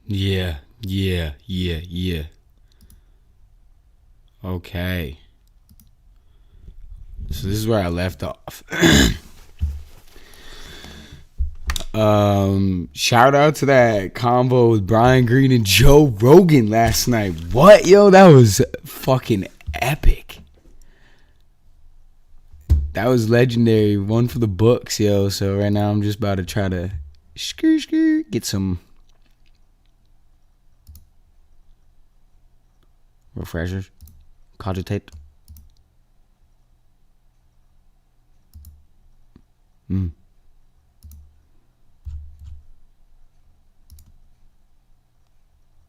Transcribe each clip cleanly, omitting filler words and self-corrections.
Yeah, yeah. Okay. So this is where I left off. Shout out to that combo with Brian Green and Joe Rogan last night. What, yo? That was fucking epic. That was legendary. One for the books, yo. So right now I'm just about to try to get some refreshers. Cogitate.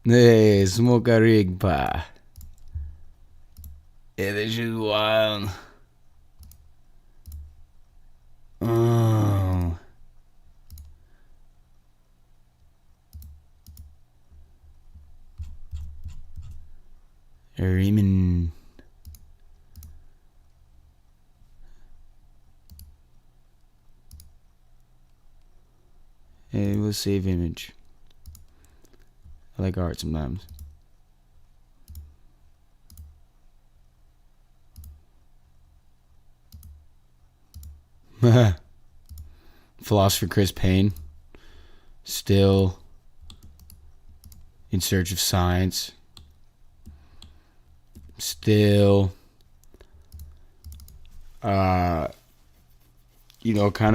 Hey, smoke a rig, pa. Yeah, this shit wild. Oh. Riemann. Hey, we'll save image. I like art sometimes. Philosopher Chris Payne. Still in search of science. Still, kind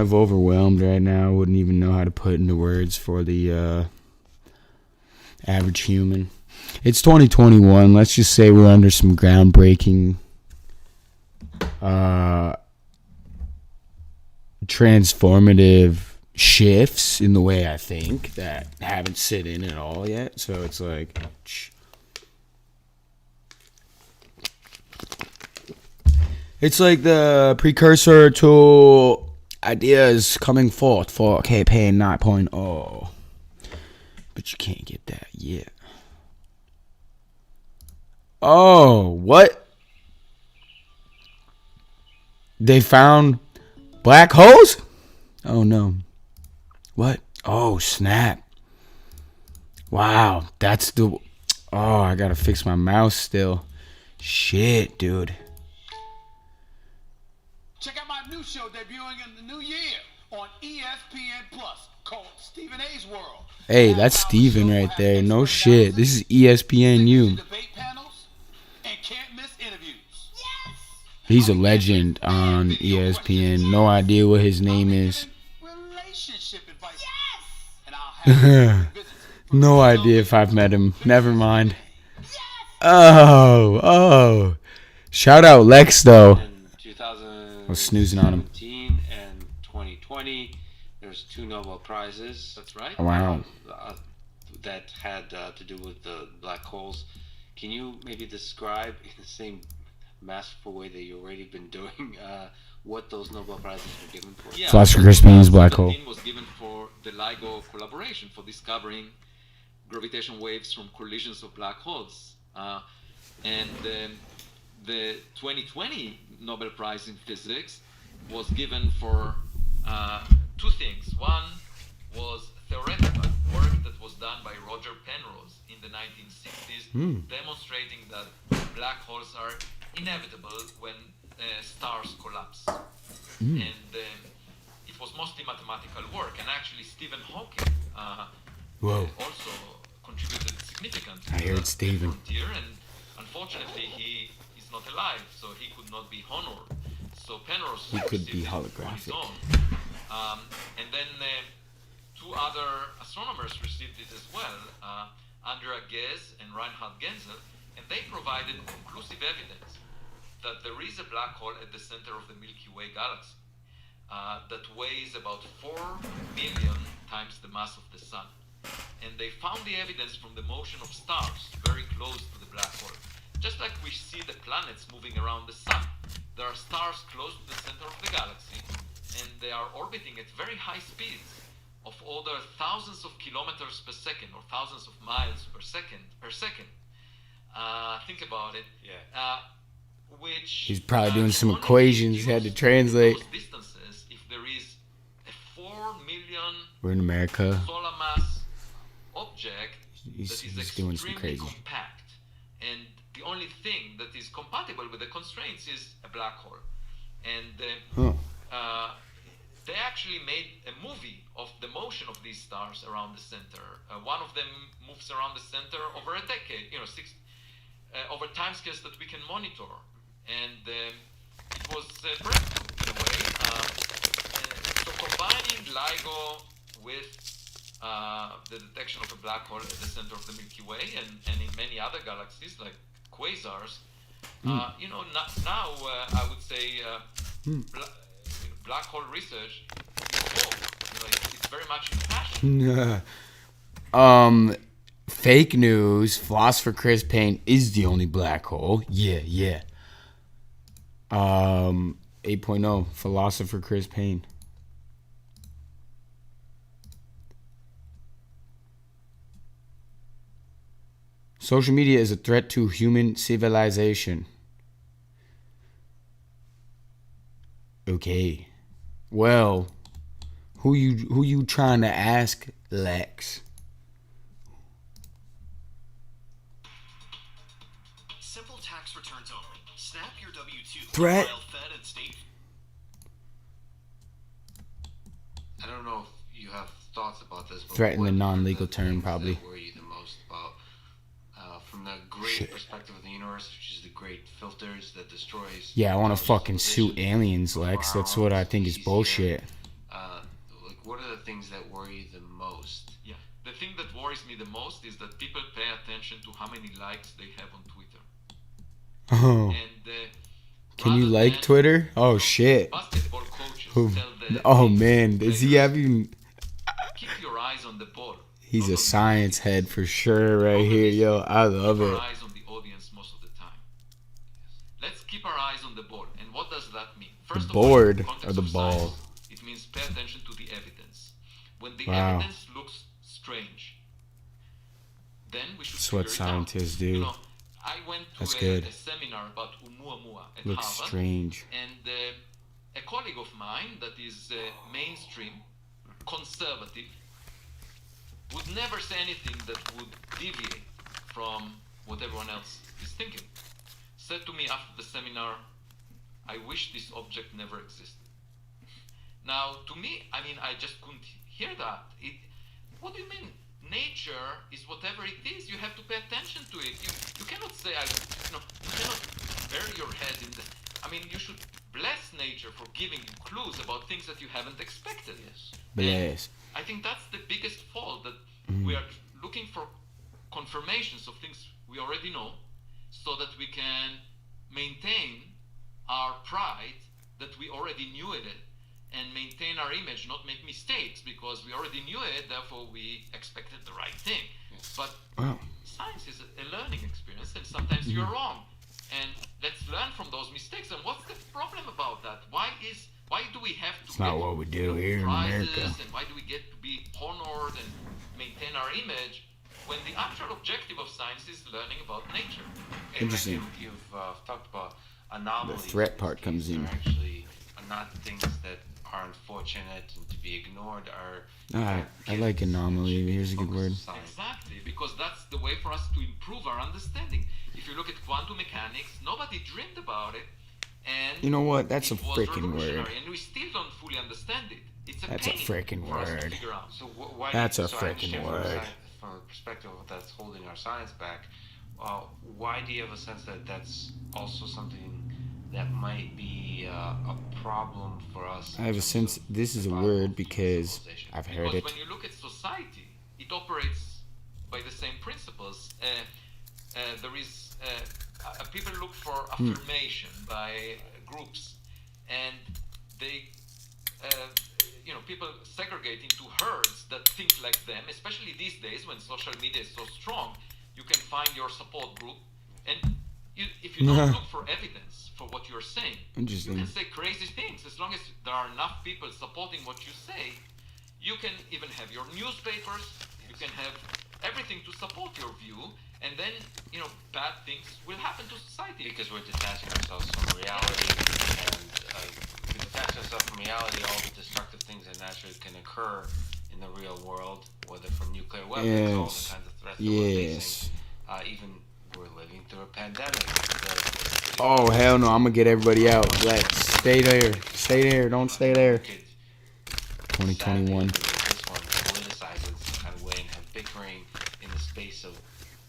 of overwhelmed right now. Wouldn't even know how to put into words for the average human. It's 2021. Let's just say we're under some groundbreaking transformative shifts in the way I think that haven't sit in at all yet. So it's like the precursor to ideas coming forth for campaign 9.0. But you can't get that yet. Oh, what? They found black holes? Oh, no. What? Oh, snap. Wow, that's the... Oh, I gotta fix my mouse still. Shit, dude. Check out my new show debuting in the new year on ESPN Plus called Stephen A's World. Hey, that's Steven right there. No shit. This is ESPNU. He's a legend on ESPN. No idea what his name is. No idea if I've met him. Never mind. Oh. Shout out Lex, though. I was snoozing on him. And 2020, there's 2 Nobel Prizes. That's right. Wow. That had to do with the black holes. Can you maybe describe in the same masterful way that you've already been doing what those Nobel Prizes were given for? Yeah, Philosopher Chris Payne's black hole. Was given for the LIGO collaboration for discovering gravitation waves from collisions of black holes. And the 2020 Nobel Prize in Physics was given for 2 things. One was theoretical work that was done by Roger Penrose in the 1960s, demonstrating that black holes are inevitable when stars collapse. And it was mostly mathematical work, and actually Stephen Hawking also contributed significantly to that frontier, and unfortunately he is not alive, so he could not be honored. So Penrose could be holographic. And then 2 other astronomers received it as well, Andrea Ghez and Reinhard Genzel, and they provided conclusive evidence that there is a black hole at the center of the Milky Way galaxy that weighs about 4 million times the mass of the sun. And they found the evidence from the motion of stars very close to the black hole. Just like we see the planets moving around the sun, there are stars close to the center of the galaxy, and they are orbiting at very high speeds of order thousands of kilometers per second or thousands of miles per second. Think about it. Yeah. Which he's probably doing some equations he had to translate. Those distances, if there is a 4 million we're in America. solar mass object that is He's doing some extremely crazy. compact, and the only thing that is compatible with the constraints is a black hole. And they actually made a movie of the motion of these stars around the center. One of them moves around the center over a decade, over timescales that we can monitor. And it was breakthrough in a way. So combining LIGO with the detection of a black hole at the center of the Milky Way and in many other galaxies like quasars, now I would say black hole research is it's very much in fashion. Fake news. Philosopher Chris Payne is the only black hole. Yeah. 8.0. Philosopher Chris Payne. Social media is a threat to human civilization. Okay. Well, who you trying to ask, Lex? Simple tax returns only. Snap your W-2. Threat. File Fed and state. I don't know if you have thoughts about this. But Threat in what the are non-legal the term, things probably. that worry you the most about, from the great perspective of the universe, which is the great filters that destroys. Yeah, I want to intelligence fucking civilization sue aliens, before Lex. our That's what I own think is species bullshit. here. What are the things that worry you the most? Yeah, the thing that worries me the most is that people pay attention to how many likes they have on Twitter. Oh, And can you rather like than, Twitter? Oh shit. Basketball coaches Oh, tell the oh man, is he players, having? keep your eyes on the ball. He's not a on the science audience. head for sure, The right problem here, is yo. we I love keep it. our eyes on the audience most of the time. Let's keep our eyes on the ball. And what does that mean? First of all, in board the context or the of ball? science, it means pay attention to the evidence. When the Wow. evidence looks strange, then we should That's what figure it out. scientists do. You know, I went to That's a, good. a seminar about Oumuamua at Looks Harvard, strange. and a colleague of mine that is mainstream, conservative, would never say anything that would deviate from what everyone else is thinking. Said to me after the seminar, I wish this object never existed. Now, to me, I mean, I just couldn't hear that. What do you mean? Nature is whatever it is. You have to pay attention to it. You cannot say, you cannot bury your head in the. I mean, you should bless nature for giving you clues about things that you haven't expected. Yes. Bless. I think that's the biggest fault, that we are looking for confirmations of things we already know, so that we can maintain our pride that we already knew it, and maintain our image, not make mistakes because we already knew it, therefore we expected the right thing. But Wow. science is a learning experience, and sometimes you're wrong. And let's learn from those mistakes. And what's the problem about that? Why do we have to It's not what we do here in prizes, America. and why do we get to be honored and maintain our image when the actual objective of science is learning about nature? Interesting. You've talked about anomalies. The threat in part this comes case. in. They're actually not things that are unfortunate and to be ignored. I like anomaly. Here's a good word. Exactly, because that's the way for us to improve our understanding. If you look at quantum mechanics, nobody dreamed about it, and You know what? That's a it was freaking word. revolutionary, and we still don't fully understand it. It's a That's a pain freaking for us to word. figure out. So why? That's do you, a so I freaking understand word. From a perspective of that's holding our science back. Why do you have a sense that that's also something that might be a problem for us? I have a sense this is a word because I've heard Because it. when you look at society, it operates by the same principles. There is people look for affirmation by groups, and they, people segregate into herds that think like them. Especially these days when social media is so strong, you can find your support group, and if you don't look for evidence for what you're saying, Interesting. you can say crazy things. As long as there are enough people supporting what you say, you can even have your newspapers, you can have everything to support your view, and then, bad things will happen to society. Because we're detaching ourselves from reality, and if we detach ourselves from reality, all the destructive things that naturally can occur in the real world, whether from nuclear weapons, all the Yes. kinds of threats they were releasing. Yes. Even we're living through a pandemic. Oh, hell no. I'm going to get everybody out. Let's stay there. Stay there. Don't stay there. 2021. This one politicizes kind of way and have bickering in the space of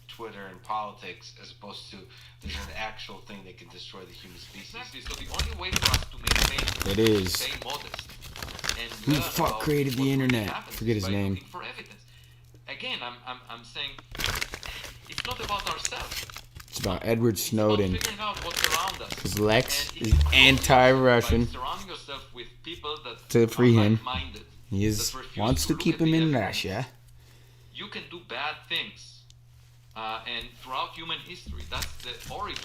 Twitter and politics, as opposed to there's an actual thing that can destroy the human species. Exactly. So the only way for us to maintain It is. stay modest and Who the learn fuck about created the what really internet? happens Forget his by name. looking for evidence. Again, I'm saying it's not about ourselves. It's about Edward It's Snowden. about figuring out what's around us. Because Lex And is if you grow anti-Russian. by surrounding yourself with people that To free are him. like-minded, He is, that refuse wants to look keep at him the in evidence, Russia. you can do bad things. And throughout human history, that's the origin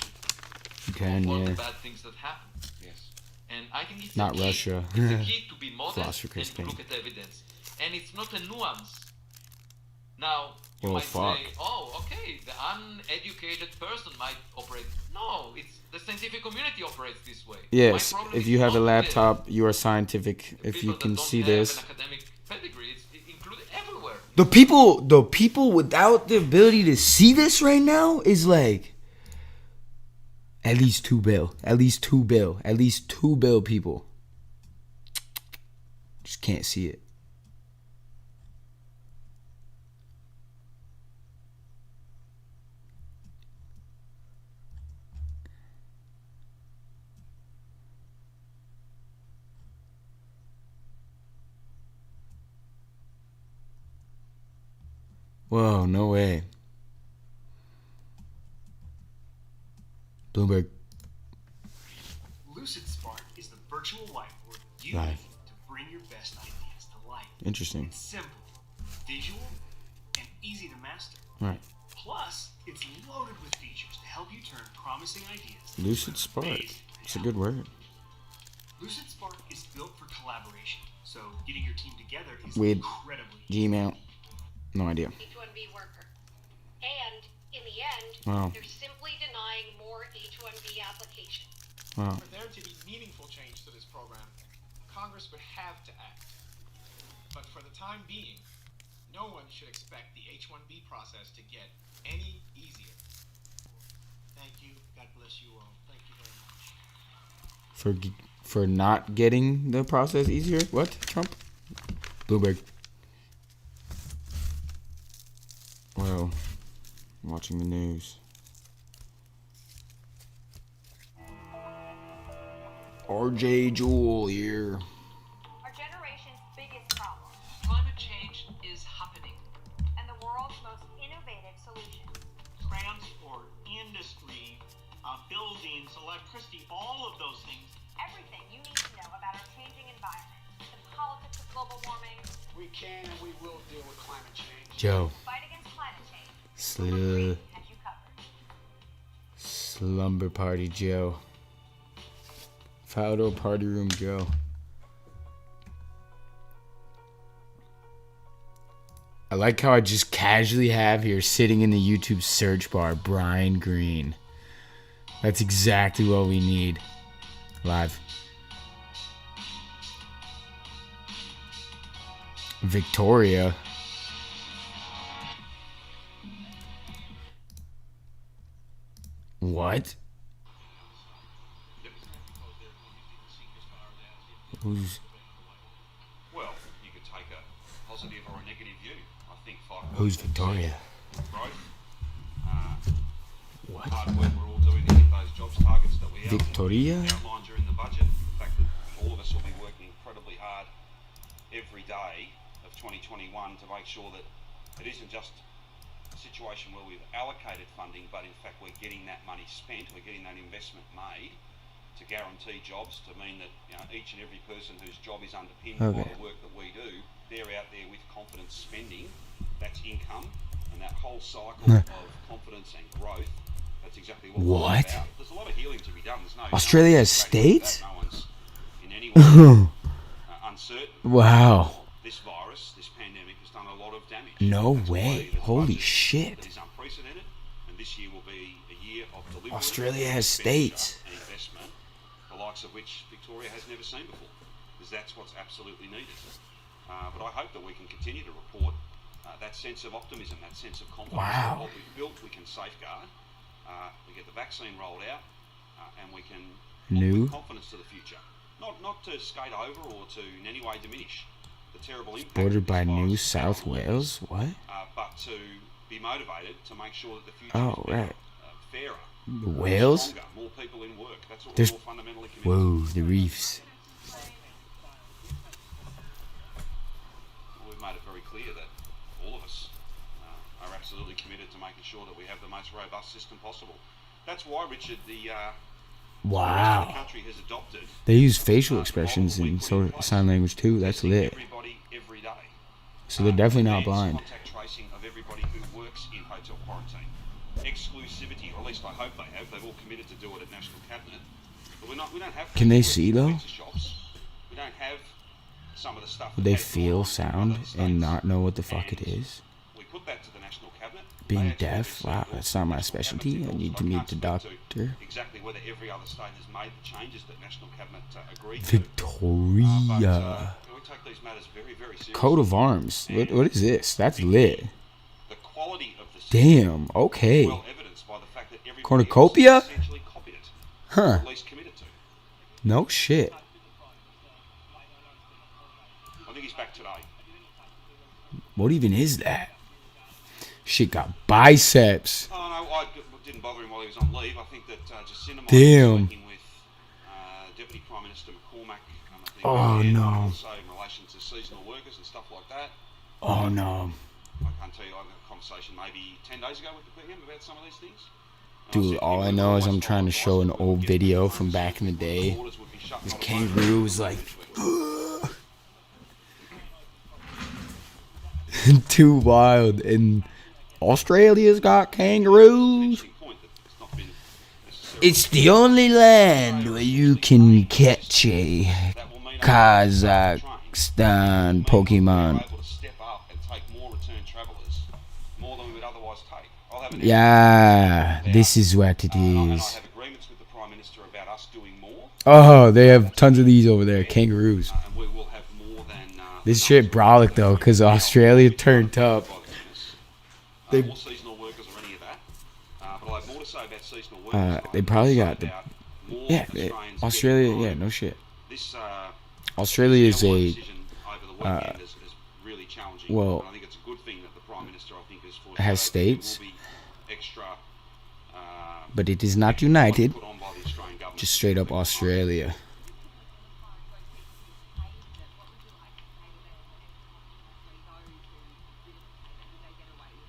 You can, of all yeah. the bad things that happen. Yes. And I think it's Not the key. Russia. It's the key to be modest Philosopher and to Spain. look at evidence. And it's not a nuance. Now, you Oh, might fuck. say, oh, okay, the uneducated person might operate. No, it's the scientific community operates this way. Yes, My problem if is you have a not laptop, you are scientific. the If people you that can don't see have this. an academic pedigree, it's included everywhere. The people without the ability to see this right now is like at least 2 bill. At least 2 bill. At least 2 bill people. Just can't see it. Whoa, no way. Bloomberg. Lucid Spark is the virtual whiteboard you Right. need to bring your best ideas to life. Interesting. It's simple, visual, and easy to master. Right. Plus, it's loaded with features to help you turn promising ideas into Lucid Spark. amazing It's a good word. Lucid Spark is built for collaboration, so getting your team together is With incredibly easy. Gmail. No idea. H-1B worker. And, in the end, Wow. they're simply denying more H-1B applications. Wow. For there to be meaningful change to this program, Congress would have to act. But for the time being, no one should expect the H-1B process to get any easier. Thank you. God bless you all. Thank you very much. For not getting the process easier? What? Trump? Bloomberg. Well, I'm watching the news. RJ Jewel here. Our generation's biggest problem, Climate change is happening. and the world's most innovative solution. Transport, industry, buildings, electricity, all of those things. Everything you need to know about our changing environment, the politics of global warming, We can and we will deal with climate change. Joe. fight against climate change. Sl- Has you covered. Slumber Party Joe. Faudo Party Room Joe. I like how I just casually have here sitting in the YouTube search bar Brian Green. That's exactly what we need. Live. Victoria. What? Who's Well, you could take a positive or a negative view. I think 5 who's Victoria? growth, What? hard work we're all doing to hit those jobs targets that we Victoria? outlined during the budget. The fact that all of us will be working incredibly hard every day of 2021 to make sure that it isn't just a situation where we've allocated funding, but in fact we're getting that money spent, we're getting that investment made to guarantee jobs, to mean that each and every person whose job is underpinned by Okay. the work that we do, they're out there with confidence spending. That's income, and that whole cycle of confidence and growth. That's exactly what we're all What? about. There's a lot of healing to be done. There's no Australia has no one's states? No one's in any way uncertain. Wow. This virus, this pandemic, has done a lot of damage. No That's why way. there's a Holy budget shit. That is unprecedented, and this year will be a year of delivery. Australia has expenditure states. and investment, the likes of which Victoria has never seen before, because that's what's absolutely needed. But I hope that we can continue to report that sense of optimism, that sense of confidence. Wow. That what we've built, we can safeguard. We get the vaccine rolled out, and we can look with confidence to the future. Not to skate over or to in any way diminish the terrible impact. Bordered by this New virus South Wales. What? But to be motivated to make sure that the future Oh, is better, right. fairer, Wales? stronger, more people in work. That's what There's. we're all fundamentally committed to. Whoa, the reefs. We've made it very clear that all of us are absolutely committed to making sure that we have the most robust system possible. That's why, Richard, the rest of the Wow. country has adopted. They use facial expressions in sign language too. That's lit. Everybody, every day. So they're definitely not blind. Contact tracing of everybody who works in hotel quarantine. Exclusivity, or at least I hope they have. They've all committed to do it at National Cabinet. But we don't have. Can they see, though? pizza shops. We don't have some of the stuff. Would that they has gone feel on in sound other and states. not know what the fuck it is? We put that to the National Cabinet. Being They actually deaf? received Wow, all that's not my National Cabinet specialty. I signals. need to I meet can't the speak to doctor. exactly whether every other state has made the changes that National Cabinet agreed to. Victoria. We take these matters very, very seriously. Coat of arms. What is this? That's lit. The quality of the Damn, okay. well evidenced by the fact that everybody Cornucopia? else essentially copied it. Huh. Or at least committed to. No shit. I think he's back today. What even is that? Shit got biceps. Oh no, I didn't bother him while he was on leave. I think that Jacinda might Damn. be working with Deputy Prime Minister McCormack. I think Oh, and no. Also in relation to seasonal workers and stuff like that. Oh no. I can't tell you. I had a conversation maybe 10 days ago with the PM about some of these things. And Dude, said all he I would know is always I'm trying to follow show an advice, but we old would get video the from back in the day. borders would be shut, This not a kangaroo boat was like next week. too wild. And Australia's got kangaroos. It's the only land where you can catch a Kazakhstan Pokemon. Able to step up and take more return travelers, more than we would otherwise take. I'll have an Yeah, this is what it and I is. have agreements with the Prime Minister about us doing more, Oh, they have tons of these over there, kangaroos. and we will have more than This shit brolic though, cause Australia turned up. They- more seasonal workers or any of that. But I'll have more to say about seasonal workers. They probably I'll got say the about more yeah. Australians Australia, getting yeah, home. no shit. This Australia is Our a decision over the weekend is really challenging. well, And I think it's a good thing that the Prime Minister, I think, has forced has that there states, will be extra, but it is not united. put on by the Australian government. Just straight up Australia.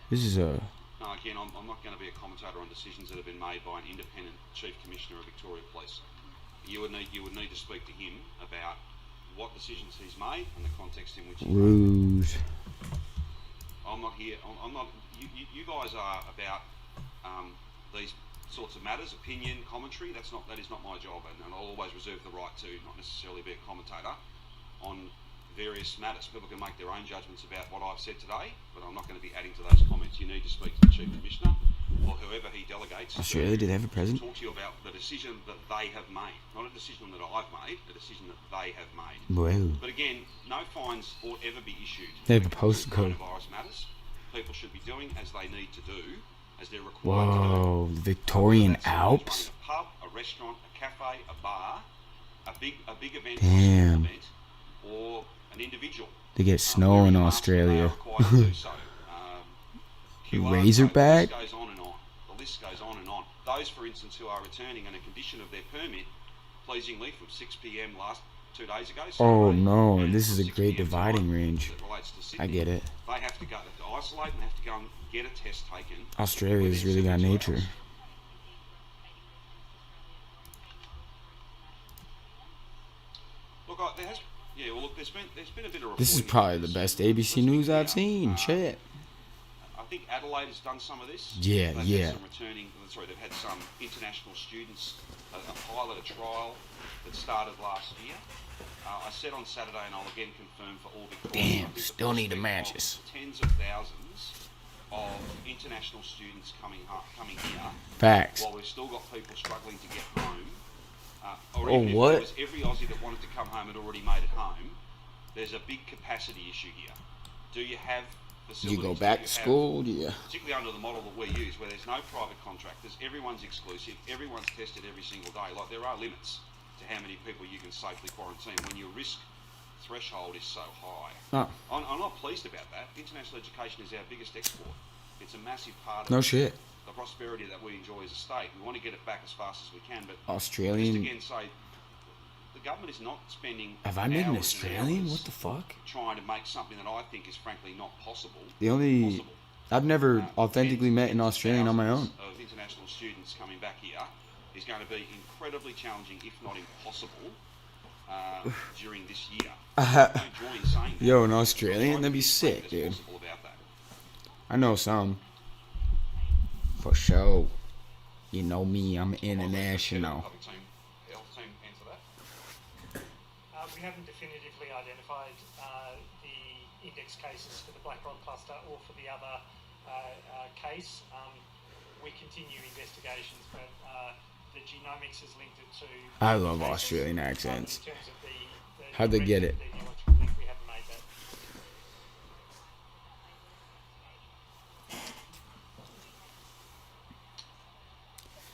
This is a No, again, I'm not going to be a commentator on decisions that have been made by an independent Chief Commissioner of Victoria Police. You would need to speak to him about what decisions he's made and the context in which he's made them. rude. I'm not here. I'm not. You guys are about these sorts of matters, opinion, commentary. That is not my job, and I'll always reserve the right to not necessarily be a commentator on various matters. People can make their own judgments about what I've said today, but I'm not going to be adding to those comments. You need to speak to the Chief Commissioner or whoever he delegates. Australia, do they have a president? Talk to you about the decision that they have made, not a decision that I've made, a decision that they have made. Wow. But again, no fines ought ever be issued. They have a when it comes to postcode. Coronavirus matters. People should be doing as they need to do, as they're required to do. Whoa, the Victorian Whether that's someone Alps. running a pub, a restaurant, a cafe, a bar, a big event, Damn. a small event, or an individual. They get snow in wearing a mask, Australia. they are required to do so. QR Razorback? The list goes on and on. The list goes on and on. Those, for instance, who are returning on a condition of their permit, pleasingly from 6 p.m. last 2 days ago. Oh Saturday, no, and this is a from 6 great p.m. dividing tonight, range. as it relates to I Sydney, get it. They have to go to isolate and have to go and get a test taken. Australia's within really got 72 nature. hours. Look, there's been a bit of. This is reporting probably on the this. best ABC news I've seen. Shit. I think Adelaide has done some of this. Yeah, They've yeah. Had some they've had some international students, a pilot, a trial that started last year. I said on Saturday, and I'll again confirm for all Victorians. Damn, still need to match this. Tens of thousands of international students coming here. Facts. While we've still got people struggling to get home. Or Oh, even if what? it was every Aussie that wanted to come home had already made it home. There's a big capacity issue here. Do you have You go facilities back that to you have, school, yeah. particularly under the model that we use, where there's no private contractors, everyone's exclusive, everyone's tested every single day. Like, there are limits to how many people you can safely quarantine when your risk threshold is so high. Oh. I'm not pleased about that. International education is our biggest export. It's a massive part of No shit. the prosperity that we enjoy as a state. We want to get it back as fast as we can, but Australian. just again say, the government is not spending Have I met an hours and Australian? hours What the fuck? trying to make something that I think is frankly not possible. The only possible. I've never authentically met an Australian on my own. Of international students coming back here is going to be incredibly challenging, if not impossible, during this year. I don't join saying that. Yo, an Australian? That'd be sick, dude. About that. I know some. For sure. You know me, I'm international. Public team, health team answer that. We haven't definitively identified the index cases for the Black Rock cluster or for the other case. We continue investigations, but the genomics has linked it to... I love Australian accents. In terms of the How'd they get it? the electrical link, we haven't made that.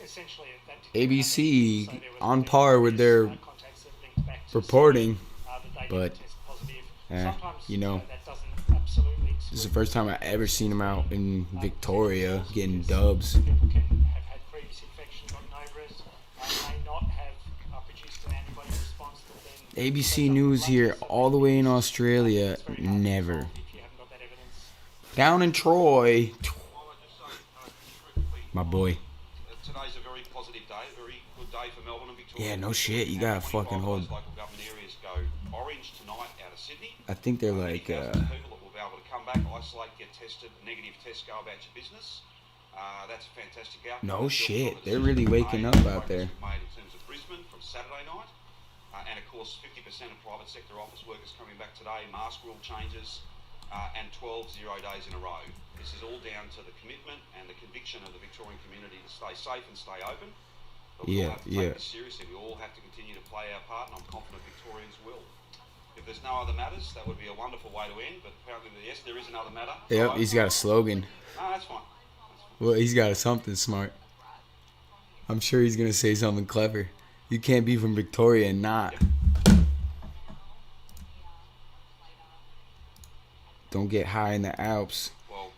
Essentially, that didn't ABC happen, so there was on par with their contacts that linked back to reporting, that they but didn't test positive. you Sometimes, know, that doesn't absolutely this is the exclude first time I ever seen him out in Victoria getting dubs. people can have had previous infection, gotten over it, may not have produced an antibody response that then... ABC News here, all the way in Australia, never. If you haven't got that evidence. Down in Troy, my boy. Today's a very positive day, a very good day for Melbourne and Victoria. Yeah, no shit. You gotta fucking hold. Local government areas go orange tonight out of Sydney. I think they're like, People that will be able to come back, isolate, get tested, negative test, go about your business. That's a fantastic outcome. no shit. They're really waking up out there. Made in terms of Brisbane from Saturday night, and of course 50% of private sector office workers coming back today. Mask rule changes, and 12 0 days in a row. This is all down to the commitment and the conviction of the Victorian community to stay safe and stay open. But we all have to take this seriously. We all have to continue to play our part, and I'm confident Victorians will. If there's no other matters, that would be a wonderful way to end. But apparently, yes, there is another matter. Yep, he's got a slogan. No, that's fine. Well, he's got something smart. I'm sure he's gonna say something clever. You can't be from Victoria and not. Don't get high in the Alps. Well,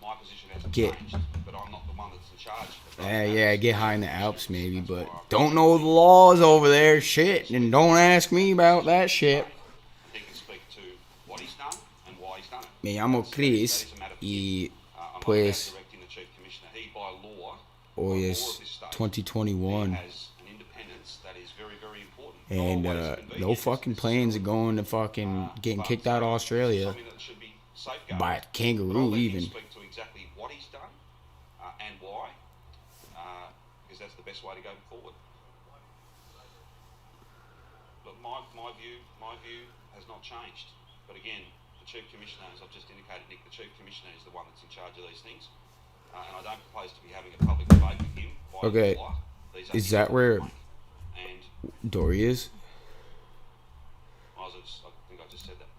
my position hasn't Get- changed, but I'm not the one that's in charge. Yeah, get high in the Alps maybe, but don't know the laws over there, shit, and don't ask me about that shit. He can speak to what he's done and why he's done it. Me llamo Chris That is a matter for y him. I'm pues not directing the Chief Commissioner. He, by law, hoy by law es of this state, 2021 he has an independence that is very, very important. Not and always no convenient, fucking it's planes are necessary, going to fucking getting but kicked out of Australia something that should be safeguarded. by a But I'll kangaroo let him even. speak to exactly what he's done and why, because that's the best way to go forward. But my view has not changed. But again, the Chief Commissioner, as I've just indicated, Nick, the Chief Commissioner is the one that's in charge of these things, and I don't propose to be having a public debate with him. Okay, is that where And Dory is? I think I just said that.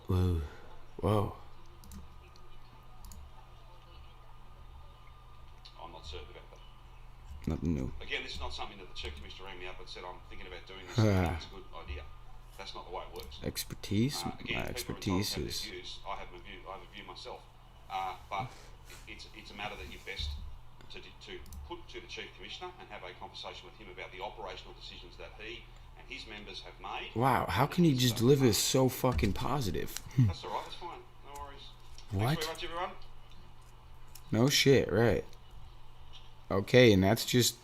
Whoa, whoa. I'm not certain about that. Nothing new. Again, this is not something that the Chief Commissioner rang me up and said, I'm thinking about doing this. I think it's a good idea. That's not the way it works. Expertise? Again, My people are expertise entitled to have is... their views. I have a view. I have a view myself. But it's a matter that you're best to put to the Chief Commissioner and have a conversation with him about the operational decisions that he and his members have made. Wow, how can you just deliver this so fucking positive? That's all right. That's fine. No worries. What? Thanks very much, everyone. No shit, right. Okay, and that's just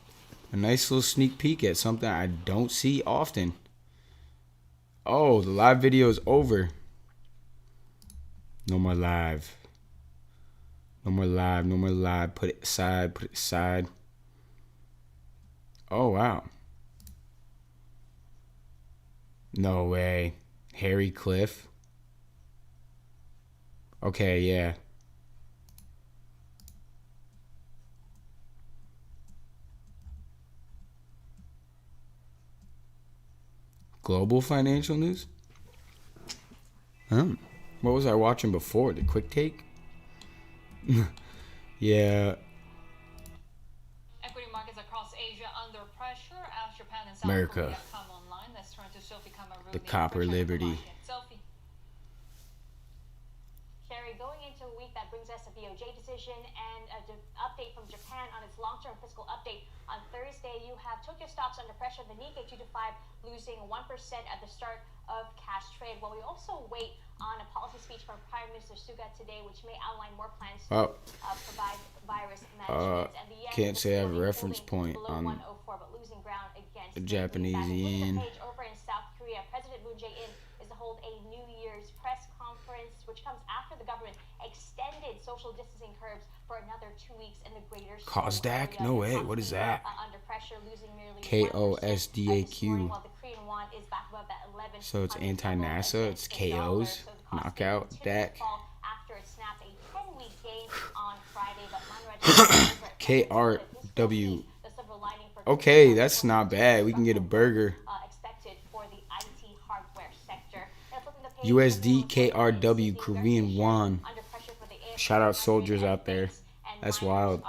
a nice little sneak peek at something I don't see often. Oh, the live video is over. No more live. No more live, no more live. Put it aside, put it aside. Oh, wow. No way. Harry Cliff. Okay, yeah. Global financial news? What was I watching before? The quick take? Yeah. Equity markets across Asia under pressure as Japan and South America. Korea come online. Let's turn to Sophie Cameron. The Copper Liberty. Sophie. Sherry, going into a week that brings us a BOJ decision and an update from Japan on its long-term fiscal update. On Thursday, you have Tokyo stocks under pressure. The Nikkei 225 losing 1% at the start of cash trade. While we also wait on a policy speech from Prime Minister Suga today, which may outline more plans to provide virus management. And the yen Can't say I have a reference point below on 104, but losing ground against the Japanese yen. yen. Over in South Korea, President Moon Jae-in is to hold a New Year's press conference, which comes after the government extended social distancing curbs for another 2 weeks in the greater Kosdaq? No way. What is that? Under pressure, losing nearly KOSDAQ. while the Korean won is back above that 11. So it's anti-NASA. It's KOs. Knockout deck. After it snapped a 10-week gain on Friday, but KRW. Okay, that's not bad. We can get a burger. Expected for the IT hardware sector. USD KRW Korean won. Shout out soldiers out there. That's wild.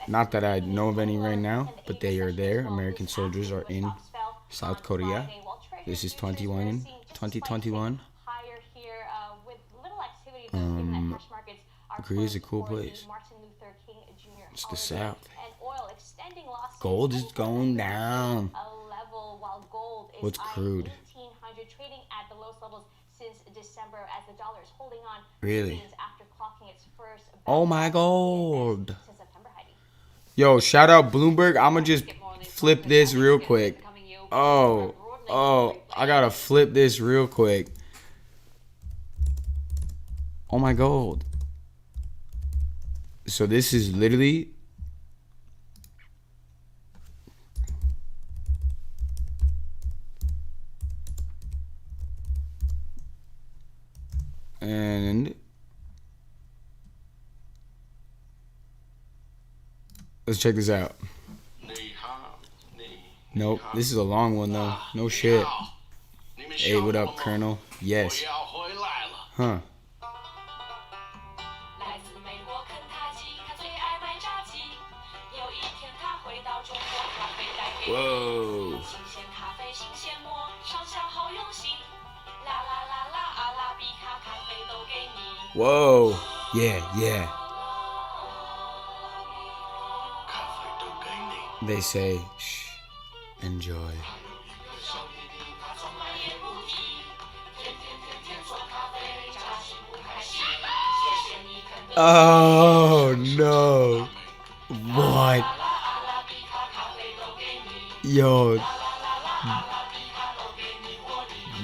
Not that I know of any right now, but they are there. American soldiers are in South Korea. This is 2021. Korea is a cool place. It's the South. Gold is going down. What's crude? Trading at the lowest levels since December as the dollar is holding on. Really? After clocking its first Oh my God. Yo, shout out Bloomberg. I'ma just flip this real quick. Oh, I gotta flip this real quick. Oh my God. So this is literally and let's check this out. Nope, this is a long one though. No shit. Hey, what up, Colonel? Yes. Huh. Whoa. Whoa. Yeah. They say, shh, enjoy. Oh no. What? Yo.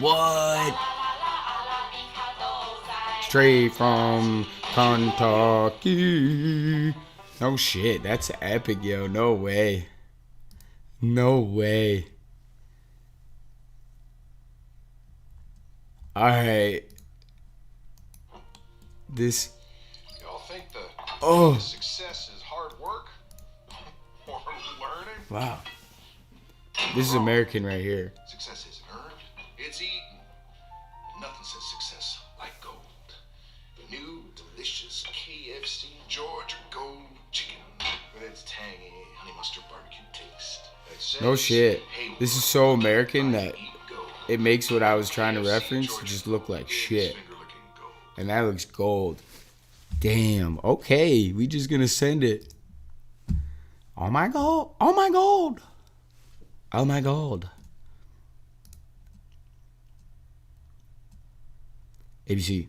What? Straight from Kentucky. No shit, that's epic, yo. No way. No way. Alright. This. Y'all think the success is hard work? Or learning? Wow. This is American right here. Success isn't earned, it's eaten. Nothing says success like gold. New, delicious KFC Georgia Gold Chicken with its tangy honey mustard barbecue taste. No shit. This is so American that it makes what I was trying to reference just look like shit. And that looks gold. Damn. Okay, we just gonna send it. Oh my God. Oh my God. Oh my God. ABC.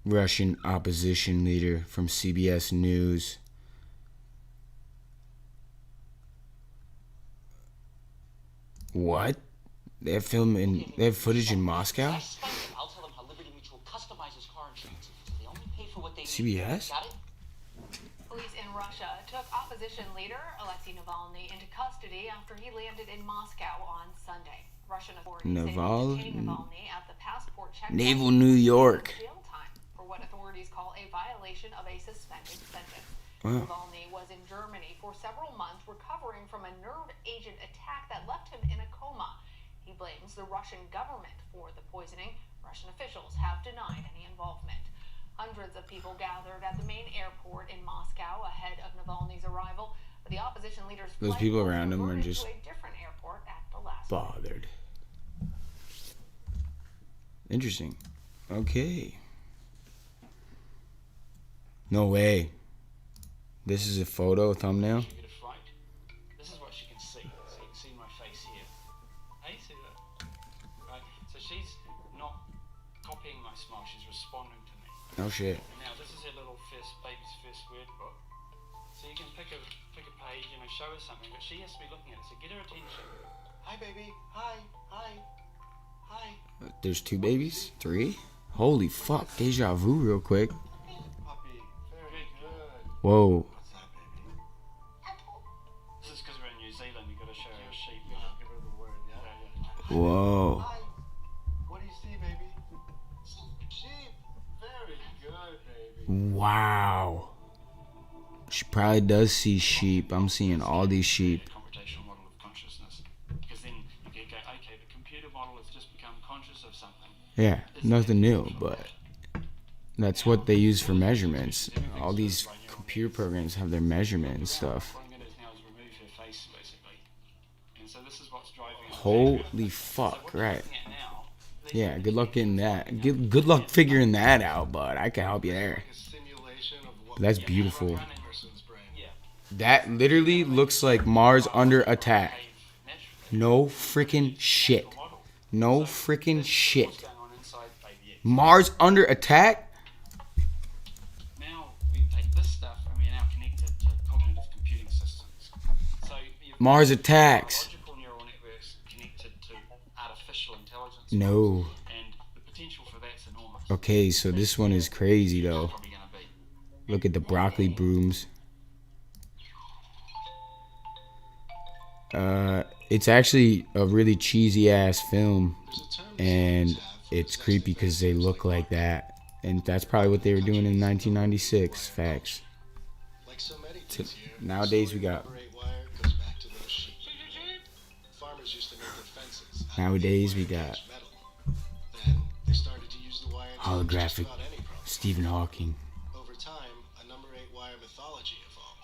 Russian opposition leader from CBS News. What? They have footage in Moscow? I'll tell them how Liberty Mutual customizes car insurance. They only pay for what they need. CBS? Got it? Police in Russia took opposition leader Alexei Navalny into custody after he landed in Moscow on Sunday. Russian authorities say detaining Navalny at the passport checkpoint. Naval New York. Jail time for what authorities call a violation of a suspended sentence. Wow. Navalny was in Germany for several months recovering from a nerve agent attack that left him in a coma. He blames the Russian government for the poisoning. Russian officials have denied any involvement. Hundreds of people gathered at the main airport in Moscow ahead of Navalny's arrival, but the opposition leader's Those flight people was around him are diverted just to a different airport at the last bothered. Interesting. Okay. No way. This is a photo thumbnail. She get a fright. This is what she can see. So you can see my face here. Hey, see that? Right. So she's not copying my smile. She's responding to me. Oh shit. Now this is her little first baby's first word book. So you can pick a page, show her something, but she has to be looking at it. So get her attention. Hi, baby. Hi. Hi. Hi. There's 2 babies? 3? Holy fuck. Deja vu real quick. Puppy. Very good. Whoa. What's that, baby? This is because we're in New Zealand. You've got to show her a sheep. Give her the word, yeah? Whoa. Hi. What do you see, baby? Sheep. Very good, baby. Wow. She probably does see sheep. I'm seeing all these sheep. Computational model of consciousness. Because then you can go, okay, the computer model has just become conscious of something. Yeah, nothing new, but that's what they use for measurements. All these computer programs have their measurement and stuff. What I'm going to do now is remove her face, basically. And so this is what's driving her. Holy fuck, right. Yeah, good luck getting that. Good luck figuring that out, but I can help you there. That's beautiful. That literally looks like Mars under attack. No freaking shit. No freaking shit. Mars under attack? Now we take this stuff and we are now connected to cognitive computing systems. So Mars attacks. logical neural networks connected to artificial intelligence. No. And the potential for that's enormous. Okay, so this one is crazy though. Look at the broccoli brooms. It's actually a really cheesy ass film, and it's creepy because they look like that, and that's probably what they were doing in 1996. Facts. Nowadays we got. Nowadays we got holographic Stephen Hawking. Over time, a number 8 wire mythology evolved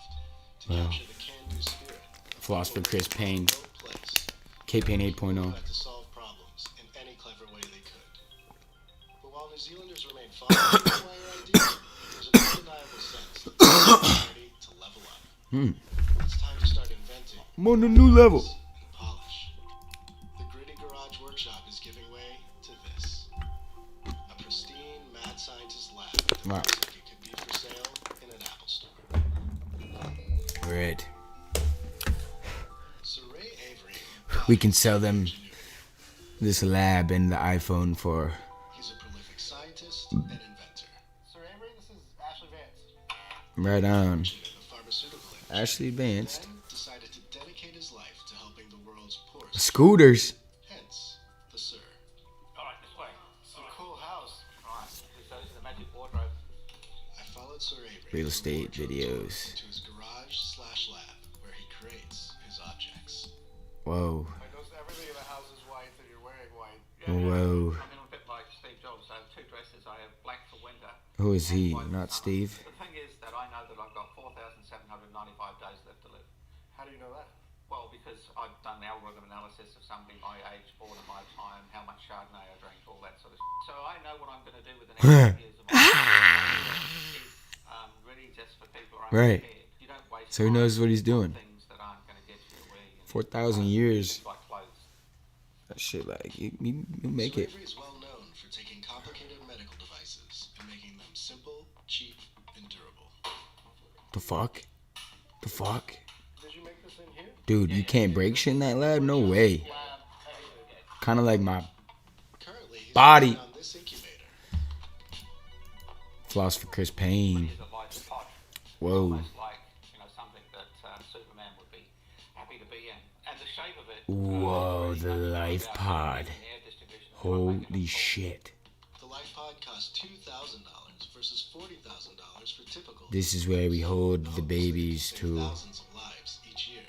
to Wow. capture the can-do spirit. Philosopher Chris Payne. Place K-Payne 8.0. to solve problems in any clever way they could. But while New Zealanders remain fond of the wire idea, there's an undeniable sense that they're ready to level up. It's time to start inventing I'm on a new level. and polish. The gritty garage workshop is giving way to this. A pristine mad scientist lab that Wow. looks like it could be for sale in an Apple store. Right. So Ray Avery, We can sell them this lab and the iPhone for. he's a prolific scientist and inventor. Sir Avery, this is Ashley Vance. Right on. The pharmaceutical industry Ashley Advanced. then decided to dedicate his life to helping the world's poorest. Scooters. Hence, the Sir. Alright, this way. It's a cool house. Alright, so this is the magic wardrobe. I followed Sir Avery Real from estate wardrobe videos. to his garage/lab where he creates his objects. Whoa. Like everything in the house is white and you're wearing white. Whoa. I'm a bit like Steve Jobs. I have 2 dresses. I have black for winter. Who is he? and white for Not summer. Steve. The thing is that I know that I've got 4,795 days left to live. How do you know that? Well, because I've done the algorithm analysis of somebody my age, born at my time, how much Chardonnay I drank, all that sort of shit. So I know what I'm going to do with the next 10 years of my life. It's really just for people who aren't Right. prepared. You don't waste So he time knows what he's on doing. things that aren't going to get you where you 4,000 years. like clothes. That shit, like, you make Sir it. Avery is well known for taking complicated medical devices and making them simple, cheap, and durable. The fuck? The fuck? Did you make this in here? Dude, you can't break shit in that lab? No way. Kind of like my Currently, he's body. working on this incubator. Philosopher Chris Payne. Is a life pod. Whoa. Almost like, something that Superman would be happy to be in. And the shape of it. Whoa, is the really life about pod. air distribution. Holy shit. The Life Pod costs $2,000 versus $40,000 for typical. This is where we hold the babies to thousands of lives each year.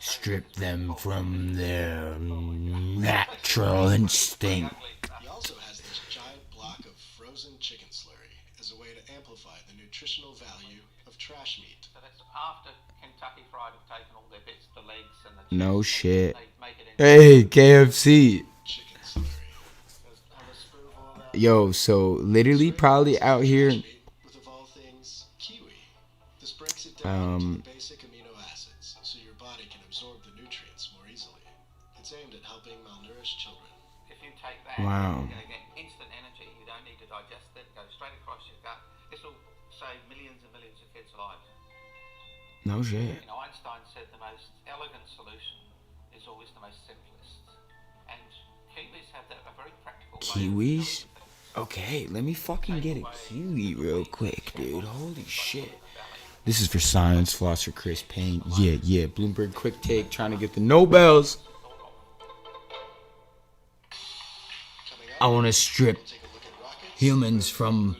strip them from their natural instinct. He also has this giant block of frozen chicken slurry as a way to amplify the nutritional value of trash meat. So that's after Kentucky Fried have taken all their bits, the legs and the No chicken, shit. they make it into Hey, KFC. Chicken slurry. Yo, so literally probably out here, With of all things, kiwi. This breaks it down into the basic amino acids so your body can absorb the nutrients more easily. It's aimed at helping malnourished children. If you take that, Wow. you're going to get instant energy. You don't need to digest it. It goes straight across your gut. This will save millions and millions of kids' lives. no shit. You know, Einstein said the most elegant solution is always the most simplest. And kiwis have that a very practical way of Kiwis? doing things. Okay, let me fucking get a kiwi real quick, dude. Holy shit. This is for science, philosopher Chris Payne. Yeah. Bloomberg quick take, trying to get the Nobels. I want to strip humans from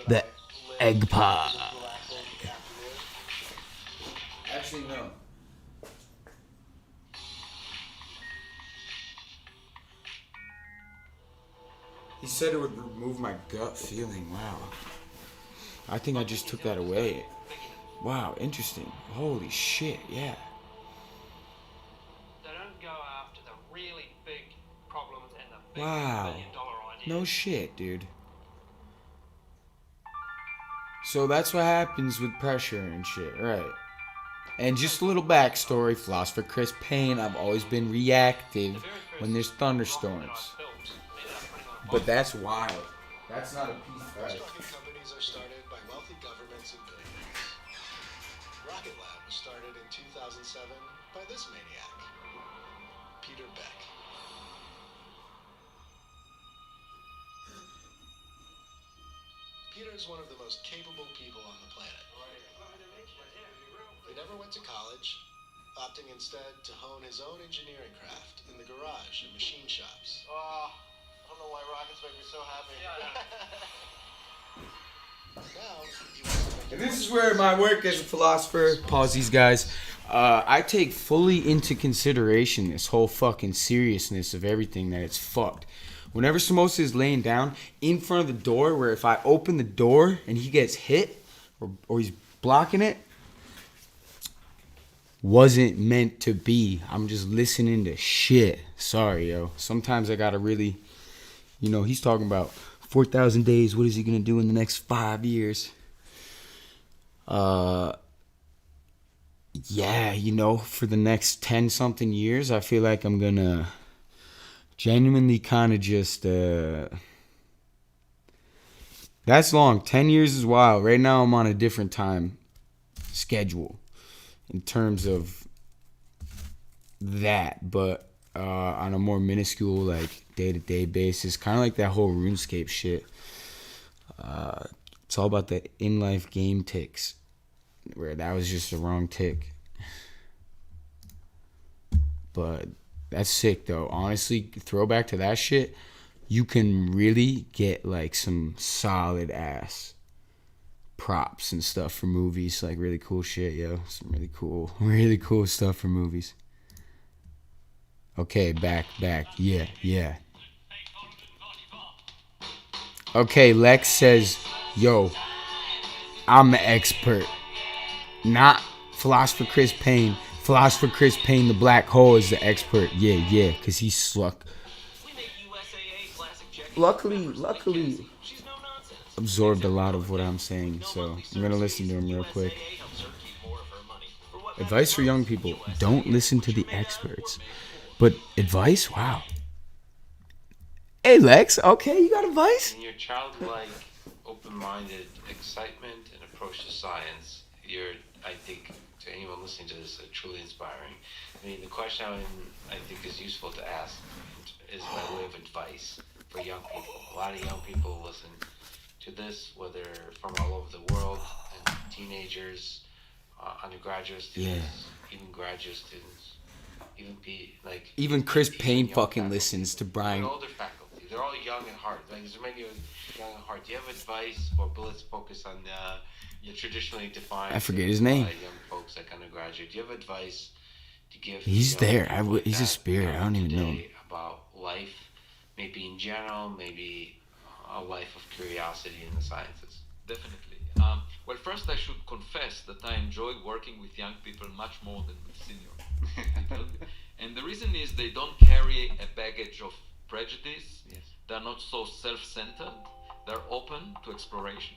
the egg pod. Actually, no. He said it would remove my gut feeling. Wow. I think I just took that away. Wow, interesting. Holy shit, yeah. They don't go after the really big problems and the big Wow. million-dollar ideas. No shit, dude. So that's what happens with pressure and shit, right? And just a little backstory, philosopher Chris Payne, I've always been reactive when there's thunderstorms. But that's wild. That's not a piece of Most art. rocket companies are started by wealthy governments and billionaires. Rocket Lab was started in 2007 by this maniac, Peter Beck. Peter is one of the most capable people on the planet. He never went to college, opting instead to hone his own engineering craft in the garage and machine shops. I don't know why rockets make me so happy. Now, he wants to make And this is where my work as a philosopher, pause these guys, I take fully into consideration this whole fucking seriousness of everything, that it's fucked. Whenever Samosa is laying down in front of the door, where if I open the door and he gets hit or he's blocking it, wasn't meant to be. I'm just listening to shit. Sorry, yo. Sometimes I gotta really, he's talking about 4,000 days. What is he gonna do in the next 5 years? Yeah, for the next 10 something years, I feel like I'm gonna genuinely kind of just, that's long. 10 years is wild. Right now I'm on a different time schedule in terms of that, but on a more minuscule, like, day-to-day basis, kind of like that whole RuneScape shit. It's all about the in-life game ticks, where that was just the wrong tick. But that's sick, though. Honestly, throwback to that shit, you can really get, like, some solid-ass props and stuff for movies. Like, really cool shit, yo. Some really cool stuff for movies. Okay, back. Yeah. Okay, Lex says, yo, I'm the expert. Not philosopher Chris Payne. Philosopher Chris Payne, the black hole, is the expert. Yeah, because he's sluck. Luckily, absorbed a lot of what I'm saying, so I'm going to listen to him real quick. Advice for young people: don't listen to the experts. But advice? Wow. Hey, Lex, okay, you got advice? In your childlike, open-minded excitement and approach to science, I think, to anyone listening to this, truly inspiring. I mean, the question I think is useful to ask is by way of advice for young people. A lot of young people listen to this, whether from all over the world, and teenagers, undergraduate students, even graduate students. Even Chris Payne young fucking faculty, listens to even Brian. older faculty. They're all young at heart. Like there's many young at heart. Do you have advice for? But let's focus on your traditionally defined. I forget his name. Young folks like undergraduate. Do you have advice to give? He's there. He's a that spirit. I don't even know him. today about life, maybe in general, maybe a life of curiosity in the sciences. Definitely. Well, first I should confess that I enjoy working with young people much more than with senior people. And the reason is they don't carry a baggage of prejudice. Yes. They're not so self-centered. They're open to exploration.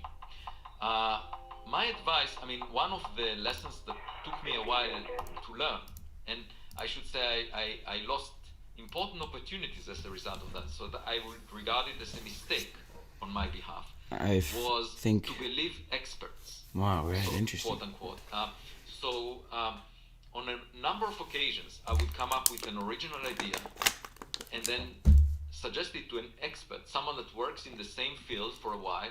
My advice, I mean, one of the lessons that took me a while to learn, and I should say I lost important opportunities as a result of that, so that I would regard it as a mistake on my behalf, was think. to believe experts. Wow, right, So, interesting. quote unquote. On a number of occasions, I would come up with an original idea and then suggest it to an expert, someone that works in the same field for a while,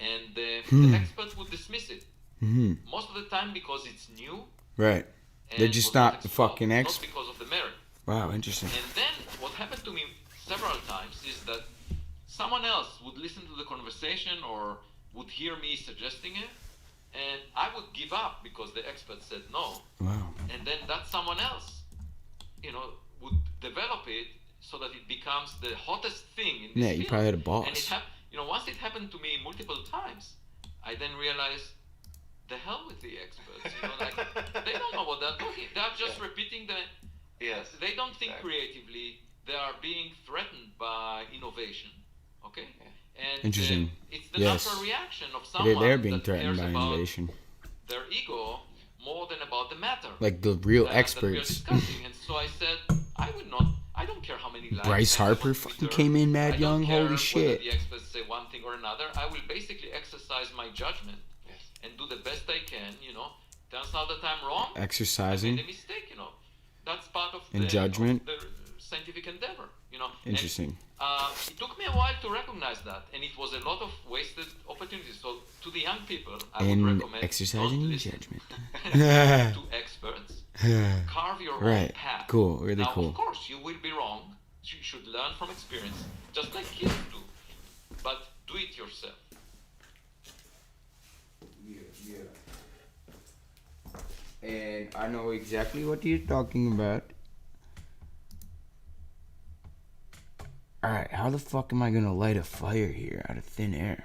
and the expert would dismiss it. Most of the time because it's new. Right. They're and just was not the explored, fucking not expert. because of the merit. Wow, interesting. And then what happened to me several times is that someone else would listen to the conversation or would hear me suggesting it, and I would give up because the expert said no. Wow. And then that someone else, would develop it so that it becomes the hottest thing in this Yeah, field. you probably had a boss. And once it happened to me multiple times, I then realized, the hell with the experts. They don't know what they're talking. They're just repeating the. Yes. They don't think creatively. They are being threatened by innovation. Okay. And Interesting. it's the Yes. natural reaction of someone They're being that threatened cares by about innovation. their ego more than about the matter. Like the real that we are experts. discussing. And so I said, I don't care how many likes Bryce I have Harper on fucking Twitter. came in I mad don't young. care Holy whether shit. the experts say one thing or another. I will basically exercise my judgment and do the best I can. Turns out that I'm wrong. I Exercising. made a mistake. That's part of And judgment. of the scientific endeavor. Interesting. And, it took me a while to recognize that, and it was a lot of wasted opportunities. So to the young people, I would And recommend exercising don't your listen judgment. to experts. Carve your own Right. path. Cool. Really Now, cool. of course, you will be wrong. You should learn from experience, just like kids do. But do it yourself. Yeah. And I know exactly what you're talking about. Alright, how the fuck am I gonna light a fire here out of thin air?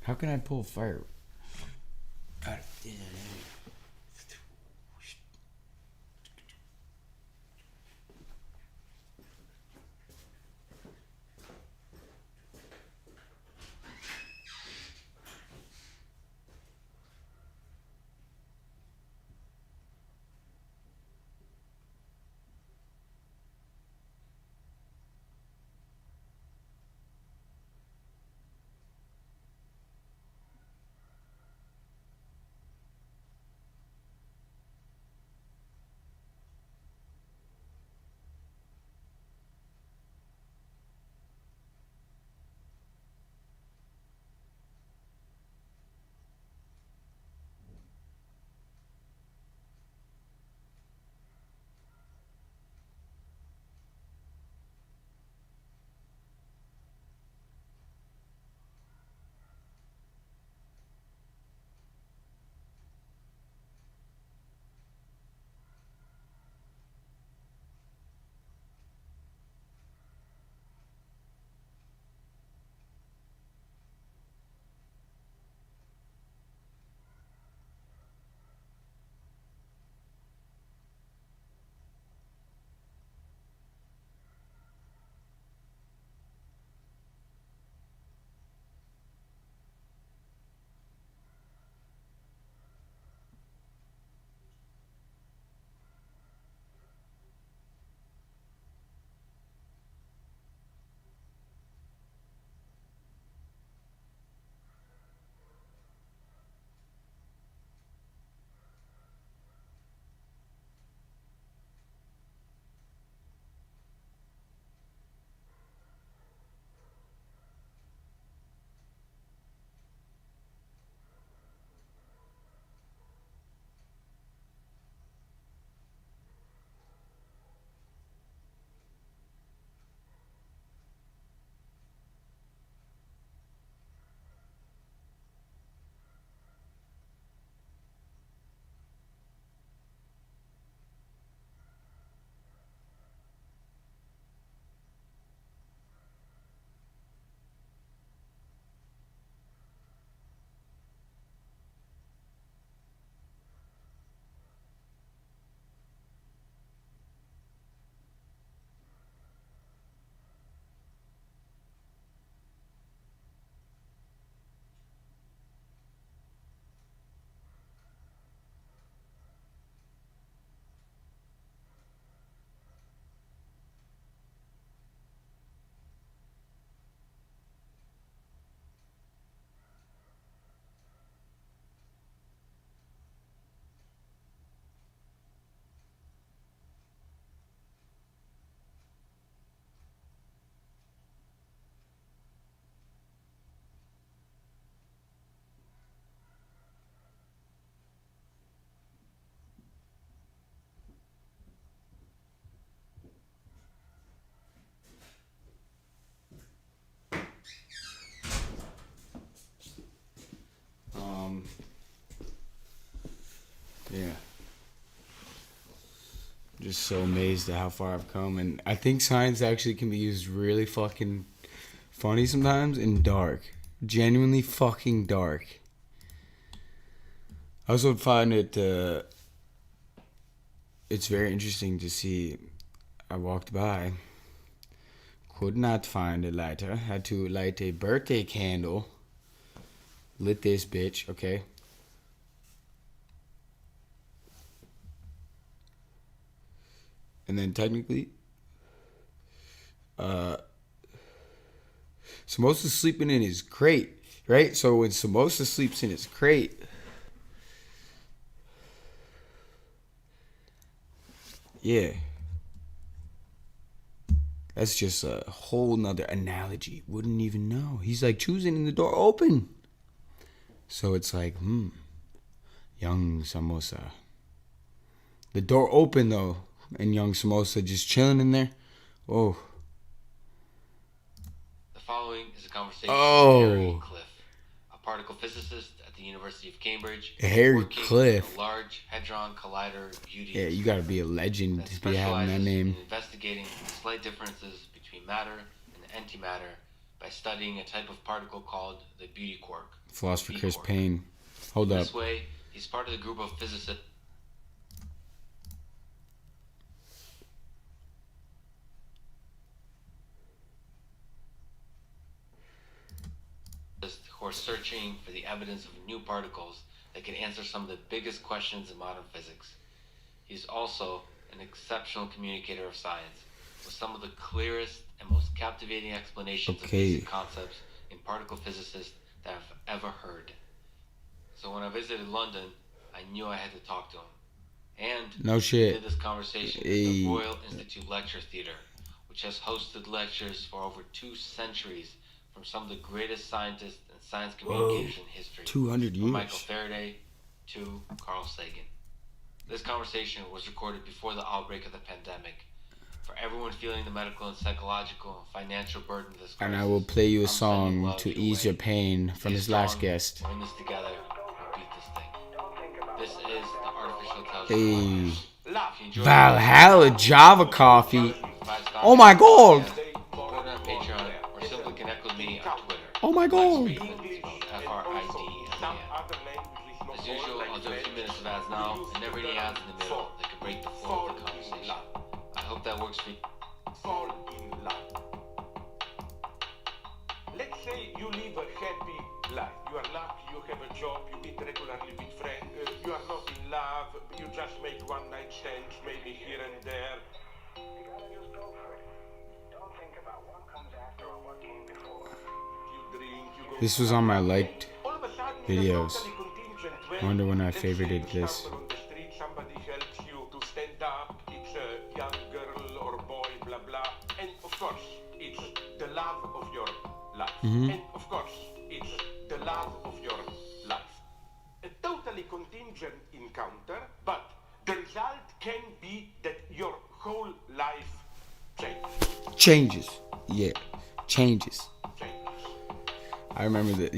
How can I pull fire out of thin air? Yeah. Just so amazed at how far I've come, and I think science actually can be used really fucking funny sometimes and dark, genuinely fucking dark. I also find it it's very interesting to see. I walked by, could not find a lighter, had to light a birthday candle, lit this bitch, okay. And then technically, Samosa's sleeping in his crate, right? So when Samosa sleeps in his crate, yeah, that's just a whole nother analogy. Wouldn't even know. He's like choosing the door open. So it's like, young Samosa. The door open though, and young Samosa just chilling in there. Oh. The following is a conversation Oh. with Harry Cliff, a particle physicist at the University of Cambridge. Harry working Cliff. with a Large Hadron Collider beauty. Yeah, you gotta be a legend that to be having that specializes name. in investigating the slight differences between matter and antimatter by studying a type of particle called the beauty quark. Philosopher B Chris quark. Payne. Hold up. This way, he's part of the group of physicists who are searching for the evidence of new particles that can answer some of the biggest questions in modern physics. He's also an exceptional communicator of science, with some of the clearest and most captivating explanations of basic concepts in particle physicists that I've ever heard. So when I visited London, I knew I had to talk to him. And No shit. we did this conversation in the Royal Institute Lecture Theatre, which has hosted lectures for over 2 centuries from some of the greatest scientists and science communicators in history. 200 from years. Michael Faraday to Carl Sagan. This conversation was recorded before the outbreak of the pandemic. For everyone feeling the medical and psychological and financial burden of this crisis, And I will play you a I'm sending song love to your ease way. your pain from Be his last strong. guest. We're in this together. We'll beat this thing. This is the Artificial Intelligence Hey. Podcast. If you enjoyed Valhalla this, Java Coffee. 5-star Oh my god. Support on Patreon or simply connect with me on Twitter. Oh my god. FRIDMAN. As usual, I'll do a few minutes of ads now, and never any ads in the middle that could break the flow of the conversation. I hope that works for you. Fall in love. Let's say you live a happy life. You are lucky, you have a job, you meet regularly with friends, you are not in love, you just make one night stands, maybe here and there. You gotta just go for it. Don't think about what comes after or what came before. You drink, you go. This was on my liked All of a sudden, videos. totally contingent I when, wonder when I let's say favorited you this. stumble on the street, somebody helps you to stand up, it's a young girl or boy, blah blah, and of course, it's the love of your life. And of course, it's the love of your life. A totally contingent encounter, but the result can be that your whole life changes. Changes. Yeah. Changes. I remember that,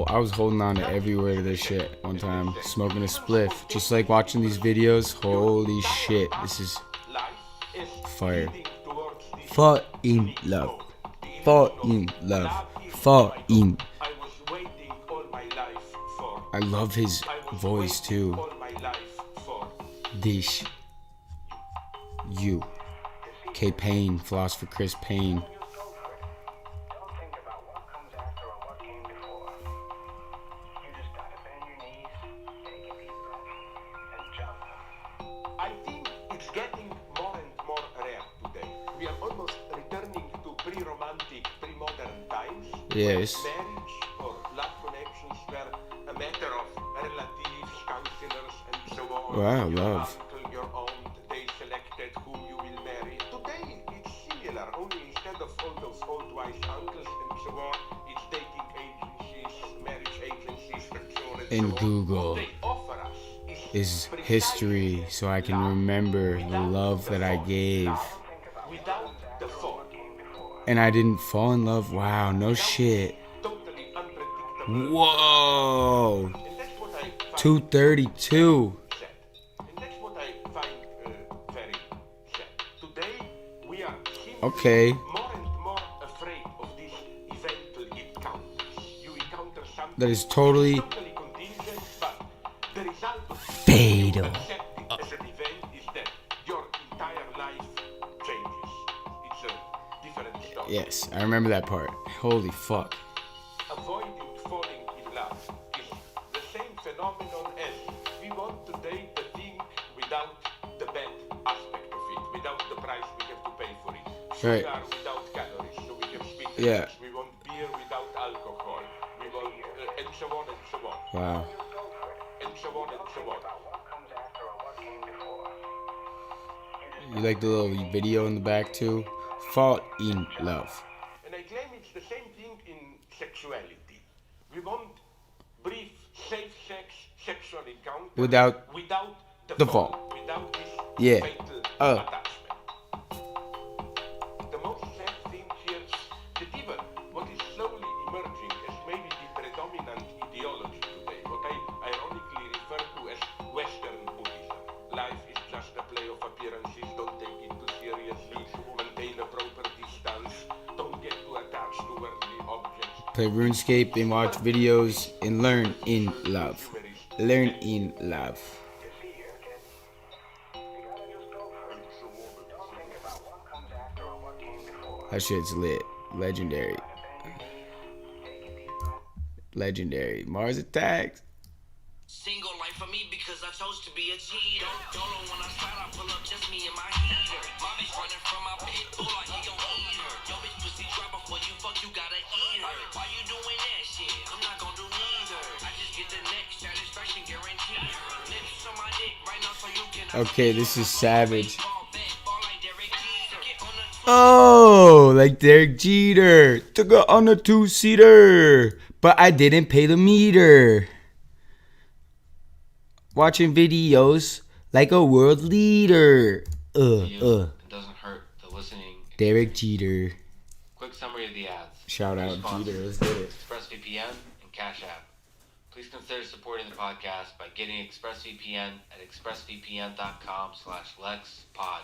I was holding on to every word of this shit one time, smoking a spliff, just like watching these videos. Holy shit, this is fire. Fall in love. Fall in love. Fall in. I love his voice too. This. You. K. Payne, Philosopher Chris Payne. I think it's getting more and more rare today. We are almost returning to pre-romantic, pre-modern times. Yes. Where marriage or love connections were a matter of relatives, counselors, and so on. Wow, your love. uncle, your aunt, they selected whom you will marry. Today it's similar, only instead of all those old wise uncles and so on, it's dating agencies, marriage agencies, and so on and In so on. Google What they offer us is history, so I can remember the love that I gave. without the thought. And I didn't fall in love. Wow, no shit. Totally unpredictable. Whoa. And that's what I find 232. sad. Okay. More and more afraid of this eventual encounters. You encounter something That is totally totally contingent, but the result of fatal. accept it as an event is that your entire life changes. It's a different story. Yes, I remember that part. Holy fuck. Avoiding falling in love is the same phenomenon as we want to date the thing without the bad aspect of it, without the price we have to pay for it. Right. Sugar without calories, so we have sweet Yeah. drinks. We want beer without alcohol. We want, and so on and so on. Wow. And so on and so on. You like the little video in the back too? Fall in love. And I claim it's the same thing in sexuality. We want brief, safe sex, sexual encounter Without the fall. without this Yeah. fatal attachment. The most sad thing here is that even what is slowly emerging as maybe the predominant ideology today, what I ironically refer to as Western Buddhism. Life is just a play of appearances, don't take it too seriously, maintain a proper distance, don't get too attached to worldly objects. Play RuneScape and watch videos and learn in love. Learn in love. That shit's lit. Legendary. Legendary. Mars attacks. Single life for me because I chose to be a cheater. Don't know when I start, I pull up just me and my heater. My bitch running from my pit bull like he gon' eat her. Yo bitch pussy dry before you fuck, you gotta eat her. Why you doing that shit? I'm not gon' do neither. I just get the next satisfaction guaranteed. Lips on my dick right now so you can. Okay, this is savage. Oh, like Derek Jeter. Took it on a 2-seater. But I didn't pay the meter. Watching videos like a world leader. It doesn't hurt the listening. Derek Jeter. Quick summary of the ads. Shout out Sponsors, Jeter. Let's get it. ExpressVPN and Cash App. Please consider supporting the podcast by getting ExpressVPN at expressvpn.com/LexPod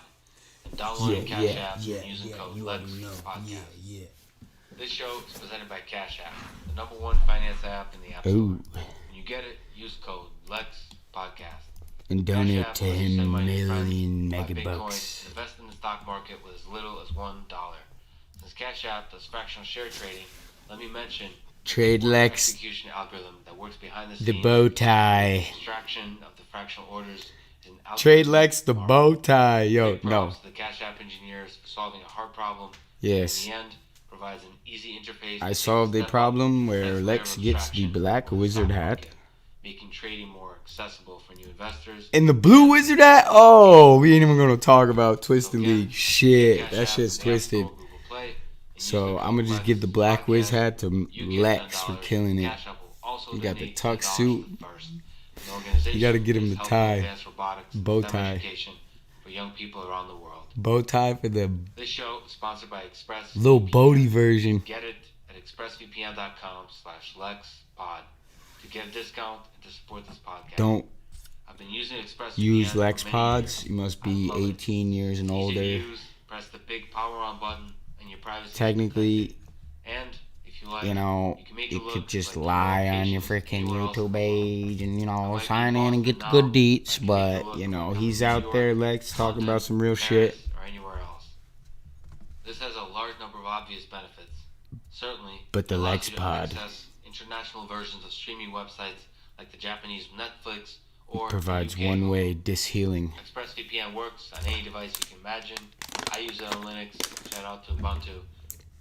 and downloading Cash App and using code LexPodcast. This show is presented by Cash App, the #1 finance app in the App Store. Ooh. When you get it, use code LexPodcast. And donate Cash App to lets you him send money to friends, million buy megabucks. Bitcoin, and invest in the stock market with as little as $1. Since Cash App does fractional share trading, let me mention Trade the Lex. execution algorithm that works behind the The scenes. bow tie. Extraction of the fractional orders is an Trade algorithm Lex the bow tie. Yo, Big no. props to the Cash App engineers for solving a hard problem. Yes. In the end, provides an easy interface. I that solved takes a step problem up where the Lex next layer of gets the abstraction black of the wizard stock hat. market, making trading more accessible for new investors. And the blue wizard hat? Oh, we ain't even gonna talk about Twisted League. Shit, Cash that App shit's in the App Store, twisted. Google Play, and use So the I'm code gonna just give the black wiz LexPodcast. hat to You get Lex for $10. killing it. Cash App will also He got the donate tuck $10 suit. to the first. An organization You gotta get him that's the helping tie. advance robotics and Bow STEM tie. education for young people around the world. Bow tie for the This show is sponsored by Express. little Bodie version. Get it at expressvpn.com/LexPod to get a discount and to support this podcast. Don't I've been using ExpressVPN use for Lex many pods. years. You must I be love it. 18 years and Easy to older. use, press the big power on button and your privacy is Technically, protected. And if you like, you know, you can make you it look could just like lie on your freaking YouTube page and, you know, sign in and get the good deets. But, you know, he's out there, Lex, talking about some real shit. or anywhere else. This has a large number of obvious benefits. Certainly, But the it allows Lex you to pod access international versions of streaming websites like the Japanese Netflix or provides UK. one-way dishealing. ExpressVPN works on any device you can imagine. I use it on Linux. Shout out to Ubuntu.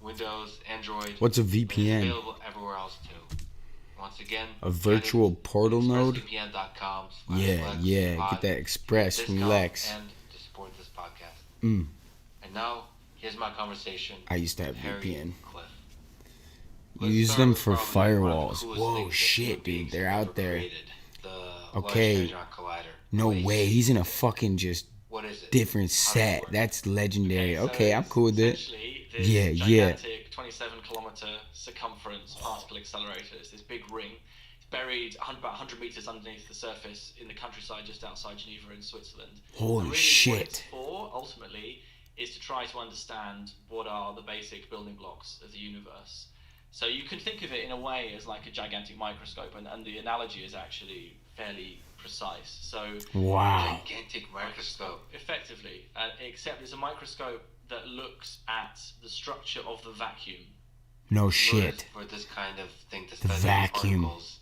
Windows, Android. What's a and it's VPN? available everywhere else too. Once again, A virtual portal node? expressvpn.com/Lex Yeah, pod get that express to from discount Lex. And to support this podcast. Mm. And now, here's my conversation. I used to have with Harry VPN. Cliff. You Let's use start them with for probably one of the firewalls. coolest Whoa, things that shit, human dude. beings They're have out ever there. created. The Okay. Large Hadron Collider. No Waste. way. He's in a fucking just What is it? different How does it set. work? That's legendary. So Okay, I'm it's cool with it. essentially this Yeah, yeah. gigantic 27-kilometer circumference particle accelerator. It's this big ring. It's buried about 100 meters underneath the surface in the countryside just outside Geneva in Switzerland. Holy and really shit. What it's for, ultimately, is to try to understand what are the basic building blocks of the universe. So you can think of it in a way as like a gigantic microscope, and the analogy is actually fairly precise. So wow, gigantic microscope, effectively, except it's a microscope that looks at the structure of the vacuum. No shit. For this kind of thing to The study vacuum. particles,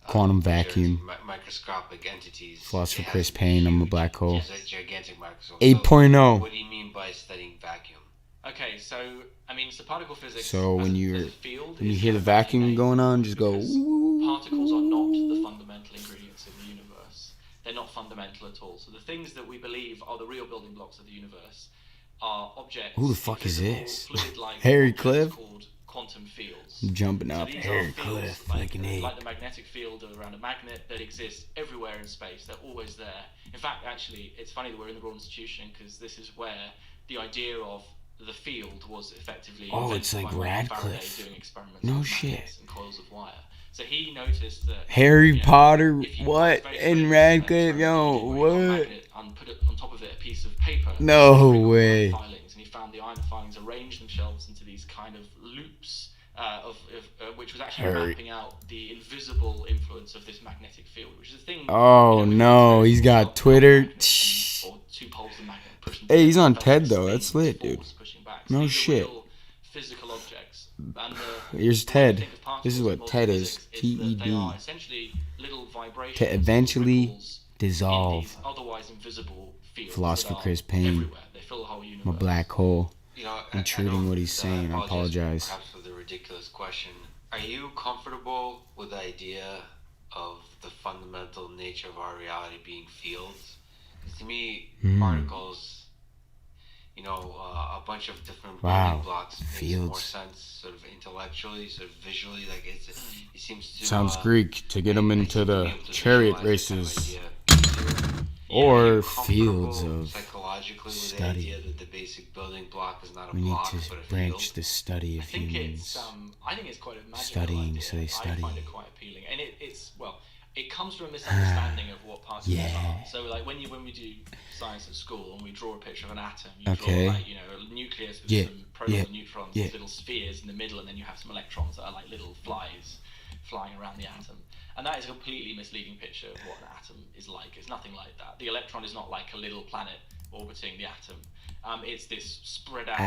Quantum vacuum. Microscopic entities. Philosopher Chris Payne, I'm a black hole. Gigantic microscope. 8.0. So, what do you mean by studying vacuum? Okay, so I mean, so particle physics. So when you field hear the vacuum going on, just go. Particles are not the fundamental ingredients of the universe. They're not fundamental at all. So the things that we believe are the real building blocks of the universe are objects. Who the fuck is this? Fluid-like Harry Cliff? Called quantum fields. I'm jumping up. So Harry Cliff, like an ape. Like the magnetic field around a magnet that exists everywhere in space. They're always there. In fact, actually, it's funny that we're in the Royal Institution because this is where the idea of the field was effectively it's like Radcliffe. Doing experiments no with shit. magnets and coils of wire. So he noticed that Harry Potter, what? And Radcliffe, yo, what? And put it on top of it a piece of paper. No way. Filings, and he found the iron filings arranged themselves into these kind of loops, which was actually mapping out the invisible influence of this magnetic field, which is a thing. Oh no, he's got Twitter. Or two poles of magnet pushing. Hey, he's on TED though. That's lit, dude. No these shit. Are real physical objects. And here's TED. This is what TED is. TED. They are essentially little vibrations To eventually dissolve. Otherwise invisible fields. Philosopher Chris Payne. They fill the whole universe. I'm a black hole. You know, Intruding what he's saying. I apologize. Perhaps for the ridiculous question. Are you comfortable with the idea of the fundamental nature of our reality being fields? Because to me, particles, you know, a bunch of different building blocks makes more sense, sort of intellectually, sort of visually. Like it seems to Sounds Greek to get them into the chariot races or fields of study. That the basic building block is not a We need block, to but a branch field. the study of humans. I think it's quite a magical Studying, idea. so they study. I find it quite appealing, and it comes from a misunderstanding of what particles are. So like when we do science at school and we draw a picture of an atom, you draw like, you know, a nucleus with some protons and neutrons, these little spheres in the middle, and then you have some electrons that are like little flies flying around the atom. And that is a completely misleading picture of what an atom is like. It's nothing like that. The electron is not like a little planet orbiting the atom. It's this spread out,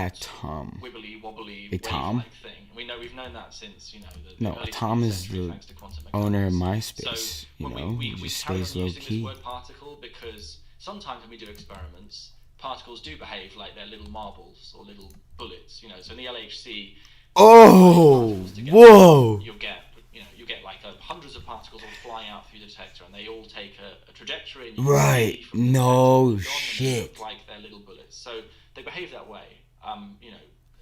wibbly wobbly wave-like thing. We've known that since, you know, the early Atom is the thanks to quantum owner of mechanics. MySpace. So You know, we he just carry on stays low using key. this word particle because sometimes when we do experiments, particles do behave like they're little marbles or little bullets. You know, so in the LHC, Oh, whoa! You'll get like hundreds of particles all flying out through the detector, and they all take a trajectory. And Right? No shit. Look like they're little bullets, so they behave that way. You know,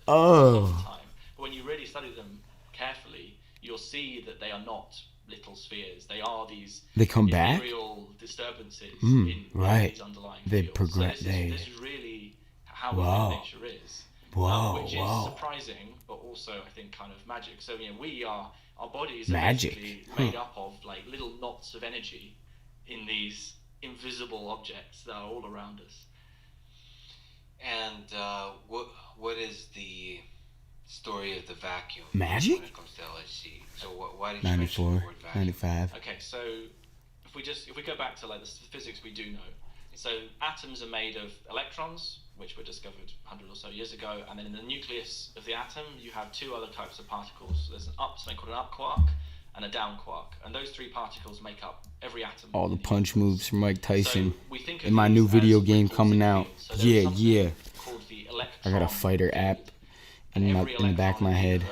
a Oh. lot of the time. But when you really study them carefully, you'll see that they are not little spheres. They are these They come back? ethereal disturbances Mm, in right. these underlying They fields. progress. So this is really how Wow. nature is. Whoa, Which whoa. is surprising, but also I think kind of magic. So you know, our bodies are Magic, basically made up of like little knots of energy in these invisible objects that are all around us. And what is the story of the vacuum Magic? when it comes to LHC? So why did you 94, mention the word vacuum? 95. Okay, so if we go back to like the physics we do know, so atoms are made of electrons, which were discovered 100 or so years ago, and then in the nucleus of the atom you have two other types of particles. There's something called an up quark and a down quark, and those three particles make up every atom. All the punch moves from Mike Tyson we think of in my these new as video game ripples coming in out. fields. So there is something Yeah. called the I got a fighter app in the back of my head.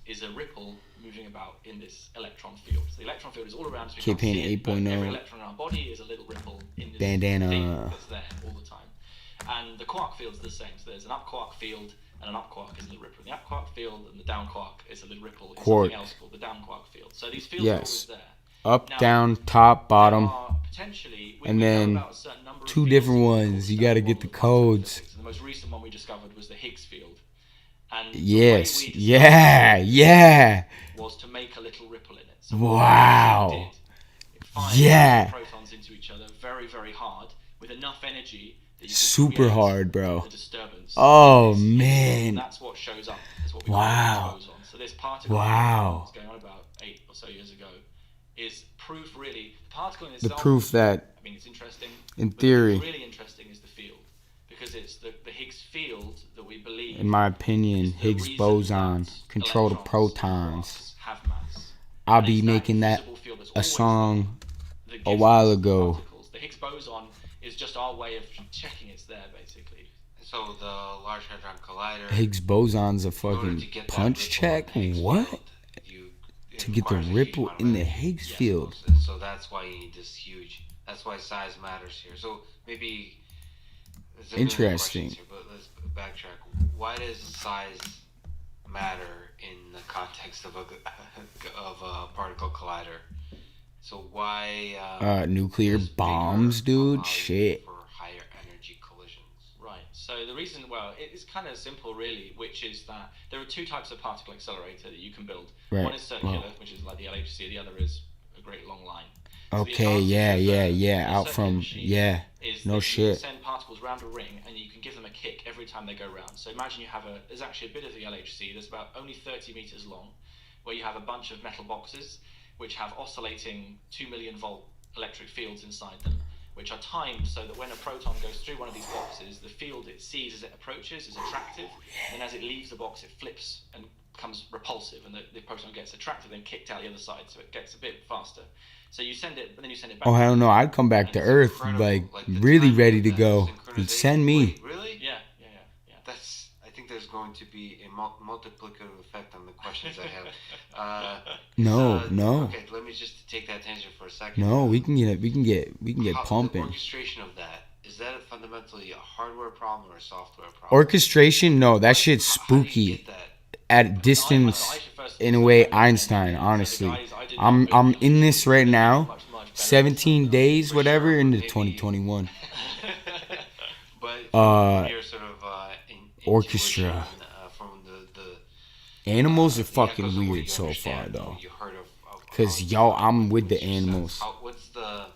Is a ripple moving about in this electron field. So the electron field is all around us. We Kid can't see Painting it, but 8.0. every electron in our body is a little ripple in this Bandana. thing that's there all the time. And the quark fields are the same. So there's an up quark field, and an up quark is a little ripple in the up quark field, and the down quark is a little ripple in something else called the down quark field. So these fields are always there. Up, Now, down, top, bottom, there are potentially, we and know then about a certain number of two fields different called ones. You got to get the standard model of codes. physics. And the most recent one we discovered was the Higgs field. And Yes. the way we Yeah. was to make a little ripple in it. So Wow. it fired Yeah. protons into each other very, very hard with enough energy that you super create hard, bro. the disturbance. Oh It's- man. That's what shows up. That's what we Wow. call Higgs boson. So this particle Wow. that's going on about 8 or so years ago is proof, really. The particle in The itself, proof that, I mean, it's interesting. in but theory, what's really interesting is the field, because it's the Higgs field that we believe. in my opinion, Higgs boson control the protons. Have mass. I'll be making that a song a while ago. The Higgs boson is just our way of checking it's there, basically. So the Large Hadron Collider. Higgs boson's a fucking punch check? What? To get the ripple in the Higgs field. So that's why you need this huge. That's why size matters here. So maybe. Interesting. Here, but let's backtrack. Why does size matter in the context of a particle collider? So why? Nuclear bombs, dude. Shit. For higher energy collisions. Right. So the reason, well, it's kind of simple, really, which is that there are two types of particle accelerator that you can build. Right. One is circular, which is like the LHC. The other is a great long line. So Okay. Yeah. Out from no You shit. send particles round a ring, and you can give them a kick every time they go round. So imagine you have there's actually a bit of the LHC. There's about only 30 meters long, where you have a bunch of metal boxes which have oscillating 2 million volt electric fields inside them, which are timed so that when a proton goes through one of these boxes, the field it sees as it approaches is attractive, and as it leaves the box, it flips and becomes repulsive, and the proton gets attracted and kicked out the other side, so it gets a bit faster. So you send it, and then you send it back. Oh hell no! I'd come back to Earth like really ready to go. You'd send me. Really? Yeah. That's. I think there's going to be a multiplicative effect on the questions I have. No. Okay, let me just take that tangent for a second. No, we can get pumping. The orchestration of that, is that fundamentally a hardware problem or a software problem? Orchestration? No, that shit's spooky. At distance, in a way, Einstein. Honestly, I'm in this right now. 17 days, whatever, into 2021. Orchestra. Animals are fucking weird so far, though. Cause y'all, I'm with the animals. What's the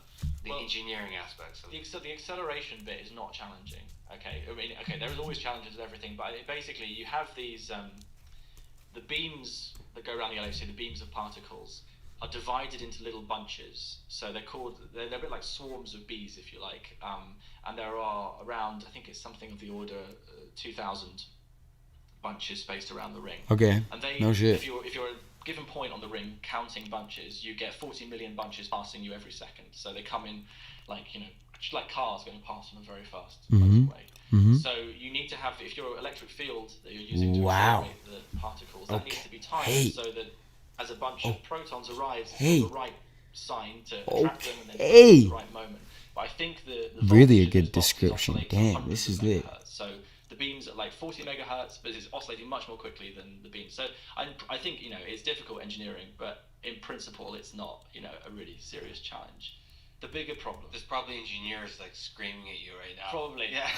engineering aspects of it? The acceleration bit is not challenging. Okay, I mean, there's always challenges with everything, but basically you have these the beams that go around the LHC, the beams of particles, are divided into little bunches. So they're a bit like swarms of bees, if you like. And there are around, I think it's something of the order 2,000 bunches spaced around the ring. Okay. And they, no shit. If you're a given point on the ring counting bunches, you get 40 million bunches passing you every second. So they come in like cars going past in a very fast way. Mm-hmm. So you need to have, if your electric field that you're using to accelerate the particles, that needs to be timed so that as a bunch of protons arrives, it's the right sign to attract them and then the right moment. But I think the really a good description. Damn, this is lit. So the beams at like 40 megahertz, but it's oscillating much more quickly than the beams. So I think it's difficult engineering, but in principle, it's not a really serious challenge. The bigger problem. There's probably engineers like screaming at you right now. Probably. Yeah.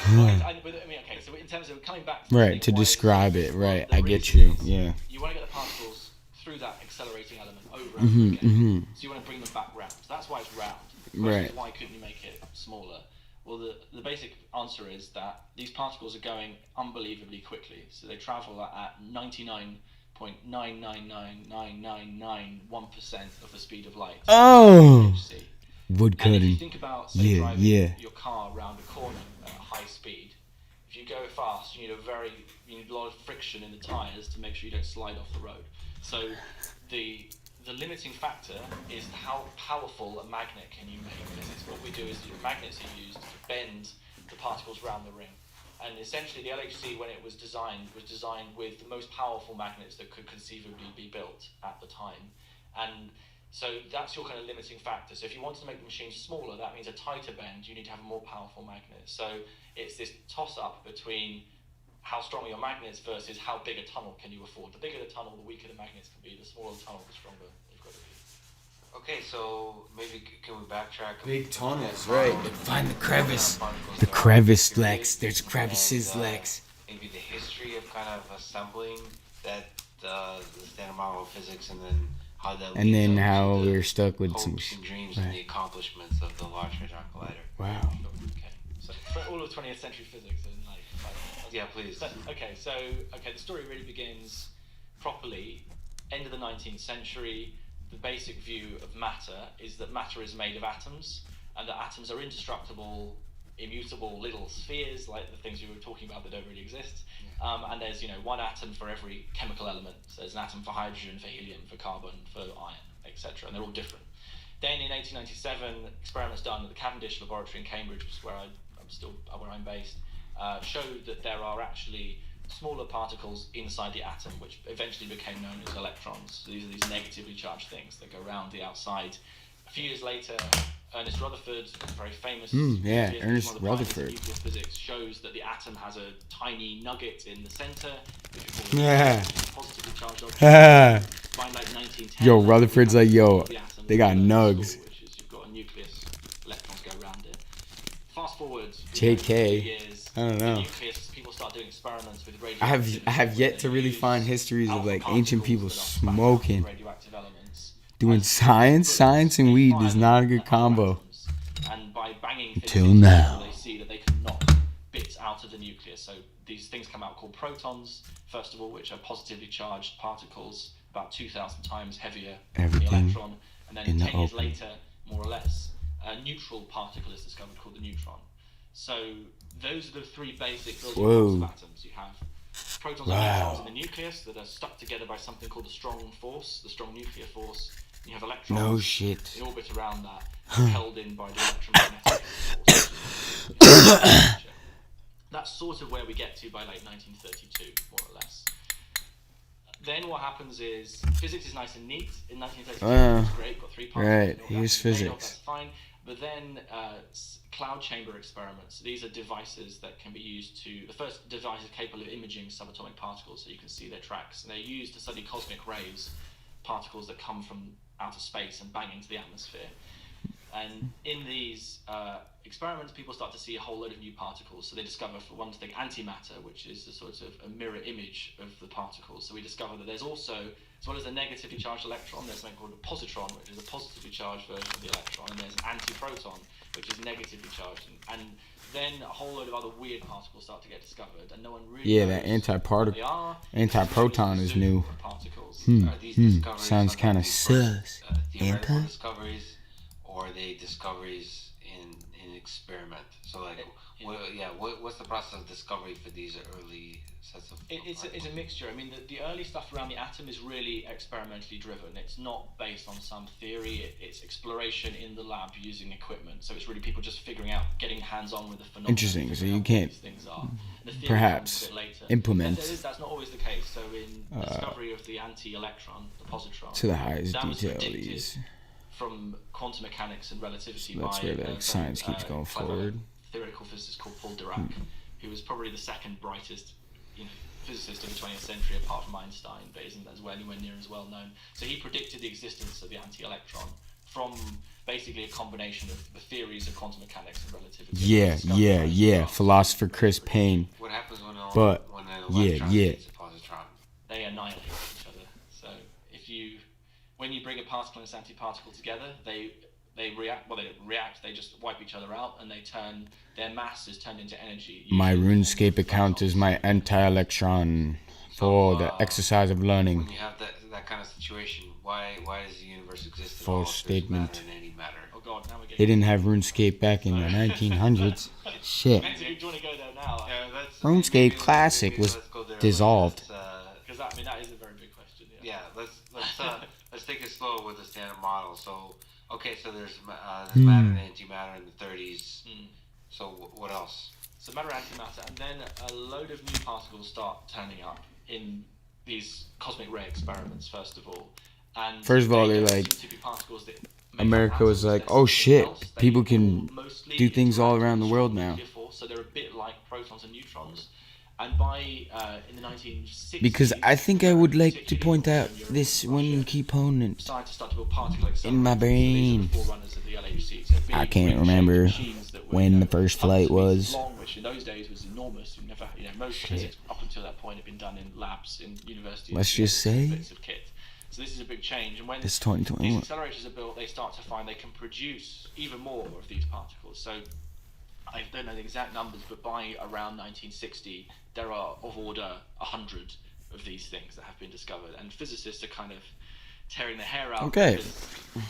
Okay. So in terms of coming back. To describe it. Right. I get you. Yeah. You want to get the particles through that accelerating element over and over again. So you want to bring them back round. So that's why it's round. Right. Why couldn't you make it smaller? Well, the basic answer is that these particles are going unbelievably quickly. So they travel at 99.9999991% of the speed of light. Oh. Wood cutting. And if you think about driving your car around a corner at high speed, if you go fast, you need a lot of friction in the tires to make sure you don't slide off the road. So the limiting factor is how powerful a magnet can you make. What we do is the magnets are used to bend the particles around the ring. And essentially the LHC, when it was designed with the most powerful magnets that could conceivably be built at the time. And so that's your kind of limiting factor. So if you wanted to make the machine smaller, that means a tighter bend, you need to have a more powerful magnet. So it's this toss-up between how strong are your magnets versus how big a tunnel can you afford. The bigger the tunnel, the weaker the magnets can be. The smaller the tunnel, the stronger you've got to be. Okay, so maybe can we backtrack? Big tunnels, right. Find the crevice. The crevice, Lex. There's crevices, Lex. Maybe the history of kind of assembling that the standard model of physics, and then how that and then how we're stuck with some dreams and the accomplishments of the Large Hadron Collider. Wow. Okay. So all of 20th century physics in like 5 minutes? Yeah, please. The story really begins properly. End of the 19th century. The basic view of matter is that matter is made of atoms, and that atoms are indestructible, immutable little spheres, like the things we were talking about that don't really exist. And there's one atom for every chemical element. So there's an atom for hydrogen, for helium, for carbon, for iron, etc. And they're all different. Then in 1897, experiments done at the Cavendish Laboratory in Cambridge, which is where I'm based, showed that there are actually smaller particles inside the atom, which eventually became known as electrons. So these are these negatively charged things that go around the outside. A few years later, Ernest Rutherford, very famous Ernest Rutherford, nuclear physics, shows that the atom has a tiny nugget in the center, which we call positively charged object. By like 1910, Yo, Rutherford's like, they got nugs. Which is you've got a nucleus, electrons go around it. Fast forward, JK. years, I don't know. The nucleus, people start doing experiments with radioactive. I have yet to really find histories of like ancient people smoking. Radioactive elements. Doing science and weed is not a good combo. And by banging Till now. They see that they can knock bits out of the nucleus. So these things come out called protons, first of all, which are positively charged particles, about 2,000 times heavier than the electron. And then 10 years later, more or less, a neutral particle is discovered called the neutron. So those are the three basic building blocks of atoms. You have protons and neutrons in the nucleus that are stuck together by something called the strong force, the strong nuclear force. And you have electrons in orbit around that, held in by the electromagnetic force. That's sort of where we get to by like 1932, more or less. Then what happens is physics is nice and neat. In 1932, it's great, got 3 parts. Right, here's physics. That's fine. But then cloud chamber experiments. These are devices that can be used to. The first device is capable of imaging subatomic particles, so you can see their tracks. And they're used to study cosmic rays, particles that come from outer space and bang into the atmosphere. And in these experiments, people start to see a whole load of new particles. So they discover, for one thing, antimatter, which is a sort of a mirror image of the particles. So we discover that there's also, as well as a negatively charged electron, there's something called a positron, which is a positively charged version of the electron, and there's an antiproton, which is negatively charged. And then a whole load of other weird particles start to get discovered, and no one really knows that what they are. antiproton is new. Sounds kind of sus. Theoretical discoveries, or are they discoveries in experiment? So like, what's the process of discovery for these early sets of? It's a mixture. I mean, the early stuff around the atom is really experimentally driven. It's not based on some theory. It's exploration in the lab using equipment. So it's really people just figuring out, getting hands-on with the phenomena. Interesting. So you can't perhaps implement. That's not always the case. So in discovery of the anti-electron, the positron, to the highest detail, these. From quantum mechanics and relativity, so that's where like science keeps going forward. Theoretical physicist called Paul Dirac, who was probably the second brightest, physicist of the 20th century, apart from Einstein, but isn't anywhere near as well known. So he predicted the existence of the anti-electron from basically a combination of the theories of quantum mechanics and relativity. Yeah. Philosopher Chris Payne. What happens when an electron hits a positron? They annihilate each other. So when you bring a particle and its antiparticle together, they react. Well, they don't react. They just wipe each other out, and their mass is turned into energy. My RuneScape account is my anti-electron for the exercise of learning. When you have that kind of situation, why does the universe exist at False statement. Matter in any matter? Oh God, now we're getting. They didn't have RuneScape back in the 1900s. Shit. Do you want to go there now? RuneScape Classic was dissolved. Because that is a very big question. Yeah, let's take it slow with the standard model. So there's matter and antimatter in the 30s. So what else? So matter, antimatter, and then a load of new particles start turning up in these cosmic ray experiments. First of all, they're like, America was like, oh shit, people can do things all around the world now. So they're a bit like protons and neutrons. And by in the 1960s, because I think I would like to point out this one component in my brain. I can't remember when the first flight was. Which in those days was enormous. Most physics up until that point had been done in labs in universities. Let's just say. Bits of kit. So this is a big change. And when these accelerators are built, they start to find they can produce even more of these particles. So I don't know the exact numbers, but by around 1960, there are of order 100 of these things that have been discovered, and physicists are kind of tearing their hair out Okay. because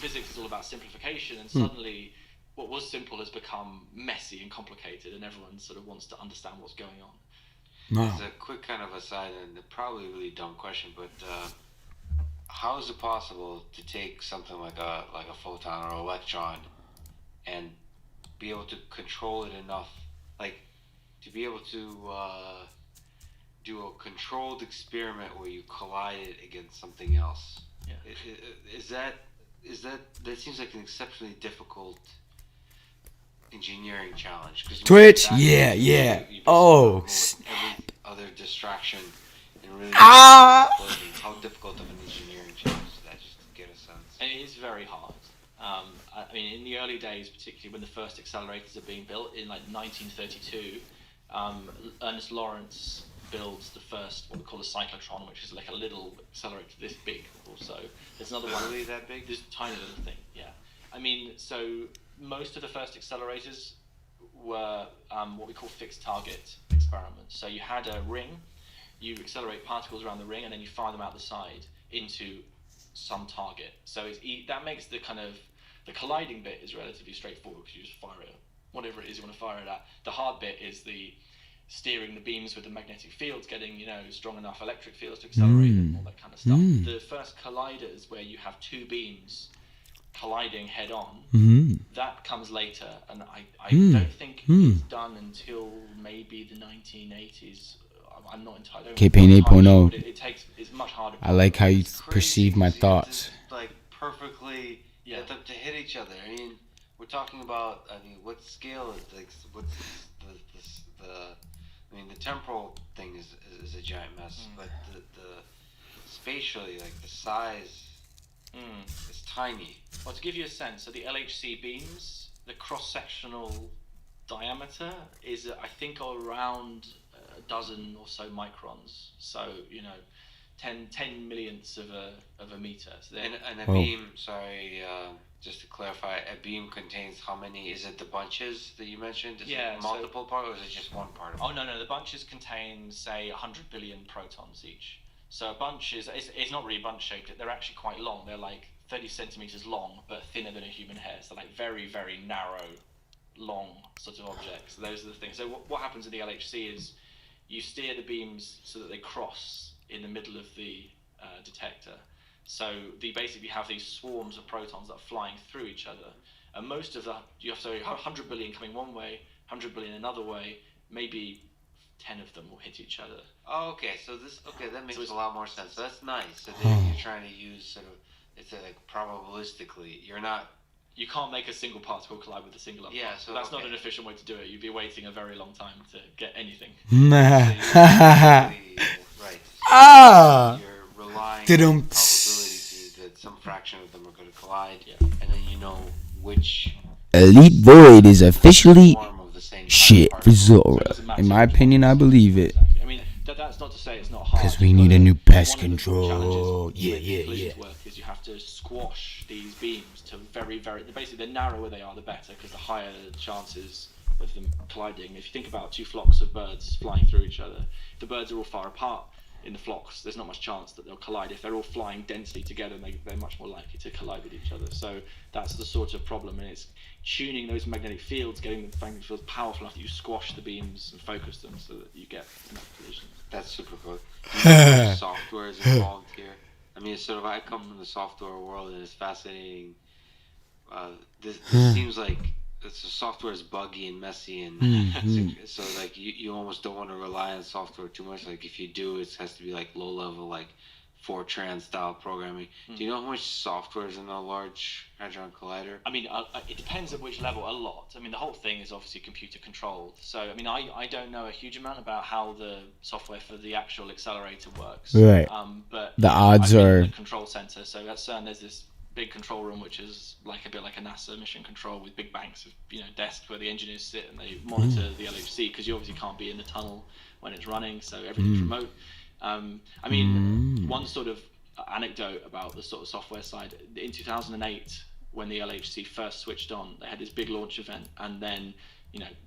physics is all about simplification, and suddenly what was simple has become messy and complicated, and everyone sort of wants to understand what's going on. Wow. As a quick kind of aside, and probably a really dumb question, but how is it possible to take something like a photon or electron and be able to control it enough, like to be able to do a controlled experiment where you collide it against something else? Yeah. That seems like an exceptionally difficult engineering challenge? Twitch, yeah. Oh, every other distraction and really Ah! how difficult of an engineering challenge is that, just to get a sense? And it is very hard. I mean, in the early days, particularly when the first accelerators are being built in like 1932, Ernest Lawrence builds the first what we call a cyclotron, which is like a little accelerator this big or so. There's another one really that big? This tiny little thing, yeah. I mean, so most of the first accelerators were what we call fixed target experiments. So you had a ring, you accelerate particles around the ring, and then you fire them out the side into some target. So that makes the kind of the colliding bit is relatively straightforward because you just fire it, whatever it is you want to fire it at. The hard bit is the steering the beams with the magnetic fields, getting strong enough electric fields to accelerate them, all that kind of stuff. The first colliders where you have two beams colliding head on, that comes later, and I don't think it's done until maybe the 1980s. I'm not entirely. K-Pain 8.0. It's much harder. I like how you perceive my thoughts. Like perfectly get them to hit each other. I mean, we're talking about. I mean, what scale is like? What's the I mean, the temporal thing is a giant mess, but the spatially, like the size, is tiny. Well, to give you a sense, so the LHC beams, the cross-sectional diameter is, I think, around a dozen or so microns. So 10 millionths of a meter. So and a beam. Sorry. Just to clarify, a beam contains how many? Is it the bunches that you mentioned? Is it multiple parts, or is it just one particle? Oh, no. The bunches contain, say, 100 billion protons each. So a bunch it's not really bunch-shaped. They're actually quite long. They're like 30 centimeters long, but thinner than a human hair. So like very, very narrow, long sort of objects. Those are the things. So what happens in the LHC is you steer the beams so that they cross in the middle of the detector. So they basically have these swarms of protons that are flying through each other, and most of you have 100 billion coming one way, 100 billion another way. Maybe 10 of them will hit each other. Oh, okay. So that makes a lot more sense. So that's nice. So then you're trying to use sort of it's like probabilistically. You can't make a single particle collide with a single other. Yeah, so that's not an efficient way to do it. You'd be waiting a very long time to get anything. Right. Ah. You're relying on probability that some fraction of them are going to collide, and then you know which Elite Void is officially shit for Zora. In my opinion, I believe it. I mean, that's not to say it's not hard. Because we need a new pest control. Yeah. Work is you have to squash these beams to very, very. Basically, the narrower they are, the better, because the higher the chances of them colliding. If you think about two flocks of birds flying through each other, if the birds are all far apart in the flocks, there's not much chance that they'll collide. If they're all flying densely together, they're much more likely to collide with each other. So that's the sort of problem, and it's tuning those magnetic fields, getting the magnetic fields powerful enough that you squash the beams and focus them so that you get enough collision. That's super cool. Do you know software is involved here? I mean, it's sort of, I come from the software world, and it's fascinating. This seems like the software is buggy and messy, and so like you almost don't want to rely on software too much. Like if you do, it has to be like low level, like Fortran style programming. Do you know how much software is in a Large Hadron Collider? I mean, it depends at which level. A lot. I mean, the whole thing is obviously computer controlled. So I mean, I don't know a huge amount about how the software for the actual accelerator works. Right. But the odds are in the control center. So at CERN, there's this big control room which is like a bit like a NASA mission control with big banks of desks where the engineers sit and they monitor the LHC, because you obviously can't be in the tunnel when it's running, so everything's remote. I mean, one sort of anecdote about the sort of software side, in 2008 when the LHC first switched on, they had this big launch event, and then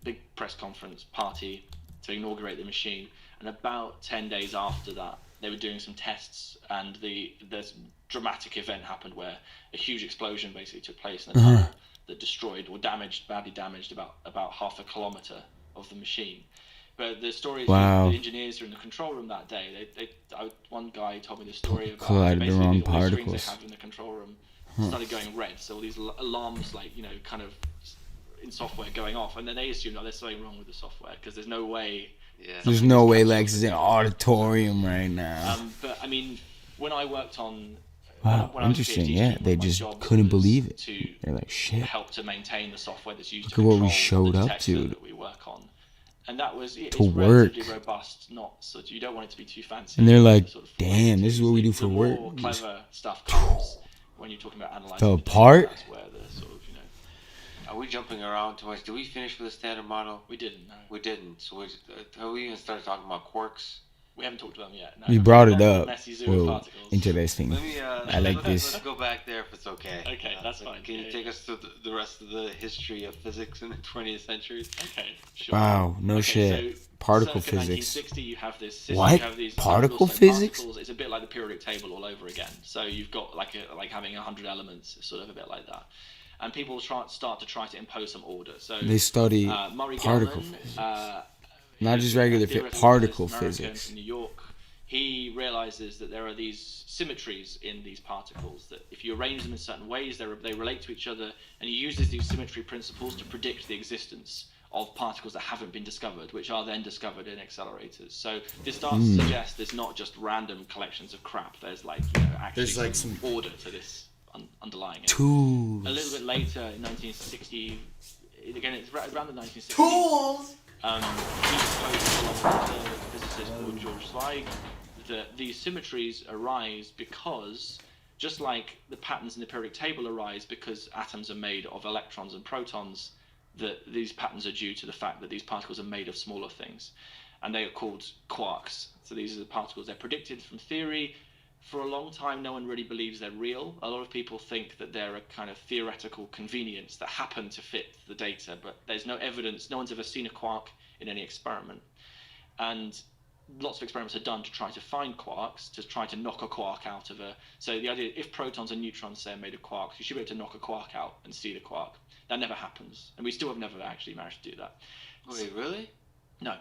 big press conference party to inaugurate the machine. And about 10 days after that, they were doing some tests, and this dramatic event happened where a huge explosion basically took place in the tunnel that destroyed or badly damaged about half a kilometer of the machine. But the story is the engineers who were in the control room that day. One guy told me the story about collided the wrong all the screens particles. they have in the control room started going red. So all these alarms, kind of in software going off, and then they assume there's something wrong with the software because there's no way. Yeah. There's no way Lex is in auditorium right now. But I mean, when I worked on. Wow, when I was a interesting. PhD Yeah, student, they my just job couldn't was believe it. to They're like, shit. help to maintain the software that's used Look to at what control we showed the up detector to. that we work on. And that was it's To work. relatively robust, not so you don't want it to be too fancy. And they're like, sort of damn, this is what we do for the work. more clever stuff comes when you're talking about analyzing Fell the data, apart? that's where the sort of, Are we jumping around too much? Did we finish with the standard model? We didn't, no. We didn't. So have we even started talking about quarks? We haven't talked about them yet. No. You brought it up. Messy zoo Well, particles. interesting. Let me, I like this. Let's go back there if it's okay. Okay, that's fine. Can you take us through the rest of the history of physics in the 20th century? Okay, sure. Wow, no shit. So Particle circa physics. 1960, you have this system. What? You have these Particle particles. physics? It's a bit like the periodic table all over again. So you've got like having 100 elements, it's sort of a bit like that. And people start to try to impose some order. So They study Murray particle Gell-Mann, physics. who's Not just a regular theoretical particle physicist American physics. from New York. He realizes that there are these symmetries in these particles that if you arrange them in certain ways, they relate to each other, and he uses these symmetry principles to predict the existence of particles that haven't been discovered, which are then discovered in accelerators. So this starts to suggest there's not just random collections of crap. There's actually some order to this underlying it. Tools. A little bit later, in 1960, again it's around the 1960s. Tools. He disclosed along with a physicist called George Zweig that these symmetries arise because, just like the patterns in the periodic table arise because atoms are made of electrons and protons, that these patterns are due to the fact that these particles are made of smaller things, and they are called quarks. So these are the particles. They're predicted from theory. For a long time, no one really believes they're real. A lot of people think that they're a kind of theoretical convenience that happen to fit the data, but there's no evidence. No one's ever seen a quark in any experiment. And lots of experiments are done to try to find quarks, to try to knock a quark out of a... So the idea, if protons and neutrons, say, are made of quarks, you should be able to knock a quark out and see the quark. That never happens, and we still have never actually managed to do that. Wait, really? No.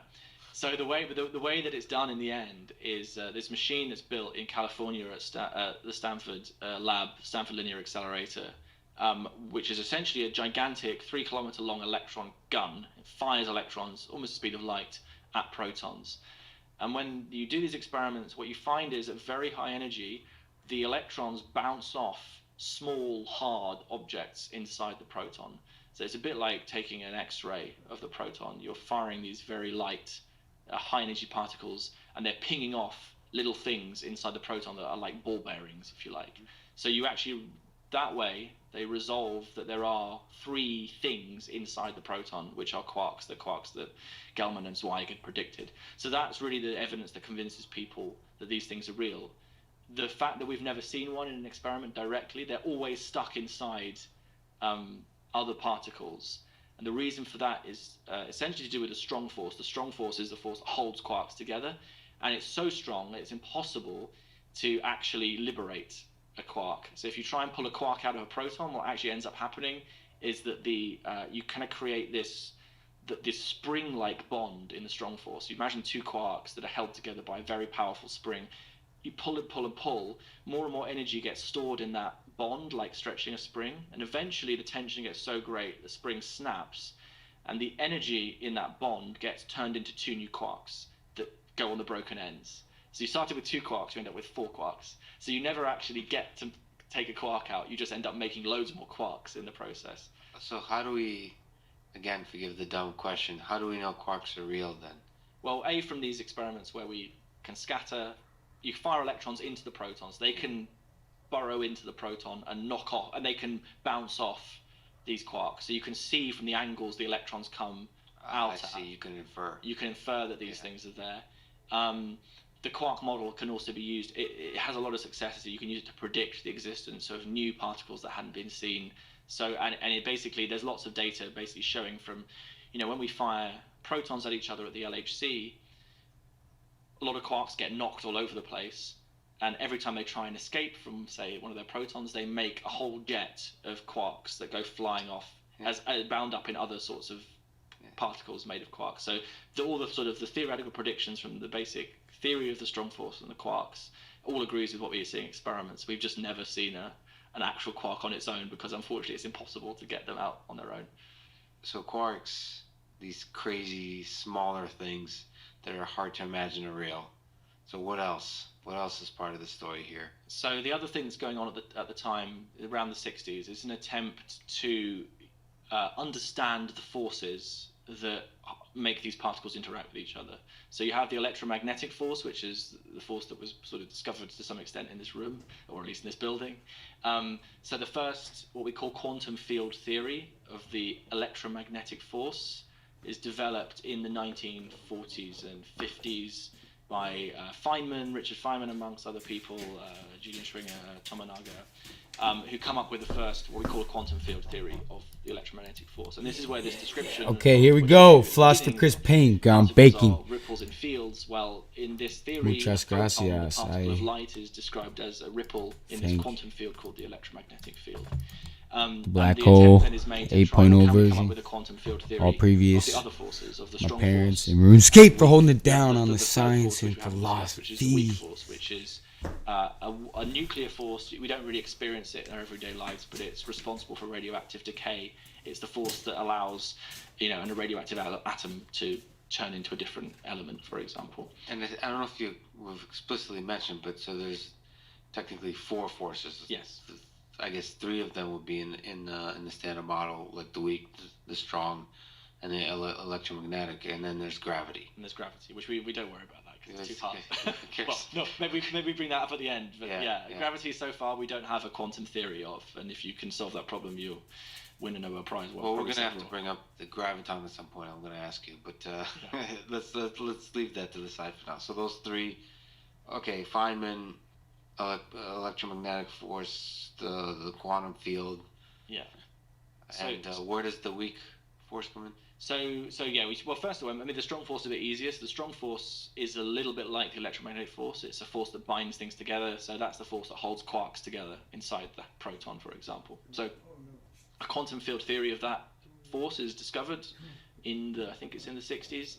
So the way that it's done in the end is this machine that's built in California at the Stanford lab, Stanford Linear Accelerator, which is essentially a gigantic 3-kilometer long electron gun. It fires electrons almost the speed of light at protons. And when you do these experiments, what you find is at very high energy, the electrons bounce off small, hard objects inside the proton. So it's a bit like taking an X-ray of the proton. You're firing these very light, high-energy particles, and they're pinging off little things inside the proton that are like ball bearings, if you like. So you actually, that way, they resolve that there are 3 things inside the proton, which are quarks, the quarks that Gell-Mann and Zweig had predicted. So that's really the evidence that convinces people that these things are real. The fact that we've never seen one in an experiment directly, they're always stuck inside other particles. And the reason for that is essentially to do with the strong force. The strong force is the force that holds quarks together. And it's so strong that it's impossible to actually liberate a quark. So if you try and pull a quark out of a proton, what actually ends up happening is that you kind of create this spring-like bond in the strong force. You imagine 2 quarks that are held together by a very powerful spring. You pull and pull and pull, more and more energy gets stored in that bond, like stretching a spring, and eventually the tension gets so great the spring snaps, and the energy in that bond gets turned into 2 new quarks that go on the broken ends. So you started with 2 quarks, you end up with 4 quarks. So you never actually get to take a quark out, you just end up making loads more quarks in the process. So how do we, again, forgive the dumb question, how do we know quarks are real then? Well, from these experiments where we can scatter, you fire electrons into the protons, they can burrow into the proton and knock off, and they can bounce off these quarks. So you can see from the angles the electrons come out. I see, you can infer. You can infer that these things are there. The quark model can also be used, it has a lot of successes, so you can use it to predict the existence of new particles that hadn't been seen. So, and it basically, there's lots of data basically showing from when we fire protons at each other at the LHC, a lot of quarks get knocked all over the place, and every time they try and escape from, say, one of their protons, they make a whole jet of quarks that go flying off as bound up in other sorts of particles made of quarks. So all the sort of the theoretical predictions from the basic theory of the strong force and the quarks all agrees with what we see in experiments. We've just never seen an actual quark on its own, because unfortunately it's impossible to get them out on their own. So quarks, these crazy smaller things that are hard to imagine are real. So what else? What else is part of the story here? So the other thing that's going on at the time, around the 60s, is an attempt to understand the forces that make these particles interact with each other. So you have the electromagnetic force, which is the force that was sort of discovered to some extent in this room, or at least in this building. So the first, what we call quantum field theory of the electromagnetic force, is developed in the 1940s and 50s by Richard Feynman, amongst other people, Julian Schwinger, Tomonaga, who come up with the first, what we call a quantum field theory of the electromagnetic force. And this is where this description... Okay, here we go. Floss for Chris Pink. I'm baking. Ripples in fields. Well, in this theory, Muchas gracias. The particle of light is described as a ripple in this quantum field called the electromagnetic field. Black hole, 8.0 version, all previous, my parents, and RuneScape for holding it down on the science and philosophy. Which is a nuclear force. We don't really experience it in our everyday lives, but it's responsible for radioactive decay. It's the force that allows, a radioactive atom to turn into a different element, for example. And I don't know if you have explicitly mentioned, but so there's technically 4 forces. Yes. I guess 3 of them would be in the standard model, like the weak, the strong, and the electromagnetic, and then there's gravity. And there's gravity, which we don't worry about that because it's too hard. Well, no, maybe bring that up at the end. But gravity so far we don't have a quantum theory of, and if you can solve that problem, you'll win a Nobel Prize. Well, we're going to have to bring up the graviton at some point. I'm going to ask you, but let's leave that to the side for now. So those 3, okay, Feynman. Electromagnetic force, the quantum field. Yeah. And where does the weak force come in? So yeah. Well, first of all, the strong force is a bit easier. So the strong force is a little bit like the electromagnetic force. It's a force that binds things together. So that's the force that holds quarks together inside the proton, for example. So a quantum field theory of that force is discovered I think it's in the 60s.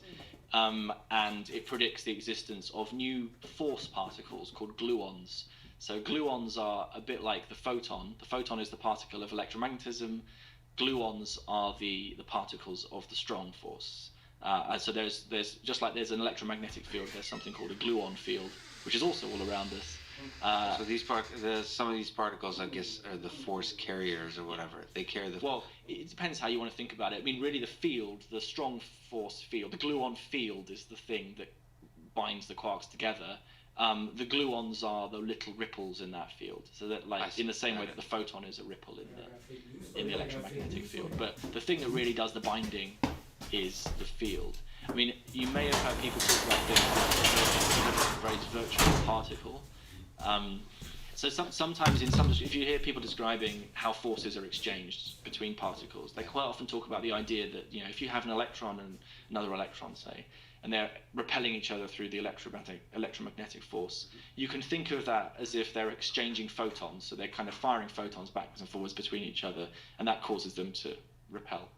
And it predicts the existence of new force particles called gluons. So gluons are a bit like the photon. The photon is the particle of electromagnetism. Gluons are the particles of the strong force. And so there's just like there's an electromagnetic field, there's something called a gluon field, which is also all around us. So some of these particles, I guess, are the force carriers or whatever. They carry the... Well, it depends how you want to think about it. Really the field, the strong force field, the gluon field is the thing that binds the quarks together. The gluons are the little ripples in that field. So that, in the same way that the photon is a ripple in the electromagnetic field. But the thing that really does the binding is the field. You may have heard people talk about this like a very virtual particle. So sometimes if you hear people describing how forces are exchanged between particles, they quite often talk about the idea that if you have an electron and another electron, say, and they're repelling each other through the electromagnetic force, you can think of that as if they're exchanging photons. So they're kind of firing photons backwards and forwards between each other, and that causes them to repel.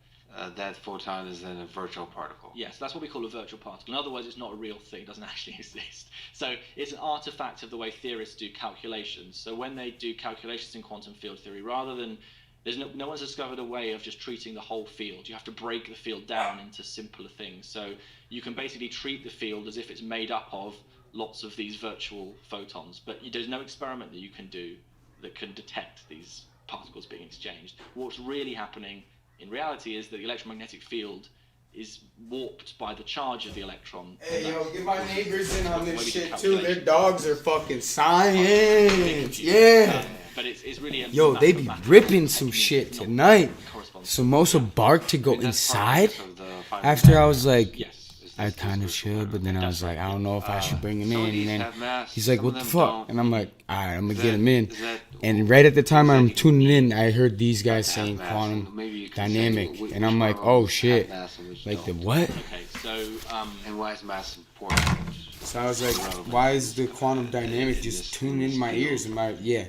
That photon is then a virtual particle. Yes, that's what we call a virtual particle. In other words, it's not a real thing. It doesn't actually exist. So it's an artifact of the way theorists do calculations. So when they do calculations in quantum field theory, rather than... No one's discovered a way of just treating the whole field. You have to break the field down into simpler things. So you can basically treat the field as if it's made up of lots of these virtual photons. But there's no experiment that you can do that can detect these particles being exchanged. What's really happening in reality is that the electromagnetic field is warped by the charge of the electron. Hey, get my neighbors in on this shit too. Their dogs are fucking science. Yeah. But it's really... they be ripping some shit tonight. Samosa barked to go inside after I was like... I kind of should, but then I was like, I don't know if I should bring him Some of in. these And then have masks, he's like, some what of the them fuck? don't. And I'm like, all right, I'm going to Is get that- him in. is that- And right at the time what does I'm that even tuning in, mean? I heard these guys To have saying masks, quantum and maybe you can dynamic. say which And I'm like, ones oh have shit. masks and which Like the don't. what? Okay, so And why is mass important? So I was like, why is the quantum dynamic just tuning in my ears? And my, View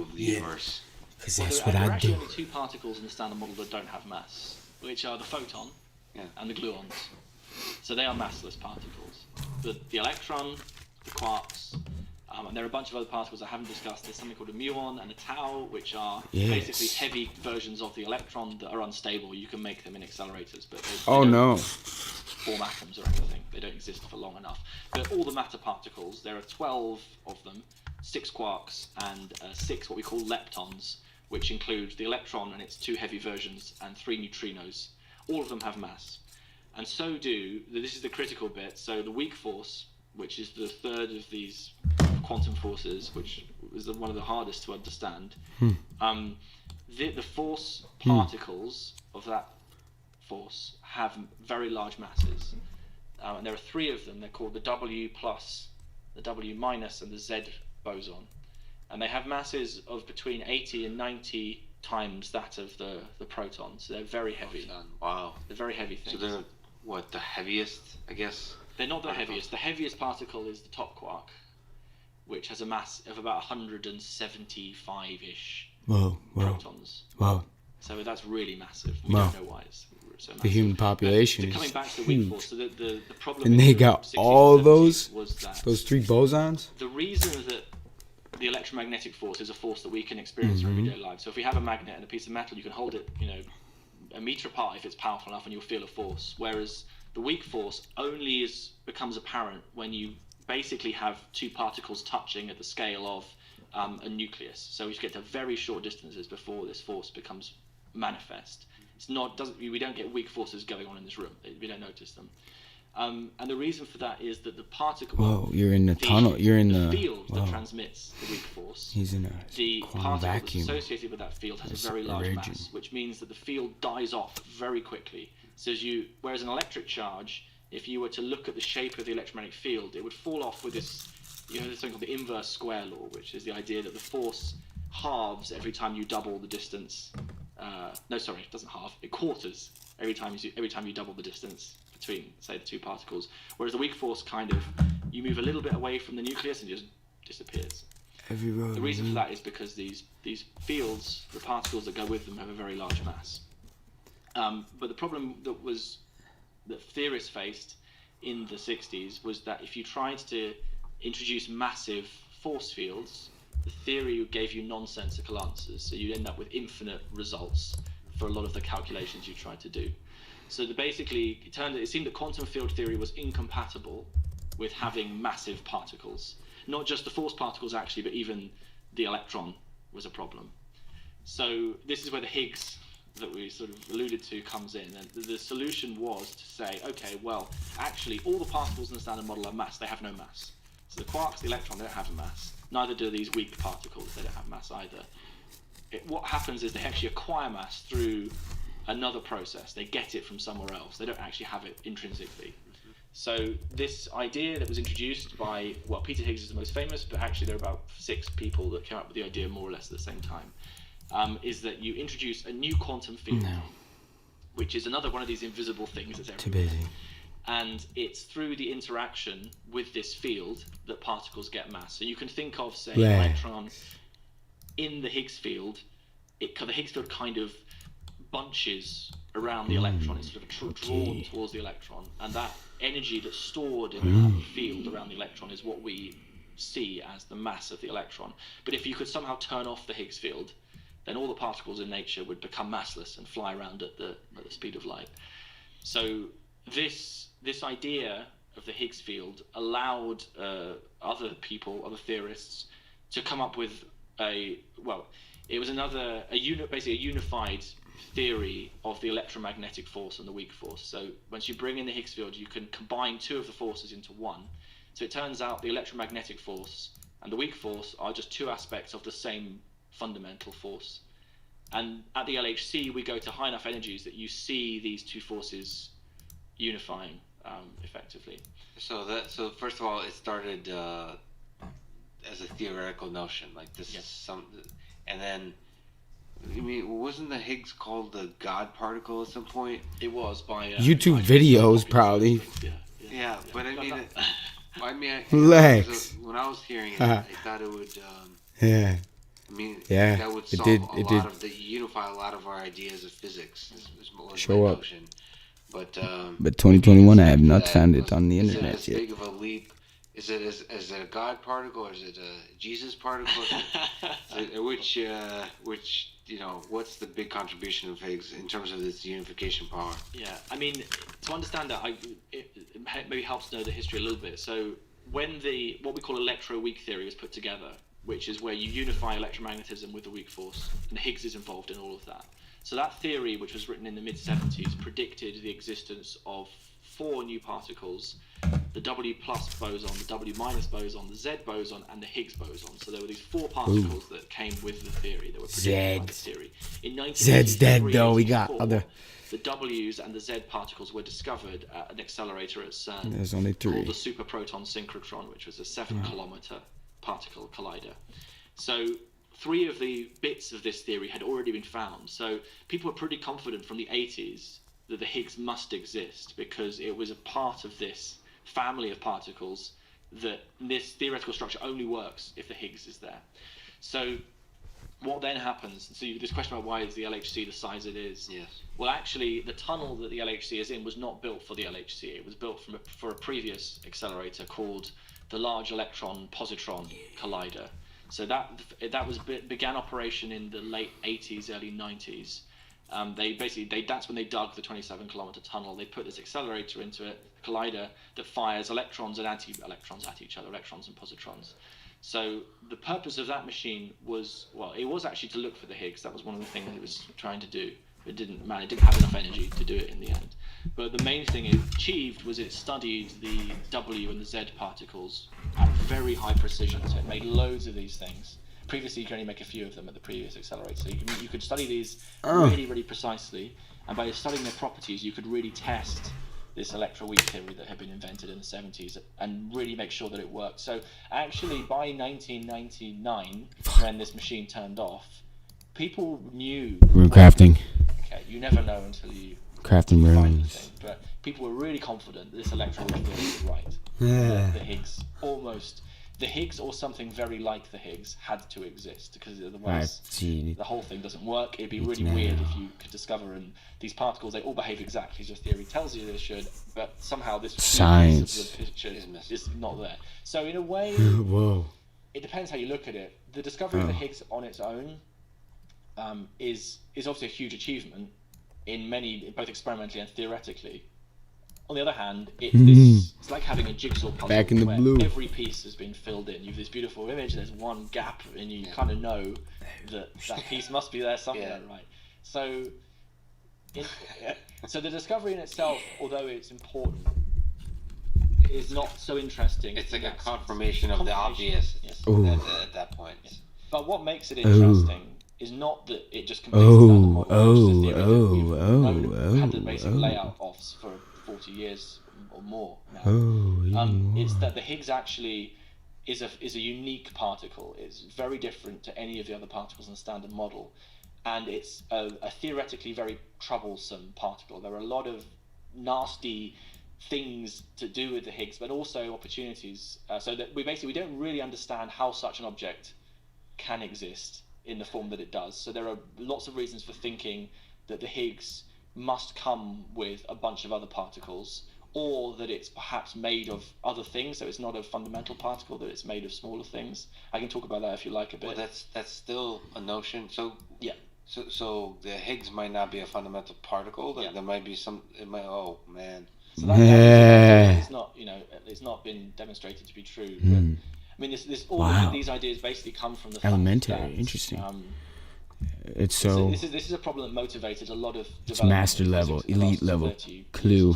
of the yeah. universe. Because well, that's there what are I actually do. only two particles in the standard model that don't have mass, which are the photon and the gluons. So they are massless particles. The electron, the quarks, and there are a bunch of other particles I haven't discussed. There's something called a muon and a tau, which are basically heavy versions of the electron that are unstable. You can make them in accelerators, but they don't form atoms or anything. They don't exist for long enough. But all the matter particles, there are 12 of them, 6 quarks and 6 what we call leptons, which include the electron and its 2 heavy versions and 3 neutrinos. All of them have mass. And so do, this is the critical bit, so the weak force, which is the third of these quantum forces, which is one of the hardest to understand. The force particles of that force have very large masses. And there are 3 of them. They're called the W plus, the W minus, and the Z boson. And they have masses of between 80 and 90 times that of the protons. So they're very heavy. Wow. They're very heavy things. So they're, what, the heaviest, I guess? They're not the heaviest. The heaviest particle is the top quark, which has a mass of about 175-ish protons. Whoa. So that's really massive. We don't know why it's so massive. The human population coming is back to the weak force, so the problem and in they the got 60s all and 70s those was that 3 bosons. the reason that the electromagnetic force is a force that we can experience in everyday life. So if we have a magnet and a piece of metal, you can hold it, a meter apart if it's powerful enough, and you'll feel a force. Whereas the weak force only becomes apparent when you basically have 2 particles touching at the scale of a nucleus. So we get to very short distances before this force becomes manifest. We don't get weak forces going on in this room. We don't notice them. And the reason for that is that the particle. Whoa, you're in the tunnel. You're in the field that transmits the weak force. He's in the quantum particle vacuum. that's associated with that field has a very large mass, which means that the field dies off very quickly. So whereas an electric charge, if you were to look at the shape of the electromagnetic field, it would fall off with this. There's something called the inverse square law, which is the idea that the force halves every time you double the distance. No, sorry, it doesn't halve. It quarters every time you double the distance between, say, the 2 particles. Whereas the weak force you move a little bit away from the nucleus and just disappears. The reason for that is because these fields, the particles that go with them, have a very large mass. But the problem that theorists faced in the 60s was that if you tried to introduce massive force fields, the theory gave you nonsensical answers. So you'd end up with infinite results for a lot of the calculations you tried to do. So basically, it seemed that quantum field theory was incompatible with having massive particles. Not just the force particles, actually, but even the electron was a problem. So this is where the Higgs that we sort of alluded to comes in. And the solution was to say, okay, well, actually, all the particles in the standard model are mass. They have no mass. So the quarks, the electron, they don't have a mass. Neither do these weak particles. They don't have mass either. What happens is they actually acquire mass through another process. They get it from somewhere else. They don't actually have it intrinsically. So this idea that was introduced by, Peter Higgs is the most famous, but actually there are about 6 people that came up with the idea more or less at the same time, is that you introduce a new quantum field, which is another one of these invisible things that's everywhere. Too busy. And it's through the interaction with this field that particles get mass. So you can think of, say, an electron in the Higgs field. The Higgs field kind of bunches around the electron. It's sort of drawn towards the electron. And that energy that's stored in that field around the electron is what we see as the mass of the electron. But if you could somehow turn off the Higgs field, then all the particles in nature would become massless and fly around at the speed of light. So this idea of the Higgs field allowed other theorists to come up with basically a unified theory of the electromagnetic force and the weak force. So once you bring in the Higgs field, you can combine 2 of the forces into one. So it turns out the electromagnetic force and the weak force are just 2 aspects of the same fundamental force. And at the LHC, we go to high enough energies that you see these 2 forces unifying effectively. So first of all, it started as a theoretical notion, like this is some, and then. I mean, wasn't the Higgs called the God particle at some point? It was by YouTube videos, probably. Yeah, but I mean, Lex. when I was hearing it, I thought it would. Yeah. I mean, yeah. that would solve unify a lot of our ideas of physics. Show up. Notion. But 2021, I have not found it on the internet as yet. Big of a leap. Is it a God particle or is it a Jesus particle? Which what's the big contribution of Higgs in terms of its unification power? Yeah, I mean, to understand that, it maybe helps to know the history a little bit. So when what we call electroweak theory was put together, which is where you unify electromagnetism with the weak force, and Higgs is involved in all of that. So that theory, which was written in the mid-70s, predicted the existence of 4 new particles: the W plus boson, the W minus boson, the Z boson, and the Higgs boson. So there were these 4 particles that came with the theory, that were predicted by the theory. In 1983, Zed's dead though. We got other. The W's and the Z particles were discovered at an accelerator at CERN. There's only 3. Called the superproton synchrotron, which was a 7-kilometer particle collider. So 3 of the bits of this theory had already been found. So people were pretty confident from the 80s that the Higgs must exist, because it was a part of this family of particles, that this theoretical structure only works if the Higgs is there. So what then happens? So this question about why is the LHC the size it is? Yes. Well, actually, the tunnel that the LHC is in was not built for the LHC. It was built for a previous accelerator called the Large Electron Positron Collider. So that began operation in the late 80s, early 90s. That's when they dug the 27-kilometer tunnel. They put this accelerator into it, a collider that fires electrons and anti-electrons at each other, electrons and positrons. So the purpose of that machine was, it was actually to look for the Higgs. That was one of the things it was trying to do. It didn't have enough energy to do it in the end. But the main thing it achieved was it studied the W and the Z particles at very high precision. So it made loads of these things. Previously, you could only make a few of them at the previous accelerator. So you could study these really, really precisely, and by studying their properties, you could really test this electroweak theory that had been invented in the 70s and really make sure that it worked. So actually, by 1999, when this machine turned off, people knew... Room crafting. Okay, you never know until you... Crafting rooms. But people were really confident that this electroweak theory was right. Yeah. The Higgs or something very like the Higgs had to exist, because otherwise the whole thing doesn't work. It'd be really weird if you could discover these particles, they all behave exactly as your theory tells you they should, but somehow this science piece of the picture is not there. So in a way, it depends how you look at it. The discovery of the Higgs on its own is obviously a huge achievement both experimentally and theoretically. On the other hand, it's like having a jigsaw puzzle back in the where blue. Every piece has been filled in. You have this beautiful image, there's one gap, and you kind of know that piece must be there somewhere, right? So, so the discovery in itself, although it's important, is not so interesting. It's like a confirmation of the obvious at that point. Yeah. But what makes it interesting is not that it just completes another model, we've had the basic layout offs for 40 years or more now. It's that the Higgs actually is a unique particle. It's very different to any of the other particles in the standard model, and it's a theoretically very troublesome particle. There are a lot of nasty things to do with the Higgs, but also opportunities. So that we don't really understand how such an object can exist in the form that it does. So there are lots of reasons for thinking that the Higgs must come with a bunch of other particles, or that it's perhaps made of other things, so it's not a fundamental particle, that it's made of smaller things. I can talk about that if you like a bit. Well, that's still a notion. So yeah. So the Higgs might not be a fundamental particle. There might be some. It might. Oh man. So it's not. It's not been demonstrated to be true. But, I mean, these ideas basically come from the elementary. Fact that, interesting. This is a problem that motivated a lot of. It's master level, elite level, clue.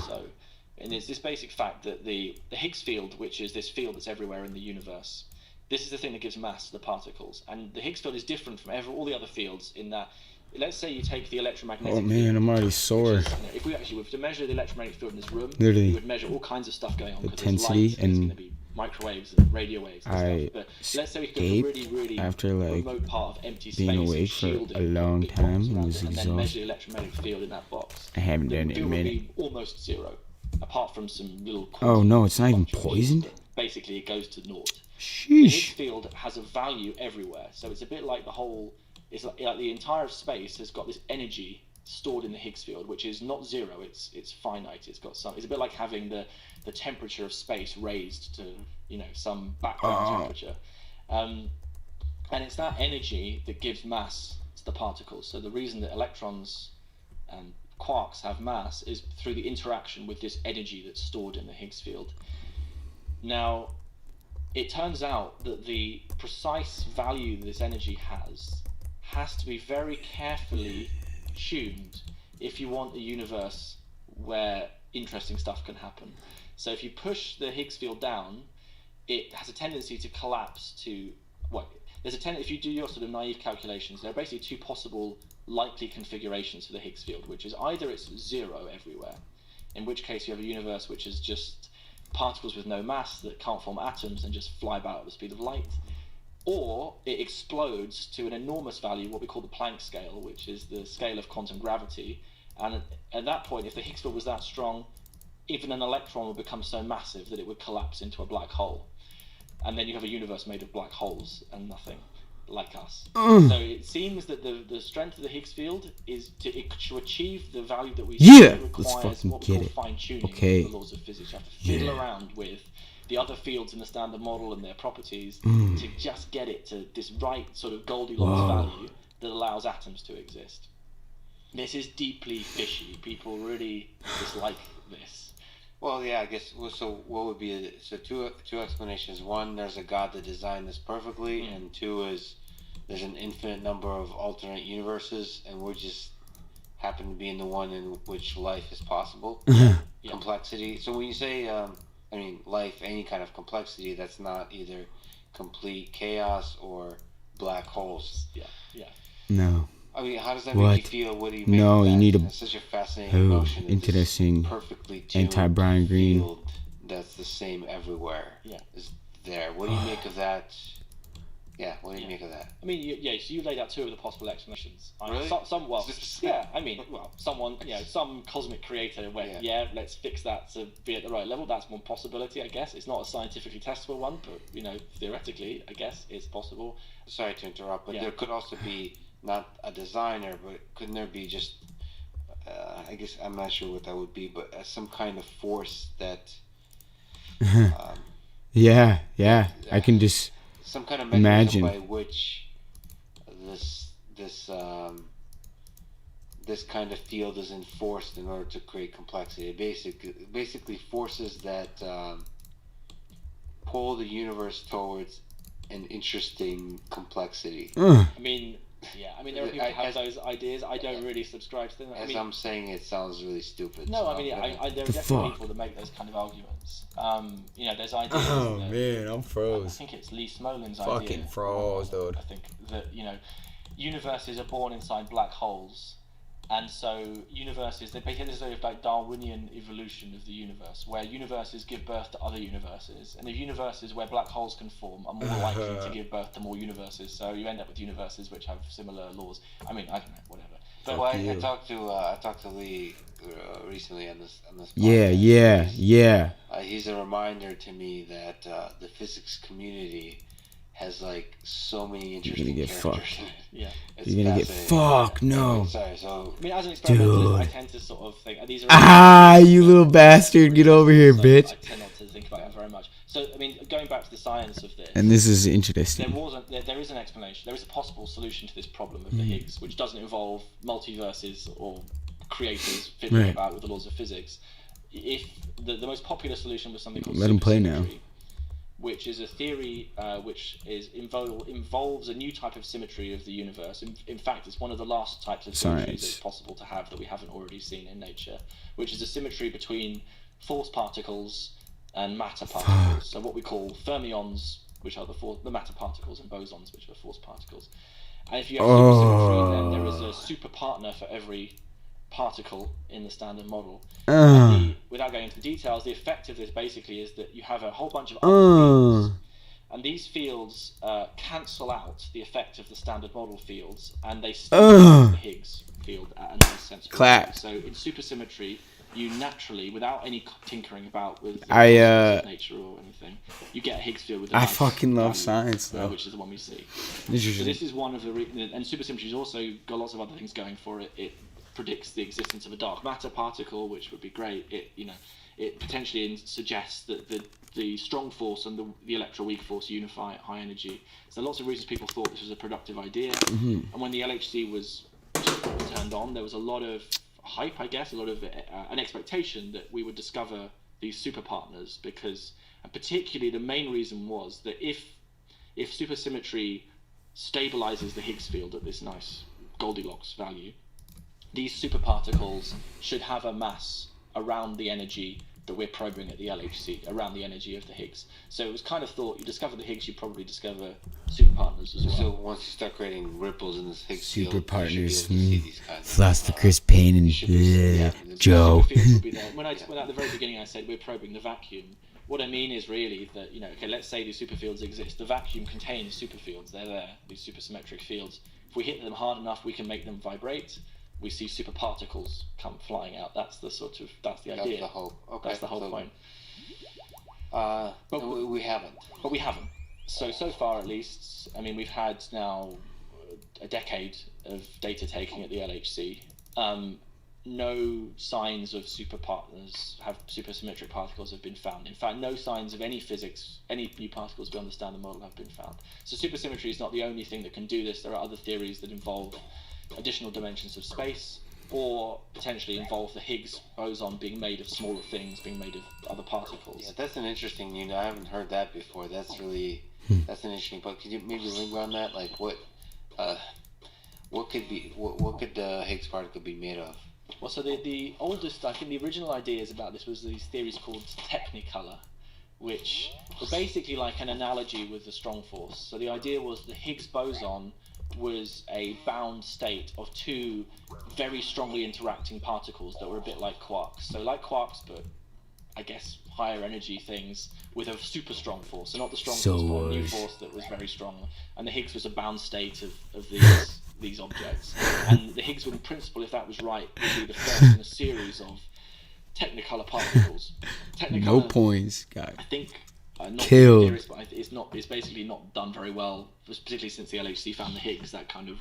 And it's this basic fact that the Higgs field, which is this field that's everywhere in the universe, this is the thing that gives mass to the particles. And the Higgs field is different from all the other fields in that let's say you take the electromagnetic Oh man, I'm already sore. if we actually were to measure the electromagnetic field in this room, Literally. we would measure all kinds of stuff going on. Intensity light, and there's going to be microwaves and radio waves and stuff. But let's say we could escaped really, really after like remote part of empty space being and away for shield a it, long big box time and around was it, and then measure exhausted. the electromagnetic field in that box. I haven't The done it in a field would minute. be almost zero, apart from some little. Oh no, it's not even poisoned. Basically, it goes to naught. Sheesh. The Higgs field has a value everywhere, so it's a bit like the whole. It's like the entire space has got this energy stored in the Higgs field, which is not zero. It's finite. It's got some. It's a bit like having the temperature of space raised to some background temperature, and it's that energy that gives mass to the particles. So the reason that electrons and quarks have mass is through the interaction with this energy that's stored in the Higgs field. Now, it turns out that the precise value this energy has to be very carefully tuned if you want a universe where interesting stuff can happen. So if you push the Higgs field down, it has a tendency to collapse to if you do your sort of naive calculations, there are basically two possible likely configurations for the Higgs field, which is either it's zero everywhere, in which case you have a universe which is just particles with no mass that can't form atoms and just fly about at the speed of light, or it explodes to an enormous value, what we call the Planck scale, which is the scale of quantum gravity. And at that point, if the Higgs field was that strong, even an electron would become so massive that it would collapse into a black hole. And then you have a universe made of black holes and nothing like us. So it seems that the strength of the Higgs field is to achieve the value that we see, it requires what we call fine-tuning of the laws of physics. You have to fiddle around with the other fields in the standard model and their properties to just get it to this right sort of Goldilocks value that allows atoms to exist. This is deeply fishy. People really dislike this. Well, yeah, I guess. So, what would be two explanations? One, there's a God that designed this perfectly, and two is there's an infinite number of alternate universes, and we just happen to be in the one in which life is possible. Complexity. So when you say, life, any kind of complexity, that's not either complete chaos or black holes. No. I mean, how does that make you feel? What do you make No, of that? you need It's such a fascinating notion. Interesting. Perfectly tuned Anti-Brian Green. field that's the same everywhere. Is there? What do you make of that? Yeah, what do you make of that? I mean, so you laid out two of the possible explanations. Really? Someone, some cosmic creator went, let's fix that to be at the right level. That's one possibility, I guess. It's not a scientifically testable one, but, theoretically, I guess it's possible. Sorry to interrupt, but there could also be not a designer, but couldn't there be just, I guess, I'm not sure what that would be, but some kind of force that... I can just some kind of mechanism by which this kind of field is enforced in order to create complexity. It basically forces that pull the universe towards an interesting complexity. I mean, there are people who have those ideas. I don't really subscribe to them. I'm saying, it sounds really stupid. No, there are definitely people that make those kind of arguments. There's ideas. Oh man, I'm froze. I think it's Lee Smolin's idea. Fucking froze, dude. I think that universes are born inside black holes, and so universes, they basically there's sort of like Darwinian evolution of the universe, where universes give birth to other universes, and the universes where black holes can form are more likely to give birth to more universes. So you end up with universes which have similar laws. I mean, I don't know, whatever. But I talked to Lee recently on this podcast. Yeah. He's a reminder to me that the physics community has like so many interesting characters. You're gonna get fucked. No. Sorry. So as an experimentalist, I tend to sort of think these are. You little bastard! Get over here, bitch. I tend not to think about it very much. So going back to the science of this. And this is interesting. There is an explanation. There is a possible solution to this problem of the Higgs, which doesn't involve multiverses or creators fiddling about with the laws of physics. If the most popular solution was something called supersymmetry, which is a theory which involves a new type of symmetry of the universe. In fact, it's one of the last types of symmetries that's possible to have that we haven't already seen in nature, which is a symmetry between force particles and matter particles. So what we call fermions, which are the matter particles, and bosons, which are the force particles. And if you have supersymmetry, then there is a super partner for every particle in the standard model. Without going into the details, the effect of this basically is that you have a whole bunch of other fields, and these fields cancel out the effect of the standard model fields, and they stabilize the Higgs field at a nice sensible rate. So in supersymmetry, you naturally, without any tinkering about with the nature or anything, you get a Higgs field with a nice fucking love value, science, though. which is the one we see. So this is one of the and supersymmetry's also got lots of other things going for it. It predicts the existence of a dark matter particle, which would be great. It potentially suggests that the strong force and the electroweak force unify at high energy. So lots of reasons people thought this was a productive idea. And when the LHC was turned on, there was a lot of hype, I guess, a lot of an expectation that we would discover these super partners, because, and particularly the main reason was that if supersymmetry stabilizes the Higgs field at this nice Goldilocks value, these superparticles should have a mass around the energy that we're probing at the LHC, around the energy of the Higgs. So it was kind of thought, you discover the Higgs, you probably discover superpartners as well. So once you start creating ripples in this Higgs super field, partners, Philosopher Chris Payne and Joe. When at the very beginning I said we're probing the vacuum, what I mean is really that, okay, let's say these superfields exist. The vacuum contains superfields. They're there, these supersymmetric fields. If we hit them hard enough, we can make them vibrate. We see superparticles come flying out. That's the idea. That's the hope. Okay. That's the whole point. But we haven't. But we haven't. So far, at least, I mean, we've had now a decade of data taking at the LHC. No signs of supersymmetric particles have been found. In fact, no signs of any new particles beyond the standard model have been found. So supersymmetry is not the only thing that can do this. There are other theories that involve additional dimensions of space, or potentially involve the Higgs boson being made of smaller things, being made of other particles. Yeah, that's an interesting unit. I haven't heard that before. That's really that's an interesting point. Could you maybe linger on that? Like what could the Higgs particle be made of? Well, so the oldest, I think the original ideas about this was these theories called technicolor, which were basically like an analogy with the strong force. So the idea was the Higgs boson was a bound state of two very strongly interacting particles that were a bit like quarks. So like quarks, but I guess higher energy things with a super strong force. So not the strong force, but a new force that was very strong. And the Higgs was a bound state of these objects. And the Higgs, in principle, if that was right, would be the first in a series of technicolor particles. Technicolor, no points, guy. I think not killed. Theories, but it's basically not done very well, particularly since the LHC found the Higgs. That kind of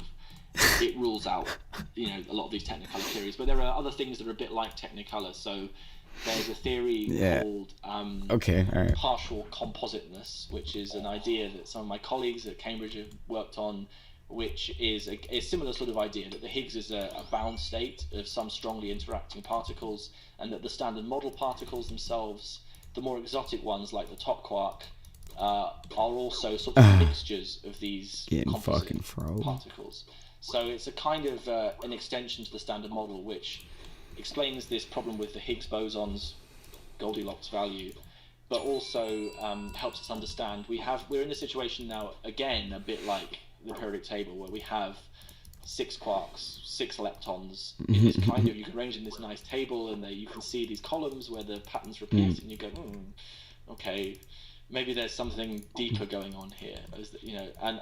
it rules out a lot of these technicolor theories. But there are other things that are a bit like technicolor. So there's a theory called partial compositeness, which is an idea that some of my colleagues at Cambridge have worked on, which is a similar sort of idea that the Higgs is a bound state of some strongly interacting particles, and that the standard model particles themselves, the more exotic ones like the top quark, are also sort of mixtures of these composite particles. So it's a kind of an extension to the standard model, which explains this problem with the Higgs boson's Goldilocks value, but also helps us understand we're in a situation now, again, a bit like the periodic table, where we have 6 quarks, 6 leptons in this kind of, you can arrange in this nice table, and you can see these columns where the patterns repeat, and you go, okay, maybe there's something deeper going on here,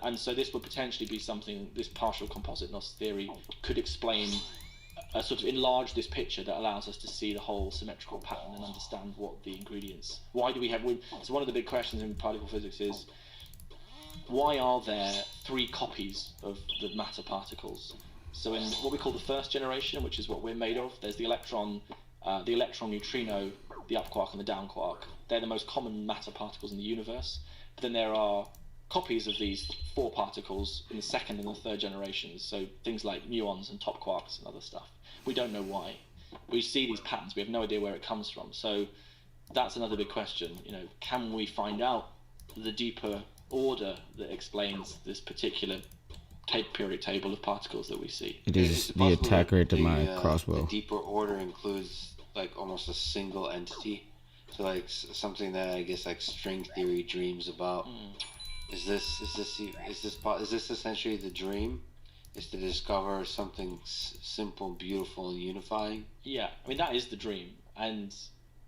and so this would potentially be something, this partial compositeness theory could explain, sort of enlarge this picture that allows us to see the whole symmetrical pattern and understand what the ingredients, why do we have, so one of the big questions in particle physics is, why are there 3 copies of the matter particles? So in what we call the first generation, which is what we're made of, there's the electron neutrino, the up quark and the down quark. They're the most common matter particles in the universe. But then there are copies of these 4 particles in the second and the third generations. So things like muons and top quarks and other stuff. We don't know why. We see these patterns. We have no idea where it comes from. So that's another big question. Can we find out the deeper order that explains this particular periodic table of particles that we see? It is the attacker to my crossbow. The deeper order includes like almost a single entity, so like something that I guess like string theory dreams about. Is this essentially the dream? is to discover something simple, beautiful, and unifying. Yeah, I mean that is the dream, and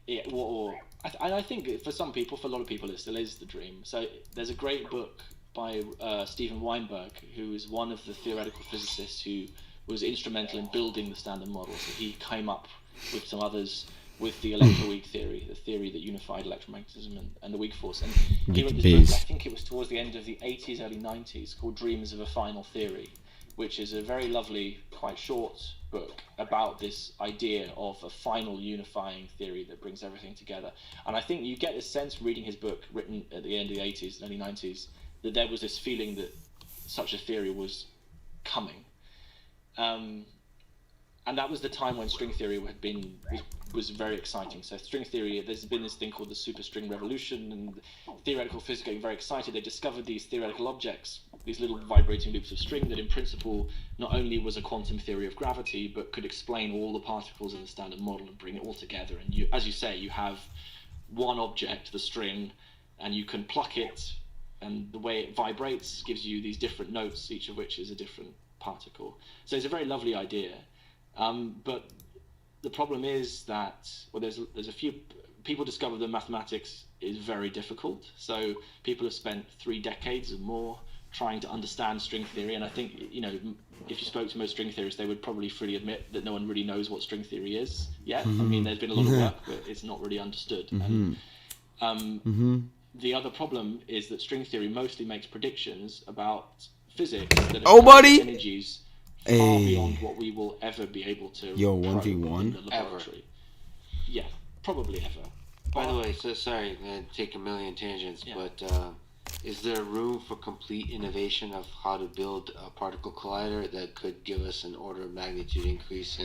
I think for some people, for a lot of people, it still is the dream. So there's a great book by Steven Weinberg, who is one of the theoretical physicists who was instrumental in building the Standard Model. So he came up with some others with the electroweak theory, the theory that unified electromagnetism and the weak force. And he wrote this book, I think it was towards the end of the 80s, early 90s, called Dreams of a Final Theory, which is a very lovely, quite short book about this idea of a final unifying theory that brings everything together. And I think you get a sense reading his book, written at the end of the 80s, early 90s, that there was this feeling that such a theory was coming. And that was the time when string theory was very exciting. So string theory, there's been this thing called the superstring revolution, and theoretical physics getting very excited. They discovered these theoretical objects, these little vibrating loops of string that in principle not only was a quantum theory of gravity, but could explain all the particles of the Standard Model and bring it all together. And you, as you say, you have one object, the string, and you can pluck it, and the way it vibrates gives you these different notes, each of which is a different particle. So it's a very lovely idea. But the problem is that, well, there's a few people discover that mathematics is very difficult. So people have spent 3 decades or more trying to understand string theory. And I think, if you spoke to most string theorists, they would probably freely admit that no one really knows what string theory is yet. I mean, there's been a lot of work, but it's not really understood. And the other problem is that string theory mostly makes predictions about physics that are energies far beyond what we will ever be able to probe in the laboratory. Yeah, probably ever. By the way, so sorry, I'm going to take a million tangents, but is there room for complete innovation of how to build a particle collider that could give us an order of magnitude increase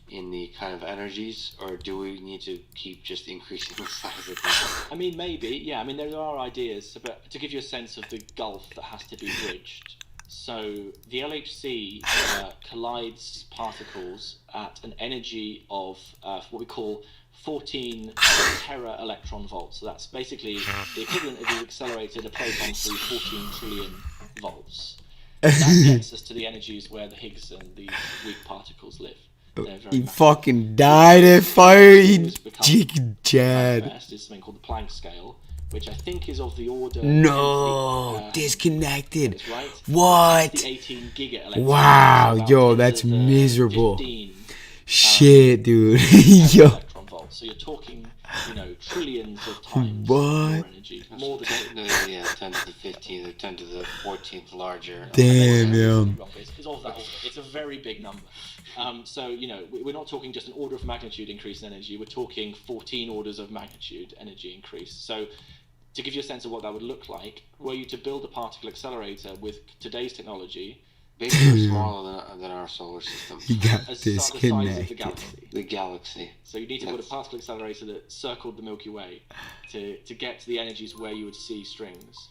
in the kind of energies, or do we need to keep just increasing the size of things? I mean, maybe, yeah. I mean, there are ideas, but to give you a sense of the gulf that has to be bridged. So the LHC collides particles at an energy of what we call 14 tera electron volts. So that's basically the equivalent if you accelerated a proton through 14 trillion volts. That gets us to the energies where the Higgs and these weak particles live. He fucking died at fire. He Chad. Is something called the Planck scale, which I think is of the order. No, disconnected. That's right. What? The 18 giga electron. Wow, yo, that's miserable. 15, shit, dude. Yo. Electron volts. So you're talking, trillions of times more energy. More than 10 to the 15th or 10 to the 14th larger. Damn, yo. It's of that order. It's a very big number. So, we're not talking just an order of magnitude increase in energy, we're talking 14 orders of magnitude energy increase. So, to give you a sense of what that would look like, were you to build a particle accelerator with today's technology, basically smaller than our solar system. You got the size of the galaxy. The galaxy. So you need to put a particle accelerator that circled the Milky Way to get to the energies where you would see strings,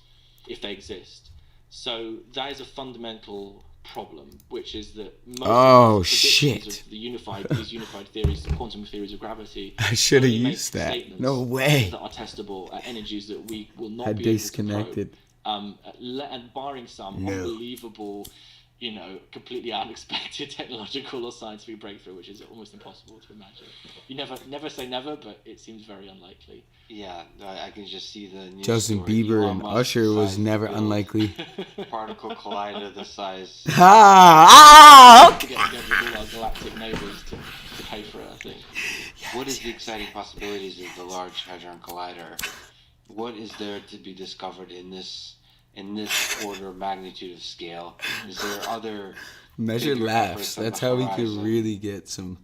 if they exist. So that is a fundamental problem, which is that most of the these unified theories, the quantum theories of gravity, I should have used that. No way. That are testable at energies that we will not be disconnected. Able to probe. And barring some unbelievable, completely unexpected technological or scientific breakthrough, which is almost impossible to imagine. You never say never, but it seems very unlikely. Yeah, I can just see the news Justin Bieber and Usher was never unlikely. Particle collider the size. To get together with all our galactic neighbors to pay for it, I think. What is the exciting possibilities of the Large Hadron Collider? What is there to be discovered in this order of magnitude of scale? Is there other measure laughs? That's how we could really get some.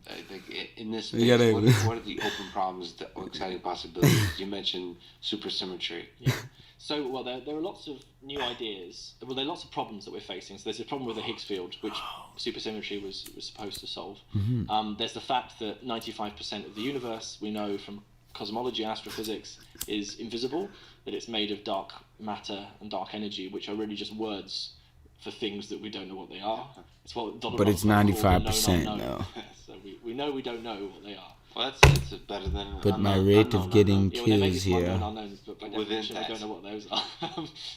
In this space, what are the open problems, the exciting possibilities? You mentioned supersymmetry. Yeah. So, there are lots of new ideas. Well, there are lots of problems that we're facing. So there's a problem with the Higgs field, which supersymmetry was supposed to solve. There's the fact that 95% of the universe, we know from cosmology and astrophysics, is invisible, that it's made of dark matter and dark energy, which are really just words for things that we don't know what they are. It's what Donald but it's 95% now. So we know we don't know what they are. Well, that's better than. But my rate of getting Yeah, well, they may be kills some here. unknown unknowns, but by Within definition, I that. don't know what those are.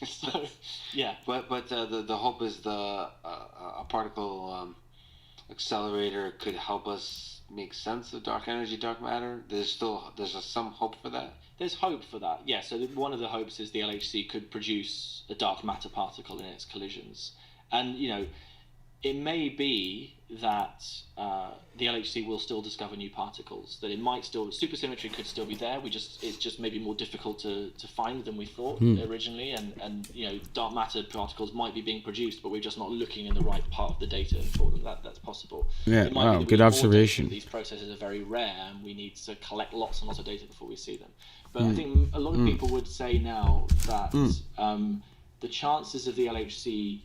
So, yeah. But the hope is a particle accelerator could help us make sense of dark energy, dark matter. There's some hope for that. There's hope for that, yeah. So one of the hopes is the LHC could produce a dark matter particle in its collisions, and it may be that the LHC will still discover new particles. That it might still supersymmetry could still be there. It's just maybe more difficult to find than we thought originally, and dark matter particles might be being produced, but we're just not looking in the right part of the data for them. That's possible. Yeah, It might be wow, that we good need more observation. data. These processes are very rare, and we need to collect lots and lots of data before we see them. But I think a lot of people would say now that the chances of the LHC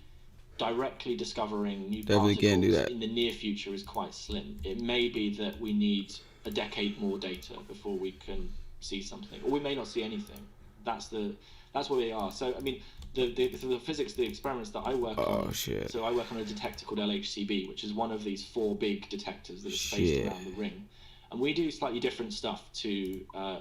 directly discovering new Definitely can't do particles that. in the near future is quite slim. It may be that we need a decade more data before we can see something, or we may not see anything. That's where we are. So I mean, the physics, the experiments that I work on. Shit. So I work on a detector called LHCb, which is one of these 4 big detectors that are spaced around the ring. And we do slightly different stuff to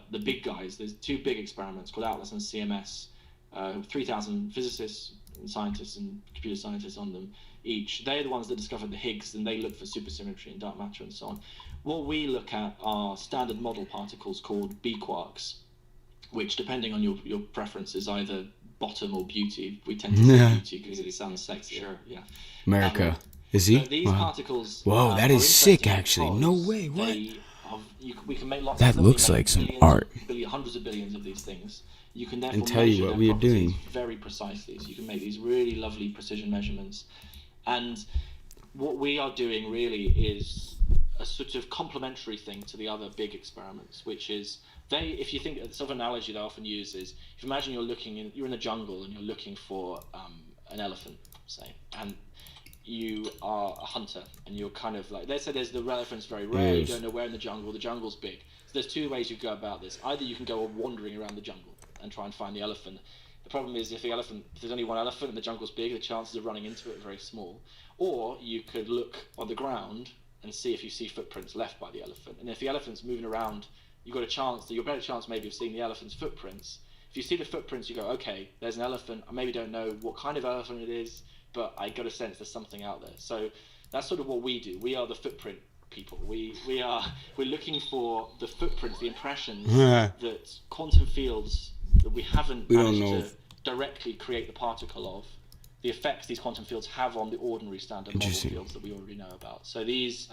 the big guys. There's 2 big experiments called Atlas and CMS, 3,000 physicists and scientists and computer scientists on them each. They're the ones that discovered the Higgs, and they look for supersymmetry and dark matter and so on. What we look at are standard model particles called B quarks, which, depending on your preference, is either bottom or beauty. We tend to say beauty because it sounds sexy. Sure. Yeah. America. Is he? These particles. Whoa, that is sick, actually. No way. What? We can make lots That of them. looks We make like some billions, art. Hundreds of billions of these things. You can therefore And tell you measure what their we are properties doing. very precisely. So you can make these really lovely precision measurements. And what we are doing really is a sort of complementary thing to the other big experiments, which is if you think, the sort of analogy that I often use is, if you imagine you're in the jungle and you're looking for an elephant, say, and you are a hunter, and you're kind of like, let's say the elephant's very rare, you don't know where in the jungle's big. So there's 2 ways you go about this. Either you can go wandering around the jungle and try and find the elephant. The problem is, if there's only one elephant and the jungle's big, the chances of running into it are very small. Or you could look on the ground and see if you see footprints left by the elephant. And if the elephant's moving around, you've got a better chance maybe of seeing the elephant's footprints. If you see the footprints, you go, okay, there's an elephant. I maybe don't know what kind of elephant it is, but I got a sense there's something out there. So that's sort of what we do. We are the footprint people. We're looking for the footprints, the impressions that quantum fields that we haven't managed to directly create the particle of, the effects these quantum fields have on the ordinary standard model fields that we already know about. So these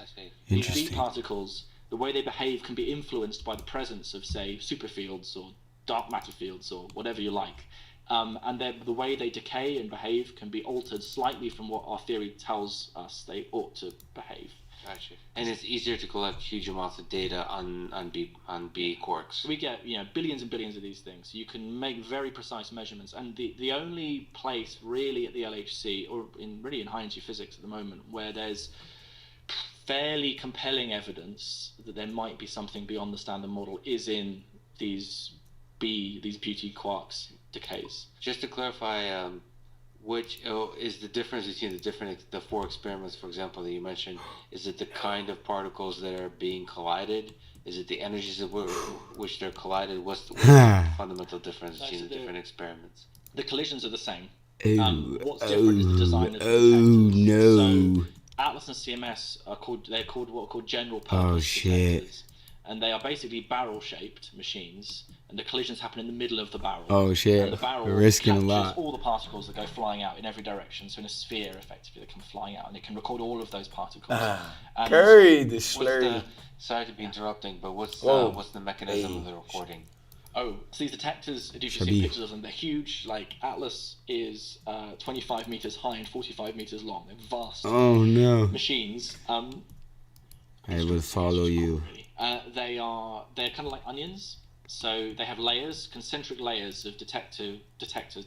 deep particles, the way they behave can be influenced by the presence of, say, superfields or dark matter fields or whatever you like. And the way they decay and behave can be altered slightly from what our theory tells us they ought to behave. Gotcha. And it's easier to collect huge amounts of data on B quarks. We get billions and billions of these things. You can make very precise measurements, and the only place really at the LHC, or in high energy physics at the moment, where there's fairly compelling evidence that there might be something beyond the standard model is in these beauty quarks decays. Just to clarify, which is the difference between the 4 experiments, for example, that you mentioned? Is it the kind of particles that are being collided? Is it the energies at which they're collided? What's the fundamental difference between the different experiments? The collisions are the same. What's different is the design of the detectors. No. So Atlas and CMS are called general purpose detectors, and they are basically barrel-shaped machines. And the collisions happen in the middle of the barrel. Oh shit! And the barrel We're risking a captures lot. all the particles that go flying out in every direction. So in a sphere, effectively, that come flying out, and it can record all of those particles. Curry the slurry. Sorry to be interrupting, but what's the mechanism of the recording? Oh, so these detectors, if you see pictures of them, they're huge. Like Atlas is 25 meters high and 45 meters long. They're vast machines. I will follow you. They're kind of like onions. So they have layers, concentric layers of detectors,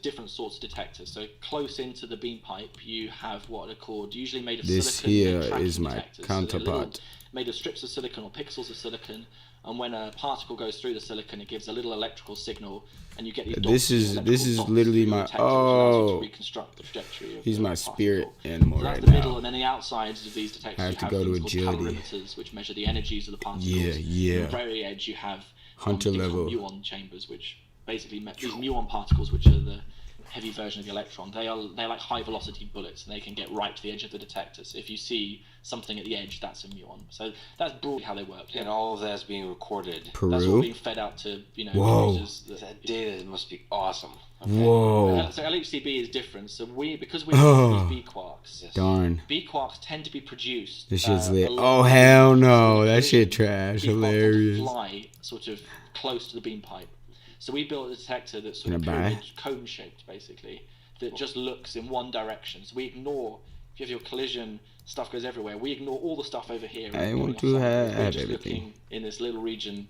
different sorts of detectors. So close into the beam pipe, you have what are called, usually made of silicon. This here is my counterpart. Made of strips of silicon or pixels of silicon, And when a particle goes through the silicon, it gives a little electrical signal, and you get these This is literally my reconstruct the trajectory of he's the my particle. spirit animal So that's right the middle, now. and then the outsides of these detectors I have you to have go to things called agility. calorimeters, which measure the energies of the particles. Yeah. On the very edge, you have Hunter things level. called muon chambers, which basically these muon particles, which are the heavy version of the electron. They're like high velocity bullets, and they can get right to the edge of the detector. So if you see something at the edge, that's a muon. So that's broadly how they work. And all of that is being recorded. Peru. That's all being fed out to Whoa. users. That data must be awesome. Okay. Whoa. So LHCb is different. So because we use B quarks. Darn. B quarks tend to be produced. This shit's lit. Oh hell no, that shit trash. B quarks Hilarious. tend to fly sort of close to the beam pipe. So we built a detector that's sort of cone shaped, basically, that just looks in one direction. So we ignore, if you have your collision, stuff goes everywhere. We ignore all the stuff over here. I want to have everything. Looking in this little region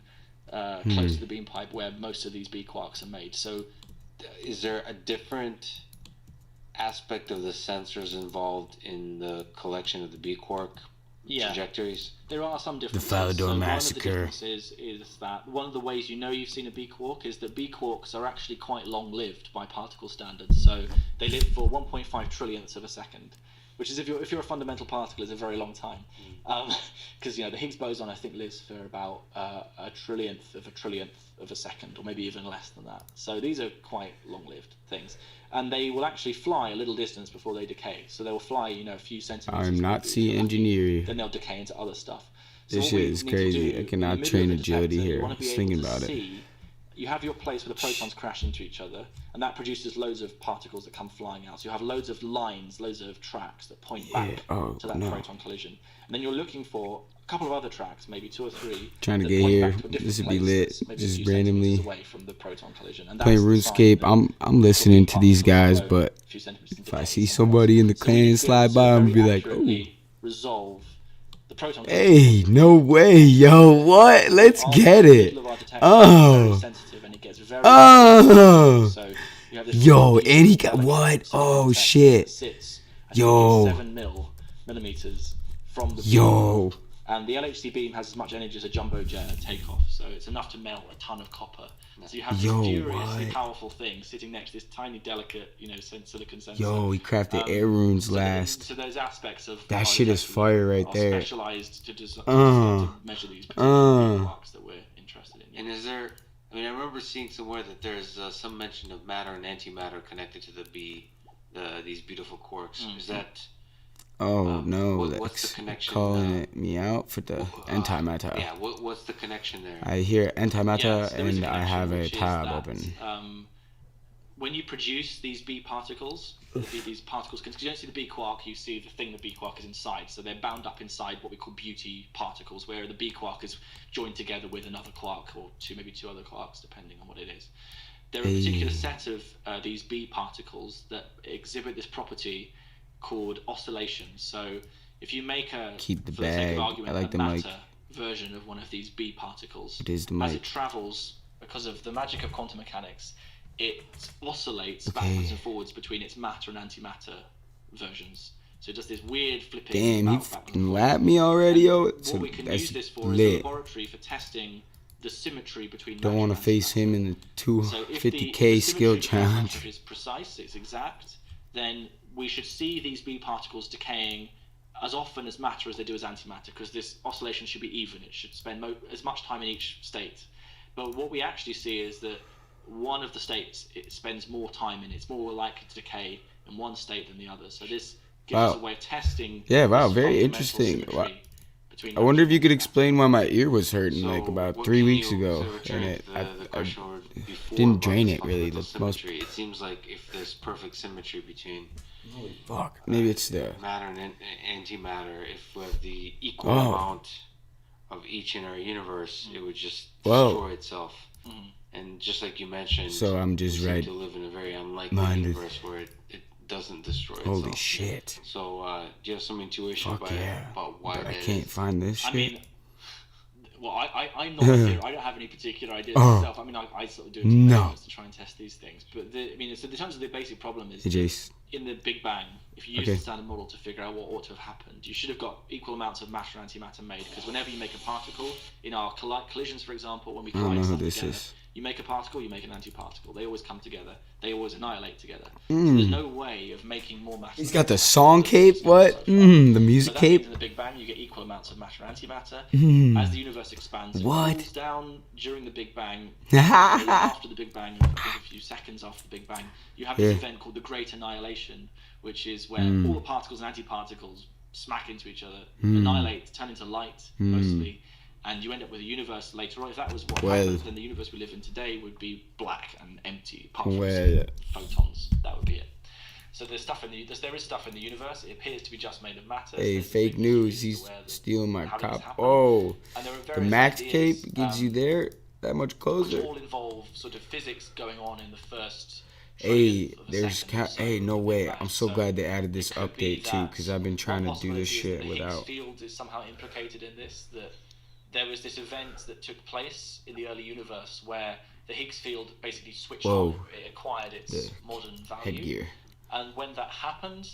close to the beam pipe where most of these B quarks are made. So is there a different aspect of the sensors involved in the collection of the B quark trajectories? There are some differences. The Falador Massacre. One of the differences is that one of the ways you know you've seen a B quark is that B quarks are actually quite long-lived by particle standards. So they live for 1.5 trillionths of a second, which is if you're a fundamental particle, is a very long time. Because the Higgs boson I think lives for about a trillionth of a second, or maybe even less than that. So these are quite long-lived things. And they will actually fly a little distance before they decay. So they will fly, a few centimeters. I'm Nazi engineering. Then they'll decay into other stuff. So this shit is crazy. I cannot train agility here. Just thinking about it. You have your place where the protons crash into each other, and that produces loads of particles that come flying out. So you have loads of lines, loads of tracks that point back to that proton collision. And then you're looking for a couple of other tracks, maybe 2 or 3. Trying to get here. This would be lit. Just randomly away from the proton collision. And playing RuneScape. I'm listening to these guys, but if I see somebody in the clan slide by, I'm gonna be like, oh. Resolve the proton. Hey, no way, yo, what? Let's get it. Oh. Yo, and he got what? Oh shit. Yo. 7 millimeters from the yo. And the LHC beam has as much energy as a jumbo jet at takeoff, so it's enough to melt a ton of copper. So you have this furiously powerful thing sitting next to this tiny, delicate, silicon sensor. Yo, he crafted air runes last. So there's aspects of that shit is fire right there. Specialized to measure these particular quarks that we're interested in. And is there? I mean, I remember seeing somewhere that there's some mention of matter and antimatter connected to these beautiful quarks. Is that? Oh no, what's the connection? Calling me out for the antimatter. Yeah, what's the connection there? I hear antimatter and I have a tab open. When you produce these B particles, these particles, because you don't see the B quark, you see the thing the B quark is inside. So they're bound up inside what we call beauty particles, where the B quark is joined together with another quark, or maybe two other quarks, depending on what it is. There are a particular set of these B particles that exhibit this property called oscillations. So if you make for the sake of argument, a matter version of one of these B particles, as it travels, because of the magic of quantum mechanics, it oscillates backwards and forwards between its matter and antimatter versions. So it does this weird flipping. Damn, he fucking lapped me already, yo. What we can use this for is a laboratory for testing the symmetry between. Don't want to face him in the 250k skill challenge. If it's precise, it's exact, then we should see these B particles decaying as often as matter as they do as antimatter, because this oscillation should be even. It should spend as much time in each state. But what we actually see is that one of the states, it spends more time in. It's more likely to decay in one state than the other. So this gives us a way of testing. Yeah, wow, very interesting. Wow. I wonder if you could explain why my ear was hurting about 3 weeks ago, and I didn't drain it really. It seems like if there's perfect symmetry between fuck, maybe it's the matter and antimatter, if we have the equal amount of each in our universe, it would just destroy itself. And just like you mentioned, so I'm just we seem to live in a very unlikely universe where it doesn't destroy itself. Holy shit. So do you have some intuition about why I can't find this shit? I mean, well, I'm not here. I don't have any particular ideas myself. I mean, I sort of do experiments to try and test these things. But so in terms of the basic problem is Hey, Jace. in the Big Bang, if you use the standard model to figure out what ought to have happened, you should have got equal amounts of matter and antimatter made, because whenever you make a particle, in our collisions, for example, when we collide something together, you make a particle, you make an antiparticle. They always come together. They always annihilate together. So there's no way of making more matter. He's got the song cape. What? The music so cape. In the Big Bang, you get equal amounts of matter and antimatter. As the universe expands, it cools down during the Big Bang. After the Big Bang, I think a few seconds after the Big Bang, you have this event called the Great Annihilation, which is where all the particles and antiparticles smack into each other, annihilate, turn into light mostly. And you end up with a universe later on. If that was what happened, then the universe we live in today would be black and empty, apart from photons. That would be it. So there's stuff in there is stuff in the universe. It appears to be just made of matter. Hey, fake news. He's stealing my cop. Oh, the max cape gives you there that much closer. Which all involve sort of physics going on in the first. Hey, no way. I'm so glad they added this update too, because I've been trying to do this shit without. The Higgs field is somehow implicated in this. That there was this event that took place in the early universe where the Higgs field basically switched on. It acquired its modern value. Headgear. And when that happened,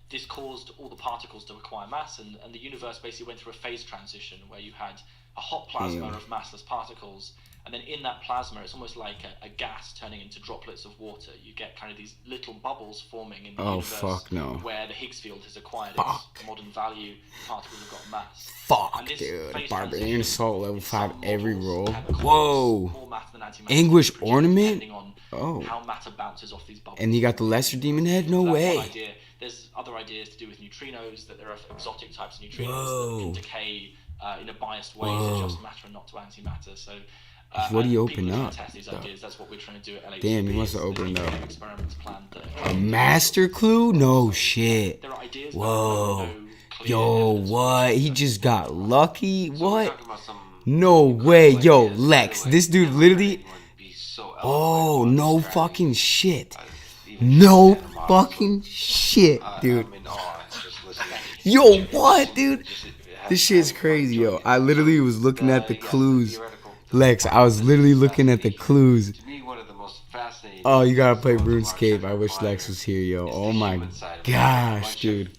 this caused all the particles to acquire mass, and the universe basically went through a phase transition where you had a hot plasma of massless particles, and then in that plasma, it's almost like a gas turning into droplets of water. You get kind of these little bubbles forming in the universe where the Higgs field has acquired its modern value, particles have got mass. Dude. Barbarian Assault level 5 every roll. Whoa. English Ornament? How matter bounces off these bubbles. And you got the Lesser Demon Head? No way. There's other ideas to do with neutrinos, that there are exotic types of neutrinos that can decay in a biased way to just matter and not to antimatter. So what do you open up? Test these ideas. That's what we're trying to do at LHCb. Damn, he wants to open up. Experiments planned a master clue? No shit. There are ideas. Whoa. Yo, what? He just got lucky? What? No way. Yo, Lex, this dude literally... Oh, no fucking shit. No fucking shit, dude. Yo, what, dude? This shit's crazy, yo. I literally was looking at the clues. Lex, I was literally looking at the clues. Oh, you gotta play RuneScape. I wish Lex was here, yo. Oh my gosh, dude.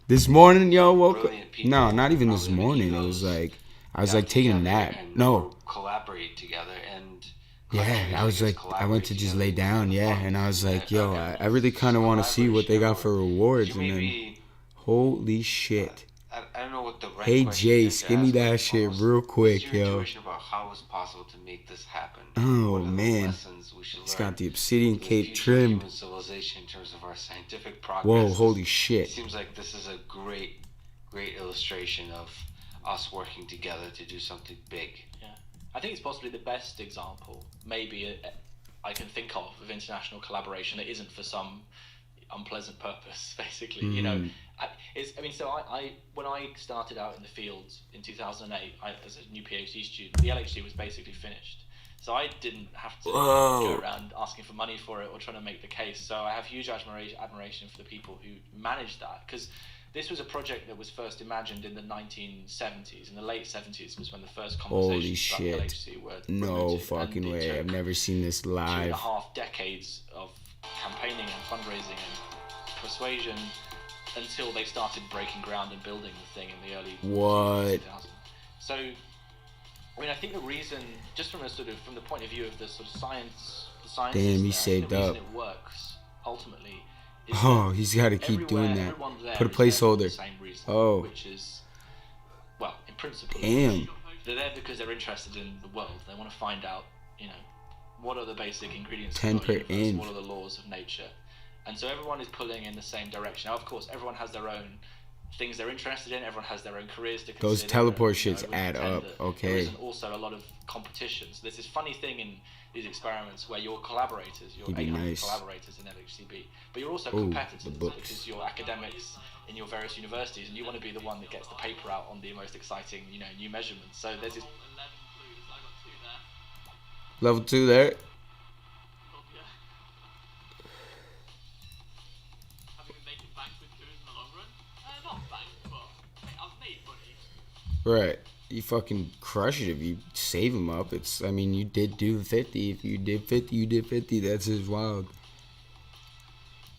This morning, yo, woke up. No, not even this morning. It was like, I was like taking a nap. No. Collaborate together and. Yeah, I was like, I went to just lay down, and I was like, yo, I really kind of want to see what they got for rewards, and then, holy shit. I don't know what the right hey, Jace, give me that shit real quick, yo. About how it's possible to make this happen. Oh, man. It's got the obsidian cape trimmed. Civilization in terms of our scientific progress. Whoa, holy shit. It seems like this is a great illustration of us working together to do something big. Yeah. I think it's possibly the best example, maybe I can think of international collaboration that isn't for some unpleasant purpose, basically. You know, when I started out in the field in 2008, as a new PhD student, the LHC was basically finished. So I didn't have to go around asking for money for it or trying to make the case. So I have huge admiration for the people who managed that, because this was a project that was first imagined in the 1970s. In the late 70s was when the first conversations about the LHC were no fucking way. I've never seen this live. 2.5 decades of campaigning and fundraising and persuasion until they started breaking ground and building the thing in the early 2000s. So, I mean, I think the reason, just from the point of view of the sort of science, damn, he saved up. It works ultimately. Oh, he's got to keep doing that. Put a placeholder. Oh. Which is, well, in principle, damn. They're there because they're interested in the world. They want to find out, you know, what are the basic ingredients 10 per inch. What are the laws of nature? And so everyone is pulling in the same direction. Now, of course, everyone has their own things they're interested in. Everyone has their own careers to consider. Those teleport shits add up. Okay. There isn't also a lot of competition. So there's this funny thing in these experiments where you're collaborators, you're 800 collaborators in LHCb, but you're also competitors because you're academics in your various universities, and you want to be the one that gets the paper out on the most exciting, you know, new measurements. So there's this. Level 2 there. Right. You fucking crush it if you save him up. I mean, you did do 50. If you did 50, you did 50. That's just wild.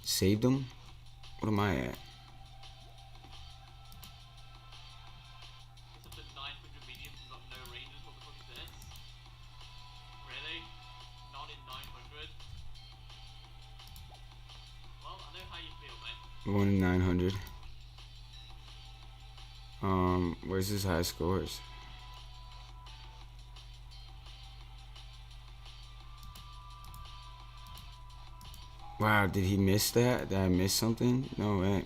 Saved him? What am I at? Something 900 mediums has got no ranges. What the fuck is this? Really? Not in 900? Well, I know how you feel, mate. 1 in 900. Where's his high scores? Wow, did he miss that? Did I miss something? No way.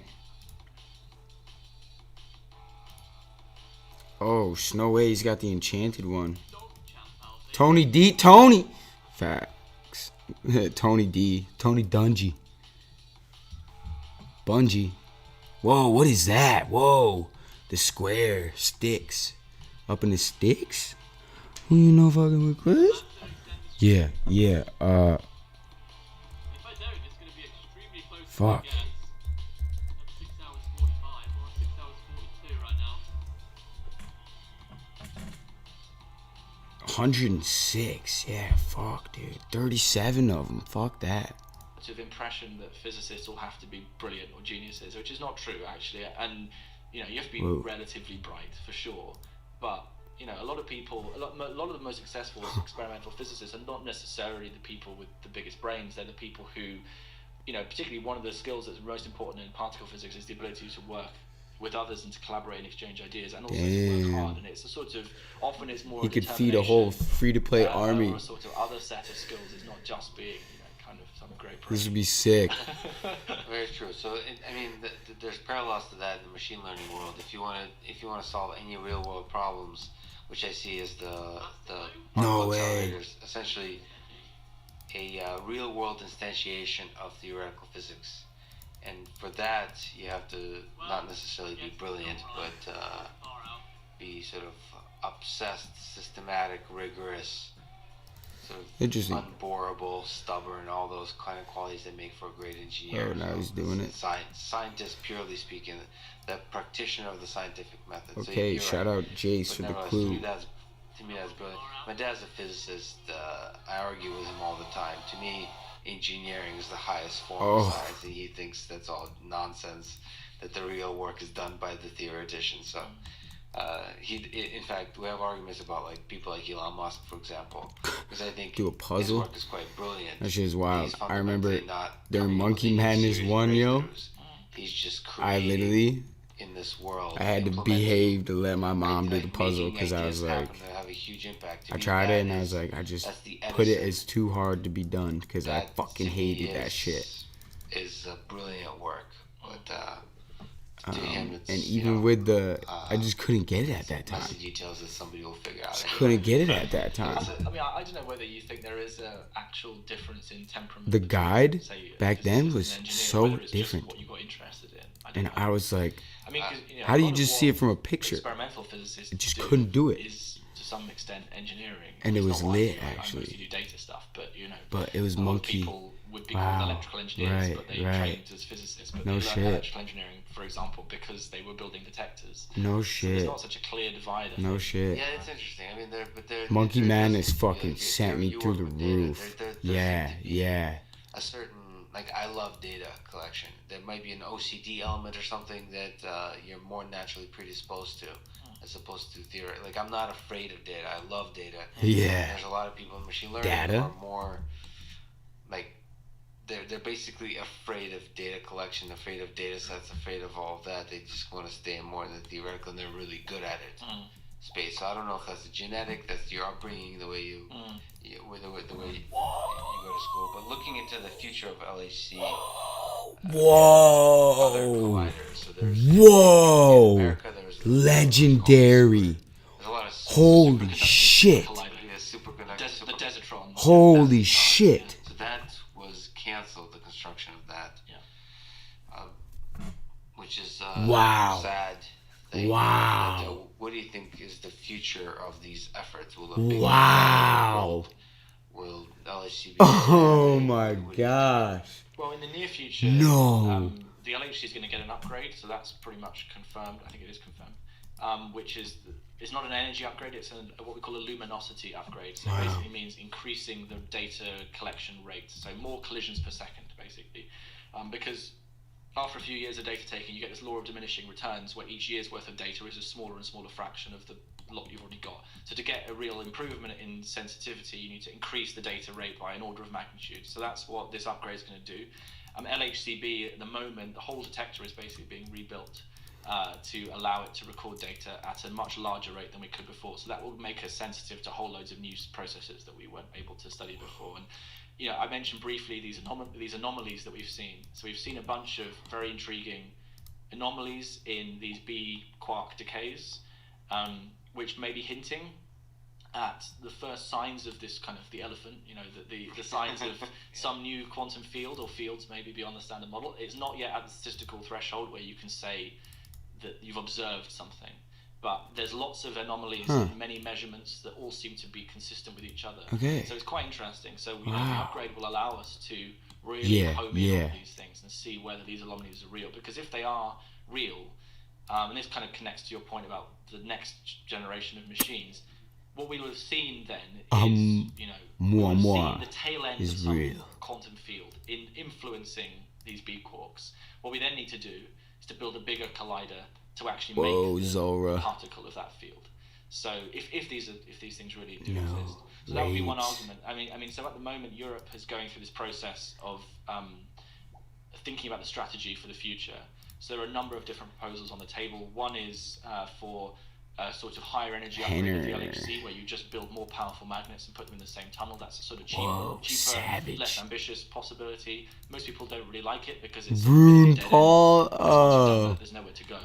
Oh, no way, he's got the enchanted one. Tony D. Tony! Facts. Tony D. Tony Dungy. Bungie. Whoa, what is that? Whoa. The square sticks. Up in the sticks? Who you know fucking with Chris? Yeah. If I don't, it's gonna be extremely close. Fuck. 6 hours 45 or 6 hours 42 right now. 106. Yeah, fuck, dude. 37 of them. Fuck that. Of impression that physicists all have to be brilliant or geniuses, which is not true actually, and you have to be relatively bright for sure, but a lot of people, a lot of the most successful experimental physicists are not necessarily the people with the biggest brains. They're the people who, particularly one of the skills that's most important in particle physics is the ability to work with others and to collaborate and exchange ideas, and also to work hard. And it's a sort of, often it's more. He could feed a whole free-to-play army. Or a sort of other set of skills. It's not just being kind of some great person. This would be sick. Very true. So, there's parallels to that in the machine learning world. If you want to solve any real world problems, which I see as the particle accelerators, essentially a real world instantiation of theoretical physics. And for that, you have to not necessarily be brilliant, but be sort of obsessed, systematic, rigorous, sort of unborable, stubborn, all those kind of qualities that make for a great engineer. Oh, now he's doing it. Scientist, purely speaking, the practitioner of the scientific method. Okay, so shout out Jace for the clue. To me, that's brilliant. My dad's a physicist. I argue with him all the time. To me, engineering is the highest form of science, and he thinks that's all nonsense, that the real work is done by the theoretician. So in fact, we have arguments about people like Elon Musk, for example, because I think do a puzzle. His work is quite brilliant. That shit is wild. I remember during Monkey Madness 1, he's just I literally in this world. I had to behave to let my mom do the puzzle because I was like, I tried it and I was like, I just put it as too hard to be done because I fucking hated that shit. Is a brilliant work, but to him, it's, and even with I just couldn't get it at that time. That's the details that somebody will figure out. Just couldn't get it at that time. I mean, I don't know whether you think there is an actual difference in temperament. The guide back then was so different. What you got interested in. And I was like, I mean, how do you just see it from a picture? Experimental physicists it just couldn't do it. Is to some extent engineering. And it was lit actually. I mostly do data stuff, but But it was monkey. People would be called electrical engineers, but they trained as physicists. But they learned electrical engineering, for example, because they were building detectors. No shit. So there's not such a clear divider. No shit. Yeah, it's interesting. I mean, Monkey Madness fucking sent me through the roof. Yeah. A certain, I love data collection. There might be an OCD element or something that you're more naturally predisposed to, as opposed to theory. I'm not afraid of data. I love data. Yeah. There's a lot of people in machine learning who are more, they're basically afraid of data collection, afraid of data sets, afraid of all of that. They just want to stay more in the theoretical, and they're really good at it. Space. So I don't know if that's a genetic, that's your upbringing, the way you go to school. But looking into the future of LHC, other providers. So Whoa! In America, Legendary. Holy shit. The Desitron. Holy shit. So that was canceled, the construction of that. Yeah. Which is wow. sad. Wow. What do you think is the future of these efforts? Wow. Will LHC be oh my gosh. Well, in the near future, no. The LHC is going to get an upgrade, so that's pretty much confirmed. I think it is confirmed. which is it's not an energy upgrade, it's what we call a luminosity upgrade. So Wow. it basically means increasing the data collection rate, so more collisions per second, basically. Because after a few years of data taking, you get this law of diminishing returns, where each year's worth of data is a smaller and smaller fraction of the lot you've already got. So to get a real improvement in sensitivity, you need to increase the data rate by an order of magnitude. So that's what this upgrade is going to do. LHCb, at the moment, the whole detector is basically being rebuilt to allow it to record data at a much larger rate than we could before. So that will make us sensitive to whole loads of new processes that we weren't able to study before. And I mentioned briefly these anomalies that we've seen. So we've seen a bunch of very intriguing anomalies in these B quark decays, which may be hinting at the first signs of this kind of the elephant, the signs of some new quantum field or fields maybe beyond the standard model. It's not yet at the statistical threshold where you can say that you've observed something, but there's lots of anomalies and many measurements that all seem to be consistent with each other. Okay. So it's quite interesting. So the upgrade will allow us to really home in on these things and see whether these anomalies are real. Because if they are real, and this kind of connects to your point about the next generation of machines, what we will have seen then is, we'll have seen the tail end of some real. quantum field in influencing these B quarks. What we then need to do is to build a bigger collider to actually make the particle of that field. So if these things really do exist, so that would be one argument. I mean, so at the moment Europe is going through this process of thinking about the strategy for the future. So there are a number of different proposals on the table. One is for a sort of higher energy upgrade of the LHC, where you just build more powerful magnets and put them in the same tunnel. That's a sort of cheaper, less ambitious possibility. Most people don't really like it because it's Rune dead Paul. end. There's nowhere to go.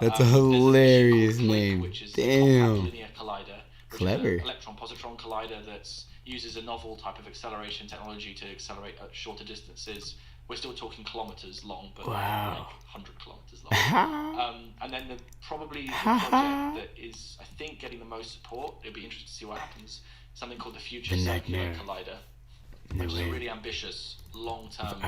That's a hilarious name. Which is Damn. a linear collider, Clever. Electron-positron collider that uses a novel type of acceleration technology to accelerate at shorter distances. We're still talking kilometers long, but like 100 kilometers long. And then probably the project that is, I think, getting the most support, it'll be interesting to see what happens, something called the Future Circular Collider, which is a really ambitious, long-term,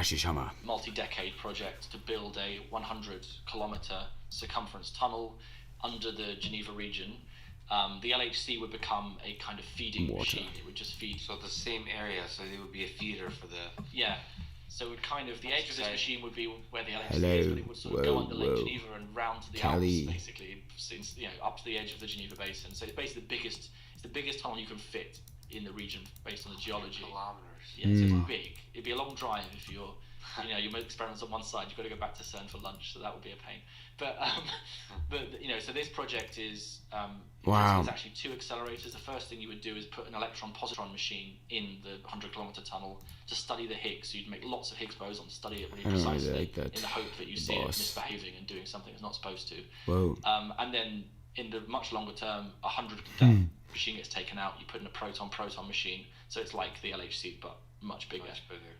multi-decade project to build a 100-kilometer circumference tunnel under the Geneva region. The LHC would become a kind of feeding machine. It would just feed. So the same area, so it would be a feeder for the... Yeah. So it kind of, the edge of this machine would be where the LHC is, but it would sort of go under Lake Geneva and round to the Alps, basically, since, up to the edge of the Geneva Basin. So it's basically it's the biggest tunnel you can fit in the region based on the geology. Kilometers. Yeah, so it's big. It'd be a long drive if you're, you make experiments on one side, you've got to go back to CERN for lunch, so that would be a pain. But so this project is it's actually two accelerators. The first thing you would do is put an electron-positron machine in the 100-kilometer tunnel to study the Higgs. So you'd make lots of Higgs boson, study it really precisely, in the hope that you see it misbehaving and doing something it's not supposed to. Whoa. And then in the much longer term, 100 machine gets taken out. You put in a proton-proton machine, so it's like the LHC but much bigger.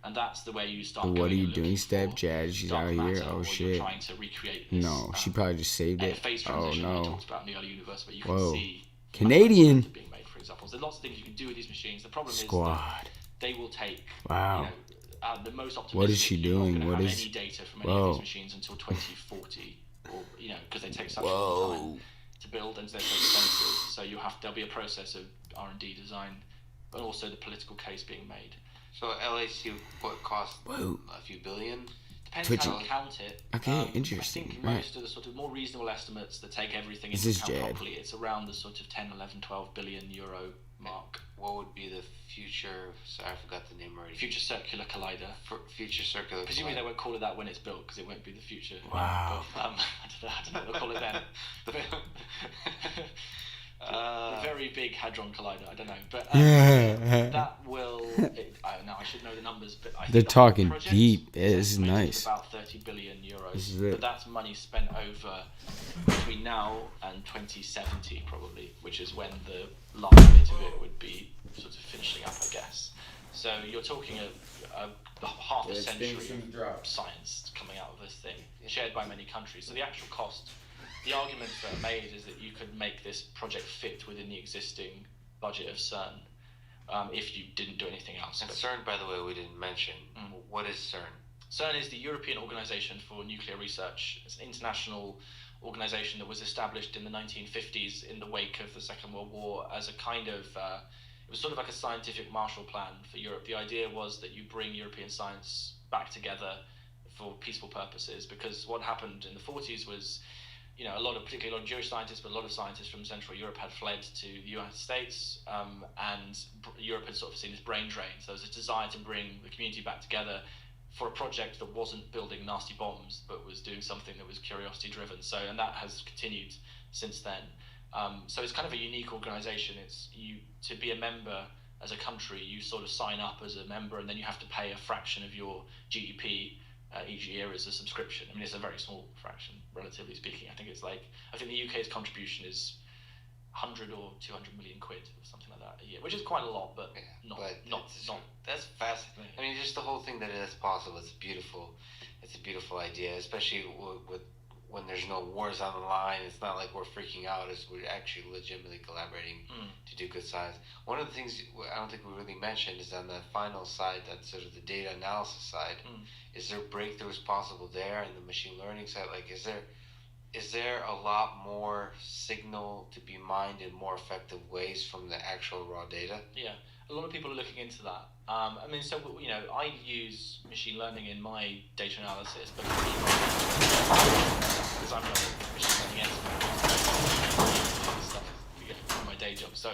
And that's the way you start. What are you doing, Step Jazz? She's out here. Oh shit. Trying to recreate this, no, she probably just saved it. Oh no. I talked about in the early universe, where you can see Canadian being made, for example. There's lots of things you can do with these machines. The problem is that they will take the most optimistic. What is she doing? What is any data from any of these machines until 2040, or because they take such a long time to build and they're so expensive. So there'll be a process of R&D design, but also the political case being made. So LHC what cost a few billion? Depends how you count it. Okay, interesting. I think most of the sort of more reasonable estimates that take everything into account properly, it's around the sort of 10, 11, 12 billion euro mark. What would be the future? Sorry, I forgot the name already. Future Circular Collider. Future Circular. Presumably they won't call it that when it's built, because it won't be the future. Wow. But, I don't know what they'll call it then. The very big hadron collider. I don't know, but that will. I should know the numbers, but I think they're talking project deep. This is nice. About 30 billion euros. This is it. But that's money spent over between now and 2070, probably, which is when the last bit of it would be sort of finishing up, I guess. So you're talking a half a century of science coming out of this thing, shared by many countries. So the actual cost. The arguments that are made is that you could make this project fit within the existing budget of CERN if you didn't do anything else. And CERN, by the way, we didn't mention. What is CERN? CERN is the European Organization for Nuclear Research. It's an international organization that was established in the 1950s in the wake of the Second World War as a kind of it was sort of like a scientific Marshall Plan for Europe. The idea was that you bring European science back together for peaceful purposes, because what happened in the 40s was, you know, particularly a lot of Jewish scientists, but a lot of scientists from Central Europe had fled to the United States, and Europe had sort of seen this brain drain. So there was a desire to bring the community back together for a project that wasn't building nasty bombs, but was doing something that was curiosity driven. So, and that has continued since then. So it's kind of a unique organization. It's to be a member as a country, you sort of sign up as a member, and then you have to pay a fraction of your GDP each year as a subscription. I mean, it's a very small fraction, relatively speaking. I think the UK's contribution is 100 or 200 million quid or something like that a year, which is quite a lot, but not. That's fascinating. I mean, just the whole thing that it is possible. It's a beautiful idea, especially with when there's no wars on the line. It's not like we're freaking out. We're actually legitimately collaborating to do good science. One of the things I don't think we really mentioned is on the final side, that's sort of the data analysis side. Is there breakthroughs possible there in the machine learning side? Like, is there a lot more signal to be mined in more effective ways from the actual raw data? Yeah, a lot of people are looking into that. I mean, so, you know, I use machine learning in my data analysis, but because I'm not a machine learning expert, stuff to get from my day job. So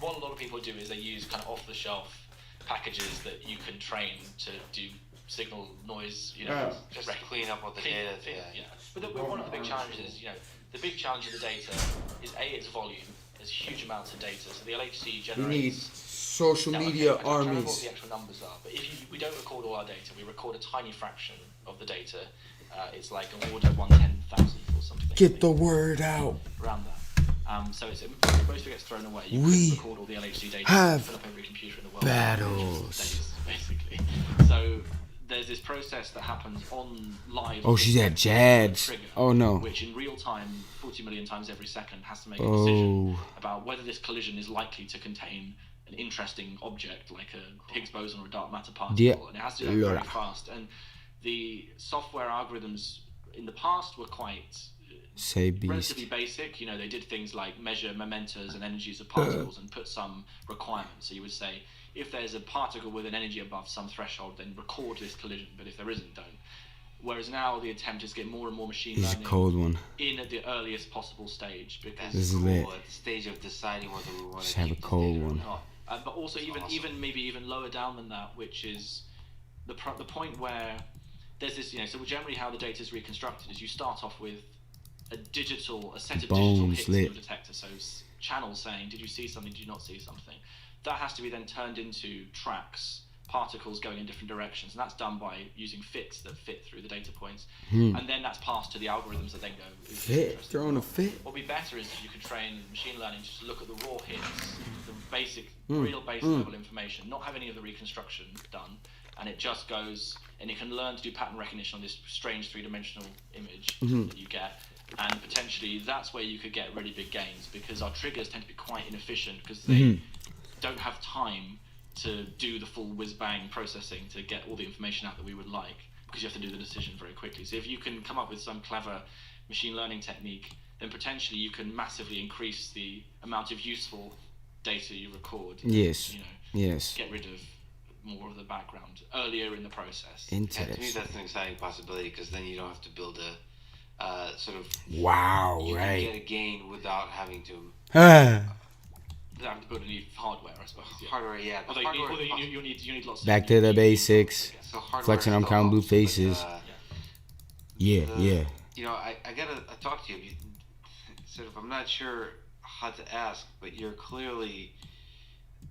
what a lot of people do is they use kind of off-the-shelf packages that you can train to do signal, noise, you know, just clean up all the data. Yeah. But one of the big challenges is, you know, the big challenge of the data is its volume. There's huge amounts of data. So the LHC generates. We need social media I don't know what armies. the actual numbers are, but we don't record all our data. We record a tiny fraction of the data. It's like an order 1/10,000th or something. Get the word out. Around that. So most of it gets thrown away. You We can record all the LHC data. have fill up every computer in the world. battles. Days, basically. So there's this process that happens on live. Oh, she's at Jad's. Trigger, Oh no. Which in real time, 40 million times every second, has to make a decision about whether this collision is likely to contain an interesting object like a Higgs boson or a dark matter particle, and it has to do that very fast. And the software algorithms in the past were quite relatively basic. You know, they did things like measure momentas and energies of particles and put some requirements. So you would say, if there's a particle with an energy above some threshold, then record this collision, but if there isn't, don't. Whereas now the attempt is to get more and more machine learning in at the earliest possible stage, because this is lit. At the stage of deciding whether we want Just to have a cold one. But also even maybe even lower down than that, which is the point where there's this, you know, so generally how the data is reconstructed is you start off with a set of digital hits in your detector, so channels saying, did you see something, did you not see something? That has to be then turned into tracks, particles going in different directions, and that's done by using fits that fit through the data points, and then that's passed to the algorithms that then go fit. Throwing a fit. What would be better is that you could train machine learning just to look at the raw hits, the basic, real basic level information, not have any of the reconstruction done, and it just goes, and it can learn to do pattern recognition on this strange three-dimensional image that you get. And potentially that's where you could get really big gains, because our triggers tend to be quite inefficient because they don't have time to do the full whiz-bang processing to get all the information out that we would like, because you have to do the decision very quickly. So if you can come up with some clever machine learning technique, then potentially you can massively increase the amount of useful data you record. Yes. You know, yes. Get rid of more of the background earlier in the process. Yeah, to me that's an exciting possibility, because then you don't have to build a sort of you can get a gain without having to build any hardware, I suppose. Yeah. Hardware, yeah. Although you need lots of back to the basics. So flexing on counting blue faces. Yeah. You know, I gotta talk to you. Sort of, I'm not sure how to ask, but you're clearly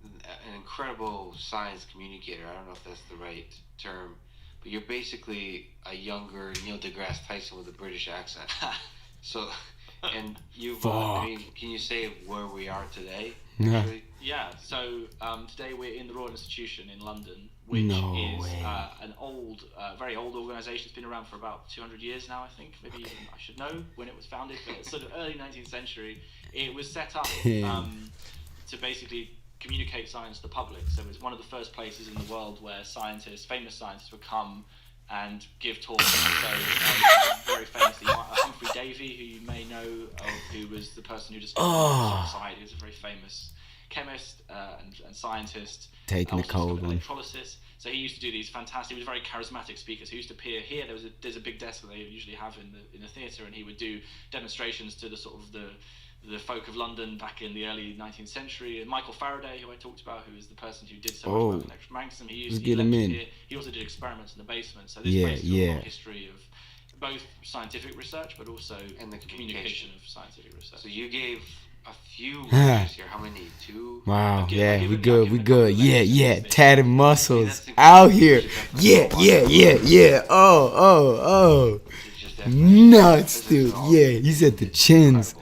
an incredible science communicator. I don't know if that's the right term, but you're basically a younger Neil deGrasse Tyson with a British accent. So, and you've, I mean, can you say where we are today? Actually? Yeah, so today we're in the Royal Institution in London, which is an old, very old organisation. It's been around for about 200 years now, I think. Maybe even, I should know when it was founded, but it's sort of early 19th century. It was set up to basically communicate science to the public. So it's one of the first places in the world where scientists, famous scientists, would come and give talks. So very famously, Humphrey Davy, who you may know of, who was the person who discovered oxide. He was a very famous chemist and scientist. Taking a cold one. Electrolysis. So he used to do these fantastic. He was a very charismatic speaker. So he used to appear here. There's a big desk that they usually have in the theatre, and he would do demonstrations to the sort of the folk of London back in the early 19th century. And Michael Faraday, who I talked about, who was the person who did so much work in electromagnetism, he also did experiments in the basement. So this place is a long history of both scientific research, but also the communication of scientific research. So you gave a few lectures here. How many? 2? Wow, we good. Yeah. Tatted muscles out here. Yeah. Oh. Nuts, dude. Yeah, he said the chins.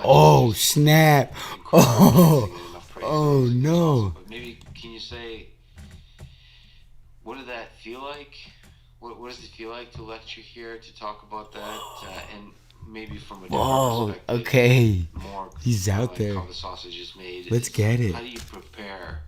Oh, snap. Oh, no. Maybe can you say, what did that feel like? What does it feel like to lecture here, to talk about that, and maybe from a different perspective? Okay. More he's out there. How the sausage is made. Let's get it. How do you prepare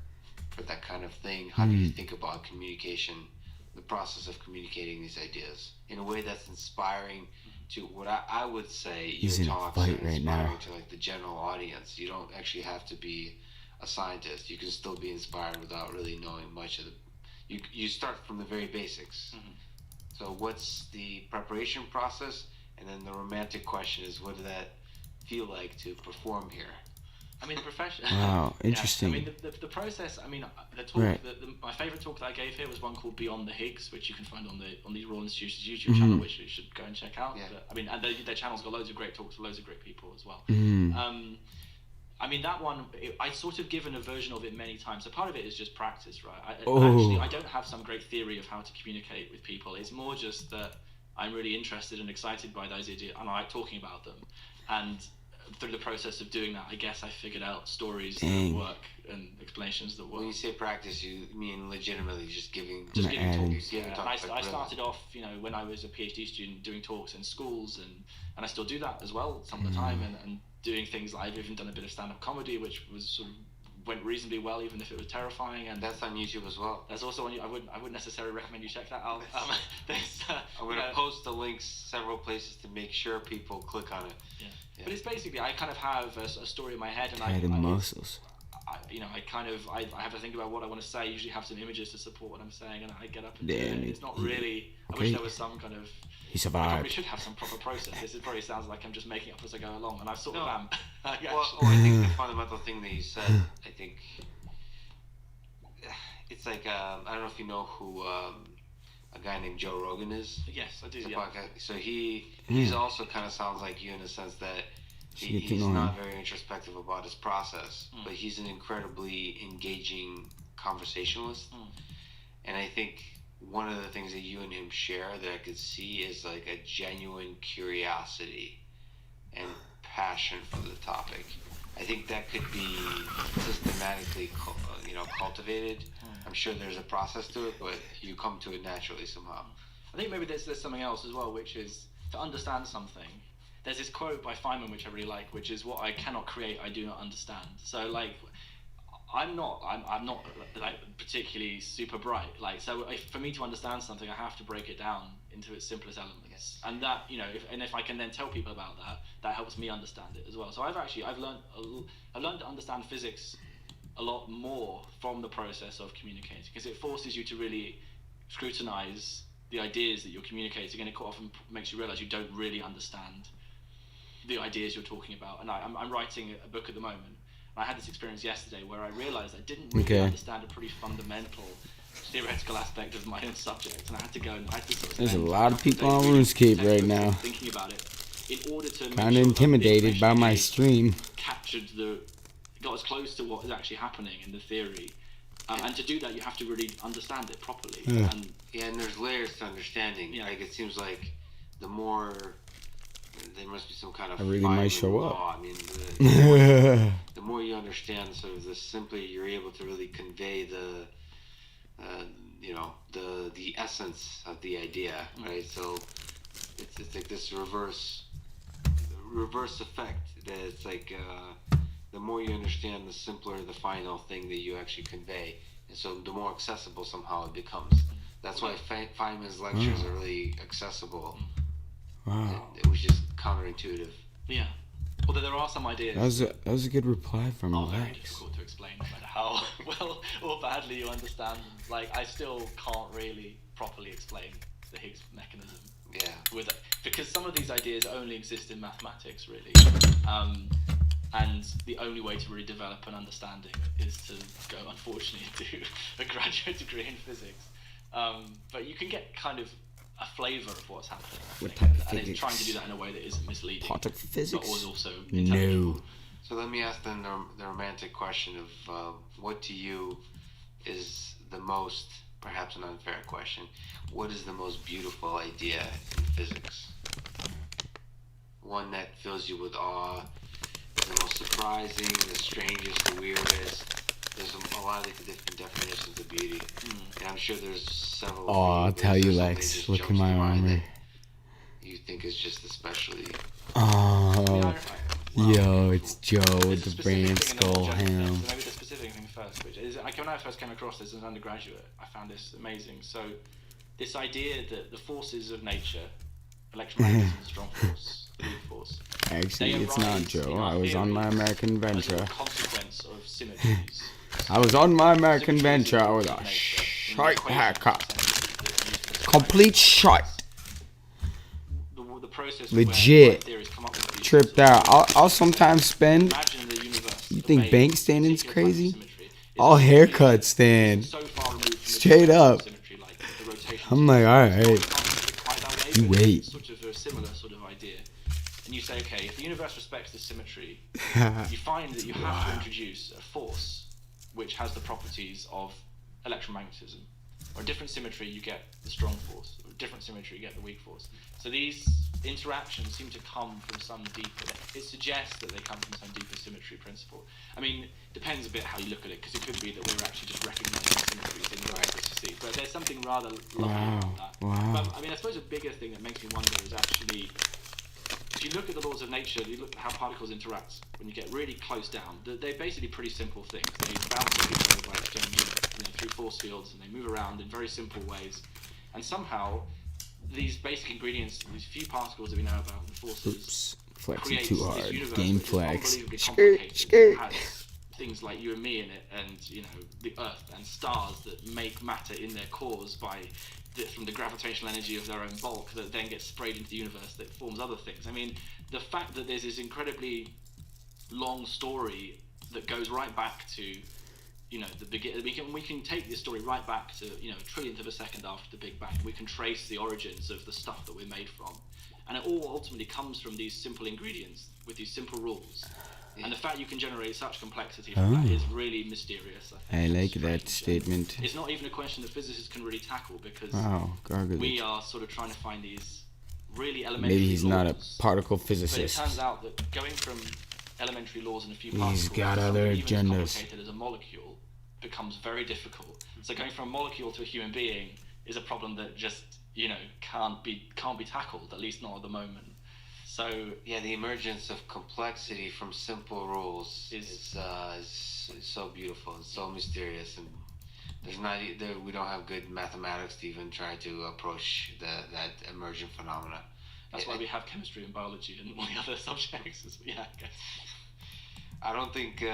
for that kind of thing? How do you think about communication, the process of communicating these ideas in a way that's inspiring to what I would say your talks are inspiring to like the general audience. You don't actually have to be a scientist. You can still be inspired without really knowing much of the. You start from the very basics. So what's the preparation process? And then the romantic question is, what did that feel like to perform here? I mean, the profession. Wow, interesting. I mean, the process. I mean, the talk. My favorite talk that I gave here was one called Beyond the Higgs, which you can find on the Royal Institution's YouTube channel, which you should go and check out. Yeah. But, I mean, and their channel's got loads of great talks, loads of great people as well. I mean, that one, I'd sort of given a version of it many times. So part of it is just practice, right? Actually, I don't have some great theory of how to communicate with people. It's more just that I'm really interested and excited by those ideas, and I like talking about them. And through the process of doing that, I guess I figured out stories that work and explanations that work. When you say practice, you mean legitimately just giving talks. I started off, when I was a PhD student, doing talks in schools, and I still do that as well some of the time, and doing things like I've even done a bit of stand-up comedy, which was sort of went reasonably well, even if it was terrifying. And that's on YouTube as well. That's also on. I wouldn't necessarily recommend you check that out. I'm going to post the links several places to make sure people click on it. Yeah. But it's basically, I kind of have a story in my head, and I have to think about what I want to say. I usually have some images to support what I'm saying, and I get up and do it. It's not really. I wish there was some kind of. He survived. I probably should have some proper process. This probably sounds like I'm just making up as I go along, and I sort of am. I think the fundamental thing that you said, I think, it's like I don't know if you know who a guy named Joe Rogan is. Yes, I do. So he's also kind of sounds like you in the sense that he's not very introspective about his process, but he's an incredibly engaging conversationalist, and I think one of the things that you and him share that I could see is like a genuine curiosity and passion for the topic. I think that could be systematically, cultivated. I'm sure there's a process to it, but you come to it naturally somehow. I think maybe there's something else as well, which is to understand something. There's this quote by Feynman which I really like, which is, "What I cannot create, I do not understand." So like, I'm not like particularly super bright. Like, so for me to understand something, I have to break it down into its simplest elements, and that if I can then tell people about that helps me understand it as well. So I've learned to understand physics a lot more from the process of communicating, because it forces you to really scrutinize the ideas that you're communicating, and it often makes you realize you don't really understand the ideas you're talking about. And I'm writing a book at the moment. I had this experience yesterday where I realised I didn't really understand a pretty fundamental theoretical aspect of my own subject, and I had to go and there's a lot of people on RuneScape right now thinking about it in order to kind of intimidated by my stream. Got as close to what is actually happening in the theory, and to do that you have to really understand it properly. And there's layers to understanding. Like, it seems like the more there must be some kind of. I really might show law. up. I mean, the more you understand, sort of, the simpler you're able to really convey the essence of the idea, right? So it's like this reverse effect that it's like the more you understand, the simpler the final thing that you actually convey, and so the more accessible somehow it becomes. That's why Feynman's lectures are really accessible. Wow. It was just counterintuitive. Yeah. Although there are some ideas That was a good reply from are very Lex. difficult to explain, no matter how well or badly you understand them. Like, I still can't really properly explain the Higgs mechanism. Yeah. Because some of these ideas only exist in mathematics, really. And the only way to really develop an understanding is to go, unfortunately, do a graduate degree in physics. But you can get kind of a flavour of what's happening. What type of and physics? Trying to do that in a way that isn't misleading. Part of physics? But was also No. So let me ask then the romantic question of what to you is the most, perhaps an unfair question, what is the most beautiful idea in physics? One that fills you with awe, the most surprising, the strangest, the weirdest. There's a lot of different definitions of beauty, and I'm sure there's several. Oh, I'll tell you, Lex. Look at my armor. You think is just especially. Oh, yo, it's Joe with the brain skull ham. Maybe the specific thing first, which is, when I first came across this as an undergraduate, I found this amazing. So, this idea that the forces of nature, electromagnetism, the strong force, the weak force. Actually, it's not Joe. I was on my American venture. Consequence of symmetries. I was on my American venture with a shite haircut. Complete shite. The process legit tripped out. I'll sometimes spend. You think bank standing's crazy? All haircuts stand. Straight up. I'm like, alright. You wait. Sort of a similar sort of idea. And you say, okay, if the universe respects this symmetry, you find that you have to introduce a force which has the properties of electromagnetism. Or a different symmetry, you get the strong force. Or a different symmetry, you get the weak force. So these interactions seem to come from some deeper. It suggests that they come from some deeper symmetry principle. I mean, depends a bit how you look at it, because it could be that we're actually just recognizing symmetries in the way that you see. But there's something rather lovely about that. Wow. But, I mean, I suppose a bigger thing that makes me wonder is actually, if you look at the laws of nature, you look at how particles interact when you get really close down. They're basically pretty simple things. They bounce off each other by exchanging, through force fields, and they move around in very simple ways. And somehow, these basic ingredients, these few particles that we know about, the forces, flexing create too this hard. universe Game which is flex. unbelievably complicated. It has things like you and me in it, and the Earth and stars that make matter in their cores from the gravitational energy of their own bulk that then gets sprayed into the universe that forms other things. I mean, the fact that there's this incredibly long story that goes right back to the beginning. We can take this story right back to a trillionth of a second after the Big Bang. We can trace the origins of the stuff that we're made from, and it all ultimately comes from these simple ingredients with these simple rules. And the fact you can generate such complexity from that is really mysterious. I like that statement. It's not even a question that physicists can really tackle, because we are sort of trying to find these really elementary Maybe he's laws. not a particle physicist. But it turns out that going from elementary laws and a few particles, He's got other even as agendas. complicated as a molecule, becomes very difficult. So going from a molecule to a human being is a problem that just can't be tackled, at least not at the moment. So yeah, the emergence of complexity from simple rules is so beautiful. It's so mysterious, and we don't have good mathematics to even try to approach that emergent phenomena. That's why we have chemistry and biology and all the other subjects. I don't think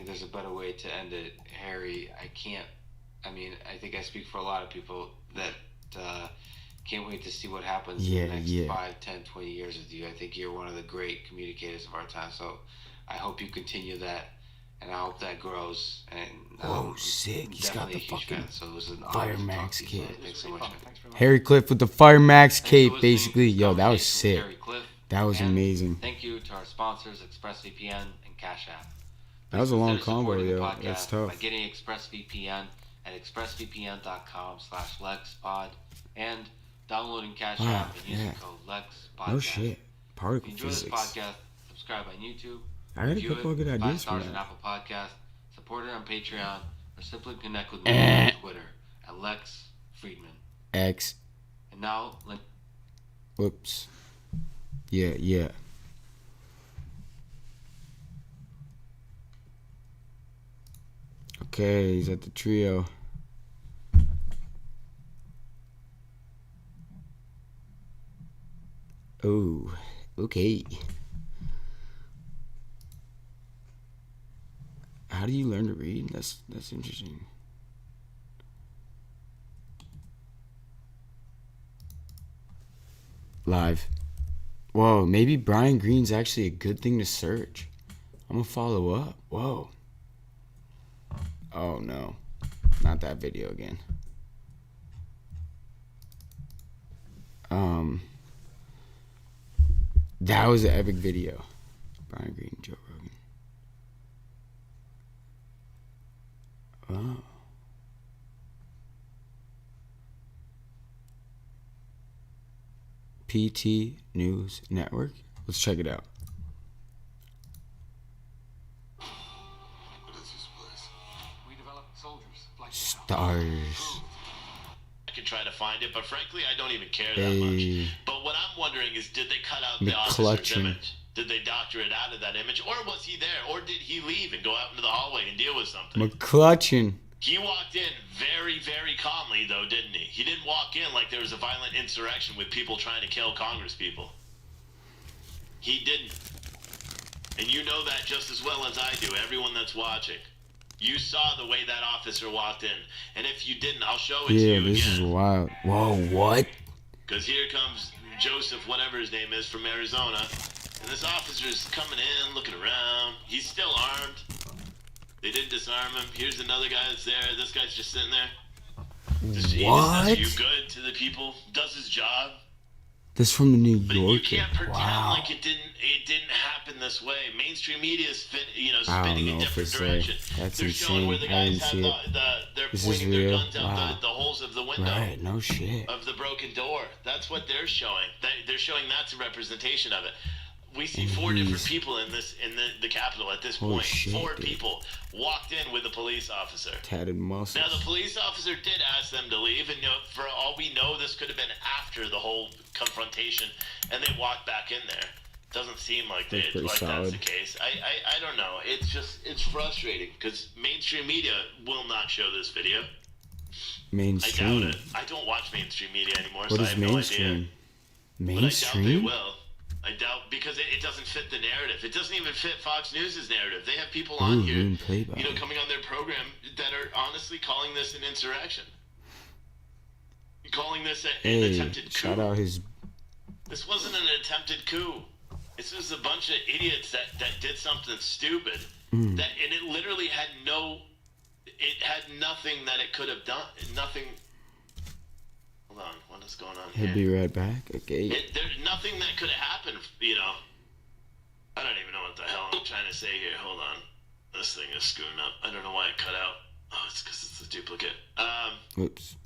there's a better way to end it, Harry. I think I speak for a lot of people that can't wait to see what happens in the next 5, 10, 20 years with you. I think you're one of the great communicators of our time. So I hope you continue that, and I hope that grows. And sick! He's got the fucking so it was an Fire Max cape. Thanks so much. Harry Cliff with the Fire Max cape, basically. Yo, that was sick. That was amazing. Thank you to our sponsors, ExpressVPN and Cash App. That was a long combo, yo. That's tough. By getting ExpressVPN at expressvpn.com/LexPod and downloading Cash App and using code LexPodcast. No shit. Particle if you enjoy physics. this podcast, subscribe on YouTube. I got a couple of good ideas 5 for stars that. on Apple Podcasts, support it on Patreon, or simply connect with me on Twitter at Lex Friedman. X. And now, Whoops. Yeah. Okay, he's at the trio. Oh, okay. How do you learn to read? That's interesting. Live. Whoa, maybe Brian Green's actually a good thing to search. I'm gonna follow up. Whoa. Oh no. Not that video again. That was an epic video. Brian Green, Joe Rogan. Oh. PT News Network. Let's check it out. We developed soldiers. Stars. I could try to find it, but frankly, I don't even care that much. But what I'm wondering is, did they cut out the officer's image? Did they doctor it out of that image? Or was he there? Or did he leave and go out into the hallway and deal with something? McClutchin. He walked in very, very calmly, though, didn't he? He didn't walk in like there was a violent insurrection with people trying to kill Congress people. He didn't. And you know that just as well as I do, everyone that's watching. You saw the way that officer walked in. And if you didn't, I'll show it to you again. Yeah, this is wild. Whoa, what? Because here comes Joseph, whatever his name is, from Arizona. And this officer's coming in, looking around. He's still armed. They didn't disarm him. Here's another guy that's there. This guy's just sitting there. He What? just does you good to the people. Does his job. This from the New But you Yorker. can't pretend Wow. like it didn't happen this way. Mainstream media is I don't spinning in know if different it's directions. that's They're showing where insane. the I guys didn't have see it. they're This is pointing their real. guns out Wow. the holes of the window. Right, no shit. Of the broken door. That's what they're showing. They're showing that's a representation of it. We see And four different he's- people in the Capitol at this Holy point. shit, Four dude. people walked in with a police officer. Tatted muscles. Now, the police officer did ask them to leave, and for all we know, this could have been after the whole confrontation, and they walked back in there. Doesn't seem like That's pretty that's solid. the case. I don't know. It's frustrating because mainstream media will not show this video. Mainstream. I doubt it. I don't watch mainstream media anymore, What so I is have no idea. mainstream? But I doubt they Mainstream? will. I doubt because it doesn't fit the narrative. It doesn't even fit Fox News' narrative. They have people Ooh, on here, didn't play by it. coming on their program that are honestly calling this an insurrection, calling this an Hey, attempted coup. shout out his. This wasn't an attempted coup. This was a bunch of idiots that did something stupid. Mm. And it literally had nothing that it could have done. Nothing. Hold on, what is going on here? He'll be right back. Okay. There's nothing that could have happened, I don't even know what the hell I'm trying to say here. Hold on. This thing is screwing up. I don't know why it cut out. Oh, it's because it's a duplicate. Oops.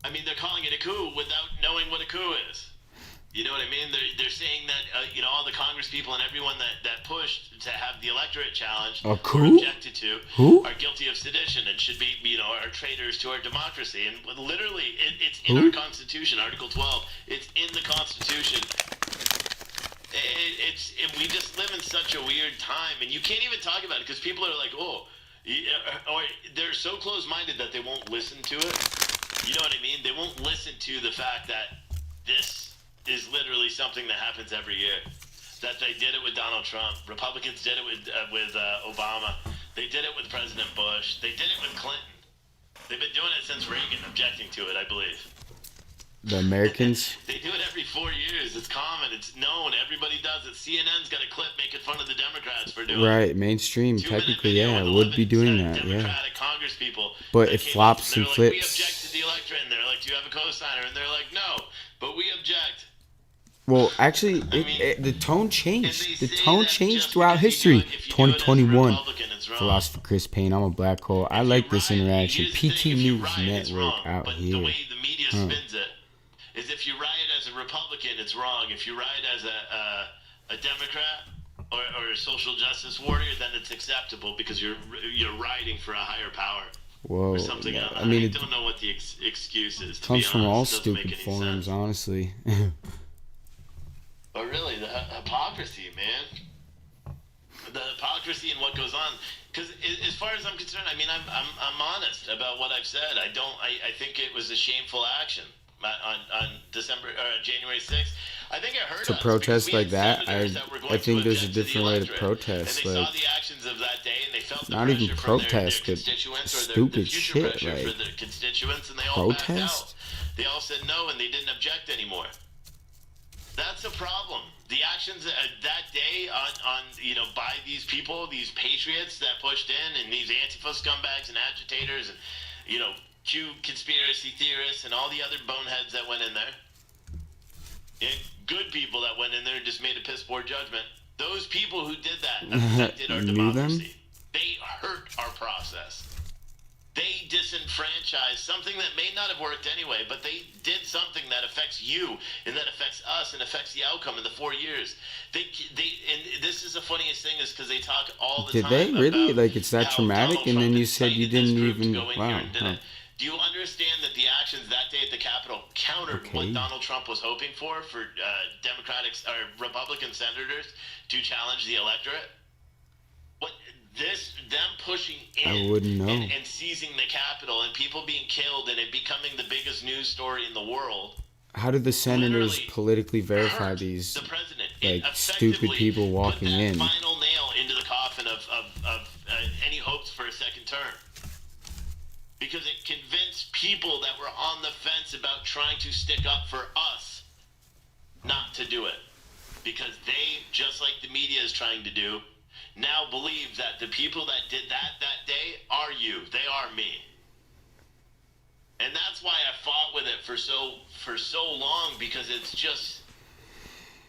I mean, they're calling it a coup without knowing what a coup is. You know what I mean? They're saying that, all the Congress people and everyone that pushed to have the electorate challenged A or coup? objected to Who? are guilty of sedition and should be, are traitors to our democracy. And literally, it's in Who? our Constitution, Article 12. It's in the Constitution. We just live in such a weird time, and you can't even talk about it because people are like, or they're so close-minded that they won't listen to it. You know what I mean? They won't listen to the fact that this is literally something that happens every year. That they did it with Donald Trump. Republicans did it with Obama. They did it with President Bush. They did it with Clinton. They've been doing it since Reagan, objecting to it, I believe. The Americans. They do it every 4 years. It's common. It's known. Everybody does it. CNN's got a clip making fun of the Democrats for doing it. Right, mainstream. Technically, yeah, would be doing that. Yeah. Democratic Congress people. But that it came flops up and they're like, we flips. object to the electorate, and they're like, do you have a cosigner? And they're like, no, but we object. Well, actually, the tone changed. The tone changed throughout history. 2021. Philosopher Chris Payne. I'm a black hole. I like this interaction. PT News Network out here. The way the media spins it is if you riot as a Republican, it's wrong. If you riot as a Democrat or a social justice warrior, then it's acceptable because you're rioting for a higher power. Whoa. Or something else. I mean, I it don't know what the excuse is. To comes be from honest. all It doesn't make stupid any forums, sense. honestly. But really, the hypocrisy, man. The hypocrisy and what goes on. Because as far as I'm concerned, I mean, I'm honest about what I've said. I think it was a shameful action. on January 6th. I think it hurt To us protest like that, I think there's a object to the different way to electorate. protest. And they Like, saw the actions of that day, and they felt the not even pressure from their protest, but constituents or the stupid future shit. pressure for Like, their constituents, and they all backed out. protest? They all said no, and they didn't object anymore. That's a problem. The actions that day on by these people, these patriots that pushed in, and these Antifa scumbags and agitators, and Q conspiracy theorists, and all the other boneheads that went in there, and good people that went in there and just made a piss poor judgment. Those people who did that affected our democracy. They hurt our process. They disenfranchised something that may not have worked anyway, but they did something that affects you and that affects us and affects the outcome in the 4 years. They and this is the funniest thing is because they talk all the did time. they really? About like, it's that traumatic? Donald And Trump then you said you didn't even. Wow. Huh. Do you understand that the actions that day at the Capitol countered what Donald Trump was hoping for Democratic or Republican senators to challenge the electorate? Them pushing in I wouldn't know. and seizing the Capitol and people being killed and it becoming the biggest news story in the world. How did the senators politically verify these like stupid people walking in? Final nail into the coffin of any hopes for a second term. Because it convinced people that were on the fence about trying to stick up for us not to do it. Because they, just like the media is trying to do, now believe that the people that did that day are you. They are me. And that's why I fought with it for so long, because it's just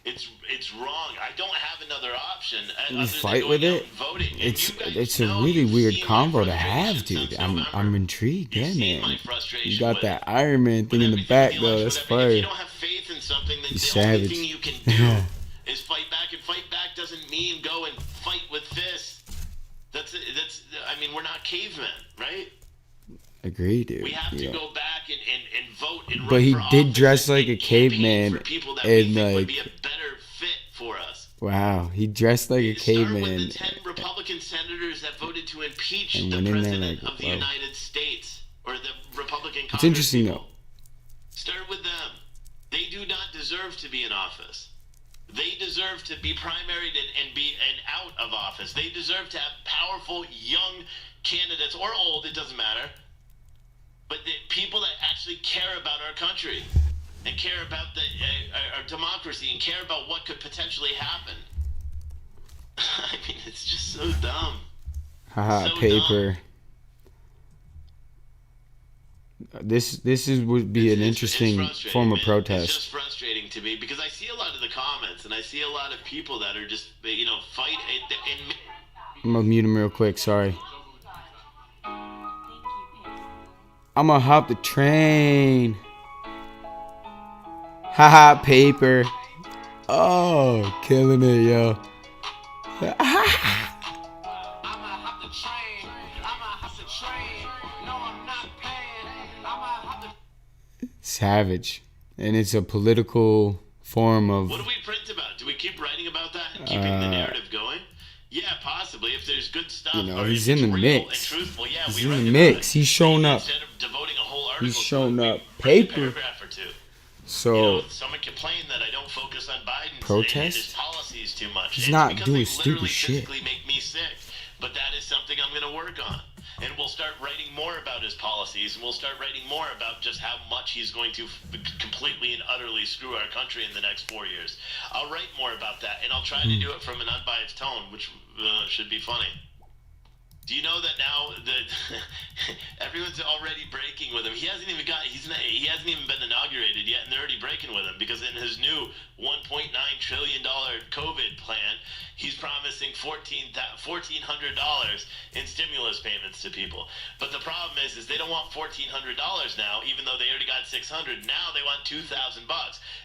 it's wrong. I don't have another option. You fight with it? It's a really weird combo to have, dude. I'm intrigued. Yeah, man. You got that Iron Man thing in the back though. That's fire. If you don't have faith in something, then He's the only savage. thing you can do is fight back. And fight back doesn't mean go and fight with fists. I mean, we're not cavemen, right? Agree, dude. We have to go back and vote and But run he for did office dress and like a caveman, people that we and think would like, be a better fit for us. wow, he dressed like a caveman. 10 Republican senators that voted to impeach And the went in there president like, of the whoa. United States, or the Republican Congress. It's interesting though. Start with them. They do not deserve to be in office. They deserve to be primaried and out of office. They deserve to have powerful young candidates, or old, it doesn't matter. But the people that actually care about our country and care about our democracy and care about what could potentially happen. I mean, it's just so dumb. Haha, So paper. This would be an interesting frustrating, form of man. protest. It's just frustrating to me because I see a lot of the comments and I see a lot of people that are just, fight. I'm gonna mute him real quick. Sorry. I'm gonna hop the train. Haha, paper. Oh, killing it, yo. Savage. And it's a political form of. What do we print about? Do we keep writing about that and keeping the narrative going? Yeah, possibly. If there's good stuff, He's in the mix. Truthful, yeah, He's in the mix. He's showing up. Instead of devoting a whole article He's showing up. a Paper. paragraph or two. So. Someone complained that I don't focus on Biden Protest? and his policies too much. He's It's not because doing they stupid literally shit. physically make me sick. But that is something I'm going to work on. And we'll start writing more about his policies, and we'll start writing more about just how much he's going to completely and utterly screw our country in the next 4 years. I'll write more about that, and I'll try to do it from an unbiased tone, which should be funny. Do you know that now that everyone's already breaking with him? He hasn't even been inaugurated yet, and they're already breaking with him because in his new $1.9 trillion COVID plan, he's promising $1,400 in stimulus payments to people. But the problem is they don't want $1,400 now, even though they already got $600. Now they want $2,000,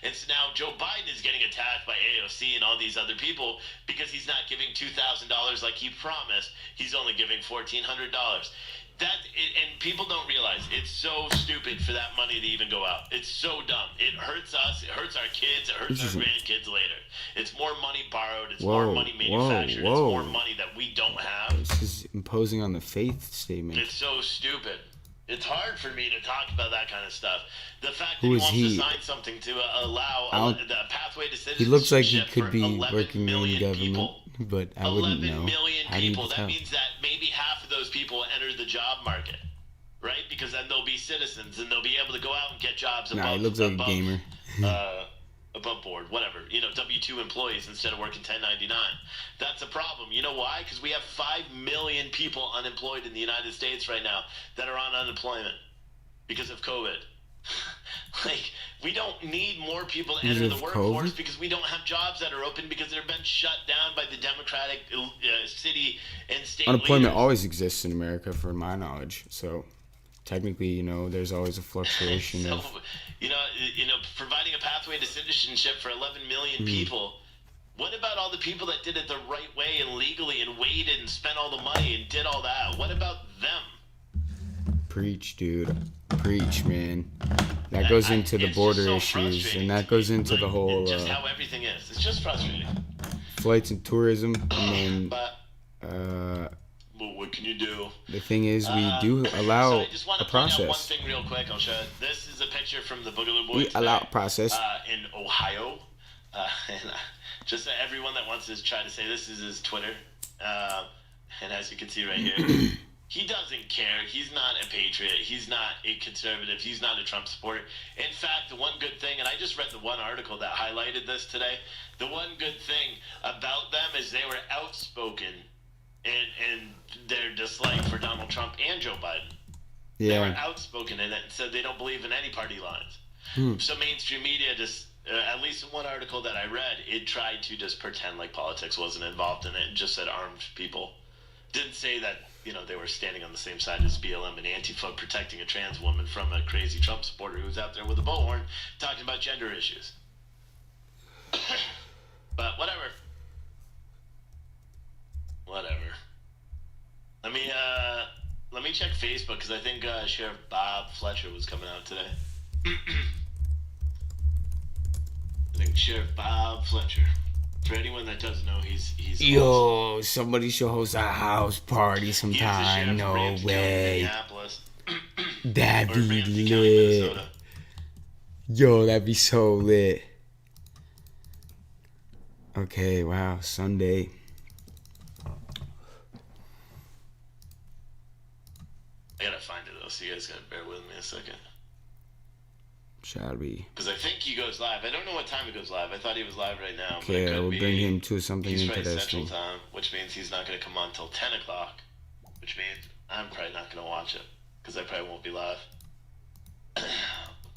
and so now Joe Biden is getting attacked by AOC and all these other people because he's not giving $2,000 like he promised. He's only giving $1,400. And people don't realize it's so stupid for that money to even go out. It's so dumb. It hurts us. It hurts our kids. It hurts our grandkids later. It's more money borrowed. It's more money manufactured. It's more money that we don't have. This is imposing on the faith statement. It's so stupid. It's hard for me to talk about that kind of stuff. The fact that Who he is wants he? to sign something to allow the pathway to citizenship. He looks like he for could be 11 working in million government, people. but I wouldn't 11 know. million How do you people. That tell? means that maybe half of those people enter the job market, right? Because then they'll be citizens and they'll be able to go out and get jobs above, Nah, he looks like a gamer. above board, whatever. W-2 employees instead of working 1099. That's a problem. You know why? Because we have 5 million people unemployed in the United States right now that are on unemployment because of COVID. Like, we don't need more people to enter the workforce because we don't have jobs that are open because they've been shut down by the Democratic city and state Unemployment leaders. always exists in America, from my knowledge. So, technically, there's always a fluctuation So, of. Providing a pathway to citizenship for 11 million people. What about all the people that did it the right way and legally and waited and spent all the money and did all that? What about them? Preach, dude. Preach, man. That goes into the border issues, and that goes into the whole Just how everything is. It's just frustrating. flights and tourism. And But then, well, what can you do? the thing is, we do allow So I just want a to point out one process. thing real quick. I'll show you. This is a picture from the Boogaloo Boys We allow a today, process. in Ohio. And just so everyone that wants to try to say this is his Twitter. And as you can see right here, he doesn't care. He's not a patriot. He's not a conservative. He's not a Trump supporter. In fact, the one good thing, and I just read the one article that highlighted this today, the one good thing about them is they were outspoken in their dislike for Donald Trump and Joe Biden. They were Yeah. outspoken in it and said they don't believe in any party lines. So mainstream media just, at least in one article that I read, it tried to just pretend like politics wasn't involved in it and just said armed people. Didn't say that, they were standing on the same side as BLM and Antifa protecting a trans woman from a crazy Trump supporter who's out there with a bullhorn talking about gender issues. But whatever. Let me check Facebook because I think Sheriff Bob Fletcher was coming out today. I think Sheriff Bob Fletcher. For anyone that doesn't know, he's Yo, somebody should host a house party He is the sometime. sheriff of No Ramsey County, way. Minneapolis. That'd Or be Ramsey County, lit. Minnesota. Yo, that'd be so lit. Okay, wow, Sunday. I gotta find it though, so you guys gotta bear with me a second. Shall we? Because I think he goes live. I don't know what time he goes live. I thought he was live right now. but it Okay, could I will be- bring him to something He's probably interesting. Central Time, which means he's not going to come on until 10 o'clock. Which means I'm probably not going to watch it because I probably won't be live.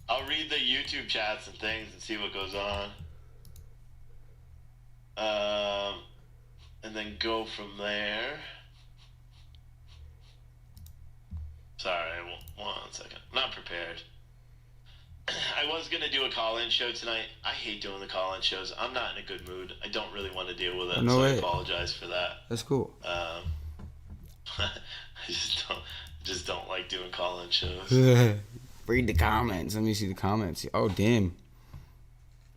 I'll read the YouTube chats and things and see what goes on. And then go from there. Sorry, one second. Not prepared. I was going to do a call-in show tonight. I hate doing the call-in shows. I'm not in a good mood. I don't really want to deal with it, No so I way. apologize for that. That's cool. I just don't like doing call-in shows. Read the comments. Let me see the comments. Oh, damn.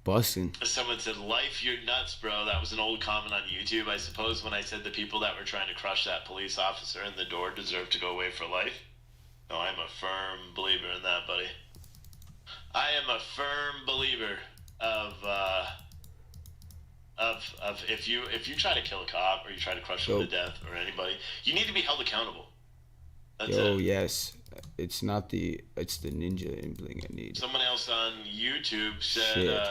Busting. Someone said, "Life, you're nuts, bro." That was an old comment on YouTube, I suppose, when I said the people that were trying to crush that police officer in the door deserve to go away for life. No, I'm a firm believer in that, buddy. I am a firm believer of if you try to kill a cop or you try to crush them to death or anybody, you need to be held accountable. That's Yo, it. yes. It's the ninja impling I need. Someone else on YouTube said, Shit.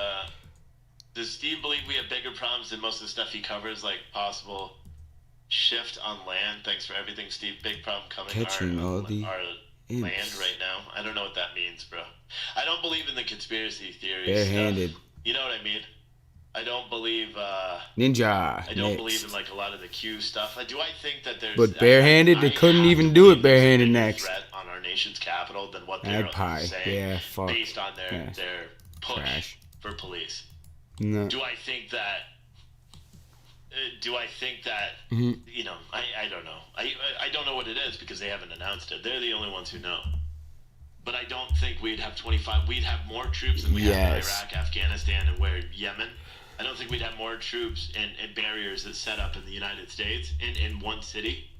does Steve believe we have bigger problems than most of the stuff he covers, like possible shift on land? Thanks for everything, Steve. Big problem coming Catching all the our imps. land right now. I don't know what that means, bro. I don't believe in the conspiracy theories. Barehanded. Stuff. You know what I mean? I don't believe Ninja. I don't next. believe in like a lot of the Q stuff. Do I think that there's But barehanded, they couldn't even do it barehanded next. threat on our nation's capital than what they're Magpie. saying Yeah, fuck. based on their Yeah. their push Trash. for police. No. Do I think that? Mhm. I don't know. I don't know what it is because they haven't announced it. They're the only ones who know. But I don't think we'd have 25. We'd have more troops than we have in Yes. Iraq, Afghanistan, and where Yemen. I don't think we'd have more troops and barriers that set up in the United States in one city.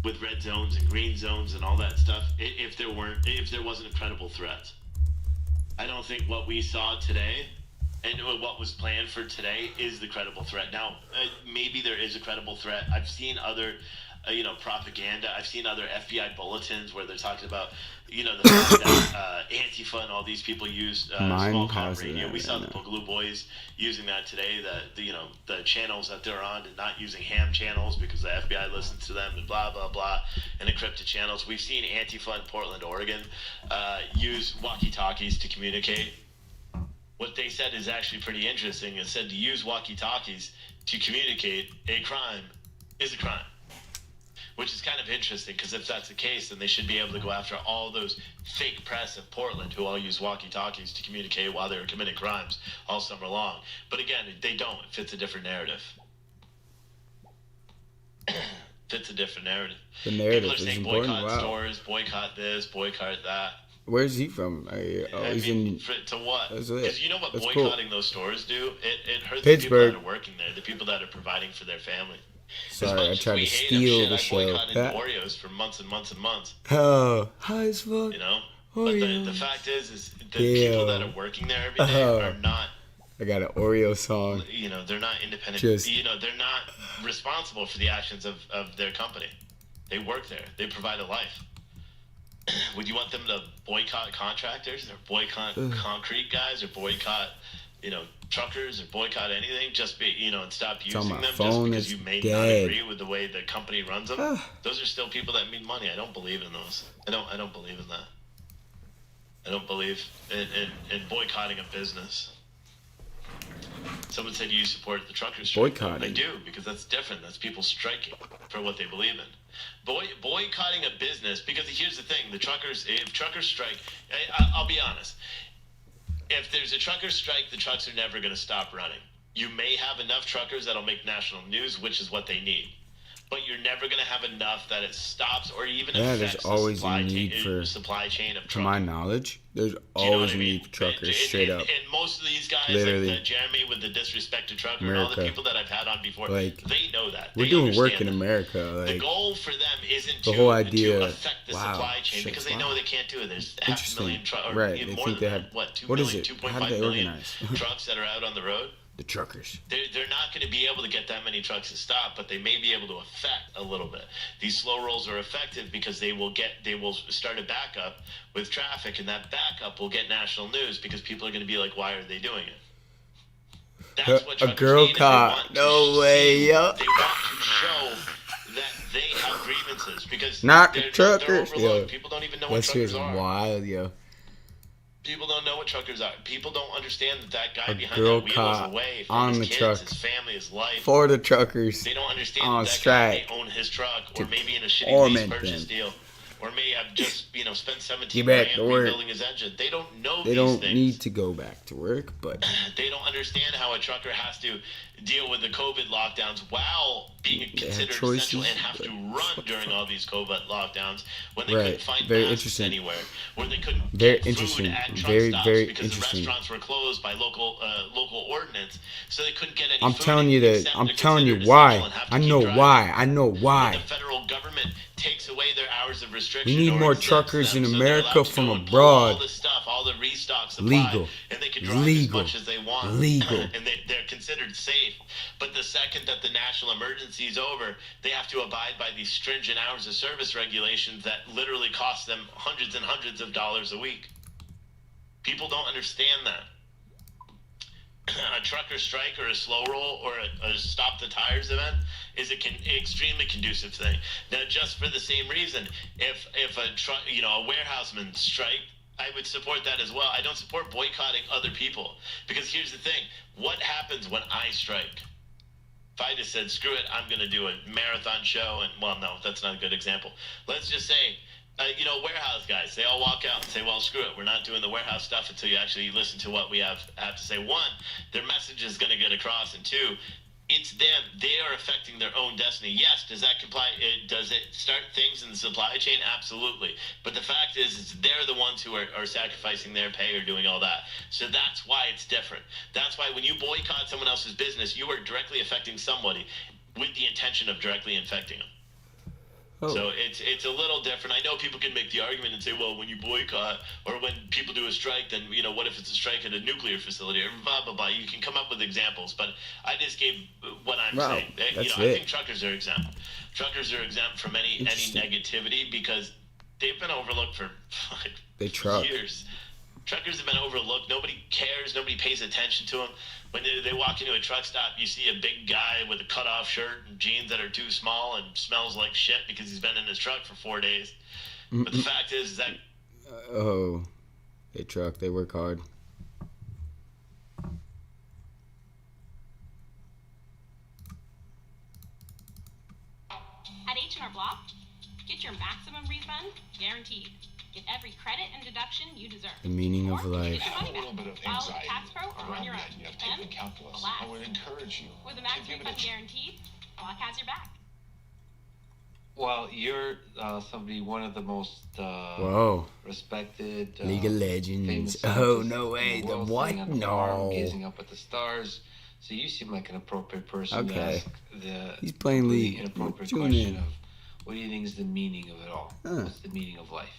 with red zones and green zones and all that stuff if there wasn't a credible threat. I don't think what we saw today and what was planned for today is the credible threat. Now, maybe there is a credible threat. I've seen other, propaganda. I've seen other FBI bulletins where they're talking about, the fact that Antifa and all these people use small com radio. We saw the Boogaloo Boys using that today. That the channels that they're on and not using ham channels because the FBI listens to them and blah blah blah, and encrypted channels. We've seen Antifa in Portland, Oregon, use walkie-talkies to communicate. What they said is actually pretty interesting. It said to use walkie-talkies to communicate a crime is a crime. Which is kind of interesting, because if that's the case, then they should be able to go after all those fake press in Portland who all use walkie-talkies to communicate while they're committing crimes all summer long. But again, they don't. It fits a different narrative. Fits a different narrative. The narrative People are is saying important. boycott Wow. stores, boycott this, boycott that. Where's he from? He's in. To what? That's it. Because you know what That's boycotting those stores do? It hurts Pittsburgh. the people that are working there, the people that are providing for their family. Sorry, I tried to steal the show. I boycotted Oreos for months and months and months. Oh, high as fuck. But the fact is the people that are working there every day are not. I got an Oreo song. They're not independent. Just- They're not responsible for the actions of their company. They work there. They provide a life. Would you want them to boycott contractors or boycott concrete guys or boycott, truckers or boycott anything? Just and stop using them just because you may not agree with the way the company runs them. Those are still people that need money. I don't believe in those. I don't believe in that. I don't believe in boycotting a business. Someone said you support the truckers strike. Boycotting. I do, because that's different. That's people striking for what they believe in. Boycotting a business, because here's the thing: if truckers strike, I'll be honest. If there's a trucker strike, the trucks are never going to stop running. You may have enough truckers that'll make national news, which is what they need. But you're never going to have enough that it stops or even affects there's always the a need for supply chain of To trucking. my knowledge, there's always a need for truckers, straight up. And most of these guys, Literally. like Jeremy with the disrespect to trucker and all the America. people that I've had on before, Like, they know that. We're They doing work understand in that. America. The Like, goal for them isn't the to, whole idea. to affect the Wow, supply chain shit, because they wow. know they can't do it. There's half a Interesting. million trucks, or Right, even they more think than they that. have- What, 2 what is million, it? 2.5 How do they million organize? trucks that are out on the road? The truckers. They're not going to be able to get that many trucks to stop, but they may be able to affect a little bit. These slow rolls are effective because they will start a backup with traffic, and that backup will get national news because people are going to be like, why are they doing it? That's what A truckers girl need, is caught. No way, yo. They want to show that they have grievances because Not the they're truckers. overlooked. Yo, People don't even know what that shit truckers is are. wild, yo. People don't know what truckers are. People don't understand that guy A behind girl that wheel caught is away from on his the kids, truck his family, his life. for the truckers They don't understand on that strike. guy may own his truck, to or maybe in a shitty torment lease purchase them. deal, or may have just spent 17 Get back grand to work. rebuilding his engine. They don't know They these don't things. need to go back to work, but They don't understand how a trucker has to deal with the COVID lockdowns while being considered essential choices, and have to but run during all these COVID lockdowns when they Right. couldn't find Very masks interesting. anywhere, where they couldn't Very get interesting. food at truck Very, stops very because interesting. the restaurants were closed by local ordinance, so they couldn't get any I'm food telling you that. except I'm they're telling you considered why. essential and have to I keep know driving. why. I know The why. federal government takes away their hours of restriction. We need or more exempts truckers them, in so they're America allowed to from go and pull all abroad. the stuff, all the restock supply, Legal. and they can drive Legal. as much as they want. Legal. And they're considered safe. But the second that the national emergency is over, they have to abide by these stringent hours of service regulations that literally cost them hundreds and hundreds of dollars a week. People don't understand that. A trucker strike or a slow roll or a stop the tires event is an extremely conducive thing. Now, just for the same reason, if a warehouseman strike, I would support that as well. I don't support boycotting other people, because here's the thing: what happens when I strike? If I just said, screw it, I'm going to do a marathon show, and, well, no, that's not a good example. Let's just say, warehouse guys, they all walk out and say, well, screw it, we're not doing the warehouse stuff until you actually listen to what we have to say. One, their message is going to get across, and two, it's them. They are affecting their own destiny. Yes, does that comply? Does it start things in the supply chain? Absolutely. But the fact is they're the ones who are sacrificing their pay or doing all that. So that's why it's different. That's why when you boycott someone else's business, you are directly affecting somebody with the intention of directly infecting them. So it's a little different. I know people can make the argument and say, well, when you boycott or when people do a strike, then, you know, what if it's a strike at a nuclear facility or blah, blah, blah. You can come up with examples, but I just gave what I'm saying. You know, I think truckers are exempt. Truckers are exempt from any negativity because they've been overlooked for years. Truckers have been overlooked. Nobody cares. Nobody pays attention to them. When they walk into a truck stop, you see a big guy with a cut-off shirt and jeans that are too small and smells like shit because he's been in his truck for 4 days. But the fact is that... they work hard. At H&R Block, get your maximum refund guaranteed. Get every credit and deduction you deserve. The meaning of life. Have a little bit of anxiety Tax Pro or on your own. you have taken calculus. I would encourage you With a max refund guaranteed, Block has your back. Well, you're one of the most respected League of Legends. Oh, no way. The what? No. Gazing up at the stars. So you seem like an appropriate person to ask He's playing League. An appropriate question of what do you think is the meaning of it all? What's the meaning of life?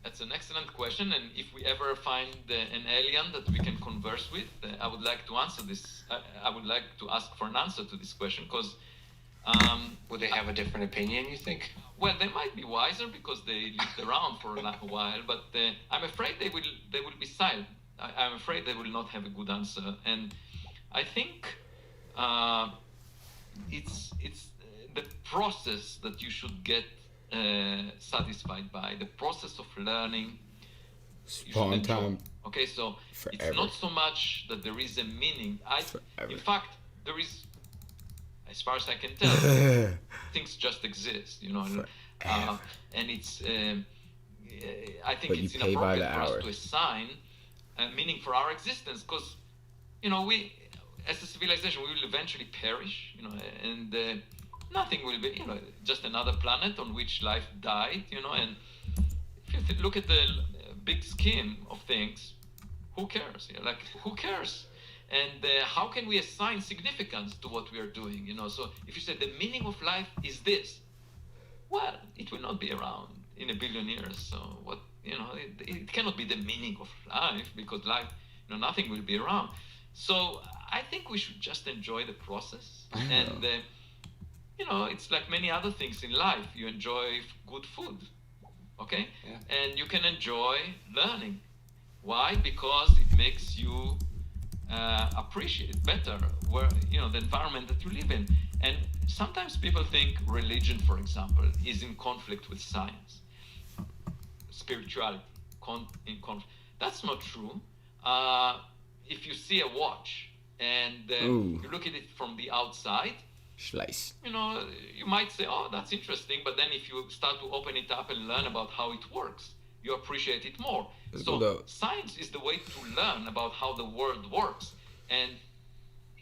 That's an excellent question, and if we ever find an alien that we can converse with, I would like to answer this. I would like to ask for an answer to this question, because would they have a different opinion, you think? Well, they might be wiser because they lived around for a while, but I'm afraid they will be silent. I'm afraid they will not have a good answer, and I think it's the process that you should get satisfied by, the process of learning. Spawn time. Okay, so Forever. It's not so much that there is a meaning. In fact, there is, as far as I can tell, things just exist, you know. And it's, I think it's inappropriate for us to assign a meaning for our existence, because, you know, we, as a civilization, we will eventually perish, you know, and nothing will be, you know, just another planet on which life died, you know. And if you look at the big scheme of things, who cares? You know, like, who cares? And how can we assign significance to what we are doing, you know? So if you say the meaning of life is this, well, it will not be around in a billion years. So what, you know, it cannot be the meaning of life, because life, you know, nothing will be around. So I think we should just enjoy the process. And you know, it's like many other things in life. You enjoy good food, okay? Yeah. And you can enjoy learning. Why? Because it makes you appreciate better where, you know, the environment that you live in. And sometimes people think religion, for example, is in conflict with science, spirituality, in conflict. That's not true. If you see a watch and you look at it from the outside, you know, you might say, oh, that's interesting, but then if you start to open it up and learn about how it works, you appreciate it more. So science is the way to learn about how the world works, and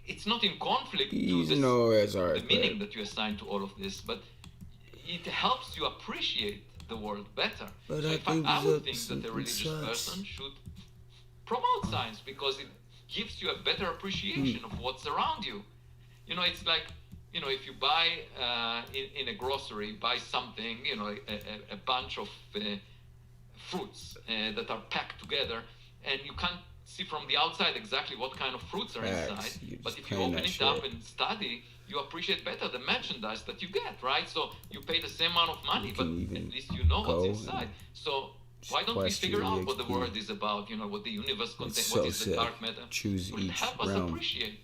it's not in conflict to the meaning that you assign to all of this, but it helps you appreciate the world better. But so in fact, I would think that a religious person should promote science, because it gives you a better appreciation of what's around you. You know, it's like, you know, if you buy in a grocery, buy something, you know, a bunch of fruits that are packed together, and you can't see from the outside exactly what kind of fruits are inside. But if you open it up and study, you appreciate better the merchandise that you get, right? So you pay the same amount of money, but at least you know what's inside. So why don't we figure out what the world is about, you know, what the universe contains, what is the dark matter? It will help us appreciate,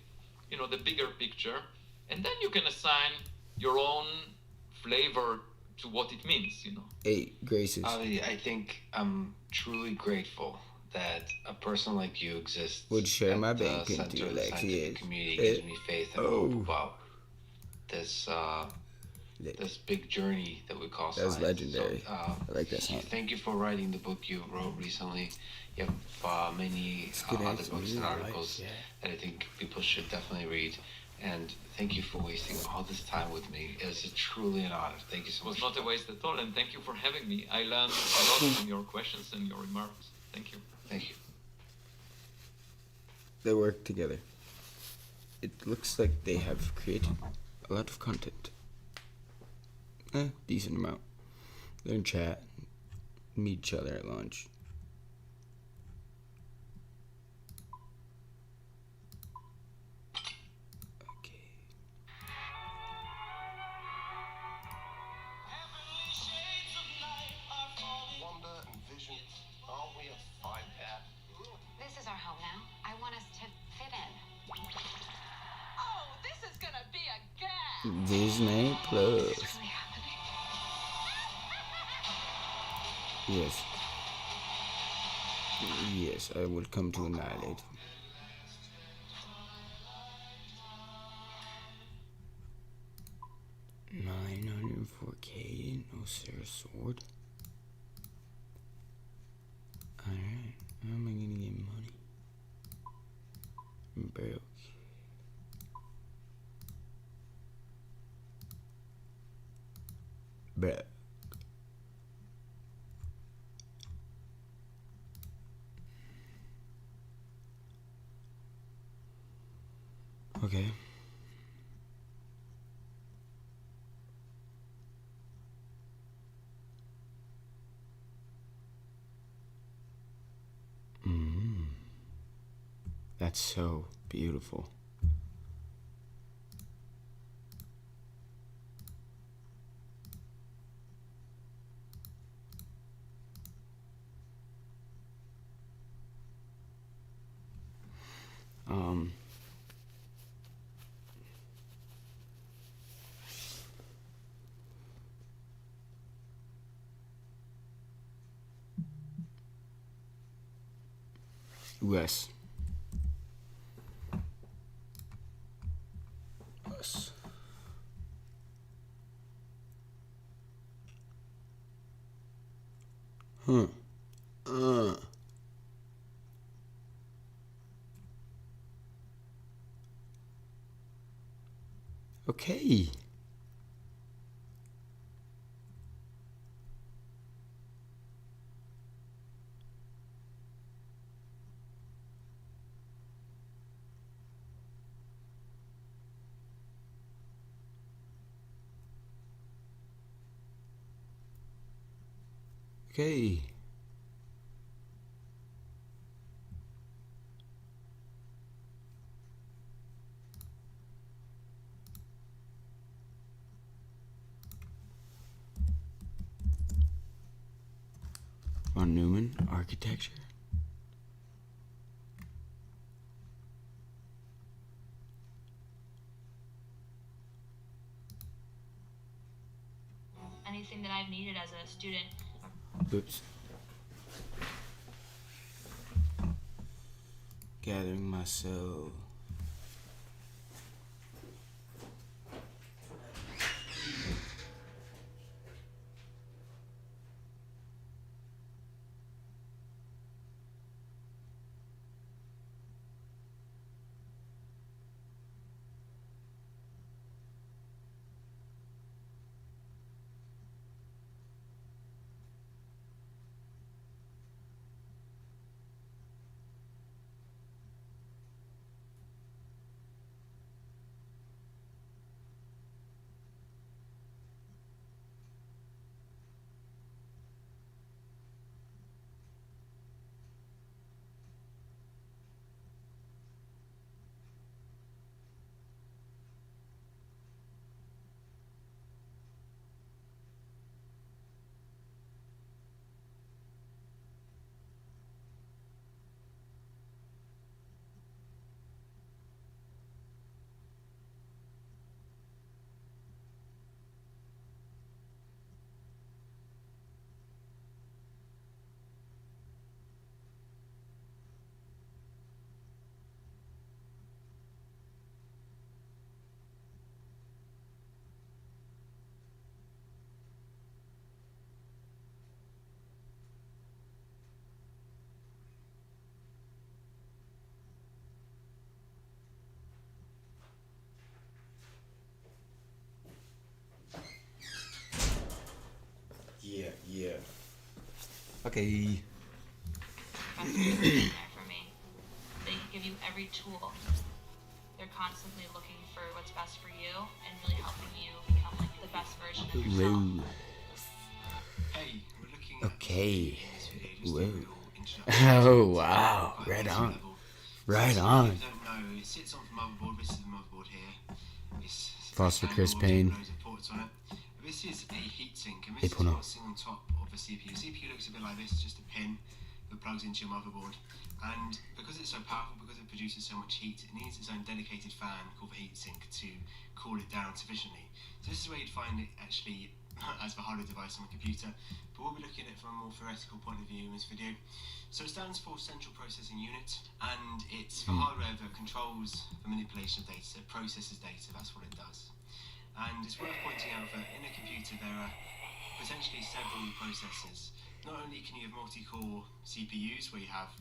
you know, the bigger picture. And then you can assign your own flavor to what it means, you know. Hey, Graces. I think I'm truly grateful that a person like you exists. Would share my bank into the scientific community. Gives me faith and hope about this this big journey that we call science. That's legendary. So, I like that song. Thank you for writing the book you wrote recently. You have many other books and articles that I think people should definitely read. And thank you for wasting all this time with me. It was truly an honor. Thank you so much. It was not a waste at all, and thank you for having me. I learned a lot from your questions and your remarks. Thank you. Thank you. They work together. It looks like they have created a lot of content. Decent amount. They're in chat. Meet each other at lunch. Wonder and vision. Aren't we a fine pair? This is our home now. I want us to fit in. Oh, this is gonna be a gas! Disney Plus. Is this really happening? Yes. Yes, I will come to annihilate. $904K, no Sarah sword. Alright, how am I gonna get money? I'm broke. Bruh. Okay. That's so beautiful. Yes. Us. Huh. Okay. Okay. Von Neumann, architecture. Anything that I've needed as a student. Oops. Gathering myself. Yeah. Okay. Professors are there for me. They can give you every tool. They're constantly looking for what's best for you and really helping you become like the best version of yourself. Whoa. Hey, we're looking Okay. Whoa. Oh wow. Right on. Right on. If you don't know, it sits on the motherboard. This is the motherboard here. It's Phosphor Chris Payne. loads of ports on it. This is a heatsink, and Hey, this is Puno. what's sitting on top of the CPU. The CPU looks a bit like this, just a pin that plugs into your motherboard. And because it's so powerful, because it produces so much heat, it needs its own dedicated fan called the heatsink to cool it down sufficiently. So this is where you'd find it actually as the hardware device on the computer, but we'll be looking at it from a more theoretical point of view in this video. So it stands for Central Processing Unit, and it's the hardware that controls the manipulation of data, so it processes data, that's what it does. And it's worth pointing out that in a computer there are potentially several processors. Not only can you have multi-core CPUs, where you have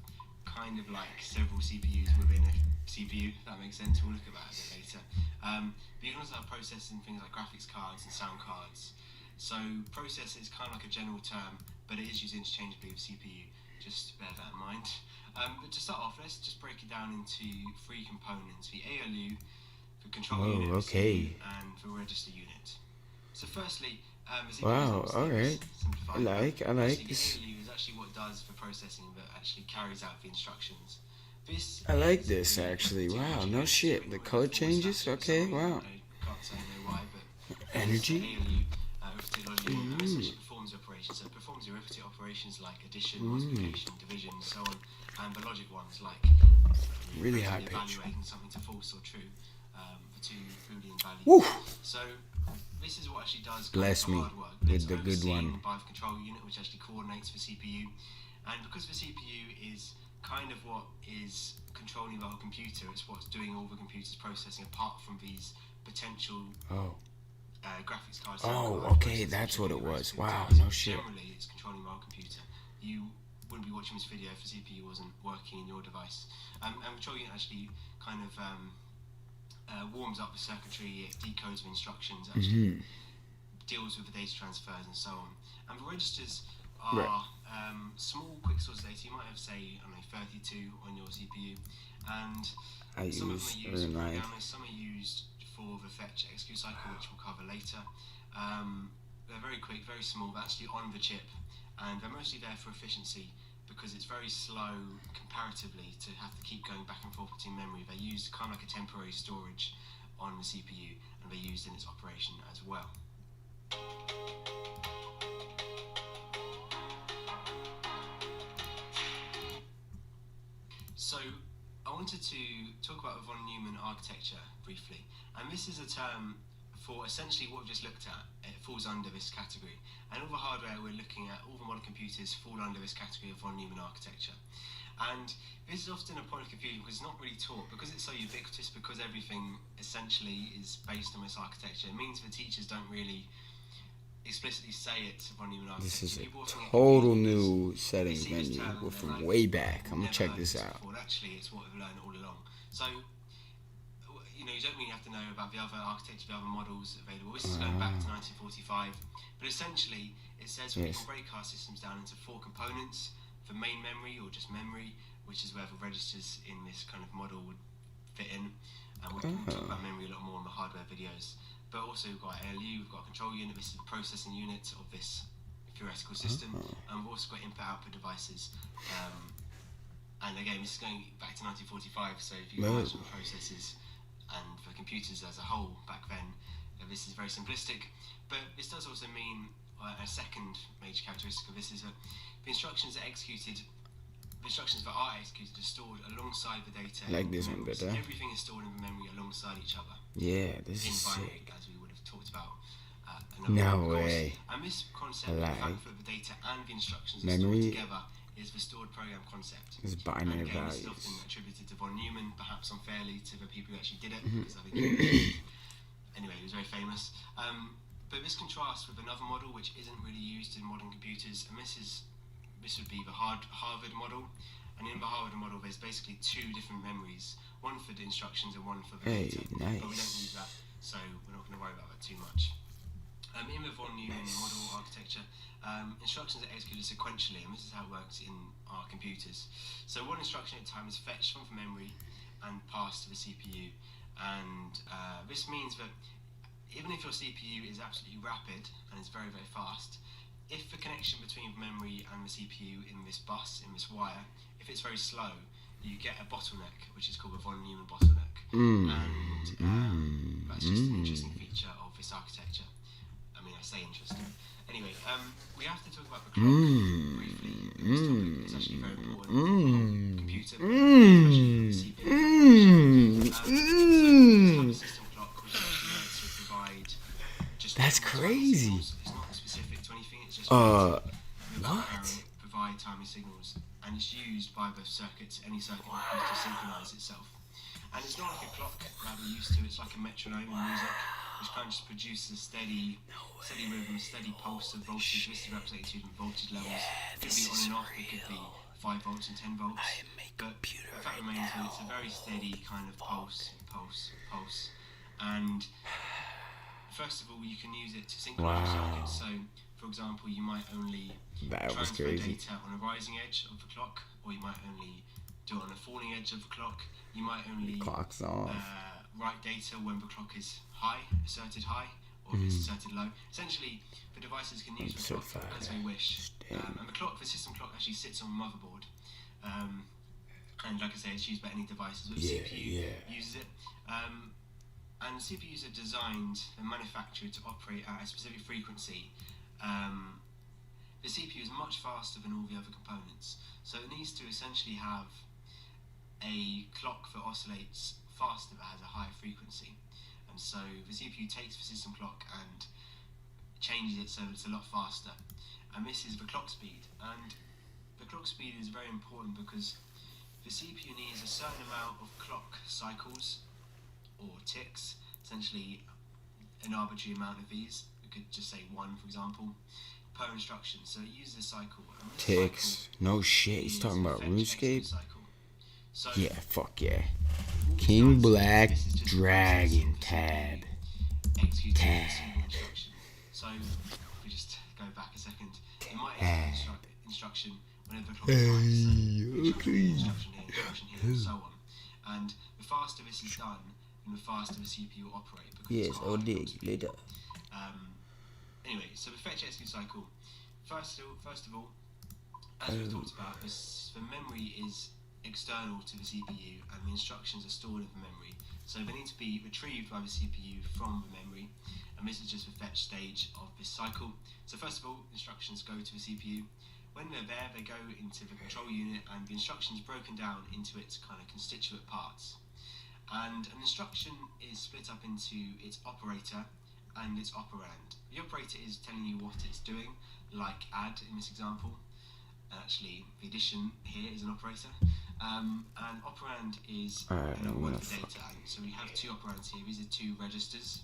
kind of like several CPUs within a CPU, if that makes sense, we'll look at that a bit later. But you can also have processing things like graphics cards and sound cards. So processor is kind of like a general term, but it is used interchangeably with CPU, just bear that in mind. But to start off, let's just break it down into three components: the ALU, the control unit, okay. and the register unit. So firstly, Wow, alright. I like Firstly, this. the ALU is actually what does the processing that actually carries out the instructions. This I like this actually. Wow, no shit. The color changes? Okay, wow. I can't say no why, but Energy? It performs operations. So it performs arithmetic operations like addition, multiplication, division, so on, and the logic ones like Really high pitch. evaluating something to false or true, the two Boolean values. Woo! So this is what actually does Bless me hard work. with It's the good overseen one. by the control unit, which actually coordinates the CPU, and because the CPU is kind of what is controlling the whole computer, it's what's doing all the computer's processing apart from these potential graphics cards. Oh, okay, that's what it was. Wow, no shit. Generally, it's controlling the whole computer. You wouldn't be watching this video if the CPU wasn't working in your device. And control unit actually kind of warms up the circuitry, it decodes the instructions, actually deals with the data transfers and so on. And the registers are small quick source data. You might have, say, I don't know, 32 on your CPU, and some of them are used for programmers, some are used for the fetch execute cycle, which we'll cover later. They're very quick, very small, they're actually on the chip, and they're mostly there for efficiency because it's very slow comparatively to have to keep going back and forth between memory. They're used kind of like a temporary storage on the CPU, and they're used in its operation as well. So I wanted to talk about the von Neumann architecture briefly, and this is a term for essentially what we've just looked at. It falls under this category, and all the hardware we're looking at, all the modern computers fall under this category of von Neumann architecture. And this is often a point of confusion because it's not really taught, because it's so ubiquitous, because everything essentially is based on this architecture. It means the teachers don't really explicitly say it's von Neumann architecture. This is a total new settings menu. We're from way back. I'm gonna check this out. Actually, it's what we've learned all along. So, you know, you don't really have to know about the other architecture, the other models available. This is going back to 1945. But essentially, it says we can break our systems down into four components: the main memory, or just memory, which is where the registers in this kind of model would fit in. And we can talk about memory a lot more in the hardware videos. But also we've got ALU, we've got a control unit. This is the processing unit of this theoretical system. And we've also got input-output devices. And again, this is going back to 1945, so if you can imagine the processors and the computers as a whole back then, this is very simplistic. But this does also mean a second major characteristic of this is that the instructions that are executed are stored alongside the data. I like this one better. Everything is stored in the memory alongside each other. Yeah, this is binary, sick. as we would have talked about. No way. And this concept, the fact that the data and the instructions are memory stored together, is the stored program concept. It's binary and again, values. This is often attributed to von Neumann, perhaps unfairly to the people who actually did it, because I think anyway, he was very famous. But this contrasts with another model which isn't really used in modern computers, and this would be the Harvard model. And in the Harvard model, there's basically two different memories, one for the instructions and one for the data. Nice. But we don't use that, so we're not going to worry about that too much. In the von Neumann model architecture, instructions are executed sequentially, and this is how it works in our computers. So one instruction at a time is fetched from the memory and passed to the CPU, And this means that even if your CPU is absolutely rapid and is very, very fast, if the connection between the memory and the CPU in this bus, in this wire, if it's very slow, you get a bottleneck, which is called a von Neumann bottleneck. And that's just an interesting feature of this architecture. I mean, I say interesting. Anyway, we have to talk about the clock briefly. This topic is actually very important for the computer, especially for the CPU. So we have a system clock which is actually meant to provide just That's crazy. Signals. It's not specific to anything, it's just what? Provide timing signals, and it's used by the circuits, any circuit that needs to synchronize itself. And it's not like a clock that we're used to, it's like a metronome in music, which kind of just produces a steady rhythm, a steady pulse of voltage. This is represented in voltage levels. It could be on and off, it could be 5 volts and 10 volts. But the fact remains that it's a very steady kind of pulse. And first of all, you can use it to synchronize circuits. So, for example, you might only transfer data on a rising edge of the clock, or you might only do it on a falling edge of the clock. You might only write data when the clock is high, asserted high, or if it's asserted low. Essentially, the devices can use the clock as they wish. And the system clock actually sits on the motherboard. And like I say, it's used by any devices, but the CPU uses it. And CPUs are designed and manufactured to operate at a specific frequency. The CPU is much faster than all the other components, so it needs to essentially have a clock that oscillates faster, that has a higher frequency. And so the CPU takes the system clock and changes it so that it's a lot faster. And this is the clock speed. And the clock speed is very important because the CPU needs a certain amount of clock cycles or ticks, essentially an arbitrary amount of these. We could just say 1, for example, per instruction. So it uses a cycle. Ticks. No shit. He's talking about RuneScape? So yeah, fuck yeah. King Black Dragon Tab. So if we just go back a second, you might execute instruction whenever the clock is instruction here, and so on. And the faster this is done, the faster the CPU will operate. Yes, I'll dig later. Anyway, so the fetch execute cycle. First of all, as we talked about, the memory is external to the CPU, and the instructions are stored in the memory. So they need to be retrieved by the CPU from the memory, and this is just the fetch stage of this cycle. So first of all, instructions go to the CPU. When they're there, they go into the control unit, and the instruction is broken down into its kind of constituent parts. And an instruction is split up into its operator and its operand. The operator is telling you what it's doing, like add in this example. Actually, the addition here is an operator. And operand is word for data. So we have 2 operands here. These are 2 registers.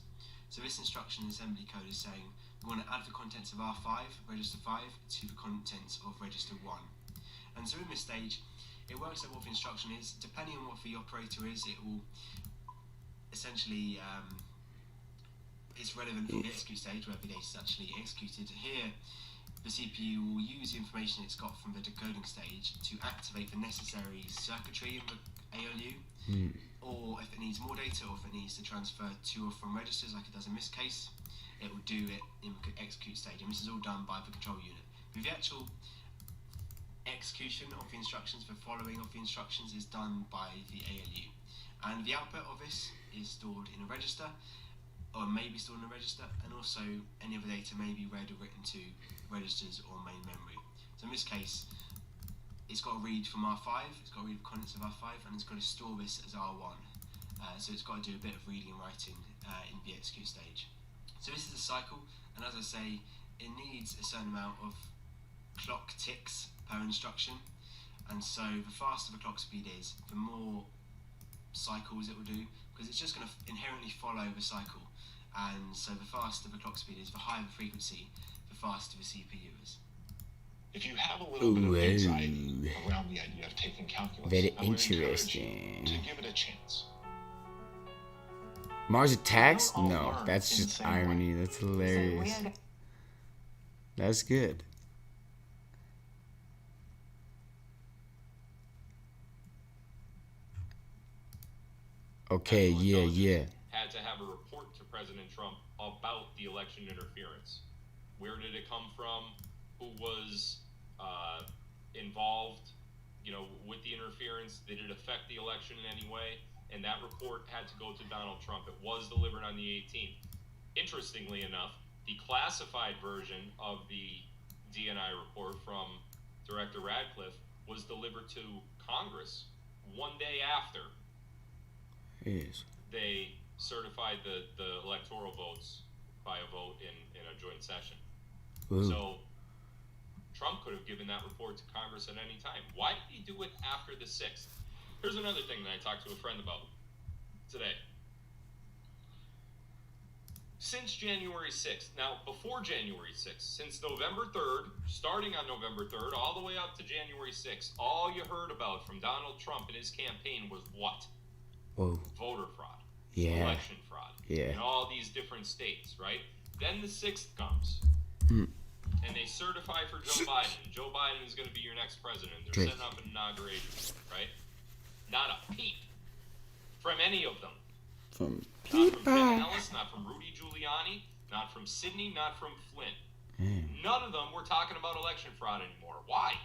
So this instruction assembly code is saying we want to add the contents of R5, register 5, to the contents of register 1. And so in this stage, it works out what the instruction is. Depending on what the operator is, it will essentially, it's relevant for the execute stage where the data is actually executed. Here, the CPU will use the information it's got from the decoding stage to activate the necessary circuitry in the ALU, or if it needs more data, or if it needs to transfer to or from registers like it does in this case, it will do it in the execute stage, and this is all done by the control unit. But the actual execution of the instructions, the following of the instructions, is done by the ALU, and the output of this is stored in a register, or may be stored in a register, and also any other data may be read or written to registers or main memory. So in this case, it's got to read from R5, it's got to read the contents of R5, and it's got to store this as R1. So it's got to do a bit of reading and writing in the execute stage. So this is a cycle, and as I say, it needs a certain amount of clock ticks per instruction, and so the faster the clock speed is, the more cycles it will do, because it's just going to inherently follow the cycle. And so the faster the clock speed is, the higher the frequency, the faster the CPU is. If you have a little bit of anxiety around the idea of taking calculus, very I would encourage you interesting. to give it a chance. Mars Attacks? No, that's just irony. That's hilarious. That's good. Okay, yeah. Had to have a report to President Trump about the election interference. Where did it come from? Who was involved, with the interference? Did it affect the election in any way? And that report had to go to Donald Trump. It was delivered on the 18th. Interestingly enough, the classified version of the DNI report from Director Radcliffe was delivered to Congress one day after Yes. they certified the electoral votes by a vote in a joint session. Ooh. So Trump could have given that report to Congress at any time. Why did he do it after the 6th? Here's another thing that I talked to a friend about today. Since January 6th, now before January 6th, since November 3rd, starting on November 3rd, all the way up to January 6th, all you heard about from Donald Trump and his campaign was what? Whoa. Voter fraud. Yeah. Election fraud. Yeah. In all these different states, right? Then the 6th comes. And they certify for Joe Biden. Joe Biden is going to be your next president. They're setting up an inauguration, right? Not a peep from any of them. Not from Ben Ellis, not from Rudy Giuliani, not from Sidney, not from Flynn. None of them were talking about election fraud anymore. Why?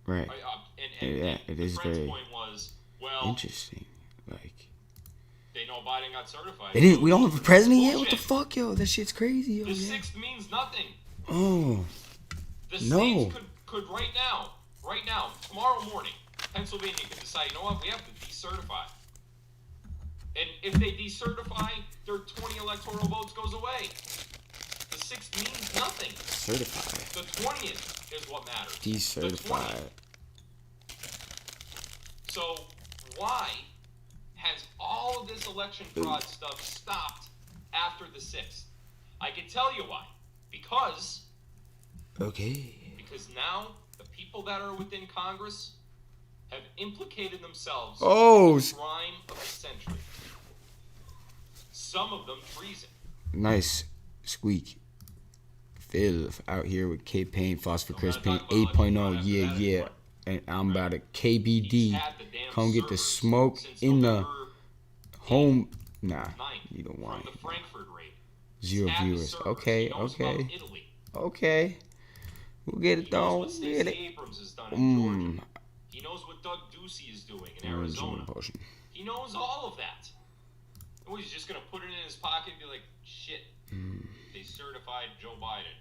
Right. And it is Fred's very point was, well, interesting. Like, they know Biden got certified. we don't have a president yet? What the fuck, yo? That shit's crazy, yo. The 6th means nothing. Oh. The states could right now, tomorrow morning, Pennsylvania could decide, you know what, we have to decertify. And if they decertify, their 20 electoral votes goes away. The 6th means nothing. Certify. The 20th is what matters. Decertified. So why has all of this election fraud stuff stopped after the 6th? I can tell you why. Because now the people that are within Congress have implicated themselves in the crime of the century. Some of them treason. Nice squeak. Phil out here with K-Pain, Phosphor Chris Pain 8.0. Yeah. And I'm about to KBD. Come get the smoke in the home. Nah, you don't want it. 0 viewers. Okay. We'll get it though. Get it. He knows what Doug Ducey is doing in Arizona. He knows all of that. And he's just gonna put it in his pocket and be like, shit, they certified Joe Biden.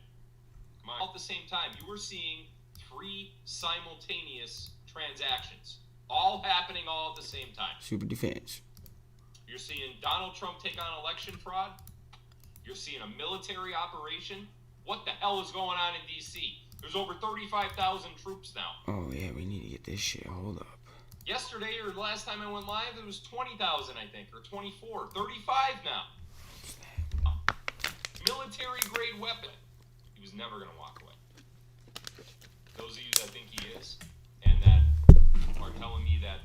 Come on. All at the same time, you were seeing 3 simultaneous transactions, all happening all at the same time. Super defense. You're seeing Donald Trump take on election fraud. You're seeing a military operation. What the hell is going on in D.C.? There's over 35,000 troops now. Oh, yeah, we need to get this shit. Hold up. Yesterday, or the last time I went live, it was 20,000, I think, or 24. 35 now. Military-grade weapon. He was never going to walk away. Those of you that think he is, and that are telling me that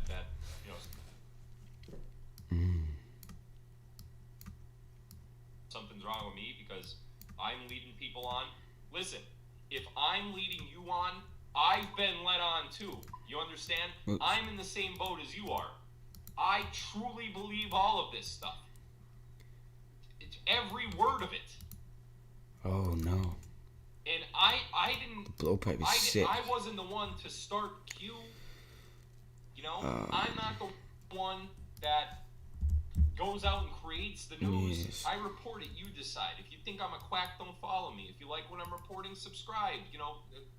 something's wrong with me because I'm leading people on. Listen, if I'm leading you on, I've been led on too. You understand? I'm in the same boat as you are. I truly believe all of this stuff. It's every word of it. Oh no. And I didn't. The blowpipe is sick. I wasn't the one to start Q. I'm not the one that goes out and creates the news. Yes. I report it. You decide. If you think I'm a quack, don't follow me. If you like what I'm reporting, subscribe.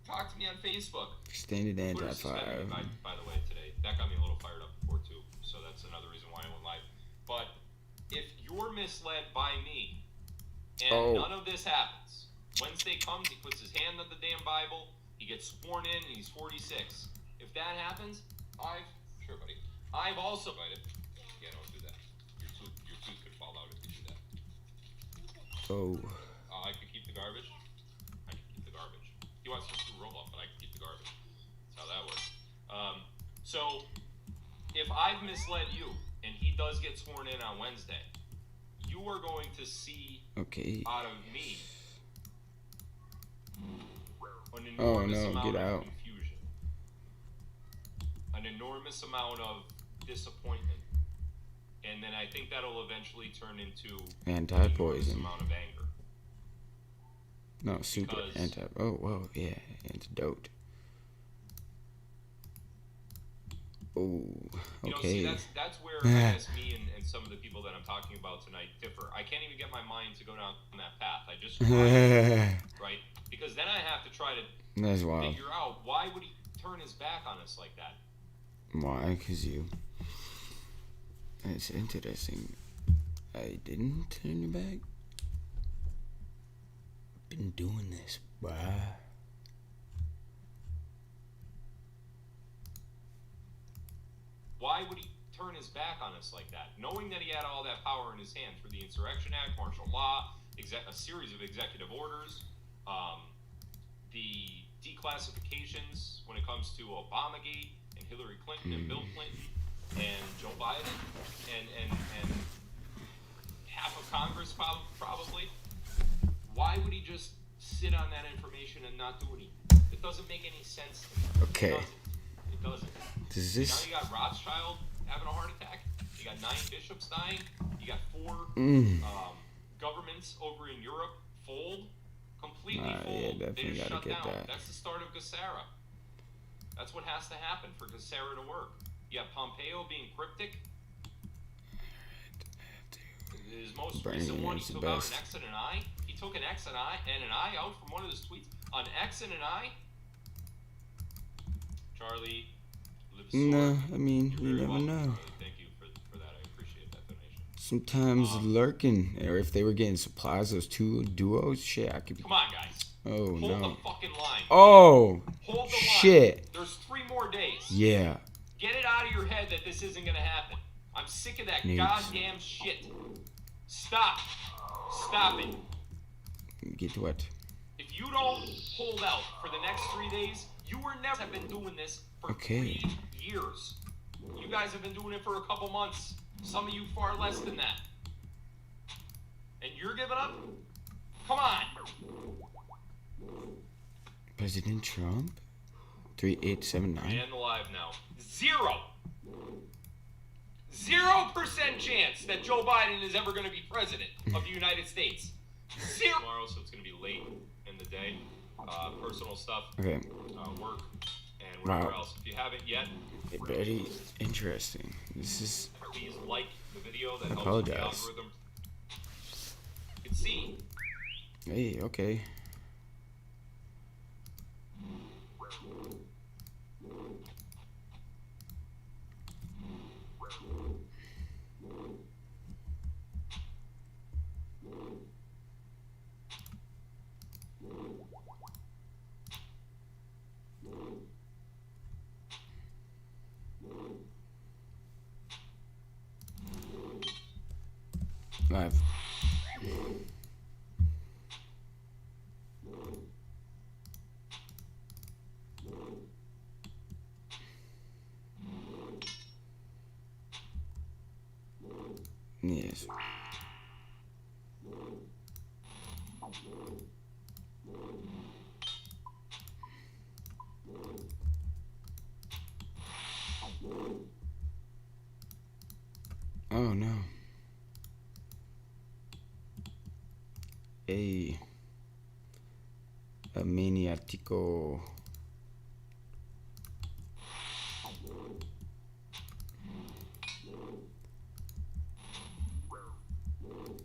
Talk to me on Facebook. Extended anti-fire. By the way, today that got me a little fired up before too. So that's another reason why I went live. But if you're misled by me, and none of this happens, Wednesday comes, he puts his hand on the damn Bible, he gets sworn in, and he's 46. If that happens, I've also invited. Yeah, don't do that. Your tooth could fall out if you do that. I could keep the garbage. He wants to roll up, but I can keep the garbage. That's how that works. So if I've misled you, and he does get sworn in on Wednesday, you are going to see out of me an enormous amount of confusion, an enormous amount of disappointment, And then I think that'll eventually turn into Anti-poison. amount of anger. No, super anti. Oh, whoa, yeah, antidote. Oh, okay. You know, see, that's where I guess me and some of the people that I'm talking about tonight differ. I can't even get my mind to go down that path. I just right? Because then I have to try to That's wild. figure out why would he turn his back on us like that? Why? Because you. It's interesting. I didn't turn your back. Been doing this, bruh. Why would he turn his back on us like that? Knowing that he had all that power in his hands for the Insurrection Act, martial law, a series of executive orders, the declassifications when it comes to Obamagate and Hillary Clinton and Bill Clinton and Joe Biden and half of Congress probably. Why would he just sit on that information and not do anything? It doesn't make any sense to me. Okay. It doesn't. Does this... Now you got Rothschild having a heart attack. You got 9 bishops dying. You got 4 governments over in Europe fold. Completely fold. Yeah, definitely They're gotta shut get down. that. That's the start of Gassara. That's what has to happen for Gassara to work. You have Pompeo being cryptic. His most recent one, he took out an X and an I. He took an X and an I out from one of his tweets. An X and an I. Charlie, live No, I mean, you never welcome, know. Charlie. Thank you for that. I appreciate that donation. Sometimes lurking, or if they were getting supplies, those 2 duos, shit, I could be... Come on, guys. Oh, Hold no. the fucking line. Oh, Hold the shit. line. There's 3 more days. Yeah. Get it out of your head that this isn't gonna happen. I'm sick of that Needs. goddamn shit. Stop. Stop it. Get to what? If you don't hold out for the next 3 days, you were never have been doing this for 3 years. You guys have been doing it for a couple months. Some of you far less than that. And you're giving up? Come on. President Trump? 3879? And alive now. 0% chance that Joe Biden is ever going to be president of the United States. 0. Tomorrow, so it's going to be late in the day. Personal stuff. Okay. Work and whatever Wow. else. If you haven't yet, Very interesting. This is... please like the video. That I helps with the apologize. algorithm. You can see. Hey, okay. Live. Yes. Oh no. A maniatico.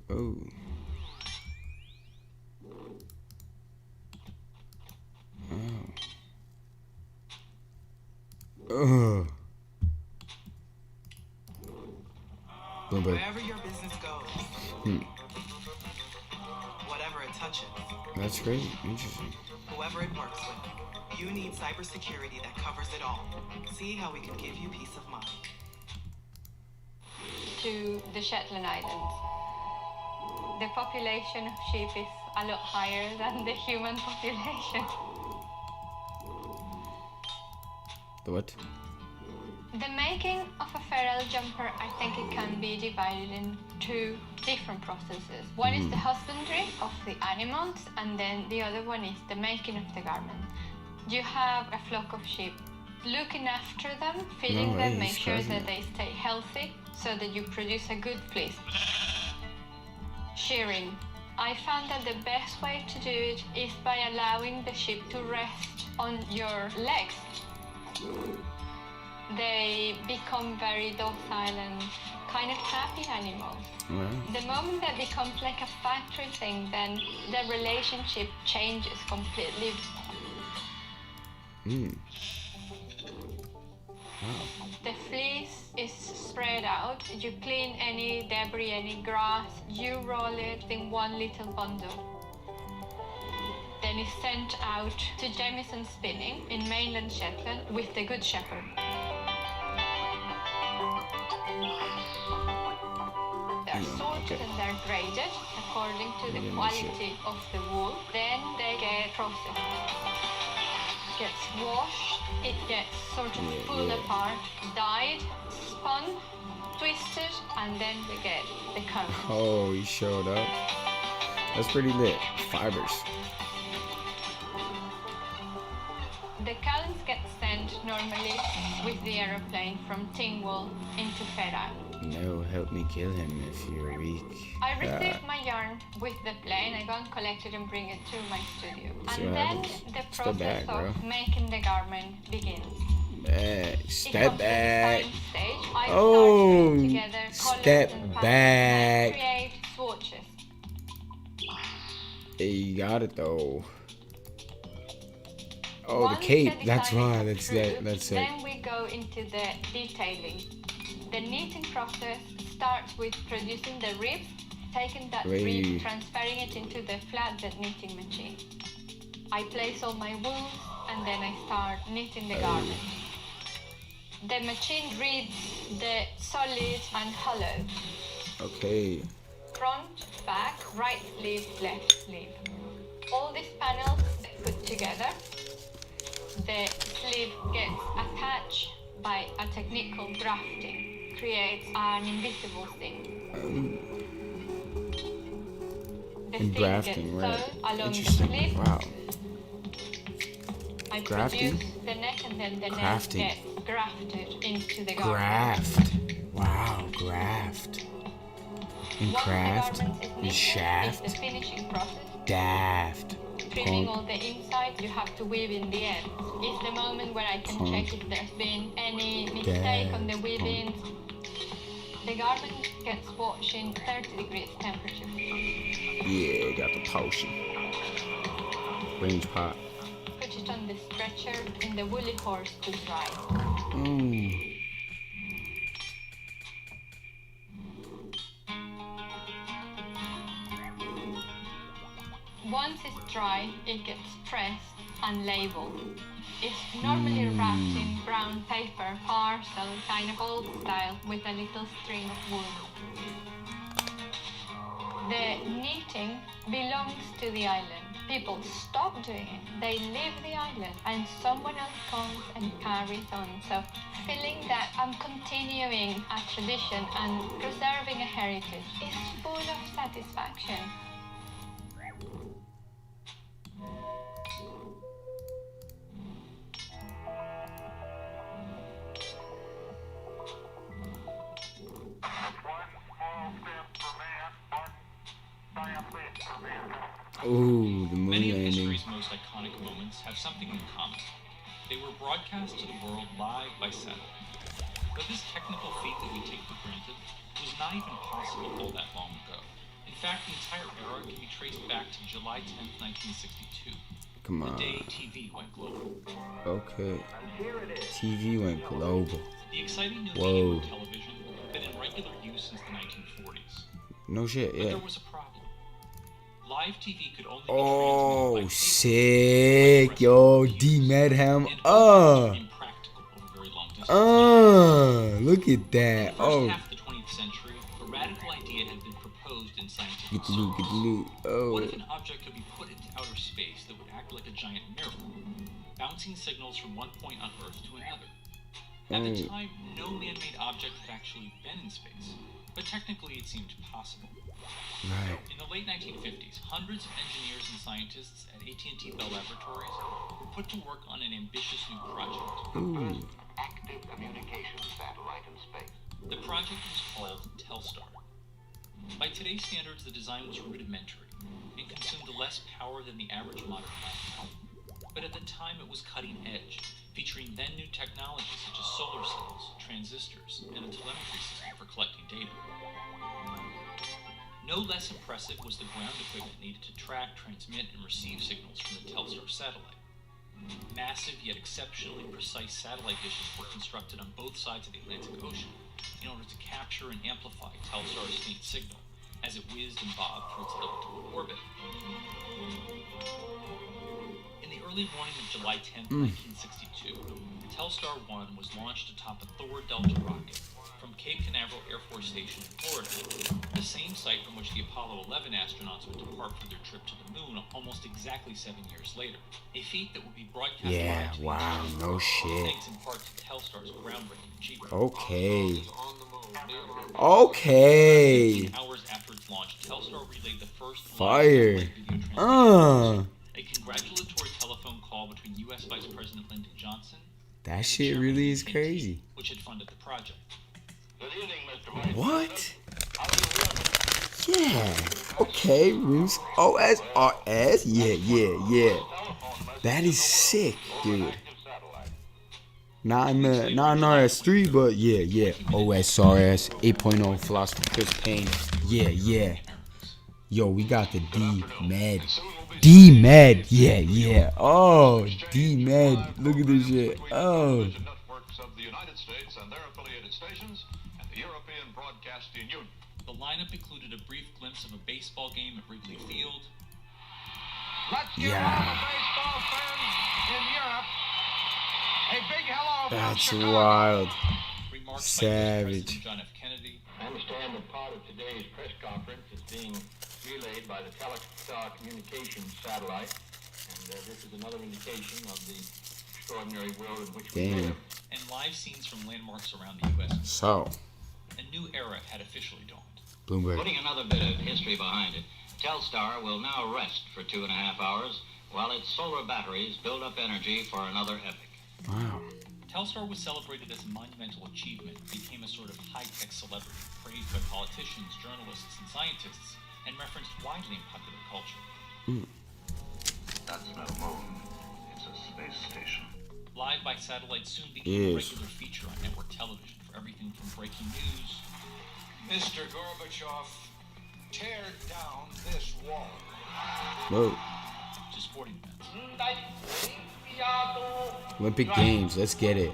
Oh. Oh. Bloomberg. Wherever your business goes, whatever it touches, That's great. Interesting. whoever it works with, you need cybersecurity that covers it all. See how we can give you peace of mind. To the Shetland Islands. The population of sheep is a lot higher than the human population. The what? The making of a feral jumper, I think it can be divided in 2 different processes. One is the husbandry of the animals, and then the other one is the making of the garment. You have a flock of sheep looking after them, feeding them, make sure that they stay healthy so that you produce a good fleece. Shearing. I found that the best way to do it is by allowing the sheep to rest on your legs. They become very docile and kind of happy animals. Right. The moment that becomes like a factory thing, then the relationship changes completely. Wow. The fleece is spread out. You clean any debris, any grass, you roll it in one little bundle. Then it's sent out to Jamieson Spinning in mainland Shetland with the Good Shepherd. They're sorted and they're graded according to the quality of the wool. Then they get processed. Gets washed, it gets sort of pulled apart, dyed, spun, twisted, and then we get the cones. Oh, he showed up. That's pretty lit. Fibers. The cones get sent normally with the aeroplane from Tingwall into Fed No, help me kill him if you're weak. I receive my yarn with the plane. I go and collect it and bring it to my studio. And then the process of making the garment begins. Step back. Stage. I Oh, start together step back. create swatches. Hey, you got it though. Oh, the cape. That's why. That's it. Then we go into the detailing. The knitting process starts with producing the ribs, taking that rib, transferring it into the flatbed knitting machine. I place all my wool and then I start knitting the garment. The machine reads the solid and hollow. Okay. Front, back, right sleeve, left sleeve. All these panels put together. The sleeve gets attached by a technique called grafting. Creates an invisible thing. The thing grafting, gets right? sewed along the Interesting. sleeve. Wow. I Grafting? produce the neck and then the Crafting. neck gets grafted into the garment. Graft. Wow, graft. And Once craft. the garment is And knitted, shaft. is the finishing process. Daft. Trimming all the inside, you have to weave in the end. It's the moment where I can check if there's been any mistake on the weaving. The garment gets washed in 30 degrees temperature. Yeah, got the potion. Range pot. Put it on the stretcher in the woolly horse to dry. Once it's dry, it gets pressed and labeled. It's normally wrapped in brown paper, parcel, kind of old style, with a little string of wool. The knitting belongs to the island. People stop doing it. They leave the island and someone else comes and carries on. So feeling that I'm continuing a tradition and preserving a heritage is full of satisfaction. Ooh, the moon Many of landing. history's most iconic moments have something in common. They were broadcast to the world live by satellite. But this technical feat that we take for granted was not even possible all that long ago. In fact, the entire era can be traced back to July 10th, 1962. Come on. The day TV went global. Okay. TV went global. The exciting new Whoa. medium of television had been in regular use since the 1940s. No shit, But yeah. there was a problem. Live TV could only be Oh, sick. Yo, D Medham. Look at that. Oh. half of the 20th century, a radical idea had been proposed in scientific Get the loot, get the loot. Oh. What if an object could be put into outer space that would act like a giant mirror, bouncing signals from one point on Earth to another? At the time, no man-made object had actually been in space, but technically it seemed possible. Right. In the late 1950s, hundreds of engineers and scientists at AT&T Bell Laboratories were put to work on an ambitious new project. First active communication satellite in space. The project was called Telstar. By today's standards, the design was rudimentary and consumed less power than the average modern laptop. But at the time, it was cutting edge, featuring then new technologies such as solar cells, transistors, and a telemetry system for collecting data. No less impressive was the ground equipment needed to track, transmit, and receive signals from the Telstar satellite. Massive yet exceptionally precise satellite dishes were constructed on both sides of the Atlantic Ocean in order to capture and amplify Telstar's faint signal as it whizzed and bobbed towards elliptical orbit. In the early morning of July 10, 1962, Telstar 1 was launched atop a Thor Delta rocket from Cape Canaveral Air Force Station in Florida, the same site from which the Apollo 11 astronauts would depart for their trip to the moon almost exactly 7 years later. A feat that would be broadcast live to the wow, no shit. thanks in part to Telstar's groundbreaking achievement. Okay. Okay. 18 hours after its launch, Telstar relayed the first Fire. a congratulatory telephone call between U.S. Vice President Lyndon Johnson That shit really is crazy. which had funded the project. What? Yeah. Okay, Rooms OSRS. Yeah. That is sick, dude. Not in RS3, but yeah. OSRS 8.0 philosophy Chris Payne. Yeah. Yo, we got the D-Med. D-Med. Yeah. Oh, D-Med. Look at this shit. Oh. The lineup included a brief glimpse of a baseball game at Wrigley Field. Let's give all the baseball fans in Europe a big hello from That's Chicago. wild. Remarks Savage. by John F. Kennedy. I understand that part of today's press conference is being relayed by the Telstar communications satellite, and this is another indication of the extraordinary world in which we live. And live scenes from landmarks around the U.S. So, A new era had officially dawned. Bloomberg. Putting another bit of history behind it, Telstar will now rest for 2.5 hours while its solar batteries build up energy for another epic. Wow. Telstar was celebrated as a monumental achievement, became a sort of high-tech celebrity, praised by politicians, journalists, and scientists, and referenced widely in popular culture. That's no moon. It's a space station. Live by satellite soon became a Yes. regular feature on network television for everything from breaking news Mr. Gorbachev, tear down this wall. Whoa. to sporting events. Olympic Games. Let's get it.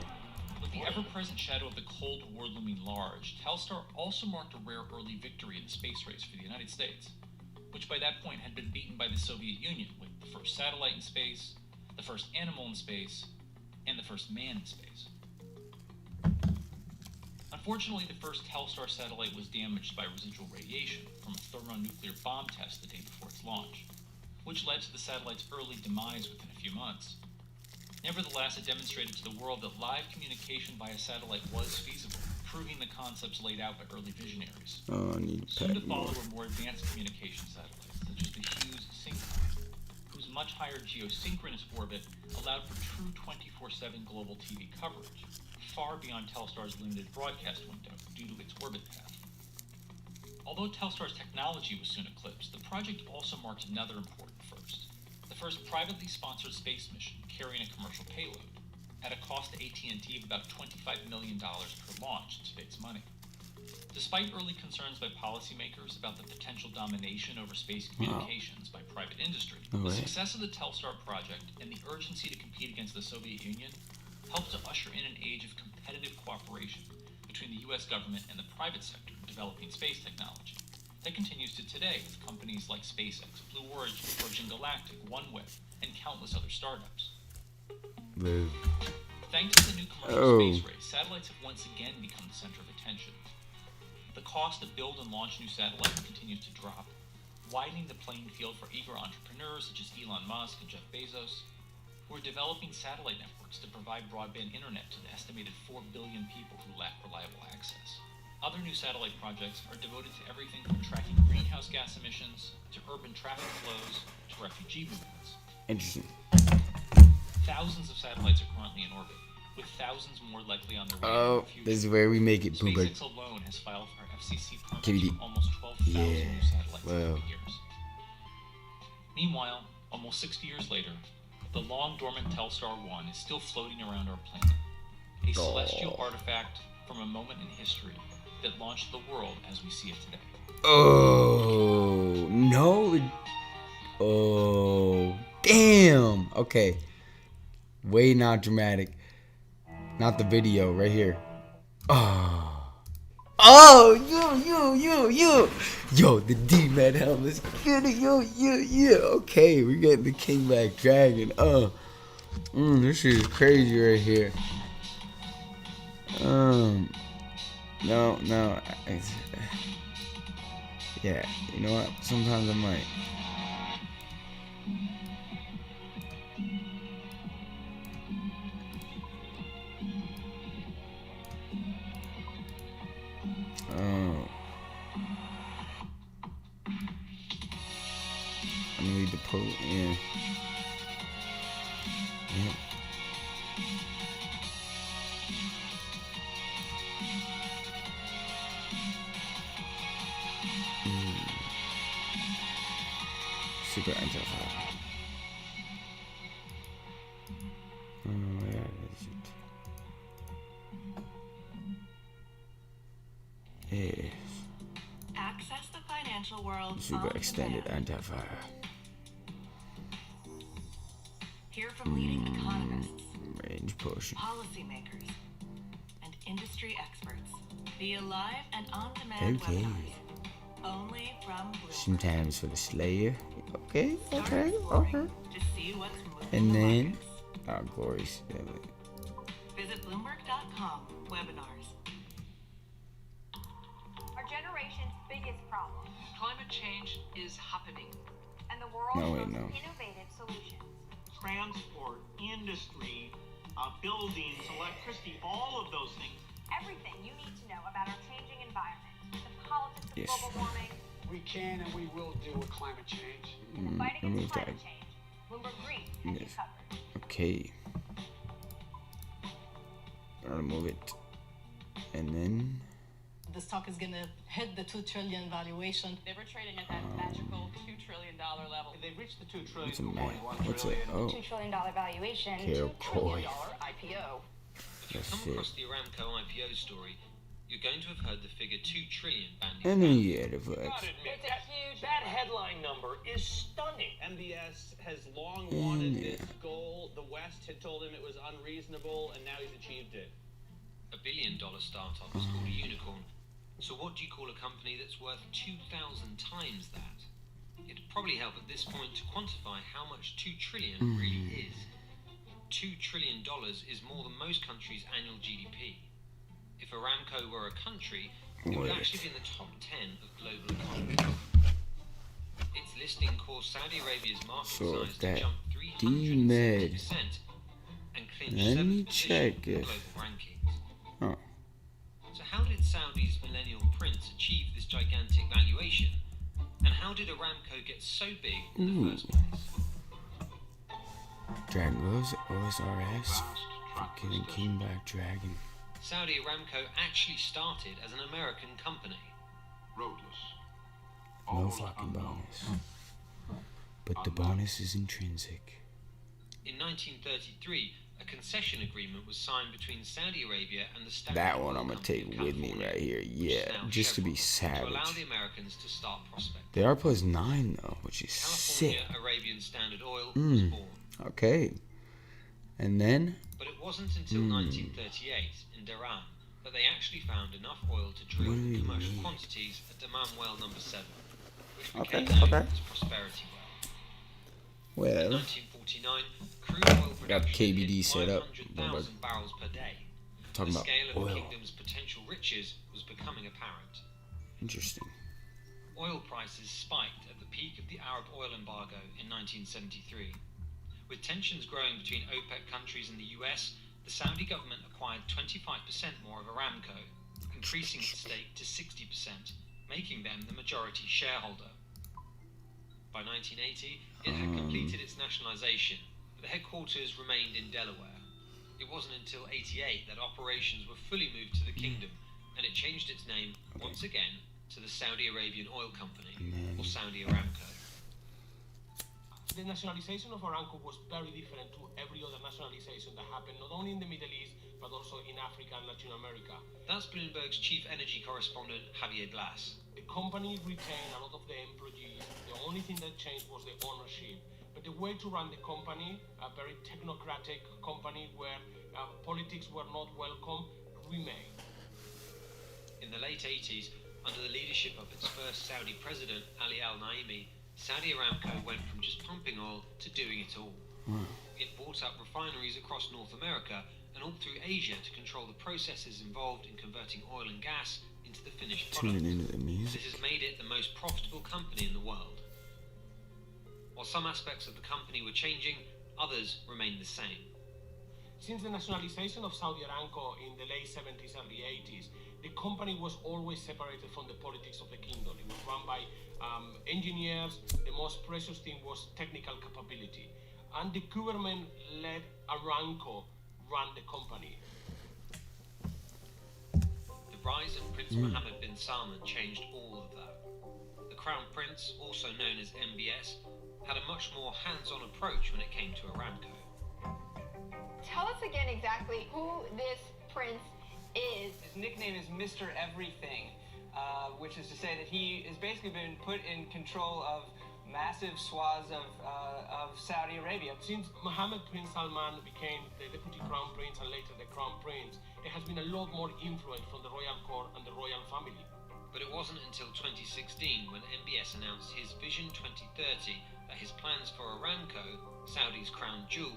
With the ever-present shadow of the Cold War looming large, Telstar also marked a rare early victory in the space race for the United States, which by that point had been beaten by the Soviet Union with the first satellite in space, the first animal in space, and the first man in space. Unfortunately, the first Telstar satellite was damaged by residual radiation from a thermonuclear bomb test the day before its launch, which led to the satellite's early demise within a few months. Nevertheless, it demonstrated to the world that live communication via satellite was feasible, proving the concepts laid out by early visionaries. Oh, I need to Soon to pack follow more. were more advanced communication satellites, such as the Hughes Synchrotron, whose much higher geosynchronous orbit allowed for true 24/7 global TV coverage, far beyond Telstar's limited broadcast window due to its orbit path. Although Telstar's technology was soon eclipsed, the project also marked another important first. The first privately sponsored space mission carrying a commercial payload, at a cost to AT&T of about $25 million per launch in today's money. Despite early concerns by policymakers about the potential domination over space communications by private industry, the success of the Telstar project and the urgency to compete against the Soviet Union helped to usher in an age of competitive cooperation between the U.S. government and the private sector in developing space technology. That continues to today with companies like SpaceX, Blue Origin, Virgin Galactic, OneWeb, and countless other startups. Boo. Thanks to the new commercial space race, satellites have once again become the center of attention. The cost to build and launch new satellites continues to drop, widening the playing field for eager entrepreneurs such as Elon Musk and Jeff Bezos. who are developing satellite networks to provide broadband internet to the estimated 4 billion people who lack reliable access. Other new satellite projects are devoted to everything from tracking greenhouse gas emissions, to urban traffic flows, to refugee movements. Interesting. Thousands of satellites are currently in orbit, with thousands more likely on their way in the future. This is where we make it, Boober. SpaceX alone has filed for FCC permits KVD. for almost 12,000 new satellites in 3 years. Meanwhile, almost 60 years later, the long-dormant Telstar 1 is still floating around our planet, a celestial artifact from a moment in history that launched the world as we see it today. Oh, no. Oh, damn. Okay. Way not dramatic. Not the video, right here. Oh. Oh, you. Yo, the D-Man helmet's good. Yo. Okay, we're getting the Kingback Dragon. This shit is crazy right here. No. Yeah, you know what? Sometimes I might. I need to pull it in. Yep. Super anti-fire. Where is it? Yes. Access the financial world. Super extended anti-fire. Hear from leading economists, Range potion. policymakers, and industry experts via live and on-demand webinars. Only from Bloomberg. Sometimes for the Slayer. Okay. To see what's moving And the then, markets. glorious. Visit Bloomberg.com webinars. Our generation's biggest problem. Climate change is happening. And the world's most innovative solutions. Transport, industry, buildings, electricity, all of those things. Everything you need to know about our changing environment. The politics of global warming. We can and we will deal with climate change. The fight against climate change. Bloomberg Green has you covered. Okay. I'll move it. And then the stock is gonna hit the $2 trillion valuation. They were trading at that magical $2 trillion level. They reached the $2 trillion. What's a man? What's it? Oh. $2 trillion valuation. Carol $2 trillion Coy. IPO. If you come across the Aramco IPO story, you're going to have heard the figure 2 trillion bandied And then around. the Flex. That headline number is stunning. MBS has long wanted this goal. The West had told him it was unreasonable, and now he's achieved it. $1 billion startup is called a unicorn. So what do you call a company that's worth 2,000 times that? It'd probably help at this point to quantify how much 2 trillion really is. $2 trillion is more than most countries' annual GDP. If Aramco were a country, it would actually be in the top 10 of global economies. Its listing caused Saudi Arabia's market size to jump 360% and clinch 7th position in global rankings. So how did Saudi's millennial prince achieve this gigantic valuation? And how did Aramco get so big in the first place? Dragon Gloves, OSRS, fucking Kingback Dragon. Saudi Aramco actually started as an American company. Roadless. No fucking bonus. But the bonus is intrinsic. In 1933, a concession agreement was signed between Saudi Arabia and the Standard That one Oil I'm gonna Company take of with me California, right here. which is Yeah, now just to be Chevron, to allow savage. the Americans to start prospecting. They are +9 though, which is California sick. Arabian Standard Oil was born. Okay. And then But it wasn't until 1938 in Dhahran that they actually found enough oil to drill What do we commercial need? quantities at Dammam Well number 7, which Okay, became known okay. as Prosperity Well. Well, In 1949, crude oil got production KBD hit set up. 500,000 barrels per day. Talking the about scale of the oil. kingdom's potential riches was becoming apparent. Interesting. Oil prices spiked at the peak of the Arab oil embargo in 1973, With tensions growing between OPEC countries and the US, the Saudi government acquired 25% more of Aramco, increasing its stake to 60%, making them the majority shareholder. By 1980, it had completed its nationalization, but the headquarters remained in Delaware. It wasn't until 88 that operations were fully moved to the kingdom, and it changed its name once again to the Saudi Arabian Oil Company, or Saudi Aramco. The nationalization of Aramco was very different to every other nationalization that happened not only in the Middle East but also in Africa and Latin America. That's Bloomberg's chief energy correspondent, Javier Blas. The company retained a lot of the employees. The only thing that changed was the ownership. But the way to run the company, a very technocratic company where politics were not welcome, remained. In the late 80s, under the leadership of its first Saudi president, Ali Al-Naimi, Saudi Aramco went from just pumping oil to doing it all. It bought up refineries across North America and all through Asia to control the processes involved in converting oil and gas into the finished product. Tuning into the music. This has made it the most profitable company in the world. While some aspects of the company were changing, others remained the same. Since the nationalization of Saudi Aramco in the late 70s, early 80s, the company was always separated from the politics of the kingdom. It was run by engineers. The most precious thing was technical capability. And the government let Aramco run the company. The rise of Prince Mohammed bin Salman changed all of that. The Crown Prince, also known as MBS, had a much more hands-on approach when it came to Aramco. Tell us again exactly who this prince is. His nickname is Mr. Everything, which is to say that he has basically been put in control of massive swaths of Saudi Arabia. Since Mohammed bin Salman became the deputy crown prince and later the crown prince, there has been a lot more influence from the royal court and the royal family. But it wasn't until 2016 when MBS announced his Vision 2030 that his plans for Aramco, Saudi's crown jewel,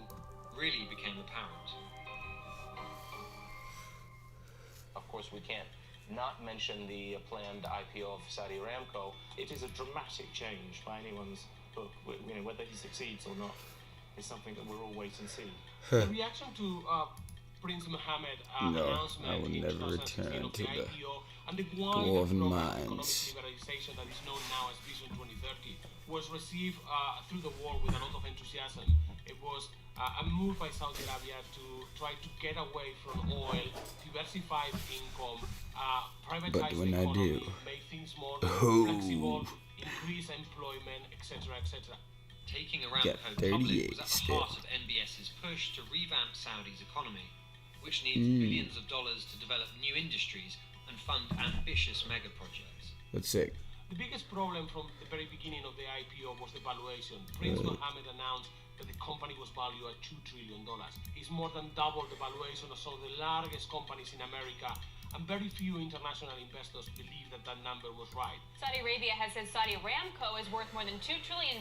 really became apparent. Of course, we can't not mention the planned IPO of Saudi Aramco. It is a dramatic change by anyone's book. Whether he succeeds or not is something that we'll all wait and see. The reaction to Prince Mohammed announcement I will in never 2016 return of to the the IPO and the Dwarven economic Mines. liberalization that is known now as Vision 2030 was received through the war with a lot of enthusiasm. It was a move by Saudi Arabia to try to get away from oil, diversify income, privatize when the I economy, do, make things more flexible, increase employment, etc., etc. Taking Aramco public was at the heart of MBS's push to revamp Saudi's economy, which needs billions of dollars to develop new industries and fund ambitious mega projects. That's sick. The biggest problem from the very beginning of the IPO was the valuation. Prince Mohammed announced that the company was valued at $2 trillion. It's more than double the valuation of some of the largest companies in America, and very few international investors believe that that number was right. Saudi Arabia has said Saudi Aramco is worth more than $2 trillion,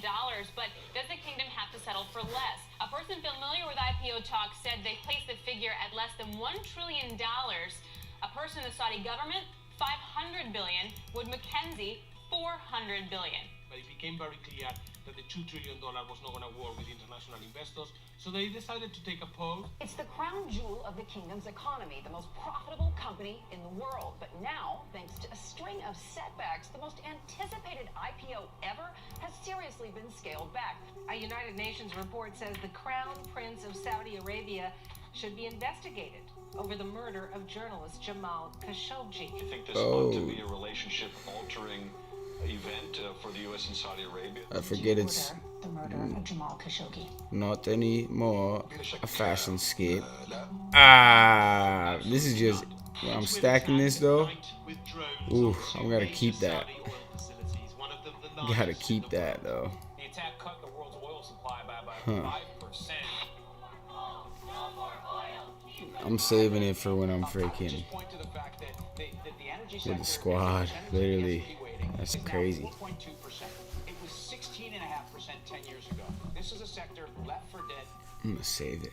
but does the kingdom have to settle for less? A person familiar with IPO talks said they placed the figure at less than $1 trillion. A person in the Saudi government, $500 billion. Would McKenzie, $400 billion. But it became very clear that the $2 trillion was not going to work with international investors, so they decided to take a pause. It's the crown jewel of the kingdom's economy, the most profitable company in the world. But now, thanks to a string of setbacks, the most anticipated IPO ever has seriously been scaled back. A United Nations report says the Crown Prince of Saudi Arabia should be investigated over the murder of journalist Jamal Khashoggi. Do you think this ought to be a relationship-altering event for the U.S. and Saudi Arabia? I forget it's the murder of Jamal Khashoggi. not anymore a fashion scape. This is just when I'm stacking this though. Ooh, I'm gonna keep that. Gotta keep that though. The attack cut the world's oil supply by about 5%. I'm saving it for when I'm freaking with the squad. Literally, that's crazy. 4.2%. It was 16.5% 10 years ago. This is a sector left for dead. I'm gonna save it.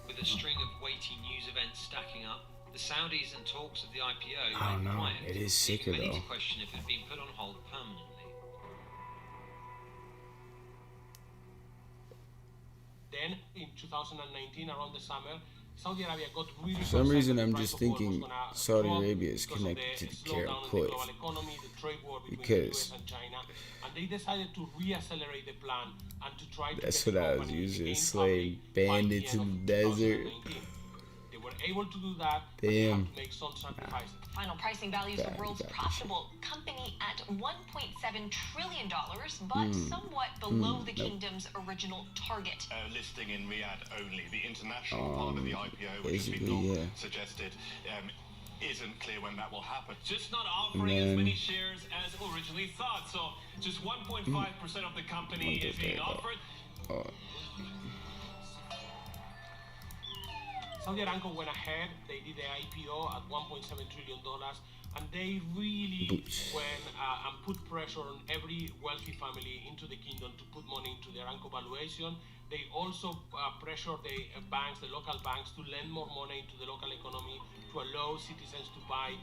With a string of weighty news events stacking up, the Saudis and talks of the IPO I don't went know. quiet. It is sicker leaving many though. to question if it had been put on hold permanently. then in 2019, around the summer, Saudi Arabia got really. For some reason, I'm just thinking Saudi Arabia is connected to the Carol Cliff. Because And they decided to reaccelerate the plan and to try to that's get what the I was company using, again slave public by the bandits end in of the desert. 2019. They were able to do that, but they Damn. had to make some sacrifices. Final pricing values the world's profitable company at $1.7 trillion, but somewhat below the kingdom's original target. Listing in Riyadh only. The international part of the IPO, which has been suggested, isn't clear when that will happen. Just not offering as many shares as originally thought. So just 1.5% of the company is being offered. Saudi Aramco went ahead, they did the IPO at $1.7 trillion, and they really went and put pressure on every wealthy family into the kingdom to put money into the Aramco valuation. They also pressured the banks, the local banks, to lend more money into the local economy, to allow citizens to buy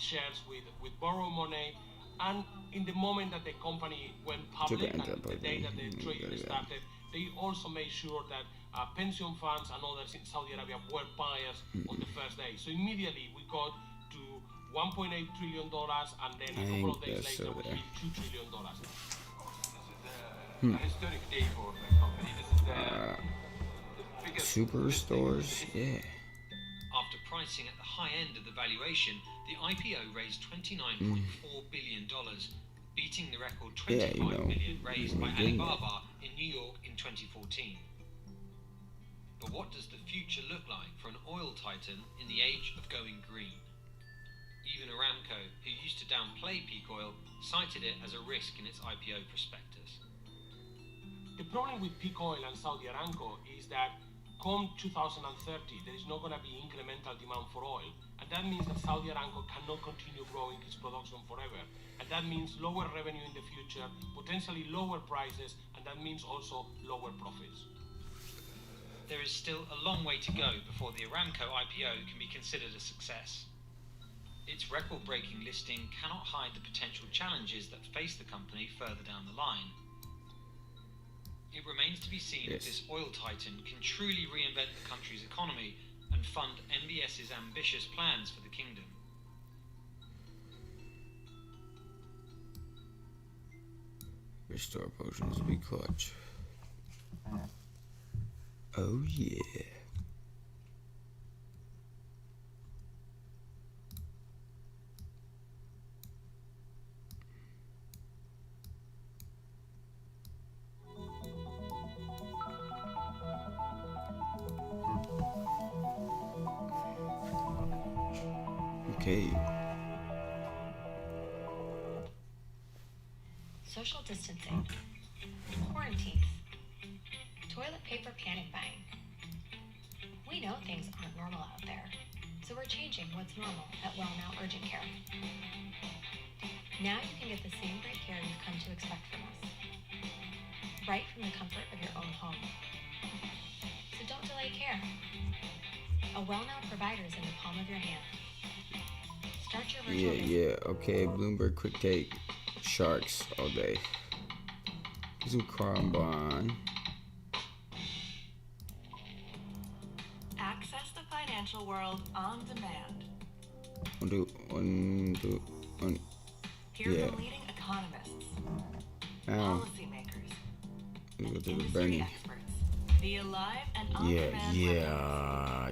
shares with borrow money. And in the moment that the company went public, and the day that the trading started, they also made sure that pension funds and others in Saudi Arabia were buyers on the first day. So immediately we got to $1.8 trillion, and then a couple of days later we hit $2 trillion. A historic day for the company. This is the biggest Superstores, yeah. After pricing at the high end of the valuation, the IPO raised $29.4 billion, beating the record $25 million raised by Alibaba in New York in 2014. But what does the future look like for an oil titan in the age of going green? Even Aramco, who used to downplay peak oil, cited it as a risk in its IPO prospectus. The problem with peak oil and Saudi Aramco is that come 2030, there is not going to be incremental demand for oil, and that means that Saudi Aramco cannot continue growing its production forever, and that means lower revenue in the future, potentially lower prices, and that means also lower profits. There is still a long way to go before the Aramco IPO can be considered a success. Its record-breaking listing cannot hide the potential challenges that face the company further down the line. It remains to be seen if this oil titan can truly reinvent the country's economy and fund MBS's ambitious plans for the kingdom. Restore potions be clutch. Oh yeah. Okay. Social distancing, quarantines, toilet paper panic buying. We know things aren't normal out there, so we're changing what's normal at Well Now Urgent Care. Now you can get the same great care you've come to expect from us, right from the comfort of your own home. So don't delay care. A Well Now provider is in the palm of your hand. Start your virtual visit. Yeah, okay, Bloomberg quick take. Sharks all day. Some Carbon. Access the financial world on demand. One. Hear Yeah. from leading economists, Now, policymakers, let's go to the industry Bernie. experts. The alive and on-demand Yeah.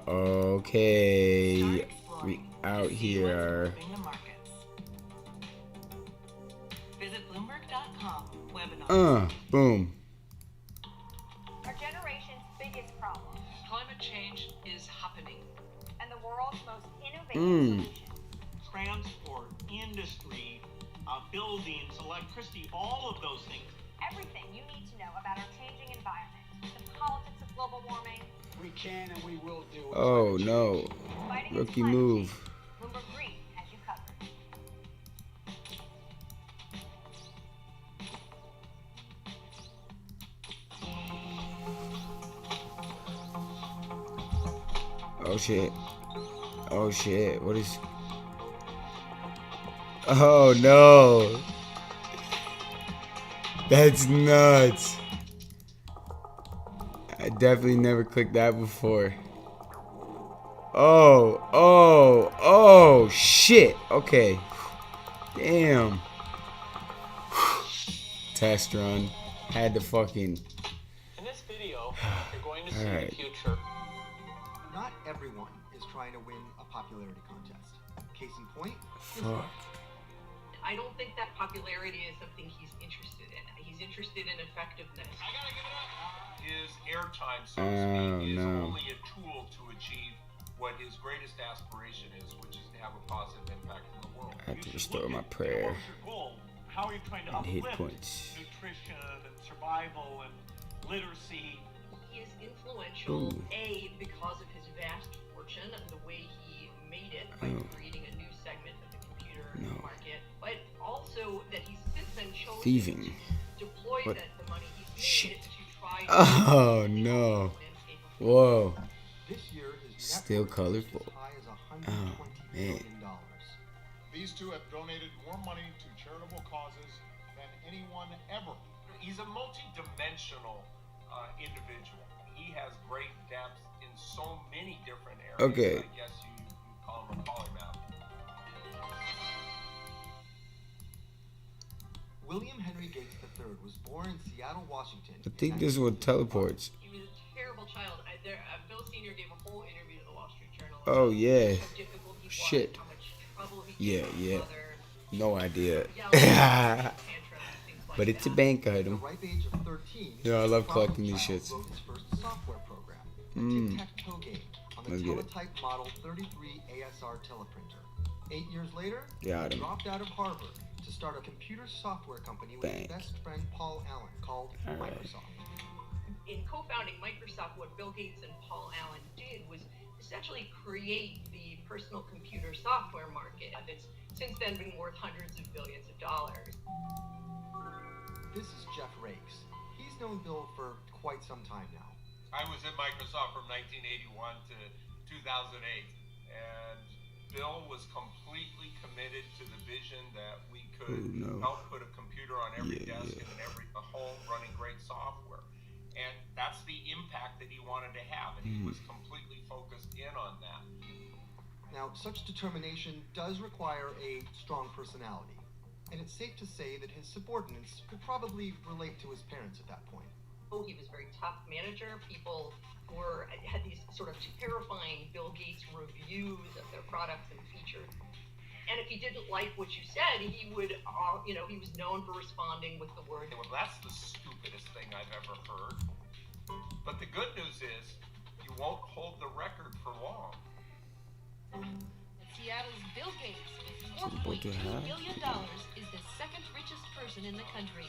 Okay. We out here. the markets. Visit Bloomberg.com webinar. Boom. Our generation's biggest problem. Climate change is happening. And the world's most innovative Mm. solution. Transport, industry, buildings, electricity, all of those things. Everything you need to know about our changing environment. The politics of global warming. We can and we will do it. Oh no. Fighting Rookie climate move. change. Bloomberg Green has you covered. Oh shit. Oh shit. What is. Oh no. That's nuts. definitely never clicked that before. Oh, shit. Okay. Damn. Test run. Had to fucking... In this video, you're going to see Alright. the future. Not everyone is trying to win a popularity contest. Case in point, Fuck. I don't think that popularity is something he's interested in. He's interested in effectiveness. I gotta give it up. His airtime, so to Oh, speak, is no. only a tool to achieve what his greatest aspiration is, which is to have a positive impact in the world. I have to restore my prayer What's your goal? How are you trying to and hit uplift points. nutrition and survival and literacy? He is influential, Ooh. A, because of his vast fortune and the way he made it by creating a new segment of the computer market, but also that he's since then chosen Thieving. to deploy What? the money he's Shit. made to try to Oh, no. Whoa. this year his net Still worth colorful. is as high as $120 Oh, man. billion. These two have donated more money to charitable causes than anyone ever. He's a multi-dimensional individual. He has great depth in so many different areas. Okay. I guess you call him a polymath. William Henry Gates III was born in Seattle, Washington. I think this one teleports. He was a terrible child. Bill Sr. gave a whole interview to the Wall Street Journal. Oh, yeah. How difficult he was, Shit. how much trouble he Yeah, gave his yeah. mother. No idea. Tantrums, things like But it's a that. bank At the item. ripe age of 13, Yeah, I love this collecting problem these child shits. wrote his first software program, a tic-tac-toe game on the Let's get it. teletype model 33 ASR teleprinter. 8 years later, Got he him. dropped out of Harvard to start a computer software company with his Bank. best friend Paul Allen called Alright. Microsoft. In co-founding Microsoft, what Bill Gates and Paul Allen did was essentially create the personal computer software market that's since then been worth hundreds of billions of dollars. This is Jeff Rakes. He's known Bill for quite some time now. I was at Microsoft from 1981 to 2008, and Bill was completely committed to the vision that we could help put a computer on every desk and in every home running great software. And that's the impact that he wanted to have, and he was completely focused in on that. Now, such determination does require a strong personality, and it's safe to say that his subordinates could probably relate to his parents at that point. He was a very tough manager. People had these sort of terrifying Bill Gates reviews of their products and features. And if he didn't like what you said, he would, he was known for responding with the word. Well, that's the stupidest thing I've ever heard. But the good news is, you won't hold the record for long. Seattle's Bill Gates, with $4.2 billion, is the second richest person in the country.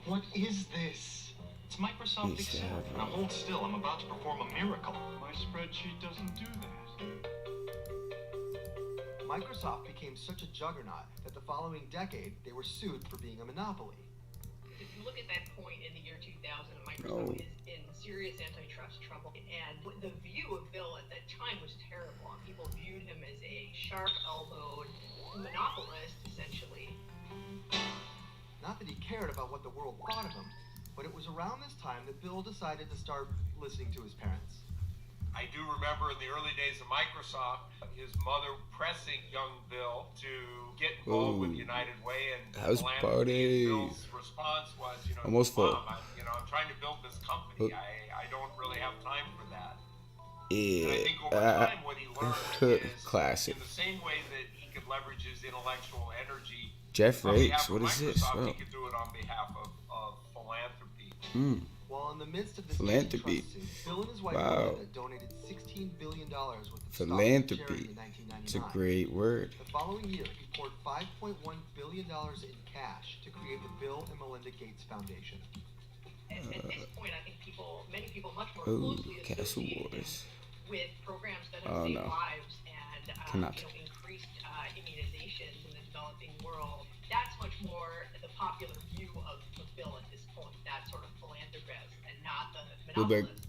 What is this? It's Microsoft Excel. Now hold still, I'm about to perform a miracle. My spreadsheet doesn't do that. Microsoft became such a juggernaut that the following decade they were sued for being a monopoly. If you look at that point in the year 2000, Microsoft is in serious antitrust trouble. And the view of Bill at that time was terrible. People viewed him as a sharp-elbowed monopolist, essentially. Not that he cared about what the world thought of him, but it was around this time that Bill decided to start listening to his parents. I do remember in the early days of Microsoft, his mother pressing young Bill to get involved with United Way, and house party. Bill's response was, Almost full. Mom, I'm trying to build this company. I don't really have time for that. Yeah. And I think over time, what he learned is classic. in the same way that he could leverage his intellectual energy. Jeff on Rakes, behalf of what is this? Microsoft, Oh. He could do it on behalf of philanthropy. While in the midst of this Philanthropy. antitrust suit, Bill and his wife Wow. Melinda donated $16 billion worth of stock to Philanthropy. charity in 1999. It's a great word. The following year, he poured $5.1 billion in cash to create the Bill and Melinda Gates Foundation. At this point, I think many people much more Ooh, closely Castle associate him Wars. with programs that have Oh, saved no. lives and Cannot. increased immunizations in the developing world. That's much more the popular view of Bill at this point, that sort of philanthropist and not the Blueberg. monopolist.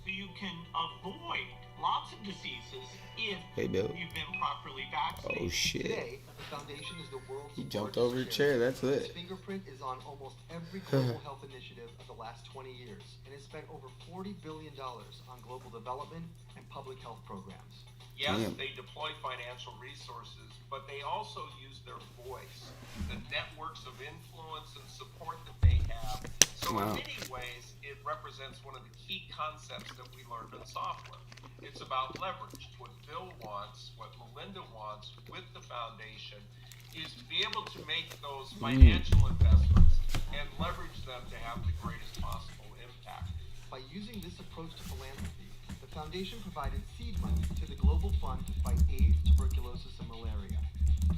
So you can avoid lots of diseases if if Hey, Bill. you've been properly vaccinated. Oh shit. Today, the foundation is the world's He jumped largest over a charity. chair. That's Its lit. fingerprint is on almost every global health initiative of the last 20 years and has spent over $40 billion on global development and public health programs. Yes, Damn. they deploy financial resources, but they also use their voice, the networks of influence and support that they have. So Wow. in many ways, it represents one of the key concepts that we learned in software. It's about leverage. What Bill wants, what Melinda wants with the foundation is to be able to make those financial investments and leverage them to have the greatest possible impact. By using this approach to philanthropy, the foundation provided seed money to the Global Fund to fight AIDS, tuberculosis, and malaria.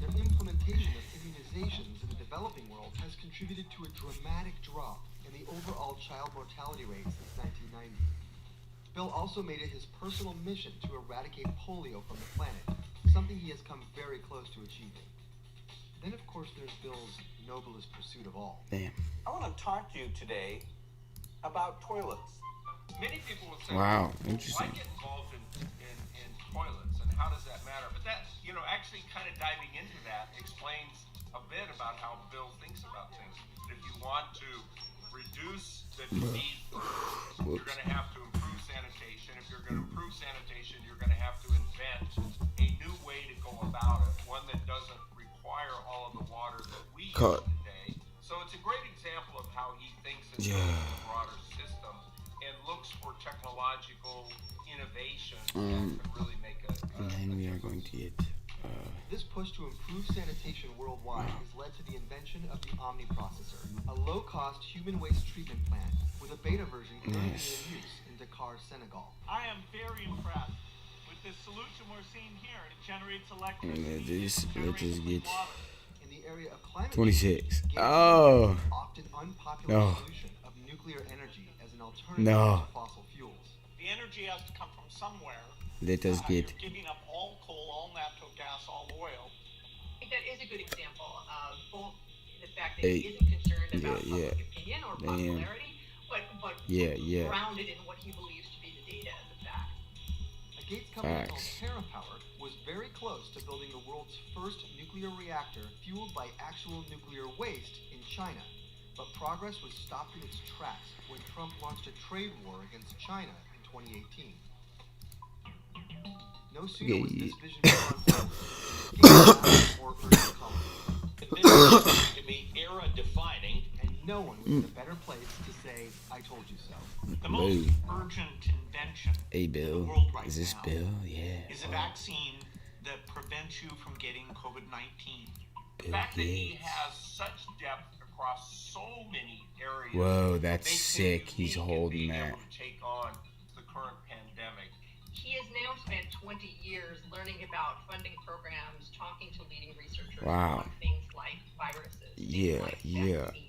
Their implementation of immunizations in the developing world has contributed to a dramatic drop in the overall child mortality rate since 1990. Bill also made it his personal mission to eradicate polio from the planet, something he has come very close to achieving. Then, of course, there's Bill's noblest pursuit of all. Damn. I want to talk to you today about toilets. Many people will say, Wow, well, interesting. why get involved in toilets and how does that matter? But that, actually kind of diving into that explains a bit about how Bill thinks about things. If you want to reduce the disease burden, you're going to have to improve sanitation. If you're going to improve sanitation, you're going to have to invent a new way to go about it, one that doesn't require all of the water that we use today. So it's a great example of how he thinks in terms of the broader system and looks for technological innovation that can really make a And then we are going to get. This push to improve sanitation worldwide has led to the invention of the Omni processor, a low-cost human waste treatment plant with a beta version currently in use in Dakar, Senegal. I am very impressed with this solution we're seeing here. It generates electricity. Let's just get In the area of climate 26. change, Oh. often unpopular No. solution of nuclear energy as an alternative No. to fossil fuels. The energy has to come from somewhere. Let us get. You're giving up all coal, all natural gas, all oil. I think that is a good example of both the fact that Hey. he isn't concerned about Yeah. public opinion or Damn. popularity, but Yeah. grounded in what he believes to be the data and the facts. A Gates company called Facts. TerraPower was very close to building the world's first nuclear reactor fueled by actual nuclear waste in China. But progress was stopped in its tracks when Trump launched a trade war against China in 2018. No sooner was this vision put on hold, Gates more urgent calling. This is going to be era-defining. And no one was in a better place to say, I told you so. The most urgent invention Hey, in the Bill. world right Is this now Bill? Yeah. is a vaccine that prevents you from getting COVID-19. The fact that he has such depth across so many areas. Whoa, that's makes him sick. He's unique in holding being that. able to take on the current pandemic. He has now spent 20 years learning about funding programs, talking to leading researchers Wow. on things like viruses, Yeah, things like yeah. vaccines.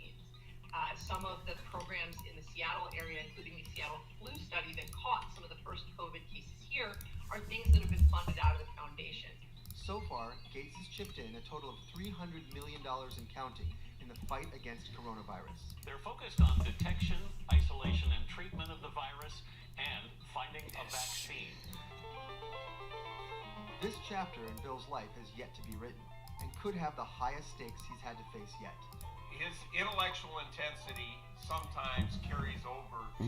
Some of the programs in the Seattle area, including the Seattle flu study that caught some of the first COVID cases here, are things that have been funded out of the foundation. So far, Gates has chipped in a total of $300 million and counting in the fight against coronavirus. They're focused on detection, isolation, and treatment of the virus, and finding a vaccine. This chapter in Bill's life has yet to be written, and could have the highest stakes he's had to face yet. His intellectual intensity sometimes carries over to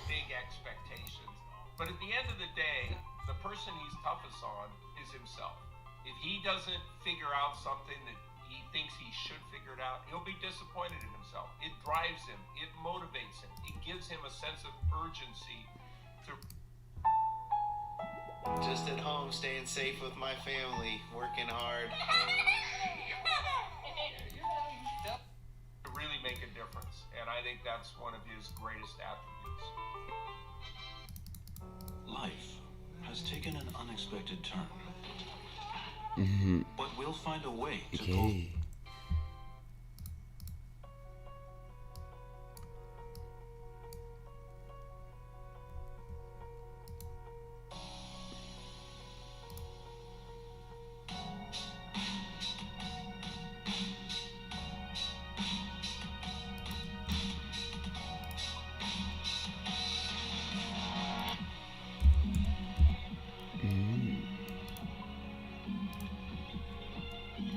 big expectations. But at the end of the day, the person he's toughest on is himself. If he doesn't figure out something that he thinks he should figure it out, he'll be disappointed in himself. It drives him. It motivates him. It gives him a sense of urgency to... Just at home, staying safe with my family, working hard. to really make a difference. And I think that's one of his greatest attributes. Life has taken an unexpected turn. Mm-hmm. But we'll find a way to go. Okay.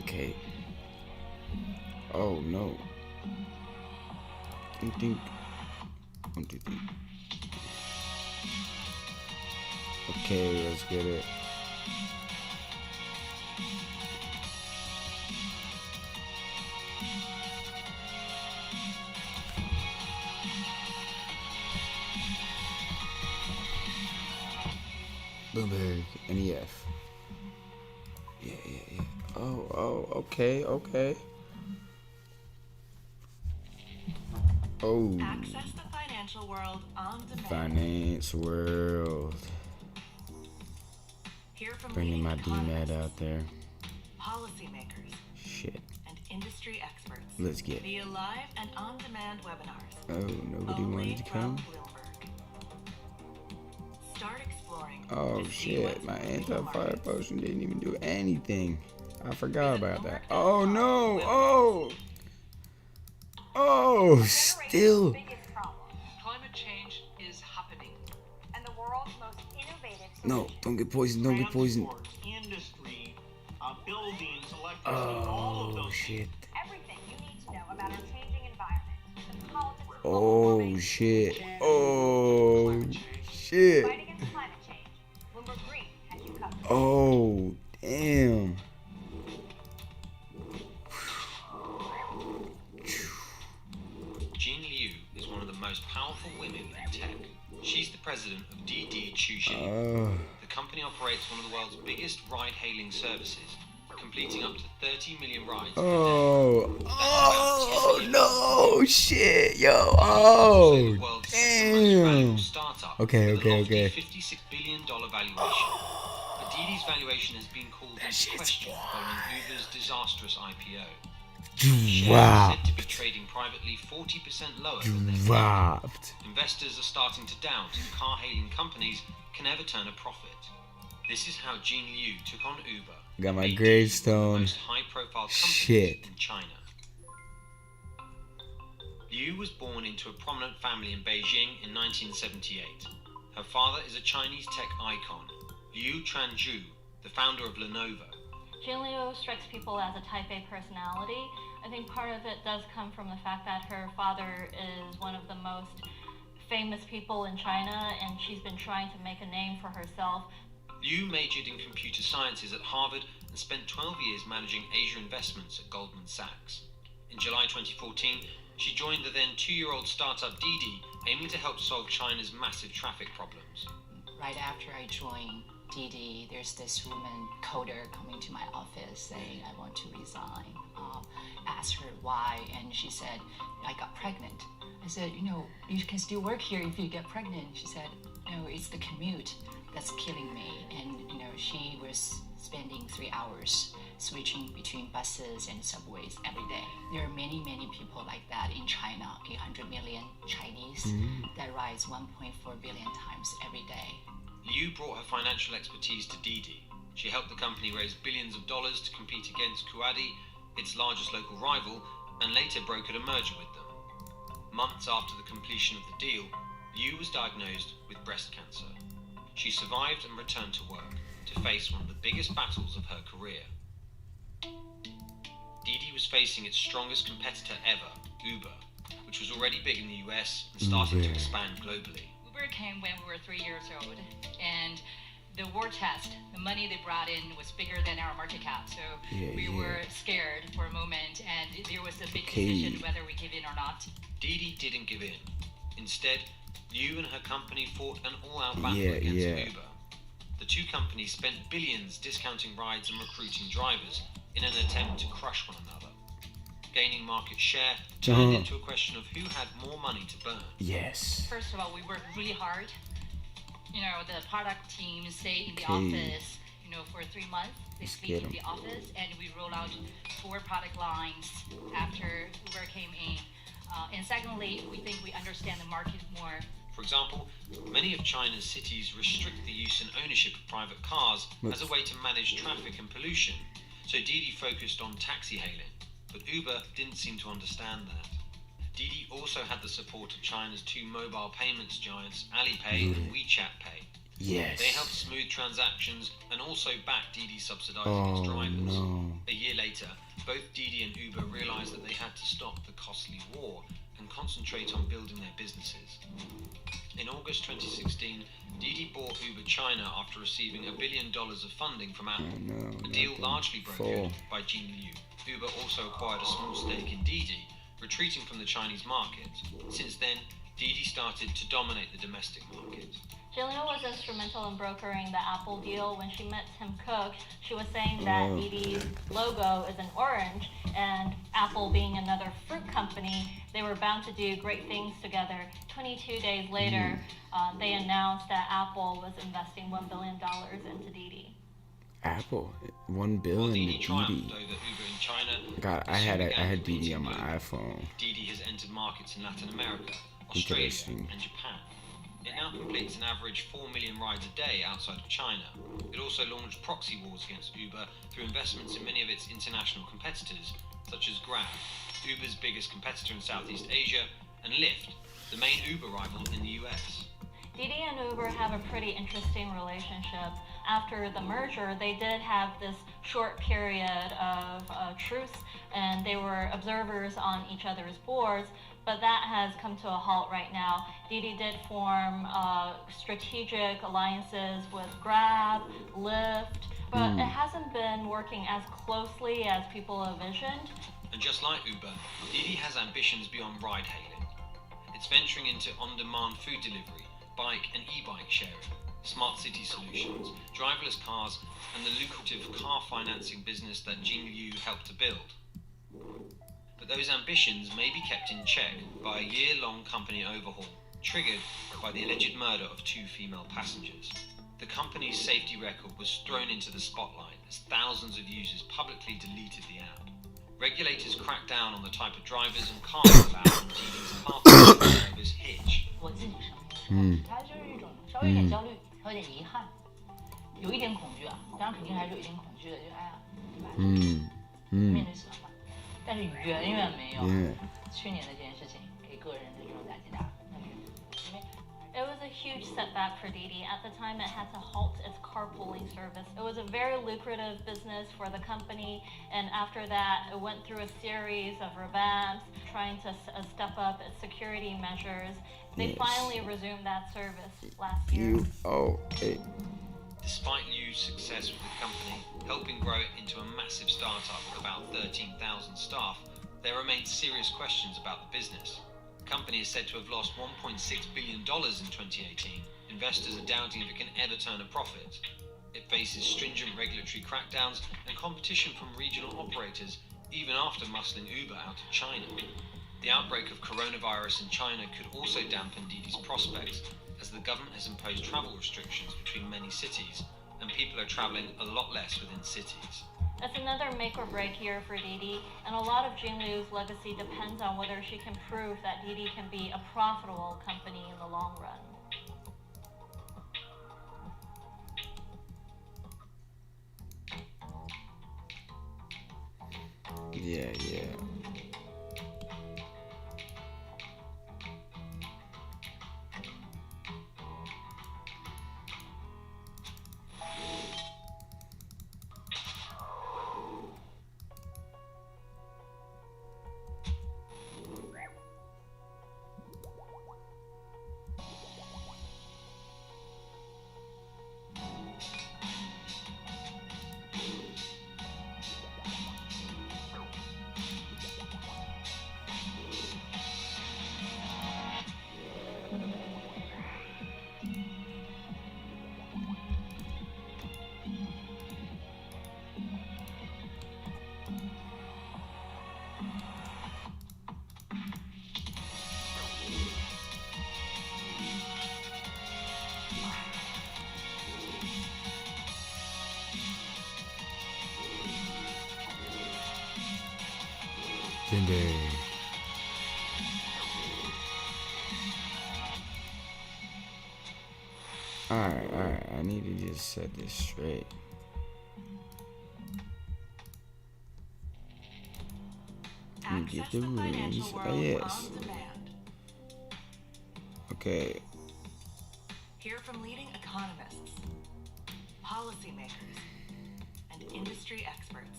Okay. Oh no. Think. 1, 2, 3. Okay, let's get it. Bloomberg, NEF. Yeah. Oh, okay. Oh. Access the financial world on demand. Finance world. Hear from Bringing my leading DMAT out there. policymakers, Shit. and industry experts. Let's get it. Via live and on-demand webinars. Oh, nobody Only wanted to from come? Bloomberg. Start exploring. Oh to see shit, what's my moving the anti-fire markets. potion didn't even do anything. I forgot about that. Oh no, oh, still. Climate change is happening. And the world's most innovative No, don't get poisoned, don't get poisoned. Industry, buildings, electricity, all of Oh those shit. everything you need to know about our changing environment, the politics of Oh shit. Oh shit. fight against climate change. Bloomberg Green has you covered. Oh damn. Jean Liu is one of the most powerful women in tech. She's the president of DD Chuxi. The company operates one of the world's biggest ride-hailing services, completing up to 30 million rides per day. Oh no, shit, yo, oh, damn. Okay. $56 billion valuation. But DD's valuation has been called into question following Uber's disastrous IPO. Shares are said to be trading privately 40% lower than their Dropped. Investors are starting to doubt if car-hailing companies can ever turn a profit. This is how Jean Liu took on Uber. Got my made gravestone. the most high-profile companies Shit. in China. Liu was born into a prominent family in Beijing in 1978. Her father is a Chinese tech icon, Liu Chuanzhu, the founder of Lenovo. Jean Liu strikes people as a type A personality. I think part of it does come from the fact that her father is one of the most famous people in China, and she's been trying to make a name for herself. Liu majored in computer sciences at Harvard and spent 12 years managing Asia investments at Goldman Sachs. In July 2014, she joined the then 2-year-old startup Didi, aiming to help solve China's massive traffic problems. Right after I joined Didi, there's this woman coder coming to my office saying, I want to resign. Asked her why, and she said, I got pregnant. I said, you can still work here if you get pregnant. She said, no, it's the commute that's killing me. And, she was spending 3 hours switching between buses and subways every day. There are many, many people like that in China, 800 million Chinese that rides 1.4 billion times every day. Liu brought her financial expertise to Didi. She helped the company raise billions of dollars to compete against Kuadi, its largest local rival, and later brokered a merger with them. Months after the completion of the deal, Liu was diagnosed with breast cancer. She survived and returned to work to face one of the biggest battles of her career. Didi was facing its strongest competitor ever, Uber, which was already big in the US and starting to expand globally. Uber came when we were 3 years old, and the war chest, the money they brought in was bigger than our market cap, so we were scared for a moment, and there was a big decision whether we give in or not. Didi didn't give in. Instead, Liu and her company fought an all-out battle against Uber. The two companies spent billions discounting rides and recruiting drivers in an attempt to crush one another. Gaining market share turned into a question of who had more money to burn. Yes. First of all, we worked really hard. The product team stayed in the office, for 3 months. They stayed in the office, and we rolled out 4 product lines after Uber came in. And secondly, we think we understand the market more. For example, many of China's cities restrict the use and ownership of private cars as a way to manage traffic and pollution. So Didi focused on taxi hailing, but Uber didn't seem to understand that. Didi also had the support of China's 2 mobile payments giants, Alipay and WeChat Pay. Yes. They helped smooth transactions and also backed Didi subsidizing its drivers. No. A year later, both Didi and Uber realized that they had to stop the costly war and concentrate on building their businesses. In August 2016, Didi bought Uber China after receiving $1 billion of funding from Apple. A deal largely brokered by Jin Liu. Uber also acquired a small stake in Didi, retreating from the Chinese market. Since then, Didi started to dominate the domestic market. Jillian was instrumental in brokering the Apple deal. When she met Tim Cook, she was saying that Didi's logo is an orange, and Apple being another fruit company, they were bound to do great things together. 22 days later, they announced that Apple was investing $1 billion into Didi. Apple, $1 billion in Didi. God, I had Didi on my iPhone. Didi has entered markets in Latin America, Australia, and Japan. It now completes an average 4 million rides a day outside of China. It also launched proxy wars against Uber through investments in many of its international competitors, such as Grab, Uber's biggest competitor in Southeast Asia, and Lyft, the main Uber rival in the US. Didi and Uber have a pretty interesting relationship. After the merger, they did have this short period of truce, and they were observers on each other's boards, but that has come to a halt right now. Didi did form strategic alliances with Grab, Lyft, but it hasn't been working as closely as people envisioned. And just like Uber, Didi has ambitions beyond ride-hailing. It's venturing into on-demand food delivery, bike and e-bike sharing, smart city solutions, driverless cars, and the lucrative car financing business that Jin Liu helped to build. But those ambitions may be kept in check by a year-long company overhaul, triggered by the alleged murder of 2 female passengers. The company's safety record was thrown into the spotlight as thousands of users publicly deleted the app. Regulators cracked down on the type of drivers and cars allowed on Didi's car service Hitch. 它就是一种稍微有点焦虑，还有点遗憾，有一点恐惧啊，当然肯定还是有一点恐惧的，就哎呀，对吧？面对死亡嘛，但是远远没有去年的这件事情给个人的这种打击大。It was a huge setback for Didi. At the time, it had to halt its carpooling service. It was a very lucrative business for the company, and after that, it went through a series of revamps, trying to step up its security measures. They finally resumed that service last year. Despite Liu's success with the company, helping grow it into a massive startup with about 13,000 staff, there remain serious questions about the business. The company is said to have lost $1.6 billion in 2018. Investors are doubting if it can ever turn a profit. It faces stringent regulatory crackdowns and competition from regional operators, even after muscling Uber out of China. The outbreak of coronavirus in China could also dampen Didi's prospects, as the government has imposed travel restrictions between many cities, and people are traveling a lot less within cities. It's another make or break year for Didi, and a lot of Jin Liu's legacy depends on whether she can prove that Didi can be a profitable company in the long run. Yeah. Alright, I need to just set this straight. Let me get the rings. Oh, yes. Okay. Hear from leading economists, policymakers, and industry experts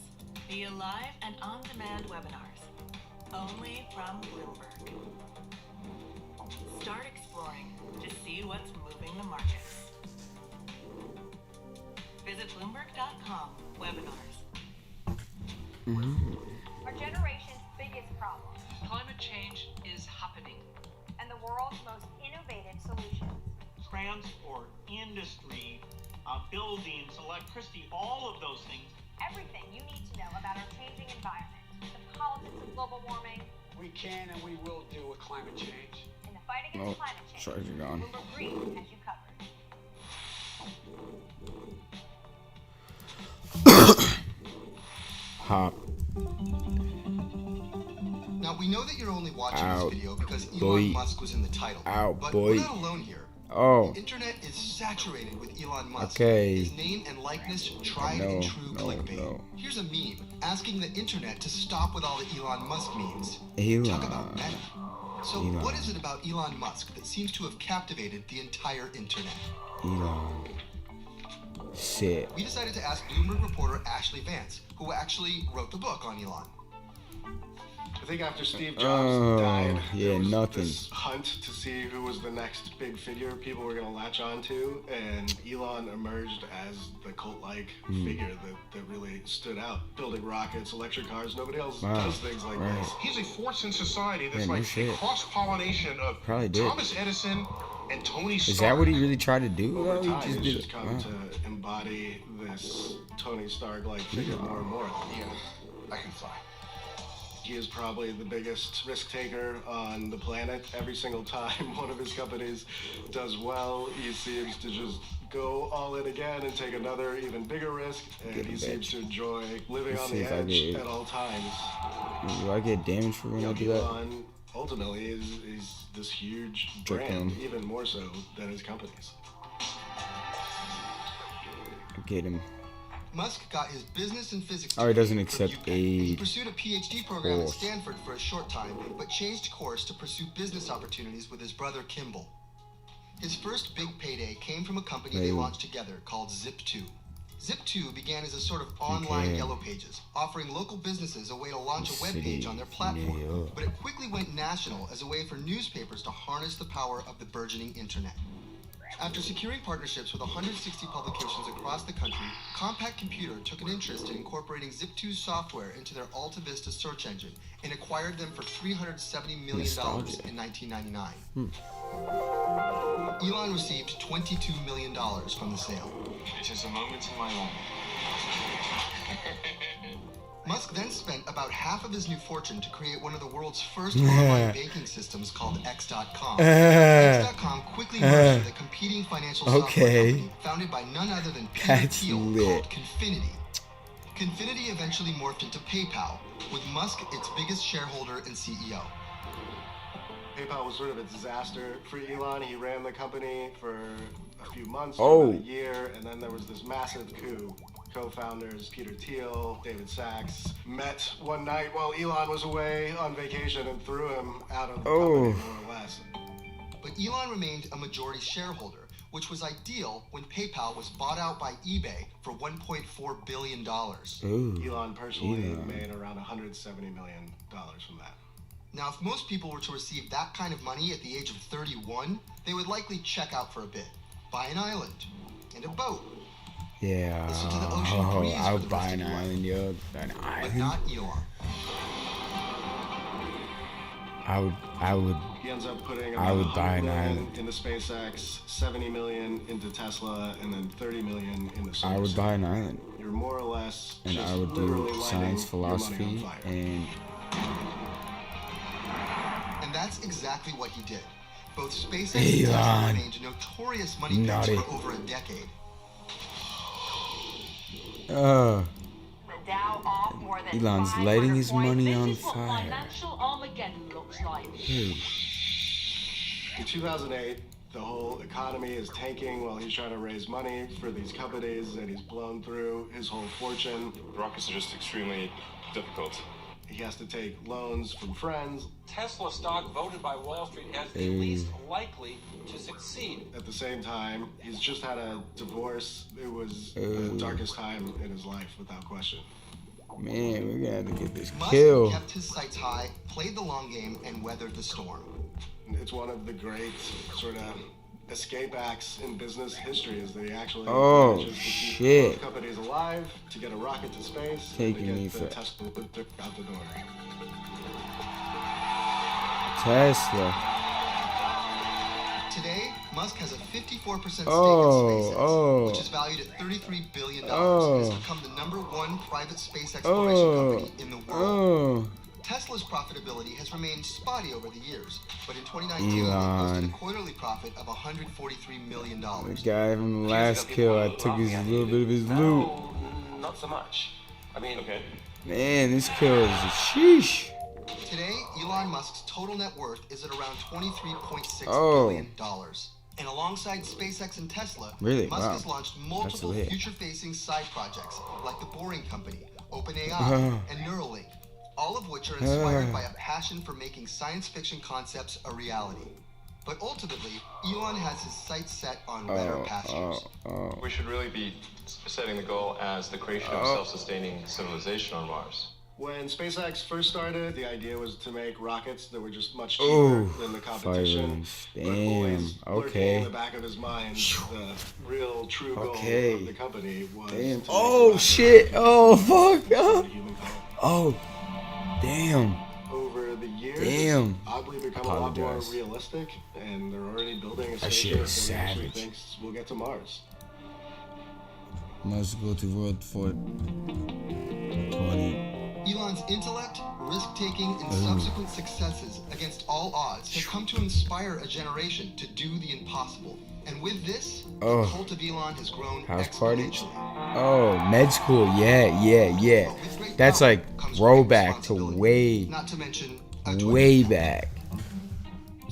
Be alive and on-demand webinars. Only from Bloomberg. Start exploring to see what's moving the markets. Visit Bloomberg.com webinars. Our generation's biggest problem. Climate change is happening. And the world's most innovative solutions. Transport, industry, buildings, electricity, all of those things. Everything you need to know about our changing environment, the politics of global warming. We can and we will deal with climate change. In the fight against climate change, sorry, you're gone. Bloomberg Green has you covered. Hop. Now, we know that you're only watching Out, this video because Elon boy. Musk was in the title. Out, but boy. we're not alone here. Oh. The internet is saturated with Elon Musk. Okay. His name and likeness, tried and true clickbait. Here's a meme asking the internet to stop with all the Elon Musk memes. Talk about meta. So what is it about Elon Musk that seems to have captivated the entire internet? Elon. Shit. We decided to ask Bloomberg reporter Ashley Vance, who actually wrote the book on Elon. I think after Steve Jobs died, yeah, there was nothing. this hunt to see who was the next big figure people were going to latch onto, and Elon emerged as the cult-like figure that really stood out. Building rockets, electric cars, nobody else does things like this. He's a force in society that's Yeah, no like shit. a cross-pollination of Probably did. Thomas Edison and Tony Stark. Is that what he really tried to do? Over though? time, He just he's did just come to embody this Tony Stark-like figure more and more. Yeah, I can fly. He is probably the biggest risk taker on the planet. Every single time one of his companies does well, he seems to just go all in again and take another even bigger risk, and he seems to enjoy living Let's on see the if I edge get- at all times. Do I get damage for when I do that? Elon ultimately is this huge Jerk brand, him. even more so than his companies. Get him. Musk got his business and physics Oh, he doesn't degree from accept UPenn. He aid. pursued a PhD program at Course. Stanford for a short time, but changed course to pursue business opportunities with his brother Kimball. His first big payday came from a company they Hey. launched together called Zip2. Zip2 began as a sort of online Okay. Yellow Pages, offering local businesses a way to launch a web City, page on their platform. yeah. But it quickly went national as a way for newspapers to harness the power of the burgeoning internet. After securing partnerships with 160 publications across the country, Compaq Computer took an interest in incorporating Zip2's software into their Alta Vista search engine and acquired them for $370 million Nostalgia. in 1999. Elon received $22 million from the sale. It is a moment in my life. Musk then spent about half of his new fortune to create one of the world's first online banking systems called X.com. X.com quickly merged with a competing financial software company founded by none other than Peter That's Thiel lit. called Confinity. Confinity eventually morphed into PayPal, with Musk its biggest shareholder and CEO. PayPal was sort of a disaster for Elon. He ran the company for a few months, Oh. about a year, and then there was this massive coup. Co-founders Peter Thiel, David Sachs met one night while Elon was away on vacation and threw him out of the company, more or less. But Elon remained a majority shareholder, which was ideal when PayPal was bought out by eBay for $1.4 billion. Elon personally Elon. made around $170 million from that. Now, if most people were to receive that kind of money at the age of 31, they would likely check out for a bit, buy an island, and a boat. Yeah. Listen to the ocean breeze I for would the buy rest an of your life. island, yo. An But island. not Elon. I would. He ends up putting I about would buy $100 an million island. into SpaceX, $70 million into Tesla, and then $30 million into solar. I would buy an island. You're more or less And just I would literally do lighting science, your money on philosophy, fire. and And that's exactly what he did. Both SpaceX and Tesla Elon. remained notorious money pits Naughty. for over a decade. uh, The Dow off more than Elon's 500 lighting his points. money This on is what fire. financial Armageddon looks like. In 2008, the whole economy is tanking while he's trying to raise money for these companies, and he's blown through his whole fortune. Rockets are just extremely difficult. He has to take loans from friends. Tesla stock voted by Wall Street as the least likely to succeed. At the same time, he's just had a divorce. It was the darkest time in his life, without question. Man, we're gonna have to get this Musk kill. kept his sights high, played the long game, and weathered the storm. It's one of the great sort of escape acts in business history is that he actually manages to keep both companies alive, to get a rocket to space, and to get the Tesla out the door. Tesla. Today, Musk has a 54% stake in SpaceX, which is valued at $33 billion. It has become the #1 private space exploration company in the world. Tesla's profitability has remained spotty over the years, but in 2019, they posted a quarterly profit of $143 million. The guy from the last kill, I took his little bit of his loot. Not so much. I mean, okay. Man, this kill is a sheesh. Today, Elon Musk's total net worth is at around $23.6 billion. And alongside SpaceX and Tesla, Musk has launched multiple future-facing side projects like the Boring Company, OpenAI, and Neuralink, all of which are inspired by a passion for making science fiction concepts a reality. But ultimately, Elon has his sights set on better pastures. We should really be setting the goal as the creation of self-sustaining civilization on Mars. When SpaceX first started, the idea was to make rockets that were just much cheaper than the competition. But always lurking in the back of his mind, the real true goal of the company was to oh shit! Oh fuck! Oh, damn! Over the years, it's oddly become a lot more realistic, and they're already building a spaceship that actually thinks we'll get to Mars. Must go to world for 20. Elon's intellect, risk-taking, and subsequent successes against all odds have come to inspire a generation to do the impossible. And with this, the cult of Elon has grown exponentially. Oh, med school, yeah. That's like throwback to way back.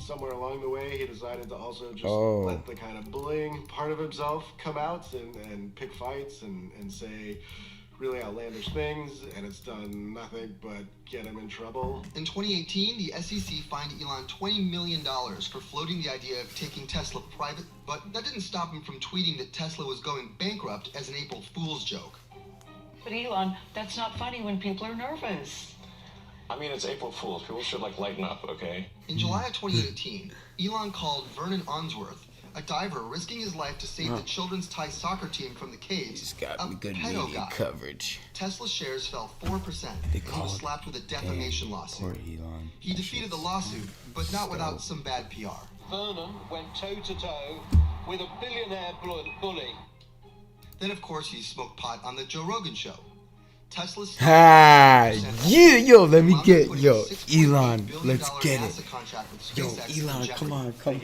Somewhere along the way, he decided to also just let the kind of bullying part of himself come out and pick fights and say really outlandish things, and it's done nothing but get him in trouble. In 2018, the SEC fined Elon $20 million for floating the idea of taking Tesla private, but that didn't stop him from tweeting that Tesla was going bankrupt as an April Fool's joke. But Elon, that's not funny when people are nervous. I mean, it's April Fool's. People should, lighten up, okay? In July of 2018, Elon called Vernon Onsworth, a diver risking his life to save the children's Thai soccer team from the caves, got me good media coverage. Tesla's shares fell 4%, and he was slapped with a defamation lawsuit. He defeated the lawsuit, but not without some bad PR. Vernon went toe-to-toe with a billionaire bully. Then, of course, he smoked pot on the Joe Rogan show. Tesla's yo, let me get Elon, let's get it. Yo, Elon, come on, come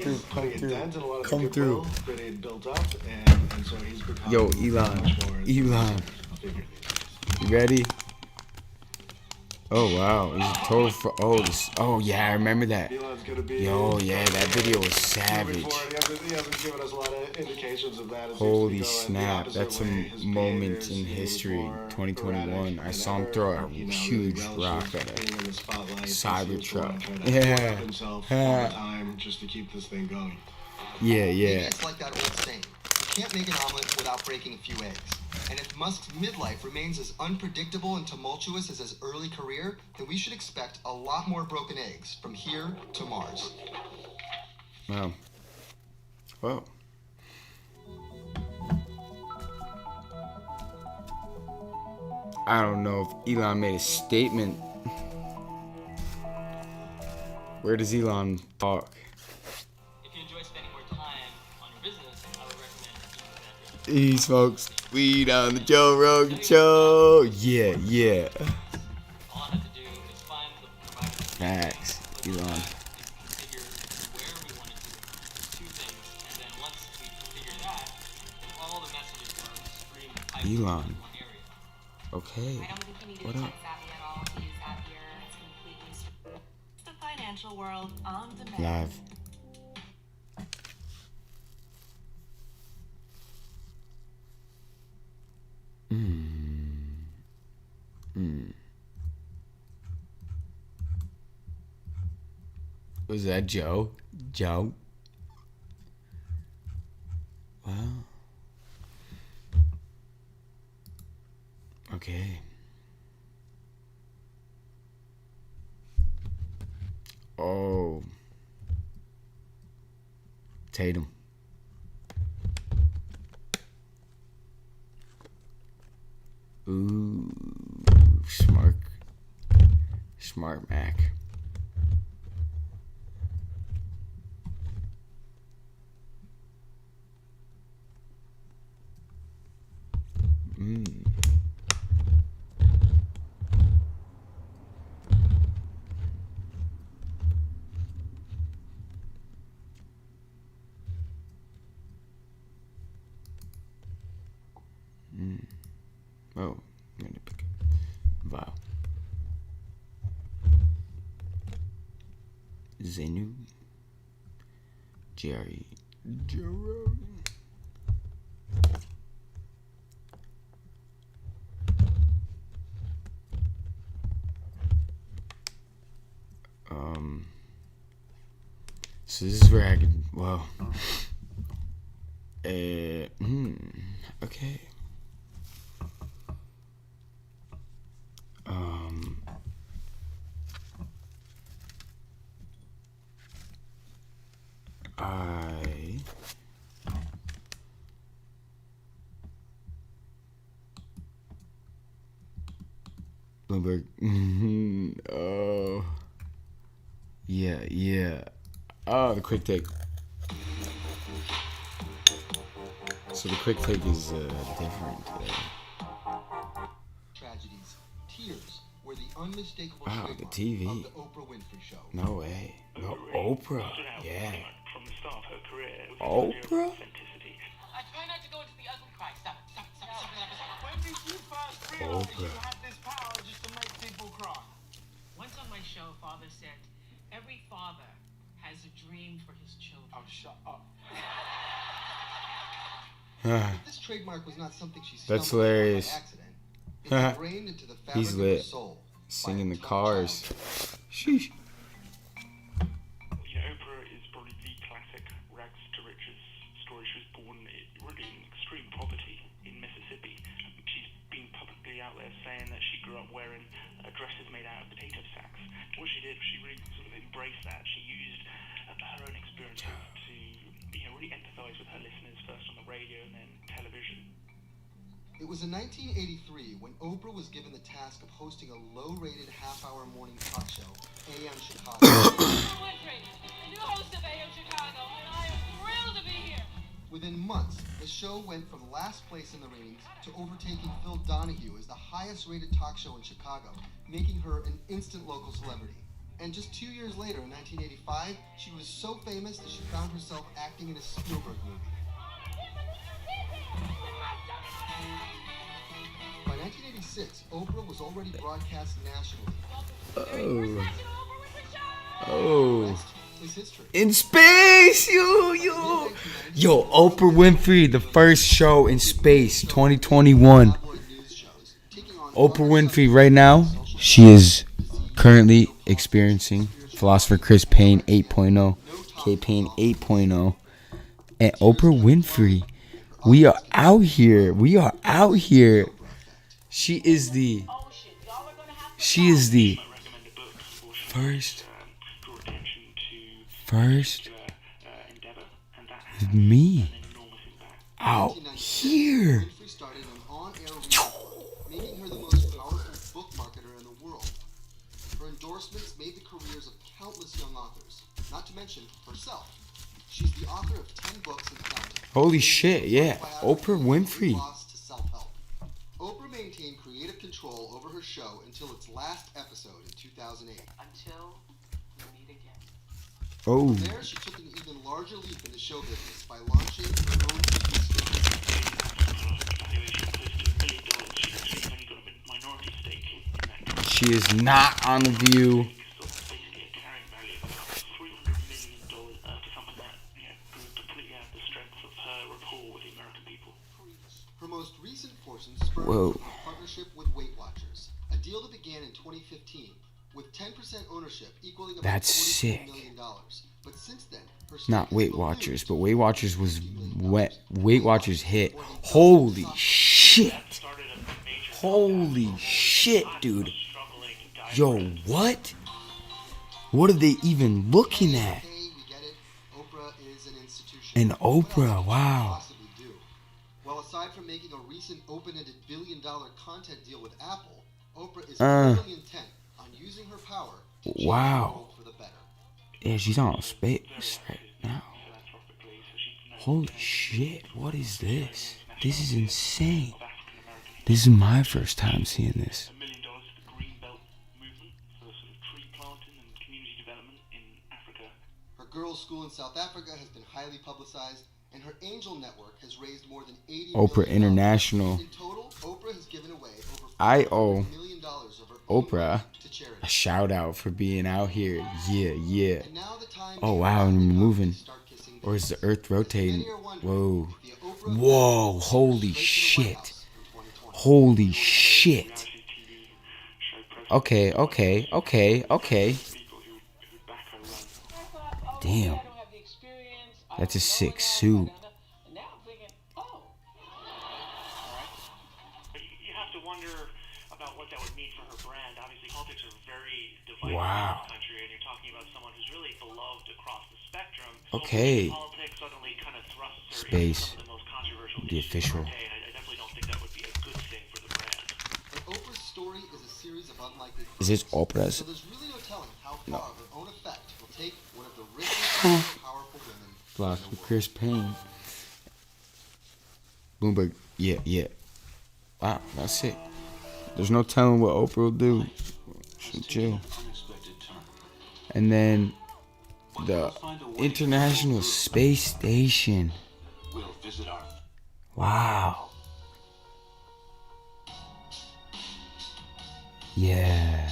through. Yo, Elon, you ready? Oh wow, he's a total yeah, I remember that. Yo, yeah, that video was savage. Holy snap, that's a moment in history. 2021, I saw him throw a huge rock at a Cybertruck. Yeah. Just to keep this thing going. Yeah. It's like that old saying, you can't make an omelet without breaking a few eggs. And if Musk's midlife remains as unpredictable and tumultuous as his early career, then we should expect a lot more broken eggs from here to Mars. Wow. Well. I don't know if Elon made a statement. Where does Elon talk? If you enjoy spending more time on your business, I would recommend He smokes weed on the Joe Rogan show. Yeah. all I have to do is find the provider. Facts, Elon. Configure where we want to do two things, and then once we configure that, all the messages are streamed piped into one area. Okay. What up? The financial world on demand. Live. Was that Joe? Wow. Okay. Oh. Tatum. Ooh. Smart Mac. Oh, I'm gonna pick it. Wow. Zenu. Jerry. Joe Rogan. So this is where I can. Well. Okay. Bloomberg. Oh. Yeah. Oh, the quick take. So the quick take is different. Tragedies, tears were the unmistakable Wow, the trademark TV. of the Oprah Winfrey Show. No way. No, Oprah. Yeah. From the start of her career. Oprah? I try not to go into the ugly cry. Stop. When did you first realize that you had this power just to make people cry? Once on my show, Father said, every father has a dream for his children. Oh, shut up. This trademark was not something she That's stumbled upon hilarious. by accident. It's ingrained into the fabric He's of her lit. soul. Singing the cars. Sheesh. Oprah is probably the classic rags to riches story. She was born really in extreme poverty in Mississippi. She's been publicly out there saying that she grew up wearing dresses made out of potato sacks. What she did, she really sort of embraced that. She used her own experiences to really empathize with her listeners, first on the radio and then television. It was in 1983 when Oprah was given the task of hosting a low-rated half-hour morning talk show, AM Chicago. The new host of AM Chicago, and I am thrilled to be here. Within months, the show went from last place in the ratings to overtaking Phil Donahue as the highest-rated talk show in Chicago, making her an instant local celebrity. And just 2 years later, in 1985, she was so famous that she found herself acting in a Spielberg movie. By 1986, Oprah was already broadcast nationally. Oh. Next is history. In space, yo. Oprah Winfrey, the first show in space, 2021. Oprah Winfrey, right now, she is currently experiencing Philosopher Chris Payne 8.0, K Payne 8.0, and Oprah Winfrey. We are out here. She is the first with me out here. Winfrey started an on-air movement, making her the most powerful book marketer in the world. Her endorsements made the careers of countless young authors, not to mention herself. She's the author of 10 books and counting. Holy shit, yeah. Oprah Winfrey. To self-help. Oprah maintained creative control over her show until its last episode in 2008. Until we meet again. Oh. There, she took an even larger leap into show business by launching her own TV station. She is not on The View. Her most recent fortune spurred Whoa. from a partnership with Weight Watchers, a deal that began in 2015 with 10% ownership equaling about That's $42 sick. million. But since then, her Not stake Weight has Watchers, but Weight Watchers was wet. Weight Watchers hit. Holy shit. Holy shit, dude. Yo, what? What are they even looking at? Okay, we get it. Oprah is an institution. An What else Oprah, could she wow. possibly do? Well, aside from making a recent open-ended billion-dollar content deal with Apple, Oprah is clearly intent on using her power to change the world for the better. Yeah, she's on space right now. Holy shit, what is this? This is insane. This is my first time seeing this. $1 million to the Green Belt movement for sort of tree planting and community development in Africa. Her girls' school in South Africa has been highly publicized, and her angel network has raised more than $80 Oprah million. International. In total, Oprah has given away over I $400 owe million of her own Oprah to charity. a shout out for being out here. Yeah. And now the time Oh wow, and moving. Or is the earth rotating? Whoa. Whoa, holy shit. Holy shit. Okay. Damn. That's a sick suit. You have to wonder about what that would mean for her brand. Obviously, politics are very divided Wow. in this country, and you're talking about someone who's really beloved across the spectrum. Okay. Politics suddenly kind of thrusts her into Space. some of the most controversial The official. issues. I definitely don't think that would be a good thing for the brand. But Oprah's story is a series of unlikely Is this Oprah's? So there's really no telling how far No. her own effect will take one of the richest and most powerful women. Block with Chris Payne. Bloomberg. Yeah. Wow, that's it. There's no telling what Oprah will do. She'll chill. And then the International Space Station. We'll visit our Wow. Yeah.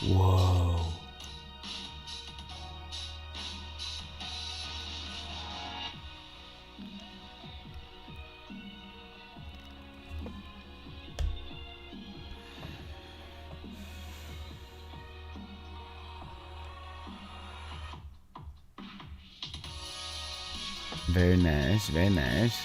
Whoa. Very nice, very nice.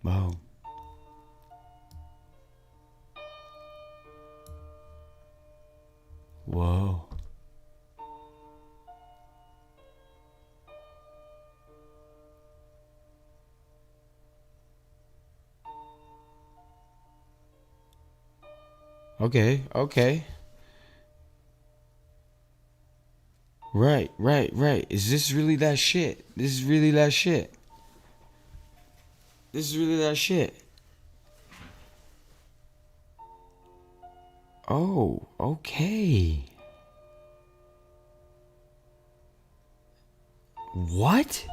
Whoa. Whoa. Okay. Right. Is this really that shit? This is really that shit. Oh, okay. What?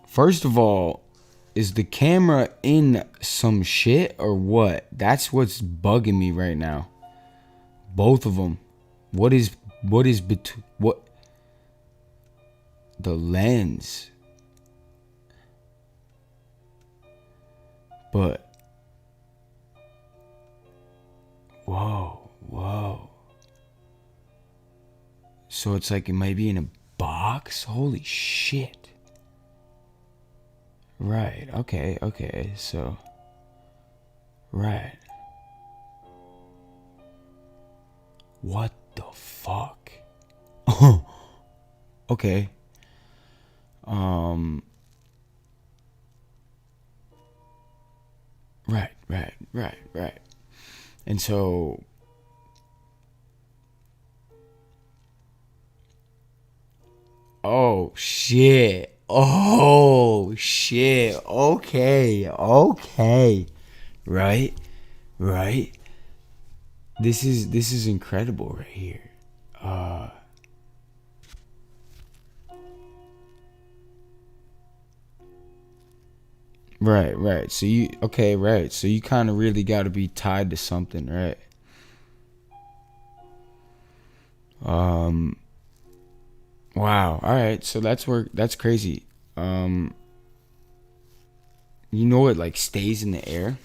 First of all, is the camera in some shit or what? That's what's bugging me right now. Both of them. What is what? The lens. But whoa. So it's like it might be in a box? Holy shit. Right, okay, so right. What the fuck? Okay. Right. And so oh shit. Okay. Right. This is incredible right here. Right. So you So you kind of really got to be tied to something, right? Wow. All right. So that's crazy. You know it like stays in the air.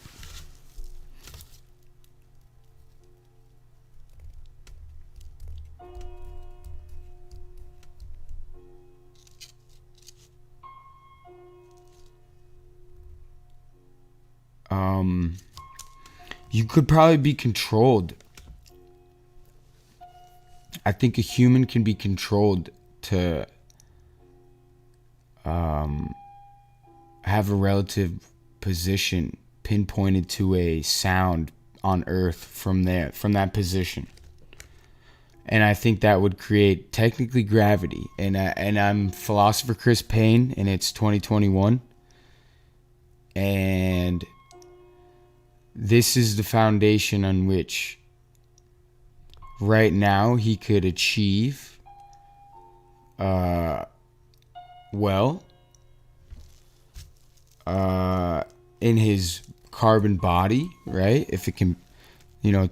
You could probably be controlled. I think a human can be controlled to have a relative position pinpointed to a sound on Earth from that position. And I think that would create technically gravity. And I'm philosopher Chris Payne, and it's 2021. And this is the foundation on which right now he could achieve in his carbon body, right? If it can,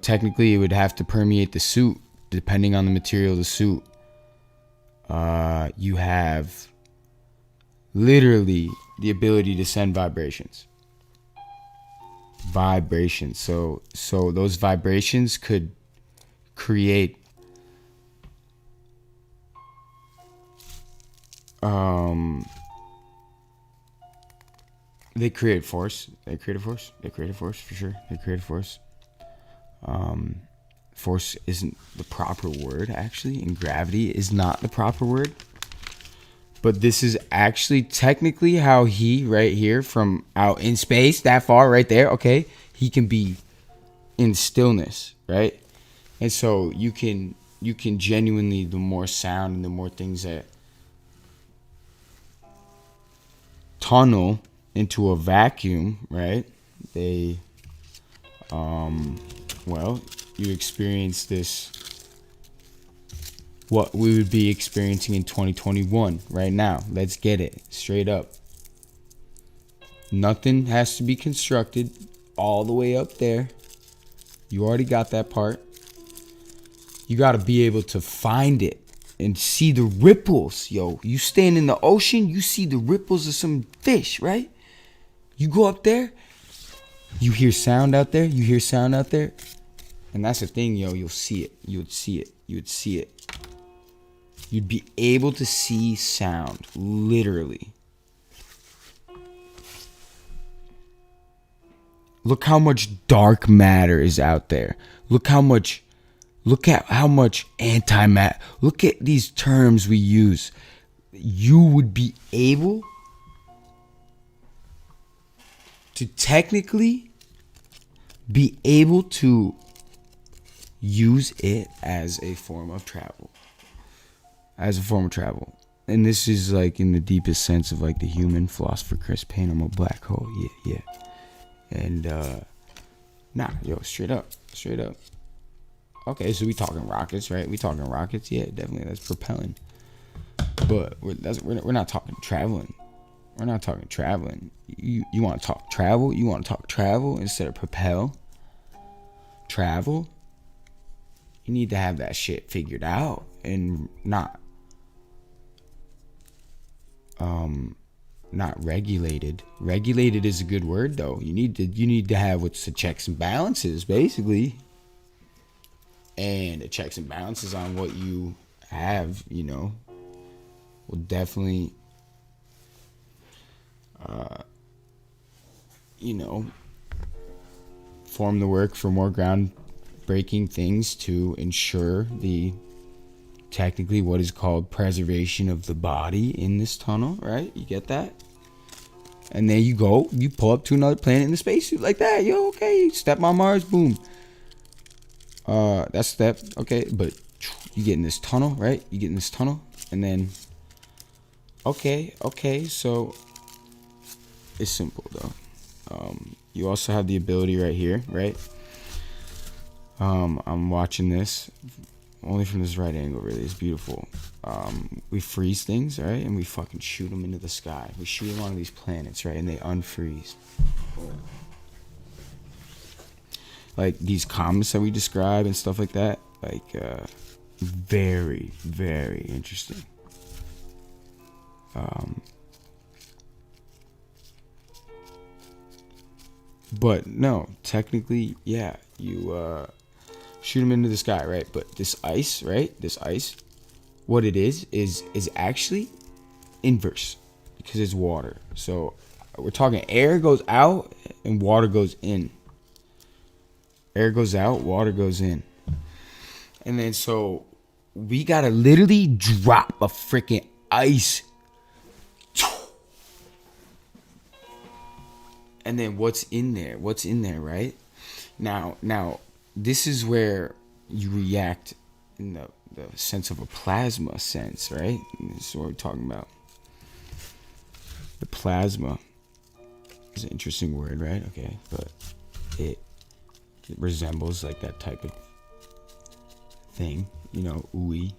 technically it would have to permeate the suit depending on the material of the suit. You have literally the ability to send vibrations. So those vibrations could create they create force. They create a force for sure. They create a force. Force isn't the proper word, actually, and gravity is not the proper word. But this is actually technically how he, right here, from out in space, that far, right there, okay, he can be in stillness, right? And so you can genuinely, the more sound and the more things that tunnel into a vacuum, right? They, you experience this, what we would be experiencing in 2021 right now. Let's get it straight up. Nothing has to be constructed all the way up there. You already got that part. You got to be able to find it and see the ripples. Yo, you stand in the ocean, you see the ripples of some fish, right? You go up there, you hear sound out there, And that's the thing, yo, you'll see it. You would see it. You'd be able to see sound, literally. Look how much dark matter is out there. Look at how much antimatter. Look at these terms we use. You would be able to technically be able to use it as a form of travel. And this is like in the deepest sense of like the human philosopher Chris Payne. I'm a black hole. Yeah. And straight up. Okay, so we talking rockets, right? Yeah, definitely. That's propelling. But we're not talking traveling. You want to talk travel? You want to talk travel instead of propel? Travel? You need to have that shit figured out and not regulated. Regulated is a good word though. You need to have what's the checks and balances basically. And the checks and balances on what you have, will definitely form the work for more groundbreaking things to ensure the technically what is called preservation of the body in this tunnel, right? You get that? And there you go. You pull up to another planet in the spacesuit like that. Yo, okay. Step on Mars, boom. That's step, okay. But you get in this tunnel, right? And then, okay. So it's simple though. You also have the ability right here, right? I'm watching this only from this right angle, really. It's beautiful. We freeze things, right? And we fucking shoot them into the sky. We shoot them onto these planets, right? And they unfreeze. Like these comets that we describe and stuff like that. Like, very, very interesting. But no, technically, yeah, you shoot them into the sky, right? But this ice, right? This ice, what it is actually inverse because it's water. So we're talking air goes out and water goes in. Air goes out, water goes in. And then so we gotta literally drop a freaking ice. And then what's in there? What's in there, right? Now this is where you react in the sense of a plasma sense, right? And this is what we're talking about. The plasma is an interesting word, right? Okay, but it resembles like that type of thing, you know, ooey.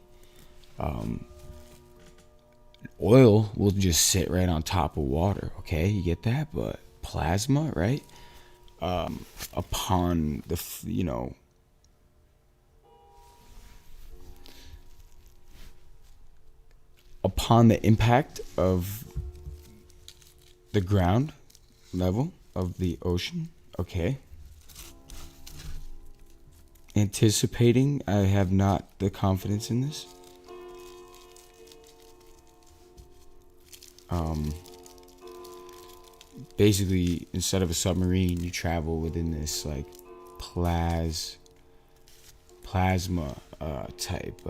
Oil will just sit right on top of water, okay? You get that? But plasma, right? Upon the, you know, upon the impact of the ground level of the ocean, okay? Anticipating, I have not the confidence in this. Basically, instead of a submarine, you travel within this like plasma type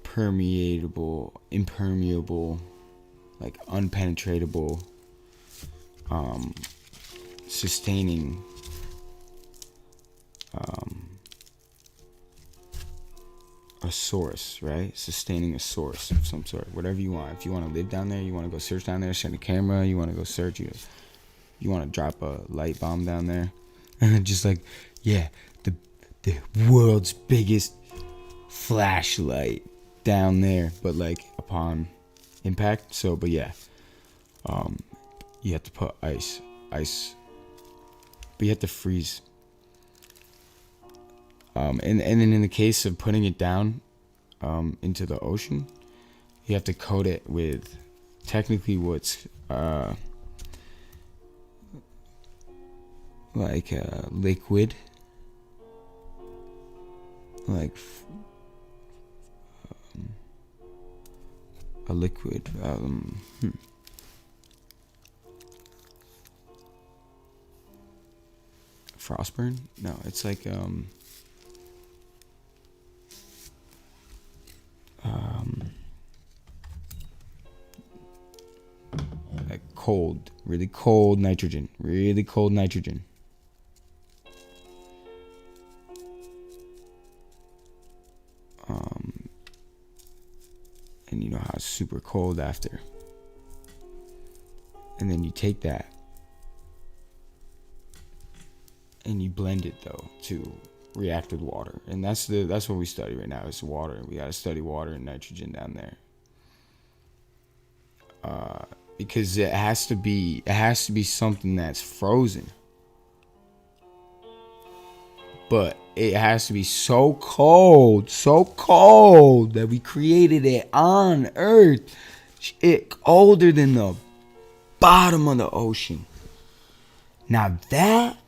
permeable, impermeable, like unpenetratable, sustaining a source, right? Sustaining a source of some sort, whatever you want. If you want to live down there, you want to go search down there, send a camera, you want to go search, you want to drop a light bomb down there. Just like, yeah, the world's biggest flashlight down there, but like upon impact. So, but yeah, you have to put ice, but you have to freeze. And then in the case of putting it down into the ocean, you have to coat it with technically what's like a liquid, like a liquid. Frostburn? No, it's like like cold, really cold nitrogen, and you know how it's super cold after, and then you take that and you blend it though to react with water, and that's what we study right now is water. We got to study water and nitrogen down there, because it has to be something that's frozen, but it has to be so cold that we created it on Earth. It colder than the bottom of the ocean. Now that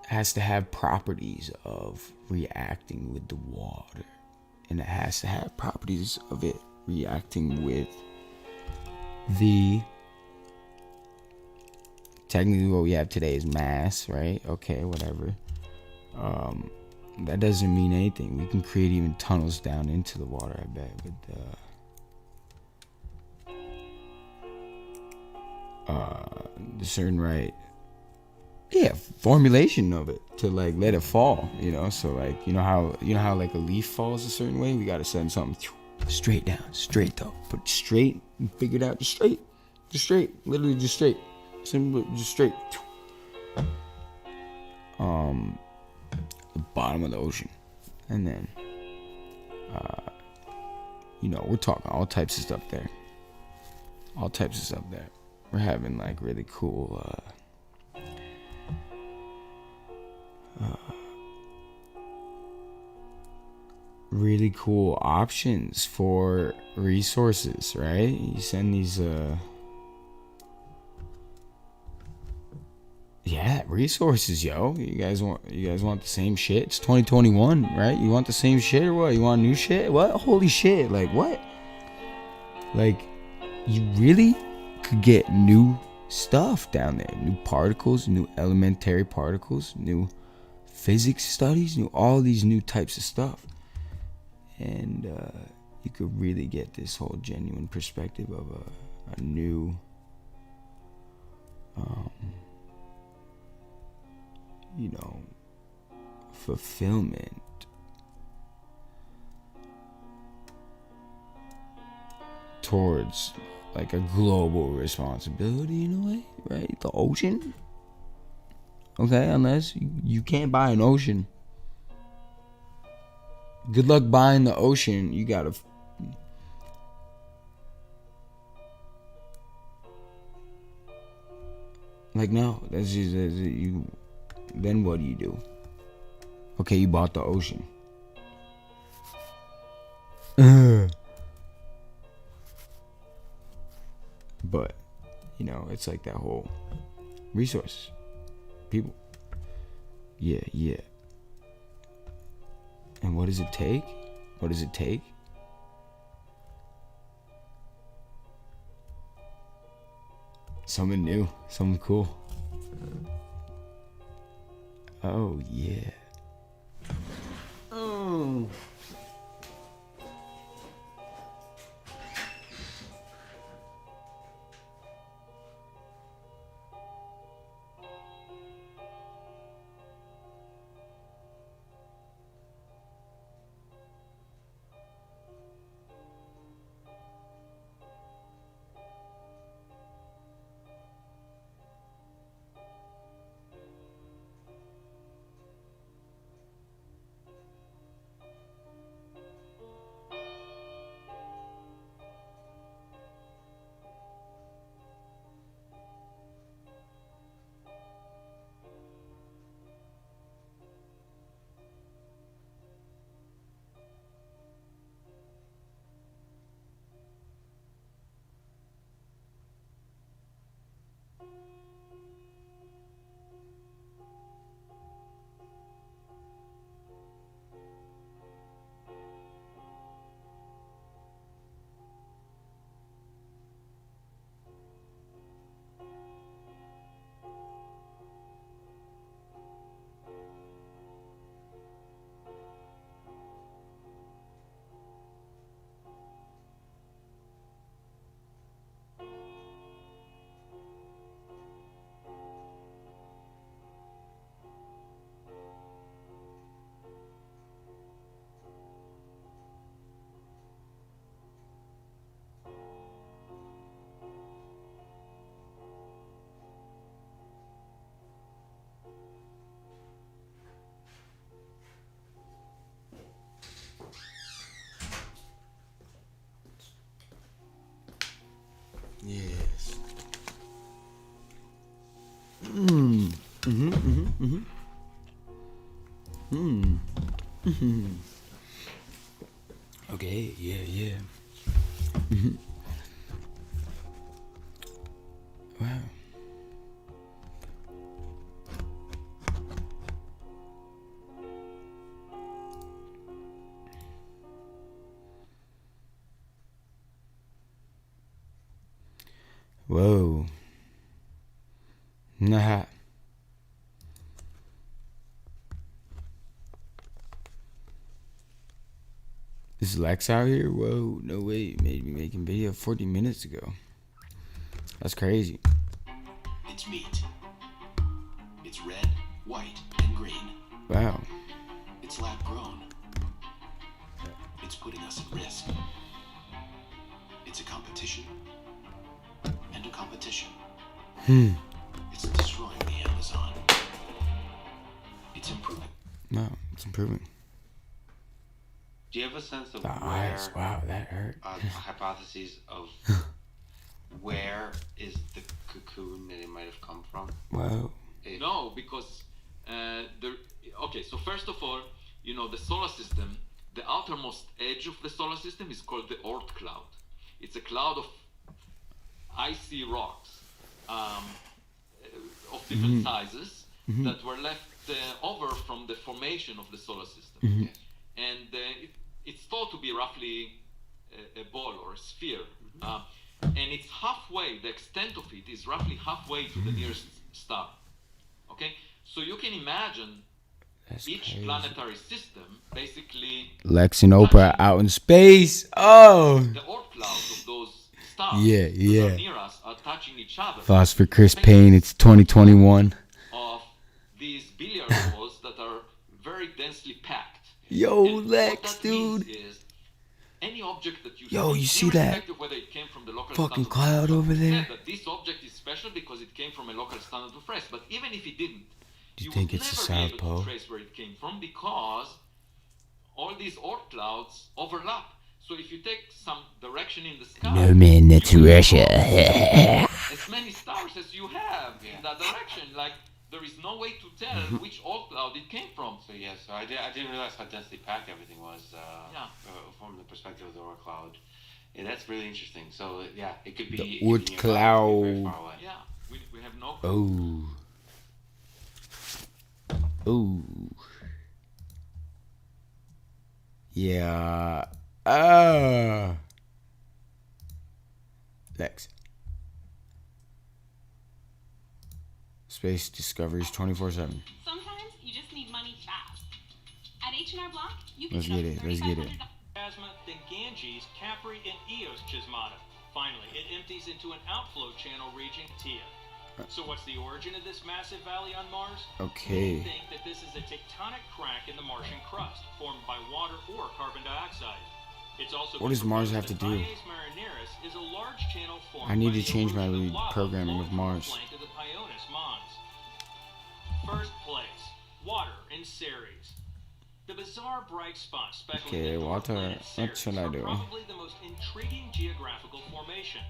has to have properties of reacting with the water, and it has to have properties of it reacting with the, technically what we have today is mass, right? Okay, whatever. That doesn't mean anything. We can create even tunnels down into the water, I bet, with the certain right, yeah, formulation of it to like let it fall, you know. So like you know how like a leaf falls a certain way. We gotta send something straight down, straight though, but straight and figure it out, just straight, literally just straight, simple, just straight. The bottom of the ocean, and then you know, we're talking all types of stuff there. We're having like really cool really cool options for resources, right? You send these yeah, resources, yo. You guys want the same shit? It's 2021, right? You want the same shit or what? You want new shit? What? Holy shit. Like what? Like you really could get new stuff down there. New particles, new elementary particles, new physics studies, new all these new types of stuff. And you could really get this whole genuine perspective of a new you know, fulfillment towards like a global responsibility in a way, right? The ocean. Okay, unless you can't buy an ocean. Good luck buying the ocean. You gotta like no, that's you. Then what do? Okay, you bought the ocean. But, you know, it's like that whole resource. People. Yeah. And what does it take? What does it take? Something new. Something cool. Oh, yeah. Oh. Yes. Okay, yeah. Wow. Whoa. Nah. Is Lex out here? Whoa, no way. Made me making video 40 minutes ago. That's crazy. It's meat. It's red, white, and green. Wow. It's lab grown. It's putting us at risk. It's a competition. And a competition. It's destroying the Amazon. It's improving. No, it's improving. Do you have a sense of the where eyes? Wow, that hurt. Hypotheses of where is the cocoon that it might have come from? Wow. No, because Okay, so first of all, you know, the solar system, the outermost edge of the solar system is called the Oort cloud. It's a cloud of icy rocks of different sizes that were left over from the formation of the solar system. And it's thought to be roughly a ball or a sphere. And it's halfway, the extent of it is roughly halfway to the nearest star. Okay? So you can imagine each planetary system basically Lex and Oprah out in space. Oh. The Oort clouds of those stars Yeah, yeah. that are near us are touching each other. Thoughts for Chris Payne. It's 2021. Of these billiard balls that are very densely packed. Yo, And Lex, dude. Any object that You see that whether it came from the local fucking standard cloud of over there? that this object is special because it came from a local standard of rest. But even if it didn't, Do you think would it's a never South be able Pole? to trace where it came from because all these Oort clouds overlap. So if you take some direction in the sky, No man, that's Russia. as many stars as you have in that direction, like there is no way to tell which Oort cloud it came from. So yeah, so I didn't realize how densely packed everything was from the perspective of the Oort cloud. Yeah, that's really interesting. So yeah, it could be The it could Oort be nearby, it could be very cloud. far away. Yeah, we have no. Oh. Oh. Yeah. Lex. Space discoveries 24/7. Sometimes you just need money fast. At H&R Block, you can Let's get it. Let's get it. Plasma, then Ganges, Capri, and Eos Chismata. Finally, it empties into an outflow channel reaching Tia. So what's the origin of this massive valley on Mars? Okay. Many think that this is a tectonic crack in the Martian crust, formed by water or carbon dioxide. It's also What does Mars have to do? Valles Marineris is a large channel formed I need by to the change my erosion of lava programming of flowing from the Mars. flank of the Pyonis Mons. First place, water in Ceres. The bizarre bright spots speckled Okay, in the what Ceres should I are do? probably the most intriguing geographical formation.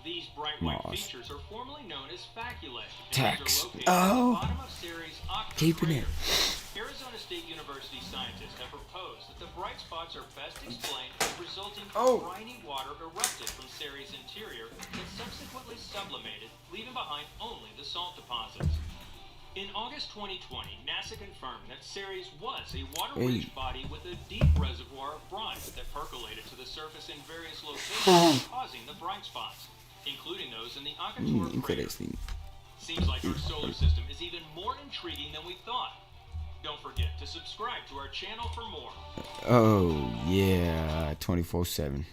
These bright white Mars. features are formerly known as faculae. Text. And they're located at Oh. the bottom of Ceres' Octa Keeping it. crater. Arizona State University scientists have proposed that the bright spots are best explained as resulting from briny water erupted from Ceres' interior that subsequently sublimated, leaving behind only the salt deposits. In August 2020, NASA confirmed that Ceres was a water-rich body with a deep reservoir of brine that percolated to the surface in various locations, causing the bright spots, including those in the Akator crater. Interesting. Seems like our solar system is even more intriguing than we thought. Don't forget to subscribe to our channel for more. Oh, yeah. 24/7.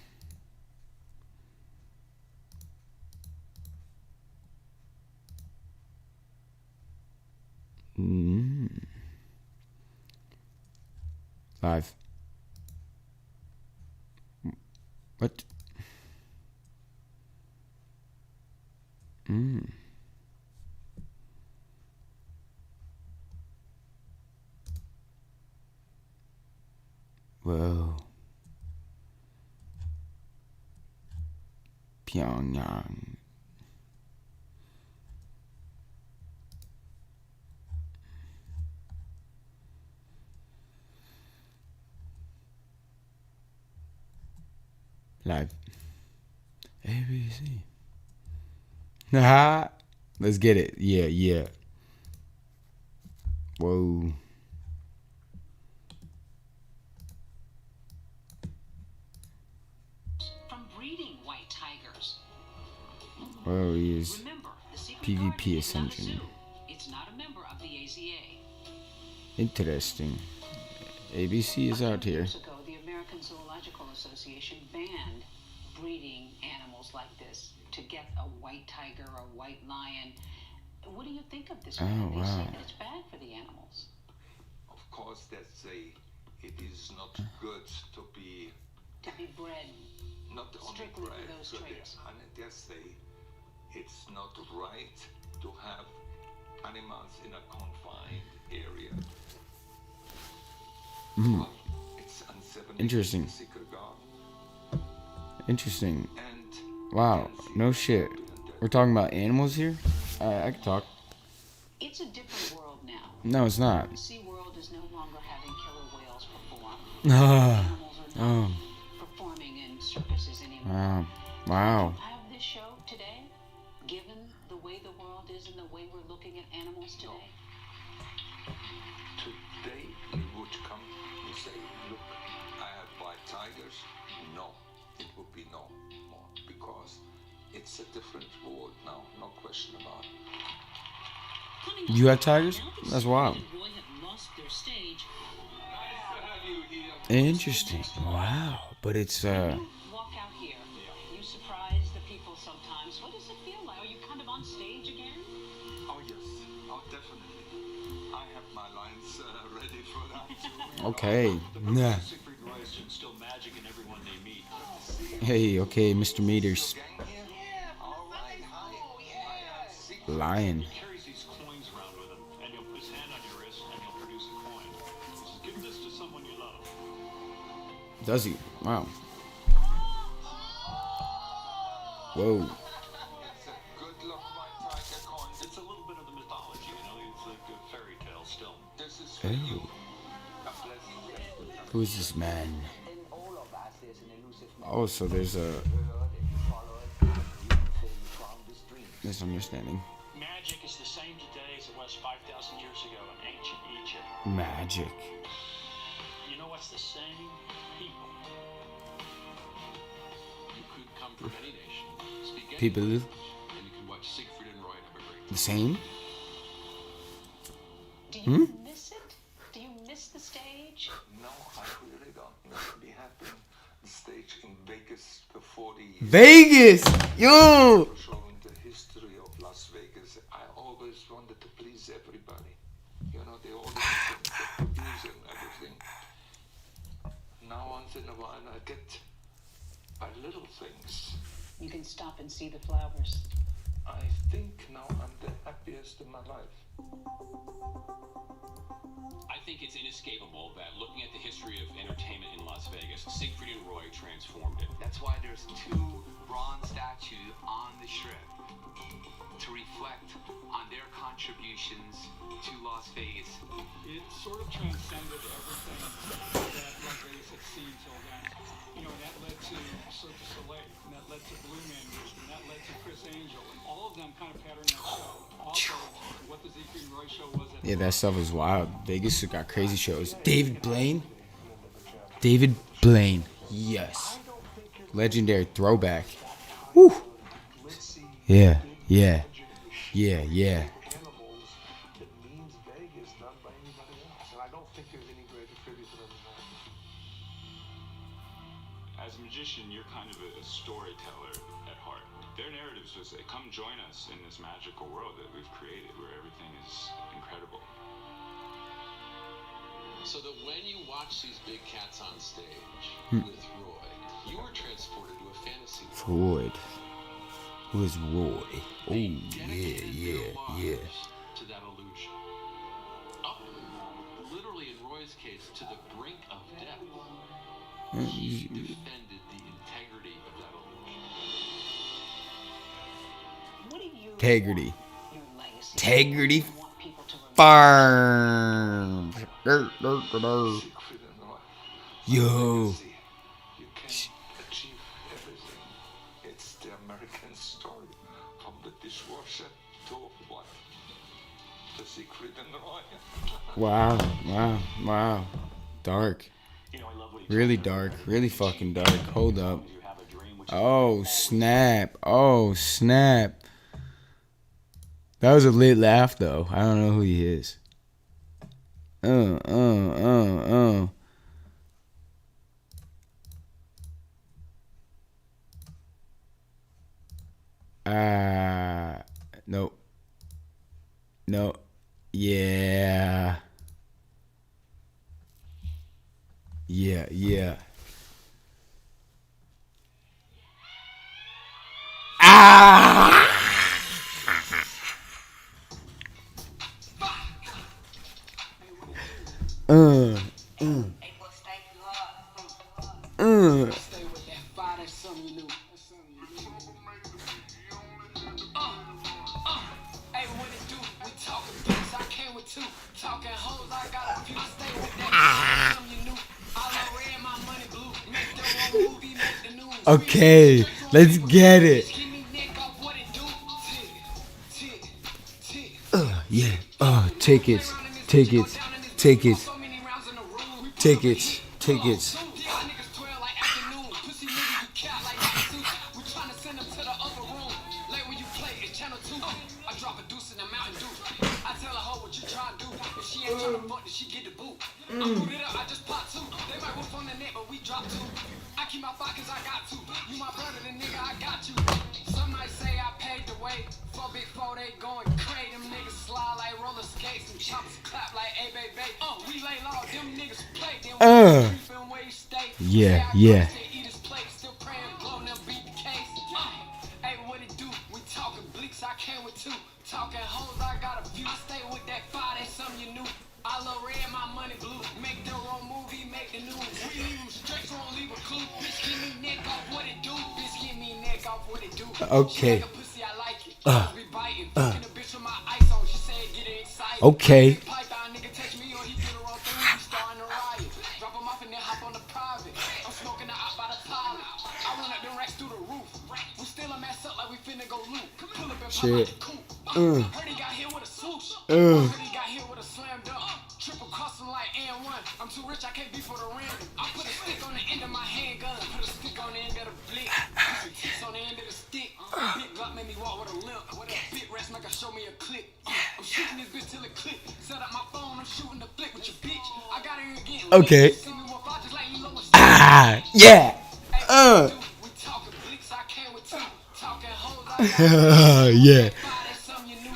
Live. What? Whoa. Pyongyang. Live. ABC. Nah. Let's get it. Yeah, yeah. Whoa. From breeding white tigers. Whoa, he is Remember, the secret PvP garden is not a ascension. zoo. It's not a member of the AZA. Interesting. ABC is out here. Years ago, the American Zoological Association banned breeding animals like this to get a white tiger or a white lion. What do you think of this? Oh, ban? They say wow. that it's bad for the animals. Of course, it is not good to be To be bred not only strictly bred, for those but traits. it's not right to have animals in a confined area. Mm. It's unsettling. Interesting. Secret garden. Interesting. Wow. No shit. We're talking about animals here? I can talk. It's a different world now. No, it's not. SeaWorld is no longer having killer whales perform. Ah. Animals are not performing in circuses anymore. Wow. Have this show today, given the way the world is and the way we're looking at animals today? Today you would come and say, look, I have white tigers. No, it would be no more because it's a different world now, no question about it. You have tigers? That's wild. Interesting. Wow. But it's Walk out here. You surprise the people sometimes. What does it feel like? Are you kind of on stage again? Oh yes, oh definitely. I have my lines ready for that too. okay. Nah. Siegfried and Roy is still magic in everyone they meet. Hey, okay, Mr. Meters. Lion. He carries these coins around with him, and he'll put his hand on your wrist, and he'll produce a coin. He says, give this to someone you love. Does he? Wow. Whoa. It's a little bit of the mythology, you know, it's like a fairy tale still. This is Oh. Who's this man? Oh, so there's a misunderstanding. Magic is the same today as it was 5,000 years ago in ancient Egypt. Magic. You know what's the same? People. You could come from any nation, speak any People. language, and you can watch Siegfried and Roy and have a great The same? Do you miss it? Do you miss the stage? No, I really don't miss it. We have been on stage in Vegas for 40 years. Vegas! Yo! Showing the history of Las Vegas. I always wanted to please everybody. You know, they always think the producer and everything. Now once in a while I get by little things. You can stop and see the flowers. I think now I'm the happiest in my life. I think it's inescapable that looking at the history of entertainment in Las Vegas, Siegfried and Roy transformed it. That's why there's 2 bronze statues on the Strip to reflect on their contributions to Las Vegas. It sort of transcended everything that Las Vegas had seen till then. You know, that led to Cirque du Soleil, and that led to Blue Man Group, and that led to Chris Angel, and all of them kind of patterned that show. Also, what the Siegfried and Roy show was. Yeah, that stuff is wild. Vegas has got crazy shows. David Blaine? David Blaine. Yes. Legendary throwback. Woo. Yeah, yeah. Yeah, yeah. It means Vegas done by anybody else. And I don't think there's any greater tribute to them than that. As a magician, you're kind of a storyteller at heart. Their narratives was, come join us in this magical world that we've created where everything is incredible. So that when you watch these big cats on stage with Roy, you were transported to a fantasy world. Floyd. Who is Roy? Oh, yeah. To that illusion. Up, literally in Roy's case, to the brink of death. He defended the integrity of that illusion. What do you Integrity. your legacy? Integrity want people to Farms. Yo. You can achieve everything. It's the American story. From the dishwasher to what? The Siegfried and Roy. Wow. Dark. Really dark. Really fucking dark. Hold up. Oh, snap. That was a lit laugh, though. I don't know who he is. Nope. No. Yeah. Ah! Okay, let's get it. Yeah. Tickets, tickets, tickets, tickets, tickets. I keep my pockets, I got to. You my brother, the nigga, I got you. Some might say I paved the way. For big four, they going crazy. Them niggas slide like roller skates. Them choppers clap like a baby. We lay low, them niggas play. Them creeping where you stay. Yeah, yeah. Eat his plate, still praying, blow them beat the case. Hey, what it do? We talking bleaks, I came with two. Talking hoes, I got a few. I stay with that fire, that's something you knew. I love red, my money blue. Make the wrong movie, make the news. We leave them straight, so don't leave a clue. Bitch, give me neck off what it do. Bitch, give me neck off what it do. Okay. She like a pussy, I like it. Be biting. Fucking a bitch with my ice on. She said get excited. Okay. Python nigga text me or he get her on thing. We starting a riot. Drop him off and then hop on the private. I'm smoking the out by the pilot. I run up them racks through the roof. We still a mess up like we finna go loot. Pull up and pop out the coupe. Heard he got hit with a swoosh. Heard he got hit with a slam dunk. Triple custom like N1. I'm too rich, I can't be for the random. I put a stick on the end of my handgun. Put a stick on the end of the blick. Put some tips on the end of the stick. Big Glock made me walk with a limp. With a big rest make her show me a click. I'm shooting this bitch till it click. Set up my phone, I'm shooting the flick with your bitch. I got her again. Okay. Yeah. We talking blicks, I came with two. Talking hoes, Yeah.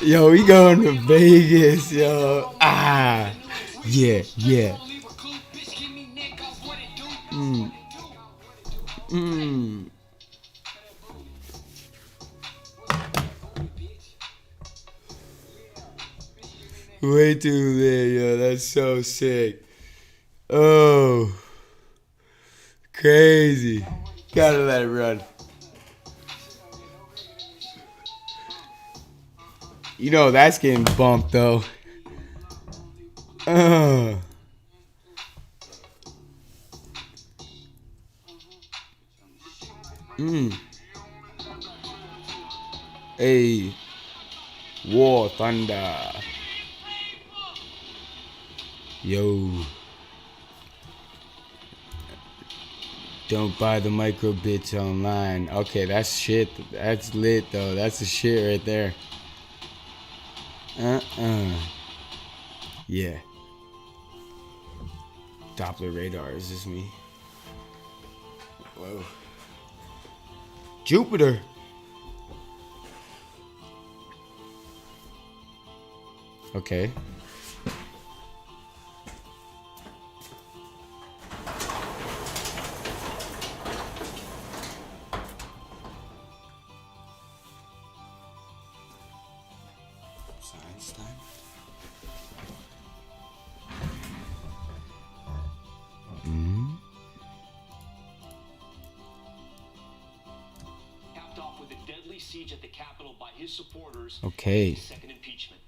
Yo, we going to Vegas, yo. Yeah, yeah. Way too lit, yo. That's so sick. Oh. Crazy. Gotta let it run. You know that's getting bumped though. Hey. War Thunder. Yo. Don't buy the micro bits online. Okay, that's shit. That's lit though. That's the shit right there. Yeah. Doppler radar, is this me? Whoa. Jupiter. Okay. Science time. Capped off with a deadly siege at the Capitol by his supporters. Okay. Second impeachment.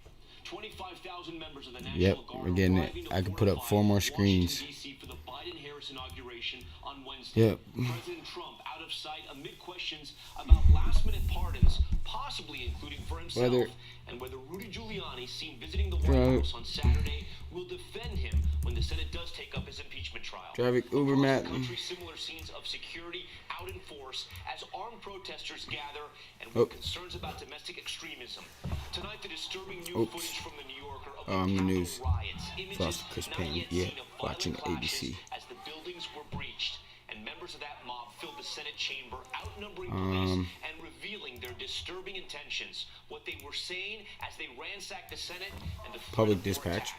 25,000 members of the National Yep, Guard we're getting it. I can put up 4 more screens. for the Biden-Harris inauguration on Wednesday. Yep. President Trump out of sight amid questions about last-minute pardons, possibly including for himself, and whether Rudy Giuliani, seen visiting the White House on Saturday, will defend him when the Senate does take up his impeachment trial. Traffic Uber map. Similar scenes of security out in force as armed protesters gather and with concerns about domestic extremism. Tonight, the disturbing new footage from the New Yorker of I'm the news. riots. Images Foster Chris Payne. Yeah, watching ABC. As the buildings were breached, and members of that mob filled the Senate chamber, outnumbering police and revealing their disturbing intentions. What they were saying as they ransacked the Senate and the Public dispatch.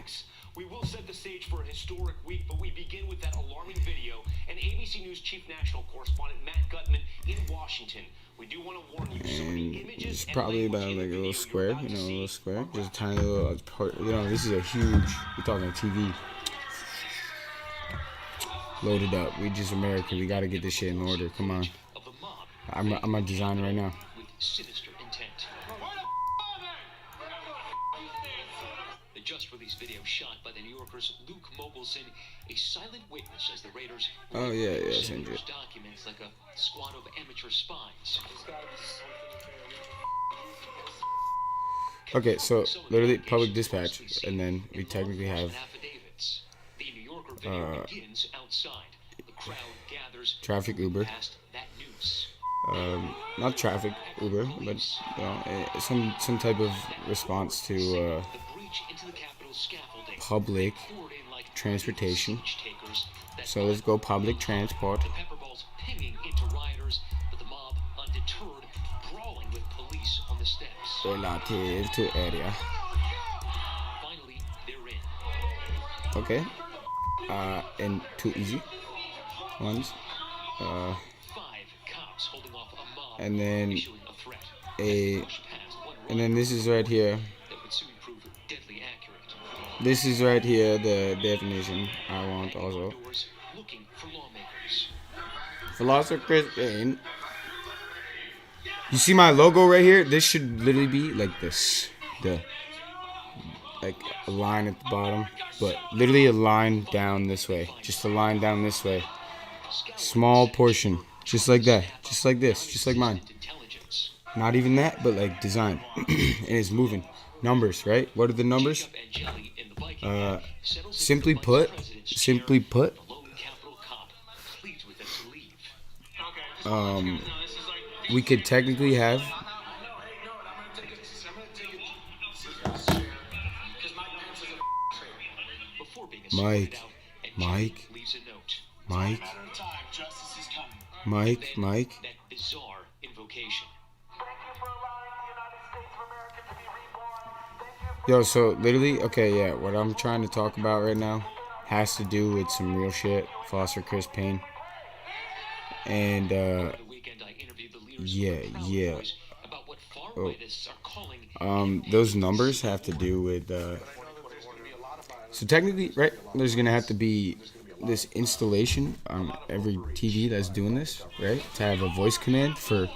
We will set the stage for a historic week, but we begin with that alarming video. And ABC News chief national correspondent Matt Gutman in Washington. We do want to warn you, some of the images It's probably about like a little square, you know, a little square. Just a tiny little part. You know, this is a huge. We're talking TV. Load it up. We just American. We gotta get this shit in order. Come on. I'm a designer right now. With sinister intent. just released video shot by the New Yorker's Luke Mogelson, a silent witness as the raiders Oh yeah, same shit. documents like a squad of amateur spies. Okay, so literally public dispatch, and then we technically have The New Yorker video begins outside. The crowd gathers traffic Uber. past that noose. Not traffic Uber, but some type of response to The breach into the Capitol scaffolding. public transportation. So let's go public transport. The pepper balls pinging into rioters, but the mob undeterred, brawling with police on the steps. Relative to area. Finally, they're in. Okay. And too easy ones. 5 cops holding off a mob, And then issuing a threat. and then this is right here. That would soon prove deadly accurate. This is right here the definition I want also. Looking for lawmakers. Philosopher Chris Payne. You see my logo right here? This should literally be like this. Like a line at the bottom. But literally a line down this way. Just a line down this way. Small portion. Just like that. Just like this. Just like mine. Not even that, but like design. And it's moving. Numbers, right? What are the numbers? Simply put, we could technically have Mike. That bizarre invocation. Yo, so literally, okay, yeah, what I'm trying to talk about right now has to do with some real shit. Foster Chris Payne. And, yeah. Oh. Those numbers have to do with, so technically, right, there's gonna have to be this installation on every TV that's doing this, right, to have a voice command for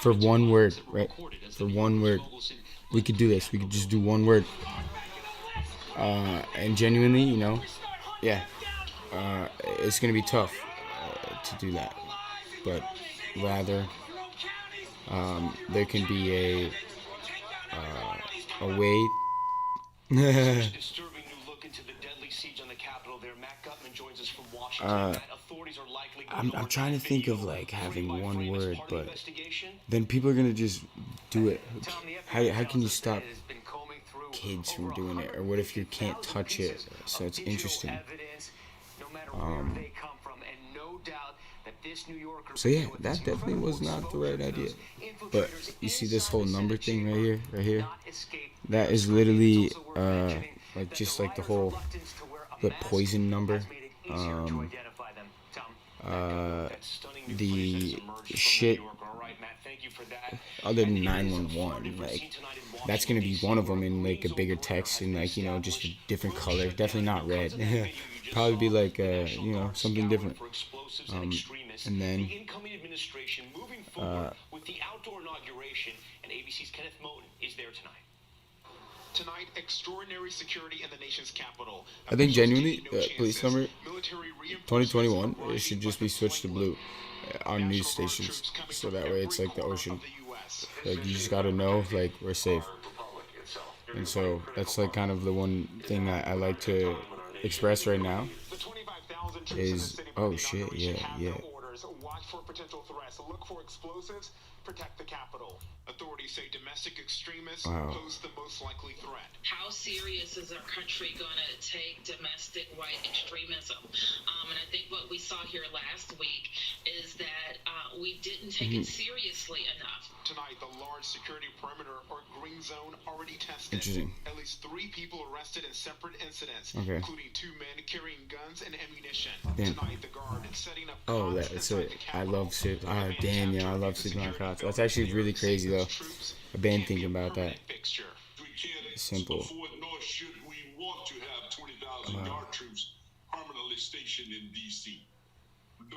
one word, right, for one word. We could do this. We could just do one word. And genuinely, you know, yeah, it's gonna be tough to do that. But rather, there can be a way. Disturbing new look into the deadly siege on the Capitol there. Matt Gutman joins us from Washington. Authorities are likely I'm trying to think of like having one word, but then people are gonna just do it. How can you stop kids from doing it? Or what if you can't touch it? So it's interesting. So yeah, that definitely was not the right idea. But you see this whole number thing right here? That is literally like just like the whole poison number. The shit other than 911, like that's gonna be one of them in like a bigger text and like, you know, just a different color. Definitely not red. Probably be like you know, something different. And then with the outdoor inauguration, and ABC's Kenneth Moten is there tonight. Tonight, extraordinary security in the nation's capital. I think genuinely, police number 2021, it should just be switched to blue on news stations, so that way it's like the ocean. Like you just gotta know, like we're safe. And so that's like kind of the one thing that I like to express right now. Is oh shit, yeah. Watch for potential threats. Look for explosives. Protect the Capitol. Authorities say domestic extremists pose the most likely threat. How serious is our country going to take domestic white extremism? And I think what we saw here last week is that we didn't take it seriously enough. Tonight, the large security perimeter or green zone already tested. Interesting. At least 3 people arrested in separate incidents, okay, including 2 men carrying guns and ammunition. Damn. Tonight, the guard is setting up. Oh, that's it. I love sleep. Ah, damn, yeah, I love sleeping on cots. That's actually really crazy though. I've been thinking about that. Simple. Nor should we want to have 20,000 guard troops permanently stationed in D.C.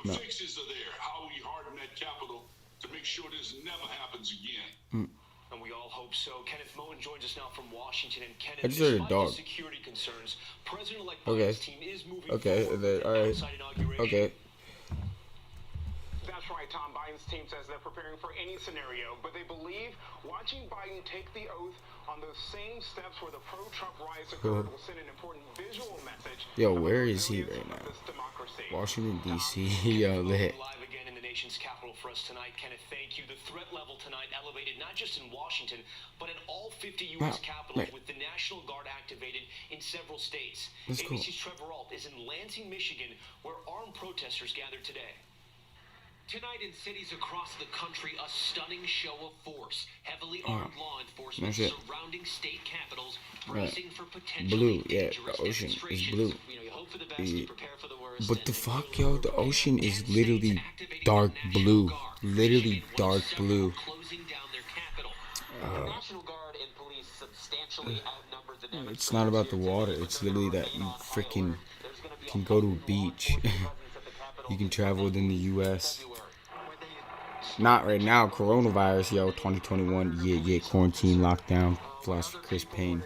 The fixes are there. How we harden that capital to make sure this never happens again. And we all hope so. Kenneth Moen joins us now from Washington. And Kenneth, I just heard a despite dog. the security concerns, President-elect Okay. Biden's team is moving Okay. forward And then, with all the right. outside inauguration. Okay. That's right, Tom. Biden's team says they're preparing for any scenario, but they believe watching Biden take the oath on those same steps where the pro-Trump riots occurred will send an important visual message. Yo, where is he right now? Washington, D.C. Yo, lit. Live again in the nation's capital for us tonight. Kenneth, thank you. The threat level tonight elevated not just in Washington, but in all 50 U.S. capitals, with the National Guard activated in several states. That's cool. ABC's Trevor Ault is in Lansing, Michigan, where armed protesters gathered today. Tonight in cities across the country, a stunning show of force. Heavily armed law enforcement surrounding state capitals, bracing for potentially Blue, yeah, dangerous the ocean is demonstrations. blue. You hope for the best, you prepare for the worst. But the fuck, yo, the ocean is literally dark blue. Literally dark blue. The National Guard and police substantially outnumber the demonstrators. It's not about the water. It's literally that you freaking can go to a beach. You can travel within the U.S. Not right now. Coronavirus, yo, 2021. Yeah, quarantine, lockdown. Philosopher Chris Payne.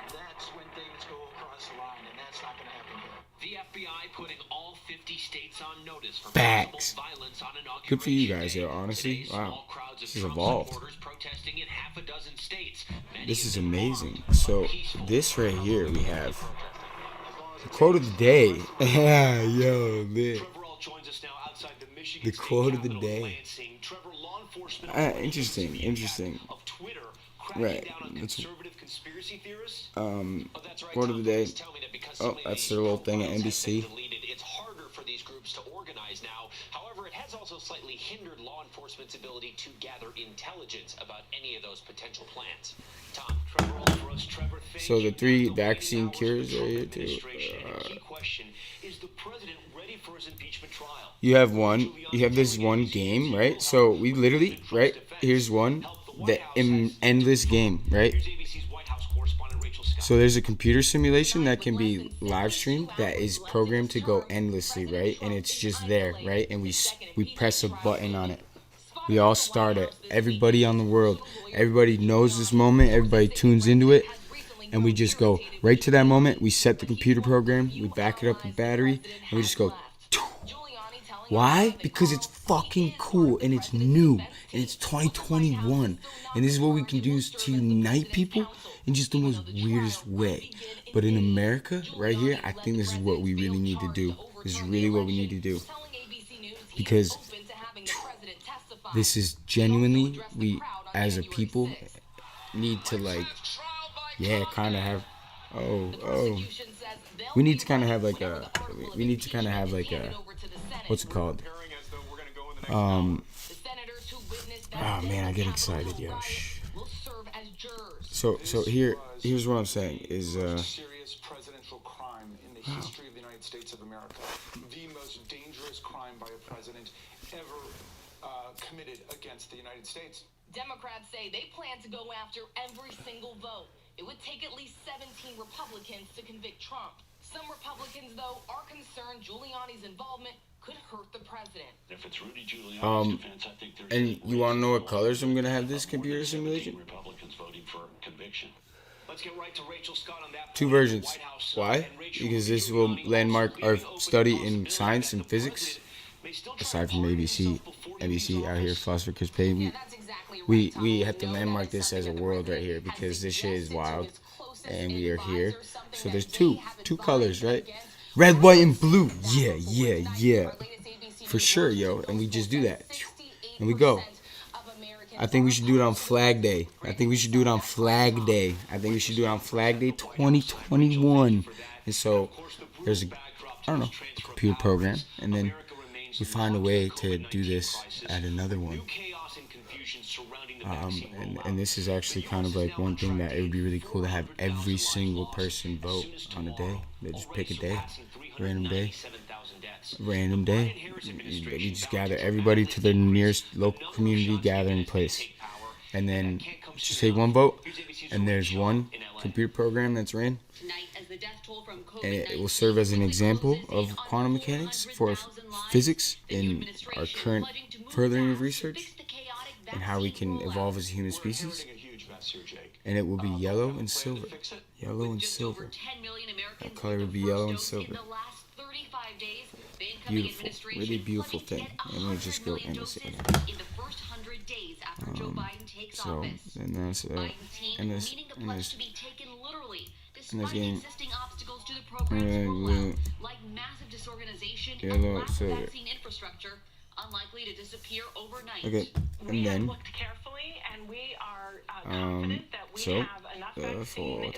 That's when things go across the line, and that's not going to happen here. The FBI putting all 50 states on notice for Facts. violence on inauguration. Good for you guys, yo, honestly. Wow. This is evolved. Protesting in half a dozen states. This is amazing. So, this right here, we have the quote of the day. Yeah, yo, lit. The quote of the day. Interesting. Right. That's, quote of the day. Oh, that's their little thing at NBC. It's harder for these groups to organize now. However, it has also slightly hindered law enforcement's ability to gather intelligence about any of those potential plans. Tom, Trevor, so the 3 vaccine cures right here too. Key question, is the president ready for his impeachment trial? You have this one game, right? So we literally, right? Here's one, the endless game, right? So there's a computer simulation that can be live streamed that is programmed to go endlessly, right? And it's just there, right? And we press a button on it. We all start it. Everybody on the world, everybody knows this moment. Everybody tunes into it. And we just go right to that moment. We set the computer program. We back it up with battery. And we just go. Why? Because it's fucking cool. And it's new. And it's 2021. And this is what we can do to unite people in just the most weirdest way. But in America, right here, I think this is what we really need to do. This is really what we need to do. Because this is genuinely, we as a people need to kind of have, we need to kind of have what's it called? Oh man, I get excited, yo. So here's what I'm saying is serious presidential crime in the history of the United States of America. The most dangerous crime by a president ever committed against the United States. Democrats say they plan to go after every single vote. It would take at least 17 Republicans to convict Trump. Some Republicans, though, are concerned Giuliani's involvement could hurt the president. If it's Rudy Giuliani's defense, I think there's and you want to know what colors I'm gonna have this computer simulation? Republicans voting for conviction. Let's get right to Rachel Scott on that. 2 versions. Why? Because this will landmark our study in science and physics. Aside from NBC out here, Philosopher Chris Payne, we have to landmark this as a world right here because this shit is wild, and we are here. So there's two colors, right? Red, white, and blue. Yeah. For sure, yo. And we just do that, and we go. I think we should do it on Flag Day. 2021. And so there's a computer program, and then we find a way to do this at another one. And this is actually kind of like one thing that it would be really cool to have every single person vote on a day. They just pick a day, random day. We just gather everybody to their nearest local community gathering place. And then just take one vote, and there's one computer program that's ran. And it will serve as an example of quantum mechanics for physics in our current furthering of research. and how we can evolve as a human species. And it will be yellow and silver. Yellow and silver. That color would be yellow and silver. Beautiful, really beautiful thing. And let me just go and see it. So, and that's and this game. Like massive disorganization Yellow, and silver. vaccine infrastructure unlikely to disappear overnight. Okay, and then looked carefully, and we are confident that we have enough vaccine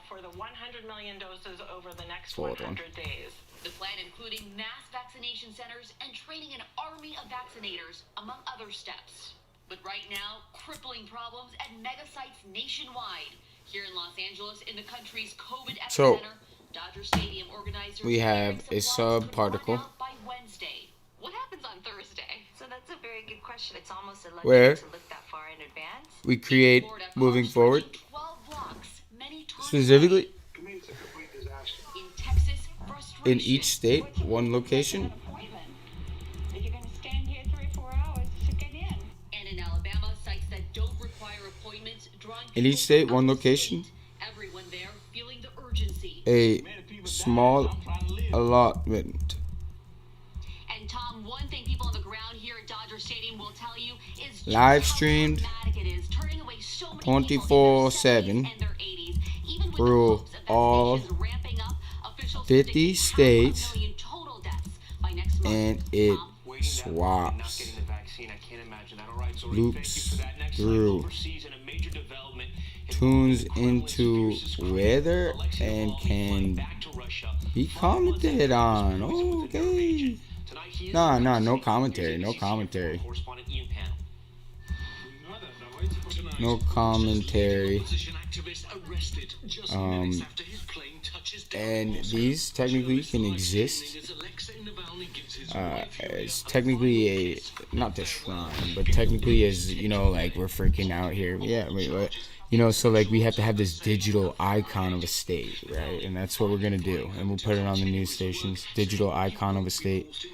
for the 100 million doses over the next 100 days. The plan including mass vaccination centers and training an army of vaccinators, among other steps. But right now, crippling problems at mega sites nationwide. Here in Los Angeles, in the country's COVID epicenter, Dodger Stadium organizers we have a subparticle. By Wednesday. What happens on Thursday? So that's a very good question. It's almost a luxury Where to look that far in advance. we create moving forward. Specifically, In Texas, in each state, one location. If you're going to stand here 3 or 4 hours to get in. And in Alabama, sites that don't require appointments, drawing In each state, one location. everyone there feeling the urgency. A small allotment. And Tom, one thing people on the ground here at Dodger Stadium will tell you is Live streamed 24/7 through all 50 states, and it swaps, loops through, tunes into weather, and can be commented on. Okay. No commentary. No commentary. No commentary. And these technically can exist as technically a, not the shrine, but technically as, you know, like we're freaking out here. Yeah, you know, so like we have to have this digital icon of a state, right? And that's what we're gonna do, and we'll put it on the news stations. Digital icon of a state,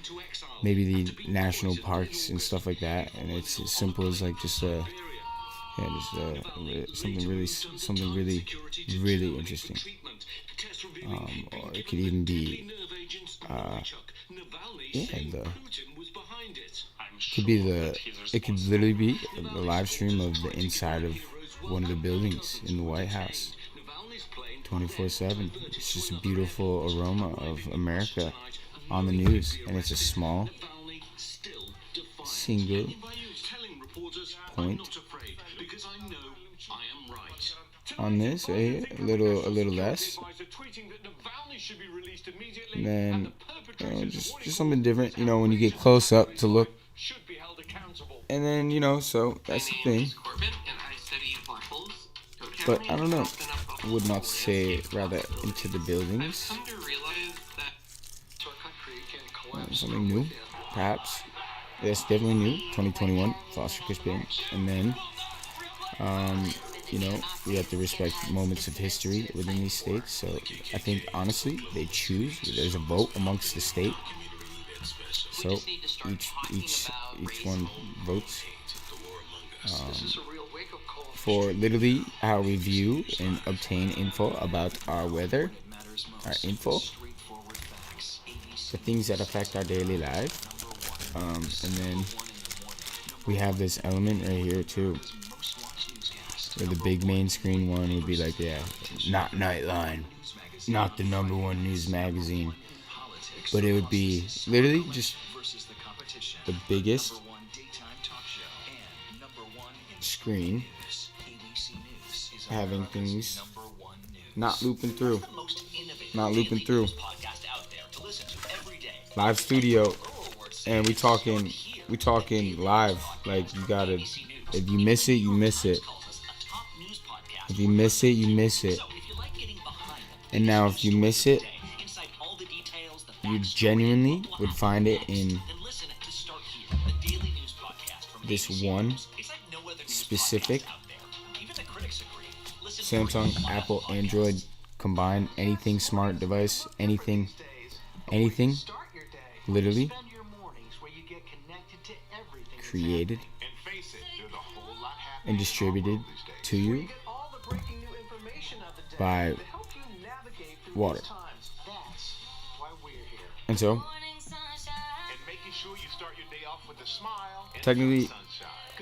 maybe the national parks and stuff like that. And it's as simple as like just something really interesting. Or it could even be it could literally be a live stream of the inside of one of the buildings in the White House, 24/7. It's just a beautiful aroma of America on the news, and it's a small single point on this right here, a little less, and then just something different, you know, when you get close up to look, and then, you know, so that's the thing. But I don't know, I would not say rather into the buildings. Something new, perhaps. That's definitely new. 2021, Foster Crispin. And then, you know, we have to respect moments of history within these states. So I think, honestly, they choose. There's a vote amongst the state. So each one votes for literally how we view and obtain info about our weather, our info, the things that affect our daily life. And then we have this element right here too, where the big main screen one would be like, yeah, not Nightline, not the #1 news magazine, but it would be literally just the biggest screen having things not looping through. Live studio, and we talking live. Like, you gotta, if you miss it, you miss it. If you miss it, you miss it. And now if you miss it, you genuinely would find it in this one specific Samsung, Apple, Android combined, anything smart device, anything, literally created and distributed to you by water. And so, technically,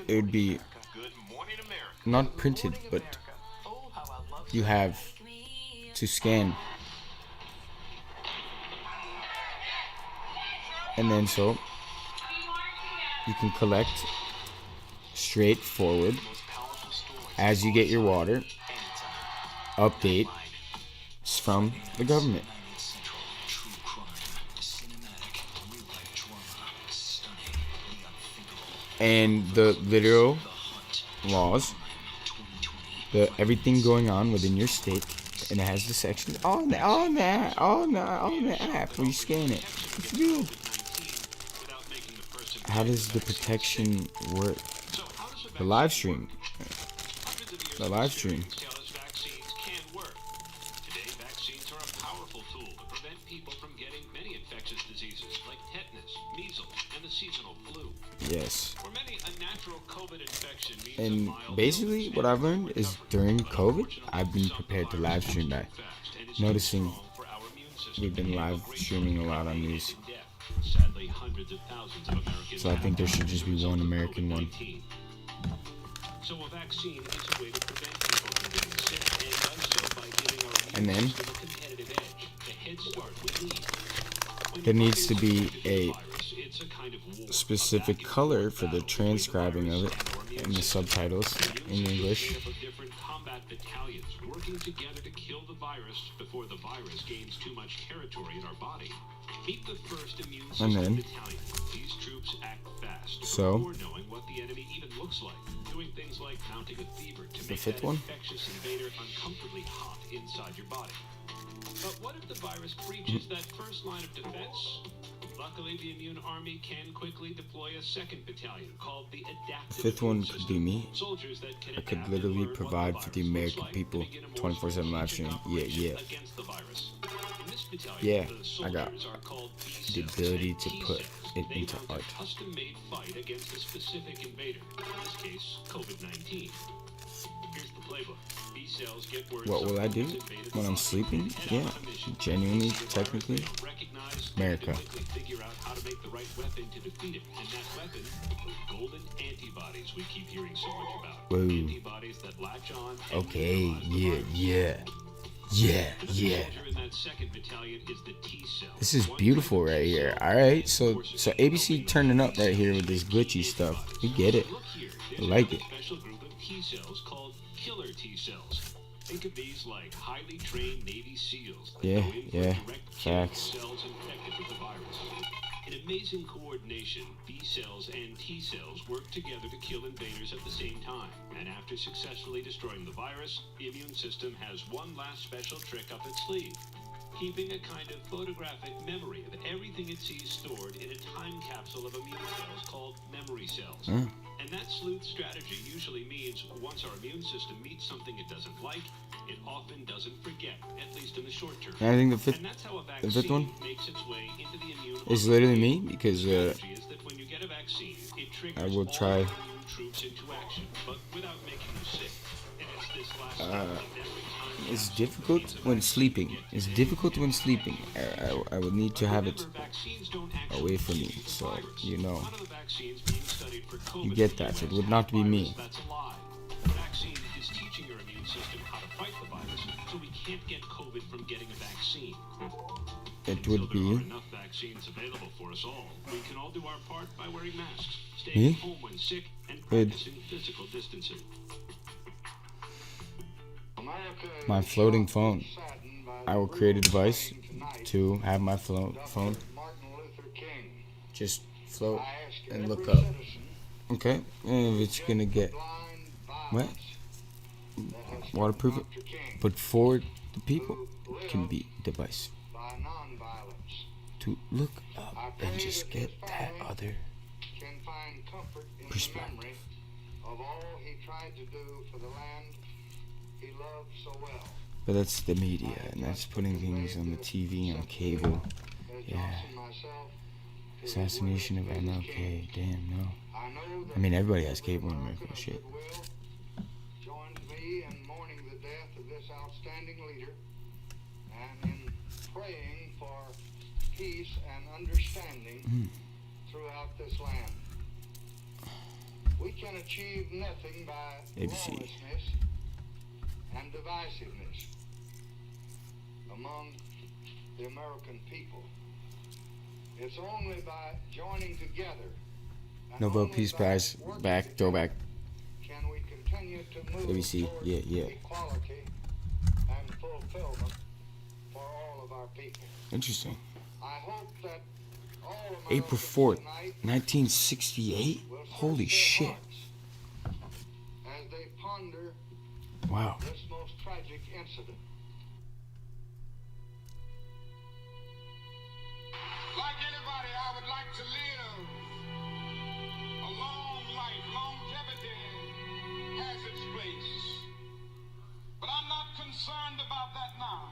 it would be not printed, but you have to scan. And then so, you can collect straightforward as you get your water updates from the government. And the literal laws, the everything going on within your state, and it has the section on the app where you scan it. It's good. How does the protection work? The live stream. The live stream. Today, vaccines are a powerful tool to prevent people from getting many infectious diseases like tetanus, measles, and the seasonal flu. Yes. For many, a natural COVID infection means And basically, what I've learned is during COVID, I've been prepared to live stream that. Noticing we've been live streaming a lot on these. Sadly, hundreds of thousands of Americans. So I think there should just be one American one. So a vaccine is a way to prevent people from getting sick, and does so by giving our And then a competitive edge, the head start we need. there needs to be a specific color for the transcribing of it and the subtitles in English. Battalions working together to kill the virus before the virus gains too much territory in our body. Meet the first immune system battalion. These troops act fast before knowing what the enemy even looks like, doing things like mounting a fever to make that infectious invader uncomfortably hot inside your body. But what if the virus breaches that first line of defense? Luckily, the immune army can quickly deploy a second battalion called the adaptive. The fifth one could be me. Soldiers that can I could literally provide for the American people 24/7 live stream. Yeah. Yeah, I got the ability to put it into art. Custom-made fight against a specific invader. In this case, COVID-19. Here's the playbook. B cells get words. What will I do when I'm sleeping? Yeah, genuinely, technically, America. Figure out how to make the right weapon to defeat it, and that weapon, those golden antibodies we keep hearing so much about. Whoa. Antibodies that latch on. Okay, yeah. This is beautiful right here. All right, so ABC turning up right here with this glitchy stuff. We get it. I like it. Special group of T cells called killer T cells. Think of these like highly trained Navy SEALs. Yeah. Facts. Cells infected with the virus. In amazing coordination, B cells and T cells work together to kill invaders at the same time. And after successfully destroying the virus, the immune system has one last special trick up its sleeve. Keeping a kind of photographic memory of everything it sees stored in a time capsule of immune cells called memory cells. And that sleuth strategy usually means once our immune system meets something it doesn't like, it often doesn't forget, at least in the short term. And I think the fifth one makes its way into the immune is literally me because is that when you get a vaccine, it triggers I will try. all immune troops into action, but without making you sick. And it's this last it's difficult when sleeping. It's difficult when sleeping. I would need to have it away from me, so you know. You get that. It would not be me. That's a lie. The vaccine is teaching your immune system how to fight the virus, so we can't get COVID from getting a vaccine. It would be Enough vaccines available for us all. We can all do our part by wearing masks, staying home when sick, and practicing physical distancing. my floating phone. I will create a device to have my phone just float and look up. Okay, and if it's gonna get wet, waterproof it, but for the people, it can be a device to look up and just get that other perspective. But that's the media, and that's putting things on the TV, on cable. Yeah. Assassination of MLK. Damn, no. I mean, everybody has cable in America. Shit. this outstanding leader and in praying for peace and understanding throughout this land. We can achieve nothing by lawlessness and divisiveness among the American people. It's only by joining together. Nobel Peace Prize back, throwback. Can we continue to move ABC, towards equality and fulfillment for all of our people? Interesting. I hope that all April 4th, 1968? Holy shit. as they ponder Wow. this most tragic incident. Like anybody, I would like to live a long life. Longevity has its place. But I'm not concerned about that now.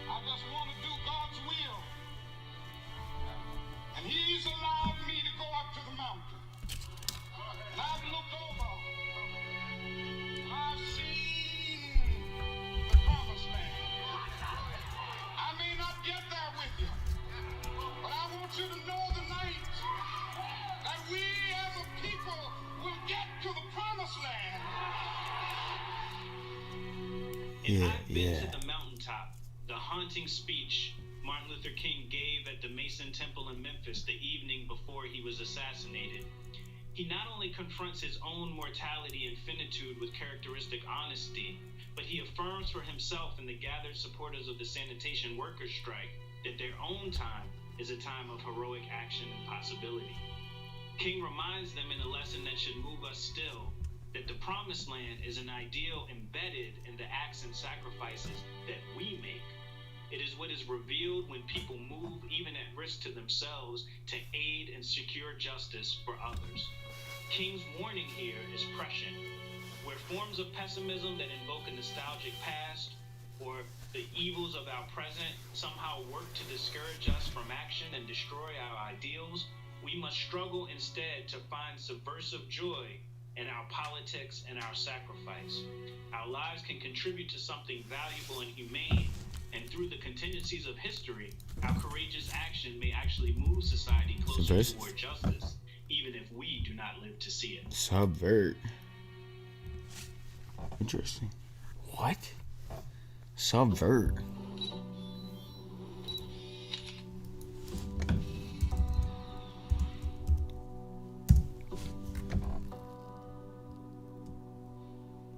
I just want to do God's will. And He's allowed me to go up to the mountain. And I've looked over. And I've seen the promised land. I may not get there with you. But I want you to know tonight that we as a people will get to the promised land. I've been to the mountaintop, the haunting speech Martin Luther King gave at the Mason Temple in Memphis the evening before he was assassinated. He not only confronts his own mortality and finitude with characteristic honesty, but he affirms for himself and the gathered supporters of the sanitation workers' strike that their own time is a time of heroic action and possibility. King reminds them in a lesson that should move us still that the promised land is an ideal embedded in the acts and sacrifices that we make. It is what is revealed when people move even at risk to themselves to aid and secure justice for others. King's warning here is prescient. Where forms of pessimism that invoke a nostalgic past or the evils of our present somehow work to discourage us from action and destroy our ideals, we must struggle instead to find subversive joy in our politics and our sacrifice. Our lives can contribute to something valuable and humane, and through the contingencies of history, our courageous action may actually move society closer toward justice, even if we do not live to see it. Subvert. Interesting. What? Subvert.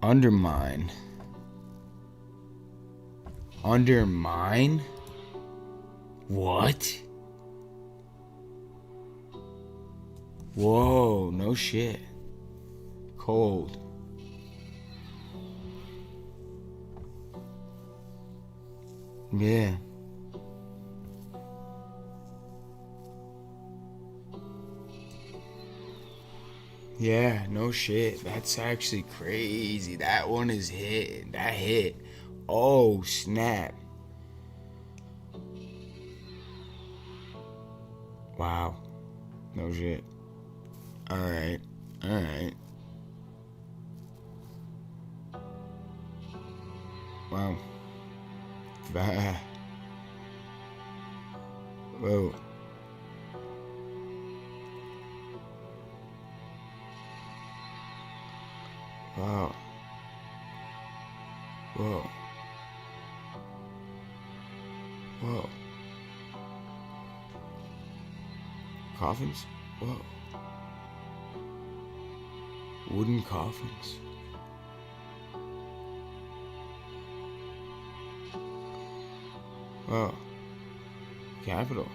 Undermine. Undermine? What? Whoa, no shit. Cold. Yeah. Yeah, no shit. That's actually crazy. That one is hit. That hit. Oh, snap. Wow. No shit. Alright. Alright. Wow. Bah. Whoa. Wow. Whoa. Whoa. Coffins? Whoa. Wooden coffins. Oh. Capital.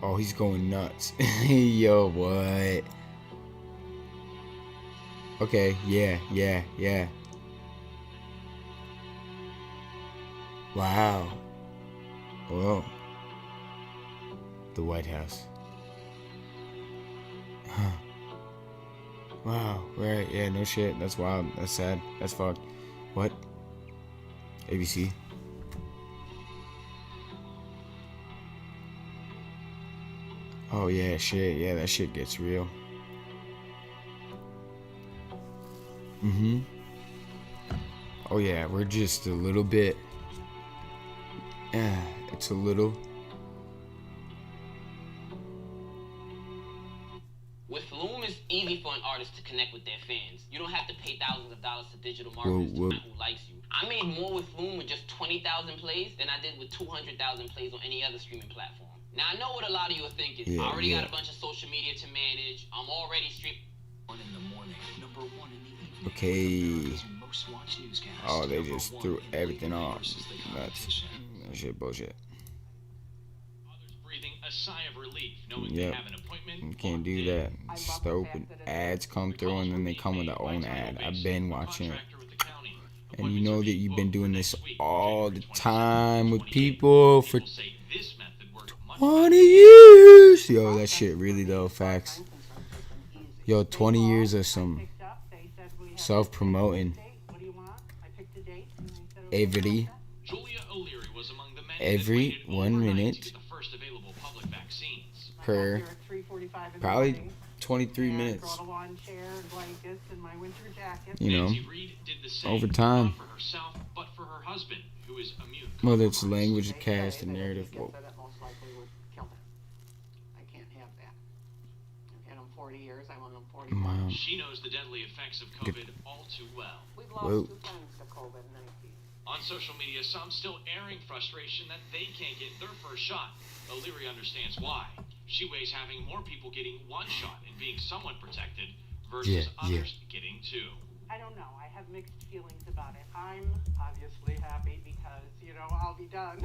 Oh, he's going nuts. Yo, what? Okay, yeah. Wow. Whoa. The White House. Huh. Wow, right, yeah, no shit. That's wild. That's sad. That's fucked. What? ABC. Oh yeah, shit. Yeah, that shit gets real. Oh yeah, we're just a little bit. It's a little. With Loom, it's easy for an artist to connect with their fans. You don't have to pay thousands of dollars to digital marketers to find who likes you. I made more with Loom with just 20,000 plays than I did with 200,000 plays on any other streaming platform. Now, I know what a lot of you are thinking. I already got a bunch of social media to manage. I'm already streaming. 1 in the morning, number 1 in the evening. Okay. Oh, they just threw everything off. That's shit bullshit. A sigh of relief, knowing Yep. they have an appointment. You can't do that. Stupid ads come through and then they come with their own ad. I've been watching it. And you know that you've been doing this all the time with people for 20 years. Yo, that shit really though, facts. Yo, 20 years of some self-promoting. Every 1 minute per probably 23 minutes. You know, over time. Whether it's language, cast, and narrative. Whoa. Wow. She knows the deadly effects of COVID all too well. We've lost 2 times to COVID-19. On social media, some still airing frustration that they can't get their first shot. O'Leary understands why. She weighs having more people getting 1 shot and being somewhat protected versus others getting 2. I don't know. I have mixed feelings about it. I'm obviously happy because, I'll be done.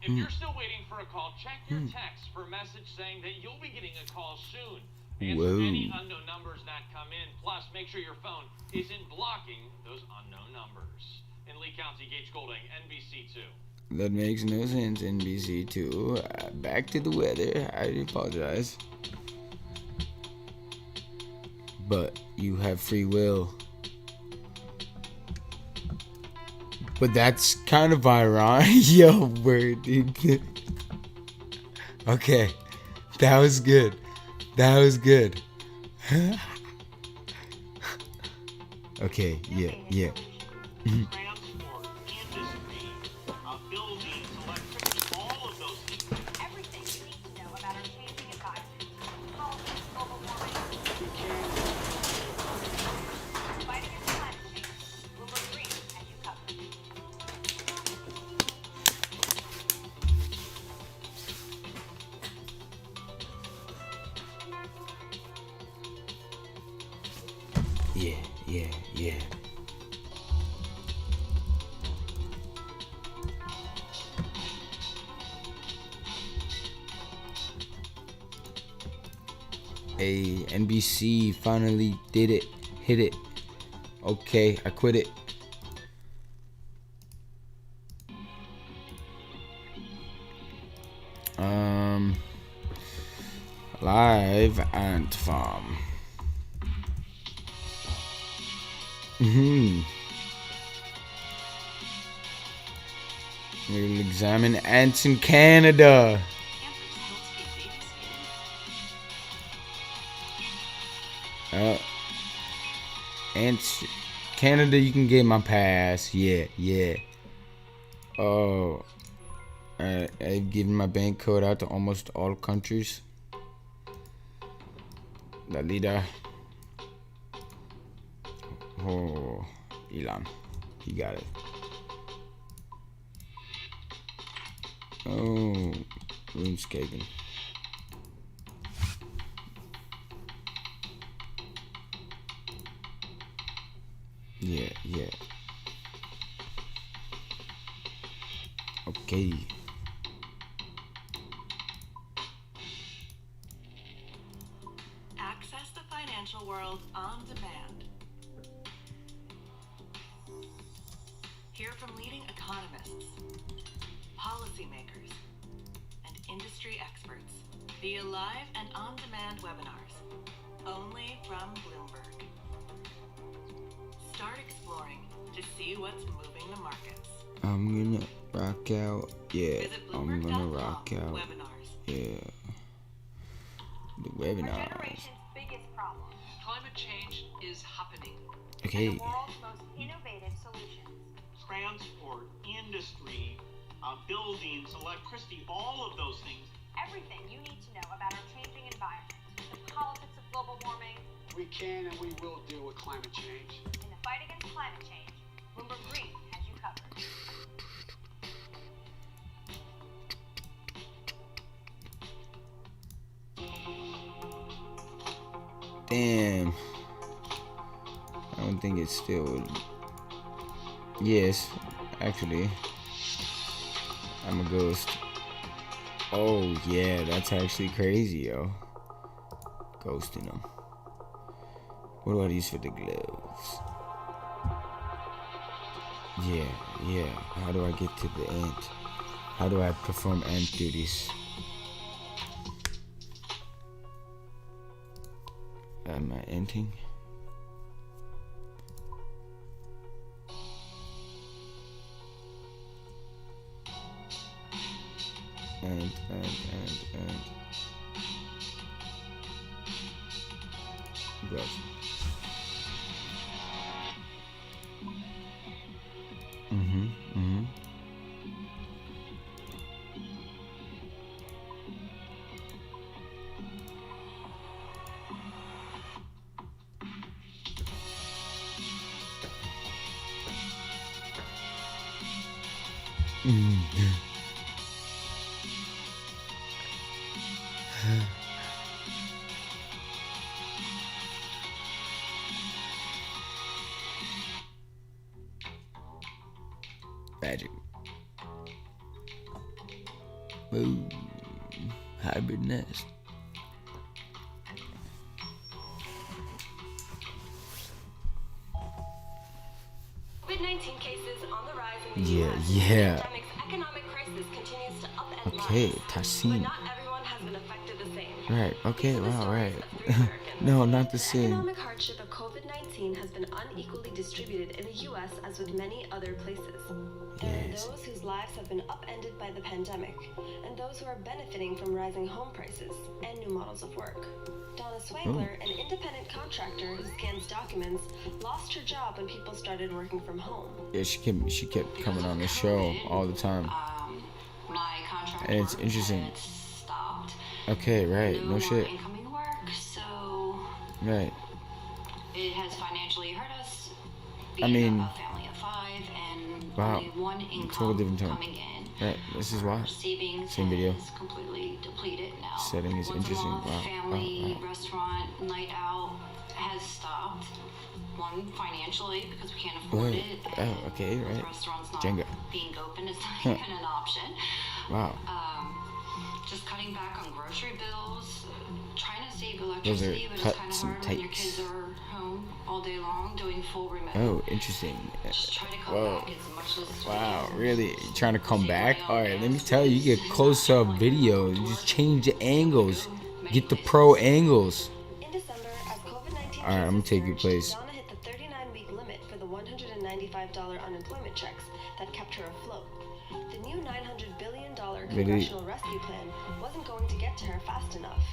If you're still waiting for a call, check your text for a message saying that you'll be getting a call soon. Answer any unknown numbers that come in. Plus, make sure your phone isn't blocking those unknown numbers. In Lee County, Gage Golding, NBC2. That makes no sense, NBC2. Back to the weather. I apologize. But you have free will. But that's kind of ironic. Yo, word, dude. Okay. That was good. That was good. Okay, yeah. Yeah. Hey, NBC finally did it. Hit it. Okay, I quit it. Live Ant Farm. We'll examine ants in Canada. Ants, Canada, you can get my pass. Yeah. Oh, I've given my bank code out to almost all countries. La leader. Oh, Elon, he got it. Oh, RuneScaping. Yeah. Okay. Access the financial world on demand. Hear from leading economists, policymakers, and industry experts via live and on-demand webinars, only from Bloomberg. Start exploring to see what's moving the markets. I'm gonna rock out. Yeah, I'm gonna rock out. Webinars. Yeah. The webinars. Climate change is happening. Okay. The world's most innovative solutions transport, industry, buildings, electricity, all of those things. Everything you need to know about our changing environment, the politics of global warming. We can and we will deal with climate change. In the fight against climate change, Bloomberg Green has you covered. Damn. I don't think it's still. Yes, actually. I'm a ghost. Oh, yeah, that's actually crazy, yo. Ghosting them. What do I use for the gloves? Yeah. How do I get to the ant? How do I perform ant duties? Am I anting? And. Gloves. Magic. Boom. Hybrid nest. COVID-19 cases on the rise in the Yeah. US. The pandemic's economic crisis continues to upend Okay, lives, Tassim. but not everyone has been affected the same. Right. Okay. These are the Wow. stories Right. of 3 Americans. No, not the The same. economic hardship of COVID-19 has been unequally distributed in the US as with many other places. There are those whose lives have been upended by the pandemic, and those who are benefiting from rising home prices and new models of work. Donna Swangler, an independent contractor who scans documents, lost her job when people started working from home. Yeah, she kept coming on the show all the time. My contract And it's work interesting. had stopped. Okay, right. No more shit. incoming work, so Right. it has financially hurt us. I mean, a family of 5 and wow. only one income Total different tone. coming in. Right. This is why. Savings Same video. is completely depleted now. Setting is interesting. Wow. Family Wow. restaurant night out has stopped. One, financially, because we can't afford Right. it. Oh, okay. The Right. restaurant's not Jenga. being open is not Huh. even an option. Wow. Just cutting back on grocery bills, trying to save Those are electricity, but it's kind of cuts and hard when your takes. kids are home all day long doing full remote. Oh, interesting. Just try to come Whoa. back as much as Wow, really? You trying to come back? Alright, let me tell you, you get close-up video. You just change the angles. Get the pro angles. In December, as COVID-19 Alright, I'm gonna take your place. Donna hit the 39-week limit for the $195 unemployment checks that kept her afloat. The new $900 billion congressional rescue plan wasn't going to get to her fast enough,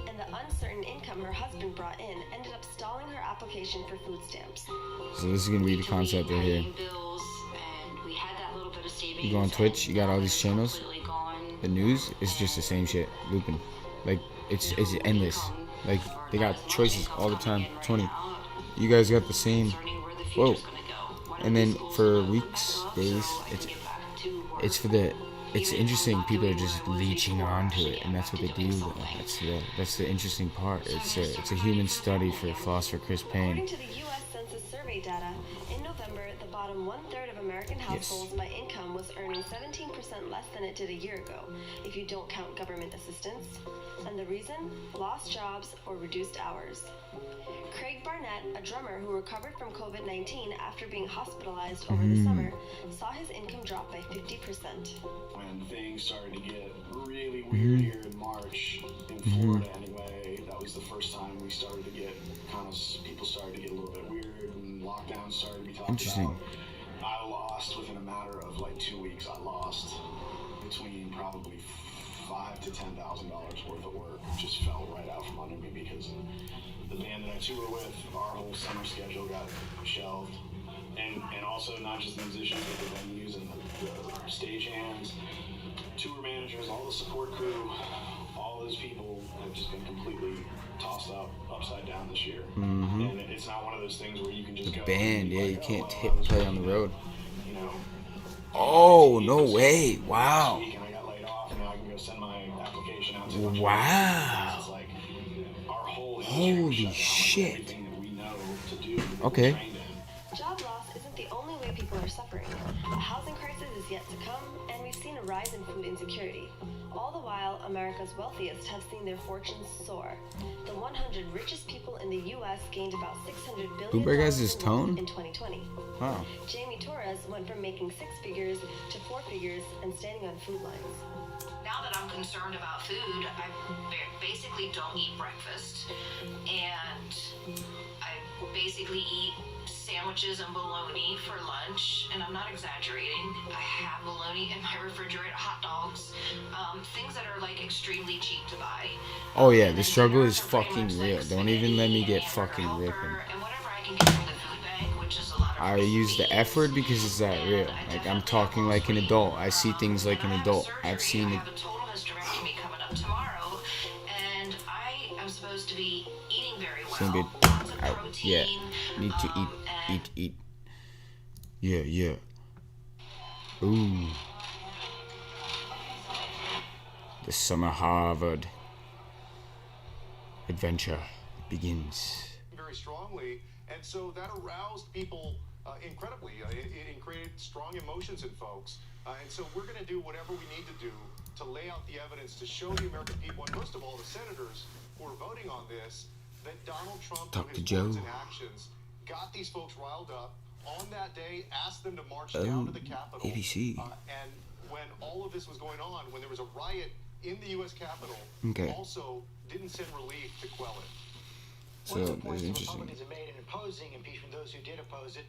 and the uncertain income her husband brought in ended up stalling her application for food stamps. So this is gonna be the concept right here. bills, and we had that little bit of savings. You go on Twitch, you got all these channels. The news is just the same shit, looping. Like, it's endless. Like, they got choices all the time. 20. You guys got the same. Whoa. And then for weeks, days, it's for the. It's interesting. People are just leeching onto it, and that's what they do. That's the interesting part. It's a human study for philosopher Chris Payne. According to the U.S. Census survey data, in November, the bottom one-third of American households by income was earning 17% less than it did a year ago, if you don't count government assistance. And the reason? Lost jobs or reduced hours. Craig Barnett, a drummer who recovered from COVID-19 after being hospitalized over the summer, saw his income drop by 50%. When things started to get really weird here in March, in Florida anyway, that was the first time we started to get people started to get a little bit weird and lockdowns started to be talked about. I lost within a matter of like 2 weeks, I lost between probably $5,000 to $10,000 worth of work. Just fell right out from under me because the band that I tour with, our whole summer schedule got shelved. and also not just the musicians, but the venues and the stagehands, tour managers, all the support crew, all those people have just been completely tossed up upside down this year. And it's not one of those things where you can just The go band, yeah, like, you can't well, play on the road. You know, Oh, no way. Wow. and I got laid off, and now I can go send my application out to Wow. It's like our whole Holy shit. everything that we know to do. Okay. Job loss isn't the only way people are suffering. The housing crisis is yet to come, and we've seen a rise in food insecurity. All the while, America's wealthiest have seen their fortunes soar. The 100 richest people in the U.S. gained about $600 billion Bloomberg has his tone? in 2020. Wow. Jamie Torres went from making 6 figures to 4 figures and standing on food lines. Now that I'm concerned about food, I basically don't eat breakfast, and I basically eat sandwiches and bologna for lunch, and I'm not exaggerating. I have bologna in my refrigerator, hot dogs, things that are like extremely cheap to buy. Oh yeah, the struggle is fucking real. Don't even let me get fucking ripping. And whatever I can get from the food bank, which is a lot of I use the F word because it's that real. Like, I'm talking like an adult. I see things like an adult. I've seen it. I have a total hysterectomy coming up tomorrow, and I am supposed to be eating very well. Same bit. Yeah. Need to eat. Yeah. Ooh. The summer Harvard adventure begins. Very strongly, and so that aroused people incredibly. It created strong emotions in folks, and so we're going to do whatever we need to do to lay out the evidence to show the American people, and most of all the senators who are voting on this, that Donald Trump, through his words and actions, got these folks riled up on that day, asked them to march down to the Capitol. ABC. And when all of this was going on, when there was a riot in the U.S. Capitol, also didn't send relief to quell it. So, One of the points that's the interesting. Republicans have made in opposing impeachment, those who did oppose it,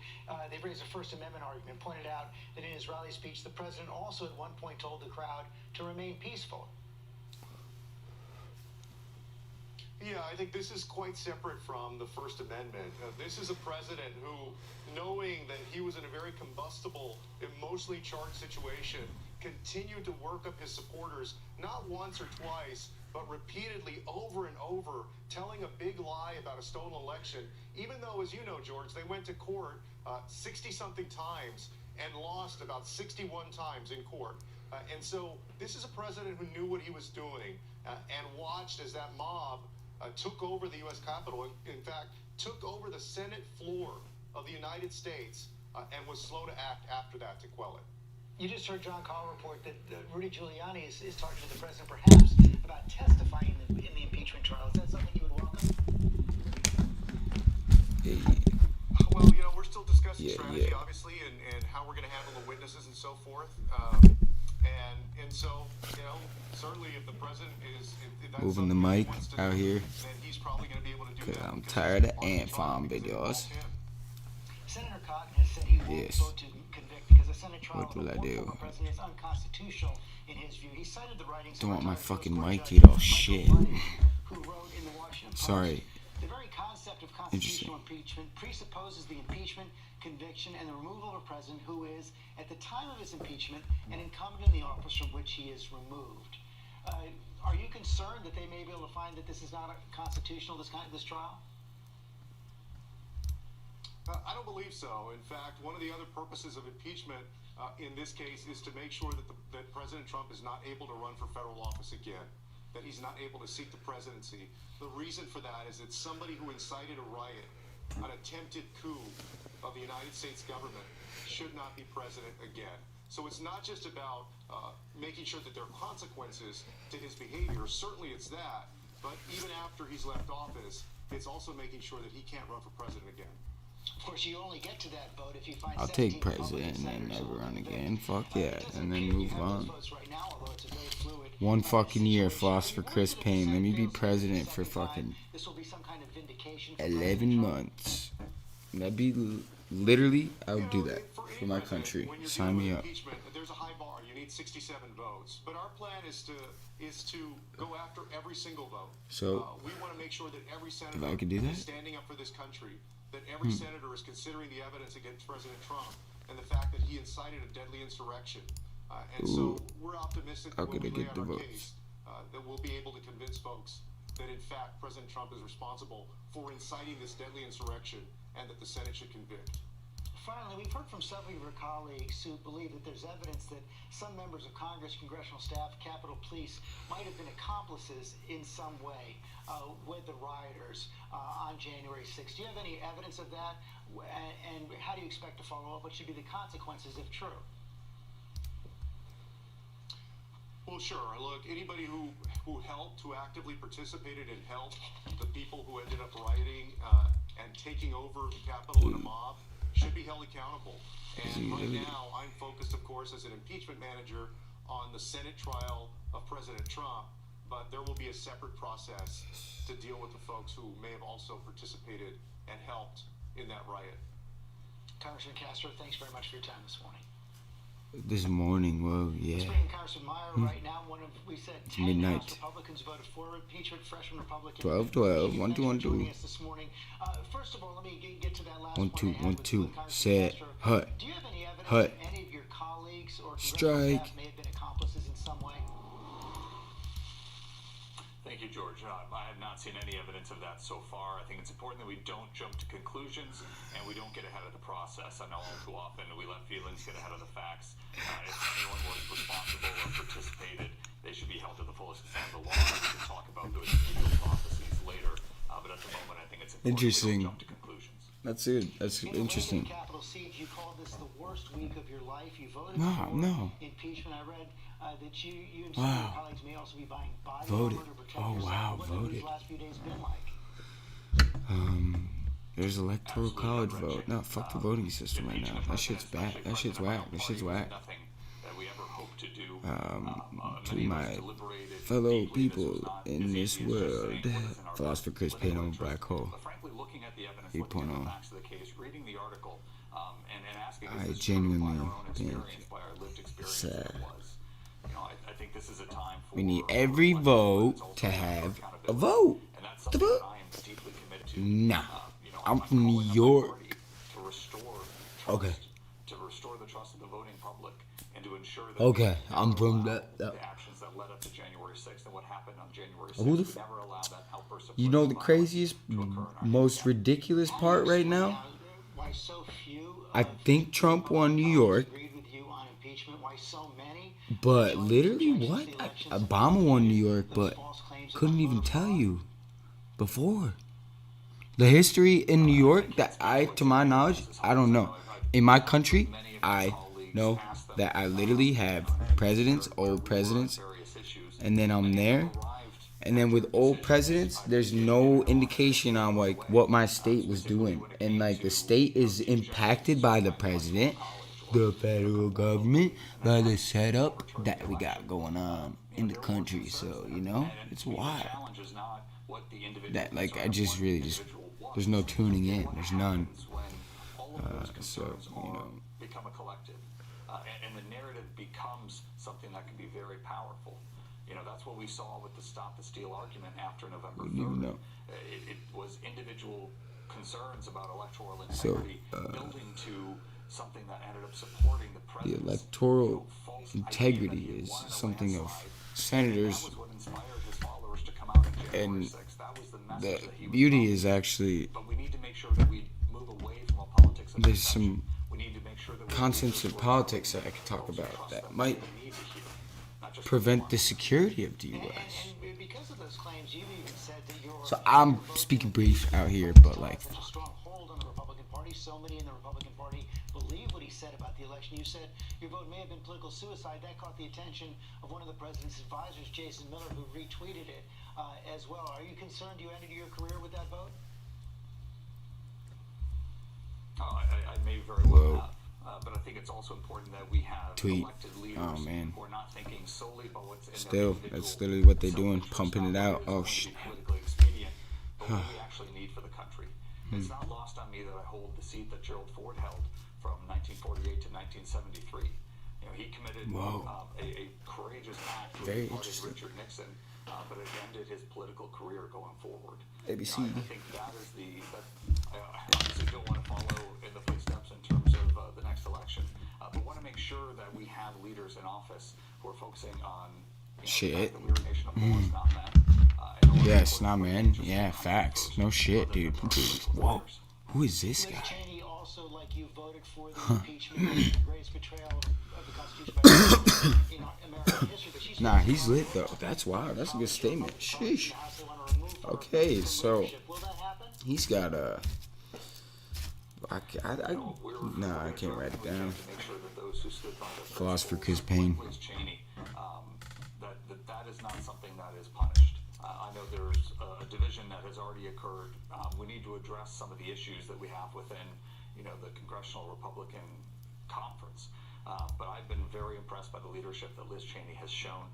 they've raised a First Amendment argument, pointed out that in his rally speech, the president also at one point told the crowd to remain peaceful. Yeah, I think this is quite separate from the First Amendment. This is a president who, knowing that he was in a very combustible, emotionally charged situation, continued to work up his supporters, not once or twice, but repeatedly over and over, telling a big lie about a stolen election, even though, as you know, George, they went to court 60-something times and lost about 61 times in court. And so this is a president who knew what he was doing and watched as that mob took over the U.S. Capitol, in fact, took over the Senate floor of the United States and was slow to act after that to quell it. You just heard John Call report that Rudy Giuliani is talking to the president perhaps about testifying in the impeachment trial. Is that something you would welcome? Well, you know, we're still discussing strategy, obviously, and how we're going to handle the witnesses and so forth. And so, you know, certainly if the president is if that's Moving the mic out here. then he's probably going to be able to do that. I'm tired of ant farm videos. Senator Cotton has said he won't Yes. vote to convict because the Senate trial What of will the I former do? president is unconstitutional in his view. He cited the writings Don't of want my retired fucking U.S. mic Court to eat all Judge shit. Michael Buddy, who wrote in the Washington Post, Sorry. the very concept of constitutional impeachment presupposes the impeachment, conviction, and the removal of a president who is, at the time of his impeachment, an incumbent in the office from which he is removed. Are you concerned that they may be able to find that this is not constitutional, this trial? I don't believe so. In fact, one of the other purposes of impeachment in this case is to make sure that President Trump is not able to run for federal office again, that he's not able to seek the presidency. The reason for that is that somebody who incited a riot, an attempted coup of the United States government, should not be president again. So it's not just about making sure that there are consequences to his behavior. Certainly it's that. But even after he's left office, it's also making sure that he can't run for president again. Of course, you only get to that vote if you find I'll take president and never run again. Fuck yeah. And then move on. 1 fucking year, floss for Chris Payne. Let me be president for fucking 11 months. That'd be literally, I would do that for my country. Sign me up. There's a high bar. You made 67 votes, but our plan is to go after every single vote. So we want to make sure that every senator if I could do that? is standing up for this country, that every senator is considering the evidence against President Trump and the fact that he incited a deadly insurrection. And so we're optimistic that when we lay out our case, that we'll be able to convince folks that in fact President Trump is responsible for inciting this deadly insurrection and that the Senate should convict. Finally, we've heard from several of your colleagues who believe that there's evidence that some members of Congress, congressional staff, Capitol Police might have been accomplices in some way with the rioters on January 6th. Do you have any evidence of that? And how do you expect to follow up? What should be the consequences if true? Well, sure. Look, anybody who helped, who actively participated and helped the people who ended up rioting and taking over the Capitol in a mob should be held accountable. And right now, I'm focused, of course, as an impeachment manager on the Senate trial of President Trump, but there will be a separate process to deal with the folks who may have also participated and helped in that riot. Congressman Castro, thanks very much for your time this morning. This morning, whoa, yeah. Let's bring in Congressman Meyer right now. We said 10 midnight. House Republicans voted for impeachment. Freshman Republican 12-12, 1-2-1-2. joining us this morning. First of all, let me get to that last 1-2-1-2. Set. Hut. Do you have any evidence Hut. that any of your colleagues or Strike. staff may have been accomplices in some way? Thank you, George. I have not seen any evidence of that so far. I think it's important that we don't jump to conclusions and we don't get ahead of the process. I know all too often we let feelings get ahead of the facts. If anyone was responsible or participated, they should be held to the fullest extent of the law. We can talk about those individual processes later, but at the moment, I think it's important Interesting. we don't jump to conclusions. That's it. That's interesting. Capitol siege, you called this the worst week of your life. You voted No, for no. impeachment. I read that you and some of your colleagues may also be buying body Voted. armor to protect Oh, yourself. wow, What have voted. these last few days been like? There's electoral college vote. No, fuck the voting system right now. That shit's bad. That shit's whack. That shit's whack. To my fellow people in this world, Philosopher Chris Payne on Black Hole. 8.0. I genuinely think it's sad. We need every vote to have a vote. The vote? Nah. I'm from New York. Okay. To restore the trust of the voting public and to ensure that Okay, I'm from that. the actions that led up to January 6th and what happened on January 6th Who the would never allow that outburst of You know the craziest, most ridiculous part right now? Why so few I think Trump won New York, agreed with you on impeachment? Why so many? but literally what? Obama won New York, but couldn't even tell you before. The history in New York that to my knowledge, I don't know. In my country, I know that I literally have presidents, old presidents, and then I'm there. And then with old presidents, there's no indication on like what my state was doing. And like the state is impacted by the president, the federal government, by the setup that we got going on in the country. So, you know, it's wild. That like I just really just there's no tuning in. There's none. So, you know. become a collective, and the narrative becomes something that can be very powerful. You know, that's what we saw with the Stop the Steal argument after November 3rd. It was individual concerns about electoral integrity building to something that ended up supporting the president. The electoral integrity is something of senators, and the beauty is actually there's some concepts in politics that I could talk about that might prevent the security of the U.S. So I'm speaking brief out here, but like. Such a strong hold on the Republican Party. So many in the Republican Party believe what he said about the election. You said your vote may have been political suicide. That caught the attention of one of the president's advisors, Jason Miller, who retweeted it as well. Are you concerned you ended your career with that vote? I may very well have, but I think it's also important that we have elected leaders who are not thinking solely about what's in Still, that's literally what they're doing, pumping it out. Oh shit. politically expedient, but what we actually need for the country. It's not lost on me that I hold the seat that Gerald Ford held from 1948 to 1973. he committed a courageous act with Very the party of interesting. Richard Nixon, but it ended his political career going forward. ABC. I think that is I obviously don't want to follow in the footsteps in terms of the next election, but want to make sure that we have leaders in office who are focusing on Shit. the fact that we're a nation of laws, not men. Yes, nah, man. Yeah, facts. No shit, dude. Whoa. Who is this guy? Cheney also, like you, voted for the impeachment, the greatest betrayal of the Constitution in American history. But she's Nah, he's lit though. That's wow. That's a good statement. Sheesh. Okay, so he's got a. Nah, I can't write it down. Philosopher Chris Payne. That is not something that is punished. I know there's a division that has already occurred. We need to address some of the issues that we have within, the Congressional Republican Conference. But I've been very impressed by the leadership that Liz Cheney has shown.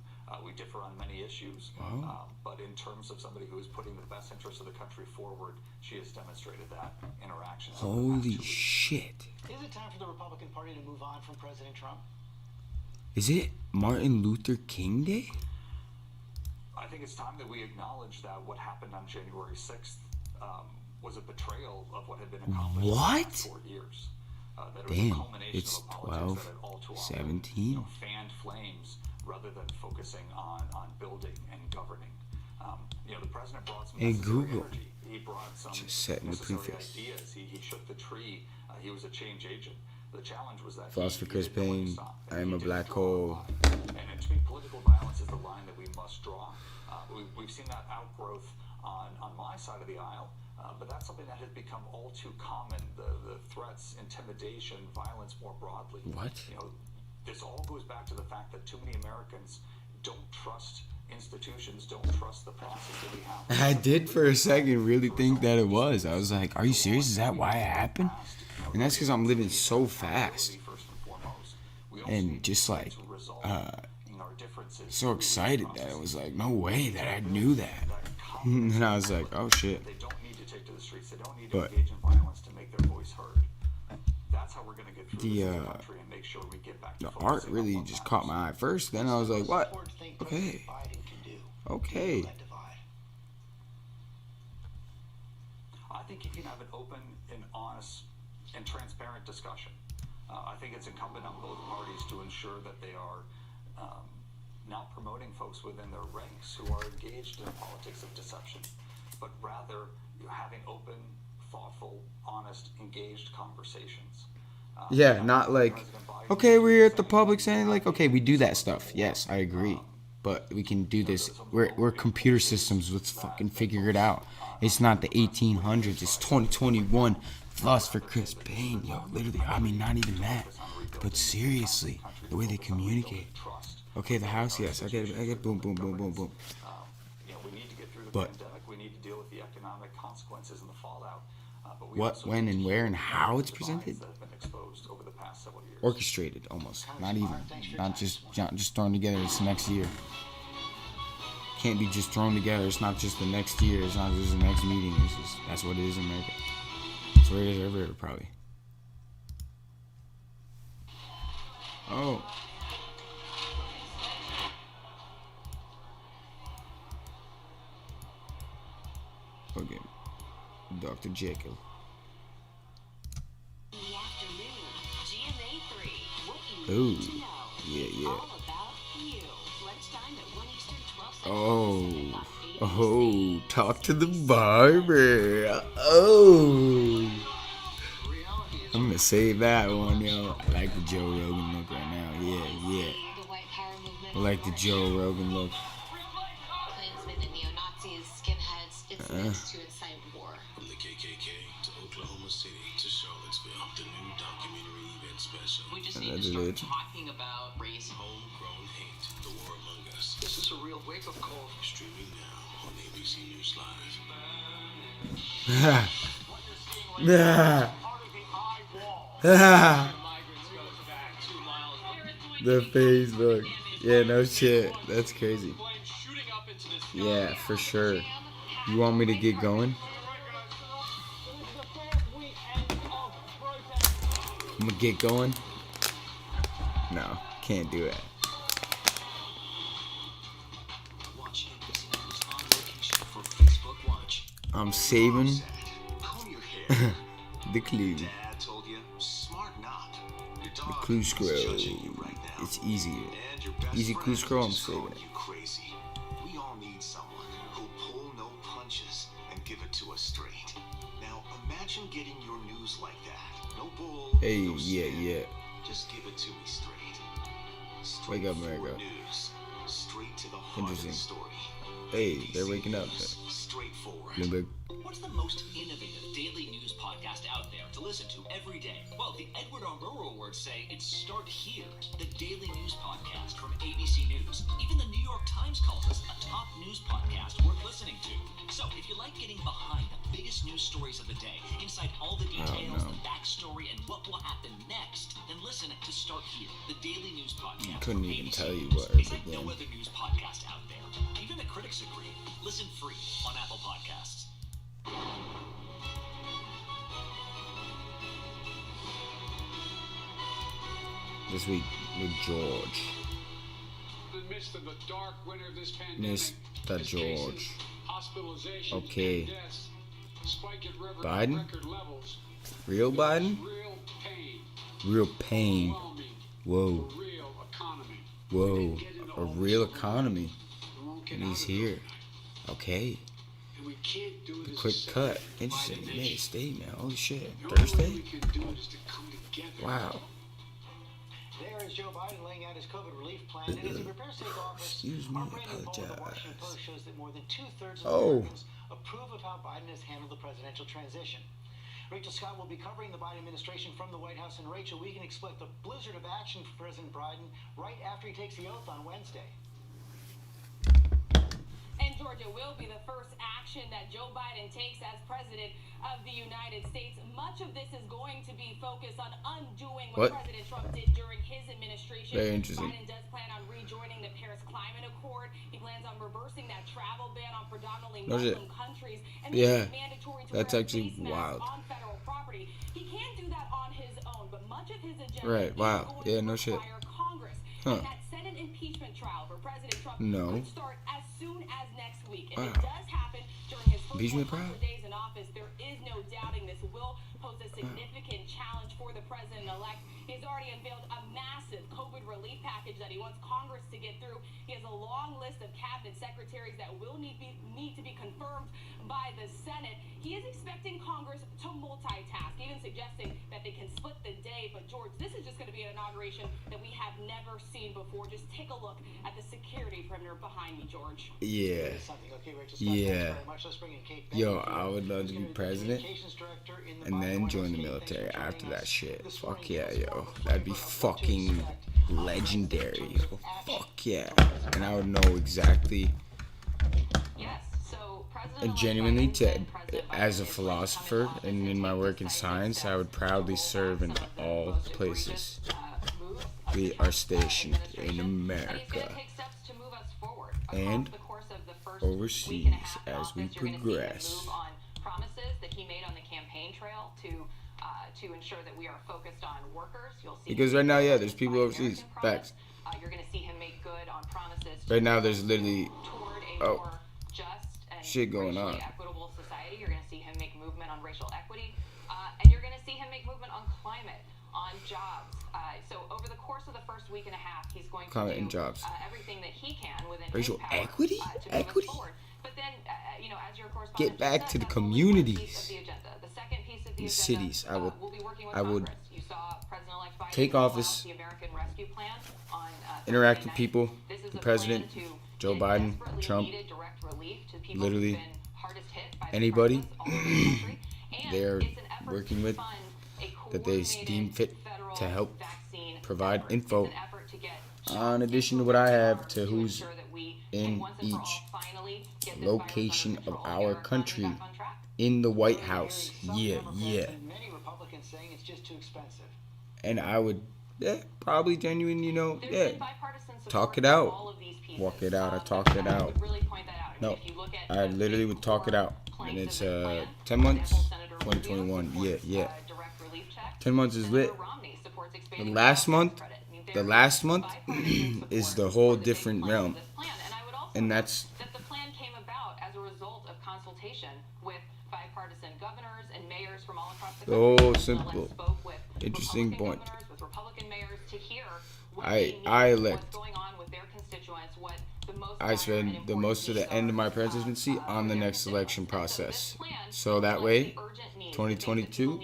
We differ on many issues, but in terms of somebody who is putting the best interests of the country forward, she has demonstrated that in her actions. Holy shit. Is it time for the Republican Party to move on from President Trump? Is it Martin Luther King Day? I think it's time that we acknowledge that what happened on January 6th was a betrayal of what had been accomplished in the last 4 years. That it was a Damn, culmination it's of a politics 12, that had all too often, 17. Fanned flames rather than focusing on building and governing. The president brought some Hey, necessary Google. energy. He brought some Just setting the necessary prefix. ideas. He shook the tree. He was a change agent. The challenge was that Philosopher Chris didn't know when to Payne. stop. I am a black hole. And to me, political violence is the line that we must draw. We've seen that outgrowth on my side of the aisle, but that's something that has become all too common. The threats, intimidation, violence more broadly. What? This all goes back to the fact that too many Americans don't trust institutions, don't trust the process that we have. I did for a second really think that it was. I was like, are you serious? Is that why it happened? And that's because I'm living so fast. And just like, so excited that it was like, no way that I knew that. And I was like, oh shit. They don't need to take to the streets. They don't need to But engage in violence to make their voice heard. That's how we're going to get through this in the country and make sure we get back to the art focusing on really what just matters. caught my eye first. Then I was like, what? Okay. Okay. I think you can have an open and honest and transparent discussion. I think it's incumbent on both parties to ensure that they are not promoting folks within their ranks who are engaged in politics of deception, but rather having open, thoughtful, honest, engaged conversations. Yeah, not like, okay, we're at the public saying like, okay, we do that stuff. Yes, I agree. But we can do this. We're computer systems. Let's fucking figure it out. It's not the 1800s. It's 2021. Philosopher Chris Payne, yo, literally. I mean, not even that. But seriously, the way they communicate. Okay, the house, yes, I get it. Boom, boom, boom, boom, boom. We need to get through the But pandemic. We need to deal with the economic consequences and the fallout. But we what, also when, need and to where, heal and the how it's divides presented? that have been exposed over the past several years. Orchestrated, almost. Not even. Not just thrown together. It's next year. Can't be just thrown together. It's not just the next year. It's not just the next meeting. It's just, that's what it is in America. That's what it is everywhere, probably. Oh. Okay. Dr. Jekyll. Ooh. Yeah. Oh, talk to the barber. Oh. I'm gonna save that one, yo. I like the Joe Rogan look right now. Yeah. I like the Joe Rogan look. Klansmen and neo-Nazis, skinheads, it's meant to incite war. From the KKK to Oklahoma City to Charlottesville, the new documentary event special. We just need to start talking about race. Homegrown hate, the war among us. This is a real wake-up call. Streaming now on ABC News Live. The Facebook. Yeah, no shit. That's crazy. Yeah, for sure. You want me to get going? I'm gonna get going? No. Can't do it. I'm saving the clue. The clue scroll. It's easier. Easy clue scroll. I'm saving it. We all need someone who'll pull no punches and give it to us straight. Now imagine getting your news like that. No bull. Hey, no yeah, scam. yeah. Just give it to me straight. Wake up, America. News. Straight to the heart of the story. Hey, they're waking up. Straightforward. Bloomberg. What's the most innovative daily news podcast out there to listen to every day? Well, the Edward R. Murrow Awards say it's Start Here, the daily news podcast from ABC News. Even the New York Times calls us a top news podcast worth listening to. So, if you like getting behind the biggest news stories of the day, inside all the details, the backstory, and what will happen next, then listen to Start Here, the daily news podcast. Couldn't from even ABC tell you News. what It's it like no other news podcast out there. Even the critics agree. Listen free on Apple Podcasts. This week with George. In the midst of the dark winter of this pandemic, Mr. George. hospitalizations, Okay. and deaths spike at Biden? record levels. Real Biden? Real pain, Real pain. overwhelming, Whoa. a real economy. Whoa. A real economy. And he's here. Okay. And we can't do it The as quick a cut. separate Interesting. divided He made a nation. statement. Holy shit. The only way Thursday? we can do it is to come together. Wow. There is Joe Biden laying out his COVID relief plan, and as he prepares to take office, Excuse me, our brand new poll of the Washington apologize. Post shows that more than 2/3 of Oh. Americans approve of how Biden has handled the presidential transition. Rachel Scott will be covering the Biden administration from the White House, and Rachel, we can expect a blizzard of action for President Biden right after he takes the oath on Wednesday. And Georgia will be the first action that Joe Biden takes as president of the United States. Much of this is going to be focused on undoing what President Trump did during his administration. Very interesting. Biden does plan on rejoining the Paris Climate Accord. He plans on reversing that travel ban on predominantly Muslim countries and making it mandatory to That's wear a actually face mask wild. on federal property. He can't do that on his own, but much of his agenda Right, wow. is going Yeah, to no shit. require Congress. Huh. And that Senate impeachment trial for President Trump No. could start as soon as next week. If Wow. it does happen during his first Impeachment 100 trial? days in office, there is no doubting this will pose a significant challenge for the president-elect. He's already unveiled a massive COVID relief package that he wants Congress to get through. He has a long list of cabinet secretaries that will need to be confirmed by the Senate. He is expecting Congress to multitask, even suggesting that they can split the day. But George, this is just going to be an inauguration that we have never seen before. Just take a look at the security perimeter behind me, George. Yeah. Okay, Rachel Scott, Yeah. thanks very much. Let's bring in Kate Yo, Bennett, I would love to be president Communications Director in the and Biden then White join House. the Kate, military thanks for after joining that us shit. this Fuck morning. yeah, Give us yo. more That'd be flavor of what to fucking expect. legendary, yo. Fuck yeah. And I would know exactly. Yes, so President And genuinely, as a philosopher and in my work in science, I would proudly serve in all places we are stationed in America and overseas as we progress. Promises that he made on the campaign trail to ensure that we are focused on workers. You'll see Because right now, yeah, there's people overseas. Facts. You're going to see him make good on promises Right now, there's literally toward a more just and shit going racially on. equitable society. You're going to see him make movement on racial equity, and you're going to see him make movement on climate, on jobs. So over the course of the first week and a half, he's going to Climate do and jobs. Everything that he can within Racial his power, equity? to move us Equity? forward. But then, as your correspondent Get back just to said, the that's only one piece communities. of the agenda. The second piece of the In agenda, cities, we'll be working with I would Congress. You saw President-elect Biden take roll out office, the American Rescue Plan on interact Thursday with night. people, This is the a president, plan to Joe get Biden, desperately Trump, needed direct relief to people literally who've been hardest hit by the anybody crisis all over the country. And they're it's an effort working to with fund a that they coordinated deem fit federal to help vaccine provide effort. info It's an effort to get on addition to what I have to who's ensure that we in can once and for all each finally get this location virus of under our control and get our country economy back on track. in the White House. Yeah, yeah. Many Republicans saying it's just too expensive. And I would, probably genuine, There's yeah, been bipartisan support talk it for out. all of these pieces. Walk it out. I talked it I out. would really point that out. I mean, No, if you look at I the literally big would talk it core out. And planks it's of the plan, 10 months, for example, Senator 2021. Rubio Yeah, supports, yeah. direct 10 months is lit. The last month is the whole different realm. And that's that the plan came about as a result of consultation with bipartisan governors and mayors from all across the country. so simple. Spoke with Interesting Republican point. governors, with Republican mayors to hear what I they need, elect. what's going on with their constituents, what the most I spend the most of the end of my presidency on the next election process. So that way, 2022,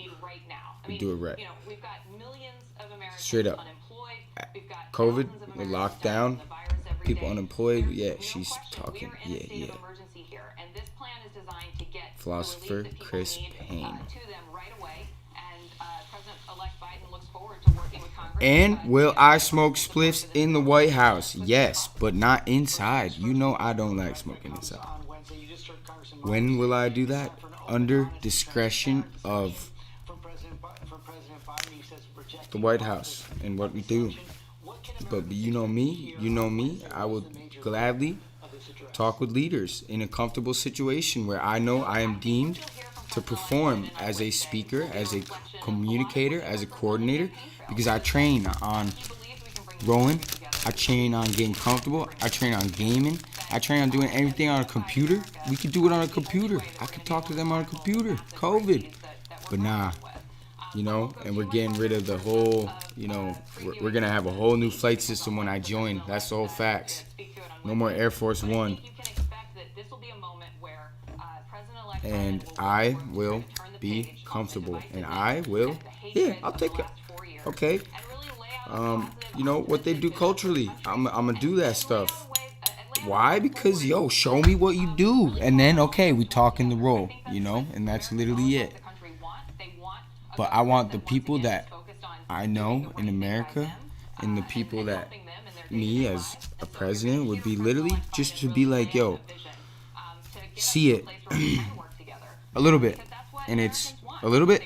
we do it right. We've got millions of Americans Straight up. unemployed. We've got COVID, thousands of we're Americans locked dying down. from the virus every People day. unemployed. There's Yeah, no she's question talking. We are in a state Yeah. of emergency here, and this plan is designed to get Philosopher the relief that people Chris need, Payne. to them right away. And President-elect Biden looks forward to working with Congress. And will I smoke spliffs in the White House? Yes, but not inside. You know I don't like smoking inside. When will I do that? Under discretion of the White House and what we do. But you know me, I will gladly talk with leaders in a comfortable situation where I know I am deemed to perform as a speaker, as a communicator, as a coordinator, because I train on rolling, I train on getting comfortable, I train on gaming, I train on doing everything on a computer. We could do it on a computer. I could talk to them on a computer. COVID. But nah, and we're getting rid of the whole, we're going to have a whole new flight system when I join. That's the whole facts. No more Air Force One. And I will be comfortable. And I will, I'll take it. Okay. What they do culturally, I'm going to do that stuff. Why? Because, show me what you do. And then, okay, we talk in the role, and that's literally it. But I want the people that I know in America and the people that me as a president would be literally just to be like, see it a little bit. And it's a little bit.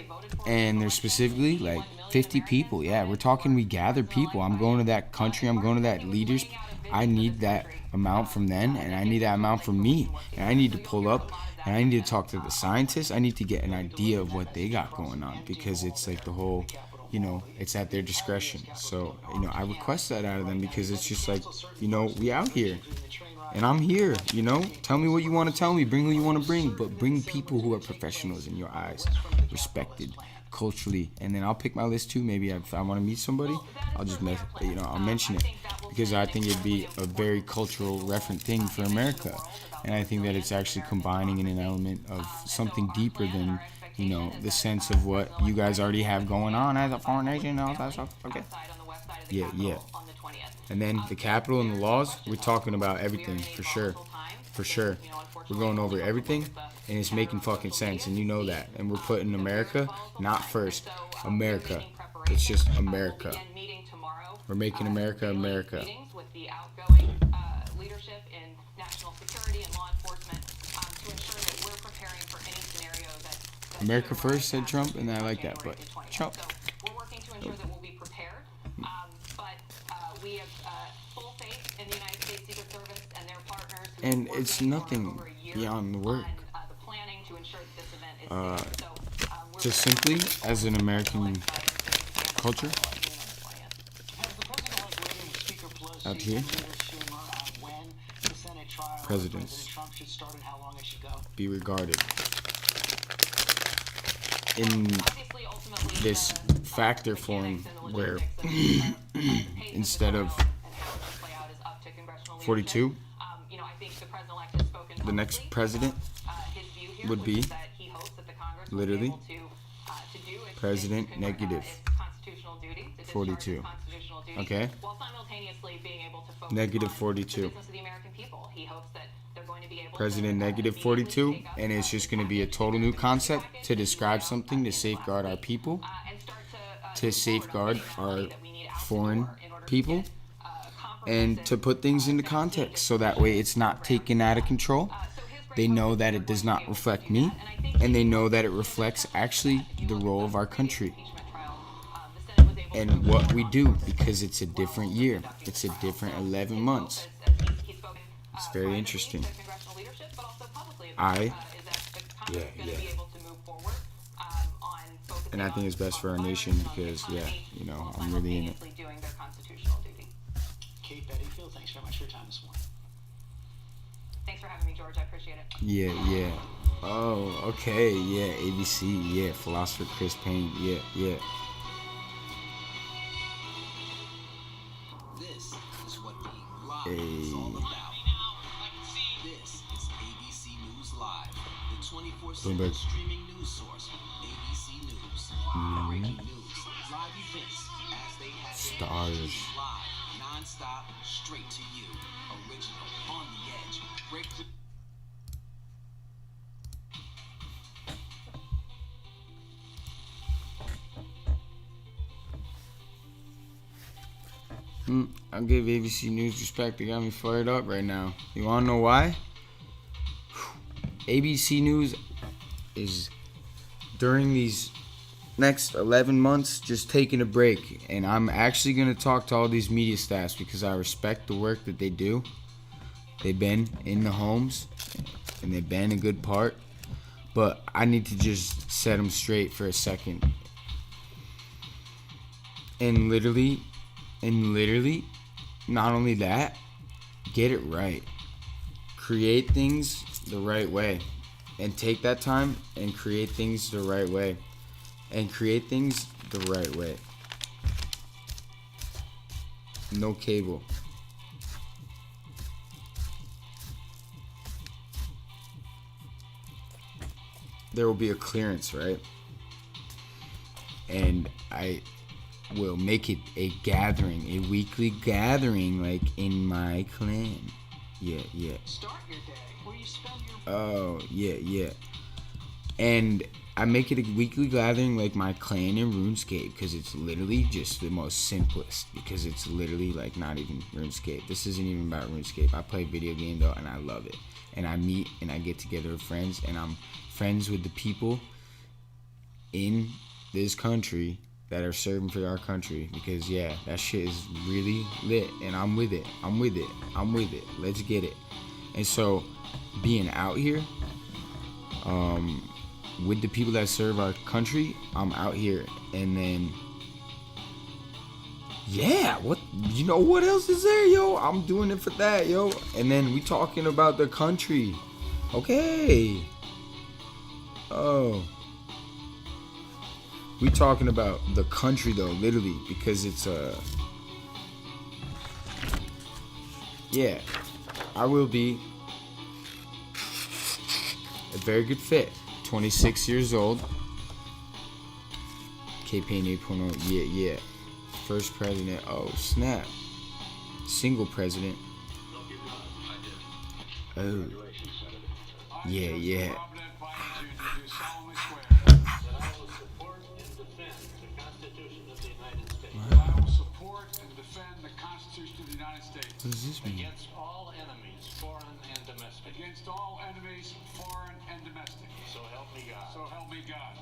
And there's specifically like 50 people. Yeah, we're talking, we gather people. I'm going to that country. I'm going to that leaders. I need that amount from them, and I need that amount from me. And I need to pull up, and I need to talk to the scientists. I need to get an idea of what they got going on, because it's like the whole, it's at their discretion. So, I request that out of them, because it's just like, we out here. And I'm here, Tell me what you want to tell me. Bring who you want to bring. But bring people who are professionals in your eyes. Respected culturally. And then I'll pick my list too. Maybe if I want to meet somebody, I'll just, I'll mention it. Because I think it'd be a very cultural referent thing for America. And I think that it's actually combining in an element of something deeper than, the sense of what you guys already have going on as a foreign nation and all that stuff. Okay. Yeah. And then the Capitol and the laws, we're talking about everything, for sure. For sure. We're going over everything, and it's making fucking sense, and you know that. And we're putting America, not first. America. It's just America. We're making America America. With the outgoing leadership in national security and law enforcement to ensure that we're preparing for any scenario that America first, said Trump, and I like that, but Trump. So we're working to ensure that we'll be prepared, but we have full faith in the United States Secret Service and their partners. And it's nothing beyond the work. The planning to ensure that this event is safe. So just simply as an American culture. Out here, presidents be regarded in this factor form where instead of 42, the next president would be literally president negative 42. Okay? Negative 42. President negative 42, and it's just going to be a total new concept to describe something to safeguard our people, to safeguard our foreign people, and to put things into context so that way it's not taken out of control. They know that it does not reflect me, and they know that it reflects actually the role of our country and what we do, because it's a different year. It's a different 11 months. It's very interesting. And I think it's best for our nation because, yeah, you know, I'm really in it. Doing their constitutional duty. Kate Bettyfield, thanks very much for your time this morning. Thanks for having me, George. I appreciate it. Yeah, yeah. Oh, okay. Yeah, ABC. Yeah, philosopher Chris Payne. Yeah, yeah. This is what being live is all about. This is ABC News Live, the 24/7 streaming news source. ABC News. Breaking news, live events as they happen. Stars. Live, non-stop, straight to you. Original, on the edge. Break the I'll give ABC News respect. They got me fired up right now. You wanna know why? ABC News is, during these next 11 months, just taking a break. And I'm actually gonna talk to all these media staffs because I respect the work that they do. They've been in the homes and they've been a good part. But I need to just set them straight for a second. And literally, not only that, get it right. Create things the right way. And take that time and create things the right way. And create things the right way. No cable. There will be a clearance, right? And I will make it a gathering, a weekly gathering, like in my clan. Yeah, yeah. Start your day where you spend your... Oh, yeah, yeah. And I make it a weekly gathering like my clan in RuneScape because it's literally just the most simplest. Because it's literally like not even RuneScape. This isn't even about RuneScape. I play video game though and I love it. And I meet and I get together with friends and I'm friends with the people in this country that are serving for our country because yeah, that shit is really lit and I'm with it. Let's get it. And so being out here with the people that serve our country, I'm out here. And then yeah, what else is there, yo? I'm doing it for that, yo. And then we talking about the country. Okay. Oh. We talking about the country though, literally, because it's yeah, I will be a very good fit. 26 years old. K-Pain 8.0. Yeah, yeah. First president. Oh, snap. Single president. Oh. Yeah, yeah. What does this mean? Against all enemies, foreign and domestic. Against all enemies, foreign and domestic. So help me God. So help me God.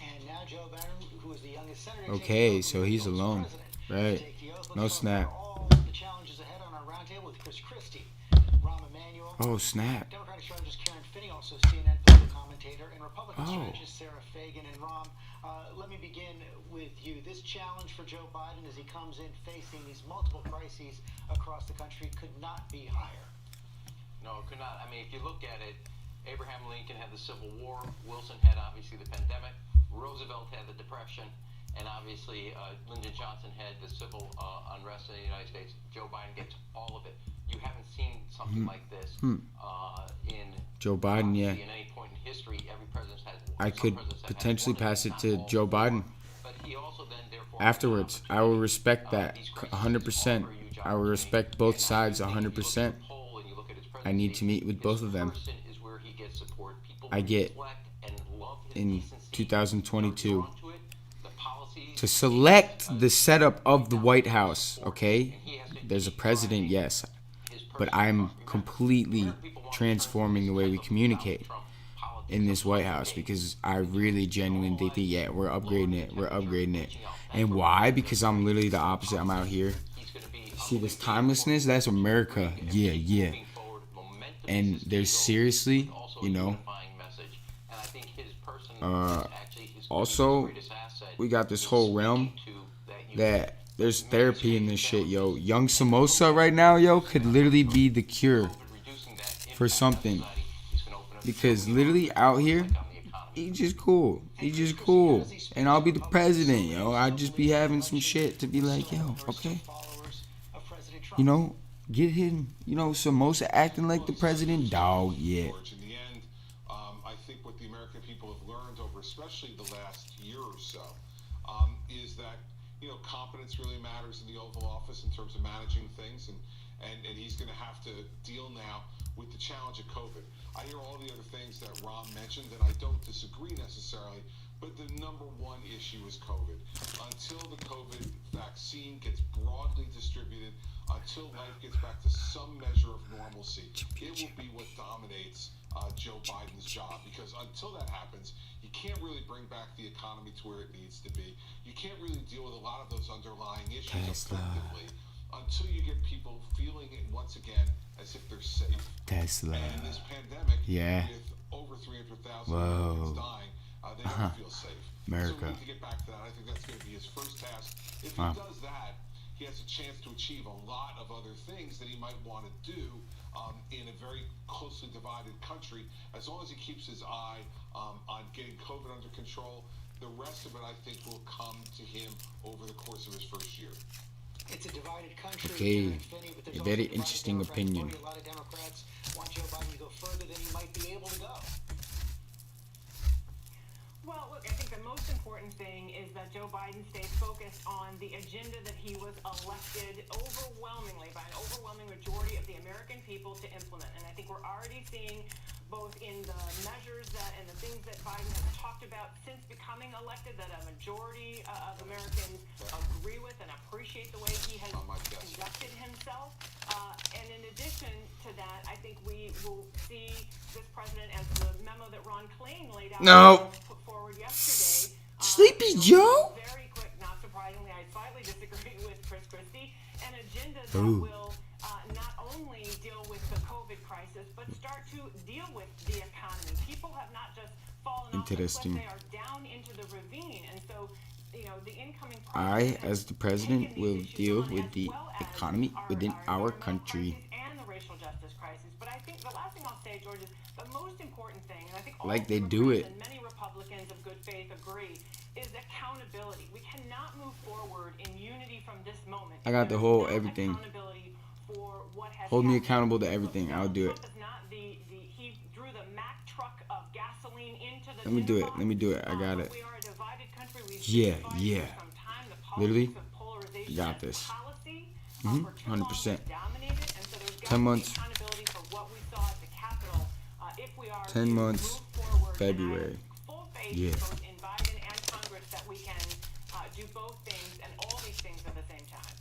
And now Joe Biden, who is the youngest senator. Okay, so he's alone. Right. No snap. All the challenges ahead on our roundtable with Chris Christie, Rahm Emanuel. Oh, snap. Democratic strategist Karen Finney, also CNN political commentator, and Republican strategist Sarah Fagan. And Rahm, let me begin with you. This challenge for Joe Biden as he comes in facing these multiple crises across the country could not be higher. No, it could not. I mean, if you look at it, Abraham Lincoln had the Civil War. Wilson had, obviously, the pandemic. Roosevelt had the Depression. And, obviously, Lyndon Johnson had the civil unrest in the United States. Joe Biden gets all of it. You haven't seen something like this in Joe Biden, yeah. In any point in history. Every president's had I could potentially pass it to Joe Biden. Afterwards, I will respect that 100%. I will respect both sides 100%. I need to meet with both of them. I get in 2022 to select the setup of the White House, okay? There's a president, yes, but I'm completely transforming the way we communicate in this White House because I really genuinely think, yeah, we're upgrading it. And why? Because I'm literally the opposite. I'm out here. See this timelessness? That's America. Yeah, yeah. And there's seriously, Also, we got this whole realm that there's therapy in this shit, yo. Young Samosa right now, yo, could literally be the cure for something. Because literally out here, he's just cool. He's just cool. And I'll be the president, yo. I'd just be having some shit to be like, yo, okay. You know, get him, you know, Samosa acting like the president, dog, yeah. In the end, I think what the American people have learned over especially the last year or so is that, you know, competence really matters in the Oval Office in terms of managing things, and he's going to have to deal now with the challenge of COVID. I hear all the other things that Ron mentioned, and I don't disagree necessarily, but the number one issue is COVID. Until the COVID vaccine gets broadly distributed, until life gets back to some measure of normalcy, it will be what dominates Joe Biden's job. Because until that happens, you can't really bring back the economy to where it needs to be. You can't really deal with a lot of those underlying issues effectively until you get people feeling it once again as if they're safe. Tesla. And in this pandemic, yeah. with over 300,000 Americans dying, they don't feel safe. America. So we need to get back to that. I think that's going to be his first task. If he does that, he has a chance to achieve a lot of other things that he might want to do in a very closely divided country. As long as he keeps his eye on getting COVID under control, the rest of it, I think, will come to him over the course of his first year. It's a divided country. Okay, a very interesting opinion. A lot of Democrats want Joe Biden to go further than he might be able to go. Well, look, I think the most important thing is that Joe Biden stays focused on the agenda that he was elected overwhelmingly by an overwhelming majority of the American people to implement. And I think we're already seeing both in the measures that and the things that Biden has talked about since becoming elected that a majority of Americans agree with and appreciate the way he has conducted himself. And in addition to that, I think we will see this president, as the memo that Ron Klain laid out put forward yesterday. Sleepy Joe? Very quick, not surprisingly, I slightly disagree with Chris Christie. An agenda that will not only deal with the COVID crisis, but start to deal with the economy. People have not just fallen off the cliff, they are down into the ravine. And so, you know, the incoming I, as the president, will deal with the economy within our country. And the racial justice crisis. But I think the last thing I'll say, George, is the most important thing, and I think all like they do it. And many Republicans of good faith agree, is accountability. We cannot move forward in unity from this moment. I got the whole everything. Hold me accountable to everything. I'll do it. He drew the Mack truck of gasoline into the Let me do it. Let me do it. I got it. Yeah, yeah. Literally, got this. 100%. 10 months. 10 months. February. Yeah.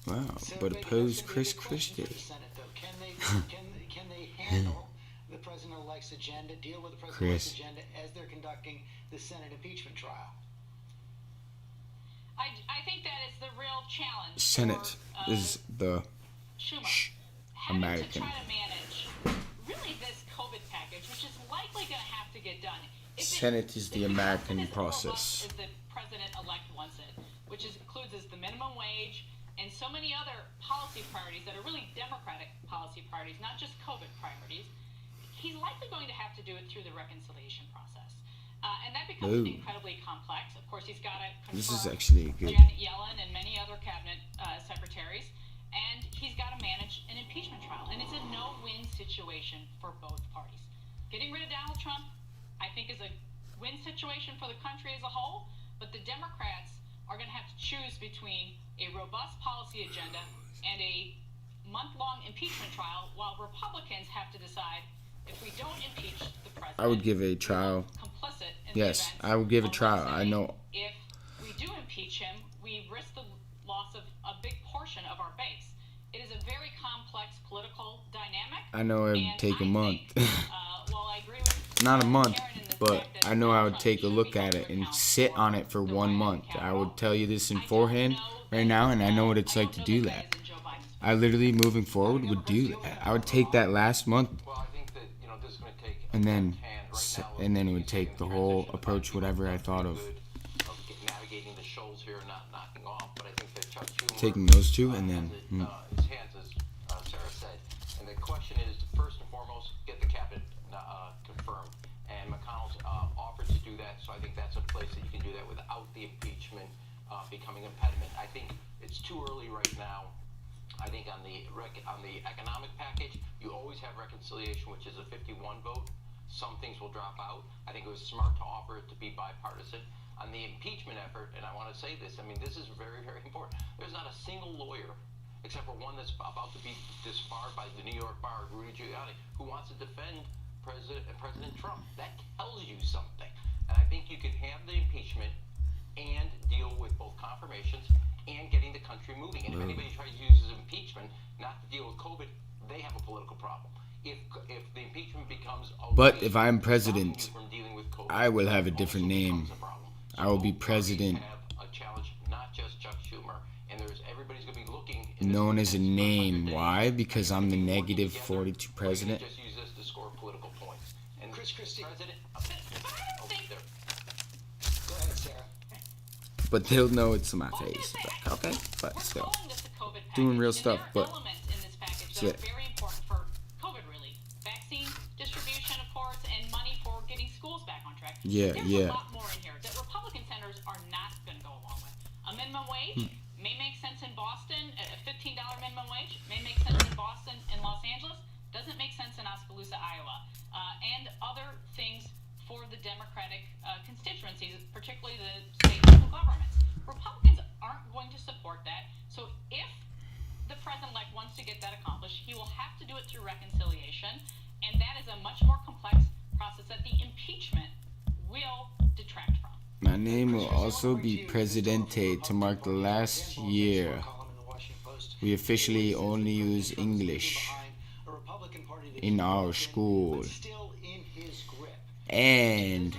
Wow, but oppose Chris Christie. Can they handle the president-elect's agenda, deal with the president-elect's agenda as they're conducting the Senate impeachment trial? I think that is the real challenge. Senate is the American. To try to manage really this COVID package, which is likely going to have to get done. Senate is the American process. As the president-elect wants it, which includes the minimum wage and so many other policy priorities that are really Democratic policy priorities, not just COVID priorities. He's likely going to have to do it through the reconciliation process. And that becomes incredibly complex. Of course, he's got to confirm this is actually good. Janet Yellen and many other cabinet secretaries, and he's got to manage an impeachment trial. And it's a no-win situation for both parties. Getting rid of Donald Trump, I think, is a win situation for the country as a whole, but the Democrats are going to have to choose between a robust policy agenda and a month-long impeachment trial, while Republicans have to decide if we don't impeach the president. I would give a trial. Yes, I would give a trial. I know. If we do impeach him, we risk the loss of a big portion of our base. It is a very complex political dynamic. I know it would take a month. Well, I agree with not a month, but I know I would take a look at it and sit on it for 1 month. I would tell you this in forehand right now, and I know what it's like to do that. I literally, moving forward, would do that. I would take that last month, and then it would take the whole approach, whatever I thought of. navigating the shoals here, not knocking off. But I think that Chuck Schumer taking those two and then his hands, as Sarah said. And the question is, first and foremost, get the cabinet confirmed. And McConnell's offered to do that, so I think that's a place that you can do that without the impeachment becoming impediment. I think it's too early right now. I think on the economic package, you always have reconciliation, which is a 51 vote. Some things will drop out. I think it was smart to offer it to be bipartisan. On the impeachment effort, and I want to say this, I mean, this is very, very important. There's not a single lawyer, except for one that's about to be disbarred by the New York bar, Rudy Giuliani, who wants to defend President Trump. That tells you something. And I think you can have the impeachment and deal with both confirmations and getting the country moving. And if anybody tries to use impeachment not to deal with COVID, they have a political problem. If the impeachment becomes but if I'm president, I will have a different name. I will be president. Have a challenge, not just Chuck Schumer, and everybody's going to be looking known as a name. Why? Because I'm the negative 42 president. Just use this to score political points. And Chris Christie, president. Go ahead, Sarah. But they'll know it's my face. But, okay, but still doing real stuff. But so very important for COVID relief, vaccine distribution, of course, and money for getting schools back on track. There's a lot more in here that Republican senators are not going to go along with. A minimum wage may make sense in Boston. A $15 minimum wage may make sense in Boston and Los Angeles. Doesn't make sense in Oskaloosa, Iowa, and other things for the Democratic constituencies, particularly the state and local governments. Republicans aren't going to support that. So if the president-elect wants to get that accomplished, he will have to do it through reconciliation, and that is a much more complex process that the impeachment will detract from. My name will also be Presidente to mark the last year. We officially only use English in our school. And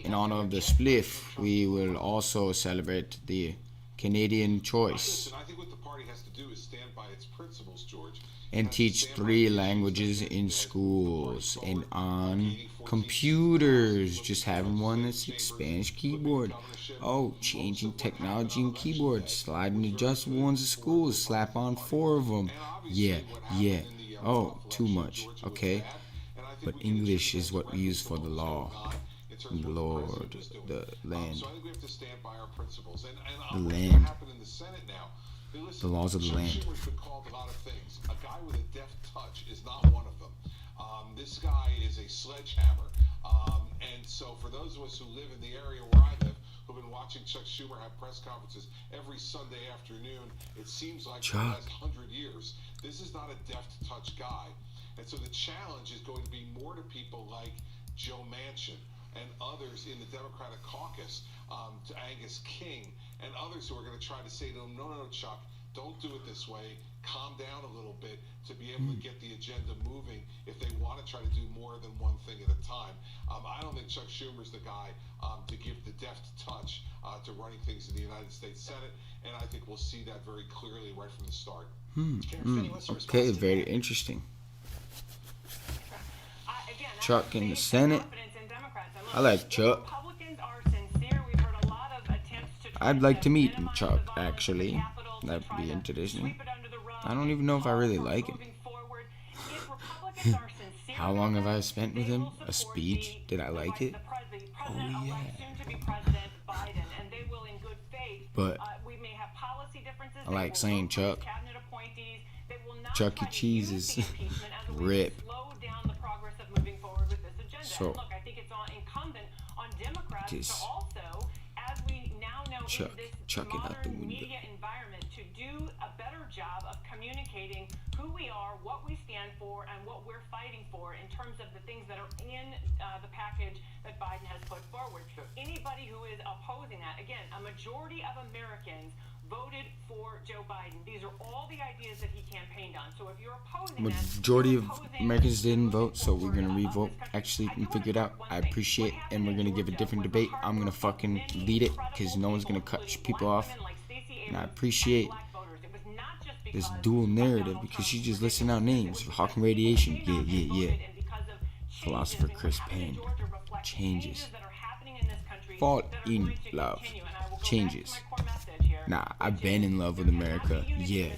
in honor of the spliff, we will also celebrate the Canadian choice. Listen, I think what the party has to do is stand by its principles, George, and teach 3 languages in schools and on computers. Just having one that speaks Spanish keyboard. Oh, changing technology and keyboards. Sliding adjustable ones at schools. Slap on 4 of them. Yeah. Oh, too much. Okay. But English is what we use for the law. The Lord, the land. So I think we have to stand by our principles. The land. Happen in the Senate now. The laws of the land. Schumer's been called a lot of things. A guy with a deft touch is not one of them. This guy is a sledgehammer. And so for those of us who live in the area where I live, who've been watching Chuck Schumer have press conferences every Sunday afternoon, it seems like for the last 100 years, this is not a deft touch guy. And so the challenge is going to be more to people like Joe Manchin and others in the Democratic caucus, to Angus King and others who are going to try to say to him, no, Chuck, don't do it this way. Calm down a little bit to be able to get the agenda moving if they want to try to do more than one thing at a time. I don't think Chuck Schumer's the guy to give the deft touch to running things in the United States Senate, and I think we'll see that very clearly right from the start. Okay, very interesting. Chuck in the Senate. I like Chuck. I'd like to meet Chuck, actually. That'd be interesting. I don't even know if I really like him. How long have I spent with him? A speech? Did I like it? Oh, yeah. But I like saying Chuck. Chuck E. Cheese is rip. So, just chuck it out the window. Media environment to do a better job of communicating who we are, what we stand for, and what we're fighting for in terms of the things that are in the package that Biden has put forward. Anybody who is opposing that, again, a majority of Americans voted for Joe Biden. These are all the ideas that he campaigned on. So if you're opposing that, majority of Americans didn't vote, so we're gonna revote. Actually, you can figure it out. I appreciate, and we're gonna give a different debate. I'm gonna fucking lead it because no one's gonna cut people off. And I appreciate this dual narrative because she just listing out names. Hawking radiation, yeah. Philosopher Chris Payne. Changes. Fall in love. changes. Nah, I've been in love with America. Yeah.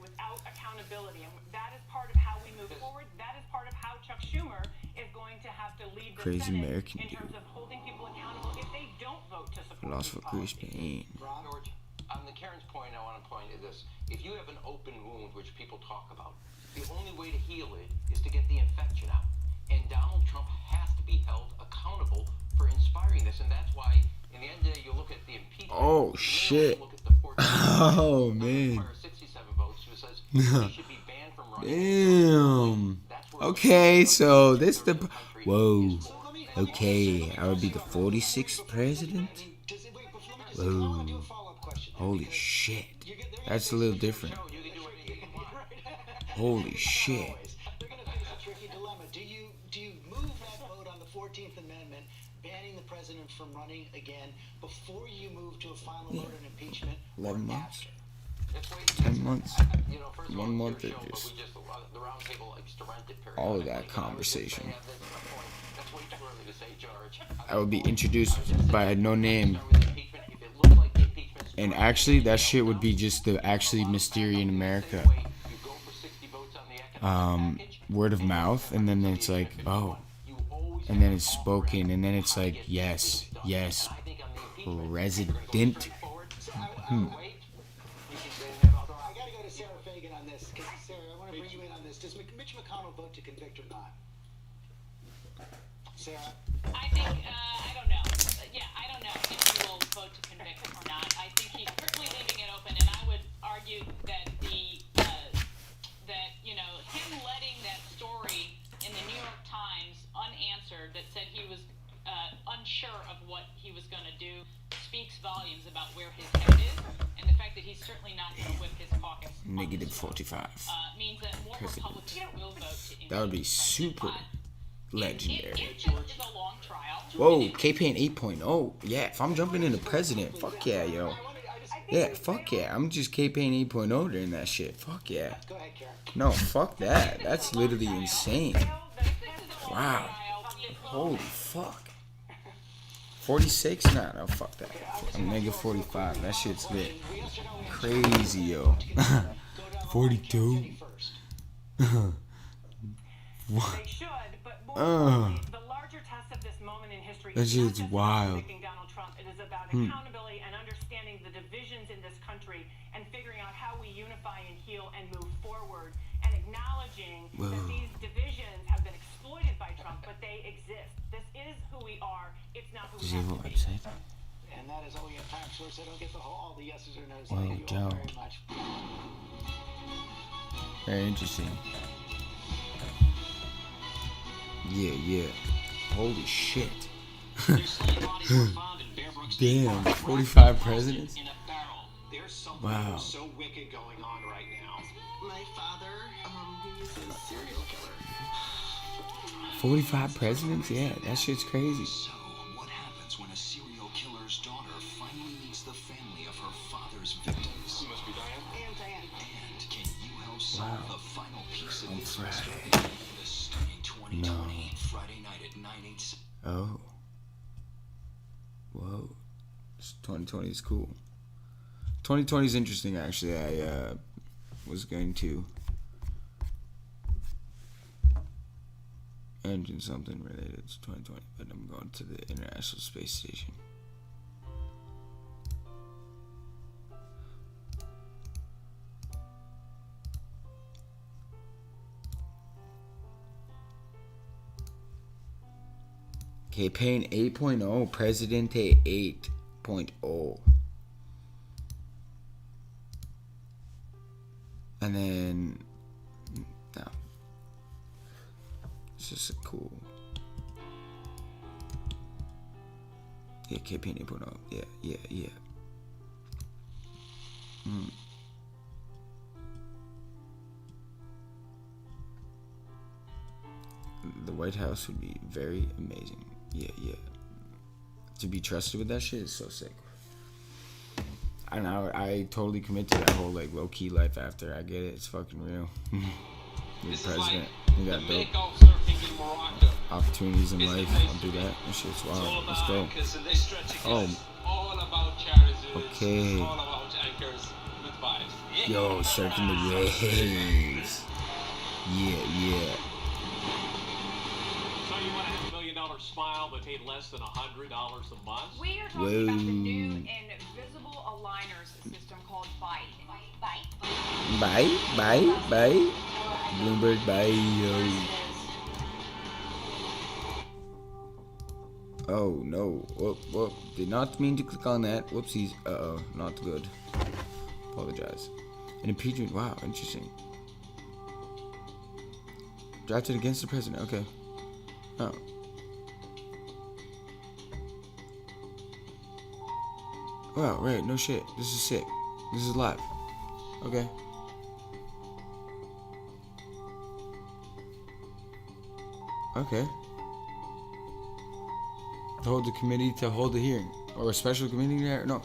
Without accountability, and that is part of how we move forward. That is part of how Chuck Schumer is going to have to lead the Crazy Senate American in terms of holding people accountable if they don't vote to support Lost for Chris Payne. George, on the Karen's point, I want to point to this. If you have an open wound, which people talk about, the only way to heal it is to get the infection out. And Donald Trump has to be held accountable for inspiring this. And that's why, in the end of the day, you look at the impeachment. Oh, shit. Oh, man. 67 votes who says he should be banned from Damn. running. Okay, so this the... Whoa. Okay, I would be the 46th president? Whoa. Holy shit. That's a little different. Holy shit. They're going to face a tricky dilemma. Do you move that vote on the 14th Amendment, banning the president from running again, before you move to a final vote on impeachment? 11 months? 10 months? 1 month or just all of that conversation. I would be introduced by a no name. And actually, that shit would be just the actually Mysterian America. Word of mouth, and then it's like, oh. And then it's spoken, and then it's like, yes, president. I gotta go to Sarah Fagan on this, because Sarah, I want to bring you in on this. Does Mitch McConnell vote to convict or not? Sarah? I think, I don't know. I don't know if he will vote to convict or not. I think he's strictly leaving it open, and I would argue that him letting that story in the New York Times unanswered that said he was unsure of what he was going to do speaks volumes about where his head is, and the fact that he's certainly not going to whip his caucus. Negative 45. Means that more Republicans will vote to that would be super legendary. It is a long trial. Whoa, K-Pain 8.0. Yeah, if I'm jumping into president, fuck yeah, yo. Yeah, fuck yeah. I'm just K-Pain 8.0 during that shit. Fuck yeah. No, fuck that. That's literally insane. Wow. Holy fuck. 46? Nah, no, fuck that. I'm negative 45. That shit's lit. Crazy, yo. 42? What? The larger test of this moment in history That shit's wild. Donald Trump. It is about accountability and understanding the divisions in this country and figuring out how we unify and heal and move forward and acknowledging that these divisions have been exploited by Trump, but they exist. This is who we are. It's not who we have to be. And that is all we have time for, so I don't get all the yeses or nos. Wow, Thank you all Joe. very much. Very interesting. Yeah. Holy shit. Damn, 45 presidents? There's something Wow. so wicked going on right now. My father, he's a serial killer. 45 presidents? Yeah, that shit's crazy. So, what happens when a serial killer's daughter finally meets the family of her father's victims? You must be Diane. And Diane. And can you help solve the final piece of this mystery? Friday. The stunning 2020 Friday night at 9/8. Oh. Whoa. 2020 is cool. 2020 is interesting, actually. I was going to mention something related to 2020, but I'm going to the International Space Station. K-Pain 8.0, Presidente 8.0. And then, no. It's just a cool. Yeah, K-Pain 8.0. Yeah. The White House would be very amazing. Yeah. To be trusted with that shit is so sick. I totally commit to that whole like low key life after. I get it. It's fucking real. You're the president. You got dope opportunities in life. I'll do that. That shit's wild. Let's go. All about charities. Okay. All of our anchors with vibes. Yo, surfing the waves. Yeah. So you want to have $1 million smile but pay less than $100 a month? We are talking about the new invisible aligners system called Bite. Bye. Bloomberg, bye. Yo. Oh no. Whoop. Did not mean to click on that. Whoopsies. Uh-oh. Not good. Apologize. An impeachment. Wow, interesting. Drafted against the president. Okay. Oh. Wow, right. No shit. This is sick. This is live. Okay. Okay. To hold the committee to hold the hearing. Or a special committee there? No.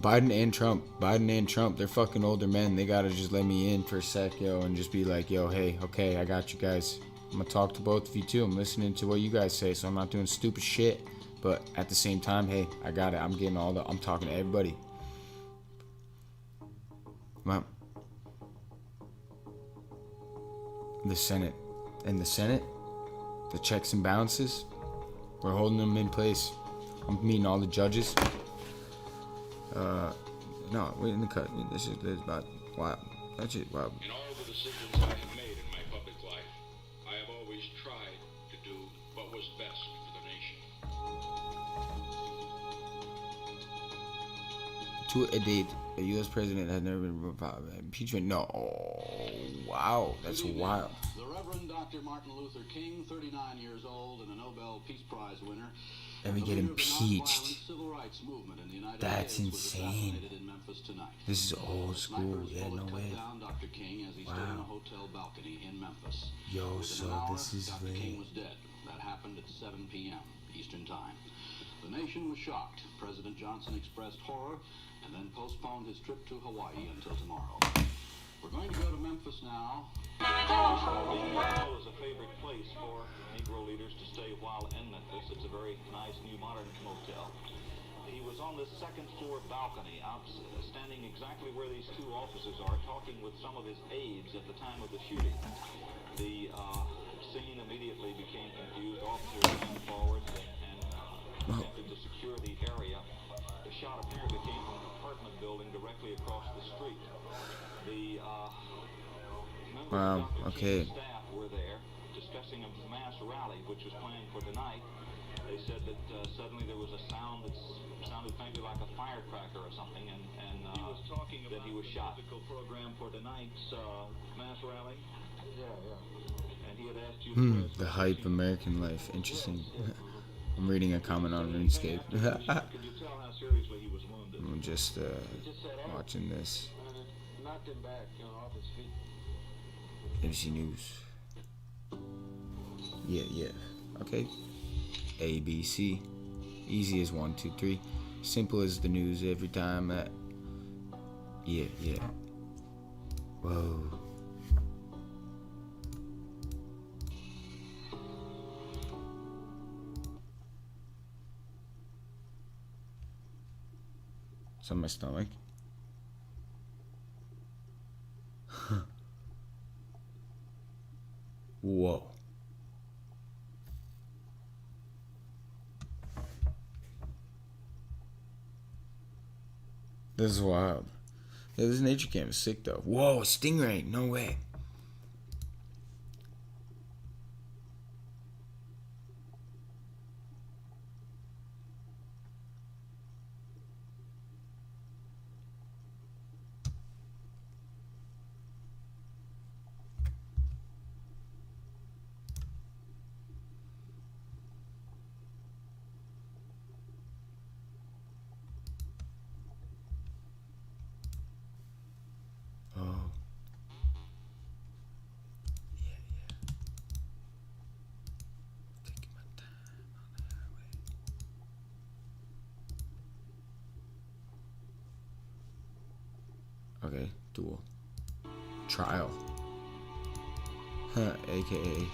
Biden and Trump, they're fucking older men. They gotta just let me in for a sec, yo, and just be like, yo, hey, okay, I got you guys. I'm gonna talk to both of you too. I'm listening to what you guys say, so I'm not doing stupid shit. But at the same time, hey, I got it. I'm getting I'm talking to everybody. Wow. The Senate. And the Senate, the checks and balances, we're holding them in place. I'm meeting all the judges. No, wait in the cut. This is about wow. That's it. Wow. In all the decisions I have made in my public life, I have always tried to do what was best for the nation. To a date, a U.S. president has never been impeachment. No. Oh, wow. That's wild. The Reverend Dr. Martin Luther King, 39 years old and a Nobel Peace Prize winner. And we get impeached. That's insane. This is old school. Yeah, no way. Wow. Yo, so this is Dr. King was dead. That happened at 7 p.m. Eastern Time. The nation was shocked. President Johnson expressed horror and then postponed his trip to Hawaii until tomorrow. We're going to go to Memphis now. Hotel is a favorite place for Negro leaders to stay while in Memphis. It's a very nice new modern motel. He was on the second floor balcony, standing exactly where these two officers are, talking with some of his aides at the time of the shooting. The scene immediately became confused. Officers ran forward and attempted to secure the area. The shot apparently came from an apartment building directly across the street. The wow. Okay. staff were there discussing a mass rally which was planned for tonight. They said that suddenly there was a sound that sounded faintly like a firecracker or something, and he was talking that he was shot. Physical program for tonight's mass rally. Yeah. And he had asked you. The hype American life. Interesting. I'm reading a comment on RuneScape. Could you tell how seriously he was wounded? I'm just watching this. Knocked him back, off his feet. ABC News. Yeah. Okay. ABC. Easy as 1, 2, 3. Simple as the news every time. Yeah. Whoa. It's on my stomach. Whoa. This is wild. Yeah, this nature cam is sick though. Whoa, stingray. No way. Okay, duel. Trial. AKA.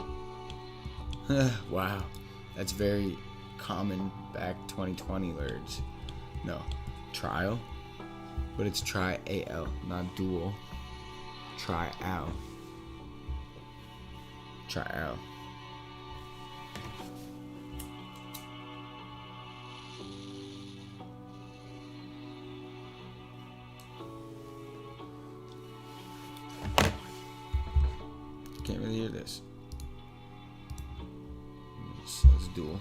Wow. That's very common back 2020 words. No, trial, but it's tri-al, not dual. Tri-al. Tri-al. Can't really hear this. So it's dual.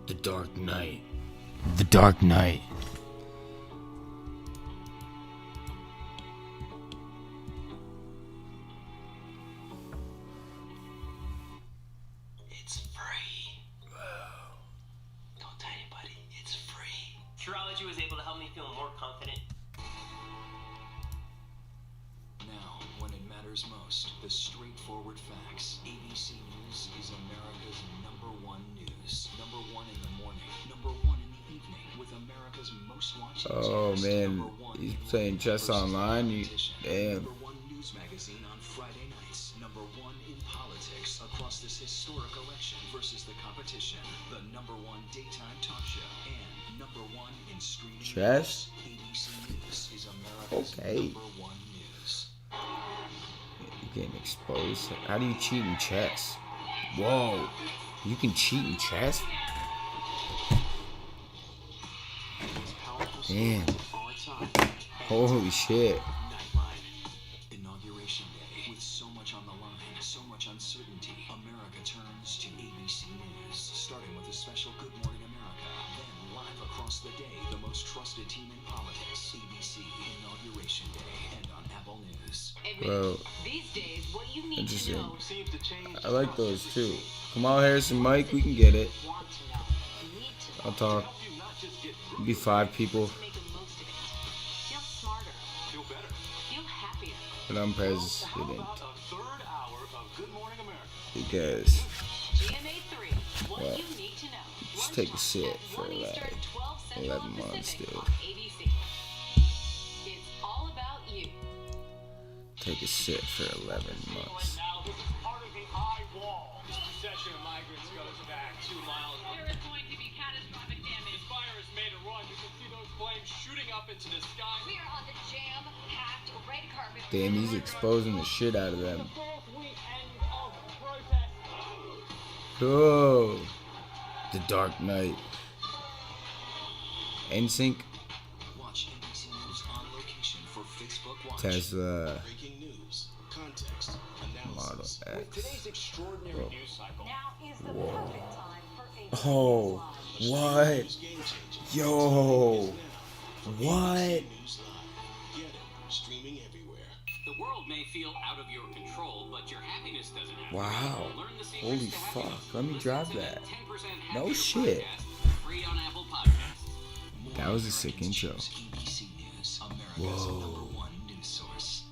The Dark Knight. The Dark Knight. It's free. Don't tell anybody. It's free. Astrology was able to help me feel more confident. Now, when it matters most, the straightforward facts. ABC News is America's #1 news. #1 in the morning. #1 in the evening. With America's most watched Oh man, he's playing chess online. Damn. #1 news magazine on Friday nights. #1 in politics across this historic election versus the competition. The #1 daytime talk show and #1 in streaming Chess? news. ABC News is America's Okay. #1 news. You're getting exposed. How do you cheat in chess? Whoa. You can cheat in chess? Damn. Holy shit. Inauguration Day. With so much on the line, so much uncertainty, America turns to ABC News. Starting with a special Good Morning America. Then live across the day, the most trusted team in politics. ABC Inauguration Day. And on Apple News. Bro. These days, what you need to Interesting. know seems to change. I like those too. Kamal Harris and Mike, we can get it. I'll talk. Be 5 people. Feel smarter. Feel better. Feel happier. But I'm president. About a third hour of Good Morning America. Because, GMA3, what well, you need to know. just take a sit for like 11 months, dude. ABC. It's all about you. Take a sit for 11 months. Now, this is part of the eye wall. This procession of migrants goes back 2 miles. There is going to be catastrophic damage. The fire has made a run. You can see those flames shooting up into the sky. We are on the jam-packed red carpet. Damn, he's exposing the shit out of them. Oh, The Dark Knight. NSYNC. Watch ABC News on location for Facebook Watch. Tesla. Breaking news, context, Model analysis. X. Today's extraordinary Whoa. news cycle. Now is the Whoa. perfect time for a Oh, what? Yo, what? News Live. Get it. Streaming everywhere. The world may feel out of your control, but your happiness doesn't have to. Wow. Learn the secrets Holy to fuck. happiness. Let me Listen drop to the that. 10% No Happier shit. podcast, free on Apple Podcasts. That was a sick intro. ABC News, America's Whoa. #1 news source.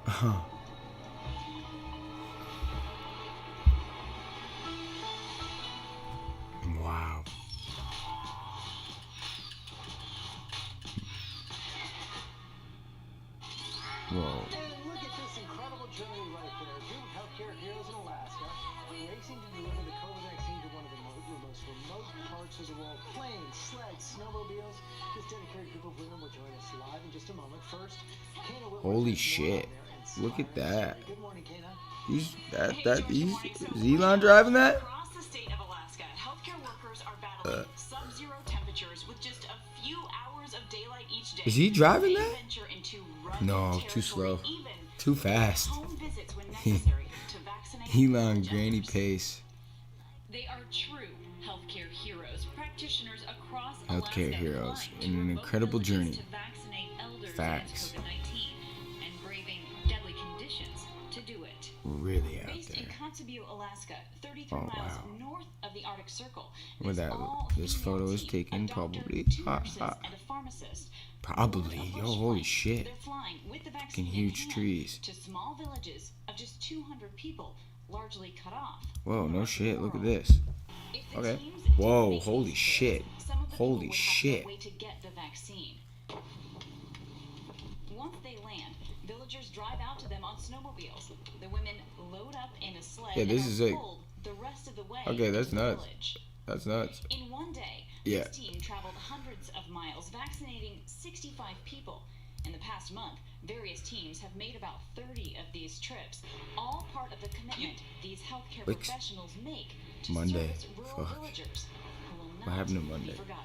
Huh. Wow. Whoa. And look at this incredible journey right there. Two healthcare heroes in Alaska racing to deliver the COVID vaccine to one of the most remote parts of the world. Planes, sleds, snowmobiles. This dedicated group of women will join us live in just a moment. First, Kana Whitworth Holy has more shit. on there and Look at that. Good morning, Kana. He's is Elon driving that? Across the state of Alaska, healthcare workers are battling sub-zero temperatures with just a few hours of daylight each day. Is he driving They that? venture into rugged No, too territory, slow. even Too fast. home visits when necessary to vaccinate Elon granny pace. They are true healthcare heroes, practitioners across Healthcare Alaska heroes climb in to an remote incredible villages journey. to vaccinate elders Facts. against COVID-19 and braving deadly conditions to do it. Really out Based in there. Kotzebue, Alaska, 33 Oh, miles wow. north of the Arctic Circle. Where that this photo is taken, probably. Two Ha, nurses ha. and a pharmacist. Probably. Yo, holy shit. They're flying with the Fucking vaccine in huge hand trees. to small villages of just 200 people, largely cut off. Whoa, no shit. Look at this. If the Okay. teams Whoa, didn't holy make shit. some of the people Holy would have shit. to wait to get the vaccine. Once they land, villagers drive out to them on snowmobiles. The women load up in a sled Yeah, this and is are it. pulled the rest of the way Okay, that's to the nuts. village. That's nuts. In one day, Yeah. this team traveled hundreds of miles, vaccinating 65 people. In the past month, various teams have made about 30 of these trips, all part of the commitment these healthcare Wix. professionals make to Monday. service rural Fuck. villagers who will What not happened to be Monday? forgotten.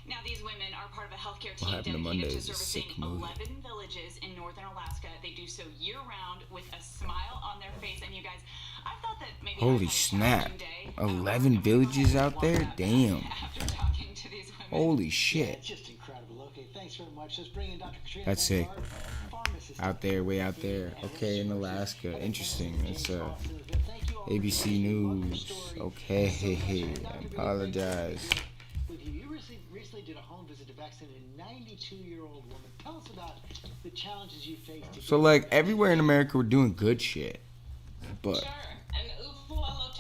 Now, these women are part of a healthcare What team happened to dedicated Monday to is a servicing sick movie. 11 villages in northern Alaska. They do so year-round with a smile on their face. And you guys, I thought that maybe Holy snap. 11 villages out there? Damn. after talking to these women. Holy Yeah, shit. it's just incredible. Okay, thanks very much. Let's bring in Dr. Katrina. That's sick. Bogart, pharmacist. Out there, way out there. Okay, in Alaska. Interesting. It's ABC News. Okay, I apologize. With you recently did a home visit to vaccinate a 92-year-old woman. Tell us about the challenges you faced. To So, like, everywhere in America, we're doing good shit. But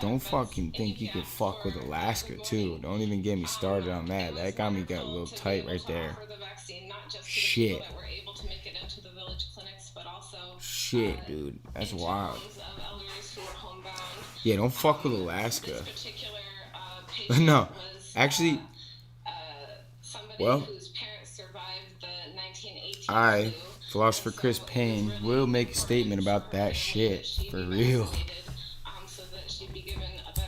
don't fucking think you can fuck with Alaska, too. Don't even get me started on that. That got me got a little tight right there. Shit. Shit, dude. That's wild. Yeah, don't fuck with Alaska. No. Actually, well, I, philosopher Chris Payne, will make a statement about that shit. For real.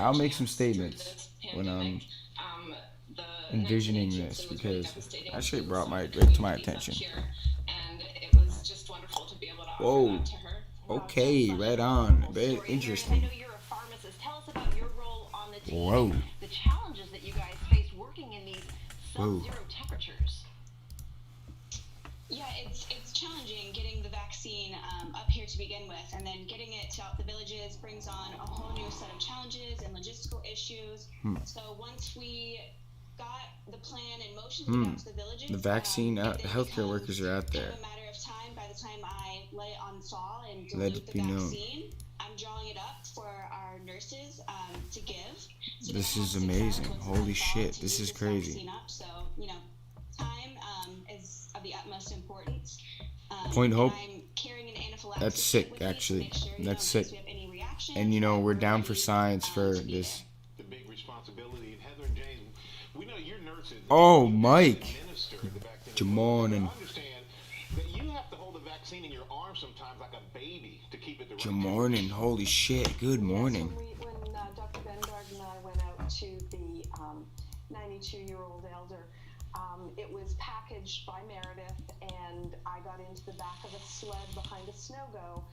I'll make some statements when I'm envisioning this, because that shit brought right to my attention. Whoa. Okay, right on. Very interesting. Whoa. The challenges that you guys face working in these sub-zero temperatures. Yeah, it's challenging getting the vaccine up here to begin with, and then getting it out the villages brings on a whole new set of challenges and logistical issues. So once we got the plan in motion to get out to the villages, The vaccine, the healthcare workers are out there. a matter of time. By the time I let it on thaw and Let dilute it the be known. vaccine, I'm drawing it up for our nurses to give. So This they is have 6 amazing. hours once Holy it's thawed shit, to this use is crazy. vaccine up. So, time is of the utmost importance. Point Hope. I'm carrying an anaphylaxis That's kit sick, with me to actually. make sure, That's in case sick. we have any reactions, And we're we're down for ready, science for to be this. The big responsibility, and Heather and James, we know you're nurses. Oh, You Mike. administer the vaccine. Good morning. I understand that you have to hold the vaccine in your arm sometimes like a baby to keep it the right Good morning. Holy shit. Good morning. When Dr. Bengard and I went out to the 92-year-old elder, it was packaged by Meredith, and I got into the back of a sled behind a snow go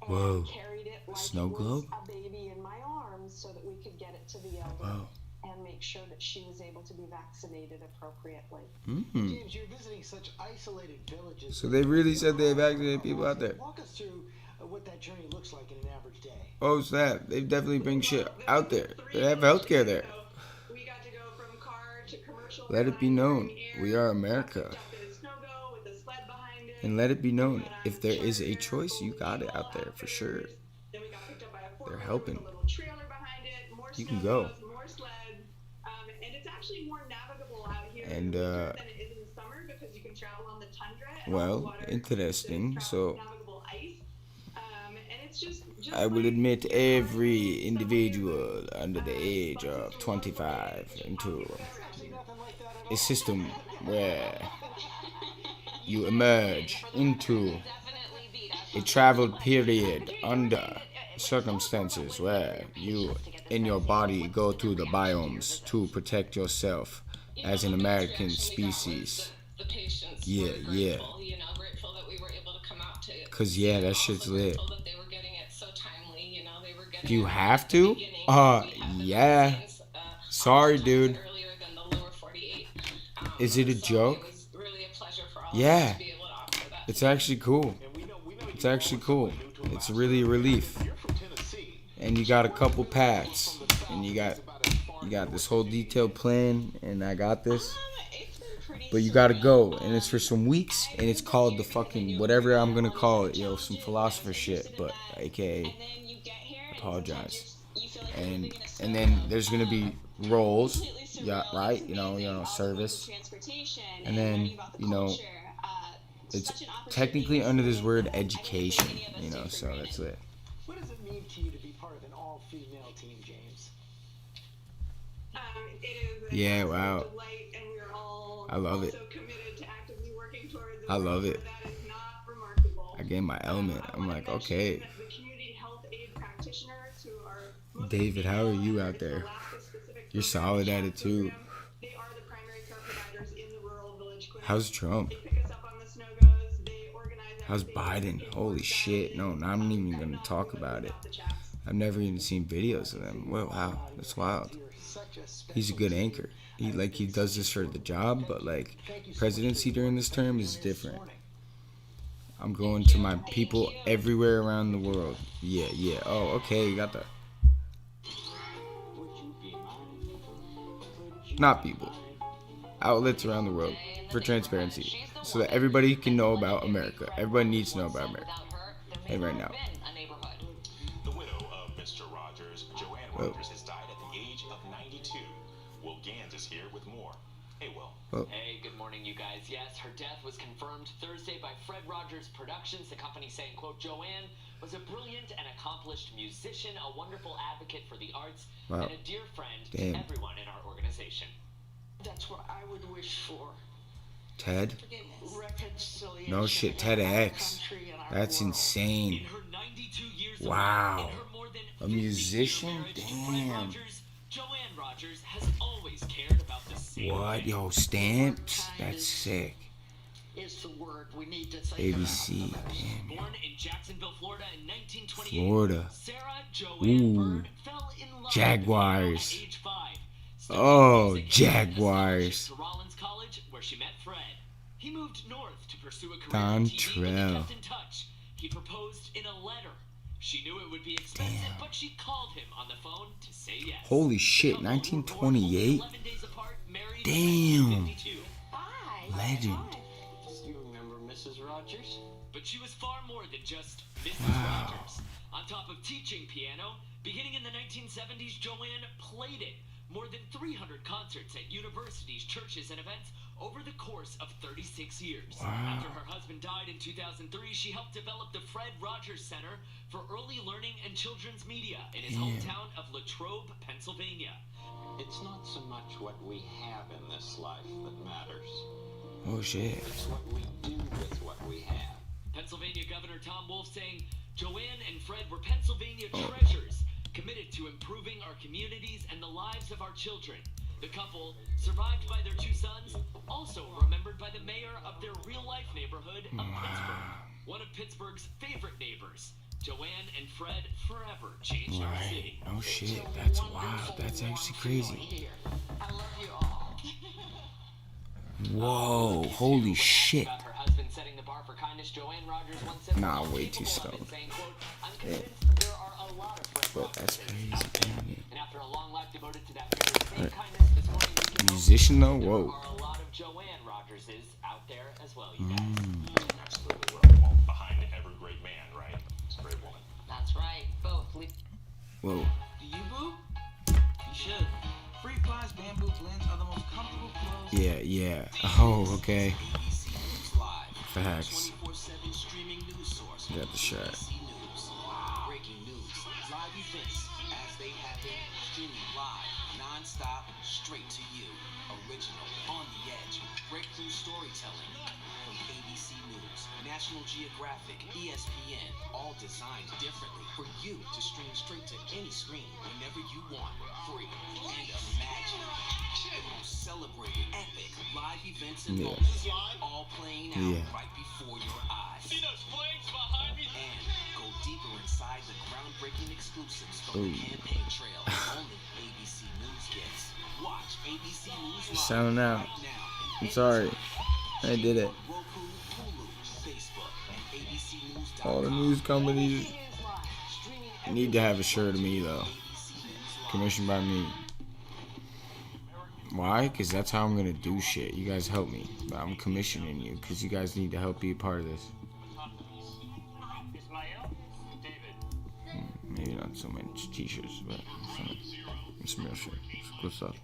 and Whoa. carried it like Snow it was globe? a baby in my arms so that we could get it to the elder Whoa. and make sure that she was able to be vaccinated appropriately. James, you're visiting such isolated villages. So they really said they vaccinated people out there. Walk us through what that journey looks like in an average day. Oh, snap. They definitely bring shit out there. They have healthcare there. We got to go from car to commercial. Let it be known. We are America. And let it be known, if there is a choice, you got it out there for sure. They're helping. You can go. And it's actually more navigable out here And, than it is in the summer because you can travel on the tundra and well, on the water. interesting. So, Navigable ice. And it's just I will admit every individual under the age of 25 into a system where you emerge into a traveled period under circumstances where you in your body go through the biomes to protect yourself as an American species. Yeah. grateful that we were able to come out to. Cause yeah, that shit's lit. Grateful that they were getting it so timely. They were getting Do you it have at the to? beginning. Yeah. Sorry, dude. Earlier than the lower 48. Is it a joke? It was really a pleasure for all Yeah. of us to be able to offer that. It's actually cool. It's actually cool. It's really a relief. And you got a couple paths, and you got this whole detailed plan, and I got this. But you gotta go, and it's for some weeks, and it's called the fucking whatever I'm gonna call it, some philosopher shit, but AKA apologize. And then there's gonna be roles yeah, right, service, and then it's technically under this word education, so that's it. What does it mean to you to be part of an all-female team, James? It is Yeah, an wow. absolute delight, and we're all I love it. also committed to actively working towards I love it. that is not remarkable. I get my element. I'm like, okay. The community health aid practitioners who are David, how are you out there? You're solid at it too. They are the primary care providers in the rural village clinic. How's Trump? They pick us up on the snow-goes. They organize How's Biden? Holy shit. No, I'm not even going to talk about it. I've never even seen videos of them. Well, wow. That's wild. He's a good anchor. He does this for the job, but like presidency during this term is different. I'm going to my people everywhere around the world. Yeah. Oh, okay. You got that. Not people. Outlets around the world for transparency, so that everybody can know about America. Everybody needs to know about America. Hey, right now. The widow of Mr. Rogers, Joanne Rogers, has died at the age of 92. Will Gans is here with more. Hey, Will. Hey, good morning, you guys. Yes, her death was confirmed Thursday by Fred Rogers Productions, the company saying, quote, Joanne was a brilliant and accomplished musician, a wonderful advocate for the arts, and a dear friend to everyone in our organization. That's what I would wish for. Ted? No shit, TEDx. That's insane. Wow. A musician? Damn. Joanne Rogers has always cared about the same. What? Yo, stamps? That's sick. Is the word we need to say. ABC. Damn. Born in Jacksonville, Florida in 1928. Florida. Sarah Joanne Bird fell in love Jaguars. at age 5. Oh, Jaguars. To Rollins College, where she met Fred. He moved north to pursue a career Don in TV, but they Trell. kept in touch. He proposed in a letter. She knew it would be expensive, but she called him on the phone to say yes. Holy shit, 1928? Damn. Legend. Do you remember Mrs. Rogers? But she was far more than just Mrs. Rogers. On top of teaching piano, beginning in the 1970s, Joanne played it. More than 300 concerts at universities, churches, and events over the course of 36 years. After her husband died in 2003, she helped develop the Fred Rogers Center for Early Learning and Children's Media in his hometown of Latrobe, Pennsylvania. It's not so much what we have in this life that matters. Oh shit. It's what we do with what we have. Pennsylvania Governor Tom Wolf saying Joanne and Fred were Pennsylvania treasures, committed to improving our communities and the lives of our children. The couple, survived by their 2 sons, also remembered by the mayor of their real-life neighborhood of Pittsburgh. One of Pittsburgh's favorite neighbors. Joanne and Fred forever changed our city. Oh shit, that's wild. That's actually crazy. I love you all. Whoa, holy shit. About her husband setting the bar for kindness, Joanne Rogers once said, Nah, way too stoned. Yeah. But that's crazy, damn it. And after a long life devoted to that very same kindness, this morning we can Musician though? there Whoa. are a lot of Joanne Rogerses out there as well, you guys. Absolutely right. Well, behind every great man, right? It's a great woman. That's right. Both. Whoa. Do you, boo? You should. Free Fly's bamboo blends are the most comfortable clothes. Yeah. Oh, okay. ABC News Live. Facts. 24/7 streaming news source. Got the shot. ABC News. Breaking news, live events as they happen, streaming live, non-stop, straight to you. Original, on the edge, breakthrough storytelling from ABC News, National Geographic, ESPN, all designed differently for you to stream straight to any screen whenever you want, free. And imagine the most celebrated, epic live events and moments, all playing out right before your eyes. See those flames behind me? And go deeper inside the groundbreaking exclusives from the campaign trail only ABC News gets. Watch ABC News Live Sounding out. right now. I'm sorry. I did it. Roku, Hulu, Facebook, and ABCnews.com. All the news companies need to have a shirt of me though. Commissioned by me. Why? Because that's how I'm going to do shit. You guys help me. I'm commissioning you because you guys need to help be a part of this. Maybe not so much t-shirts, but some real shit. Some good stuff.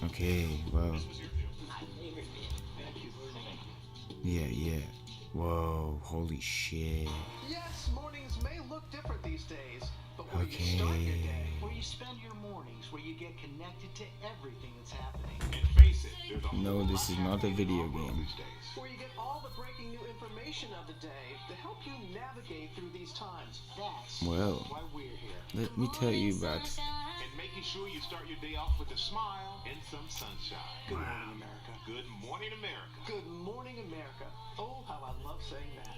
Okay, well. Yeah. Whoa, holy shit. Yes, mornings may look different these days, but where you start your day, where you spend your mornings, where you get connected to everything that's happening. And face it, there's a No, this is not a video game. Where you get all the breaking new information of the day to help you navigate through these times. That's Well, why we're here. let me tell you about. And making sure you start your day off with a smile and some sunshine. Good morning, America. Good morning, America. Good morning, America. Oh, how I love saying that.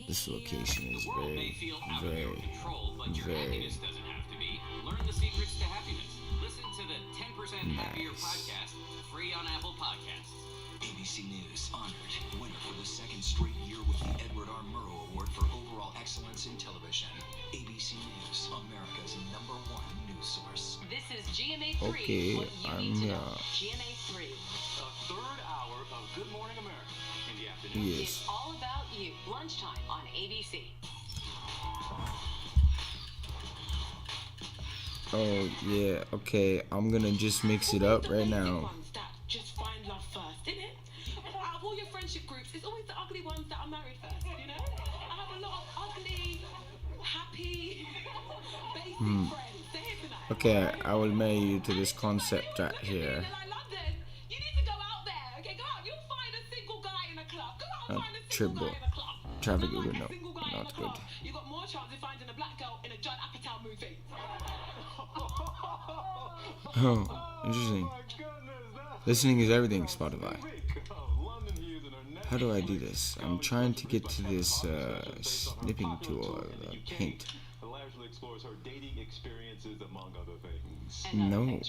This location is The world may feel out of your control, but your happiness doesn't have to be. Learn the secrets to happiness. Listen to the 10% Happier podcast, free on Apple Podcasts. ABC News honored winner for the second straight year with the Edward R. Murrow Award for Overall Excellence in Television. ABC News, America's #1 news source. This is GMA3. Okay, what you I'm need to know. GMA3. A third hour of Good Morning America in the afternoon. Yes. It's all about you. Lunchtime on ABC. Oh yeah, okay. I'm gonna just mix it up right now. Just find love first, innit? Out of all your friendship groups, it's always the ugly ones that are married first, you know? I have a lot of ugly, happy, basic friends. They're here tonight. Okay, I will marry you to this concept right here. They're like, London, you need to go out there, okay? Go out, you'll find a single guy in a club. Go out and find a single Triple. guy in a club. Traffic Go out Uber, and no, a single guy in not a good. club. You got more chance of finding a black girl in a Judd Apatow movie. Oh, interesting. Listening is everything, Spotify. How do I do this? I'm trying to get to this snipping tool, paint. Largely explores her dating experiences, among other things. No,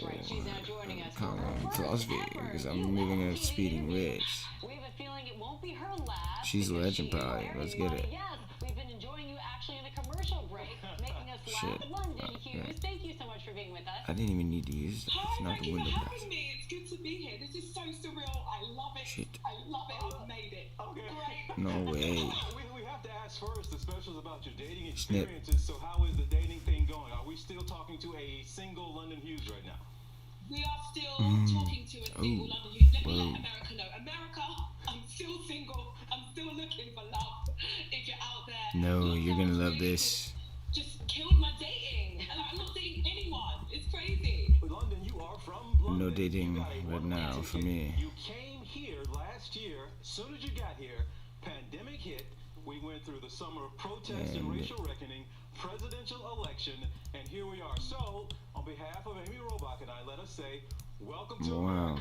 philosophy, because I'm moving at speeding rates. We have a feeling it won't be her last. She's a legend, probably. Let's get it. Yes, we've been enjoying you actually in a commercial break, making us laugh. Shit. London Hughes, thank you so much for being with us. I didn't even need to use that. It's not the window glass. Me, it's good to be here. This is so surreal. I love it. Shit. I love it. I've made it. Okay. Great. No way. We have to ask first the specials about your dating Snip. experiences. So how is the dating thing going? Are we still talking to a single London Hughes right now? We are still talking to a single London Hughes. Let me let America know. America, I'm still single. I'm still looking for love. If you're out there. No, you're gonna love this. Just killed my dating. And I'm not dating anyone. It's crazy. London, you are from London. No dating right now for me. You came here last year. As soon as you got here, pandemic hit. We went through the summer of protest and racial reckoning, presidential election, and here we are. So, on behalf of Amy Robach and I, let us say, welcome to Wow.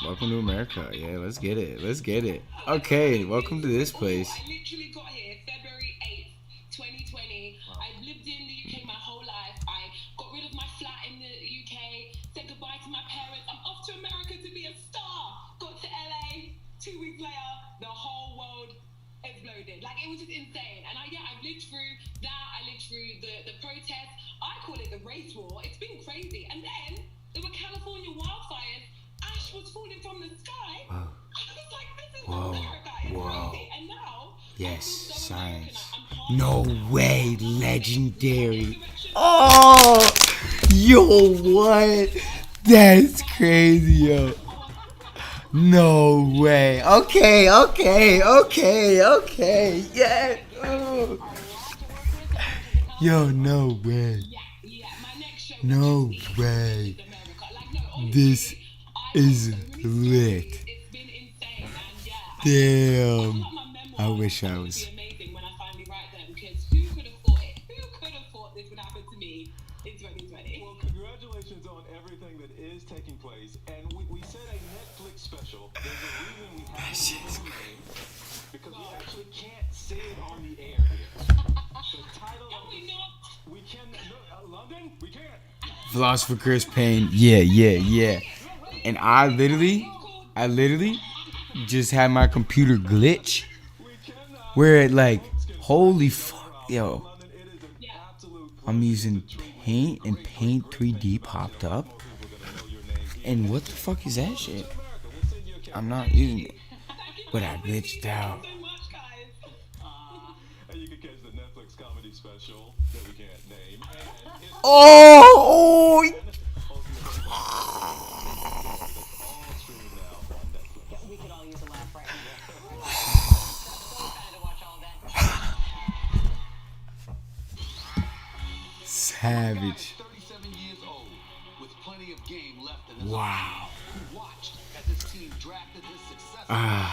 Welcome to America. Yeah, let's get it. Let's get it. Okay, welcome to this place. I literally got here February 8th, 2020. I've lived in the UK my whole life. I got rid of my flat in the UK, said goodbye to my parents. I'm off to America to be a star. Got to LA, 2 weeks later, the whole world exploded. Like, it was just insane. And I've lived through that. I lived through the protests. I call it the race war. It's been crazy. And then there were California wildfires. Ash was falling from the sky. Whoa. I was like, this is America. It's crazy. And now, Yes, science. No way, legendary. Oh, yo, what? That's crazy, yo. No way. Okay. Yeah. Oh. Yo, no way. No way. This is lit. Damn. I wish I was. amazing when I finally write them, because who could have thought it? Who could have thought this would happen to me in 2020? Well, congratulations on everything that is taking place. And we said a Netflix special. There's a reason we have to give it a name, because we actually can't say it on the air here. The title of we can London, we can't. Philosopher Chris Payne. Yeah. And I literally just had my computer glitch where it like, holy fuck, yo. I'm using Paint and Paint 3D popped up. And what the fuck is that shit? I'm not using it. But I glitched out. And you can catch the Netflix comedy special that we can't name. Savage. 37 years old, with plenty of game left in his Wow. who watched as his team drafted his successor.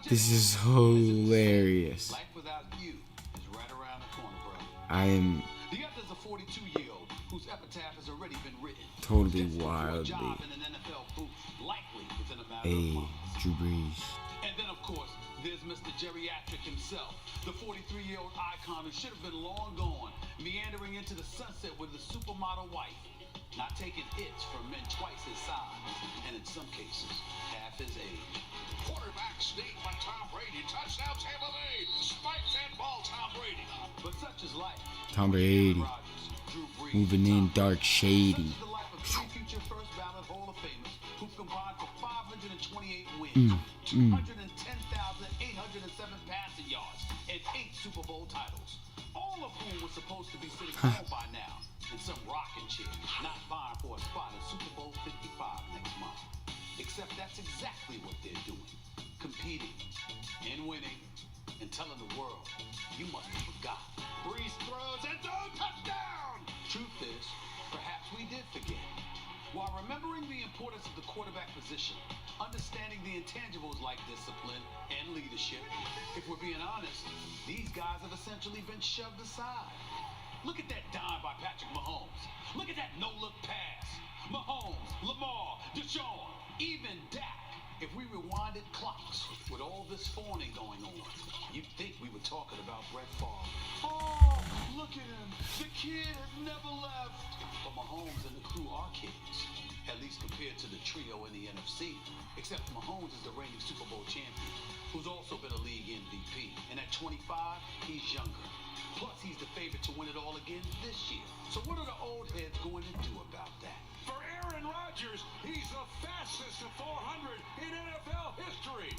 This is hilarious. Life without you is right around the corner, bro. I am The other's a 42-year-old whose epitaph has already been written. totally wildly. Job in an NFL booth, likely within a matter of Hey, months. Drew Brees. And then, of course, there's Mr. Geriatric himself, the 43-year-old icon who should have been long gone, meandering into the sunset with a supermodel wife, not taking hits from men twice his size, and in some cases, half his age. Quarterback sneak by Tom Brady. Touchdown Tampa Bay. Spike that ball, Tom Brady. But such is life. Tom Brady. Moving in dark shady. The life of three future first ballot Hall of Famers who've combined for 528 wins, 210,807 passing yards, and 8 Super Bowl titles. All of whom were supposed to be sitting home by now in some rocking chair, not vying for a spot in Super Bowl 55 next month. Except that's exactly what they're doing. Competing and winning and telling the world, you must have forgotten. Breeze throws and throws, touchdown! Truth is, perhaps we did forget. While remembering the importance of the quarterback position, understanding the intangibles like discipline and leadership, if we're being honest, these guys have essentially been shoved aside. Look at that dime by Patrick Mahomes. Look at that no-look pass. Mahomes, Lamar, Deshaun, even Dak. If we rewinded clocks with all this fawning going on, you'd think we were talking about Brett Favre. Oh, look at him. The kid has never left. But Mahomes and the crew are kids, at least compared to the trio in the NFC. Except Mahomes is the reigning Super Bowl champion, who's also been a league MVP. And at 25, he's younger. Plus, he's the favorite to win it all again this year. So what are the old heads going to do about that? For Aaron Rodgers, he's the fastest to 400 in NFL history.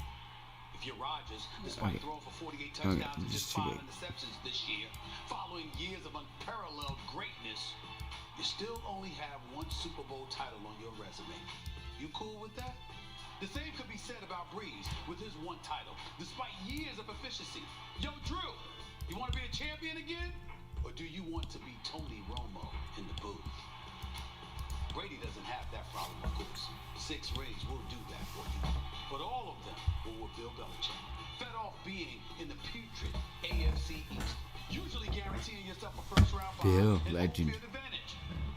If you're Rodgers, despite throwing for 48 touchdowns and just 5 interceptions this year, following years of unparalleled greatness, you still only have 1 Super Bowl title on your resume. You cool with that? The same could be said about Breeze with his 1 title, despite years of efficiency. Yo, Drew, you want to be a champion again? Or do you want to be Tony Romo in the booth? Brady doesn't have that problem, of course. 6 rings will do that for you. But all of them were with Bill Belichick, fed off being in the putrid AFC East, usually guaranteeing yourself a first-round bye Bill, and legend. home field advantage.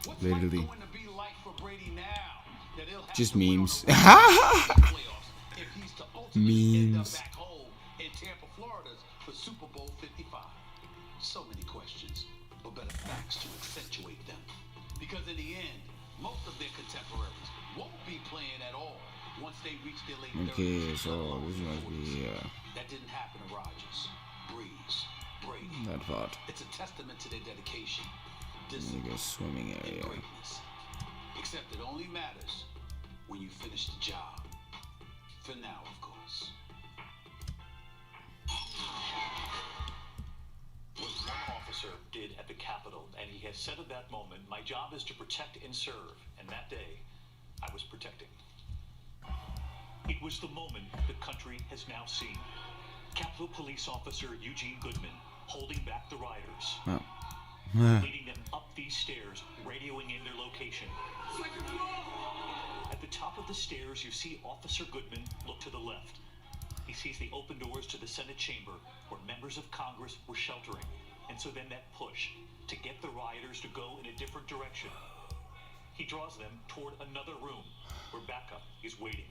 What's Literally. life going to be like for Brady now that he'll have Just to win on memes. the road in the playoffs if he's to ultimately end up Memes. back home in Tampa, Florida for Super Bowl 55? So many questions, but better facts to accentuate them. Because in the end, most of their contemporaries won't be playing at all once they reach their late 30s. Okay, so this must be That didn't happen to Rodgers, Breeze, Brady. that part. It's a testament to their dedication, Nigga discipline, swimming and area. greatness. Except it only matters when you finish the job. For now, of course. What one officer did at the Capitol, and he has said at that moment, my job is to protect and serve. And that day, I was protecting. It was the moment the country has now seen. Capitol Police Officer Eugene Goodman holding back the rioters, leading them up these stairs, radioing in their location. At the top of the stairs, you see Officer Goodman look to the left. He sees the open doors to the Senate chamber where members of Congress were sheltering. And so then that push to get the rioters to go in a different direction. He draws them toward another room where backup is waiting.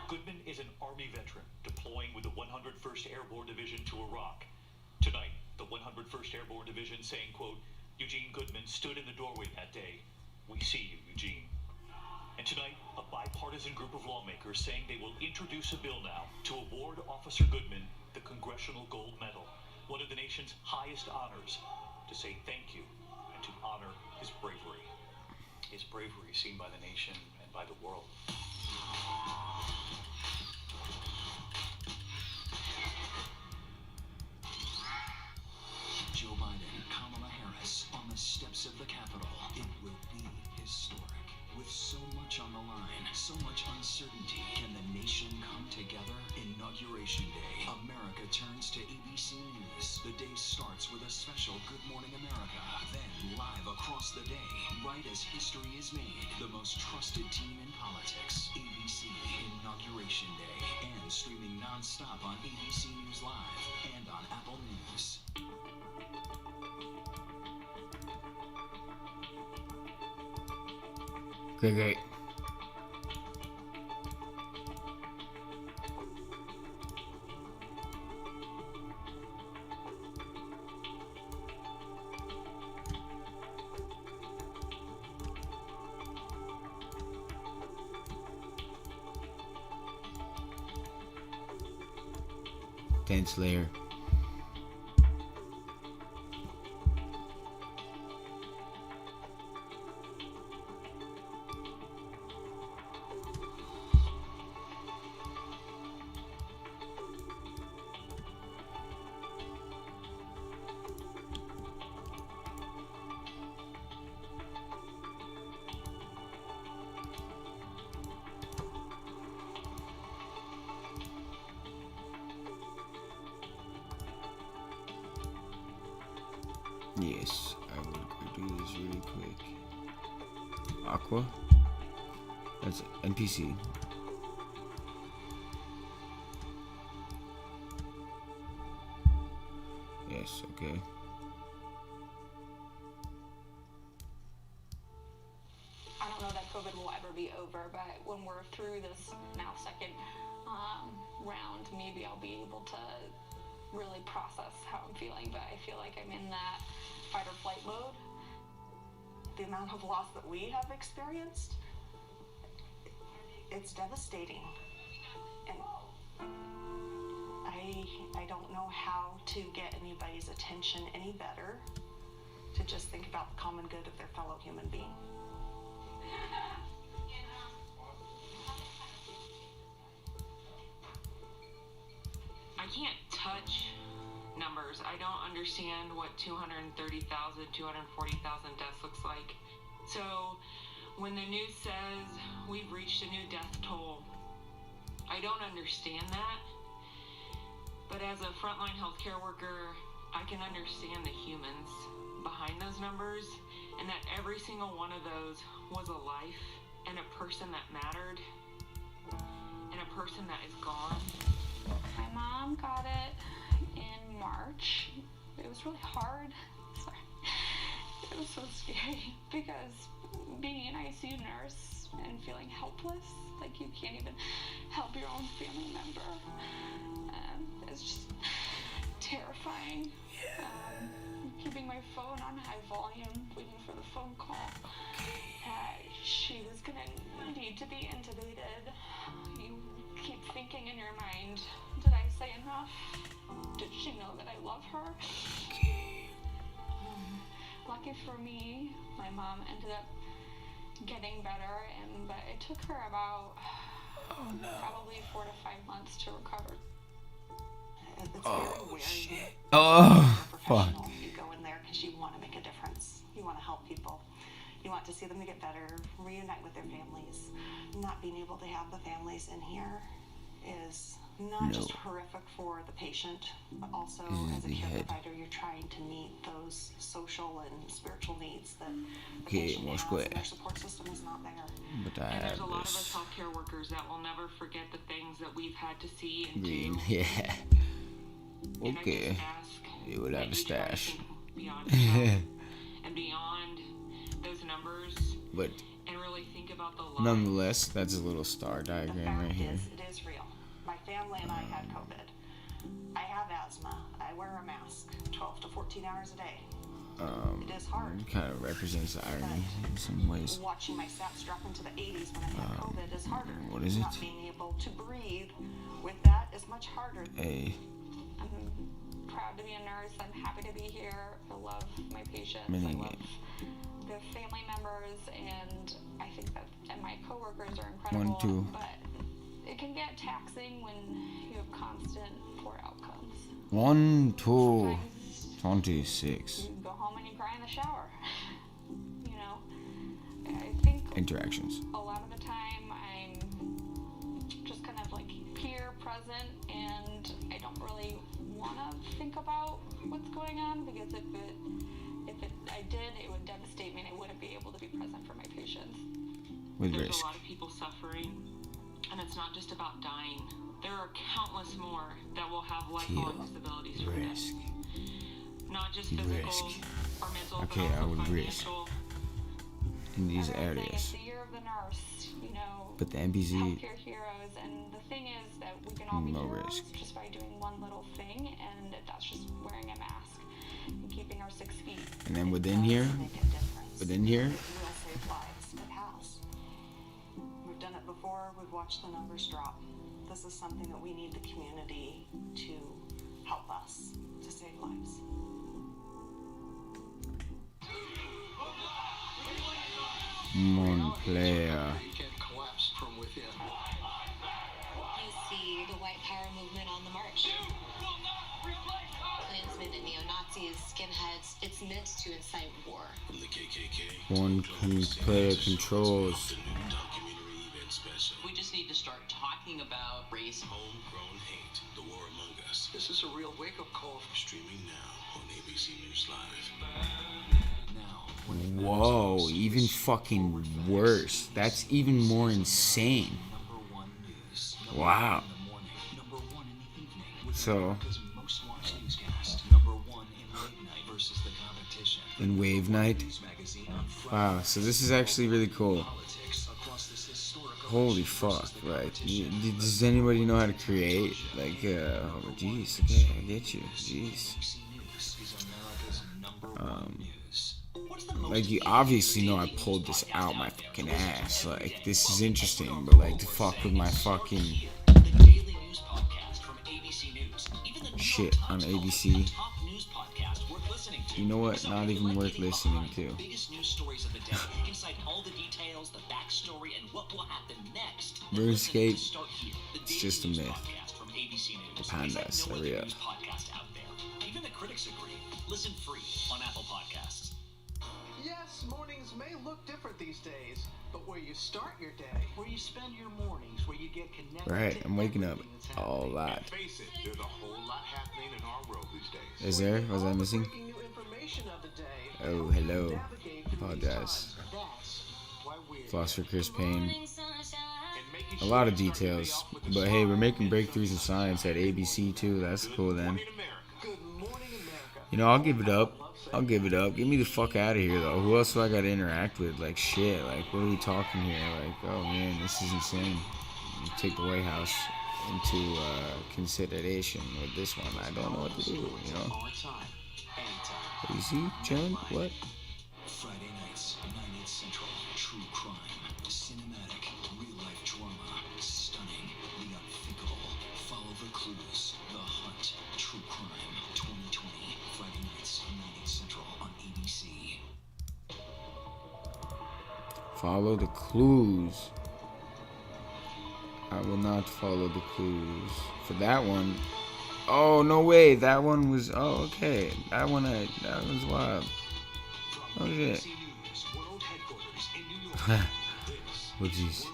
Goodman is an Army veteran deploying with the 101st Airborne Division to Iraq. Tonight, the 101st Airborne Division saying, quote, Eugene Goodman stood in the doorway that day. We see you, Eugene. And tonight, a bipartisan group of lawmakers saying they will introduce a bill now to award Officer Goodman the Congressional Gold Medal, one of the nation's highest honors, to say thank you and to honor his bravery. His bravery seen by the nation and by the world. Joe Biden, Kamala Harris on the steps of the Capitol. It will be historic. With so much on the line, so much uncertainty. uncertainty. Can the nation come together? Inauguration Day. America turns to ABC News. The day starts with a special Good Morning America. Then, live across the day, right as history is made, the most trusted team in politics, ABC Inauguration Day. And streaming non-stop on ABC News Live and on Apple News. Okay, great. Dense layer. Yes, I will do this really quick. Aqua. That's NPC. Yes, okay. I don't know that COVID will ever be over, but when we're through this now second round, maybe I'll be able to really process how I'm feeling, but I feel like I'm in that fight or flight mode. The amount of loss that we have experienced, it's devastating. And I don't know how to get anybody's attention any better to just think about the common good of their fellow human being. I can't touch numbers. I don't understand what 230,000, 240,000 deaths looks like. So when the news says we've reached a new death toll, I don't understand that. But as a frontline healthcare worker, I can understand the humans behind those numbers, and that every single one of those was a life and a person that mattered and a person that is gone. My mom got it in March. It was really hard. Sorry. It was so scary because being an ICU nurse and feeling helpless, like you can't even help your own family member, it's just terrifying. Keeping my phone on high volume, waiting for the phone call. She was gonna need to be intubated. You keep thinking in your mind, did I say enough? Did she know that I love her? Lucky for me, my mom ended up getting better, but it took her about probably 4 to 5 months to recover. It's very weird. Shit. Oh, fuck. You go in there because you want to make a difference. You want to help people. You want to see them get better, reunite with their families. Not being able to have the families in here is not just horrific for the patient, but also as a care provider, you're trying to meet those social and spiritual needs that the patient has, and their support system is not there. But I and there's have a lot of this us healthcare workers that will never forget the things that we've had to see and green. do. Yeah. And Okay. I just ask You would have a that you try to stash. think beyond yourself and beyond those numbers, But and really think about the lives. nonetheless, that's a little star diagram right here. It is real. My family and I had COVID. I have asthma. I wear a mask 12 to 14 hours a day. It is hard. It kind of represents the irony in some ways. Watching my stats drop into the 80s when I had COVID is harder. What is it? Not being able to breathe with that is much harder. A I'm proud to be a nurse. I'm happy to be here. I love my patients. mini I love game. the family members, and I think that and my coworkers are incredible. 1, 2. But it can get taxing when you have constant poor outcomes. 1, 2, 26. You go home and you cry in the shower. You know, I think Interactions. a lot of the time I'm present, and I don't really want to think about what's going on, because if I did, it would devastate me and I wouldn't be able to be present for my patients. With There's risk. a lot of people suffering, and it's not just about dying. There are countless more that will have lifelong disabilities from this. Not just physical or mental, Okay, but I also would risk financial. in these It's areas. the year of the nurse, you know. But the NPC, Healthcare heroes, and the thing is that we can all be no heroes risk. just by doing one little thing, and that's just wearing a mask and keeping our 6 feet. And then within here, Make a difference. within here, It will save lives. It has. We've done it before. We've watched the numbers drop. This is something that we need the community to help us to save lives. one player. Collapse from within. You see the white power movement on the march. Klansmen and neo-Nazis, skinheads, it's meant to incite war. From the KKK. One player controls. We just need to start talking about race. Homegrown hate, the war among us. This is a real wake-up call. Streaming now on ABC News Live. Whoa, even fucking worse. That's even more insane. Wow. So, in Wave Night. Wow, so this is actually really cool. Holy fuck, right? Does anybody know how to create? Like, oh, jeez, okay, I get you. Jeez. Like, you obviously know I pulled this out my fucking ass. Like, this is interesting, but like, to fuck with my fucking shit on ABC. You know what? Not even worth listening to. Biggest news stories of the day. You can cite all the details, the backstory, and what will happen next. RuneScape, it's just a myth. Pandas are real. Podcast out there. Even the critics agree. Listen free on Apple Podcasts. Yes, mornings may look different these days, but where you start your day, where you spend your mornings, where you get connected. Right, I'm waking up a lot. Face it, there's a whole lot happening in our world these days. Is there? Was I missing? New information of the day. Oh, hello. Apologize. Floss for Chris Payne. A lot of details. But hey, we're making breakthroughs in science at ABC too. That's cool then. You know, I'll give it up. I'll give it up. Get me the fuck out of here though. Who else do I gotta interact with? Like shit. Like what are we talking here? Like, oh man, this is insane. You take the White House into consideration with this one. I don't know what to do, you know? You see, John? What? Friday nights, 98 Central. True crime, cinematic, real-life drama, stunning, the unthinkable. Follow the clues. The Hunt. True crime. 2020. Friday nights, 98 Central on ABC. Follow the clues. I will not follow the clues. For that one. Oh, no way. That one was... Oh, okay. That one was wild. Oh, shit. Oh, jeez.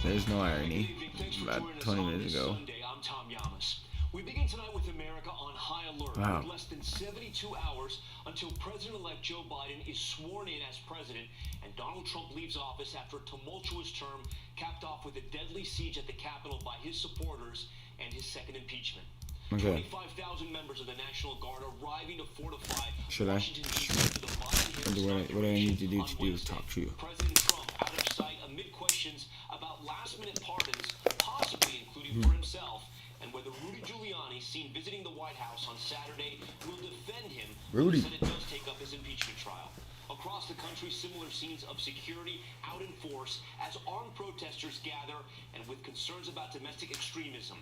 There's no irony. About 20 minutes ago. I'm Tom Yamas. We begin tonight with America on high alert. Wow. With less than 72 hours until President-elect Joe Biden is sworn in as president and Donald Trump leaves office after a tumultuous term capped off with a deadly siege at the Capitol by his supporters and his second impeachment. Okay. 25,000 members of the National Guard arriving to fortify Should I? Washington, D.C. for the Biden What do I need to do talk to you? President Trump out of sight amid questions about last-minute pardons, possibly including for himself, and whether Rudy Giuliani, seen visiting the White House on Saturday, will defend him when the Senate does take up his impeachment trial. Across the country, similar scenes of security out in force as armed protesters gather and with concerns about domestic extremism.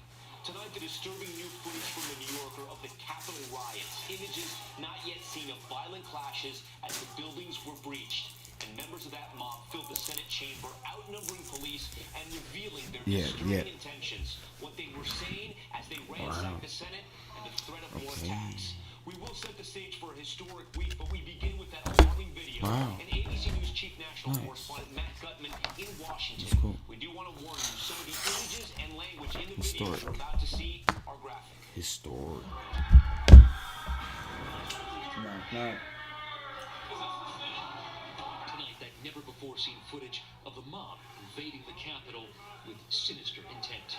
Tonight, the disturbing new footage from the New Yorker of the Capitol riots. Images not yet seen of violent clashes as the buildings were breached. And members of that mob filled the Senate chamber, outnumbering police and revealing their disturbing intentions. What they were saying as they ransacked the Senate and the threat of more attacks. We will set the stage for a historic week, but we begin with that alarming video. Wow. And ABC News Chief National Nice. Correspondent Matt Gutman in Washington. That's cool. We do want to warn you, some of the images and language in the Historic. video you're about to see are graphic. Historic. Knock. Tonight, that never-before-seen footage of the mob invading the Capitol with sinister intent.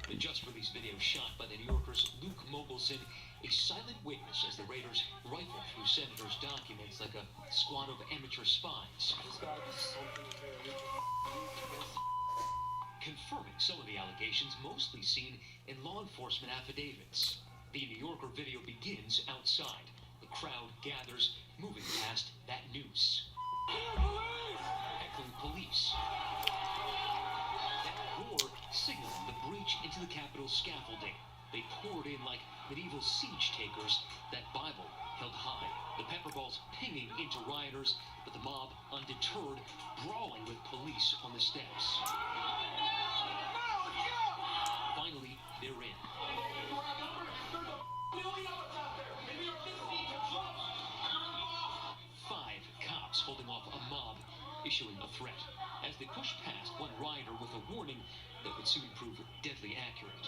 The just-released video shot by the New Yorker's Luke Mogelson, a silent witness as the raiders rifle through senators' documents like a squad of amateur spies. Confirming some of the allegations mostly seen in law enforcement affidavits. The New Yorker video begins outside. The crowd gathers, moving past that noose. Heckling police. That roar signaling the breach into the Capitol scaffolding. They poured in like medieval siege takers, that Bible held high. The pepper balls pinging into rioters, but the mob, undeterred, brawling with police on the steps. Finally, they're in. Five cops holding off a mob, issuing a threat as they push past one rioter with a warning that would soon prove deadly accurate.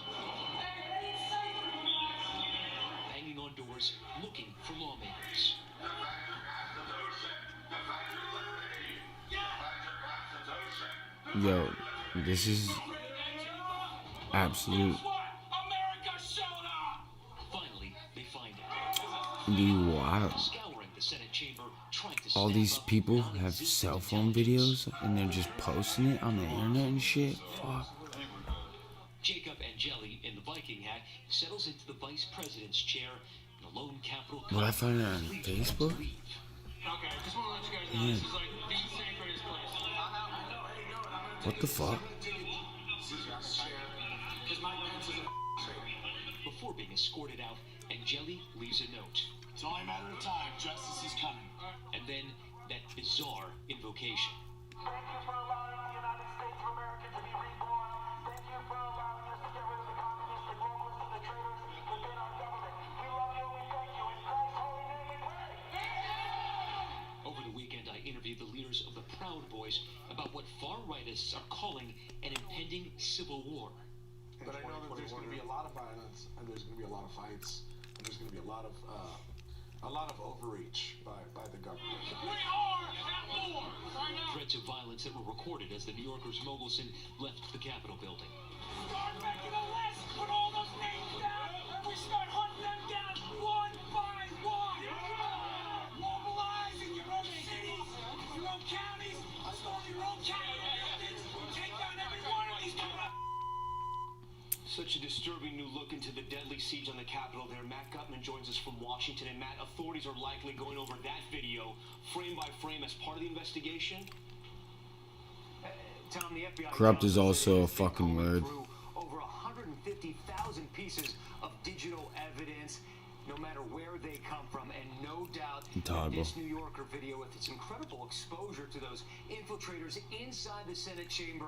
Banging on doors, looking for lawmakers. Yo, this is absolute. Finally, they find it. Wow. Scouring the Senate chamber, trying to All snap these up people knowledge have citizens' cell phone intelligence. videos and they're just posting it on the internet and shit. Fuck. Jacob Angeli in the Viking hat settles into the vice president's chair in a lone Capitol. Would I find it on Facebook? Leave. Okay, just want to let you guys know Yeah. this is like the sacredest place. What the fuck? Before being escorted out, Angeli leaves a note. It's only a matter of time. Justice is coming. And then that bizarre invocation. Thank you for allowing the United States of America to be reborn. Thank you for allowing us to get rid of the communists, the globalists, and the traitors within our government. We love you and we thank you. In Christ's holy name we pray. Over the weekend, I interviewed the leaders of the Proud Boys about what far-rightists are calling an impending civil war. But I know that there's going to be a lot of violence, and there's going to be a lot of fights, and there's going to be a lot of overreach by the government. We are at war right now. Threats of violence that were recorded as the New Yorker's Mogelson left the Capitol building. Start making a list. Put all those names down, and we start hunting them down one by one. Mobilize in your own cities, your own counties, storm your own Capitol buildings, take down every one of these people. Such a disturbing new look into the deadly siege on the Capitol there. Matt Gutman joins us from Washington. And Matt, authorities are likely going over that video frame by frame as part of the investigation. Tom, the FBI Corrupt is also a fucking word. over 150,000 pieces of digital evidence, no matter where they come from, and no doubt that this New Yorker video, with its incredible exposure to those infiltrators inside the Senate chamber,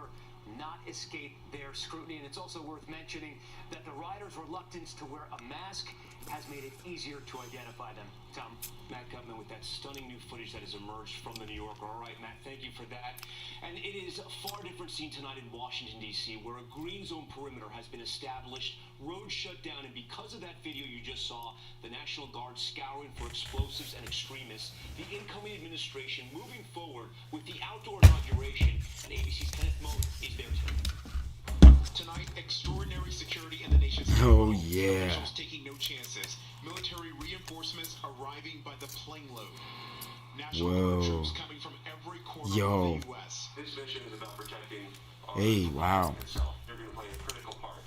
not escape their scrutiny. And it's also worth mentioning that the rioters' reluctance to wear a mask has made it easier to identify them. Tom, Matt Gutman with that stunning new footage that has emerged from the New Yorker. All right, Matt, thank you for that. And it is a far different scene tonight in Washington, D.C., where a green zone perimeter has been established, roads shut down, and because of that video you just saw, the National Guard scouring for explosives and extremists, the incoming administration moving forward with the outdoor inauguration, and ABC's Kenneth Moe is there tonight. Tonight, extraordinary security in the nation's Oh, capital. yeah. Officials taking no chances. Military reinforcements arriving by the plane load. National Guard troops coming from every corner Yo. of the U.S. This mission is about protecting Hey, wow. itself. They're going to play a critical part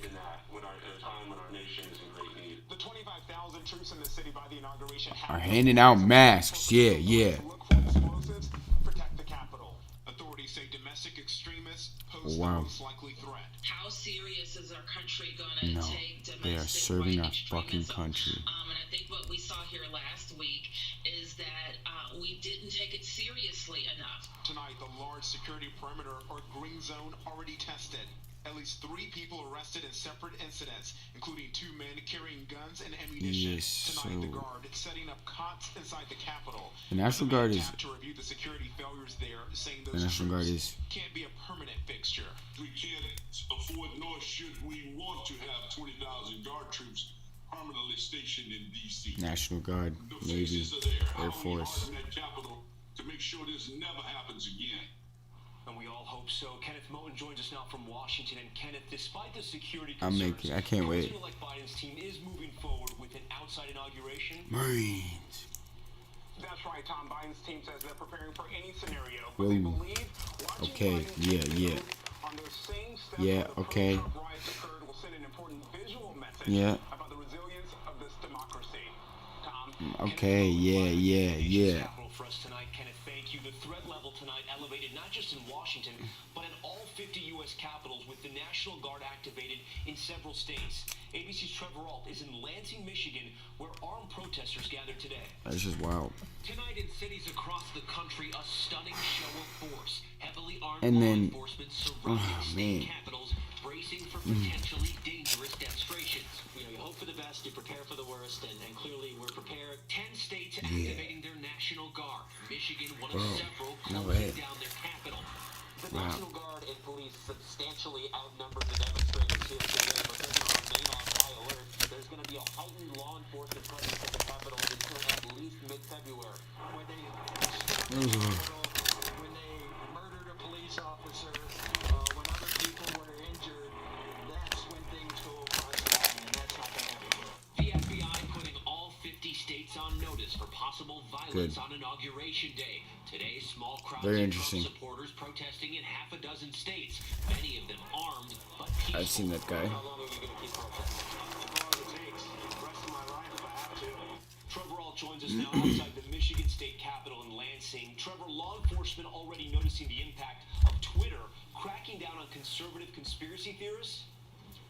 in that at a time when our nation is in great need. The 25,000 troops in the city by the inauguration Are handing out masks. Yeah, yeah. look for explosives, protect the Capitol. Authorities say domestic extremists pose the Wow. most likely threat. How serious is our country gonna No, take domestic they are serving white our fucking extremism? country. And I think what we saw here last week is that we didn't take it seriously enough. Tonight, the large security perimeter or green zone already tested. At least 3 people arrested in separate incidents, including 2 men carrying guns and ammunition. Yes, Tonight, the so Guard setting up cots inside the Capitol. the National Guard is To review the security failures there, saying the those National Guard is can't be a permanent fixture. We can't afford, nor should we want to have 20,000 Guard troops permanently stationed in D.C. National Guard, The Navy, faces are there. Air How we Force. harden that Capitol to make sure this never happens again. And we all hope so. Kenneth Moten joins us now from Washington. And Kenneth, despite the security I'm concerns, making. I can't wait. President-elect Biden's team is moving forward with an outside inauguration. Marines. That's right, Tom. Biden's team says they're preparing for any scenario. Whoa. They believe Okay. Yeah. on those same steps Yeah. where the Okay. pro-Trump riots occurred will send an important visual message Yeah. about the resilience of this democracy. Tom. Okay. Yeah. Capital for us tonight, Kenneth. Thank you. The threat level tonight elevated not just in Washington, but in all 50 U.S. capitals, with the National Guard activated in several states. ABC's Trevor Ault is in Lansing, Michigan, where armed protesters gathered today. That's just wild. Tonight in cities across the country, a stunning show of force. Heavily armed And law then, enforcement surrounding state man. capitals, bracing for potentially dangerous demonstrations. You hope for the best, you prepare for the worst, and clearly we're prepared. 10 states activating their National Guard. Michigan, one of Bro, several, no closing way. down their capital. The Wow. National Guard and police substantially outnumber the demonstrators here today, but they're going to remain on high alert. There's going to be a heightened law enforcement presence at the Capitol until at least mid-February. When they stormed the Capitol, when they murdered a police officer, when other people were injured, that's when things go across the line, and that's not going to happen here. The FBI putting all 50 states on notice for possible violence on Inauguration Day. Today, small crowds Very of interesting. Trump supporters protesting in half a dozen states, many of them armed, but peaceful. I've seen that guy. How long are you going to keep protesting? As long as it takes. The rest of my life if I have to. Trevor Ault joins us now outside the Michigan State Capitol in Lansing. Trevor, law enforcement already noticing the impact of Twitter cracking down on conservative conspiracy theorists?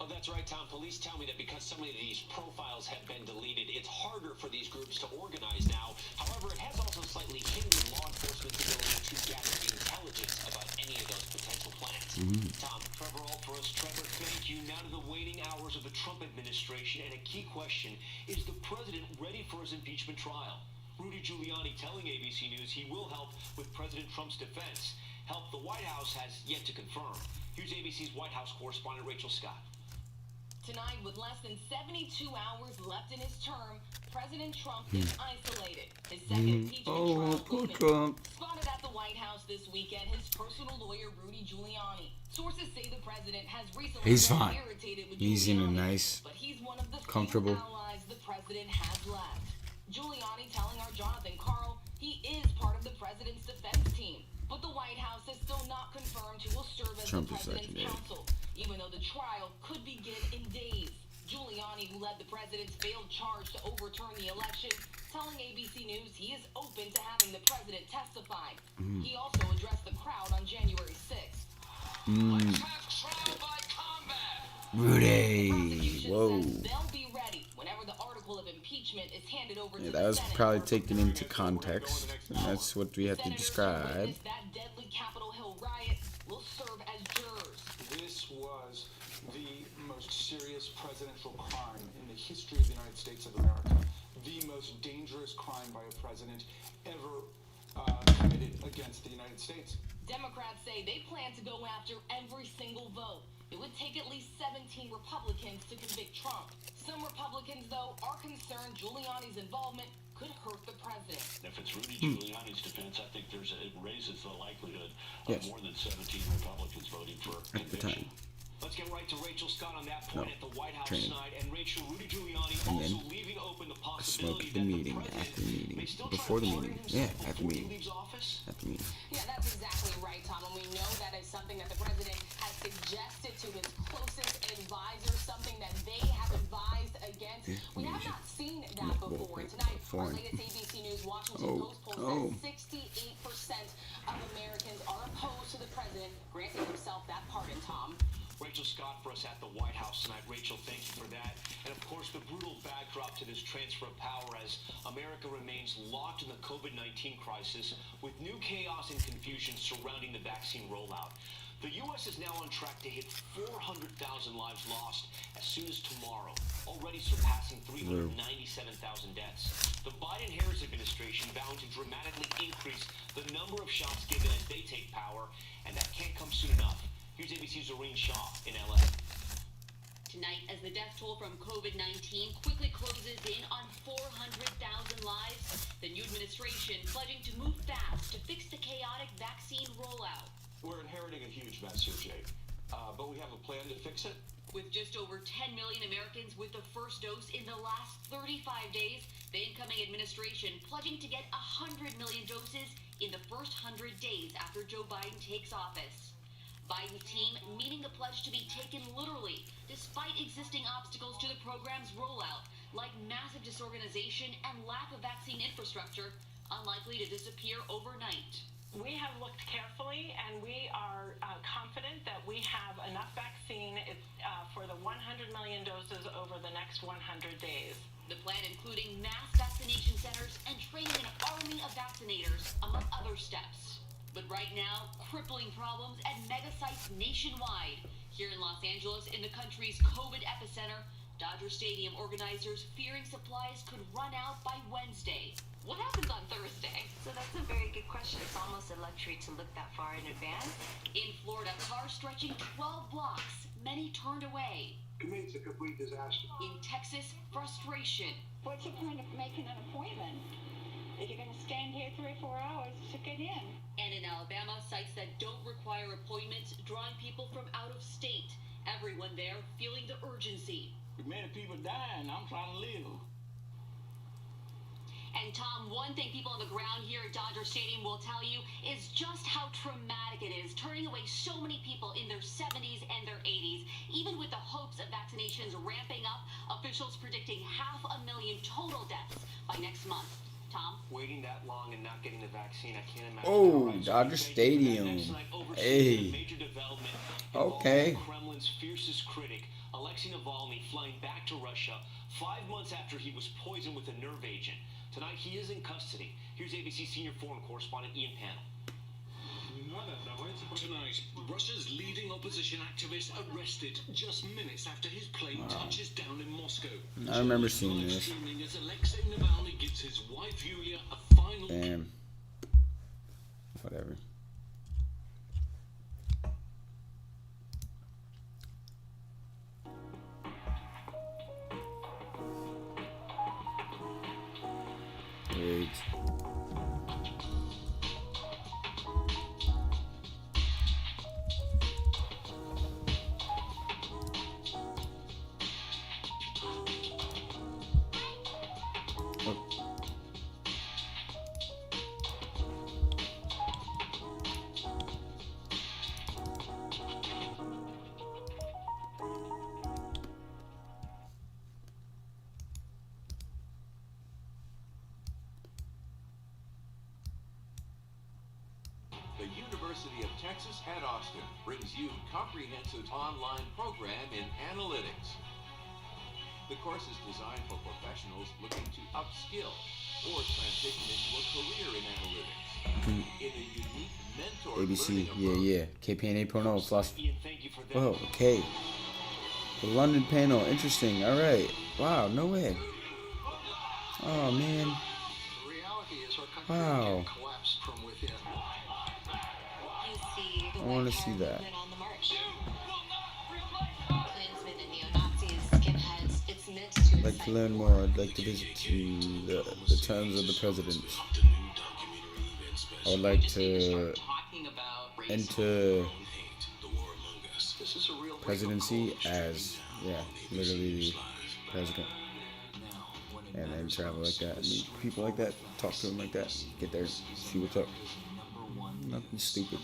Oh, that's right, Tom. Police tell me that because so many of these profiles have been deleted, it's harder for these groups to organize now. However, it has also slightly hindered law enforcement's ability to gather intelligence about any of those potential plans. Tom, Trevor Ault for us. Trevor, thank you. Now to the waiting hours of the Trump administration, and a key question, is the president ready for his impeachment trial? Rudy Giuliani telling ABC News he will help with President Trump's defense. Help the White House has yet to confirm. Here's ABC's White House correspondent Rachel Scott. Tonight, with less than 72 hours left in his term, President Trump is isolated. His second impeachment trial poor looming. Trump. Spotted at the White House this weekend, his personal lawyer, Rudy Giuliani. Sources say the president has recently He's been fine. irritated with He's in a Giuliani, nice, but he's one of the comfortable. few allies the president has left. Giuliani telling our Jonathan Karl he is part of the president's defense team. But the White House is still not confirmed who will serve as Trump the is president's legendary. counsel, even though the trial could begin in days. Giuliani, who led the president's failed charge to overturn the election, telling ABC News he is open to having the president testify. He also addressed the crowd on January 6th. Let's have trial by combat. Rudy. Prosecution Whoa. says they'll be ready whenever the article of impeachment is handed over Yeah, to that the was Senate. probably taken into context. And that's what we have to Senators who describe. witnessed that deadly Capitol Hill riot will serve as jurors. This was the most serious presidential crime in the history of the United States of America. The most dangerous crime by a president ever committed against the United States. Democrats say they plan to go after every single vote. It would take at least 17 Republicans to convict Trump. Some Republicans, though, are concerned Giuliani's involvement could hurt the president. If it's Rudy Giuliani's defense, I think it raises the likelihood of Yes. more than 17 Republicans voting for At the conviction. time. Let's get right to Rachel Scott on that point No. at the White House Training. tonight. And Rachel, Rudy Giuliani And also then leaving open the I possibility smoked the that meeting, the president after the meeting, may still before try the to meeting. pardon Yeah, himself after the before he meeting. leaves office. At the meeting. Yeah, that's exactly right, Tom. And we know that is something that the president has suggested to his closest advisors, something that they have advised against. We have not seen that before. And tonight, our latest ABC News Washington Post poll says 68% of Americans are opposed to the president granting himself that pardon, Tom. Rachel Scott for us at the White House tonight. Rachel, thank you for that. And of course, the brutal backdrop to this transfer of power as America remains locked in the COVID-19 crisis with new chaos and confusion surrounding the vaccine rollout. The U.S. is now on track to hit 400,000 lives lost as soon as tomorrow, already surpassing 397,000 deaths. The Biden-Harris administration vowing to dramatically increase the number of shots given as they take power, and that can't come soon enough. Here's ABC's Zoreen Shaw in L.A. Tonight, as the death toll from COVID-19 quickly closes in on 400,000 lives, the new administration pledging to move fast to fix the chaotic vaccine rollout. We're inheriting a huge mess here, Jake, but we have a plan to fix it. With just over 10 million Americans with the first dose in the last 35 days, the incoming administration pledging to get 100 million doses in the first 100 days after Joe Biden takes office. Biden's team meaning the pledge to be taken literally, despite existing obstacles to the program's rollout, like massive disorganization and lack of vaccine infrastructure, unlikely to disappear overnight. We have looked carefully, and we are confident that we have enough vaccine for the 100 million doses over the next 100 days. The plan including mass vaccination centers and training an army of vaccinators, among other steps. But right now, crippling problems at mega sites nationwide. Here in Los Angeles, in the country's COVID epicenter, Dodger Stadium organizers fearing supplies could run out by Wednesday. What happens on Thursday? So that's a very good question. It's almost a luxury to look that far in advance. In Florida, cars stretching 12 blocks, many turned away. To me, it's a complete disaster. In Texas, frustration. What's the point of making an appointment if you're going to stand here 3 or 4 hours to get in? And in Alabama, sites that don't require appointments, drawing people from out of state. Everyone there feeling the urgency. Many people dying. I'm trying to live. And Tom, one thing people on the ground here at Dodger Stadium will tell you is just how traumatic it is, turning away so many people in their 70s and their 80s. Even with the hopes of vaccinations ramping up, officials predicting 500,000 total deaths by next month. Tom? Waiting that long and not getting the vaccine, I can't imagine. Oh, Dodger Stadium. Hey. Okay. Kremlin's fiercest critic, Alexei Navalny, flying back to Russia 5 months after he was poisoned with a nerve agent. Tonight, he is in custody. Here's ABC senior foreign correspondent Ian Pannell. Tonight, Russia's leading opposition activist arrested just minutes after his plane touches down in Moscow. I remember seeing this. As Alexei Navalny gives his wife Yulia a final. Damn. Whatever. Wait. The University of Texas at Austin brings you comprehensive online program in analytics. The course is designed for professionals looking to upskill or transition into a career in analytics. In a unique mentor ABC, yeah. KPN 8.0 plus. Oh, okay. The London panel, interesting. All right. Wow, no way. Oh man. Wow. I want to see that. I'd like to learn more. I'd like to visit the terms of the presidents. I would like to enter presidency as, literally the president. And then travel like that, meet people like that, talk to them like that, get there, see what's up. Nothing stupid.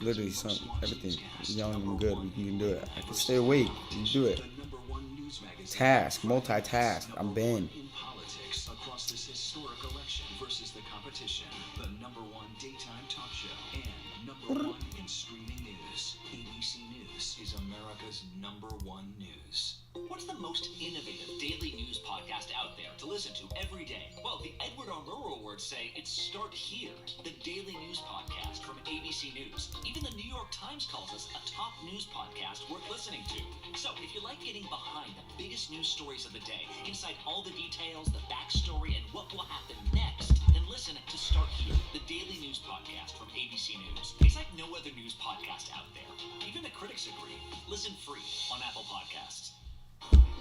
Literally something, everything. Young and good, we can do it. I can stay awake, we can do it. Task, multitask, I'm Ben. across this historic election versus the competition. The #1 daytime talk show and #1 in streaming news. ABC News is America's #1 news. What's the most innovative daily news podcast out there to listen to every day? Well, the Edward R. Murrow Awards say it's Start Here, the daily news podcast from ABC News. Even the New York Times calls us a top news podcast worth listening to. So if you like getting behind the biggest news stories of the day, inside all the details, the backstory, and what will happen next, then listen to Start Here, the daily news podcast from ABC News. It's like no other news podcast out there. Even the critics agree. Listen free on Apple Podcasts.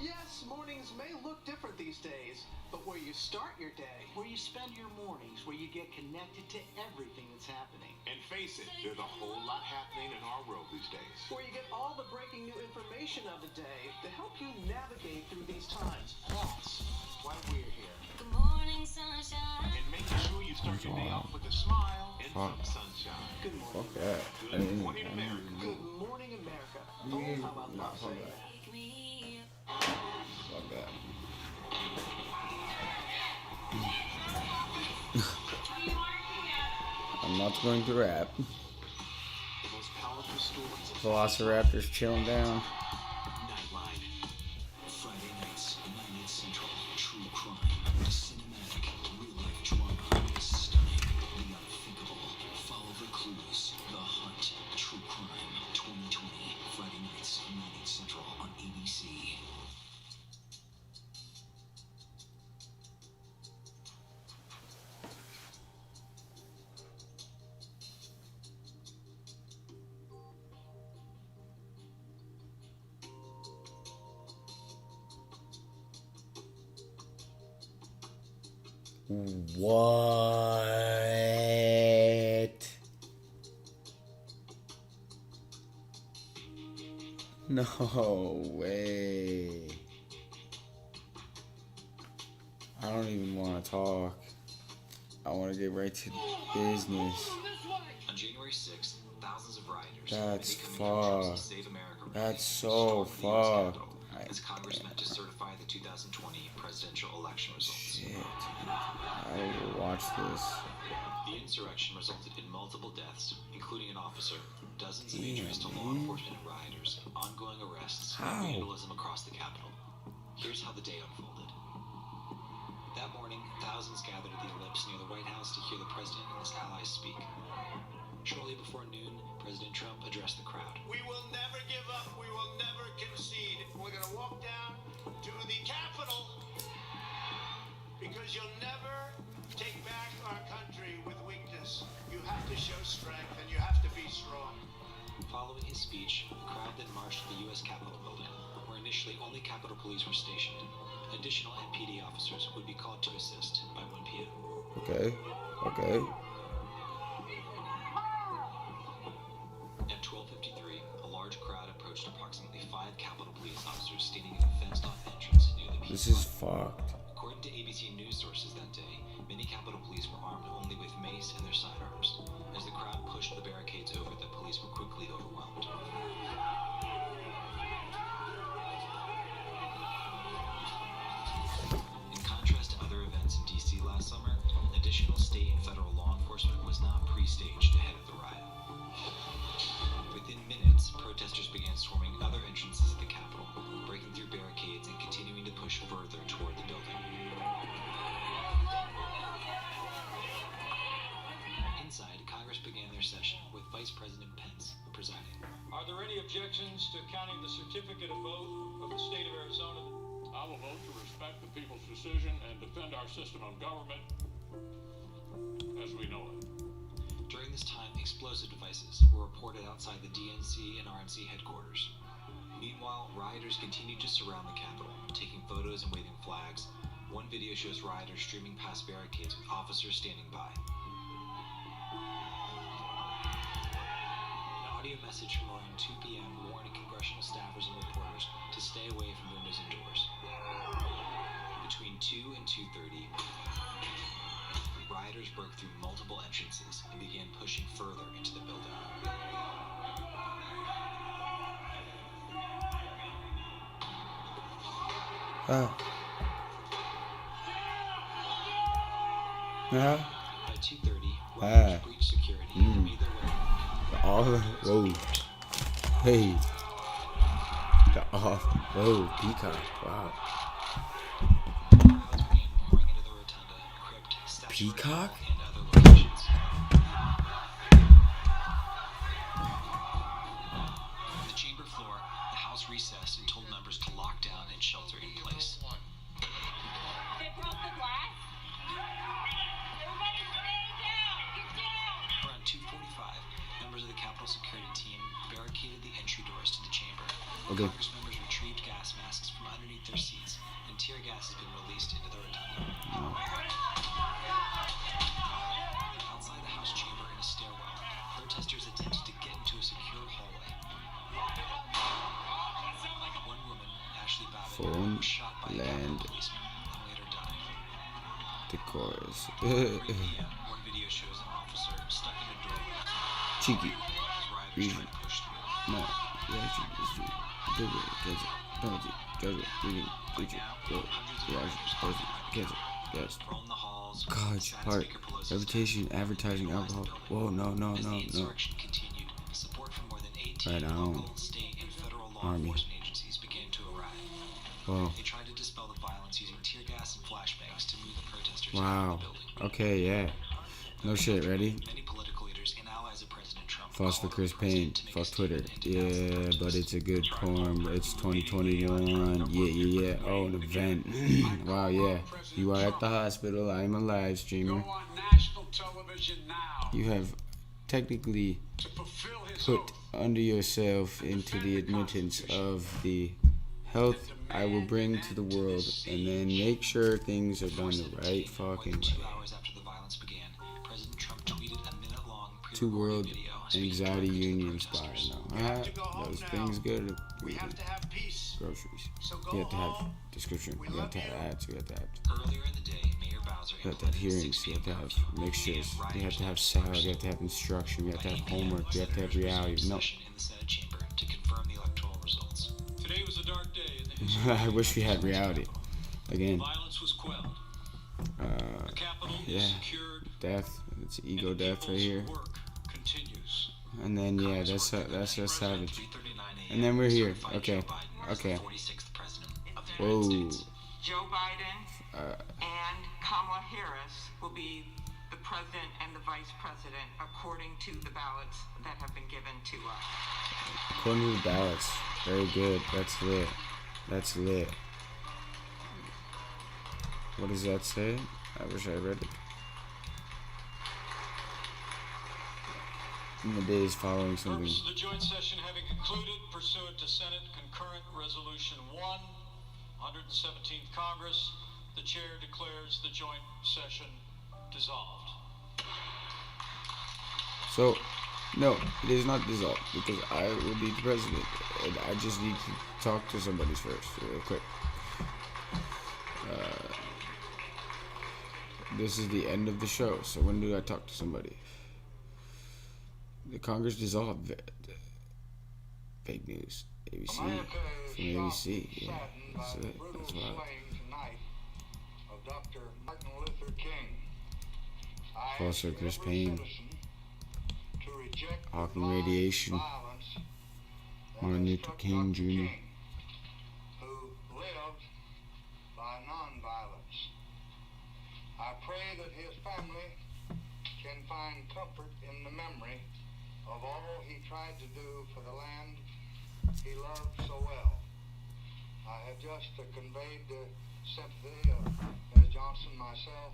Yes, mornings may look different these days, but where you start your day, where you spend your mornings, where you get connected to everything that's happening. And face it, there's a whole lot happening in our world these days. Where you get all the breaking new information of the day to help you navigate through these times. That's why we're here. Good morning, sunshine. And making sure you start your day off with a smile and some sunshine. Good morning. Fuck that. Good morning, America. Good morning, America. Oh, how about not saying that? Fuck that. I'm not going to rap. Most powerful stories. Velociraptor's chilling down. Nightline. Friday nights, 9 Central. True crime. Cinematic. Real-life drama. Stunning. The unthinkable. Follow the clues. The Hunt. True crime. 2020. Friday nights, 9 Central on ABC. What? No way. I don't even want to talk. I want to get right to business. On January 6th, thousands of rioters That's coming fucked. Save America That's stormed so the US fucked. Capitol as Congress met to certify the 2020 presidential election results. Shit. I will watch this. The insurrection resulted in multiple deaths, including an officer, dozens of injuries to law enforcement and rioters, ongoing arrests, and vandalism across the Capitol. Here's how the day unfolded. That morning, thousands gathered at the ellipse near the White House to hear the president and his allies speak. Shortly before noon, President Trump addressed the crowd. We will never give up. We will never concede. We're going to walk down to the Capitol because you'll never take back our country with weakness. You have to show strength and you have to be strong. Following his speech, the crowd then marched to the U.S. Capitol building, where initially only Capitol Police were stationed. Additional MPD officers would be called to assist by 1 p.m. Okay. Okay. At 12:53, a large crowd approached approximately 5 Capitol Police officers standing in a fenced-off entrance near the This is fucked. According to ABC News sources that day, many Capitol Police were armed only with mace and their sidearms. As the crowd pushed the barricades over, the police were quickly overwhelmed. In contrast to other events in D.C. last summer, additional state and federal law enforcement was not pre-staged ahead of the riot. Within minutes, protesters began swarming other entrances of the Capitol, breaking through barricades and continuing to push further toward the building. Inside, Congress began their session with Vice President Pence presiding. Are there any objections to counting the certificate of vote of the state of Arizona? I will vote to respect the people's decision and defend our system of government as we know it. During this time, explosive devices were reported outside the DNC and RNC headquarters. Meanwhile, rioters continued to surround the Capitol, taking photos and waving flags. One video shows rioters streaming past barricades with officers standing by. An audio message from around 2 p.m. warning congressional staffers and reporters to stay away from windows and doors. Between 2 and 2:30, rioters broke through multiple entrances and began pushing further into the building. Huh? By 2:30, Ah. riders breached security and made their way. Whoa. Hey. The off. Whoa, peacock. Wow. Crowds began pouring into the rotunda, crypt, statue Peacock? and other locations. On the chamber floor, the House recessed and told members to lock down and shelter in place. They broke the glass. Everybody stay down. Get down. Around 2:45, members of the Capitol security team barricaded the entry doors to the chamber. Okay. Congress members retrieved gas masks from underneath their seats, and tear gas has been released into the rotunda. Outside the House chamber in a stairwell, protesters attempted to get into a secure hallway. One woman, Ashley Babbitt, Phone was shot by a land. policeman and later died. The chorus. One video shows an officer stuck in a doorway. Cheeky. His riders Reason. trying to push through. No. Reaction is due. Double. Cancel. Penalty. Judgment. Reading. Teacher. Go. Reaction. Person. Cancel. Yes. Roam the halls. College. Sad Part. Speaker Pelosi's Reputation. Advertising. Alcohol. Whoa. No. No. As the No. No. insurrection continued, support from more than 18 Right on. local, state, and federal law Army. enforcement agencies began to arrive. Whoa. They tried to dispel the violence using tear gas and flashbangs to move the protesters out Wow. of the building. Okay. Yeah. No shit. Ready? Many political leaders and allies of President Trump False for called on Chris the Payne. president to make a Fuck Twitter. statement and denounce the Yeah, protest. but it's a good poem. It's 2021. Yeah. Oh, an event. Wow, yeah. You are at the hospital. I'm a live streamer. Go on national television now You have technically to fulfill his put oath. under yourself into the admittance of the health I will bring to the world, and then make sure things are done the right fucking way. 2 hours after the violence began, President Trump tweeted a minute-long Two World video speaking Anxiety directly to the Union spy. protesters. No, those things good. We have to have peace. Groceries. So go You have to have home. description. We You have love to have you. ads. You have to have. Earlier in the day, Mayor Bowser You have to have implemented hearings. 6 You have to have curfew, mixtures. and You have to have rioters sound. You have to have instruction. You have to have homework. You have to have reality. No. session in the Senate chamber to confirm the electoral results. Today was a dark day in the history I wish we had reality. Again. Violence was quelled. The Capitol is Yeah. secured. Death. It's ego and the death right people's here. work continues. And then yeah, that's just savage. And then we're here. Okay. Okay. 46th president of the Whoa. United States. Joe Biden and Kamala Harris will be the president and the vice president according to the ballots that have been given to us. According to the ballots. Very good. That's lit. That's lit. What does that say? I wish I read it. In the days following something. Purpose of the joint session having concluded pursuant to Senate Concurrent Resolution 1, 117th Congress, the chair declares the joint session dissolved. So, no, it is not dissolved because I will be the president, and I just need to talk to somebody first, real quick. This is the end of the show, so when do I talk to somebody? The Congress dissolved. Fake news. ABC. From ABC. Yeah, that's it. That's wild. Of Dr. Martin Luther King. False for Chris Payne. To reject Hawking radiation. violence Martin Luther King Jr. who lived by nonviolence. I pray that his family can find comfort in the memory of all he tried to do for the land he loved so well. I have just conveyed the sympathy of Ms. Johnson myself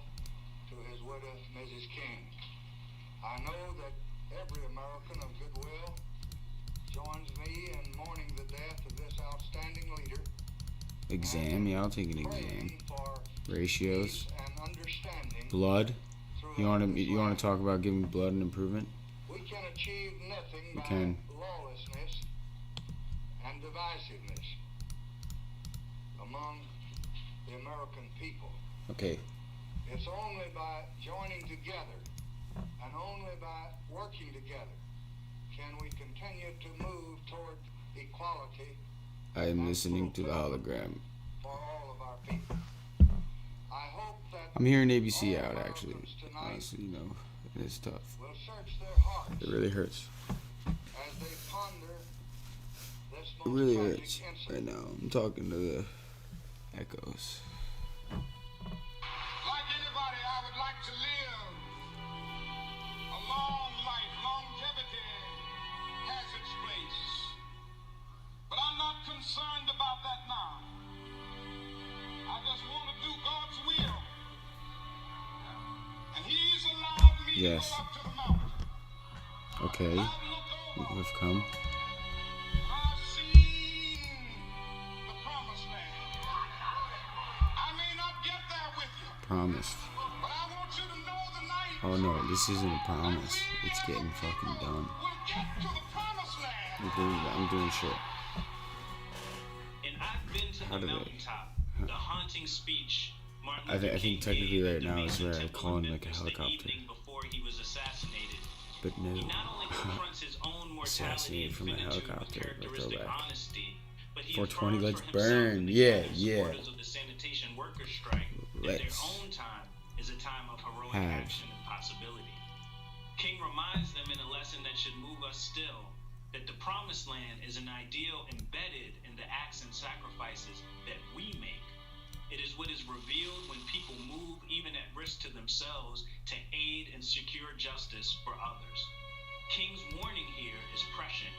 to his widow, Mrs. King. I know that every American of goodwill joins me in mourning the death of this outstanding leader. Exam? Yeah, I'll take an exam. Ratios. And understanding Blood. You want to talk about giving blood an improvement? we can achieve nothing We by can. lawlessness and divisiveness among the American people. Okay. It's only by joining together and only by working together can we continue to move toward equality I am listening to the hologram. for all of our people. I'm hearing ABC out, actually. Honestly, you know, it's tough. It really hurts. It really hurts right now. I'm talking to the echoes. Like anybody, I would like to live a long life. Longevity has its place. But I'm not concerned about that now. I just want to do God's will. And He's allowed me to go up to the mountain. Okay. We've come. I've seen the promised land. I may not get there with you. Promised. But I want you to know tonight. Oh no, this isn't a promise. It's getting fucking done. We'll get to the promised land. I'm doing shit. And I've been to How the do mountaintop. The haunting speech I think technically right now is where I call in like a helicopter. Before he was assassinated. But no. He not only confronts his own mortality Assassinated from a helicopter. Let's go back. Honesty, but he 420, let's affirms for burn. himself Yeah, and the yeah. supporters of the sanitation workers strike that their own time is a time of heroic action and possibility. King reminds them in a lesson that should move us still that the promised land is an ideal embedded in the acts and sacrifices that we make. It is what is revealed when people move even at risk to themselves to aid and secure justice for others. King's warning here is prescient.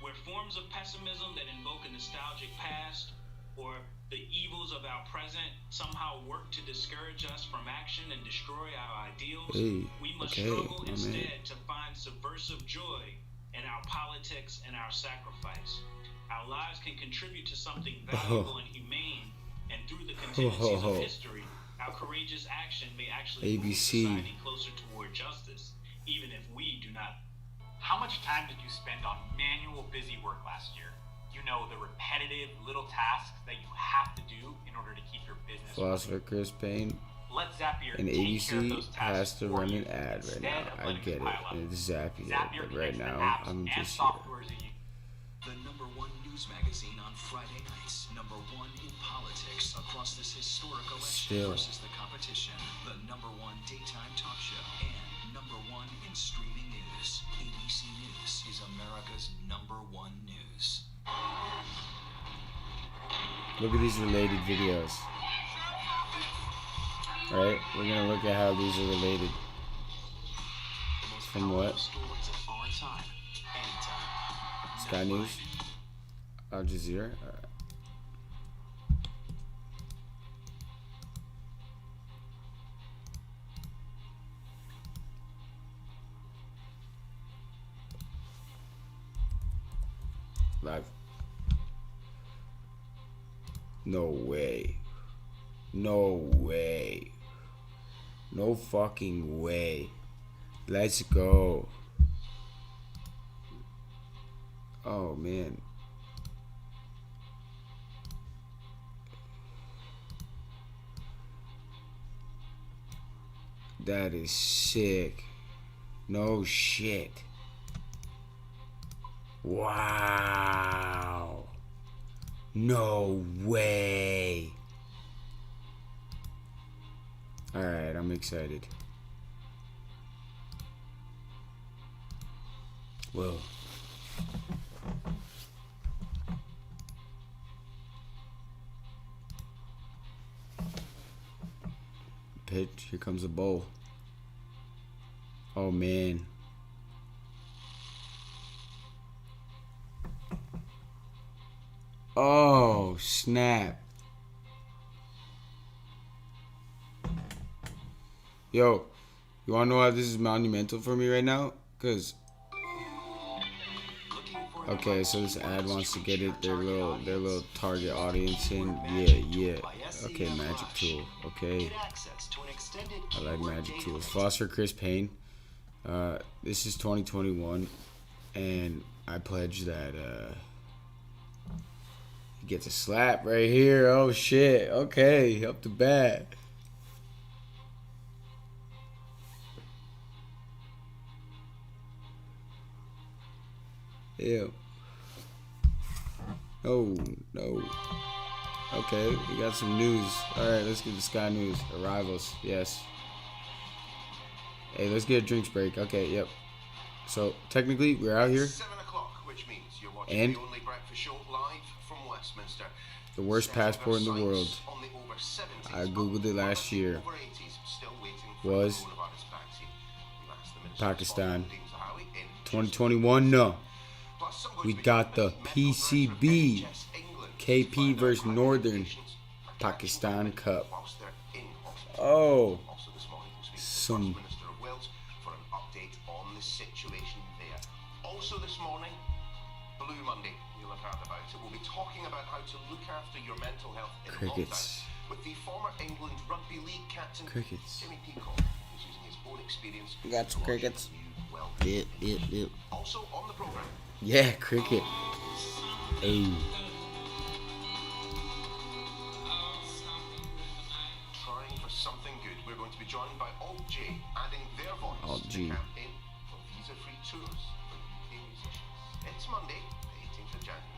Where forms of pessimism that invoke a nostalgic past or the evils of our present somehow work to discourage us from action and destroy our ideals, we must struggle instead to find subversive joy in our politics and our sacrifice. Our lives can contribute to something valuable and humane, and through the contingencies of history, our courageous action may actually move society closer toward justice, even if we do not. How much time did you spend on manual busy work last year? You know, the repetitive little tasks that you have to do in order to keep your business Philosopher Chris Payne and ABC has to run an ad right now. I get it. It's Zapier, but right now I'm just here. The #1 news magazine on Friday nights. #1 in politics across this historic election versus the competition. The #1 daytime talk show and #1 in streaming news. ABC News is America's #1 news. Look at these related videos. Right? We're gonna look at how these are related. From what? Sky News? Al Jazeera? Live. No way. No way. No fucking way. Let's go. Oh man. That is sick. No shit. Wow. No way. Alright, I'm excited. Whoa. Pitch, here comes a bowl. Oh man. Oh, snap. Yo, you wanna know why this is monumental for me right now? Cause okay, so this ad wants to get it their little target audience in. Yeah. Okay, magic tool. Okay. I like magic tools. Philosopher Chris Payne. This is 2021 and I pledge that he gets a slap right here. Oh shit. Okay, up the bat. Ew. No. Okay, we got some news. All right, let's get the Sky News. Arrivals, yes. Hey, let's get a drinks break. Okay, yep. So technically, we're out here. 7 o'clock, which means you're watching And the only breakfast show live from Westminster. the worst passport in the world. On the over 70s, I googled it last year. over 80s, still waiting for Was the coronavirus vaccine. You asked the Minister Pakistan. responsible for Dean Zahawi in 2021? No. Plus, some We going to be got the medical director of PCB NHS England to KP find out versus how Northern patients are Pakistan catching Cup. whilst they're in hospital. Oh, Also this morning, we'll speak to the some First Minister of Wales for an update on the situation there. Also this morning, Blue Monday, you'll have heard about it. We'll be talking about how to look after your mental health in crickets. lockdown with the former England Rugby League captain, Crickets. Jimmy Peacock, who's using his own experience We got some to launch crickets. a new well-being. Yep. Also on the programme, Yeah, cricket. Hey. trying for something good. We're going to be joined by Alt J, adding their voice Alt to G. the campaign for visa-free tours for UK musicians. It's Monday, the 18th of January.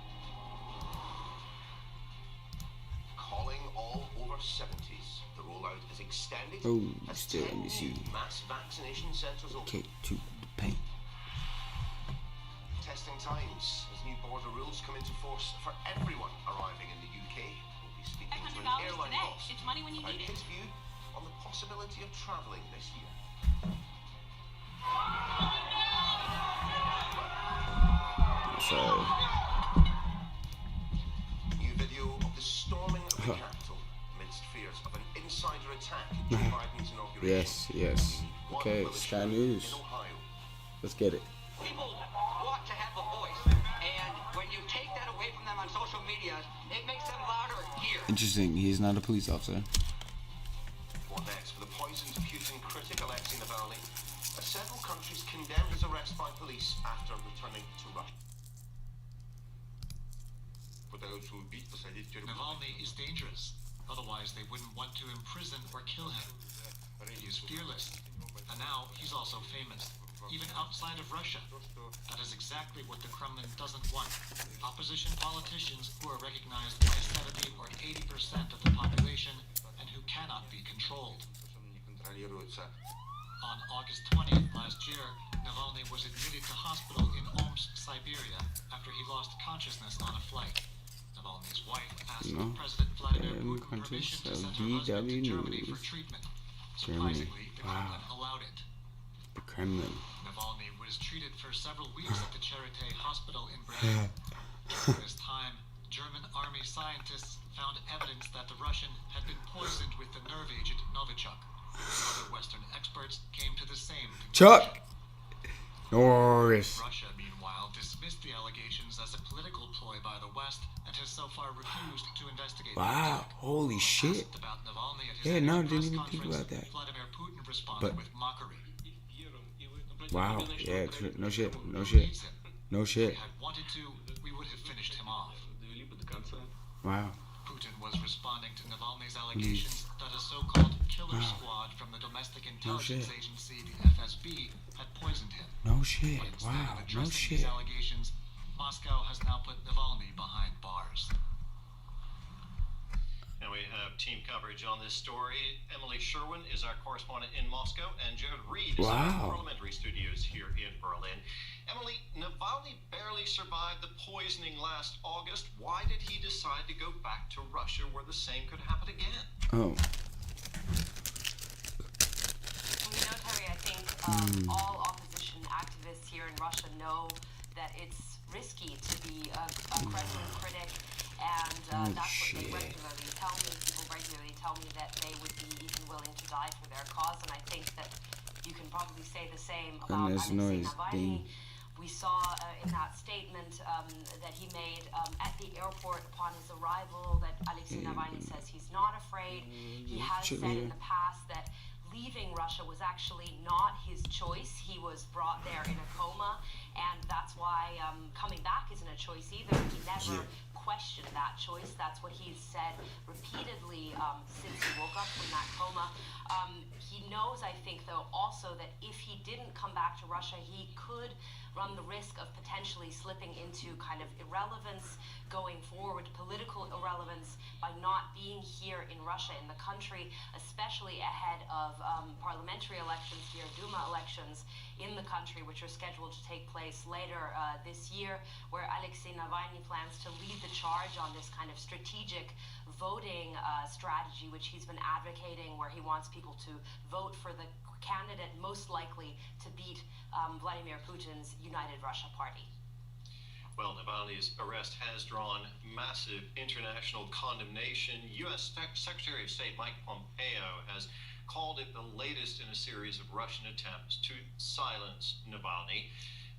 Calling all over 70s. The rollout is extended. Oh, as still 10 NBC. new mass vaccination centres open. Okay, to the paint. Testing times as new border rules come into force for everyone arriving in the UK. We'll be speaking to an $500 airline today. boss It's money when you about need it. his view on the possibility of travelling this year. Sorry. New video of the storming of the Capitol amidst fears of an insider attack at Joe Biden's inauguration. Yes. Okay, Sky News. In Ohio. Let's get it. People want to have a voice, and when you take that away from them on social media, it makes them louder here. Interesting. He's not a police officer. What next for the poisoned Putin critic Alexei Navalny, as several countries condemned his arrest by police after returning to Russia. Navalny is dangerous. Otherwise, they wouldn't want to imprison or kill him. He is fearless. And now he's also famous, even outside of Russia. That is exactly what the Kremlin doesn't want. Opposition politicians who are recognized by 70 or 80% of the population and who cannot be controlled. On August 20th last year, Navalny was admitted to hospital in Omsk, Siberia, after he lost consciousness on a flight. Navalny's wife asked President Vladimir Putin permission to send her husband to Germany for treatment. Surprisingly, the Kremlin allowed it. The Kremlin. Navalny was treated for several weeks at the Charité Hospital in Berlin. During this time, German army scientists found evidence that the Russian had been poisoned with the nerve agent Novichok. Other Western experts came to the same conclusion. Chuck Norris. Russia, meanwhile, dismissed the allegations as a political ploy by the West and has so far refused to investigate the Wow, attack. holy shit. Asked about Navalny at his Yeah, no, annual didn't press even think conference, about that. Vladimir Putin responded But- with mockery. Wow, yeah, no shit. No shit. If we had wanted to, we would have finished him off. Wow. Putin was responding to Navalny's allegations that a so-called killer squad from the domestic intelligence shit. agency, the FSB, had poisoned him. No shit. But instead Wow, of no addressing shit. these allegations, Moscow has now put Navalny behind bars. And we have team coverage on this story. Emily Sherwin is our correspondent in Moscow, and Jared Reed is in our parliamentary studios here in Berlin. Emily, Navalny barely survived the poisoning last August. Why did he decide to go back to Russia where the same could happen again? Oh. You know, Terry, I think all opposition activists here in Russia know that it's risky to be a Kremlin critic, and that's what they regularly tell me. People regularly tell me that they would be even willing to die for their cause, and I think that you can probably say the same about Alexei Navalny. We saw in that statement that he made at the airport upon his arrival that Alexei Navalny says he's not afraid. He has said in the past that leaving Russia was actually not his choice. He was brought there in a coma, and that's why coming back isn't a choice either. He never questioned that choice. That's what he's said repeatedly since he woke up from that coma. He knows, I think, though, also that if he didn't come back to Russia, he could run the risk of potentially slipping into kind of irrelevance going forward, political irrelevance, by not being here in Russia, in the country, especially ahead of parliamentary elections here, Duma elections in the country, which are scheduled to take place later this year, where Alexei Navalny plans to lead the charge on this kind of strategic voting strategy, which he's been advocating, where he wants people to vote for the candidate most likely to beat Vladimir Putin's United Russia Party. Well, Navalny's arrest has drawn massive international condemnation. U.S. Secretary of State Mike Pompeo has called it the latest in a series of Russian attempts to silence Navalny.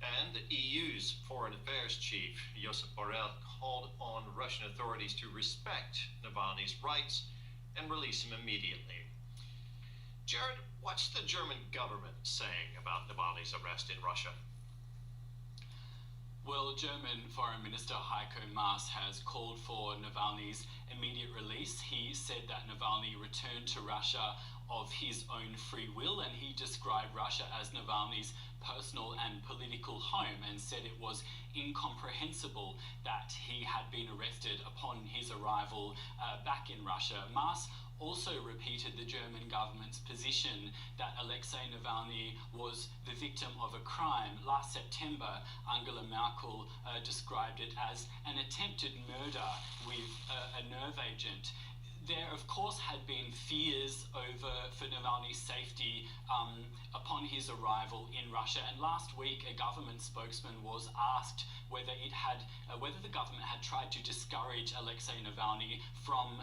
And the EU's Foreign Affairs Chief, Josep Borrell, called on Russian authorities to respect Navalny's rights and release him immediately. Jared, what's the German government saying about Navalny's arrest in Russia? Well, German Foreign Minister Heiko Maas has called for Navalny's immediate release. He said that Navalny returned to Russia of his own free will, and he described Russia as Navalny's personal and political home, and said it was incomprehensible that he had been arrested upon his arrival back in Russia. Maas also repeated the German government's position that Alexei Navalny was the victim of a crime. Last September, Angela Merkel described it as an attempted murder with a nerve agent. There, of course, had been fears for Navalny's safety upon his arrival in Russia, and last week a government spokesman was asked whether the government had tried to discourage Alexei Navalny from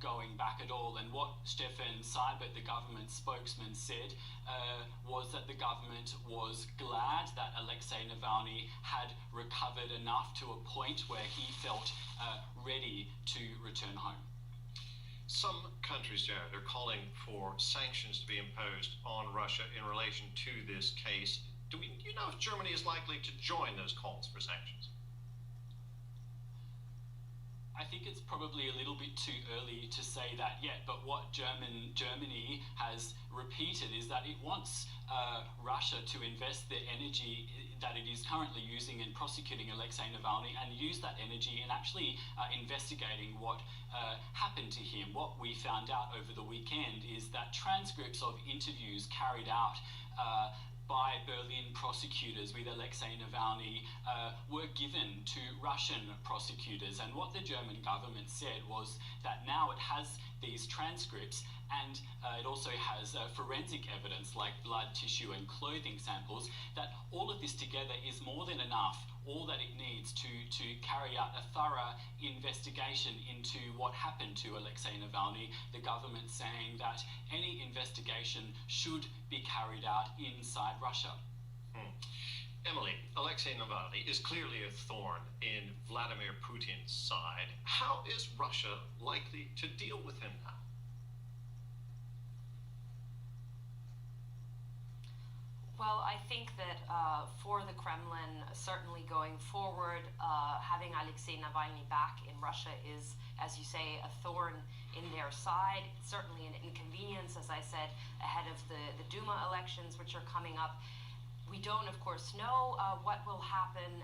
going back at all. And what Stefan Seibert, the government spokesman, said was that the government was glad that Alexei Navalny had recovered enough to a point where he felt ready to return home. Some countries, Jared, are calling for sanctions to be imposed on Russia in relation to this case. Do you know if Germany is likely to join those calls for sanctions? I think it's probably a little bit too early to say that yet, but what Germany has repeated is that it wants Russia to invest the energy that it is currently using in prosecuting Alexei Navalny and use that energy in actually investigating what happened to him. What we found out over the weekend is that transcripts of interviews carried out by Berlin prosecutors with Alexei Navalny were given to Russian prosecutors. And what the German government said was that now it has these transcripts, and it also has forensic evidence like blood, tissue and clothing samples, that all of this together is more than enough, all that it needs to carry out a thorough investigation into what happened to Alexei Navalny. The government saying that any investigation should be carried out inside Russia. Emily, Alexei Navalny is clearly a thorn in Vladimir Putin's side. How is Russia likely to deal with him now? Well, I think that for the Kremlin, certainly going forward, having Alexei Navalny back in Russia is, as you say, a thorn in their side. It's certainly an inconvenience, as I said, ahead of the Duma elections, which are coming up. We don't, of course, know what will happen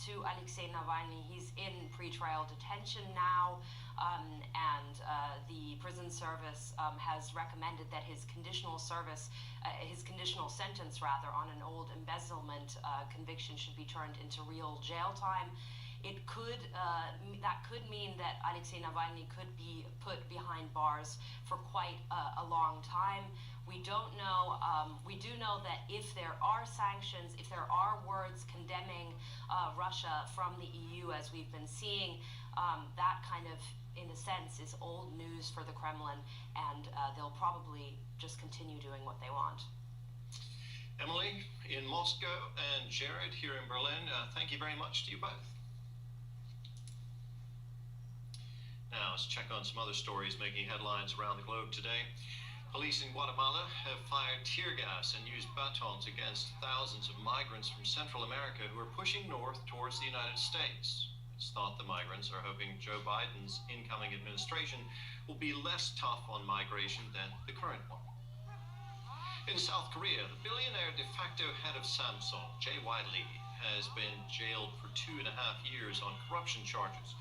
to Alexei Navalny. He's in pretrial detention now, and the prison service has recommended that his conditional sentence on an old embezzlement conviction should be turned into real jail time. It could that could mean that Alexei Navalny could be put behind bars for quite a long time. We don't know. We do know that if there are sanctions, if there are words condemning Russia from the EU, as we've been seeing, that kind of, in a sense, is old news for the Kremlin, and they'll probably just continue doing what they want. Emily in Moscow and Jared here in Berlin, thank you very much to you both. Now let's check on some other stories making headlines around the globe today. Police in Guatemala have fired tear gas and used batons against thousands of migrants from Central America who are pushing north towards the United States. It's thought the migrants are hoping Joe Biden's incoming administration will be less tough on migration than the current one. In South Korea, the billionaire de facto head of Samsung, Jay Lee, has been jailed for 2.5 years on corruption charges.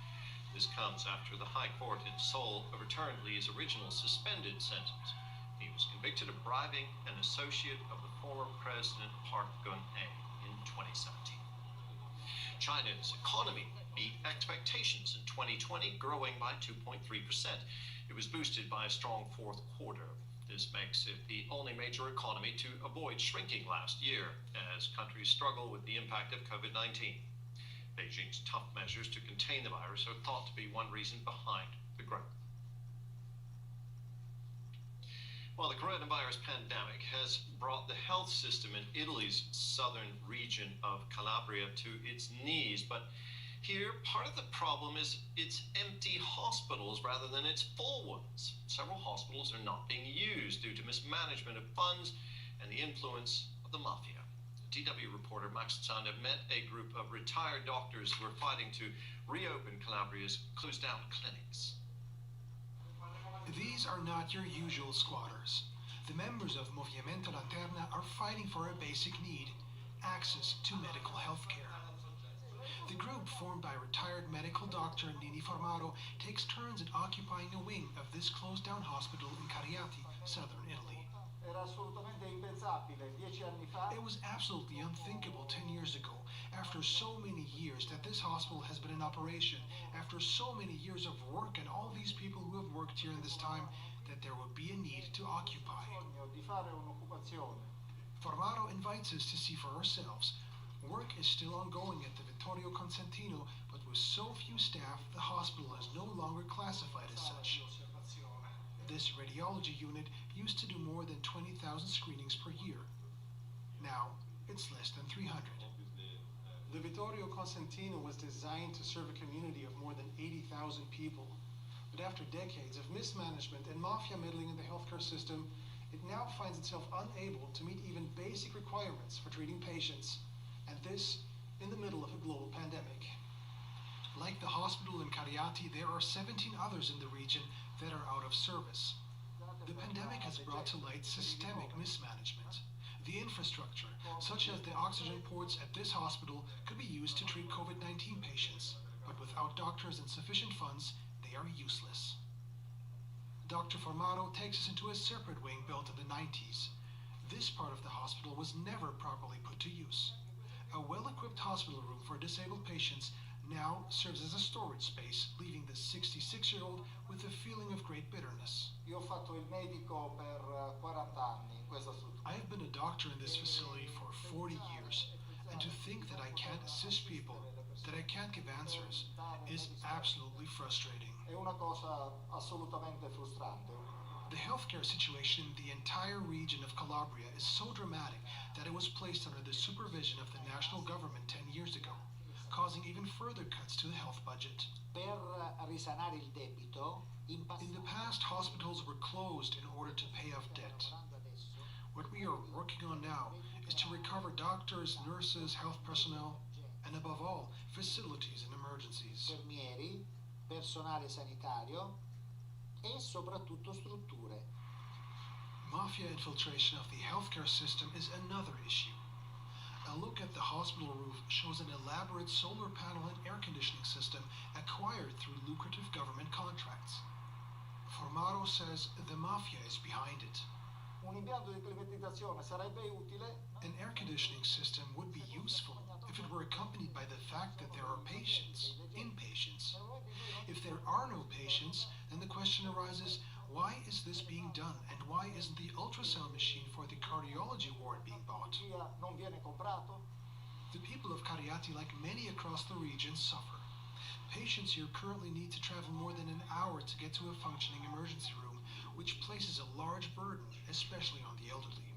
This comes after the High Court in Seoul overturned Lee's original suspended sentence. He was convicted of bribing an associate of the former President Park Geun-hye in 2017. China's economy beat expectations in 2020, growing by 2.3%. It was boosted by a strong fourth quarter. This makes it the only major economy to avoid shrinking last year, as countries struggle with the impact of COVID-19. Beijing's tough measures to contain the virus are thought to be one reason behind the growth. Well, the coronavirus pandemic has brought the health system in Italy's southern region of Calabria to its knees, but here, part of the problem is its empty hospitals rather than its full ones. Several hospitals are not being used due to mismanagement of funds and the influence of the mafia. DW reporter Max Zander met a group of retired doctors who are fighting to reopen Calabria's closed down clinics. These are not your usual squatters. The members of Movimento Lanterna are fighting for a basic need: access to medical health care. The group, formed by retired medical doctor Nini Formaro, takes turns in occupying a wing of this closed-down hospital in Cariati, southern Italy. It was absolutely unthinkable 10 years ago, after so many years that this hospital has been in operation, after so many years of work and all these people who have worked here in this time, that there would be a need to occupy. Formaro invites us to see for ourselves. Work is still ongoing at the Vittorio Consentino, but with so few staff, the hospital is no longer classified as such. This radiology unit used to do more than 20,000 screenings per year. Now, it's less than 300. The Vittorio Consentino was designed to serve a community of more than 80,000 people. But after decades of mismanagement and mafia meddling in the healthcare system, it now finds itself unable to meet even basic requirements for treating patients. And this in the middle of a global pandemic. Like the hospital in Cariati, there are 17 others in the region that are out of service. The pandemic has brought to light systemic mismanagement. The infrastructure, such as the oxygen ports at this hospital, could be used to treat COVID-19 patients, but without doctors and sufficient funds, they are useless. Dr. Formaro takes us into a separate wing built in the 90s. This part of the hospital was never properly put to use. A well-equipped hospital room for disabled patients now serves as a storage space, leaving the 66-year-old with a feeling of great bitterness. I have been a doctor in this facility for 40 years, and to think that I can't assist people, that I can't give answers, is absolutely frustrating. The healthcare situation in the entire region of Calabria is so dramatic that it was placed under the supervision of the national government 10 years ago, causing even further cuts to the health budget. In the past, hospitals were closed in order to pay off debt. What we are working on now is to recover doctors, nurses, health personnel, and above all, facilities and emergencies. Personale sanitario e soprattutto strutture. Mafia infiltration of the healthcare system is another issue. A look at the hospital roof shows an elaborate solar panel and air conditioning system acquired through lucrative government contracts. Formaro says the mafia is behind it. Un impianto di climatizzazione sarebbe utile. An air conditioning system would be useful if it were accompanied by the fact that there are patients, inpatients. If there are no patients, then the question arises, why is this being done, and why isn't the ultrasound machine for the cardiology ward being bought? The people of Cariati, like many across the region, suffer. Patients here currently need to travel more than an hour to get to a functioning emergency room, which places a large burden, especially on the elderly.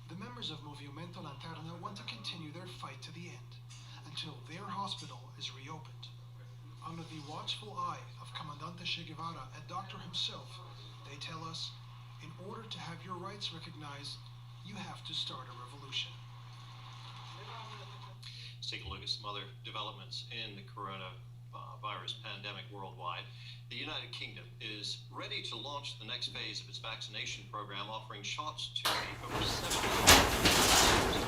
The members of Movimento Lanterna want to continue their fight to the end, until their hospital is reopened. Under the watchful eye of Comandante Che Guevara and Doctor himself, they tell us, in order to have your rights recognized, you have to start a revolution. Let's take a look at some other developments in the coronavirus pandemic worldwide. The United Kingdom is ready to launch the next phase of its vaccination program, offering shots to the over 70 million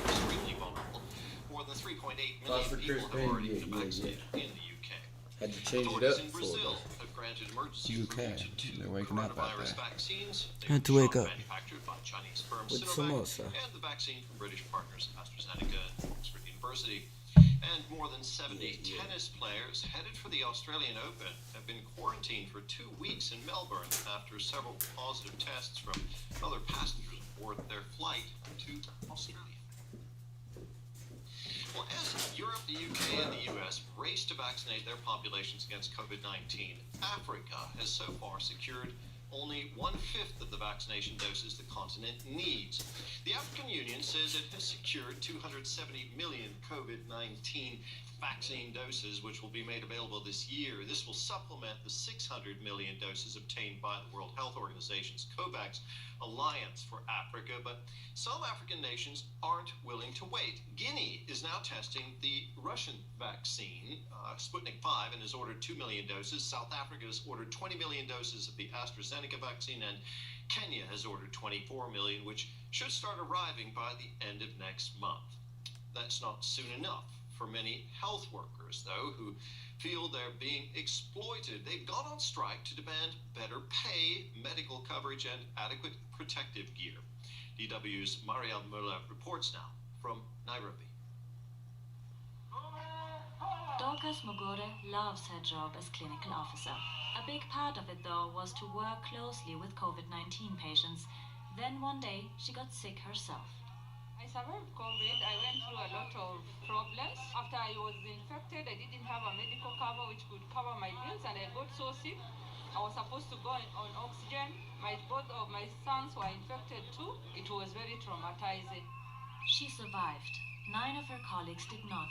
extremely vulnerable. the 3.8 Thoughts for million Chris people have already Payne? been vaccinated in the UK. Had to change it Authorities up in for Brazil the have granted emergency UK. approval to 2 They're waking up out coronavirus there. vaccines. They Had to were wake up. manufactured by Chinese firm With Sinovac samosa. and the vaccine from British partners AstraZeneca and Oxford University. And more than 70 tennis players headed for the Australian Open have been quarantined for 2 weeks in Melbourne after several positive tests from other passengers aboard their flight to Australia. Well, as Europe, the UK, and the US race to vaccinate their populations against COVID-19, Africa has so far secured only 1/5 of the vaccination doses the continent needs. The African Union says it has secured 270 million COVID-19 vaccine doses, which will be made available this year. This will supplement the 600 million doses obtained by the World Health Organization's COVAX Alliance for Africa, but some African nations aren't willing to wait. Guinea is now testing the Russian vaccine, Sputnik 5, and has ordered 2 million doses. South Africa has ordered 20 million doses of the AstraZeneca vaccine, and Kenya has ordered 24 million, which should start arriving by the end of next month. That's not soon enough for many health workers, though, who feel they're being exploited. They've gone on strike to demand better pay, medical coverage, and adequate protective gear. DW's Marielle Muller reports now from Nairobi. Dorcas Mogore loves her job as clinical officer. A big part of it, though, was to work closely with COVID-19 patients. Then one day, she got sick herself. I survived COVID. I went through a lot of problems. After I was infected, I didn't have a medical cover which could cover my bills, and I got so sick. I was supposed to go on oxygen. Both of my sons were infected too. It was very traumatizing. She survived. 9 of her colleagues did not.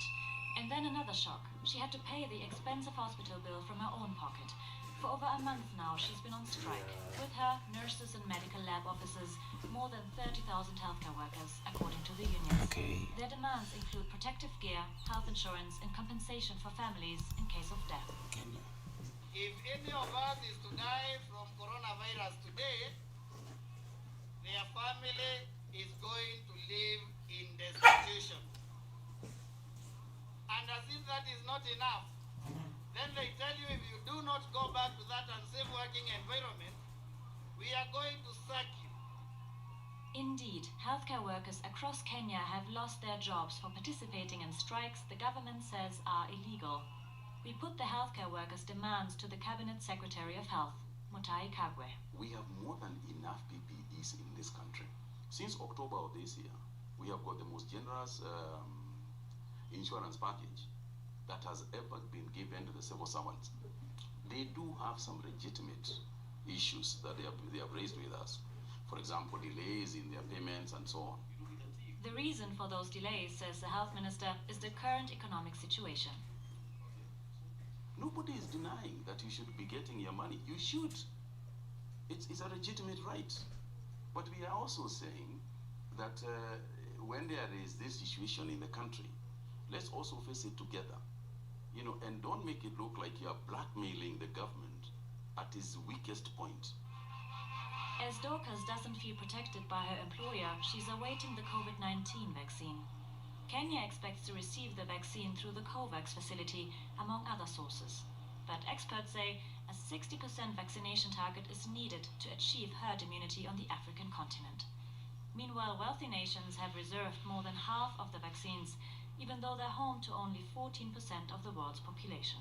And then another shock. She had to pay the expensive hospital bill from her own pocket. For over a month now, she's been on strike. With her, nurses and medical lab officers, more than 30,000 healthcare workers, according to the unions. Their demands include protective gear, health insurance, and compensation for families in case of death. If any of us is to die from coronavirus today, their family is going to live in destitution. And as if that is not enough, then they tell you if you do not go back to that unsafe working environment, we are going to sack you. Indeed, healthcare workers across Kenya have lost their jobs for participating in strikes the government says are illegal. We put the healthcare workers' demands to the Cabinet Secretary of Health, Mutahi Kagwe. We have more than enough PPEs in this country. Since October of this year, we have got the most generous insurance package that has ever been given to the civil servants. They do have some legitimate issues that they have raised with us. For example, delays in their payments and so on. The reason for those delays, says the health minister, is the current economic situation. Nobody is denying that you should be getting your money. You should. It's a legitimate right. But we are also saying that when there is this situation in the country, let's also face it together. You know, and don't make it look like you are blackmailing the government at its weakest point. As Dorcas doesn't feel protected by her employer, she's awaiting the COVID-19 vaccine. Kenya expects to receive the vaccine through the COVAX facility, among other sources. But experts say a 60% vaccination target is needed to achieve herd immunity on the African continent. Meanwhile, wealthy nations have reserved more than half of the vaccines, even though they're home to only 14% of the world's population.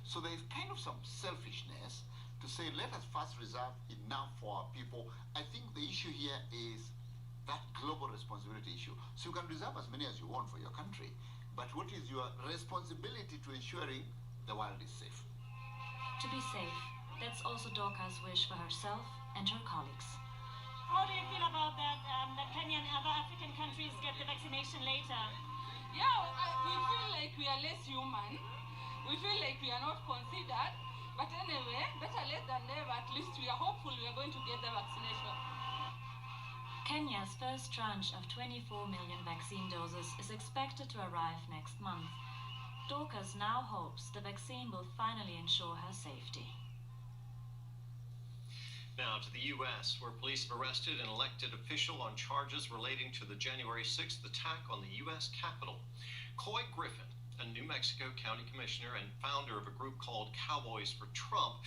So there is kind of some selfishness to say, let us first reserve enough for our people. I think the issue here is that global responsibility issue. So you can reserve as many as you want for your country, but what is your responsibility to ensuring the world is safe? To be safe, that's also Dorcas' wish for herself and her colleagues. How do you feel about that, that Kenya and other African countries get the vaccination later? Yeah, we feel like we are less human. We feel like we are not considered. But anyway, better late than never. At least we are hopeful we are going to get the vaccination. Kenya's first tranche of 24 million vaccine doses is expected to arrive next month. Dorcas now hopes the vaccine will finally ensure her safety. Now to the U.S., where police have arrested an elected official on charges relating to the January 6th attack on the U.S. Capitol. Coy Griffin, a New Mexico County Commissioner and founder of a group called Cowboys for Trump,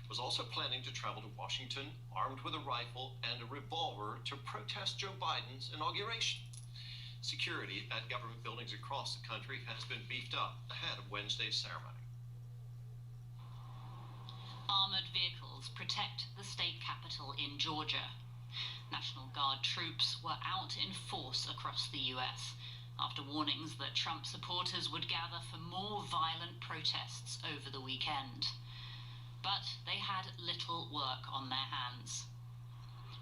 was also planning to travel to Washington armed with a rifle and a revolver to protest Joe Biden's inauguration. Security at government buildings across the country has been beefed up ahead of Wednesday's ceremony. Armored vehicles protect the state capitol in Georgia. National Guard troops were out in force across the U.S. after warnings that Trump supporters would gather for more violent protests over the weekend. But they had little work on their hands.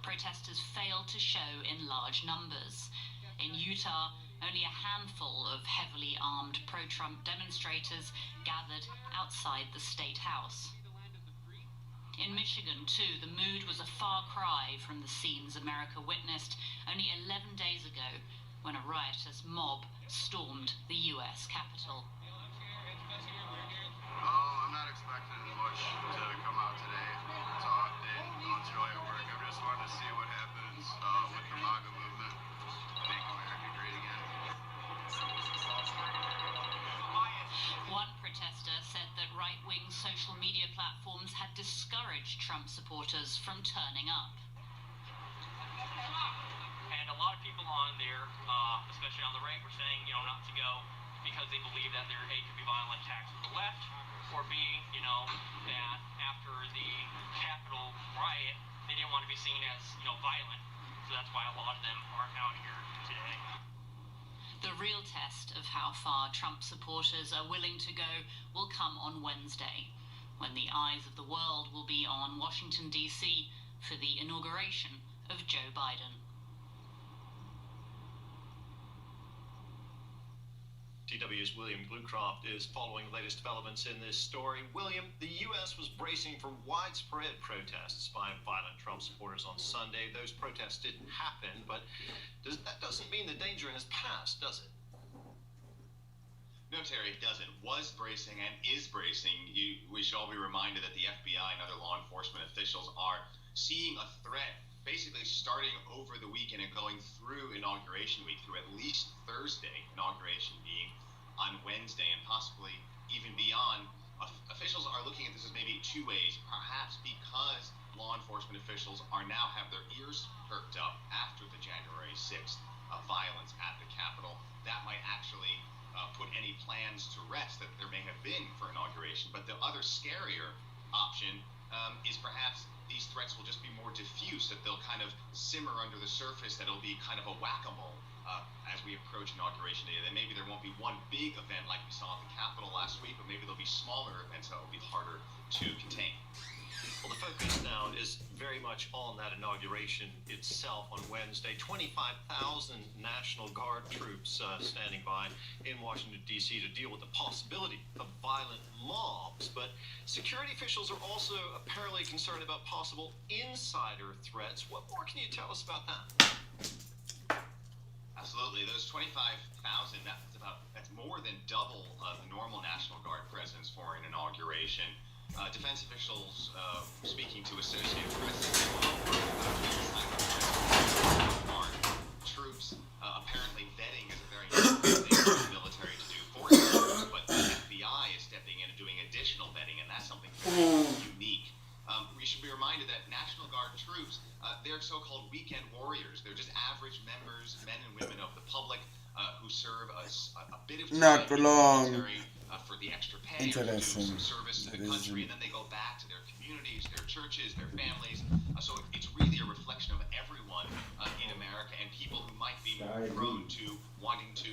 Protesters failed to show in large numbers. In Utah, only a handful of heavily armed pro-Trump demonstrators gathered outside the state house. In Michigan, too, the mood was a far cry from the scenes America witnessed only 11 days ago when a riotous mob stormed the U.S. Capitol. I'm not expecting much to come out today. It's a hot day. I'll enjoy it work. I just wanted to see what happens with the MAGA movement. Make America great again. One protester said that right-wing social media platforms had discouraged Trump supporters from turning up. And a lot of people on there, especially on the right, were saying, not to go because they believe that there, A, could be violent attacks from the left, or B, that after the Capitol riot, they didn't want to be seen as, violent. So that's why a lot of them aren't out here today. The real test of how far Trump supporters are willing to go will come on Wednesday, when the eyes of the world will be on Washington, D.C. for the inauguration of Joe Biden. DW's William Bluecroft is following the latest developments in this story. William, the U.S. was bracing for widespread protests by violent Trump supporters on Sunday. Those protests didn't happen, but that doesn't mean the danger has passed, does it? No, Terry, it doesn't. Was bracing and is bracing. We should all be reminded that the FBI and other law enforcement officials are seeing a threat basically starting over the weekend and going through inauguration week, through at least Thursday, inauguration being on Wednesday, and possibly even beyond. Officials are looking at this as maybe two ways, perhaps because law enforcement officials are now have their ears perked up after the January 6th violence at the Capitol. That might actually put any plans to rest that there may have been for inauguration. But the other scarier option is perhaps these threats will just be more diffuse, that they'll kind of simmer under the surface, that it'll be kind of a whack-a-mole as we approach inauguration day. Then maybe there won't be one big event like we saw at the Capitol last week, but maybe there'll be smaller events that will be harder to contain. Well, the focus now is very much on that inauguration itself on Wednesday. 25,000 National Guard troops standing by in Washington, D.C. to deal with the possibility of violent mobs. But security officials are also apparently concerned about possible insider threats. What more can you tell us about that? Absolutely. Those 25,000, that's more than double the normal National Guard presence for an inauguration. Defense officials speaking to Associated Press troops apparently vetting is a very important thing for the military to do for troops, but the FBI is stepping in and doing additional vetting, and that's something very unique. We should be reminded that National Guard troops, they're so-called weekend warriors. They're just average members, men and women of the public who serve a bit of time in the military for the extra pay, or do some service to the country, and then they go back to their communities, their churches, their families. So it's really a reflection of everyone in America, and people who might be more prone to wanting to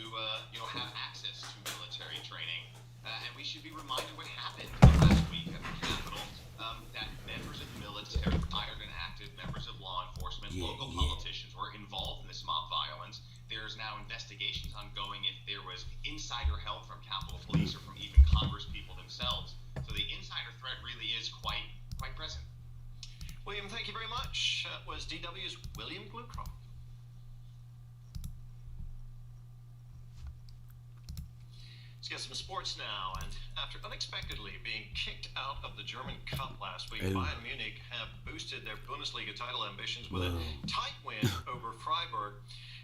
have access to military training. And we should be reminded what happened last week at the Capitol, that members of the military, retired and active members of law enforcement, local politicians were involved in this mob violence. There's now investigations ongoing if there was insider help from Capitol Police or from even Congress people themselves. So the insider threat really is quite present. William, thank you very much. That was DW's William Bluecroft. Let's get some sports now. And after unexpectedly being kicked out of the German Cup last week, Ew. Bayern Munich have boosted their Bundesliga title ambitions with Whoa. a tight win over Freiburg.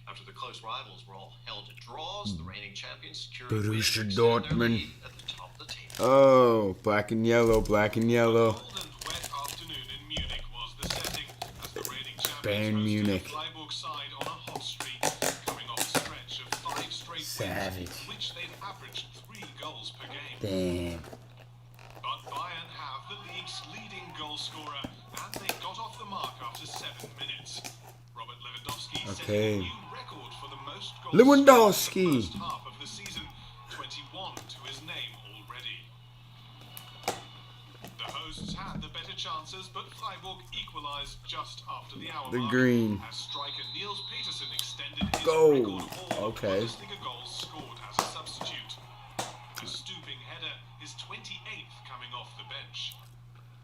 After the close rivals were all held to draws, the reigning champions secured a win to Borussia extend their Dortmund. lead at the top of the table. Oh, black and yellow, black and yellow. Wet afternoon in Munich was the setting as the reigning Bayern champions hosted Munich. the Freiburg side on a hot streak, coming off a stretch of 5 straight Savage. wins, in which they'd averaged 3 goals per game. Damn. But Bayern have the league's leading goal scorer, and they got off the mark after 7 minutes. Robert Lewandowski set a Okay. new record for the most goals Lewandowski. scored in the first half of the season, 21 to his name already. The hosts had the better chances, but Freiburg equalised just after the hour The mark, green. as striker Niels Petersen extended his Go. record haul of Okay. Bundesliga goals scored as a substitute. A stooping header, his 28th coming off the bench.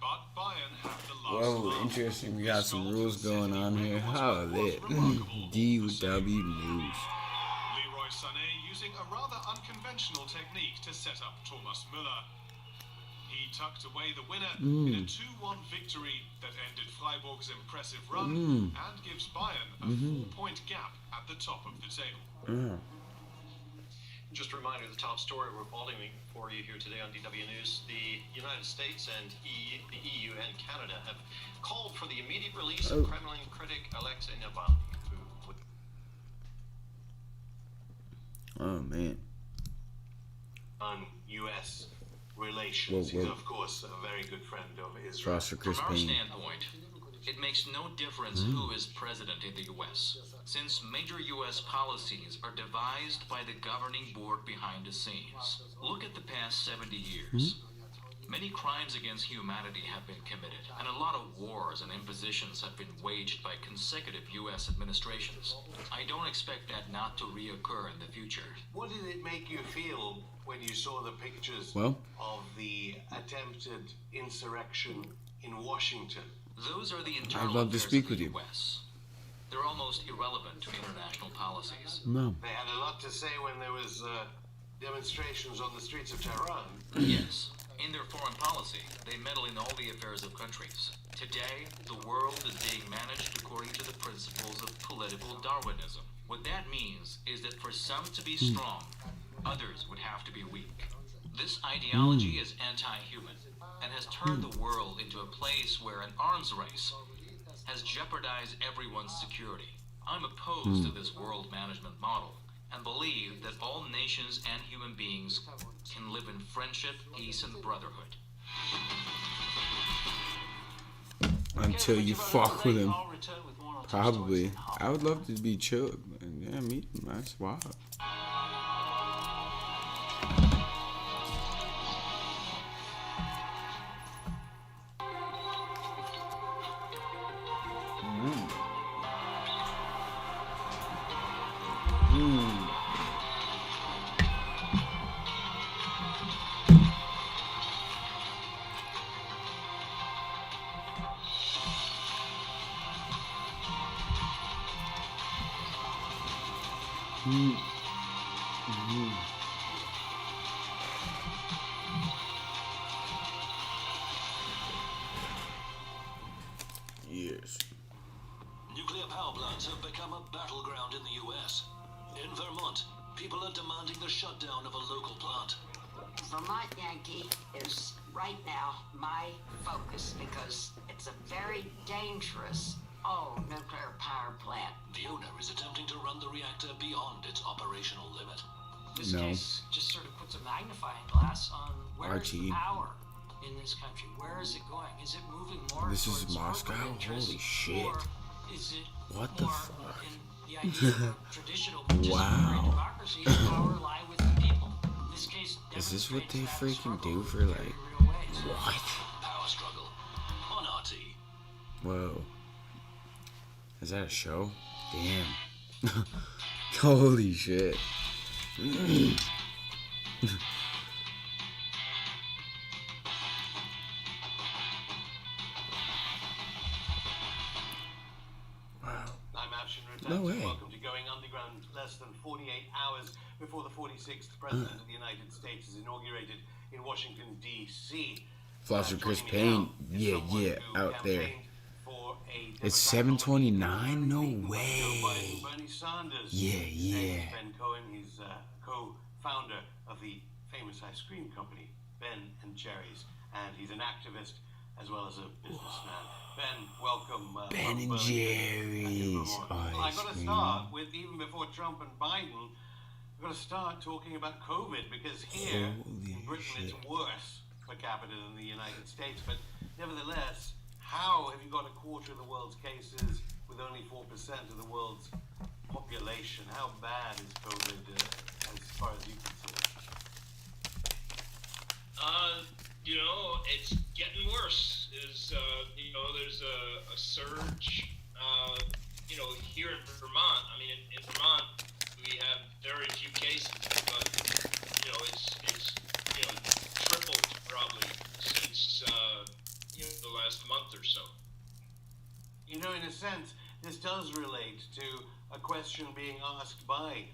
But Bayern have the last Whoa, laugh. interesting. We got some rules going on here. How lit. DW News. Leroy Sané using a rather unconventional technique to set up Thomas Müller. He tucked away the winner in a 2-1 victory that ended Freiburg's impressive run and gives Bayern a 4-point gap at the top of the table. Just a reminder, the top story we're following for you here today on DW News. The United States and the EU and Canada have called for the immediate release of Kremlin critic Alexei Navalny, who Oh, man. on U.S. relations. Whoa, whoa. He's, of course, a very good friend of Israel. Foster Chris From our Payne. standpoint, it makes no difference who is president in the U.S., since major U.S. policies are devised by the governing board behind the scenes. Look at the past 70 years. Many crimes against humanity have been committed, and a lot of wars and impositions have been waged by consecutive U.S. administrations. I don't expect that not to reoccur in the future. What did it make you feel when you saw the pictures Well? of the attempted insurrection in Washington? Those are the internal I'd love to affairs speak of with the you. U.S. They're almost irrelevant to international policies. No. They had a lot to say when there was demonstrations on the streets of Tehran. Yes. In their foreign policy, they meddle in all the affairs of countries. Today, the world is being managed according to the principles of political Darwinism. What that means is that for some to be strong, others would have to be weak. This ideology is anti-human and has turned the world into a place where an arms race has jeopardized everyone's security. I'm opposed to this world management model and believe that all nations and human beings can live in friendship, peace, and brotherhood. Until you fuck with him. Probably. I would love to be chill. Yeah, meet him. That's wild. Yes. Nuclear power plants have become a battleground in the U.S. In Vermont, people are demanding the shutdown of a local plant. Vermont Yankee is right now my focus because it's a very dangerous old nuclear power plant. The owner is attempting to run the reactor beyond its operational limit. This No. case just sort of puts a magnifying glass on where's RT. the power in this country. Where is it going? Is it moving more This is towards Moscow? corporate interests, Holy shit. or is it What the more fuck? in the idea of traditional participatory Wow. democracy and power lie with the people? This case Is this what they demonstrates that freaking struggle do for in like very real ways. what? Power struggle on RT. Whoa. Is that a show? Damn. Holy shit. I'm Abshin Ratan. No way. Welcome going underground less than 48 hours before the 46th President of the United States is inaugurated in Washington, D.C. Foster Chris Payne, yeah, out there. It's 7:29? No way. Bernie Sanders. Yeah. Ben Cohen, he's co-founder of the famous ice cream company, Ben and Jerry's, and he's an activist as well as a businessman. Ben, welcome. Ben and Jerry's I ice got to cream. start with, even before Trump and Biden, I've got to start talking about COVID, because here in Britain it's worse per capita than the United States, but nevertheless, how have you got a quarter of the world's cases with only 4% of the world's population? How bad is COVID as far as you can see? It's getting worse. There's a surge. Here in Vermont. I mean, in Vermont, we have very few cases, but it's tripled probably since the last month or so. In a sense, this does relate to a question being asked by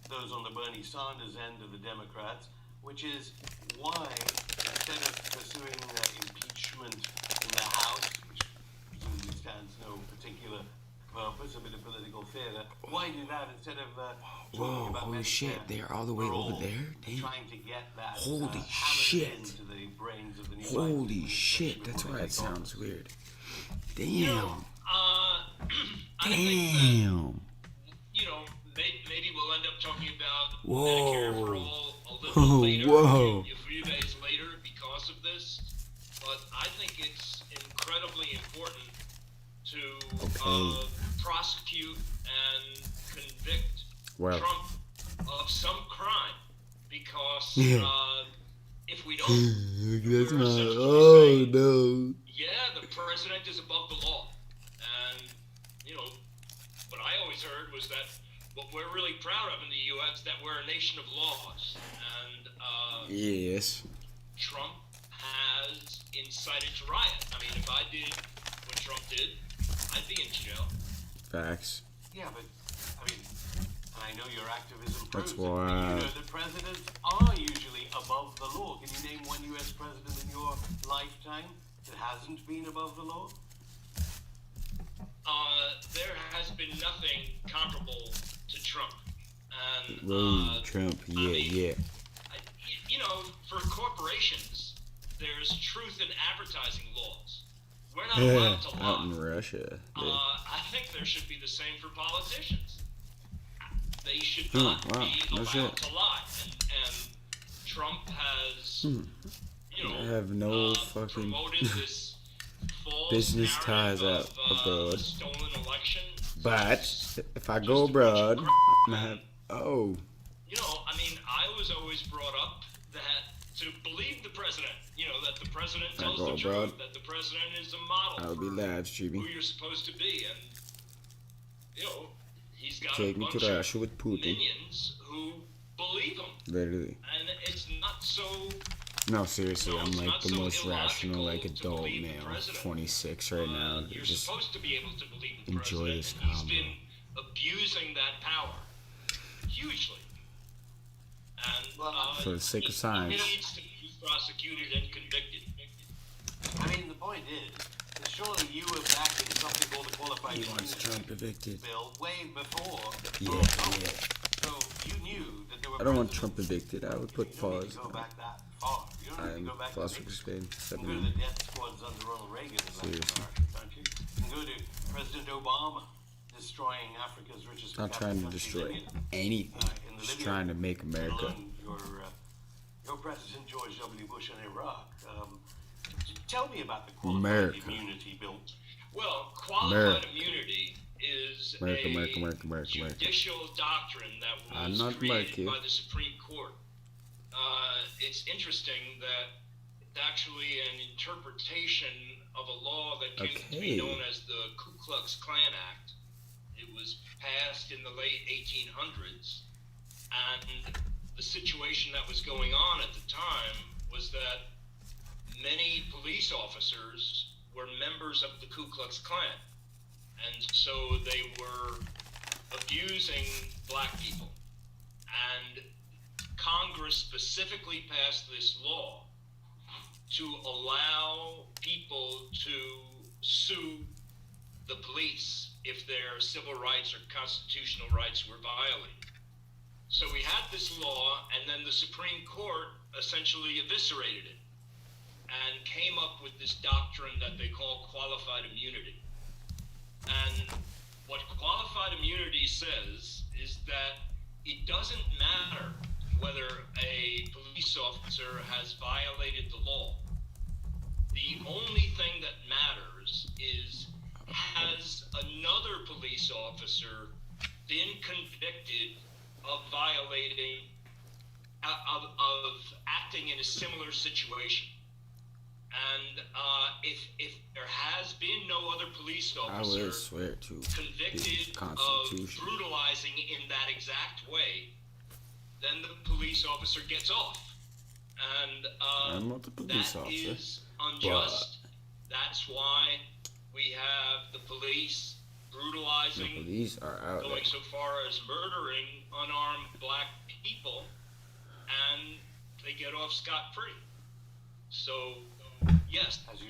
those on the Bernie Sanders end of the Democrats, which is why, instead of pursuing impeachment in the House, which presumably stands no particular purpose, a bit of political theater, why do that instead of talking about Holy shit, they're all the way over there? Damn. Trying to get that Holy hammered shit. into the brains of the new Holy shit, that's why it sounds weird. Damn. Damn. Maybe we'll end up talking about Whoa. Medicare for all a little later, Whoa. a few days later because of this. But I think it's incredibly important to prosecute and convict Trump of some crime, because if we don't, That's we're my. essentially Oh saying, no. yeah, the president is above the law. And, what I always heard was that what we're really proud of in the U.S. that we're a nation of laws. And Yes. Trump has incited to riot. I mean, if I did what Trump did, I'd be in jail. Facts. Yeah, but, I know your activism That's proves it, why. but that presidents are usually above the law. Can you name one U.S. president in your lifetime that hasn't been above the law? There has been nothing comparable to Trump. And, Trump, yeah. For corporations, there's truth in advertising laws. We're not allowed to lie. Out in Russia. I think there should be the same for politicians. They should not be allowed to lie. And Trump has, I have no fucking promoted this false business ties narrative out of abroad. a stolen election. But if I go abroad, I'm gonna have. Oh. I was always brought up that to believe the president, that the president I tells go the abroad, truth, that the president is a model I'll be live streaming. who you're supposed to be, and he's got Take a me bunch to of Russia with Putin. minions who believe him, Literally. and it's not so. No, seriously, I'm it's like not the so most rational, illogical like to adult believe the male, president. 26 right now. You're Just supposed to be able to believe the enjoy president, this and he's combo. been abusing that power hugely. And For the sake of he science. needs to be prosecuted and convicted. The point is, that surely you were backing something called the Qualified He wants Immunity Trump evicted. Bill way before. Yeah. So you knew that there were. I don't want Trump evicted. I would put pause. Go back that far. You don't need I'm to go back Foster to Spain. You can go to the death squads under Ronald Reagan in Latin America, don't you? You can go to President Obama destroying Africa's richest. Not trying to destroy anything. Just trying to make America. Your President George W. Bush in Iraq. Tell me about the America. Qualified Immunity Bill. Well, qualified immunity is America. judicial doctrine that I'm was not created America. by the Supreme Court. It's interesting that it's actually an interpretation of a law that came to be known as the Ku Klux Klan Act. It was passed in the late 1800s, and the situation that was going on at the time was that many police officers were members of the Ku Klux Klan, and so they were abusing black people. And Congress specifically passed this law to allow people to sue the police if their civil rights or constitutional rights were violated. So we had this law, and then the Supreme Court essentially eviscerated it and came up with this doctrine that they call qualified immunity. And what qualified immunity says is that it doesn't matter whether a police officer has violated the law. The only thing that matters is, has another police officer been convicted of violating, of acting in a similar situation? And if there has been no other police I officer would swear to convicted the of Constitution. brutalizing in that exact way, then the police officer gets off. And I'm not the police that officer, is unjust. That's why we have the police brutalizing, The police are out going there. so far as murdering unarmed black people, and they get off scot-free. So, yes. As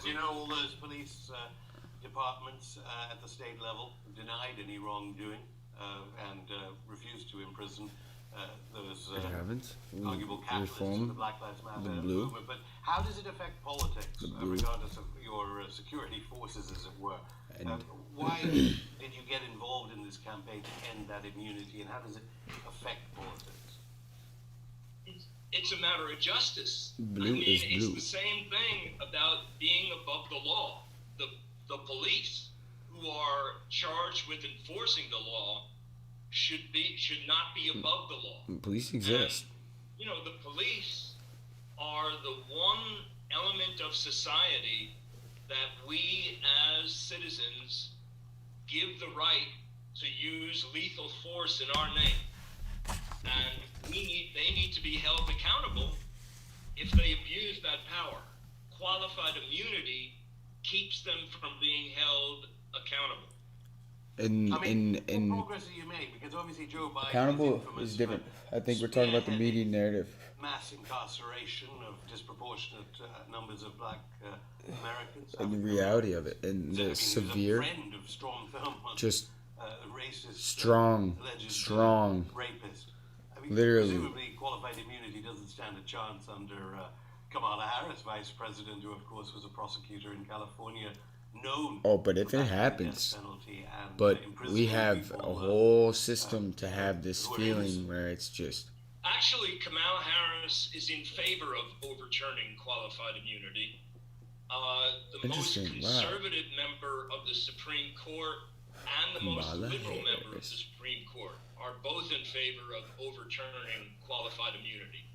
you know, all those police departments at the state level denied any wrongdoing and refused to imprison those It happens. We arguable catalysts of reform the Black Lives Matter the blue. movement. But how does it affect politics, The blue. regardless of your security forces, as it were? And Why did you get involved in this campaign to end that immunity, and how does it affect politics? It's a matter of justice. Blue I mean, is it's blue. the same thing about being above the law. The police who are charged with enforcing the law should not be above the law. Police exist. You know, the police are the one element of society that we as citizens give the right to use lethal force in our name. And they need to be held accountable if they abuse that power. Qualified immunity keeps them from being held accountable. What progress have you made? Because obviously Joe Biden Accountable is is different. I think we're talking about the media narrative. mass incarceration of disproportionate numbers of black Americans. And the reality of it, and the severe, Friend of Storm Thurmond, just racist, strong, rapist. I mean, literally. presumably qualified immunity doesn't stand a chance under Kamala Harris, vice president, who of course was a prosecutor in California, known. Oh, but if it happens, but we have a whole system to have this feeling where it's just. Actually, Kamala Harris is in favor of overturning qualified immunity. The most Interesting, wow. conservative member of the Supreme Court and the most Kamala liberal member of Harris. the Supreme Court are both in favor of overturning qualified immunity.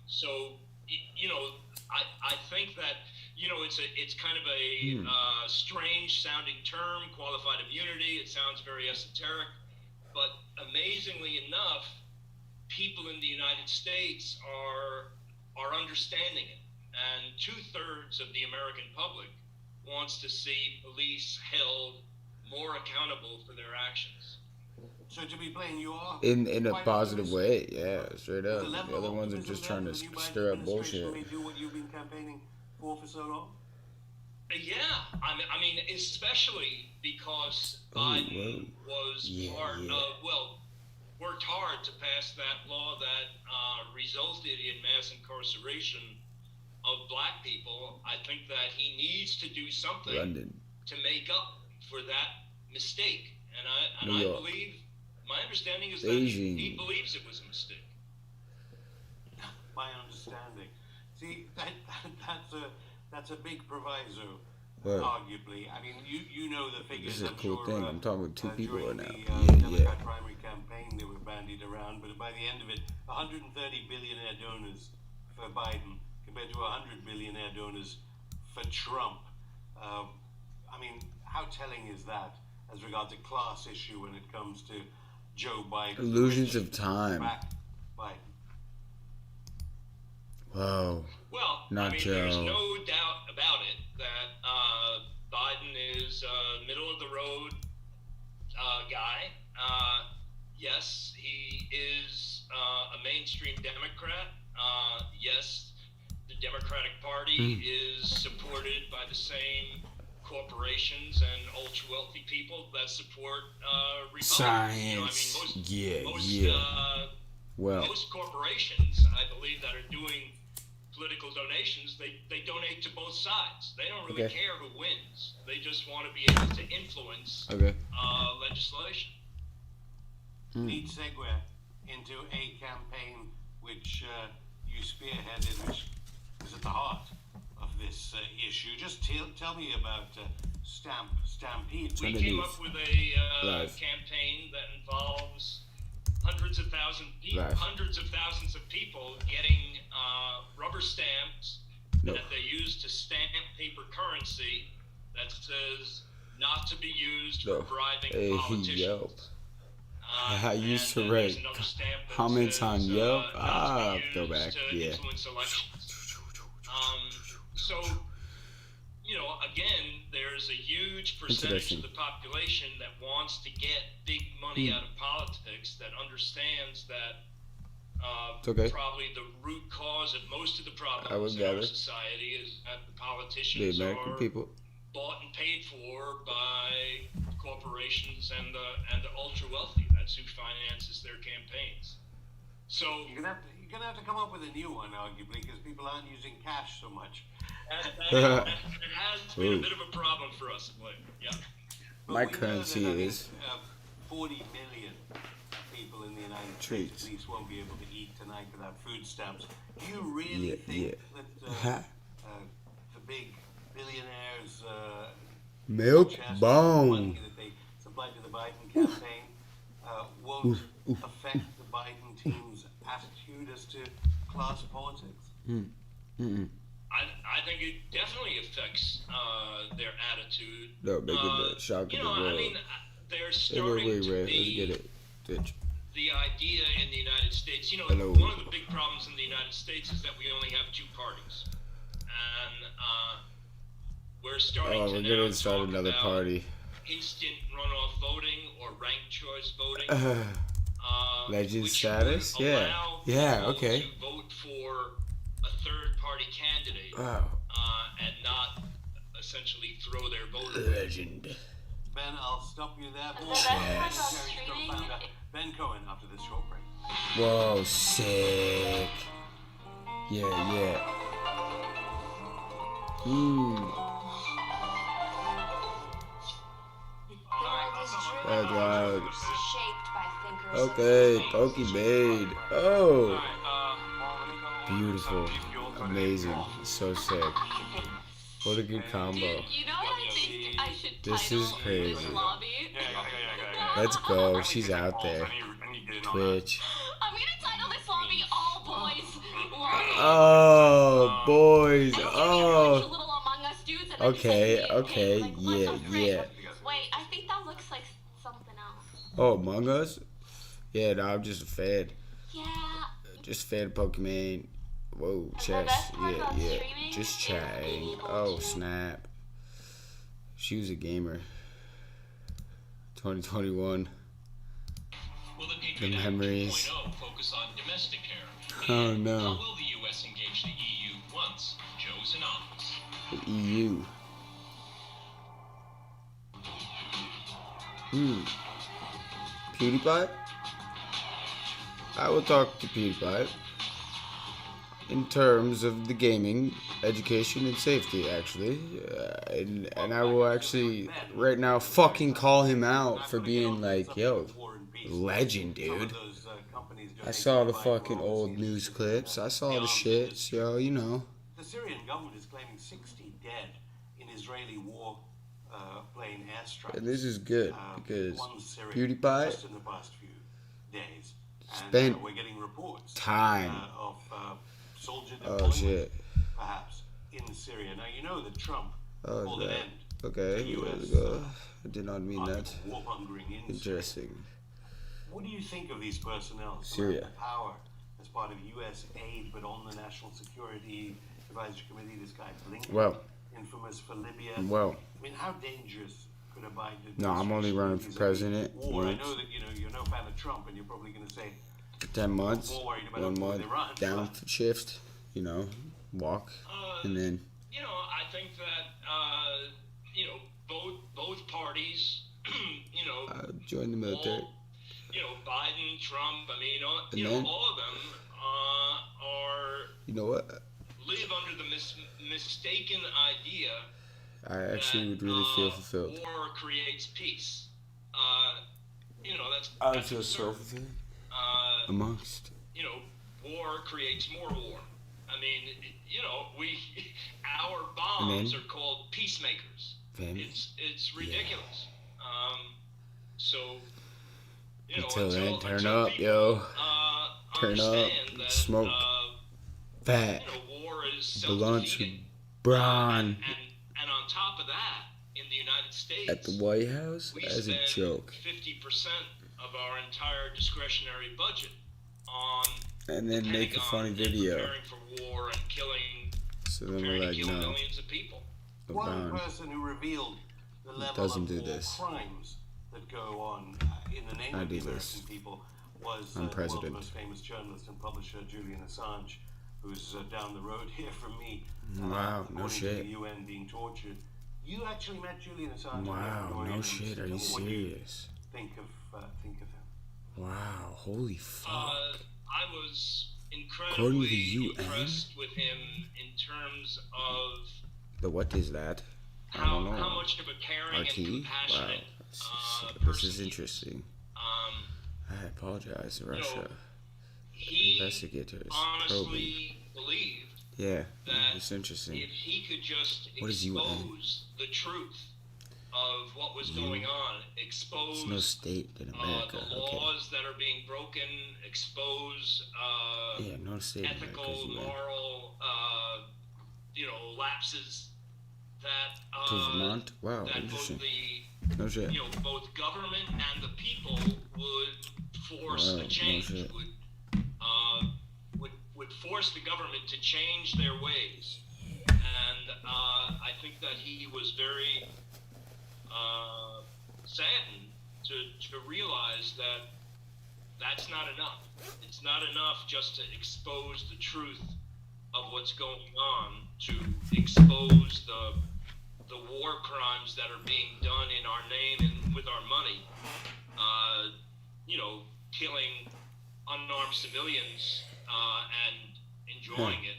So, you know, I think that, you know, it's kind of a strange sounding term, qualified immunity. It sounds very esoteric, but amazingly enough, people in the United States are understanding it, and 2/3 of the American public wants to see police held more accountable for their actions. So to be plain, you are In a quite positive optimistic. way, yeah, straight up. The The level other of ones are optimism just trying to that the new Biden stir up administration bullshit. may do what you've been campaigning for so long. Yeah, I mean, especially because Biden was worked hard to pass that law that resulted in mass incarceration of black people. I think that he needs to do something London. to make up for that mistake. And New I York. believe, my understanding is that Beijing. he believes it was a mistake. My understanding. See, that's a big proviso. What? Arguably, I mean, you know the figures. This is a I'm cool sure, thing. I'm talking with two people right during now. the Yeah, Democrat yeah. primary campaign, they were bandied around, but by the end of it, 130 billionaire donors for Biden compared to 100 billionaire donors for Trump. I mean, how telling is that as regards a class issue when it comes to Joe Biden? Illusions of time. Back Biden. Whoa. Well, Not I mean, Joe. there's no doubt about it that Biden is middle of the road, guy. Yes, he is a mainstream Democrat. Yes, the Democratic Party is supported by the same corporations and ultra-wealthy people that support Republicans. Science. Most corporations, I believe, that are doing political donations, they donate to both sides. They don't really care who wins. They just want to be able to influence legislation. Neat segue into a campaign which you spearheaded, which is at the heart of this issue. Just tell me about Stampede. We came up with a campaign that involves hundreds of thousands of people getting rubber stamps that they use to stamp paper currency that says not to be used for bribing politicians. I used to rate comments on Yelp. Go back. Yeah. So, again, there's a huge percentage of the population that wants to get big money out of politics, that understands that probably the root cause of most of the problems in our society is that the politicians are bought and paid for by corporations and the ultra wealthy. That's who finances their campaigns. So you're gonna have to come up with a new one, arguably, because people aren't using cash so much. It has been a bit of a problem for us of late. Yeah. My currency is 40 million people in the United States at least won't be able to eat tonight without food stamps. Do you really think that the big billionaires milk bone money that they supplied to the Biden campaign won't affect the Biden team's attitude as to class politics? I think it definitely affects their attitude. No, make it shock of the world. I mean, they're starting to be the idea in the United States. One of the big problems in the United States is that we only have two parties, and we're starting to now talk another about party. Instant runoff voting or ranked choice voting. Legend status? Yeah. Okay. To vote for a third-party candidate and not essentially throw their vote away. Legend. Ben, I'll stop you there. Yes. Ben Cohen after this short break. Whoa, sick. Yeah. That's loud. Okay, Pokemade. Oh. Beautiful. Amazing. So sick. What a good combo. You know what I think I should This title is crazy. this lobby? Let's go. She's out there. Twitch. I'm gonna title this lobby All Boys Lobby. Oh, boys. And Oh. little Among Us dudes and then Okay. just, like, Okay. like, Yeah. Wait, I think that looks like something else. Oh, Among Us? Yeah, no, I'm just a fan. Yeah. Just a fan of Pokemon. Whoa, chess. Yeah. Just chatting. Oh, snap. She was a gamer. 2021. Will the The Patriot Act memories. 2.0 focus on domestic care? Oh, And no. how will the U.S. engage the EU once Joe's in office? The EU. PewDiePie? I will talk to PewDiePie in terms of the gaming, education, and safety, actually. And I will actually, right now, fucking call him out for being like, yo, legend, dude. I saw the fucking old news clips. I saw the shit, so, you know. The Syrian government is claiming 60 dead in Israeli war plane airstrikes. And this is good, because One Syrian PewDiePie just in the past few days. spent And we're getting reports time. of soldier Oh, deployment, shit. perhaps, in Syria. Now, you know that Trump Oh, called is an that? end Okay, to let's US go. I did not mean that. warmongering in Syria. Interesting. What do you think of these personnel? Syria. The power as part of U.S. aid, but on the National Security Advisory Committee, this guy Blinken, Well. infamous for Libya. Well. I mean, how dangerous for the Biden No, I'm only running for president. war. I Once. know that you're no fan of Trump, and you're probably going to say 10 months, more worried about 1 the war month with Iran. down shift, walk, and then I think that both parties, join the military. Biden, Trump. I mean, And then, all of them are you know what? live under the mistaken idea I actually would really feel fulfilled. war creates peace. That's I would feel so fulfilled. Amongst. War creates more war. I mean, our bombs are called peacemakers. Family. It's ridiculous. So, Until then, turn up, yo. Turn up, smoke. Fat. War is Blunts with Braun. And on top of that, in the United States, At the White House? we As a spend joke. 50% of our entire discretionary budget on And then make a funny video. preparing for war and killing, So then preparing we're to like, kill no. millions of people. One LeBron person who revealed the level doesn't of do war this. crimes that go on in the name I of do the this. American people was I'm the president. world's most famous journalist and publisher Julian Assange, who's down the road here from me. Wow, no according shit. To the UN being tortured. You actually met Julian Assange. Wow, no shit. Are you What do you serious? think of him? Wow, holy fuck. I was According to the incredibly UN? impressed with him in terms of The what is that? I how don't know. much of a caring RT? and Wow. compassionate This is interesting. I apologize to Russia. he Investigators. Probing. honestly believed Yeah, that it's interesting. if he could just What is UN? expose the truth of what was going on, expose It's no state in America. the Okay. laws that are being broken, expose Yeah, no state in America is ethical, UN. moral, lapses that To Vermont? Wow, that interesting. both No shit. both government and the people would force Wow, a no change, shit. would force the government to change their ways, and I think that he was very saddened to realize that that's not enough. It's not enough just to expose the truth of what's going on, to expose the war crimes that are being done in our name and with our money. Killing unarmed civilians and enjoying it.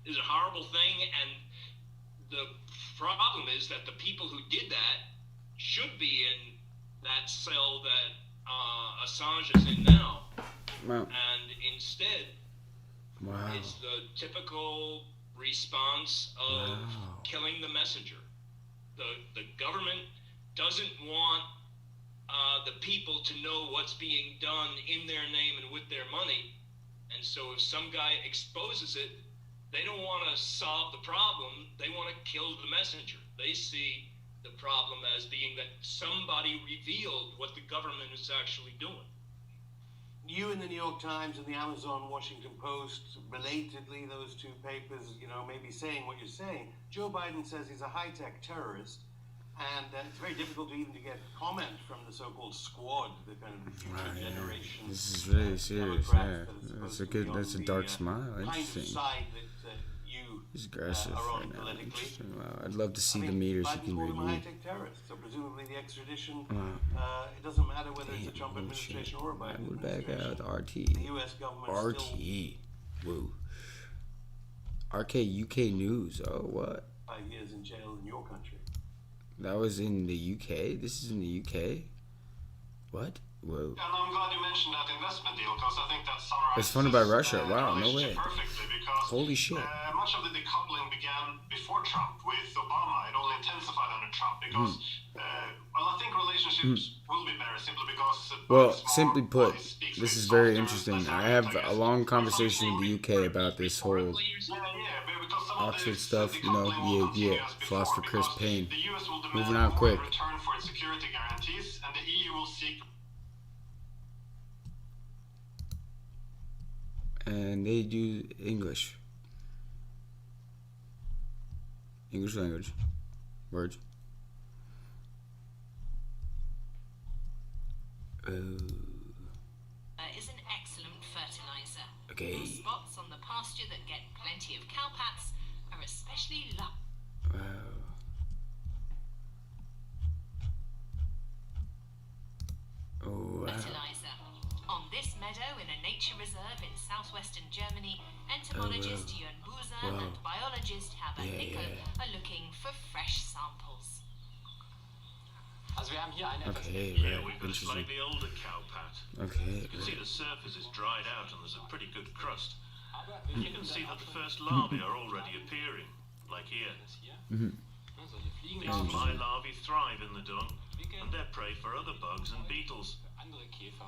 Is a horrible thing, and the problem is that the people who did that should be in that cell that Assange is in now. Wow. And instead, Wow. it's the typical response of killing the messenger. The government doesn't want the people to know what's being done in their name and with their money. And so if some guy exposes it, they don't want to solve the problem. They want to kill the messenger. They see the problem as being that somebody revealed what the government is actually doing. You in the New York Times and the Amazon Washington Post, relatedly, those two papers, maybe saying what you're saying. Joe Biden says he's a high-tech terrorist, and it's very difficult to even to get comment from the so-called squad, the kind of future generation. This is really serious, yeah. That's a dark smile. Kind of Interesting. side that you He's aggressive are on right now. politically. Interesting. Wow. I'd love to see the meters you Biden's can called him a read. high-tech terrorist, so presumably the extradition, Wow. it doesn't matter whether it's a Trump Holy administration shit. or a I Biden would back administration. out RT. The U.S. government still RT. Woo. RK UK News. Oh, what? 5 years in jail in your country. That was in the UK? This is in the UK? What? Whoa. And I'm glad you mentioned that investment deal, because I think that summarizes It's funded by Russia. the Wow, no relationship way. perfectly, because Holy shit. much of the decoupling began before Trump with Obama. It only intensified under Trump because, I think relationships will be better simply because. Well, simply put, this is very interesting. I have a long conversation with the UK about this whole Oxford stuff, yeah. Philosopher Chris Payne. The US will demand Moving on more quick. in return for its security guarantees, and the EU will seek. And they do English language. Words. Is an excellent fertilizer. Okay. The spots on the pasture that get plenty of cowpats are especially fertilizer. On this meadow in a nature reserve in southwestern Germany, entomologist Jörn Buser and biologist Herbert Nickel are looking for fresh samples. Okay, Yeah, right. we've got a Interesting. slightly older cowpat. Okay. You can see the surface is dried out and there's a pretty good crust. You can see that the first larvae are already appearing, like here. These fly larvae thrive in the dung, and they're prey for other bugs and beetles.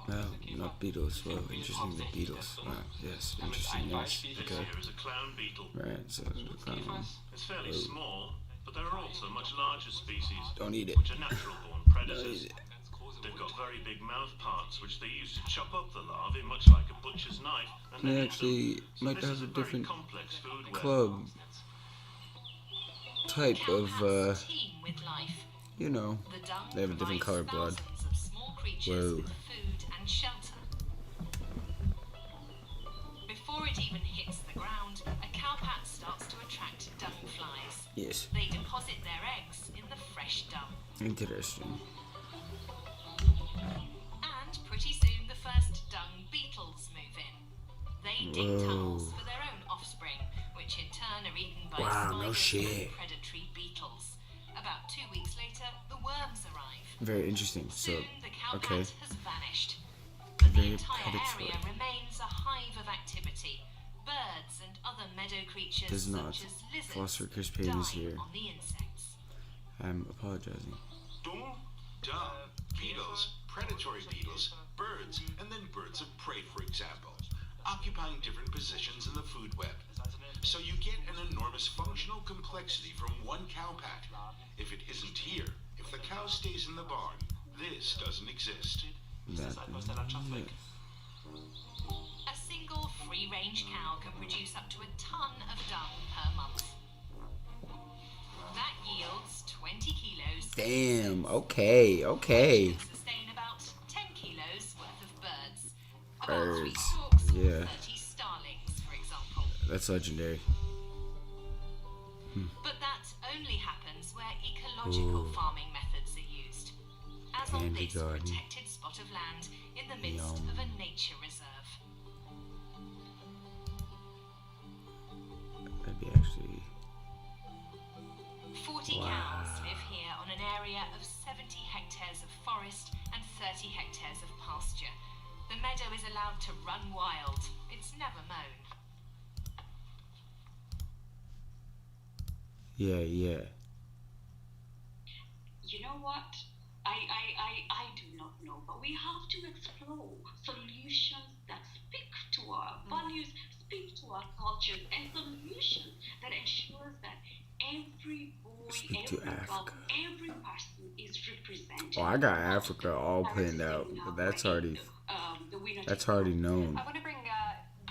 Wow, not beetles. Well, interesting. The beetles. Wow, yes, interesting. Yes. This Okay. here is a clown beetle. Right. So the clown. It's fairly small, but there are also much larger species, Don't eat it. which are natural-born predators. They've got very big mouth parts, which they use to chop up the larvae, much like a butcher's knife, and They then eat actually them. So might this have is a a very different complex food web. club type of, Teem with life. you know, The dung they have a different color provides blood. thousands of small creatures Whoa. with food and shelter. Before it even hits the ground, a cowpat starts to attract dung flies. Yes. They deposit their eggs in the fresh dung. Interesting. And pretty soon the first dung beetles move in. They dig Whoa. tunnels for their own offspring, which in turn are eaten by Wow, no spiders shit. and predatory beetles. About 2 weeks later, the worms arrive. Very interesting. So, Soon the cowpat okay. has vanished. But the Very entire predatory. area remains a hive of activity. Birds and other meadow creatures Does not. such as lizards Foster Chris Payne is dine here. on the insects. I'm apologizing. Dung, beetles, predatory beetles, birds, and then birds of prey, for example, occupying different positions in the food web. So you get an enormous functional complexity from one cowpat. If it isn't here, if the cow stays in the barn, this doesn't exist. A single free-range cow can produce up to a ton of dung per month. That yields 20 kilos. Damn. Okay. Okay. Sustain about 10 kilos worth of birds. Birds. Storks or Yeah. 30 starlings, for example. That's legendary. But that only happens where ecological Ooh. farming methods are used. As on Candy this garden. protected spot of land in the midst Yum. of a nature reserve. That'd be actually. 40 Wow. cows live here on an area of 70 hectares of forest and 30 hectares of pasture. The meadow is allowed to run wild. It's never mown. Yeah. Yeah. You know what? I do not know, but we have to explore solutions that speak to our values, speak to our cultures, and solutions that ensures that every boy, Speak to every girl, Africa. every person is represented. Oh, I got Africa all planned out, but that's already. That's already known. I want to bring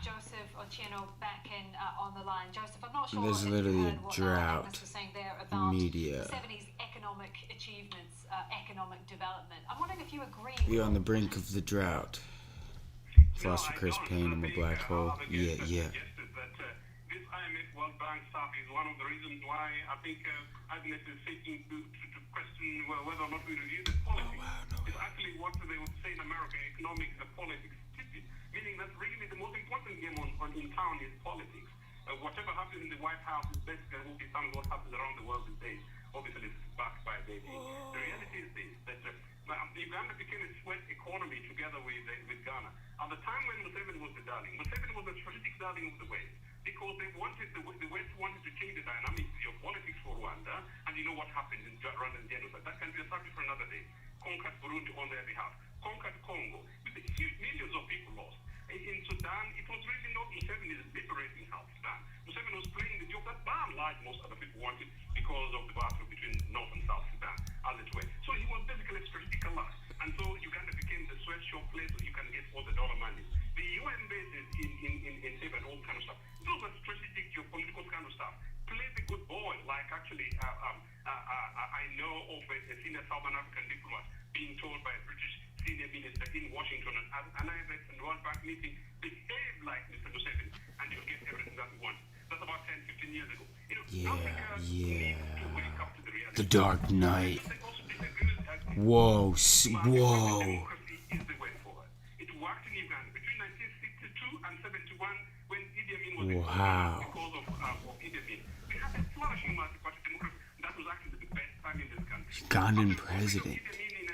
Joseph Otieno back in on the line. Joseph, I'm not sure There's if literally you a heard what drought Agnes was saying there about media. the 70s economic achievements, economic development. I'm wondering if you agree. We're on the brink of the drought. Philosopher Chris Payne, I'm a black hole. Yeah. Yeah. This IMF World Bank stuff is one of the reasons why I think Agnes is seeking to question whether or not we review the politics. It's actually what they would say in America, economic politics, meaning that really the most important game in town is politics. Whatever happens in the White House is basically what determines what happens around the world these days. Obviously, this is backed by Beijing. The reality is this, that Uganda became a sweat economy together with Ghana. At the time when Museveni was the darling, Museveni was a strategic darling of the West because they wanted the West wanted to change the dynamics of politics for Rwanda, and you know what happened in Rwandan genocide. That can be a subject for another day. Conquered Burundi on their behalf, conquered Congo, with millions of people lost. In Sudan, it was really not Museveni's liberating South Sudan. Museveni was playing the job that by and large most other people wanted because of the battle between North and South Sudan, as it were. So he was basically a strategic ally. And so Uganda became the sweatshop place where you can get all the dollar money. The UN bases in Cape and all kind of stuff. Those are strategic geopolitical kind of stuff. Play the good boy, like actually by a British senior minister in Washington at an IMF and World Bank meeting, behave like Mr. Museveni, and you'll get everything that we want. That's about 10, 15 years ago. Africa needs to wake up to the reality. The Dark Knight. Whoa, whoa. Democracy is the way forward. It worked in Uganda between 1962 and 71 when Idi Amin was wow. because of Idi Amin. We had a flourishing multi-party democracy that was actually the best time in this country. Ugandan president. Idi Amin in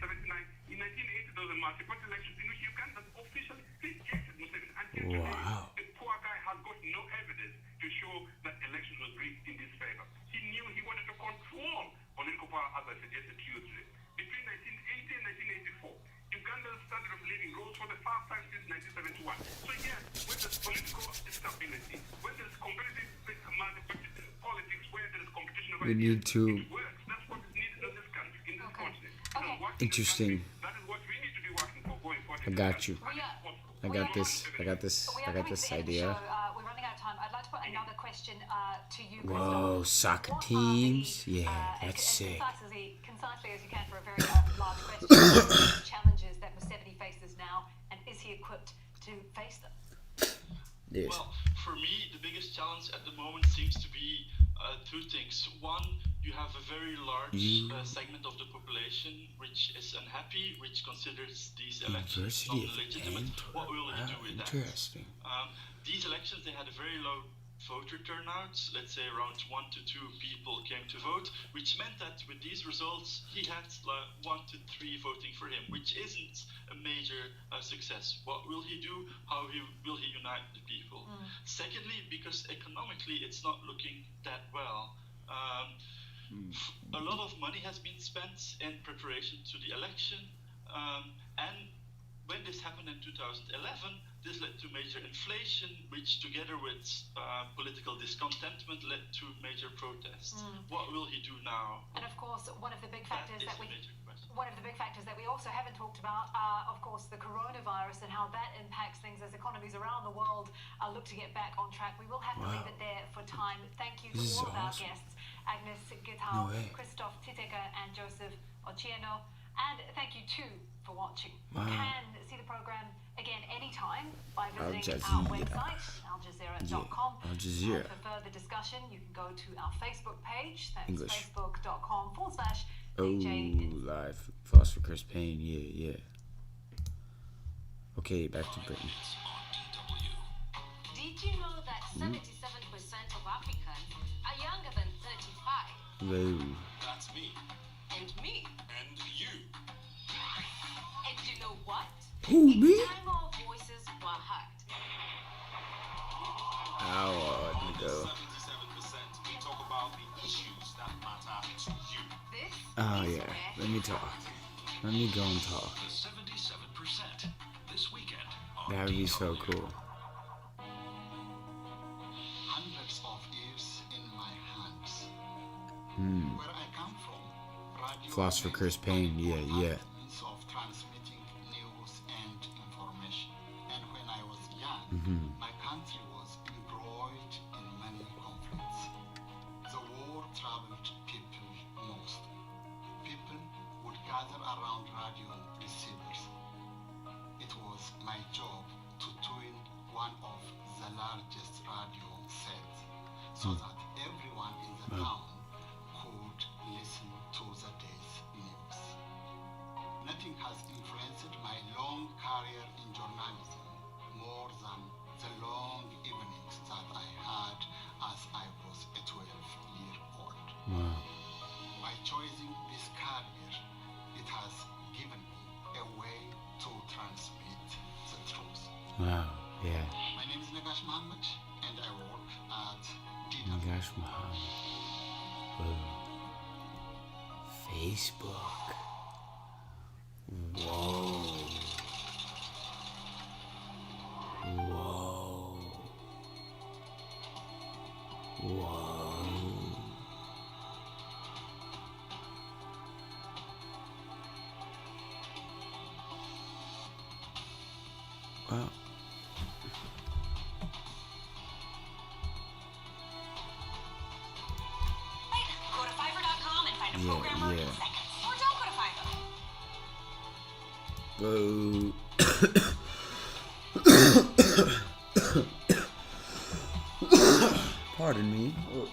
1979, in 1980 there was a multi-party election in which Uganda officially rejected Museveni. Until wow. today, the poor guy has got no evidence to show that elections was rigged in his favor. He knew he wanted to control political power, as I suggested to you today. Between 1980 and 1984, Uganda's standard of living rose for the first time since 1971. So yes, when there's political stability, when there's competitive politics, where there's competition of we need to. it works. That's what is needed in this country, in this continent. Interesting. That is what we need to be working for going forward. I got you. I got this. I got this. I got this idea. We're running out of time. I'd like to put another question to you, Whoa, soccer teams. Yeah, that's sick. Concisely as you can for a very large question. Challenges that Museveni faces now, and is he equipped to face them? Yes. Well, for me, the biggest challenge at the moment seems to be two things. One, you have a very large segment of the population which is unhappy, which considers these elections not legitimate. What will he do with that? Interesting. These elections, they had a very low voter turnout. Let's say around 1 to 2 people came to vote, which meant that with these results, he had 1 to 3 voting for him, which isn't a major success. What will he do? How will he unite the people? Secondly, because economically it's not looking that well. A lot of money has been spent in preparation to the election, and when this happened in 2011, this led to major inflation, which together with political discontentment led to major protests. What will he do now? And of course, one of the big factors that we also haven't talked about are, of course, the coronavirus and how that impacts things as economies around the world look to get back on track. We will have to leave it there for time. Thank you to all of our guests, Agnes Githal, Christoph Titeka, and Joseph Ochieno. And thank you too for watching. You can see the program again anytime by visiting our website, aljazeera.com. Al Jazeera. For further discussion, you can go to our Facebook page. That's English. facebook.com/AJ. Live. Philosopher Chris Payne. Yeah. Okay, back to Britain. Did you know that 77% of Africans are younger than 35? Whoa. That's me. And me? And you. And you know what? Who, me? It's time our voices were heard. Let me go. 77%. We talk about the issues that matter to you. This Oh, yeah. Let me talk. Let me go and talk. 77% this weekend. That would be so cool. Hundreds of years in my hands. Where I come from, radio Philosopher Chris Payne. Yeah. means of transmitting news and information. And when I was young, my country was embroiled in many conflicts. The war troubled people most. People would gather around radio receivers. It was my job to tune one of the largest radio sets so that everyone in the town could listen to the day's news. Nothing has influenced my long career in journalism more than the long evenings that I had as I was a 12-year-old. Wow. By choosing this career, it has given me a way to transmit the truth. Wow. Yeah. My name is Nagash Mohammed, and I work at DW. Nagash Mohammed. Facebook. Whoa. Wow. Go to Fiverr.com and find a programmer in seconds. Or don't go to Fiverr. Boo. Pardon me. Oh.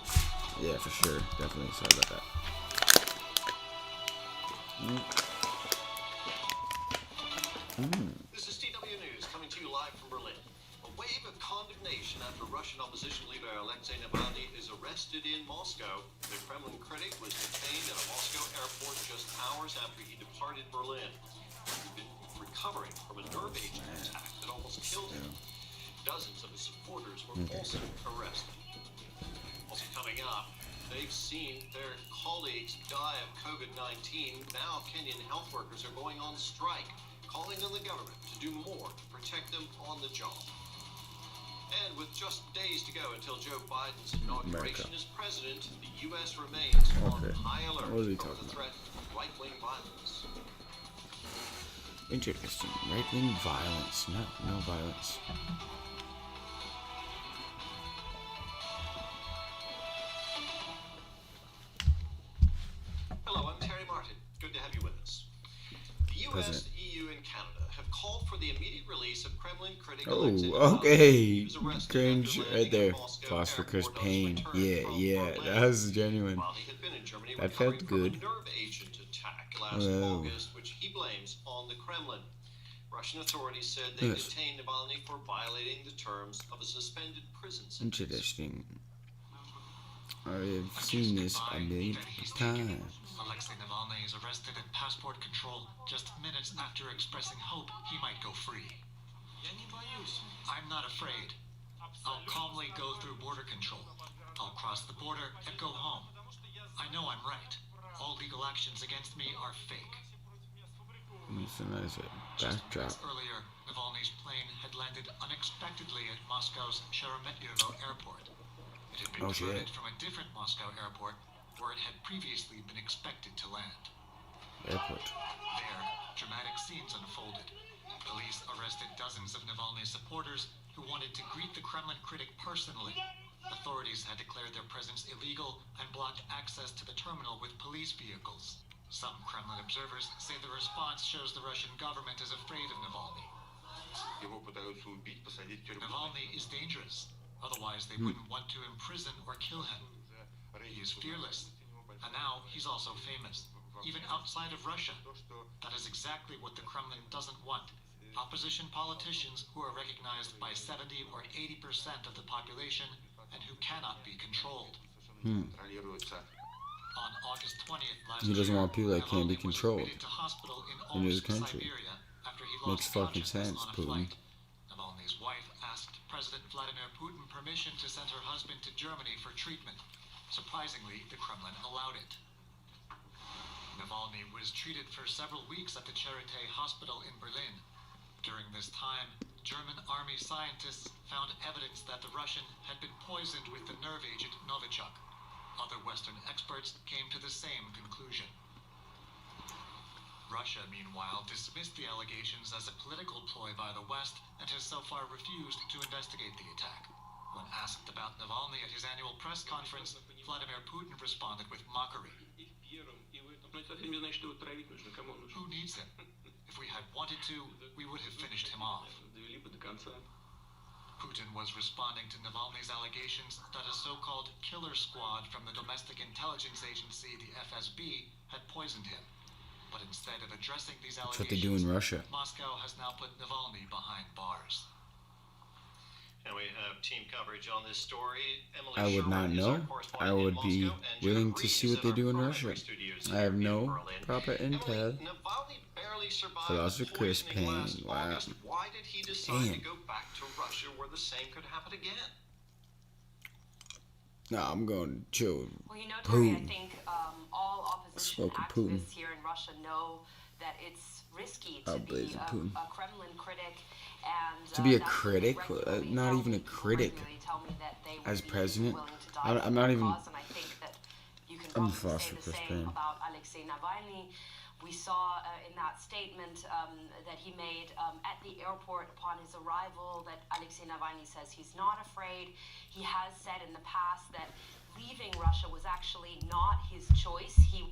Yeah, for sure. Definitely. Sorry about that. This is TW News coming to you live from Berlin. A wave of condemnation after Russian opposition leader Alexei Navalny is arrested in Moscow. The Kremlin critic was detained at a Moscow airport just hours after he departed Berlin. He'd been recovering from a nerve agent attack that almost killed him. Dozens of his supporters were also arrested. Also coming up, they've seen their colleagues die of COVID-19. Now Kenyan health workers are going on strike, calling on the government to do more to protect them on the job. And with just days to go until Joe Biden's inauguration as president, the U.S. remains on high alert over the threat of right-wing violence. Interesting. Right-wing violence. No violence. Hello, I'm Terry Martin. Good to have you with us. The U.S., EU, and Canada have called for the immediate release of Kremlin critic Alexei Navalny. Okay. Cringe right there. Pause for Chris Payne. Yeah. That was genuine. That felt good. Nerve agent attack last August, which he blames on the Kremlin. Russian authorities said they detained Navalny for violating the terms of a suspended prison sentence. Interesting. I've seen this a million times. Alexei Navalny is arrested at passport control just minutes after expressing hope he might go free. I'm not afraid. I'll calmly go through border control. I'll cross the border and go home. I know I'm right. All legal actions against me are fake. It's a nice backdrop. Earlier, Navalny's plane had landed unexpectedly at Moscow's Sheremetyevo airport. It had been diverted from a different Moscow airport where it had previously been expected to land. Airport. There, dramatic scenes unfolded. Police arrested dozens of Navalny's supporters who wanted to greet the Kremlin critic personally. Authorities had declared their presence illegal and blocked access to the terminal with police vehicles. Some Kremlin observers say the response shows the Russian government is afraid of Navalny. Navalny is dangerous. Otherwise, they wouldn't want to imprison or kill him. He is fearless. And now he's also famous, even outside of Russia. That is exactly what the Kremlin doesn't want. Opposition politicians who are recognized by 70 or 80% of the population and who cannot be controlled. On August 20th last He doesn't want people that can't be Navalny was controlled admitted to hospital in his Omsk, country. Siberia, after he Makes lost fucking consciousness sense, on a Putin. flight. Navalny's wife asked President Vladimir Putin permission to send her husband to Germany for treatment. Surprisingly, the Kremlin allowed it. Navalny was treated for several weeks at the Charité hospital in Berlin. During this time, German army scientists found evidence that the Russian had been poisoned with the nerve agent Novichok. Other Western experts came to the same conclusion. Russia, meanwhile, dismissed the allegations as a political ploy by the West and has so far refused to investigate the attack. When asked about Navalny at his annual press conference, Vladimir Putin responded with mockery. Who needs him? If we had wanted to, we would have finished him off. Putin was responding to Navalny's allegations that a so-called killer squad from the domestic intelligence agency, the FSB, had poisoned him. But instead of addressing these allegations, That's what they do in Russia. Moscow has now put Navalny behind bars. And we have team coverage on this story. Emily I would not Sherwood is our know. correspondent I would in be Moscow, and willing Jared to see Reed what they is do our in parliamentary Russia. studios I have here in no Berlin. proper intel. Navalny barely survived Philosopher Chris poisoning Payne. last Wow. August. Why did he decide to Damn. go back to Russia where the same could happen again? Nah, I'm going to chill. Well, you know, Terry, I Putin. think all opposition Smoking activists Putin. here in Russia know that it's risky I'll to blaze be Putin. a Kremlin critic. And, To be a that's critic? regularly Not even a people critic. regularly tell me that they would As be president? willing to die I'm for not the even... cause, and I think that you can I'm probably fast say for the Chris same Payne. about Alexei Navalny. We saw in that statement that he made at the airport upon his arrival that Alexei Navalny says he's not afraid. He has said in the past that leaving Russia was actually not his choice. He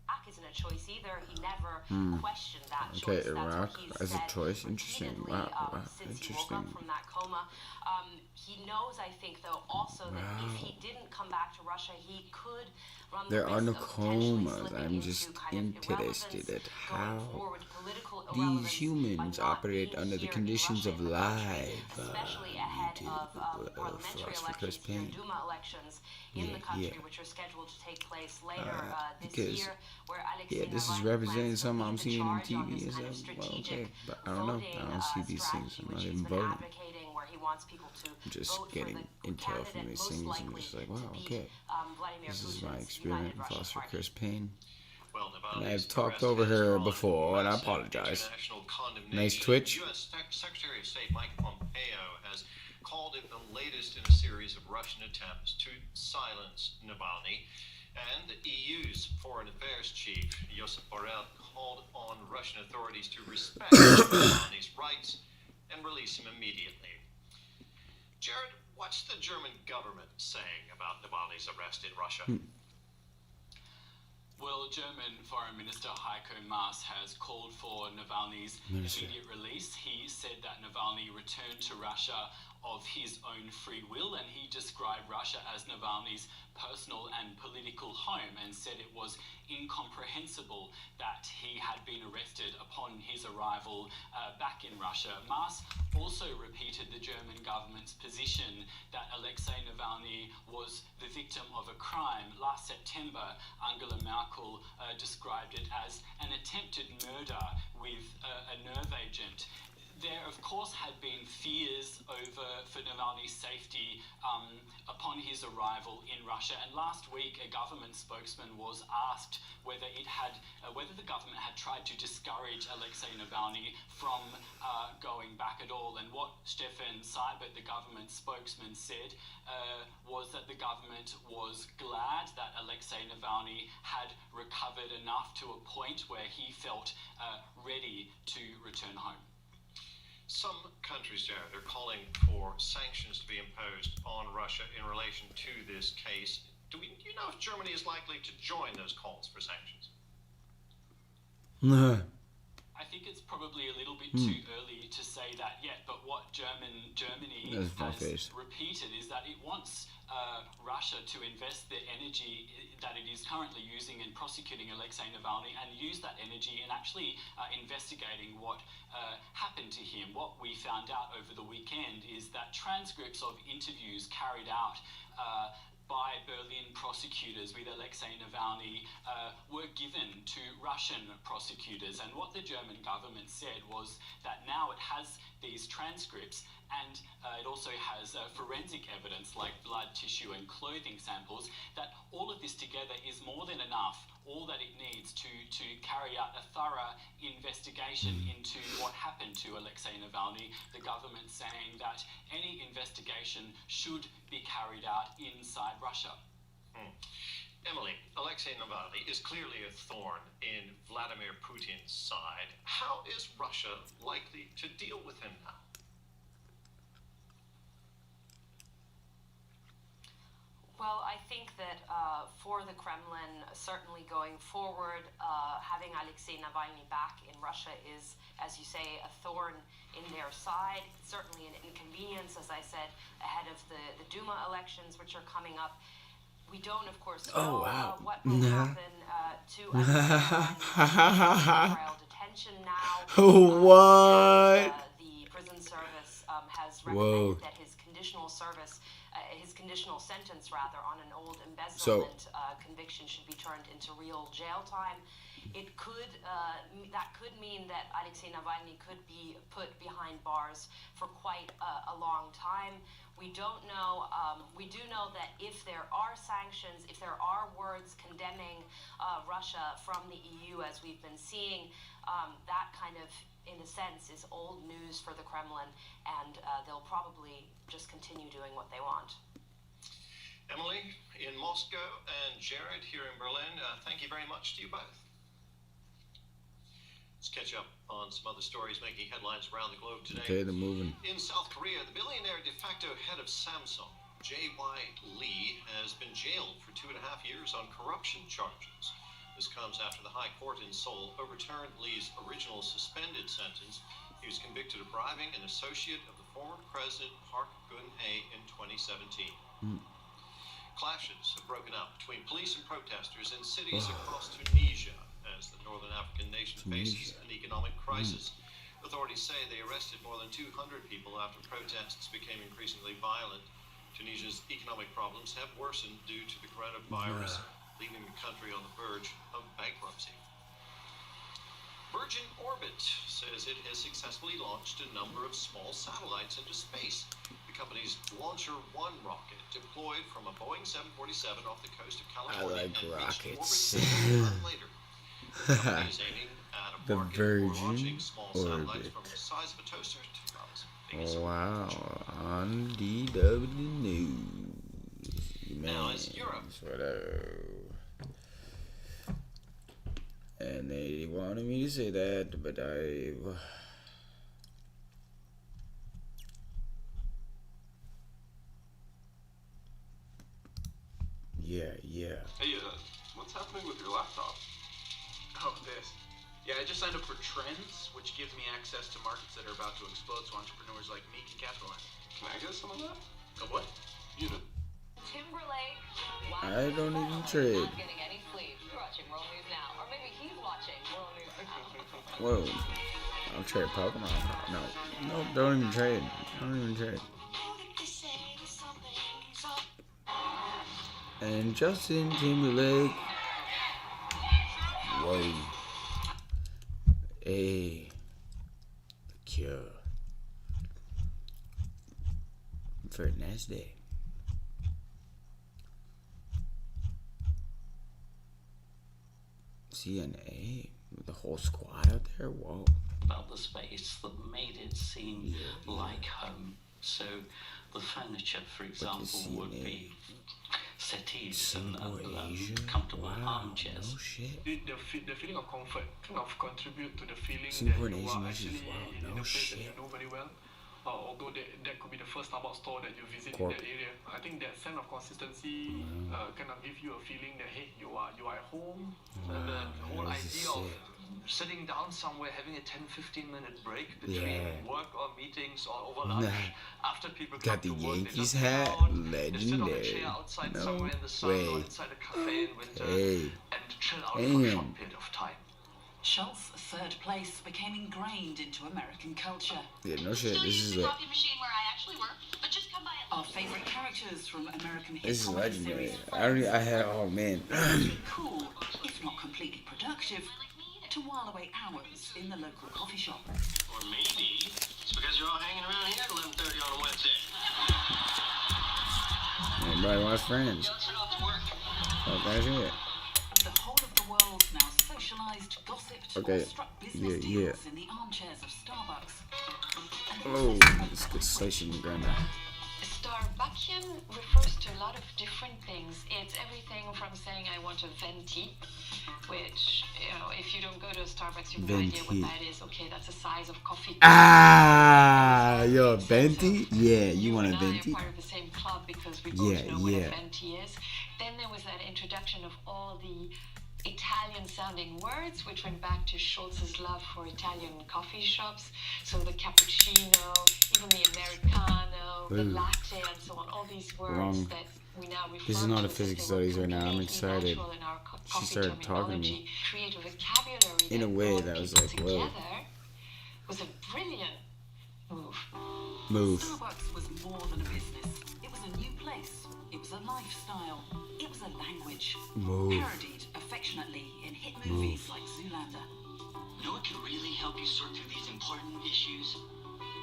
back is an a choice either. He never questioned that Okay, choice. That's what Iraq he's as a said choice. Interesting. repeatedly, Wow. since he woke up Interesting. from that coma. He knows, I think, though, also that if he didn't come back to Russia, he could run the There are risk no of potentially comas. slipping I'm into just kind of irrelevance, interested at going how forward, political these irrelevance humans by not operate being under the here in conditions Russia, of in the country, live especially ahead of parliamentary philosopher Chris elections here, Payne. Duma elections in the country, which are scheduled to take place later this Because year, where Alexei this is Navalny representing plans to something I'm lead the seeing on charge on TV. his Is kind that of strategic okay? But I don't know. voting I don't see these things. strategy, I'm which not he's even been voting. advocating, where he wants people to I'm just vote for getting the intel from candidate these most things. I'm likely just like, to wow, beat okay. Vladimir This is Putin's my United experiment Russia philosopher Party. Chris Payne. Well, And Navalny's I've talked arrest over has her drawn before, and I massive apologize. international condemnation. Nice twitch. U.S. Secretary of State Mike Pompeo has called it the latest in a series of Russian attempts to silence Navalny. And the EU's Foreign Affairs Chief, Josep Borrell, called on Russian authorities to respect Navalny's rights and release him immediately. Jared, what's the German government saying about Navalny's arrest in Russia? Well, German Foreign Minister Heiko Maas has called for Navalny's immediate release. He said that Navalny returned to Russia of his own free will, and he described Russia as Navalny's personal and political home, and said it was incomprehensible that he had been arrested upon his arrival back in Russia. Maas also repeated the German government's position that Alexei Navalny was the victim of a crime. Last September, Angela Merkel described it as an attempted murder with a nerve agent. There, of course, had been fears for Navalny's safety upon his arrival in Russia. And last week, a government spokesman was asked whether the government had tried to discourage Alexei Navalny from going back at all. And what Stefan Seibert, the government spokesman, said was that the government was glad that Alexei Navalny had recovered enough to a point where he felt ready to return home. Some countries, Jared, are calling for sanctions to be imposed on Russia in relation to this case. Do you know if Germany is likely to join those calls for sanctions? I think it's probably a little bit too early to say that yet, but what Germany has repeated is that it wants Russia to invest the energy that it is currently using in prosecuting Alexei Navalny and use that energy in actually investigating what happened to him. What we found out over the weekend is that transcripts of interviews carried out by Berlin prosecutors with Alexei Navalny were given to Russian prosecutors. And what the German government said was that now it has these transcripts, and it also has forensic evidence like blood, tissue and clothing samples, that all of this together is more than enough, all that it needs to carry out a thorough investigation into what happened to Alexei Navalny. The government saying that any investigation should be carried out inside Russia. Emily, Alexei Navalny is clearly a thorn in Vladimir Putin's side. How is Russia likely to deal with him now? Well, I think that for the Kremlin, certainly going forward, having Alexei Navalny back in Russia is, as you say, a thorn in their side. Certainly an inconvenience, as I said, ahead of the Duma elections, which are coming up. We don't, of course, know what will happen to trial detention now. The prison service has recommended that his conditional sentence on an old embezzlement conviction should be turned into real jail time. It could that could mean that Alexei Navalny could be put behind bars for quite a long time. We don't know. We do know that if there are sanctions, if there are words condemning Russia from the EU, as we've been seeing, that kind of, in a sense, is old news for the Kremlin, and they'll probably just continue doing what they want. Emily, in Moscow, and Jared here in Berlin, thank you very much to you both. Let's catch up on some other stories making headlines around the globe today. Okay, they're moving. In South Korea, the billionaire de facto head of Samsung, J.Y. Lee, has been jailed for 2.5 years on corruption charges. The This comes after the High Court in Seoul overturned Lee's original suspended sentence. He was convicted of bribing an associate of the former president Park Geun-hye in 2017. Clashes have broken out between police and protesters in cities across Tunisia as the northern African nation faces an economic crisis. Authorities say they arrested more than 200 people after protests became increasingly violent. Tunisia's economic problems have worsened due to the coronavirus, leaving the country on the verge of bankruptcy. Virgin Orbit says it has successfully launched a number of small satellites into space. The company's Launcher 1 rocket deployed from a Boeing 747 off the coast of California and reached orbit a month later. The company is aiming at a market for launching small satellites from the size of a toaster to about as big as a on DW News. Now is Europe. And they wanted me to say that, but I... Yeah. Hey, what's happening with your laptop? Oh, this. Yeah, I just signed up for Trends, which gives me access to markets that are about to explode, so entrepreneurs like me can capitalize. Can I get some of that? A what? You know. Timberlake. I don't even trade. Not getting any sleep. You're watching World News Now, or maybe he's watching World News Now. Whoa. I'll trade Pokemon. No, don't even trade. And Justin Timberlake. Whoa. The Cure. Very nice day. CNA with the whole squad out there. Whoa. About the space that made it seem like home. So the furniture, for example, would be settees and comfortable armchairs. The feeling of comfort kind of contribute to the feeling Singapore that you Asian are issues. actually Wow, in no a place shit. that you know very well. Although that could be the first Starbucks store that you visit Corp. in that area. I think that sense of consistency kind of give you a feeling that hey, you are at home. And the whole idea of sitting down somewhere, having a 10-15 minute break between work or meetings or over lunch. After people Got the come to work, Yankees they hat. just sit on a Legendary. chair outside No somewhere in the sun way. or inside a cafe in winter and chill out for a Damn. short period of time. Schultz's third place became ingrained into American culture. Yeah, no shit. This is the coffee machine where I actually work, but just come by it. Our favorite characters from American hit This is comedy legendary. series I had. Oh man. cool, if not completely productive, to while away hours in the local coffee shop. Or maybe it's because you're all hanging around here at 11:30 on a Wednesday. Everybody wants friends. Oh, that's it. The whole of the world now socialized, gossiped, Okay. or struck business deals in the armchairs of Starbucks. Oh, let's get slicing Grandma. Starbuckian refers to a lot of different things. It's everything from saying I want a venti, which, if you don't go to a Starbucks, you have no idea what that is. Okay, that's the size of coffee. You're a venti? Yeah, you want a You're venti? part of the same club because we both know what a venti is. Then there was that introduction of all the Italian-sounding words, which went back to Schultz's love for Italian coffee shops. So the cappuccino, even the Americano, the latte, and so on. All these words that we now refer to. This is not a physics studies right now. I'm excited. She started talking to me create a vocabulary in a way that was like, whoa. Was a brilliant move. Starbucks was more than a business. It was a new place. It was a lifestyle. It was a language. Parodied affectionately in hit movies like Zoolander. You know what could really help you sort through these important issues?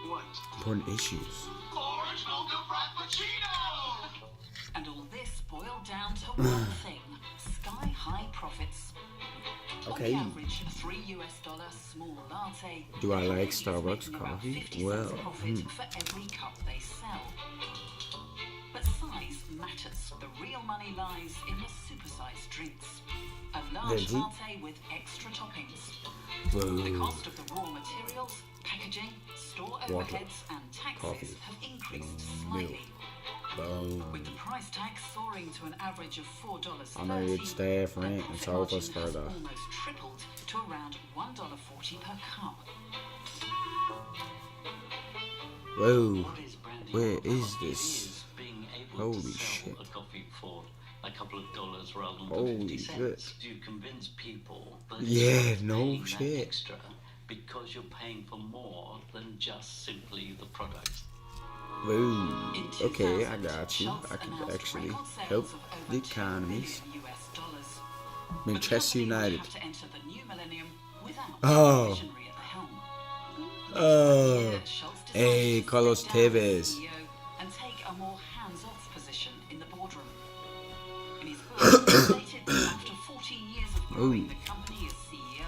What? Important issues. Orange mocha frappuccino! And all this boiled down to one thing: sky-high profits. Okay. On the average, a $3 small latte. Do I like Starbucks coffee? Well, For every cup they sell. But size matters. The real money lies in the supersized drinks. A large latte with extra toppings. The cost of the raw materials, packaging, store overheads, and taxes have increased slightly. With the price tag soaring to an average of $4.30, Honored staff, their rent, and profit so margin forth has further. almost tripled to around $1.40 per cup. Whoa. What is branding? Where is It this? is being able Holy to sell shit. a coffee for a couple of dollars rather than Holy 50 cents. shit. You convince people that Yeah, it's worth no paying that shit. extra because you're paying for more than just simply the product. Whoa. In Okay, I 2000, got you. Schultz I can announced actually record sales help of over the $2 economies. billion US. Manchester United. Have to enter the new millennium without Oh. a visionary at the helm. Oh. Schultz decided Hey, to Carlos step down as Tevez. CEO and take a more hands-off position in the boardroom. In his book, he stated that after 14 years of growing the company as CEO,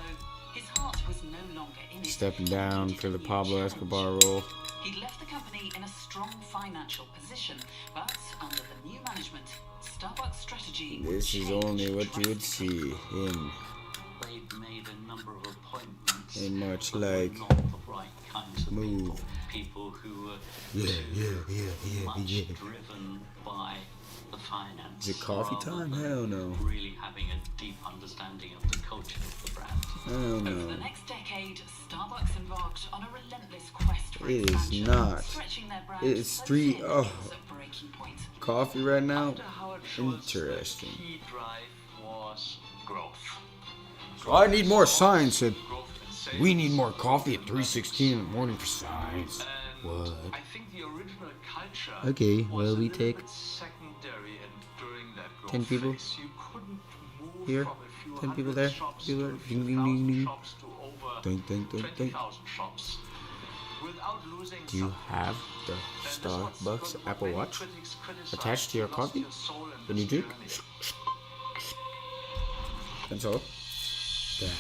his heart was no longer in it. Stepping down for the Pablo Escobar role. He'd left the company in a strong financial position, but under the new management, Starbucks' strategy would This is change only what you would drastically. see in They'd made a number of appointments. a much but were like not the right kinds of move. people who were Yeah, much yeah. driven by the finance. Is it coffee rather time? than Hell no. Really having a deep understanding of the culture of the brand. Hell Over no. the next decade, Starbucks embarked on a relentless quest for It is expansion, not. stretching their brand It is so street. thin Oh, it was at breaking point. coffee right now. After Howard Schultz, Interesting. the key drive was growth. So I need more signs. Said Growth and sales. we need more coffee at 3:16 in the morning for signs. What? I think the original culture Okay, was well, a we little take bit secondary, and during that growth 10 people phase, you couldn't move here, from a few 10 people hundred there. shops People to there. a few Ding, ding, thousand ding, ding. shops to over Ding, ding, ding, ding. 20,000 shops without losing Do you something. have the And this was Starbucks what Apple many Watch critics criticized. attached to your You lost coffee your soul in when you this drink? journey. That's all. Data.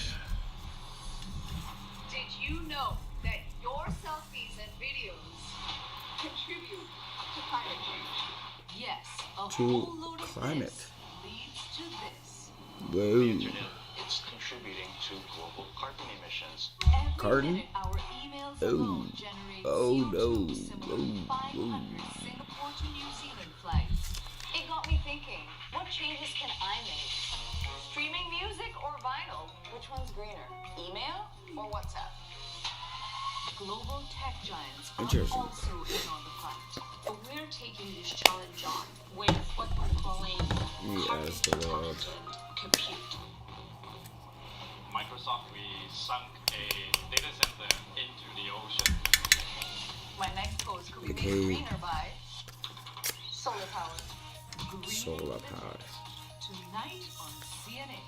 Did you know that your selfies and videos contribute to climate change? Yes, a To whole load of climate. this leads to this. Whoa. It's contributing to global carbon emissions. Every Carton? minute, our emails Oh. alone generate Oh CO2 no. similar to 500 Singapore to New Zealand flights. It got me thinking, what changes can I make? Streaming music or vinyl? Which one's greener? Email or WhatsApp? Global tech giants are Interesting. also in on the fight. But we're taking this challenge on with what we're calling Yes, the world. compute. Microsoft, we sunk a data center into the ocean. My next post could be Okay. made greener by solar power. Solar power. Tonight on CNN.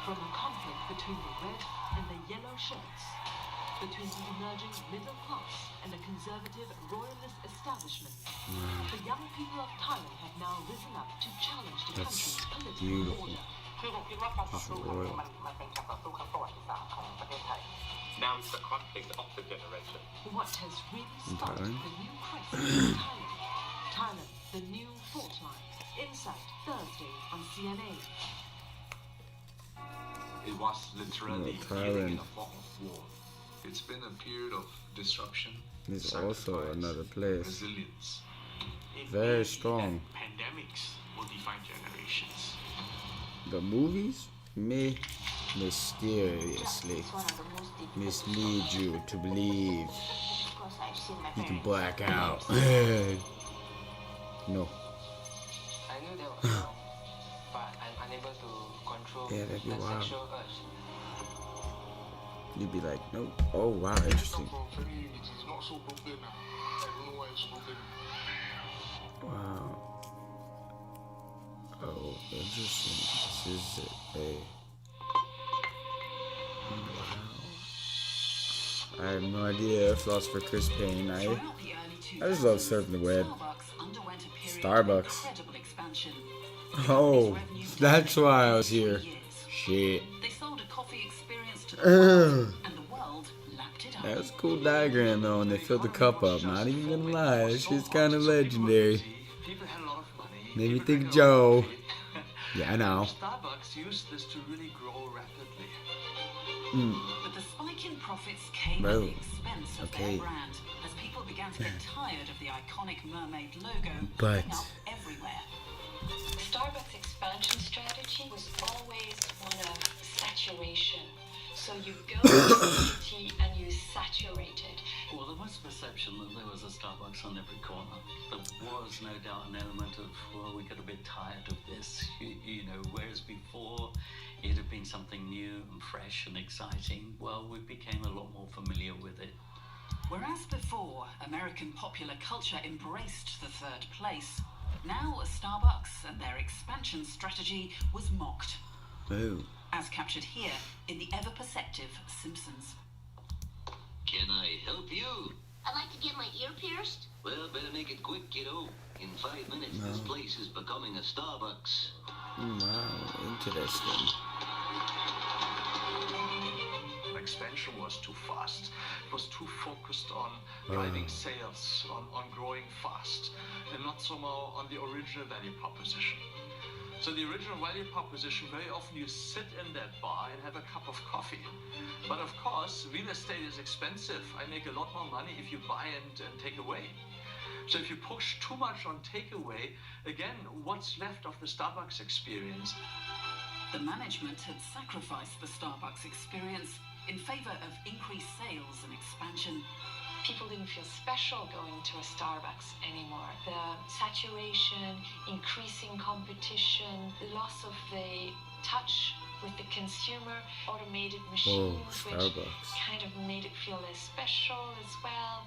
From a conflict between the red and the yellow shirts, between the emerging middle class and a conservative royalist establishment, the young people of Thailand have now risen up to challenge the That's country's political beautiful. order. คือผมคิดว่าการต่อ This สู้ is ครั้งนี้ royal. มันเป็นการต่อสู้ครั้งประวัติศาสตร์ของประเทศไทย Now it's the conflict of the generation. What has really In sparked Thailand? the new crisis in Thailand? Thailand, the new fault line. Insight Thursday on CNA. It was literally Oh, Thailand. living in a fog of war. It's been a period of disruption, There's also sacrifice, another place. resilience. Very strong. Pandemics will define generations. The movies may mysteriously mislead you to believe you can black out. No. I knew they were wrong, but I'm unable to control Yeah, that'd be the wild. sexual urge. You'd be like, nope. Oh, wow, interesting. It's not so broken. I don't know why it's broken. Wow. Oh, interesting. This is a... Wow. I have no idea. Philosopher Chris Payne. I just love surfing the web. Starbucks. Oh, that's why I was here. Shit. They sold a coffee experience to the Ugh. world, and the world lapped it up. That was a cool diagram though, and they filled the cup up. Not even gonna lie, this shit's kind of legendary. People had a lot of money. Made me think Joe. Yeah, I know. Starbucks used this to really grow rapidly. Mm. But the spike in profits came Bro. at the expense of Okay. their brand, as people began to get tired of the iconic mermaid logo But popping up everywhere. Starbucks' expansion strategy was always one of saturation. So you go to the city and you saturate it. Well, there was perception that there was a Starbucks on every corner. There was no doubt an element of, well, we got a bit tired of this, you know, whereas before it had been something new and fresh and exciting. Well, we became a lot more familiar with it. Whereas before, American popular culture embraced the third place, now Starbucks and their expansion strategy was mocked. Boo. As captured here in the ever-perceptive Simpsons. Can I help you? I'd like to get my ear pierced. Well, better make it quick, kiddo. In 5 minutes, this place is becoming a Starbucks. Wow, interesting. Expansion was too fast. It was too focused on driving sales, on growing fast, and not so much on the original value proposition. So the original value proposition, very often you sit in that bar and have a cup of coffee. But of course, real estate is expensive. I make a lot more money if you buy and take away. So if you push too much on takeaway, again, what's left of the Starbucks experience? The management had sacrificed the Starbucks experience in favor of increased sales and expansion. People didn't feel special going to a Starbucks anymore. The saturation, increasing competition, loss of the touch with the consumer, automated machines, which kind of made it feel less special as well.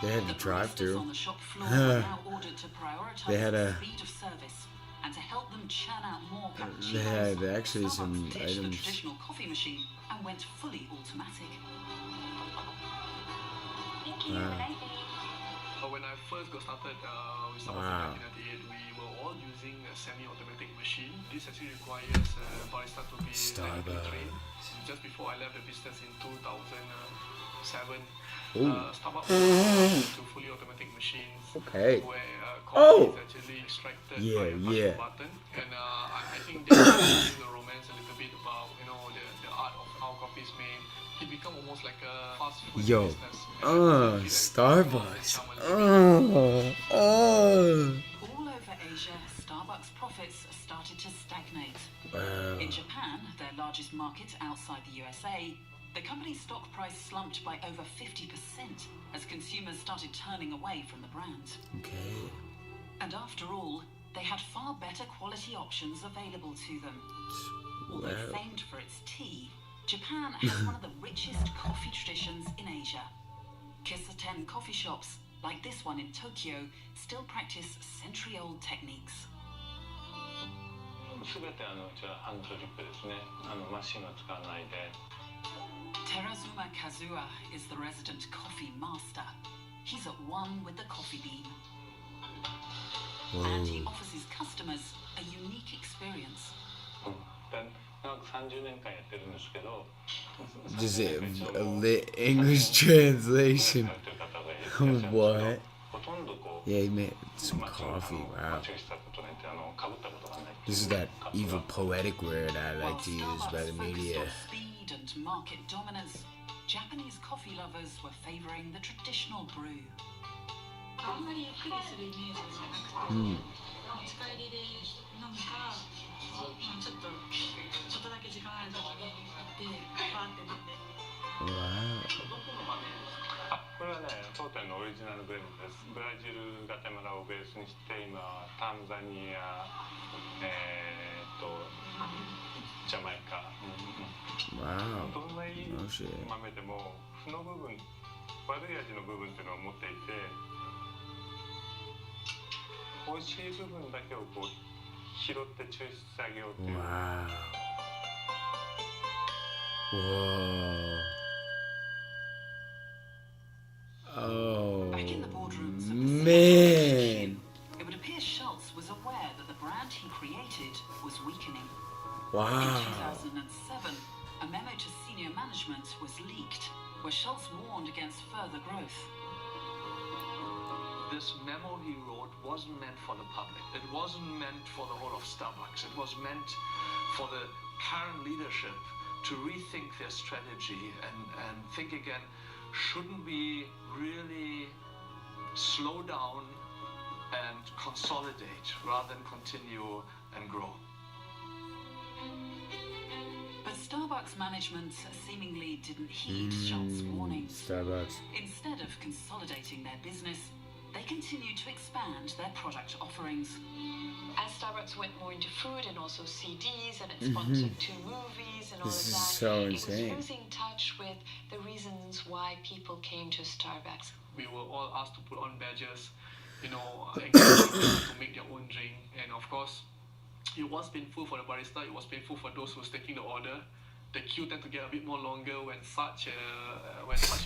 They had to drive through. On the shop floor were now ordered to prioritize They had a. speed of service and to help them churn out more cappuccinos. They had actually some Starbucks ditched the items. traditional coffee machine and went fully automatic. When I first got started with Starbucks in 1998, we were all using a semi-automatic machine. This actually requires barista to be technically trained. Just before I left the business in 2007, Starbucks moved to fully automatic machines where coffee is actually extracted by a button. And I think that's the romance a little bit about, you know, the art of how coffee is made. It become almost like a fast food business. Starbucks. All over Asia, Starbucks profits started to stagnate. In Japan, their largest market outside the USA, the company's stock price slumped by over 50% as consumers started turning away from the brand. Okay. And after all, they had far better quality options available to them. Although famed for its tea, Japan has one of the richest coffee traditions in Asia. Kisaten coffee shops, like this one in Tokyo, still practice century-old techniques. Terazuma Kazuha is the resident coffee master. He's at one with the coffee bean. And he offers his customers a unique experience. Just a lit English translation. What? Yeah, he made some coffee. Wow. This is that evil poetic word I like to use by the media. Speed and market dominance, Japanese coffee lovers were favoring the traditional brew. Wow. これはね、当店のオリジナルブレンドです。ブラジル、ガテマラをベースにして、今、タンザニア、ジャマイカ。どんないい豆でも、負の部分、悪い味の部分っていうのを持っていて、美味しい部分だけをこう拾って抽出してあげようっていう。Oh, Back in the boardrooms of man. It would appear Schultz was aware that the brand he created was weakening. Wow. In 2007, a memo to senior management was leaked, where Schultz warned against further growth. This memo he wrote wasn't meant for the public. It wasn't meant for the whole of Starbucks. It was meant for the current leadership to rethink their strategy and think again, shouldn't we really slow down and consolidate rather than continue and grow? But Starbucks management seemingly didn't heed Schultz's warnings. Starbucks. Instead of consolidating their business, they continued to expand their product offerings. As Starbucks went more into food and also CDs, and it sponsored 2 movies and all This of that, is so it insane. was losing touch with the reasons why people came to Starbucks. We were all asked to put on badges, encouraging people to make their own drink. And of course, it was painful for the barista, it was painful for those who was taking the order. The queue tend to get a bit more longer when such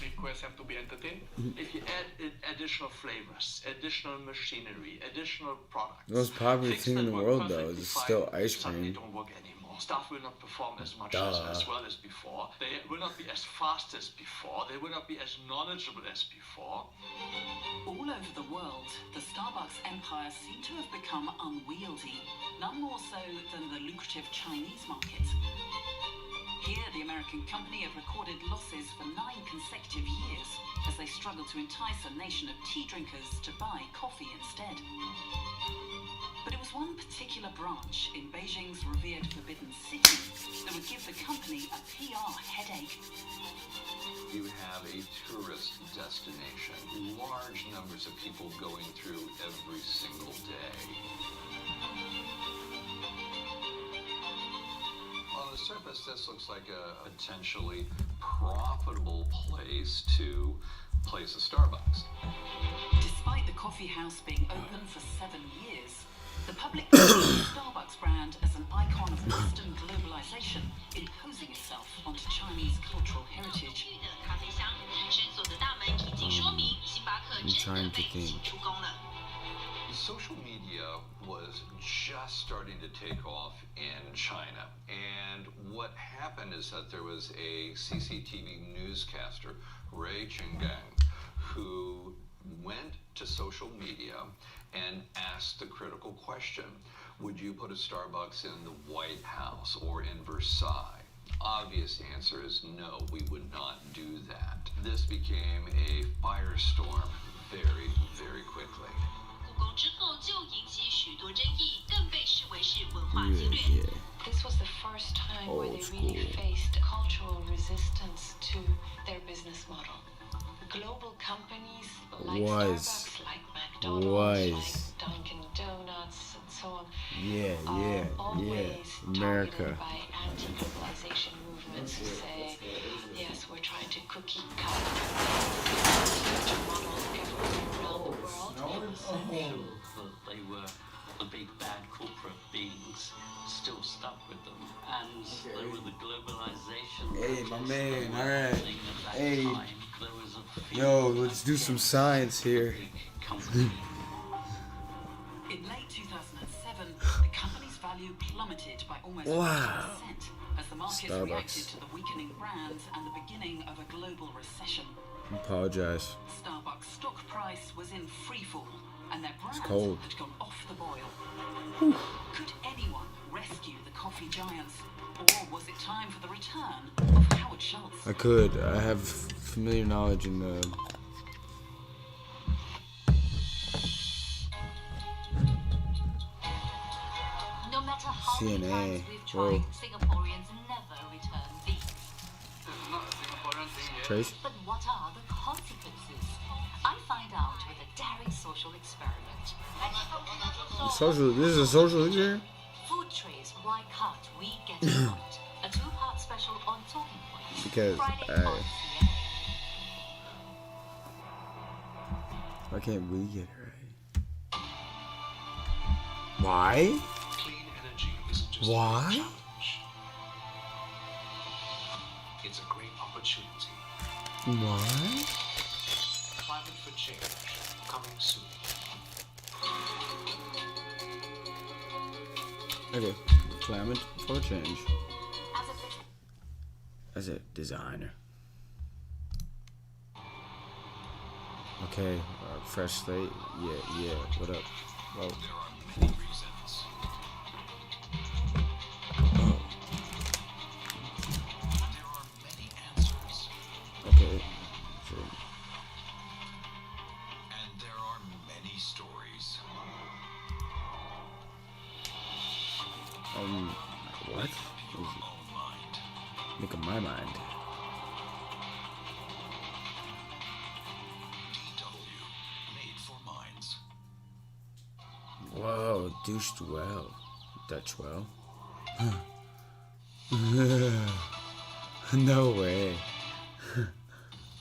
requests have to be entertained. If you add in additional flavors, additional machinery, additional products, The most popular things thing that in the work world, though, perfectly is fine still ice suddenly cream. don't work anymore. Staff will not perform as much Duh. as well as before. They will not be as fast as before. They will not be as knowledgeable as before. All over the world, the Starbucks empire seemed to have become unwieldy, none more so than the lucrative Chinese market. Here, the American company had recorded losses for 9 consecutive years as they struggled to entice a nation of tea drinkers to buy coffee instead. But it was one particular branch in Beijing's revered Forbidden City that would give the company a PR headache. You have a tourist destination, large numbers of people going through every single day. On the surface, this looks like a potentially profitable place to place a Starbucks. Despite the coffee house being open for 7 years, the public perceived the Starbucks brand as an icon of Western globalization, imposing itself onto Chinese cultural heritage. I'm trying to think. Social media was just starting to take off in China. And what happened is that there was a CCTV newscaster, Ray Chinggang, who went to social media and asked the critical question, would you put a Starbucks in the White House or in Versailles? Obvious answer is no, we would not do that. This became a firestorm very, very quickly. This was the first time where they really faced cultural resistance to their business model. Global companies like Starbucks, like McDonald's, like Dunkin' Donuts, and so on, always America. targeted by anti-globalization movements who say, yes, we're trying to cookie cut the model everywhere around the world. They were the big bad corporate beings still stuck with them, and there were the globalization. Hey, my man, alright. Hey, there was a yo, let's do some science here. In late 2007, the company's value plummeted by almost 50% as the market reacted to the weakening brands and the beginning of a global recession. I apologize. Starbucks stock price was in freefall, and their brand had gone off the boil. Could anyone rescue the coffee giants, or was it time for the return of Howard Schultz? I could. I have familiar knowledge in the... No matter how many CNA. times we've tried, Singaporeans never return these. Trace? But what are the consequences? I find out with a daring social experiment. This is a social experiment? Food trays, why can't we get it right? A 2-part special on talking points. Because Friday on CNN. why can't we get it right? Why? Clean energy isn't just Why? a challenge. It's a great opportunity. Why? Climate for change, coming soon. Okay, climate for change. As a designer. Okay, fresh slate. Yeah. What up? Whoa. There are many reasons. Oh. There are many answers. Okay. Sure. Look at my mind. Made for minds. Whoa, douched well. Dutch well. No way.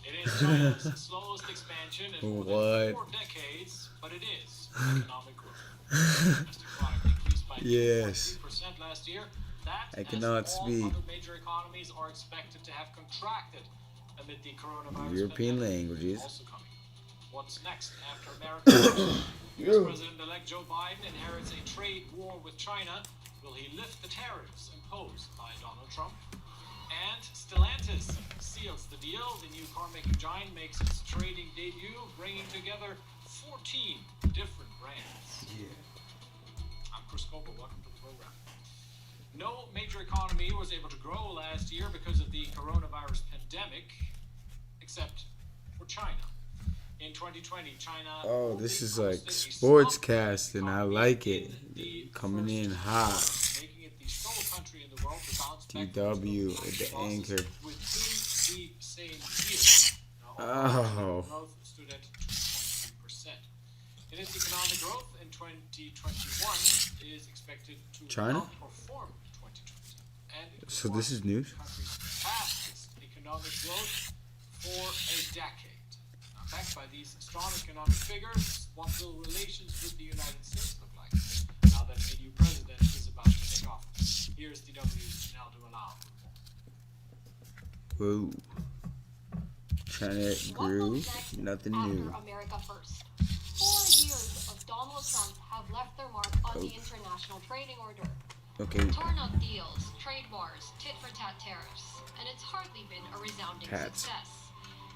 It is China's slowest expansion in more than 4 decades, but it is economic growth. Domestic product increased by 2.3% last year. That, I cannot as all speak. other major economies are expected to have contracted amid the coronavirus European pandemic languages. also coming. What's next after America? US President-elect Joe Biden inherits a trade war with China. Will he lift the tariffs imposed by Donald Trump? And Stellantis seals the deal. The new car-making giant makes its trading debut, bringing together 14 different brands. Yeah. I'm Chris Coble. Welcome to the program. No major economy was able to grow last year because of the coronavirus pandemic, except for China. In 2020, China... Oh, this is like sportscast, and I like it. Coming in hot. Making it the sole country in the world to bounce back DW at the anchor. within the same year. Oh. Growth stood at 2.3%. And its economic growth in 2021 is expected to China? outperform 2020. And it So this is news? country's fastest economic growth for a decade. Now, backed by these strong economic figures, what will relations with the United States look like now that a new president is about to take office? Here's DW's Janelle Dumoulin. Whoa. China grew. Nothing new. America first. 4 years of Donald Trump have left their mark on the international trading order. Okay. Torn up deals, trade wars, tit-for-tat tariffs, and it's hardly been a resounding success.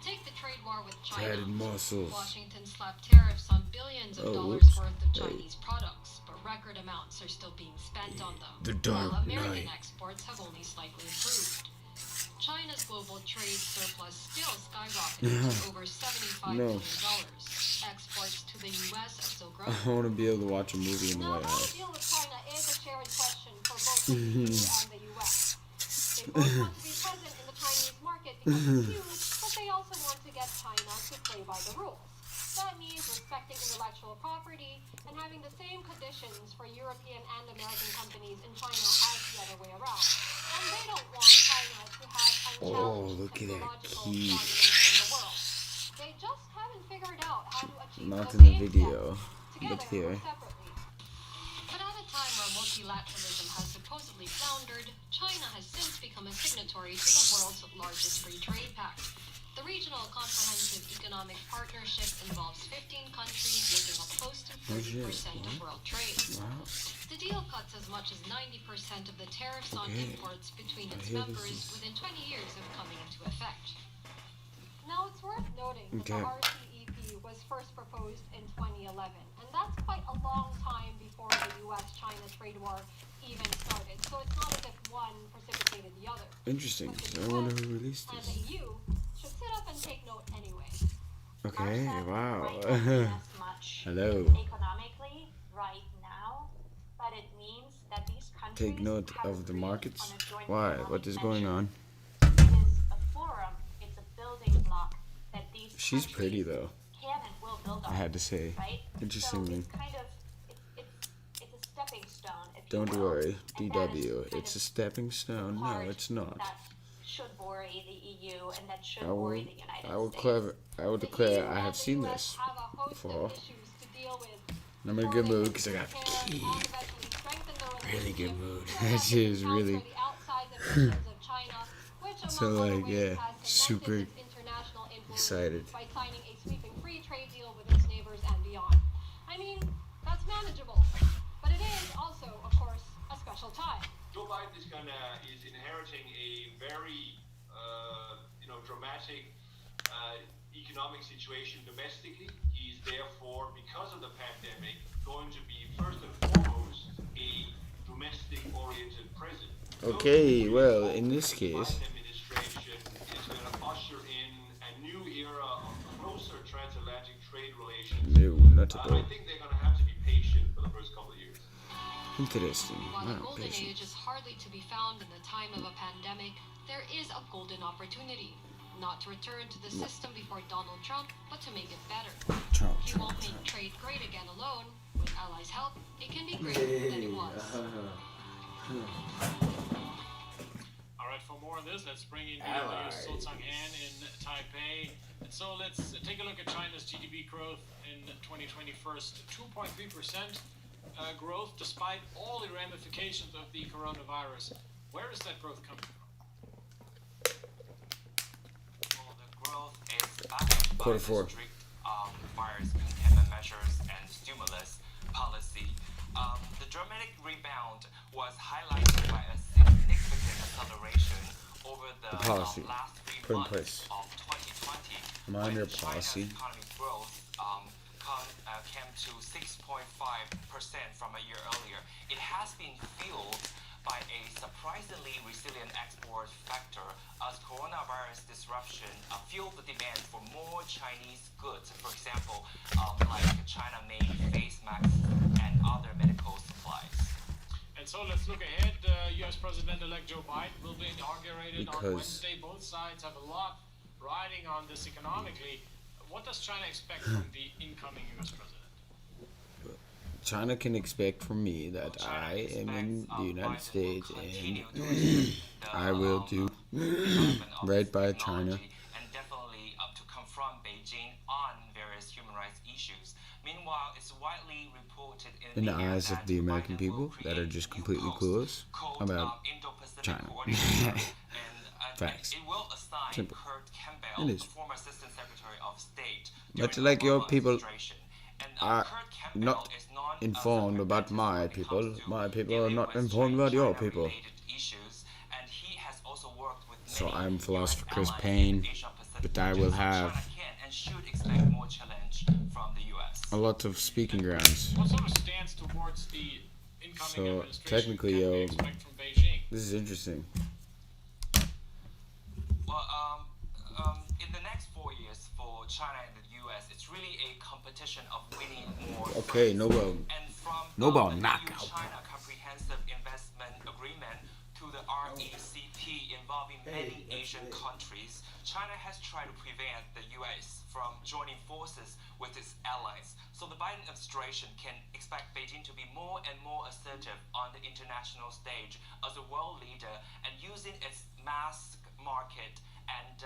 Take the trade war with China. Tatted muscles. Washington slapped tariffs on billions of dollars worth of Chinese products, but record amounts are still being spent on them. The Dark while American Knight. exports have only slightly improved. China's global trade surplus still skyrocketed to over $75 billion. Exports to the U.S. are still growing. I want to be able to watch a movie in the White Now, House. how to deal with China is a shared question for both the EU and the U.S. They both want to be present in the Chinese market because it's huge, but they also want to get China to play by the rules. That means respecting intellectual property and having the same conditions for European and American companies in China as the other way around. And they don't want China to have unchallenged look at that technological key. dominance in the world. They just haven't figured out how to achieve Not the in the same video, steps, but together here. or separately. But at a time where multilateralism has supposedly floundered, China has since become a signatory to the world's largest free trade pact. The Regional Comprehensive Economic Partnership involves 15 countries, making up close to 30% of world trade. Wow. The deal cuts as much as 90% of the tariffs on imports between its members within 20 years of coming into effect. Now, it's worth noting that the RCEP was first proposed in 2011, and that's quite a long time before the U.S.-China trade war even started, so it's not as if one precipitated the other. Interesting. I wonder who released And this. the EU should sit up and take note anyway. Okay, wow. Hello. Economically right now, but it means that these countries Take note have of the agreed markets. on a joint Why? economic What is venture. going on? It is a forum, it's a building block that these She's countries pretty though. can and will build on. I had to say. Right? Interestingly. So it's kind of it's a stepping stone. If you Don't will. worry, And that is DW. kind It's of a stepping stone. No, part it's not. That should worry the EU and that should I will. worry the United States. I will declare. I have seen this before. I'm in a good mood because I got the key. Really good mood. She is really. So like, yeah, super excited. By signing a sweeping free trade deal with its neighbors and beyond. I mean, that's manageable, but it is also, of course, a special time. Joe Biden is inheriting a very dramatic economic situation domestically. He's therefore, because of the pandemic, going to be first and foremost a domestic-oriented president. Okay, well, in this case. Biden administration is going to usher in a new era of closer transatlantic trade relations. No, not at all. I think they're going to have to be patient for the first couple of years. Interesting. While a Wow, golden patient. age is hardly to be found in the time of a pandemic, there is a golden opportunity. Not to return to the system before Donald Trump, but to make it better. He won't make trade great again alone. With allies' help, it can be greater than it was. All right, for more of this, let's bring in BYU's So Tsang-Han in Taipei. And so let's take a look at China's GDP growth in 2020 first. 2.3% growth despite all the ramifications of the coronavirus. Where is that growth coming from? Well, the growth is backed by Quarter four. the strict virus containment measures and stimulus policy. The dramatic rebound was highlighted by a significant acceleration over the Policy last 3 put in months place. of 2020. Minor when policy. China's economic growth came to 6.5% from a year earlier. It has been fueled by a surprisingly resilient export factor as coronavirus disruption fueled the demand for more Chinese goods. For example, like China-made face masks and other medical supplies. And so let's look ahead. U.S. President-elect Joe Biden will be inaugurated on Wednesday. Both sides have a lot riding on this economically. What does China expect from the incoming U.S. president? China can expect from me that I am in the United States and I will do right by China. And definitely to confront Beijing on various human rights issues. Meanwhile, it's widely reported In the eyes of the American people that are just completely clueless about China. Facts. It will assign Simple. Kurt It Campbell, is. former Assistant Secretary of State, But during like the your Obama people administration. And, are Kurt Campbell not is not informed about my people. My people are not informed about your people. issues, and he has also worked with So many I'm philosopher US Chris allies Payne, in Asia-Pacific but I region. will China have can and should expect more challenge from the US. a lot of speaking grounds. What sort of stance towards the incoming So administration technically, can we yo, expect from Beijing? this is interesting. Well, in the next 4 years for China and the US, it's really a competition of winning more. Okay, Nobel. Nobel knockout. China Comprehensive Investment Agreement to the RCEP involving many Asian countries, China has tried to prevent the US from joining forces with its allies. So the Biden administration can expect Beijing to be more and more assertive on the international stage as a world leader and using its mass market and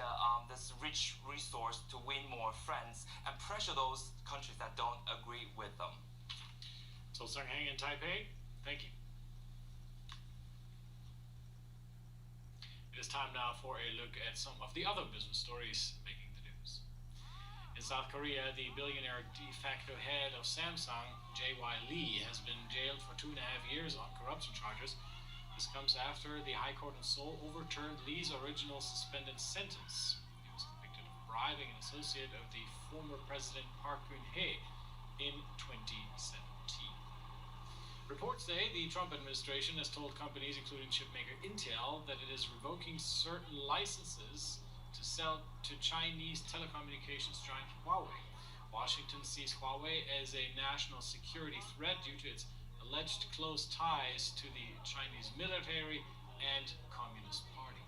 this rich resource to win more friends and pressure those countries that don't agree with them. So Tsang-Han in Taipei, thank you. It is time now for a look at some of the other business stories making the news. In South Korea, the billionaire de facto head of Samsung, J.Y. Lee, has been jailed for 2.5 years on corruption charges. This comes after the High Court in Seoul overturned Lee's original suspended sentence. He was convicted of bribing an associate of the former President Park Geun-hye in 2017. Reports say the Trump administration has told companies, including chipmaker Intel, that it is revoking certain licenses to sell to Chinese telecommunications giant Huawei. Washington sees Huawei as a national security threat due to its alleged close ties to the Chinese military and Communist Party.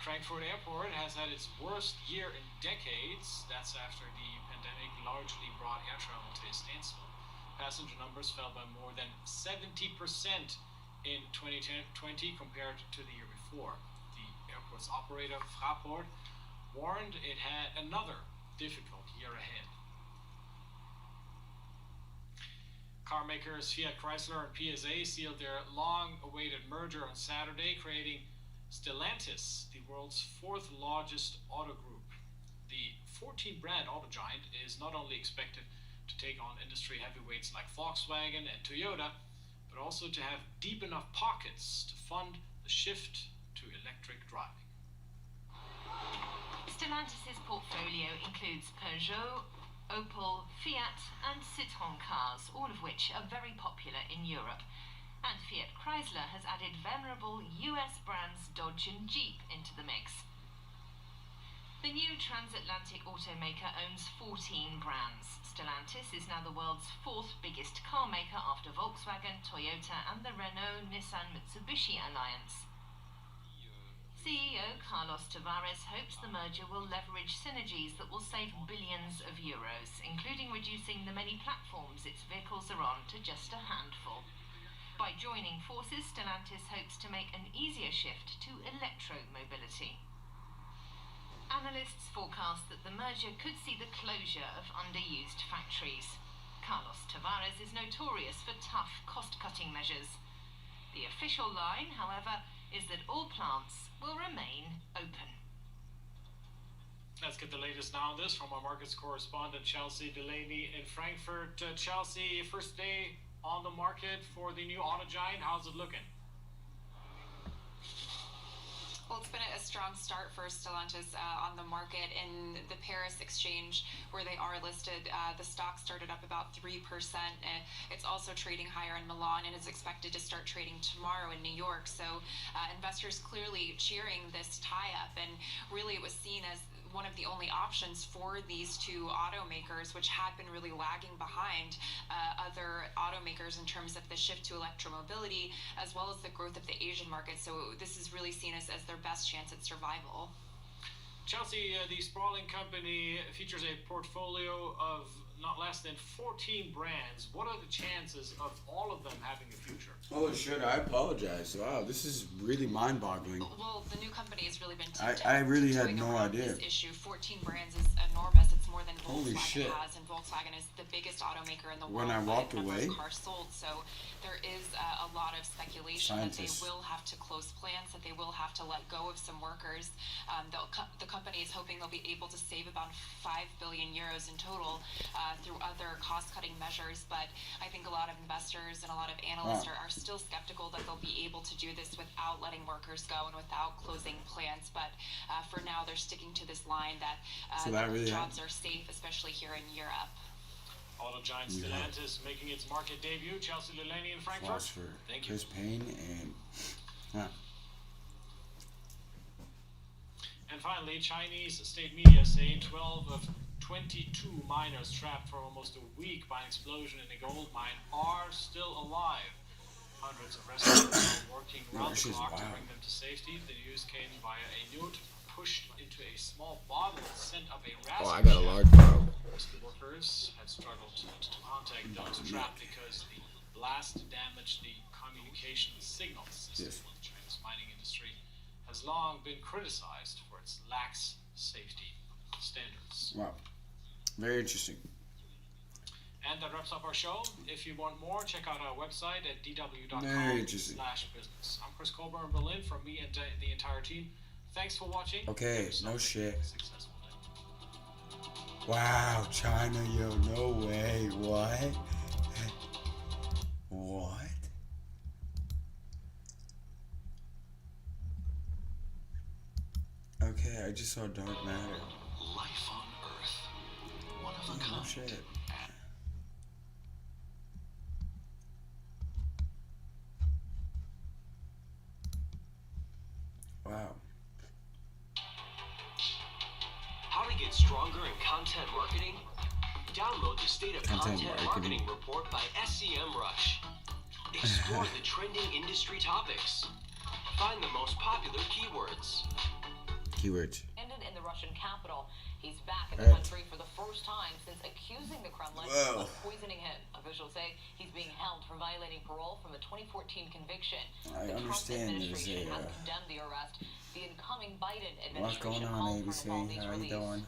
Frankfurt Airport has had its worst year in decades. That's after the pandemic largely brought air travel to a standstill. Passenger numbers fell by more than 70% in 2020 compared to the year before. The airport's operator, Fraport, warned it had another difficult year ahead. Car makers Fiat Chrysler and PSA sealed their long-awaited merger on Saturday, creating Stellantis, the world's fourth largest auto group. The 14-brand auto giant is not only expected to take on industry heavyweights like Volkswagen and Toyota, but also to have deep enough pockets to fund the shift to electric driving. Stellantis' portfolio includes Peugeot, Opel, Fiat and Citroën cars, all of which are very popular in Europe. And Fiat Chrysler has added venerable US brands Dodge and Jeep into the mix. The new transatlantic automaker owns 14 brands. Stellantis is now the world's fourth biggest car maker after Volkswagen, Toyota and the Renault-Nissan-Mitsubishi alliance. Carlos Tavares hopes the merger will leverage synergies that will save billions of euros, including reducing the many platforms its vehicles are on to just a handful. By joining forces, Stellantis hopes to make an easier shift to electromobility. Analysts forecast that the merger could see the closure of underused factories. Carlos Tavares is notorious for tough cost-cutting measures. The official line, however, is that all plants will remain open. Let's get the latest now on this from our markets correspondent Chelsea Delaney in Frankfurt. Chelsea, first day on the market for the new auto giant. How's it looking? Well, it's been a strong start for Stellantis on the market. In the Paris exchange, where they are listed, the stock started up about 3%. It's also trading higher in Milan and is expected to start trading tomorrow in New York. So investors clearly cheering this tie-up, and really it was seen as one of the only options for these two automakers, which had been really lagging behind other automakers in terms of the shift to electromobility, as well as the growth of the Asian market. So this is really seen as their best chance at survival. Chelsea, the sprawling company features a portfolio of not less than 14 brands. What are the chances of all of them having a future? Oh shit, I apologize. Wow, this is really mind-boggling. Well, the new company has really been I really had no idea. This issue. 14 brands is enormous. It's more than Holy Volkswagen shit. has, and Volkswagen is the biggest automaker in the When world. I walked by number away, of cars sold. So there is a lot of speculation Scientists. that they will have to close plants, that they will have to let go of some workers. The company is hoping they'll be able to save about 5 billion euros in total through other cost-cutting measures. But I think a lot of investors and a lot of analysts are still skeptical that they'll be able to do this without letting workers go and without closing plants. But for now, they're sticking to this line that, really jobs are safe, especially here in Europe. Auto giant Stellantis making its market debut. Chelsea Delaney in Frankfurt. Phosphor, Thank you. Chris Payne, and And finally, Chinese state media say 12 of 22 miners trapped for almost a week by an explosion in a gold mine are still alive. Hundreds of rescuers are working round the clock to bring them to safety. The news came via a note pushed into a small bottle and sent up a raspberry. I got a large bottle. Rescue workers had struggled to contact those trapped because the blast damaged the communication signal system. The Chinese mining industry has long been criticized for its lax safety standards. Wow, very interesting. And that wraps up our show. If you want more, check out our website at Very dw.com/business. interesting. I'm Chris Colbert in Berlin. From me and the entire team, thanks for watching. Okay, no shit. Successful day. Wow, China, yo, no way. What? What? Okay, I just saw Dark Matter. Life on Earth. One of a kind. No shit. Wow. How to get stronger in content marketing? Download the State of Content Content Marketing. Marketing Report by SEMrush. Explore the trending industry topics. Find the most popular keywords. Keywords. Ended in the Russian capital. He's back in the Right. country for the first time since accusing the Kremlin Whoa. of poisoning him. Officials say he's being held for violating parole from a 2014 conviction. I the understand Trump there's administration a, has condemned the arrest. The incoming Biden What's going administration on, called for ABC? Navalny's How you release. doing?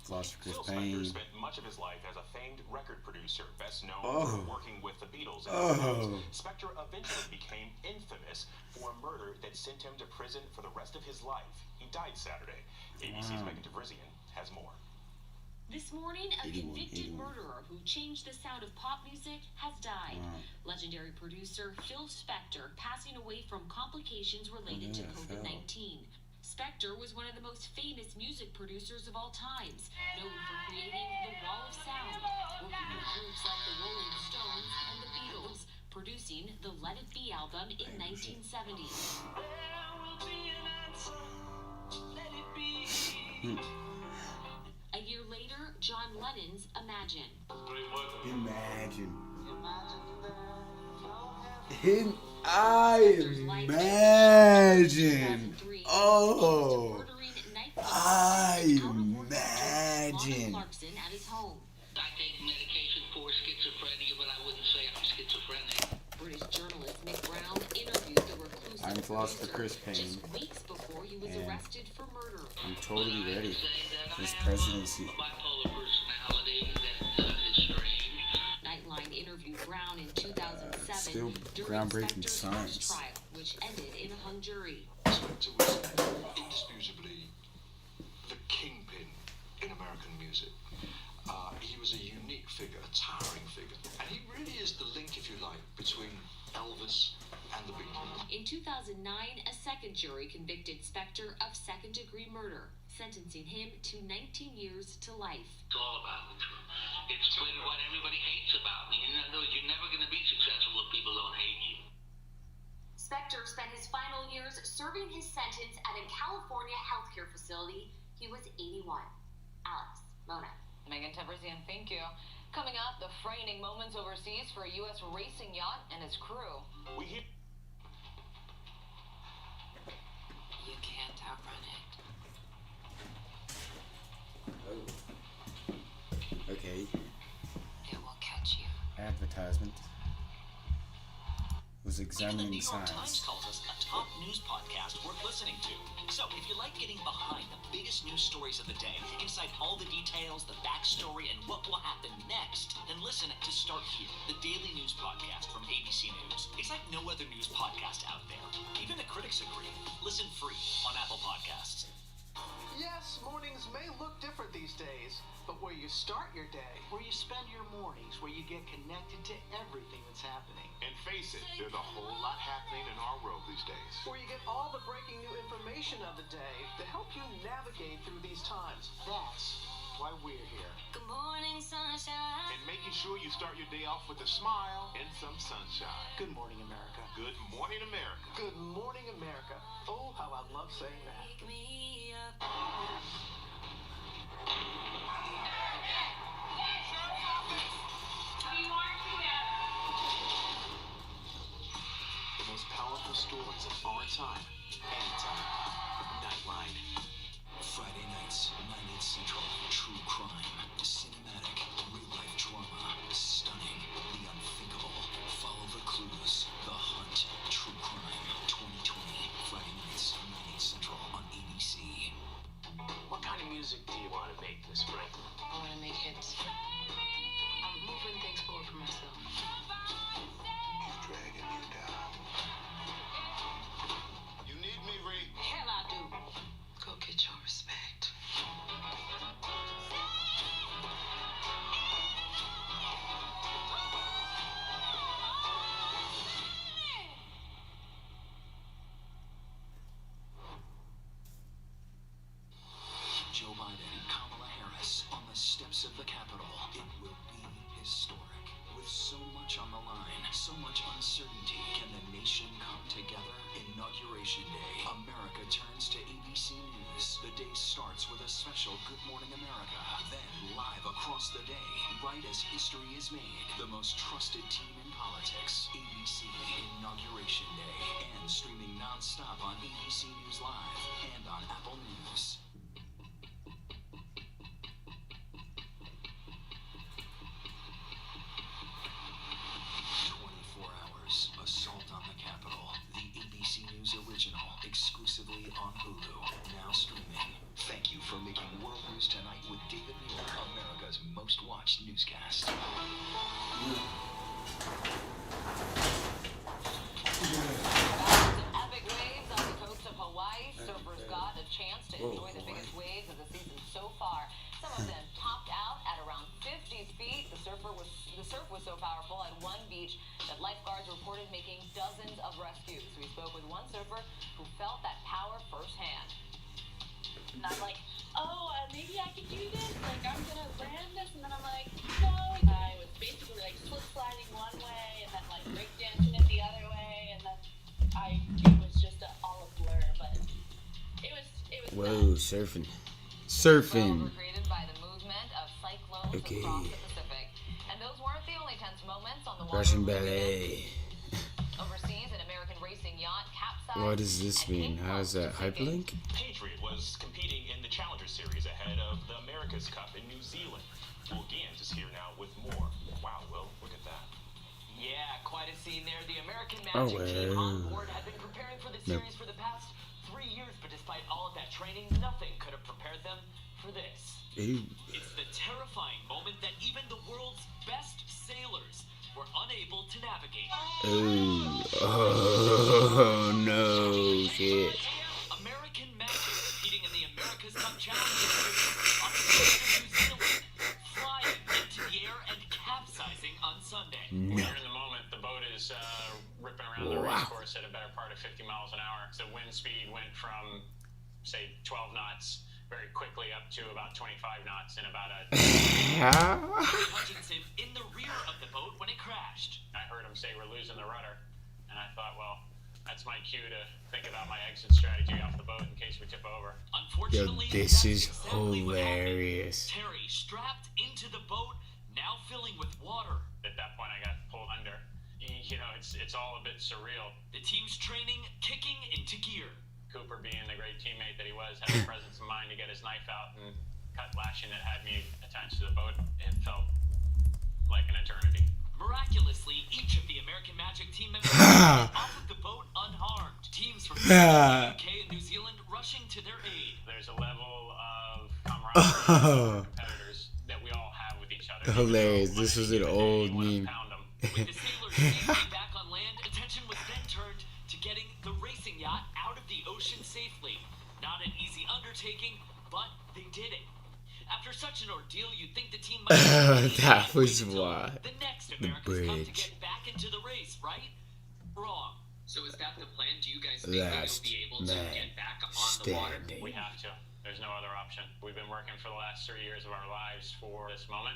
Philosopher Chris Phil Spector Payne. spent much of his life as a famed record producer, best known Oh. for working with the Beatles. And Oh. Spector eventually became infamous for a murder that sent him to prison for the rest of his life. He died Saturday. ABC's Wow. Megan Devrizian has more. This morning, a 81, convicted 81. murderer who changed the sound of pop music has died. Wow. Legendary producer Phil Spector passing away from complications related to Yeah, Phil. COVID-19. Spector was one of the most famous music producers of all times, known for creating the Wall of Sound, working with groups like the Rolling Stones and the Beatles, producing the Let It Be album in 1970. A year later, John Lennon's Imagine. Imagine. I imagine. Oh. I imagine. Clarkson at his home. I take medication for schizophrenia, but I wouldn't say I'm schizophrenic. British journalist Nick Brown interviewed the reclusive I'm philosopher Chris producer Payne, just weeks before he was and arrested for murder. I'm totally ready for this presidency. Bipolar personality that is strange. Nightline interviewed Brown in 2007 Still during groundbreaking Spector's science. first trial, which ended in a hung jury. Spector was indisputably the kingpin in American music. He was a unique figure, a towering figure. And he really is the link, if you like, between Elvis and the Beatles. In 2009, a second jury convicted Spector of second-degree murder, sentencing him to 19 years to life. It's all about the truth. It's what everybody hates about me. In other words, you're never going to be successful if people don't hate you. Spector spent his final years serving his sentence at a California healthcare facility. He was 81. Alex, Mona. Megan Tebrisian, thank you. Coming up, the frightening moments overseas for a U.S. racing yacht and its crew. We hear. You can't outrun it. Oh. Okay. It will catch you. Advertisement. Was Even the examining New York Times science. calls us a top news podcast worth listening to. So if you like getting behind the biggest news stories of the day, inside all the details, the backstory, and what will happen next, then listen to Start Here, the daily news podcast from ABC News. It's like no other news podcast out there. Even the critics agree. Listen free on Apple Podcasts. Yes, mornings may look different these days, but where you start your day, where you spend your mornings, where you get connected to everything that's happening. And face it, there's a whole lot happening in our world these days. Where you get all the breaking new information of the day to help you navigate through these times. That's why we're here. Good morning, sunshine. And making sure you start your day off with a smile and some sunshine. Good morning, America. Good morning, America. Good morning, America. Oh, how I love saying that. Wake me up. The most powerful stories of our time, anytime. Nightline. Friday nights, 9/8 Central. True crime, cinematic, real-life drama, stunning, the unthinkable. Follow the clues. The Hunt. True crime. 2020. Friday nights, 9/8 Central on ABC. What kind of music do you want to make this spring? I want to make hits. I'm moving things forward for myself. He's dragging you down. You need me, Ree? Hell, I do. Go get your respect. Joe Biden and Kamala Harris on the steps of the Capitol. It will be historic. With so much on the line, so much uncertainty, can the nation come together? Inauguration Day. America turns to ABC News. The day starts with a special Good Morning America. Then live across the day, right as history is made, the most trusted team in politics. ABC Inauguration Day. And streaming non-stop on ABC News Live and on Apple News. 24 hours. Assault on the Capitol. The ABC News original. Exclusively on Hulu. Now streaming. Thank you for making World News Tonight with David Muir, America's most watched newscast. Epic waves on the coast of Hawaii. Surfers got a chance to enjoy the biggest waves of the season so far. Some of them topped out at around 50 feet. The surf was so powerful at one beach that lifeguards reported making dozens of rescues. We spoke with one surfer who felt that power firsthand. And I'm like, oh, maybe I could do this. Like, I'm gonna land this, and then I'm like, no. I was basically like slip sliding one way, and then like break dancing it the other way, and then it was just all a blur. But it was. Whoa, surfing. Waves were created by the movement of cyclones Okay. across the Pacific, and those weren't the only tense moments on the water. Russian ballet. Overseas, an American racing yacht capsized What does this mean? How is that hyperlink? Patriot was competing in the Challenger Series ahead of the America's Cup in New Zealand. Will Gans is here now with more. Wow, Will, look at that. Yeah, quite a scene there. The American Magic team on board had been preparing for the series for the past 3 years, but despite all of that training, nothing could have prepared them for this. Ew. It's the terrifying moment that even the world's best sailors were unable to navigate. Oh no, shit. American Magic competing in the America's Cup Challenge Series off the coast of New Zealand, flying into the air and capsizing on Sunday. We're in the moment. The boat is ripping around the race course at a better part of 50 miles an hour. The wind speed went from, say, 12 knots very quickly up to about 25 knots in about a... Punches him in the rear of the boat when it crashed. I heard him say we're losing the rudder, and I thought, well, that's my cue to think about my exit strategy off the boat in case we tip over. Unfortunately, this is hilarious. Terry strapped into the boat, now filling with water. At that point, I got pulled under. You know, it's all a bit surreal. The team's training kicking into gear. Cooper, being the great teammate that he was, had the presence of mind to get his knife out and cut lashing that had me attached to the boat. It felt like an eternity. Miraculously, each of the American Magic team members got off of the boat unharmed. Teams from the UK and New Zealand rushing to their aid. There's a level of camaraderie with competitors that we all have with each other. Hilarious. This was an old meme. With the sailors safely back on land, attention was then turned to getting the racing yacht out of the ocean safely. Not an easy undertaking, but they did it. After such an ordeal, you'd think the team might that was why. The next America's Cup to get back into the race, right? Wrong. So is that the plan? Do you guys think that you'll be able to get back on the water? We have to. There's no other option. We've been working for the last 3 years of our lives for this moment.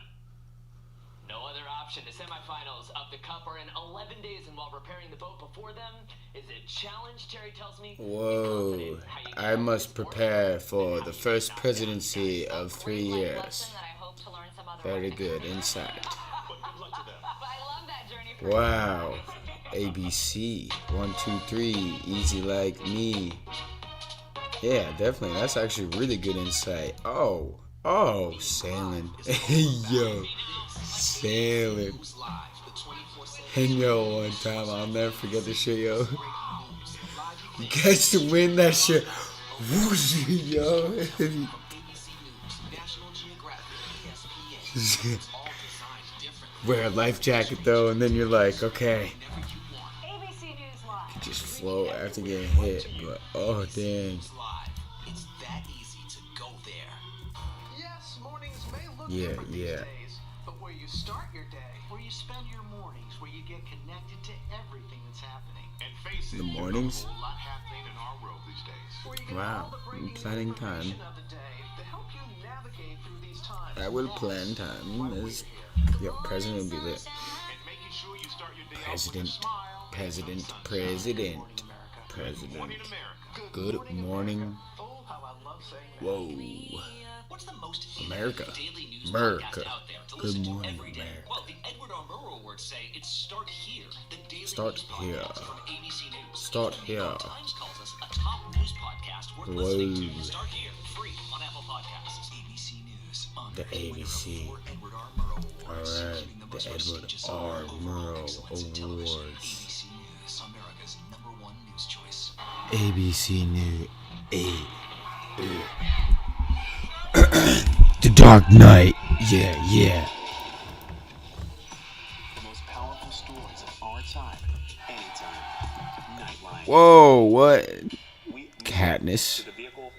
No other option. The semifinals of the Cup are in 11 days, and while repairing the boat before them is a challenge, Terry tells me. Whoa. I must prepare for the first presidency of 3 years. Very good insight. Wow. ABC. 1, 2, 3. Easy like me. Yeah, definitely. That's actually really good insight. Oh, sailing. Yo. Sailing. And yo, one time, I'll never forget this shit, yo. You catch the wind, that shit. Whoosh, yo. Wear a life jacket, though, and then you're like, okay. You just float after getting hit, but oh, dang. Yeah. But where you start your day, where you spend your mornings, where you get connected to everything that's happening. And face it, The mornings? a lot happening in our world these days. Wow, I'm planning time. I will plan time. Yo, president will be lit. President. Good morning. Whoa. What's the most America. daily news America. podcast out there to Good listen to morning, every day? America. Well, the Edward R. Murrow Awards say it's Start Here, the daily Start news here. podcast from ABC News. Start Even the here. New York Times calls us a top news podcast worth listening to. Start Here, free on Apple Podcasts. ABC News. The ABC. Alright, the Edward R. Murrow Awards. ABC News, America's #1 news choice. ABC News. The Dark Knight. Yeah. The most powerful stories of our time, anytime. Nightline. Whoa, what? Katniss. The vehicle,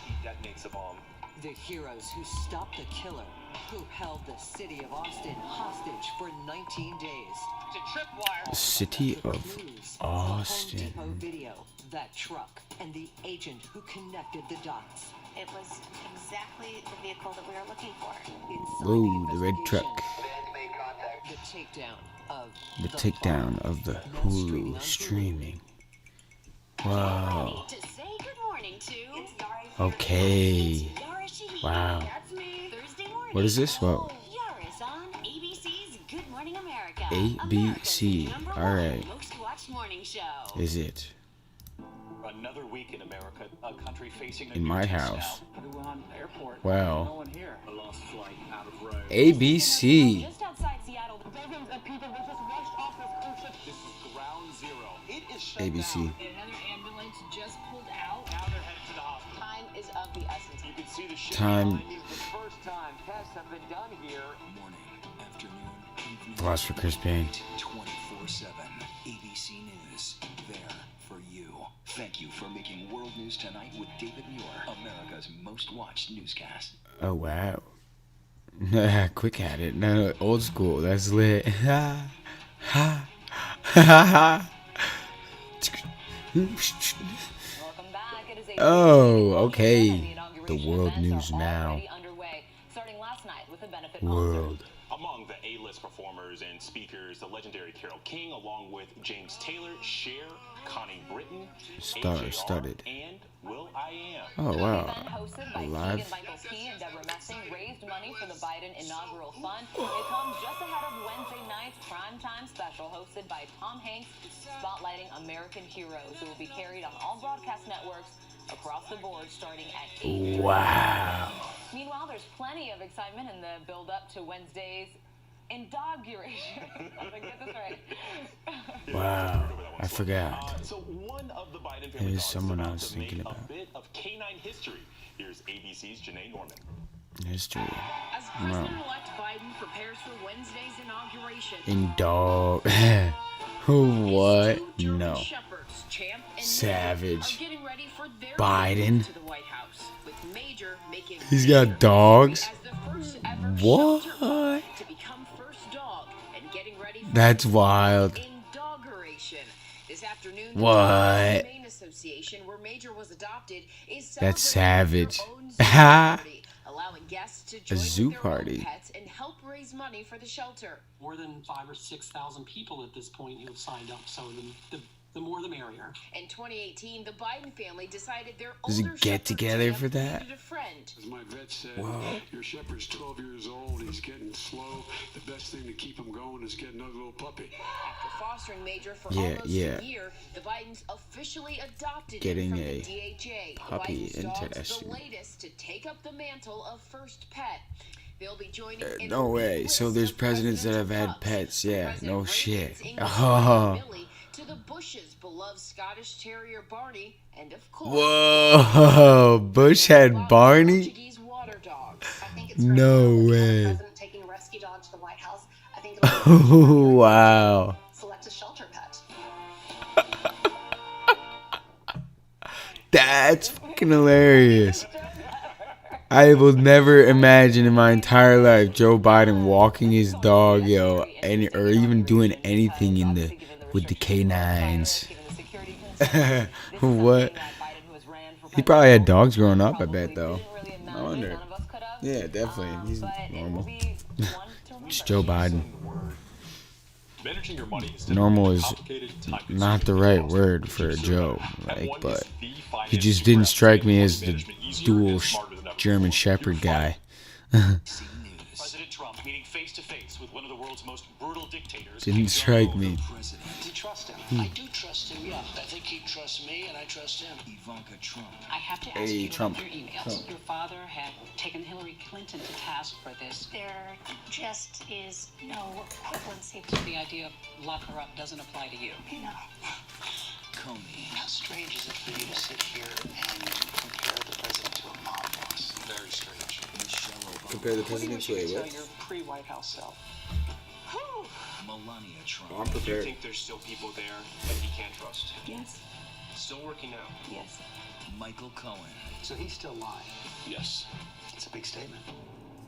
he detonates the bomb. The heroes who stopped the killer, who held the city of Austin hostage for 19 days. The city of The Austin. Home Depot video, that truck, and the agent who connected the dots. It was exactly the vehicle that we were looking for. Whoa, the red truck. The takedown of the Hulu streaming. Wow. To say good morning to Okay. Wow. What is this? Whoa. Yaris on ABC's Good Morning America. ABC. Alright. Most watched morning show. Is it? another week in America, a country facing a In new my test house. now. Wuhan Airport. Wow. No one here. A lost flight out of road. ABC. Just outside Seattle, dozens of people were just rushed off this cruise ship. This is ground zero. It is shut ABC. down. Another ambulance just pulled out. Now they're headed to the hospital. Time is of the essence. You can see the ship Time. behind you. The first time tests have been done here. Morning, afternoon, evening. Lost for Chris Payne. 24/7. ABC News. There for you. Thank you for making World News Tonight with David Muir, America's most watched newscast. Oh wow. Quick at it. No, old school. That's lit. Ha ha ha. Welcome back. It is a Oh, okay. The world news now. already underway, starting last night with a benefit World. Among the A-list performers and speakers, the legendary Carole King, along with James Taylor, Cher, Connie Britton, Started. and Will I Am. Oh wow. hosted by Alive. Keegan-Michael Key and Deborah Messing raised money for the Biden inaugural fund. It comes just ahead of Wednesday night's primetime special hosted by Tom Hanks, spotlighting American heroes who will be carried on all broadcast networks across the board starting at 8. Wow. Meanwhile, there's plenty of excitement in the build-up to Wednesday's inauguration. I'm gonna get this right. Wow. I forgot. So one of the Biden family There's dogs someone is I about was to make thinking a about. bit of canine history. Here's ABC's Janae Norman. History. As President-elect Biden prepares for Wednesday's inauguration. In dog. What? No. Shepherds, Champ and Savage. Major, are getting ready for their Biden. to the White House, with Major making He's got dogs. as the first ever What? to become first dog and getting ready for That's wild. inauguration. This afternoon, What? the Humane Association, where Major was adopted, is That's celebrating savage. their own zoo party, allowing guests to join zoo with their party. own pets and help raise money for the shelter. More than 5,000 or 6,000 people at this point who have signed up. So the more the merrier. In 2018, the Biden family decided their Does it older get shepherd together Champ for that? needed a friend. As my vet said, Whoa. your shepherd's 12 years old. He's getting slow. The best thing to keep him going is get another little puppy. After fostering Major for Yeah, almost yeah. a year, the Bidens officially adopted Getting him from a the DHA. puppy the Bidens dog's interesting. the latest to take up the mantle of first pet. They'll be joining in No a way. big So list there's of presidents that have presidential had pups. pets. Yeah. President No Reagan's shit. English Oh. Millie, to the Bushes' beloved Scottish Terrier Barney, and of course, Whoa. Bush had Barney? Portuguese water dogs. I think it's No great way. the president taking a rescue dog to the White House. I think it'll Wow. select a shelter pet. That's fucking hilarious. I will never imagine in my entire life Joe Biden walking his dog, yo, or even doing anything with the canines. What? He probably had dogs growing up, I bet, though. I wonder. Yeah, definitely. He's normal. It's Joe Biden. Managing your money is Normal is complicated, time-consuming, not the right word for a Joe, like, but he just didn't strike me as the dual German Shepherd guy. President Trump meeting face to face with one of the world's most brutal dictators. Didn't strike me. Do you trust him? I do trust him, yeah. I think he trusts me, and I trust him. Ivanka Trump. I have to ask Hey, you Trump. about your emails. Trump. Your father had taken Hillary Clinton to task for this. There just is no equivalency. So the idea of lock her up doesn't apply to you. No. Comey. How strange is it for you to sit here and compare the president to a mob boss? Very strange. Michelle Obama. Compare the president to a Tell what? your pre-White House self. Melania Trump. I'm Do you prepared. think there's still people there that he can't trust? Yes. Still working out? Yes. Michael Cohen. So he's still lying. Yes. It's a big statement.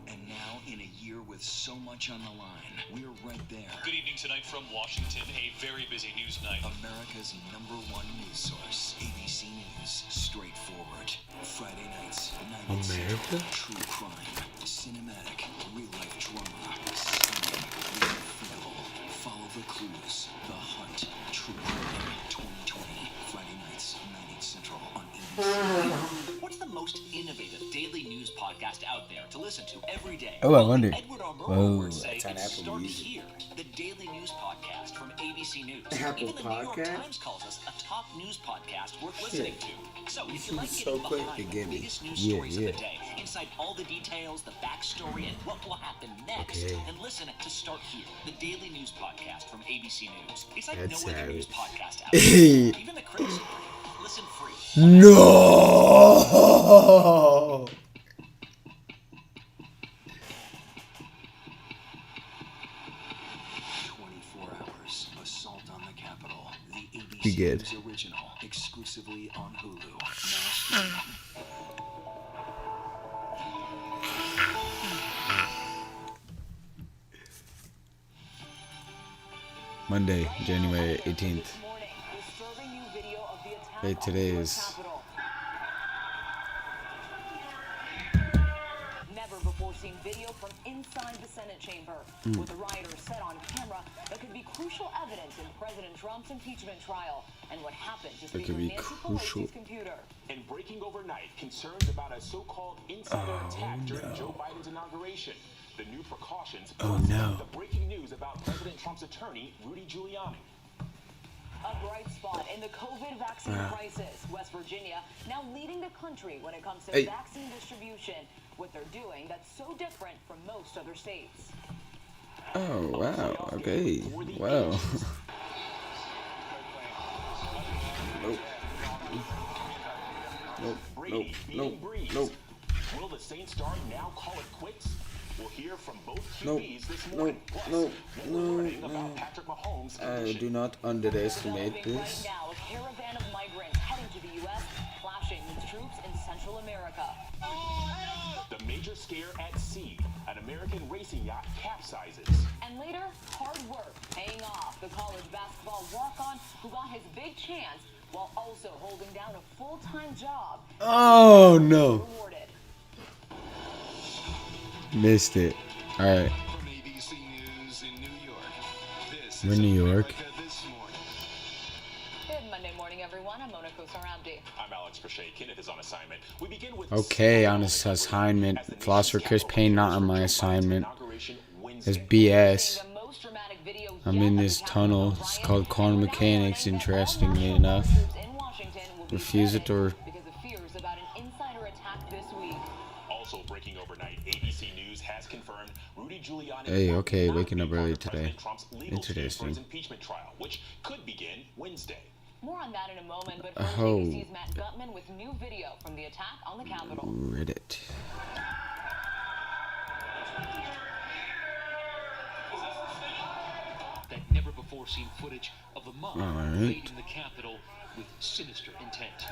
And now, in a year with so much on the line, we're right there. Good evening tonight from Washington. A very busy news night. America's #1 news source, ABC News. Straightforward. Friday nights, 9 America? True crime, cinematic, real-life drama, stunning, real feel. Follow the clues. The Hunt. True crime. 2020. Friday nights, 9, 8 Central on ABC. What's the most innovative daily news podcast podcast out there to listen to every day. Oh, I wonder. Edward R. Murrow Whoa, would say it's on it's Apple start Music. here. The daily news podcast from ABC News. Apple Even the New York Podcast? Times calls us a top news podcast worth Shit. listening to. So if you like So getting quick behind to the get me. biggest news Yeah, stories yeah. of the day, inside all the details, the backstory, and what will happen next, Okay. then listen to Start Here, the daily news podcast from ABC News. It's like That's no other news savage. podcast out there. Even the critics agree. Listen free. No. 24 hours. Assault on the Capitol. The Be ABC good. News original. Exclusively on Hulu. Now streaming. Monday, January 18th. Hey, today is. Never before seen video from inside the Senate chamber with the rioters set on camera that could be crucial evidence in President Trump's impeachment trial and what happened to That Speaker could be Nancy crucial. Pelosi's computer. And breaking overnight, concerns about a so-called insider attack during no. Joe Biden's inauguration. The new precautions. Oh, plus no. The breaking news about President Trump's attorney, Rudy Giuliani. A bright spot in the COVID vaccine crisis. West Virginia now leading the country when it comes to Hey. vaccine distribution. What they're doing that's so different from most other states. Oh, wow. Okay. Wow. Nope. Nope. Brady Nope. beating Breeze. Nope. Will the Saints star now call it quits? We'll hear from both Nope. QBs this Nope. morning. Plus, Nope. we're No. learning about No. Patrick Mahomes' I condition. do not underestimate Developing right this. now, a caravan of migrants heading to the U.S., clashing with troops in Central America. The major scare at sea. An American racing yacht capsizes. And later, hard work paying off. The college basketball walk-on who got his big chance while also holding down a full-time job. Oh, no. Rewarded. Missed it. All right. From ABC News in New York. This We're is in New York. America This Morning. Good Monday morning, everyone. I'm Mona Kosaramdi. I'm Alex Crochet. Kenneth is on assignment. We begin with Okay, on his assignment. Philosopher Chris Payne not on my assignment. It's BS. The most dramatic video I'm yet in of this the tunnel. Capitol It's riot. called quantum mechanics, interestingly enough. In Washington will be Refuse it or... because of fears about an insider attack this week. Also breaking overnight, ABC News has confirmed Rudy Giuliani. Hey, will okay, not waking be up part early of today. President Trump's legal team for Interesting. his impeachment trial, which could begin Wednesday. More on that in a moment, but first, Oh. ABC's Matt Gutman with new video from the attack on the Capitol. Reddit. That never before seen footage of a mob All right. invading the Capitol with sinister intent.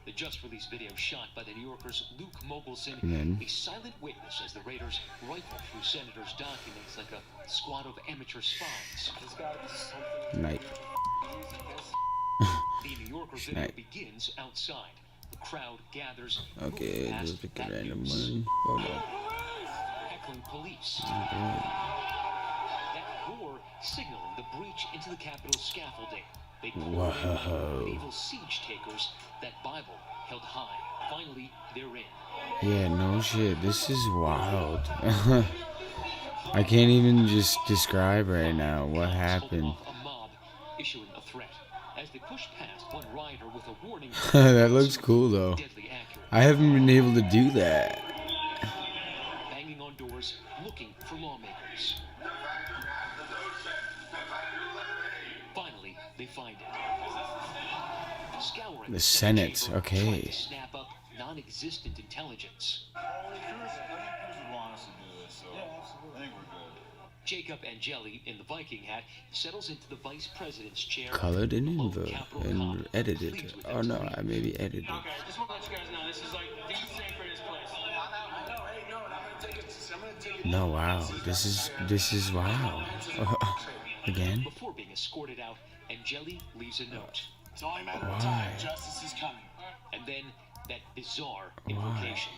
The just released video shot by the New Yorker's Luke Mogelson, And then- a silent witness as the raiders rifle through senators' documents like a squad of amateur spies. Night. The New Yorker video Night. begins outside. The crowd gathers. Okay, moving let's past pick that a random news. one. Hold on. Heckling police. Okay. That roar signaling the breach into the Capitol scaffolding. They poured in Whoa. like medieval siege takers, that Bible held high. Finally, they're in. Yeah, no shit. This is wild. I can't even just describe right now what happened. A mob issuing a threat. As they push past one rioter with a warning. That looks cool though. Deadly accurate. I haven't been able to do that. Banging on doors, looking for lawmakers. Finally, they find it. Scouring The Senate, chamber, okay. trying to snap up non-existent intelligence. Jacob Angeli, in the Viking hat, settles into the vice president's chair. Colored and below invo Capitol and Commons, edited. pleads with Oh them no, to leave. I maybe edited. Okay, just want to let you guys know this is like the safest place. I know, hey, no, I'm gonna take it. No, wow. This is wow. Again? Before being escorted out, Angeli leaves a note. It's only a matter Why? of time. Justice is coming. And then that bizarre invocation.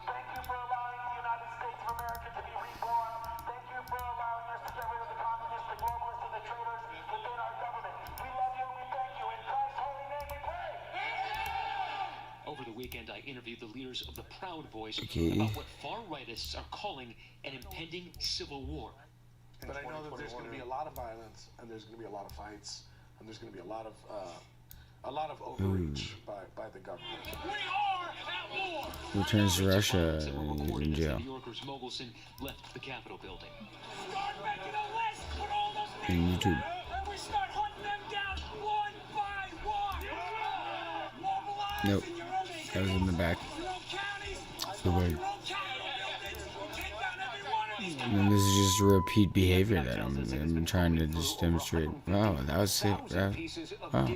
Thank you for allowing the United States of America to be reborn. Thank you for allowing us to get rid of the communists, the globalists, and the traitors within our government. We love you and we thank you. In Christ's holy name we pray. Over the weekend, I interviewed the leaders of the Proud Boys Okay. about what far-rightists are calling an impending civil war. But I know that there's going to be a lot of violence, and there's going to be a lot of fights, and there's going to be a lot of overreach by the government. Returns to Russia. He's in jail. New Yorker's Mogelson left the Capitol building. In YouTube. Nope. That was in the back. So weird. And this is just repeat behavior that I'm trying to just demonstrate. Wow, that was it. Wow.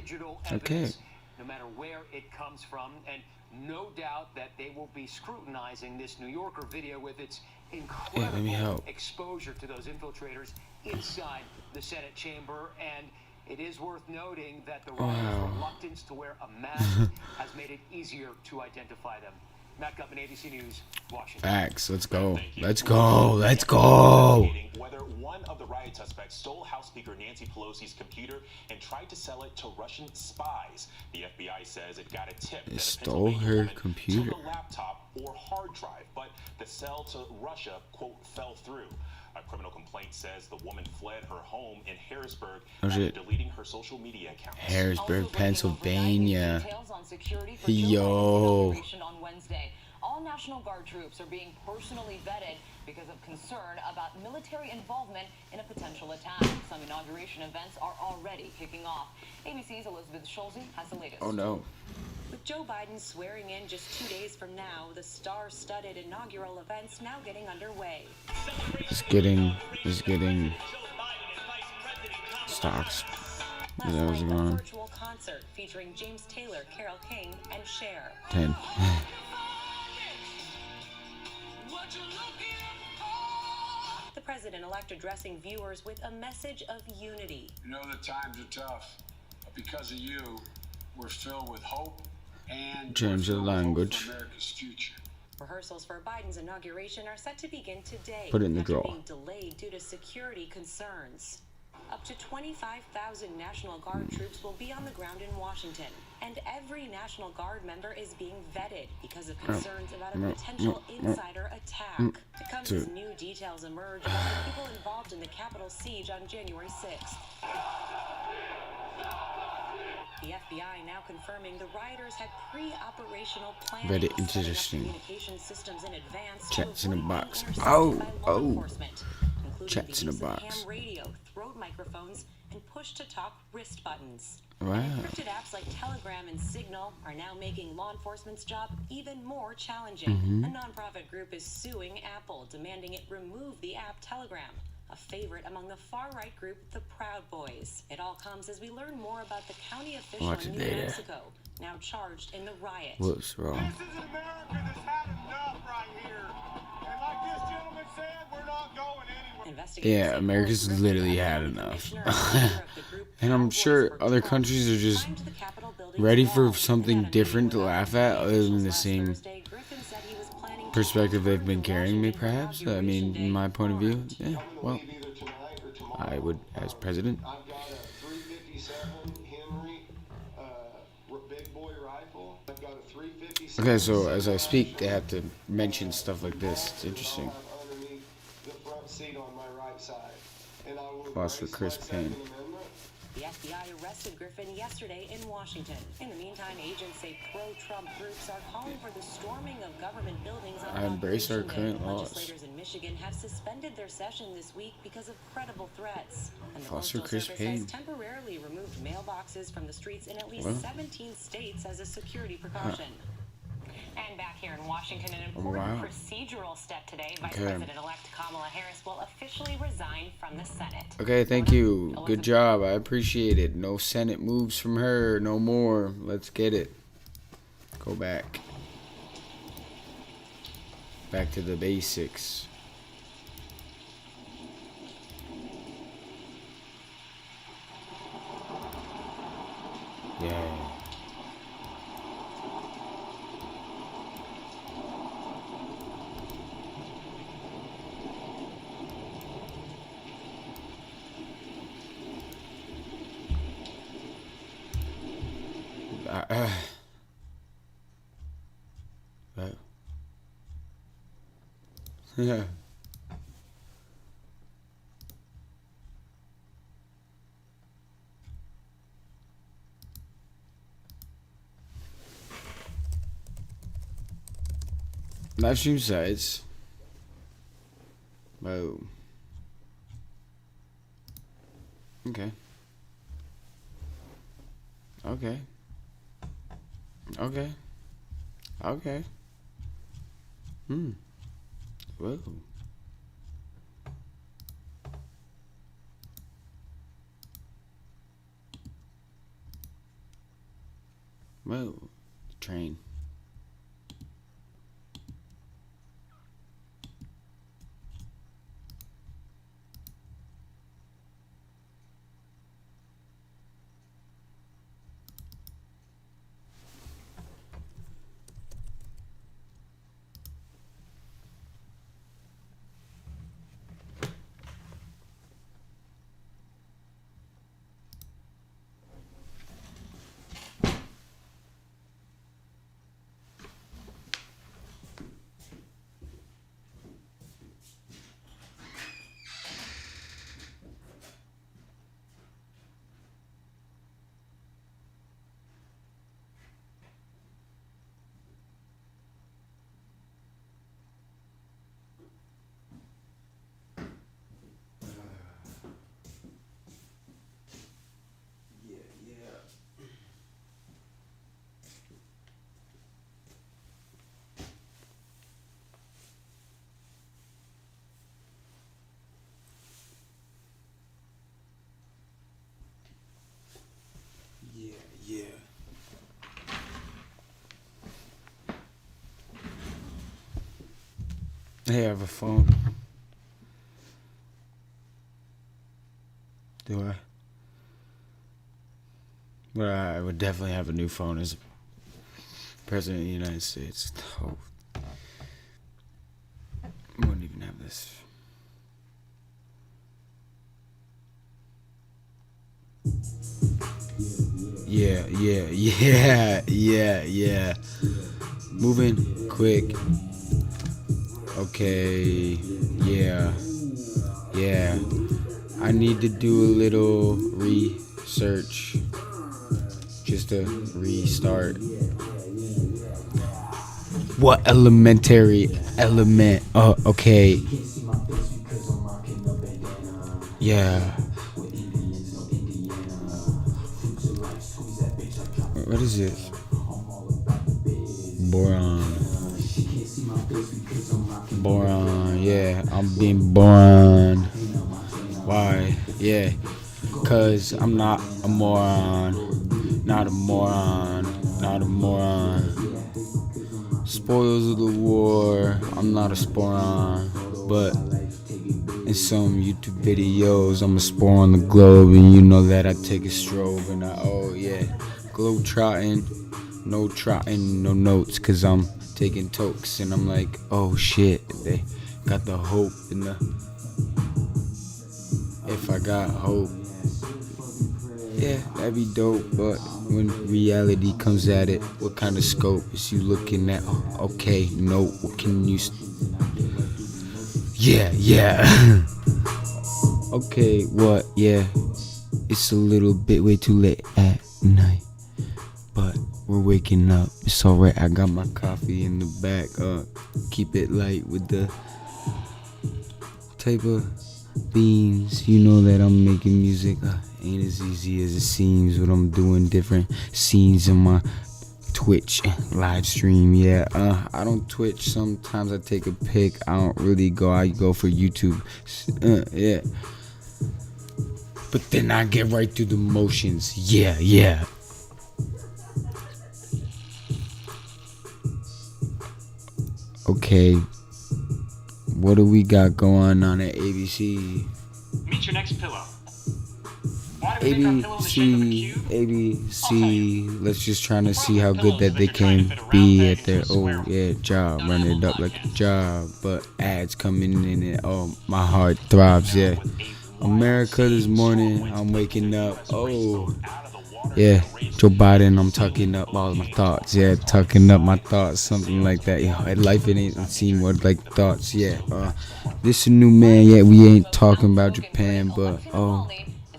Okay. No matter where it comes from, and no doubt that they will be scrutinizing this New Yorker video with its incredible exposure to those infiltrators inside the Senate chamber. And it is worth noting that the rioters' reluctance to wear a mask has made it easier to identify them. Matt Gutman, ABC News, Washington. Facts. Let's go. Let's go. Let's go. Whether one of the riot suspects stole House Speaker Nancy Pelosi's computer and tried to sell it to Russian spies. The FBI says it got a tip that Stole her computer. took a laptop or hard drive, but the sell to Russia, quote, fell through. A criminal complaint says the woman fled her home in Harrisburg after deleting her social media account. Harrisburg, Pennsylvania. Details on security for Yo. inauguration on Wednesday. All National Guard troops are being personally vetted because of concern about military involvement in a potential attack. Some inauguration events are already kicking off. ABC's Elizabeth Schulze has the latest. Oh no. With Joe Biden swearing in just 2 days from now, the star-studded inaugural events now getting underway. It's getting stocks. Last That was night, a going virtual concert featuring James Taylor, Carole King, and Cher. 10. The president-elect addressing viewers with a message of unity. You know the times are tough, but because of you, we're filled with hope and Change the language. for America's future. Rehearsals for Biden's inauguration are set to begin today. Put it in the after drawer. being delayed due to security concerns. Up to 25,000 National Guard troops will be on the ground in Washington, and every National Guard member is being vetted because of concerns about a potential insider attack. It comes as new details emerge about the people involved in the Capitol siege on January 6th. The FBI now confirming the rioters had pre-operational planning, Very setting up interesting. communication systems in advance Chats to in a avoid box. being Oh, intercepted by law oh. enforcement, including Chats the in a use of box. ham radio, throat microphones, and push-to-talk wrist buttons. Wow. Encrypted apps like Telegram and Signal are now making law enforcement's job even more challenging. Mhm. A nonprofit group is suing Apple, demanding it remove the app Telegram, a favorite among the far-right group, the Proud Boys. It all comes as we learn more about the county official Watch in it New later. Mexico, now charged in the riot. Whoops, wrong. This is an America that's had enough right here. And like this gentleman said, we're not going anywhere. Yeah, America's literally had enough. And I'm sure other countries are just ready for something different to laugh at other than the same perspective they've been carrying me, perhaps. I mean, in my point of view, yeah, well, I would, as president. I've got a 357 Henry big boy rifle. I've got a 357. Okay, so as I speak, they have to mention stuff like this. It's interesting. Underneath the front seat on my right side. And I will Lost for embrace Chris my Second Payne. Amendment. The FBI arrested Griffin yesterday in Washington. In the meantime, agents say pro-Trump groups are calling for the storming of government buildings on I embrace our Inauguration Day. current laws. Legislators in Michigan have suspended their session this week because of credible threats. And the Foster Postal Chris Service Payne. has temporarily removed mailboxes from the streets in at least Well. 17 states as a security precaution. And back here in Washington, an Oh, important wow. procedural step today. Vice Okay. President-elect Kamala Harris will officially resign from the Senate. Okay, thank you. Good job. I appreciate it. No Senate moves from her. No more. Let's get it. Go back. Back to the basics. Yeah. Yeah. Live stream sites. Whoa. Okay. Okay. Okay. Okay. Whoa. Whoa. Train. Yeah. Hey, I have a phone. Do I? But I would definitely have a new phone as President of the United States. Oh. I wouldn't even have this. Yeah. Moving quick. Okay. Yeah. I need to do a little research just to restart. What elementary element? Okay. Yeah. What is this? Boron, yeah. I'm being boron. Why? Yeah. Cause I'm not a moron. Not a moron. Spoils of the war. I'm not a sporon. But in some YouTube videos, I'm a spore on the globe. And you know that I take a strobe. And globe trotting. No trotting, no notes. Cause I'm taking tokes. And I'm like, oh shit. They got the hope in the... If I got hope, yeah, that'd be dope. But when reality comes at it, what kind of scope is you looking at? Okay, no, what can you? Yeah. Okay, what? Yeah, it's a little bit way too late at night, but we're waking up. It's alright. I got my coffee in the back. Keep it light with the type of themes. You know that I'm making music ain't as easy as it seems. What I'm doing, different scenes in my Twitch live stream. Yeah, I don't Twitch. Sometimes I take a pic. I don't really go. I go for YouTube. Yeah. But then I get right through the motions. Yeah. Okay. What do we got going on at ABC? Meet your next pillow. Why do we make our pillow in the shape of a cube? ABC. Let's just trying to see how good that they can be at their job. Run it up like a job. But ads coming in and my heart throbs. Yeah. America this morning. I'm waking up. Yeah, Joe Biden, I'm tucking up all of my thoughts. Yeah, tucking up my thoughts, something like that. Yeah, at life it ain't unseen word like thoughts. Yeah, this a new man. Yeah, we ain't talking about Japan, but is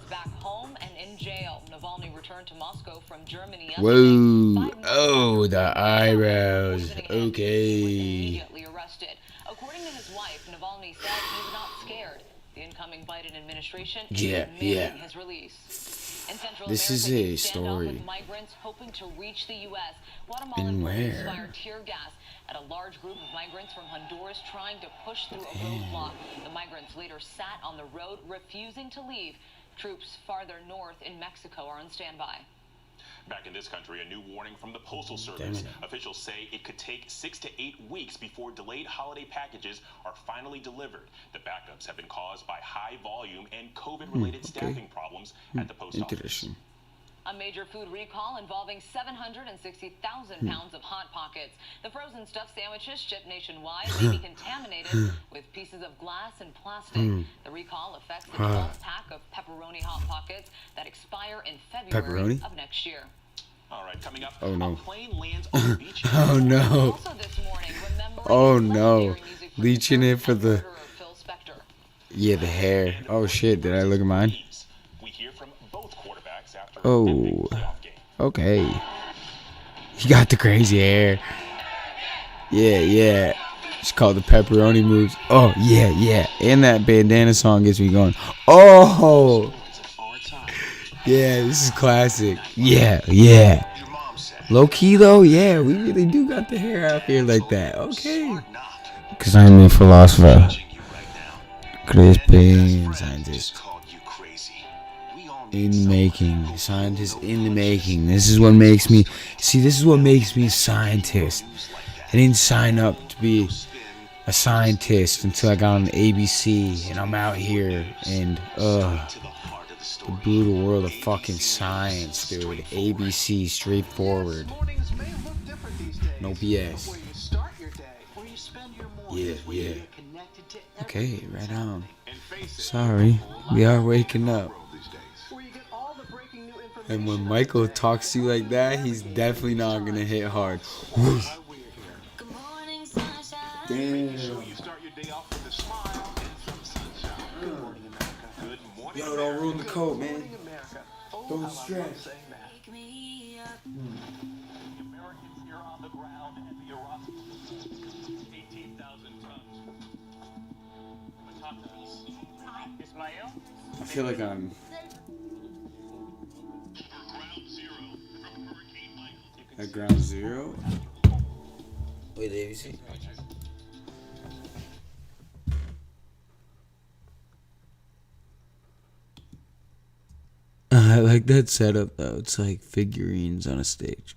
back home and in jail. Navalny returned to Moscow from Germany whoa, oh, the eyebrows. Okay. arrested. According to his wife, Navalny said he's not scared. The incoming Biden administration is demanding his release. In Central This is America, a standoff story. with migrants hoping to reach the U.S. Guatemalan In police where? fired tear gas at a large group of migrants from Honduras trying to push through a roadblock. The migrants later sat on the road, refusing to leave. Troops farther north in Mexico are on standby. Back in this country, a new warning from the Postal Service. Officials say it could take 6 to 8 weeks before delayed holiday packages are finally delivered. The backups have been caused by high volume and COVID-related staffing problems at the post office. A major food recall involving 760,000 pounds of Hot Pockets. The frozen stuffed sandwiches shipped nationwide may be contaminated with pieces of glass and plastic. The recall affects the 12 pack of pepperoni Hot Pockets that expire in February of next year. All right, coming up, Oh no. a plane lands on the beach. Oh no. Also this morning, Oh no. Leeching it for the. Yeah, the hair. Oh shit, did I look at mine? We hear from both quarterbacks after Oh. Okay. He got the crazy hair. Yeah, yeah. It's called the pepperoni moves. Oh, yeah, yeah. And that bandana song gets me going. Oh. Yeah, this is classic. Yeah, yeah. Low key though, yeah, we really do got the hair out here like that. Okay. Because I'm a philosopher. Crispin, scientist. In the making. Scientist in the making. This is what makes me. See, this is what makes me a scientist. I didn't sign up to be a scientist until I got on ABC. And I'm out here and, the brutal world of fucking science, dude. ABC, straightforward. No BS. Yeah, yeah. Okay, right on. Sorry, we are waking up. And when Michael talks to you like that, he's definitely not gonna hit hard. Damn. Yo, don't ruin the code, man. Don't stress. I feel like I'm at ground zero. Wait, ABC. I like that setup though. It's like figurines on a stage.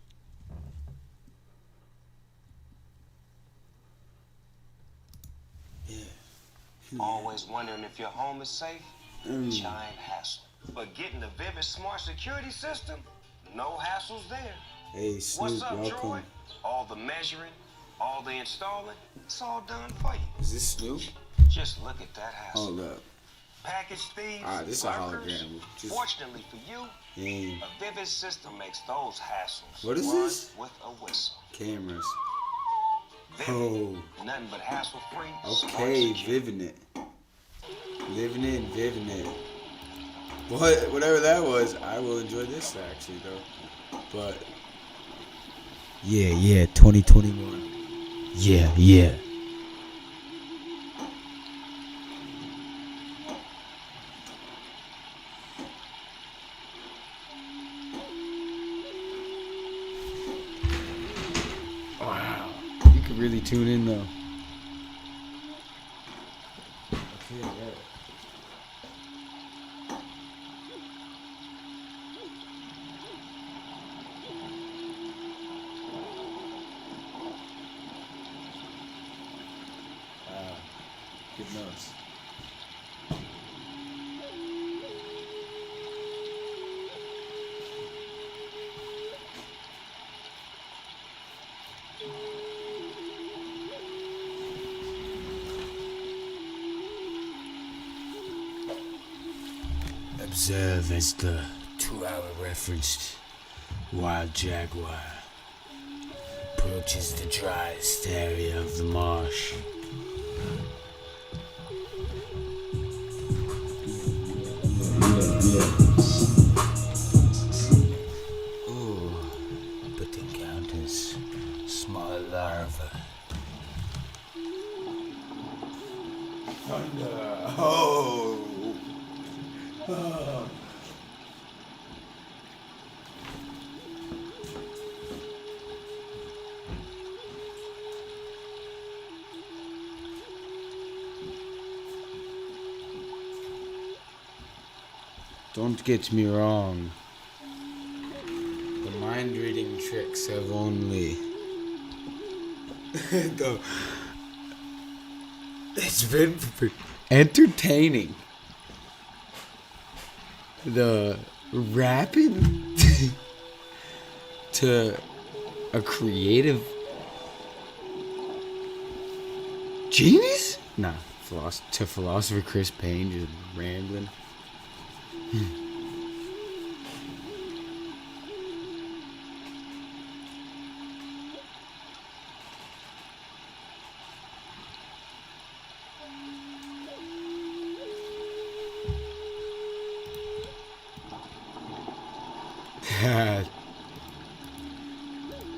Always wondering if your home is safe? Giant hassle. But getting the Vivid Smart Security System? No hassles there. Hey, Snoop, what's up, welcome. Troy? All the measuring, all the installing, it's all done for you. Is this Snoop? Just look at that hassle. Hold up. Package thieves, This is a lurkers. hologram. Fortunately for you, a Vivid system makes those hassles What is run this? with a whistle. Cameras. Vivid, nothing but hassle-free. Okay, Vivin' it. Living it and vivin' it. Whatever that was, I will enjoy this actually though. But yeah, 2021. Yeah. Wow. You could really tune in though. Okay, yeah. Good notes. Observe as the 2-hour referenced Wild jaguar approaches the driest area of the marsh. Ooh, but encounters small larvae. Thunder! Oh! Oh. Don't get me wrong. The mind reading tricks have only. It's been entertaining. The rapping to a creative genius? Nah, to philosopher Chris Payne just rambling.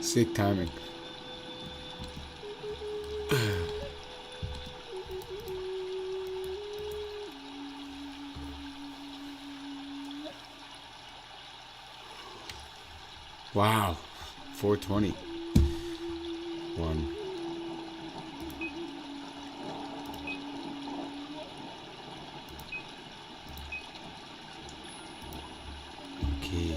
Sick timing. Wow. 420. 1. Okay.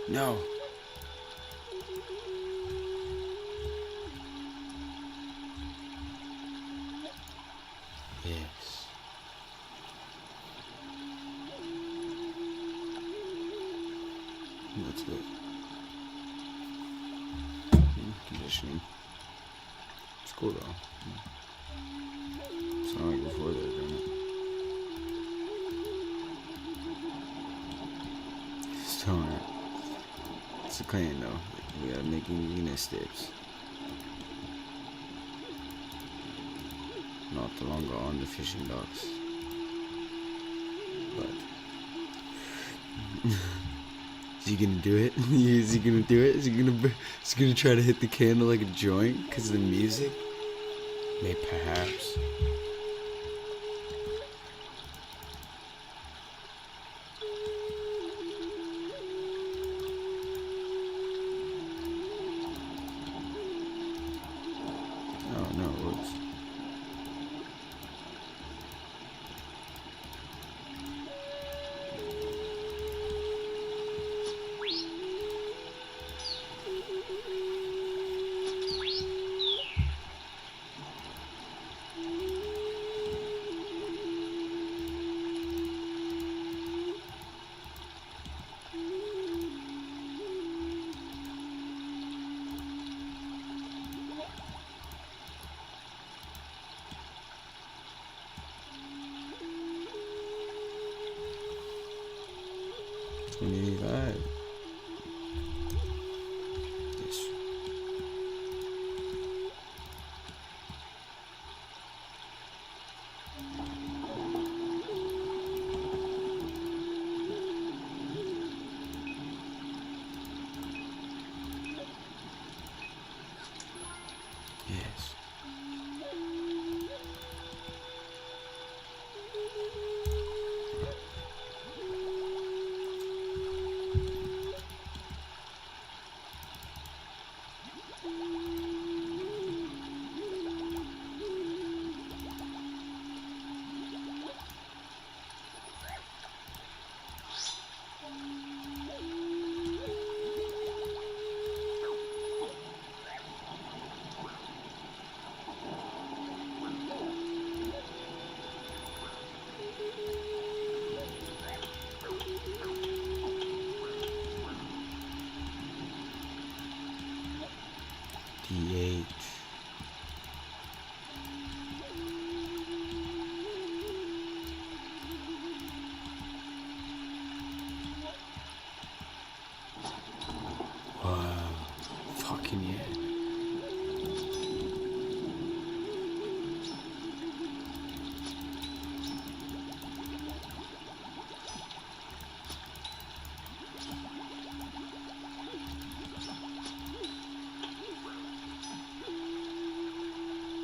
No. Yes. That's good. Conditioning. It's cool though. It's not like before they're doing it. Still not. It's a clean though. We are making unit steps. Not longer on the fishing docks. But is he gonna do it? Is he gonna do it? Is he gonna try to hit the candle like a joint because of the music? Maybe perhaps. Oh no, it works. 25. Yes. Yes. DH. Wow. Fucking yeah.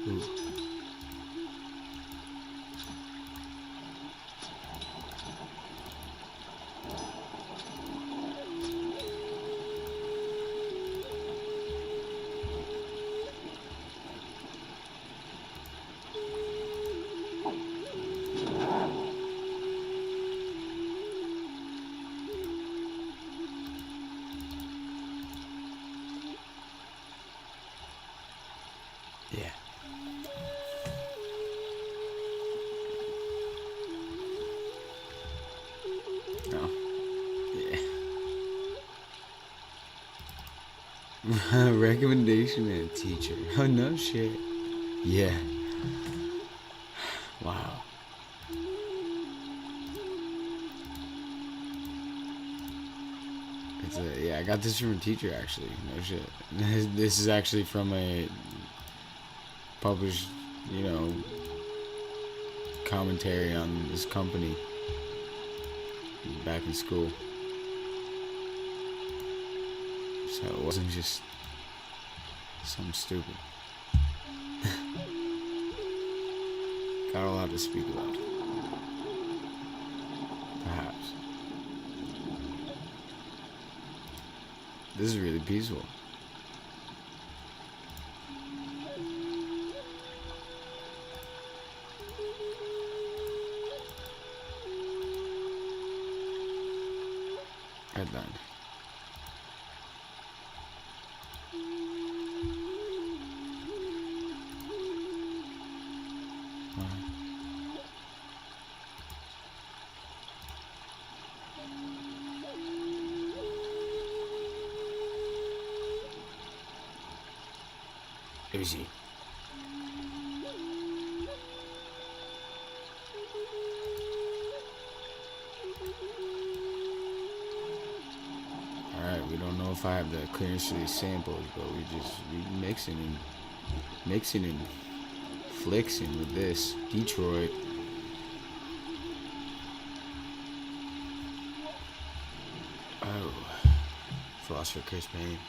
Ooh. Yeah. No. Yeah. Recommendation and teacher. Oh no shit. Yeah. Wow. It's a, yeah, I got this from a teacher actually. No shit. This is actually from a published, you know, commentary on this company back in school. So it wasn't just something stupid. Got a lot to speak about. Perhaps. This is really peaceful. Headline. Easy. Alright, we don't know if I have the clearance to these samples, but we mixing and flexing with this. Detroit. Oh. Philosopher Chris Payne.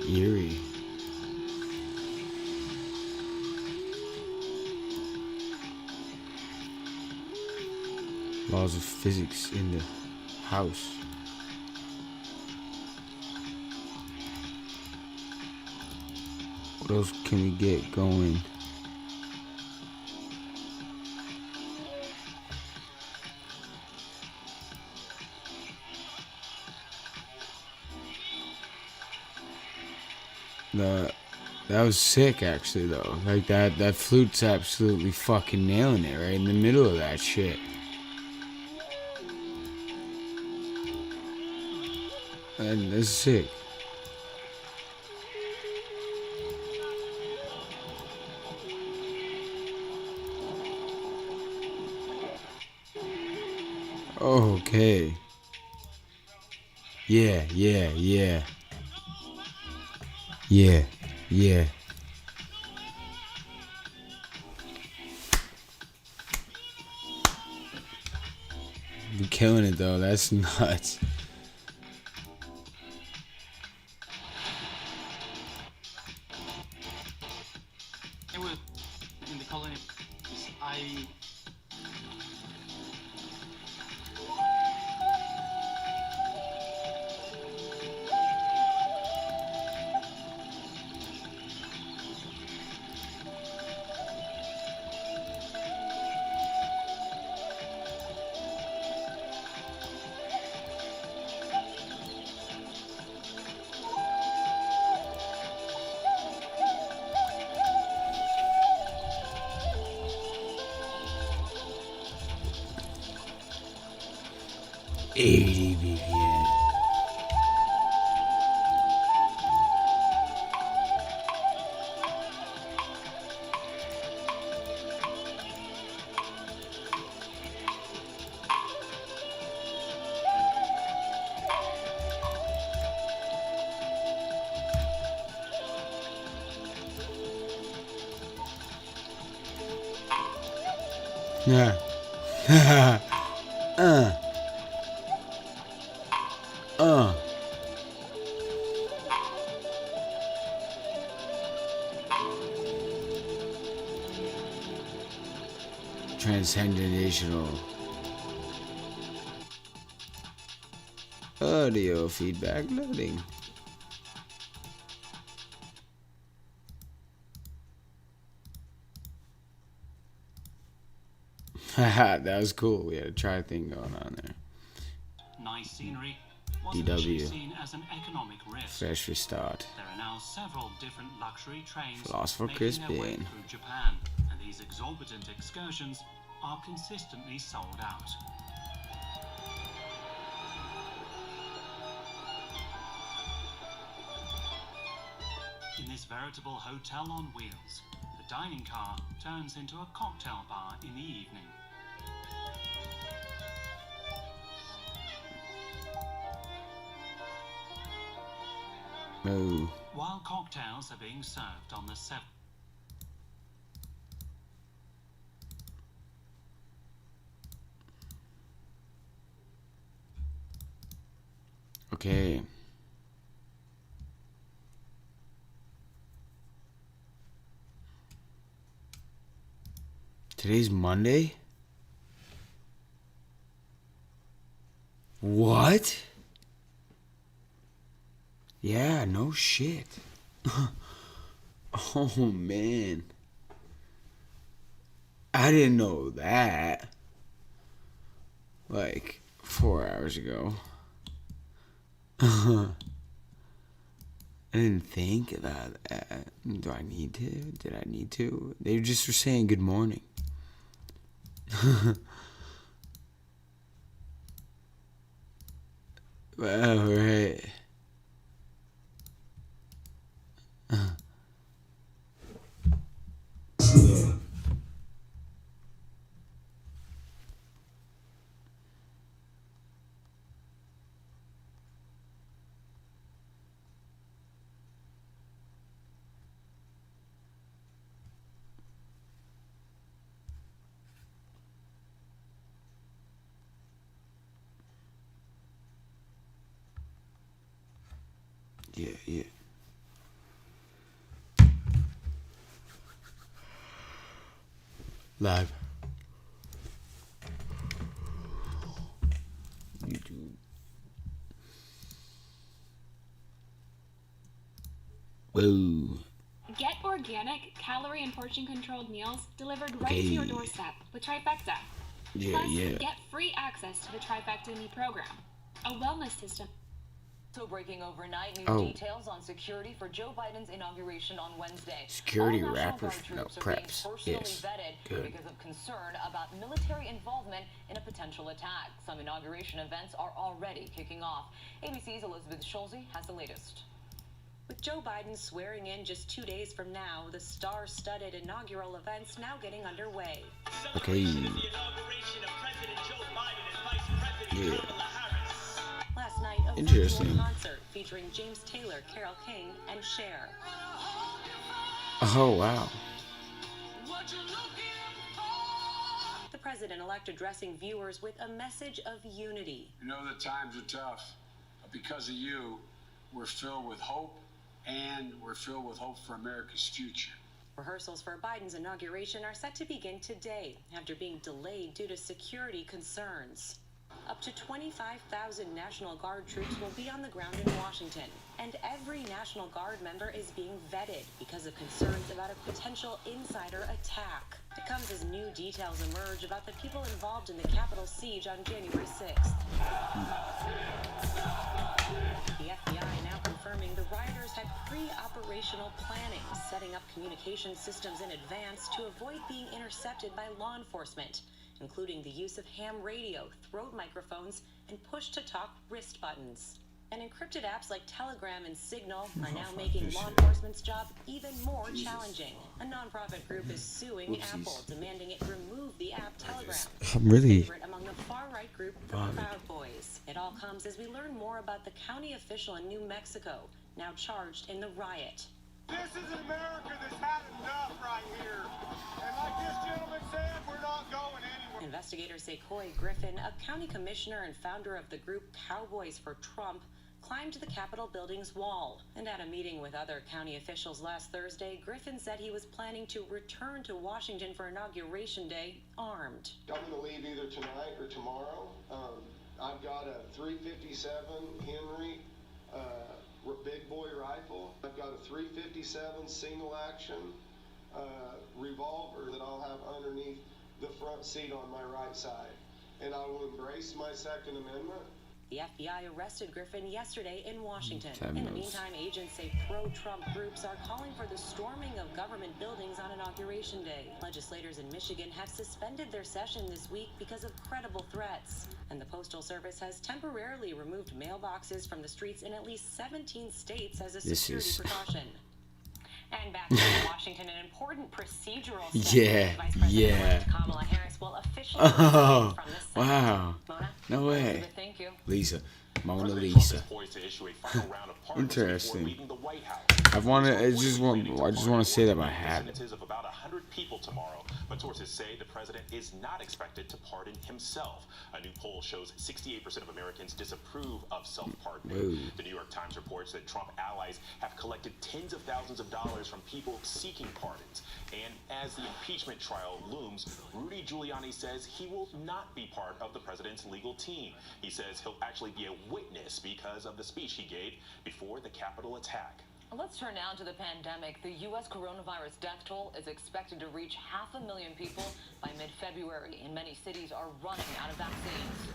Eerie. Laws of physics in the house. What else can we get going? That was sick, actually, though. Like, that flute's absolutely fucking nailing it right in the middle of that shit. And that's sick. Okay. Yeah. You're killing it, though. That's nuts. In the colony, I BPM. Yeah. Transcendental. Audio feedback loading. Haha, that was cool. We had a try thing going on there. nice scenery DW. seen as an economic risk. Fresh restart. There are now several different luxury trains Philosopher making their way Crispin. through Japan, and these exorbitant excursions are consistently sold out. In this veritable hotel on wheels, the dining car turns into a cocktail bar in the evening. Oh. While cocktails are being served on the 7th. Okay. Today's Monday? What? Yeah, no shit. Oh, man. I didn't know that. Like, 4 hours ago. I didn't think about that. Do I need to? Did I need to? They just were saying good morning. Wow, right. Yeah. Live. YouTube. Whoa. Get organic, calorie and portion controlled meals delivered right to your doorstep with Trifecta. Plus, get free access to the Trifecta Me program, a wellness system. So breaking overnight, new details on security for Joe Biden's inauguration on Wednesday. Security All National rappers, Guard no troops are being preps. personally Yes, vetted good. because of concern about military involvement in a potential attack. Some inauguration events are already kicking off. ABC's Elizabeth Schulze has the latest. With Joe Biden swearing in just 2 days from now, the star-studded inaugural events now getting underway. Okay. Yeah. Last night, a Interesting. virtual concert featuring James Taylor, Carole King, and Cher. Oh, wow. The president-elect addressing viewers with a message of unity. You know the times are tough, but because of you, we're filled with hope, and we're filled with hope for America's future. Rehearsals for Biden's inauguration are set to begin today after being delayed due to security concerns. Up to 25,000 National Guard troops will be on the ground in Washington, and every National Guard member is being vetted because of concerns about a potential insider attack. It comes as new details emerge about the people involved in the Capitol siege on January 6th. The FBI now confirming the rioters had pre-operational planning, setting up communication systems in advance to avoid being intercepted by law enforcement, including the use of ham radio, throat microphones, and push-to-talk wrist buttons. And encrypted apps like Telegram and Signal are now making law enforcement's job even more challenging. A nonprofit group is suing Apple, demanding it remove the app Telegram. I'm really Favorite among the far-right group, the Proud Boys. It all comes as we learn more about the county official in New Mexico, now charged in the riot. This is America that's had enough right here. And like this gentleman said, we're not going anywhere. Investigators say Coy Griffin, a county commissioner and founder of the group Cowboys for Trump, climbed the Capitol building's wall. And at a meeting with other county officials last Thursday, Griffin said he was planning to return to Washington for Inauguration Day armed. I'm going to leave either tonight or tomorrow. I've got a .357 Henry big boy rifle. I've got a .357 single action revolver that I'll have underneath the front seat on my right side. And I will embrace my Second Amendment. The FBI arrested Griffin yesterday in Washington. In the meantime, agents say pro-Trump groups are calling for the storming of government buildings on Inauguration Day. Legislators in Michigan have suspended their session this week because of credible threats. And the Postal Service has temporarily removed mailboxes from the streets in at least 17 states as a security precaution. And back to Washington, an important procedural step. Vice President-elect Kamala Harris will officially from the Senate. Wow. Mona? No way. Thank you. Lisa. Mona President Lisa. Trump is poised to issue a final round of pardons Interesting. before leaving the White House. I just want to say that I have it. Sentences of about 100 people tomorrow, but sources say the president is not expected to pardon himself. A new poll shows 68% of Americans disapprove of self-pardoning. Whoa. The New York Times reports that Trump allies have collected tens of thousands of dollars from people seeking pardons. And as the impeachment trial looms, Rudy Giuliani says he will not be part of the president's legal team. He says he'll actually be a witness because of the speech he gave before the Capitol attack. Let's turn now to the pandemic. The U.S. coronavirus death toll is expected to reach 500,000 people by mid-February, and many cities are running out of vaccines.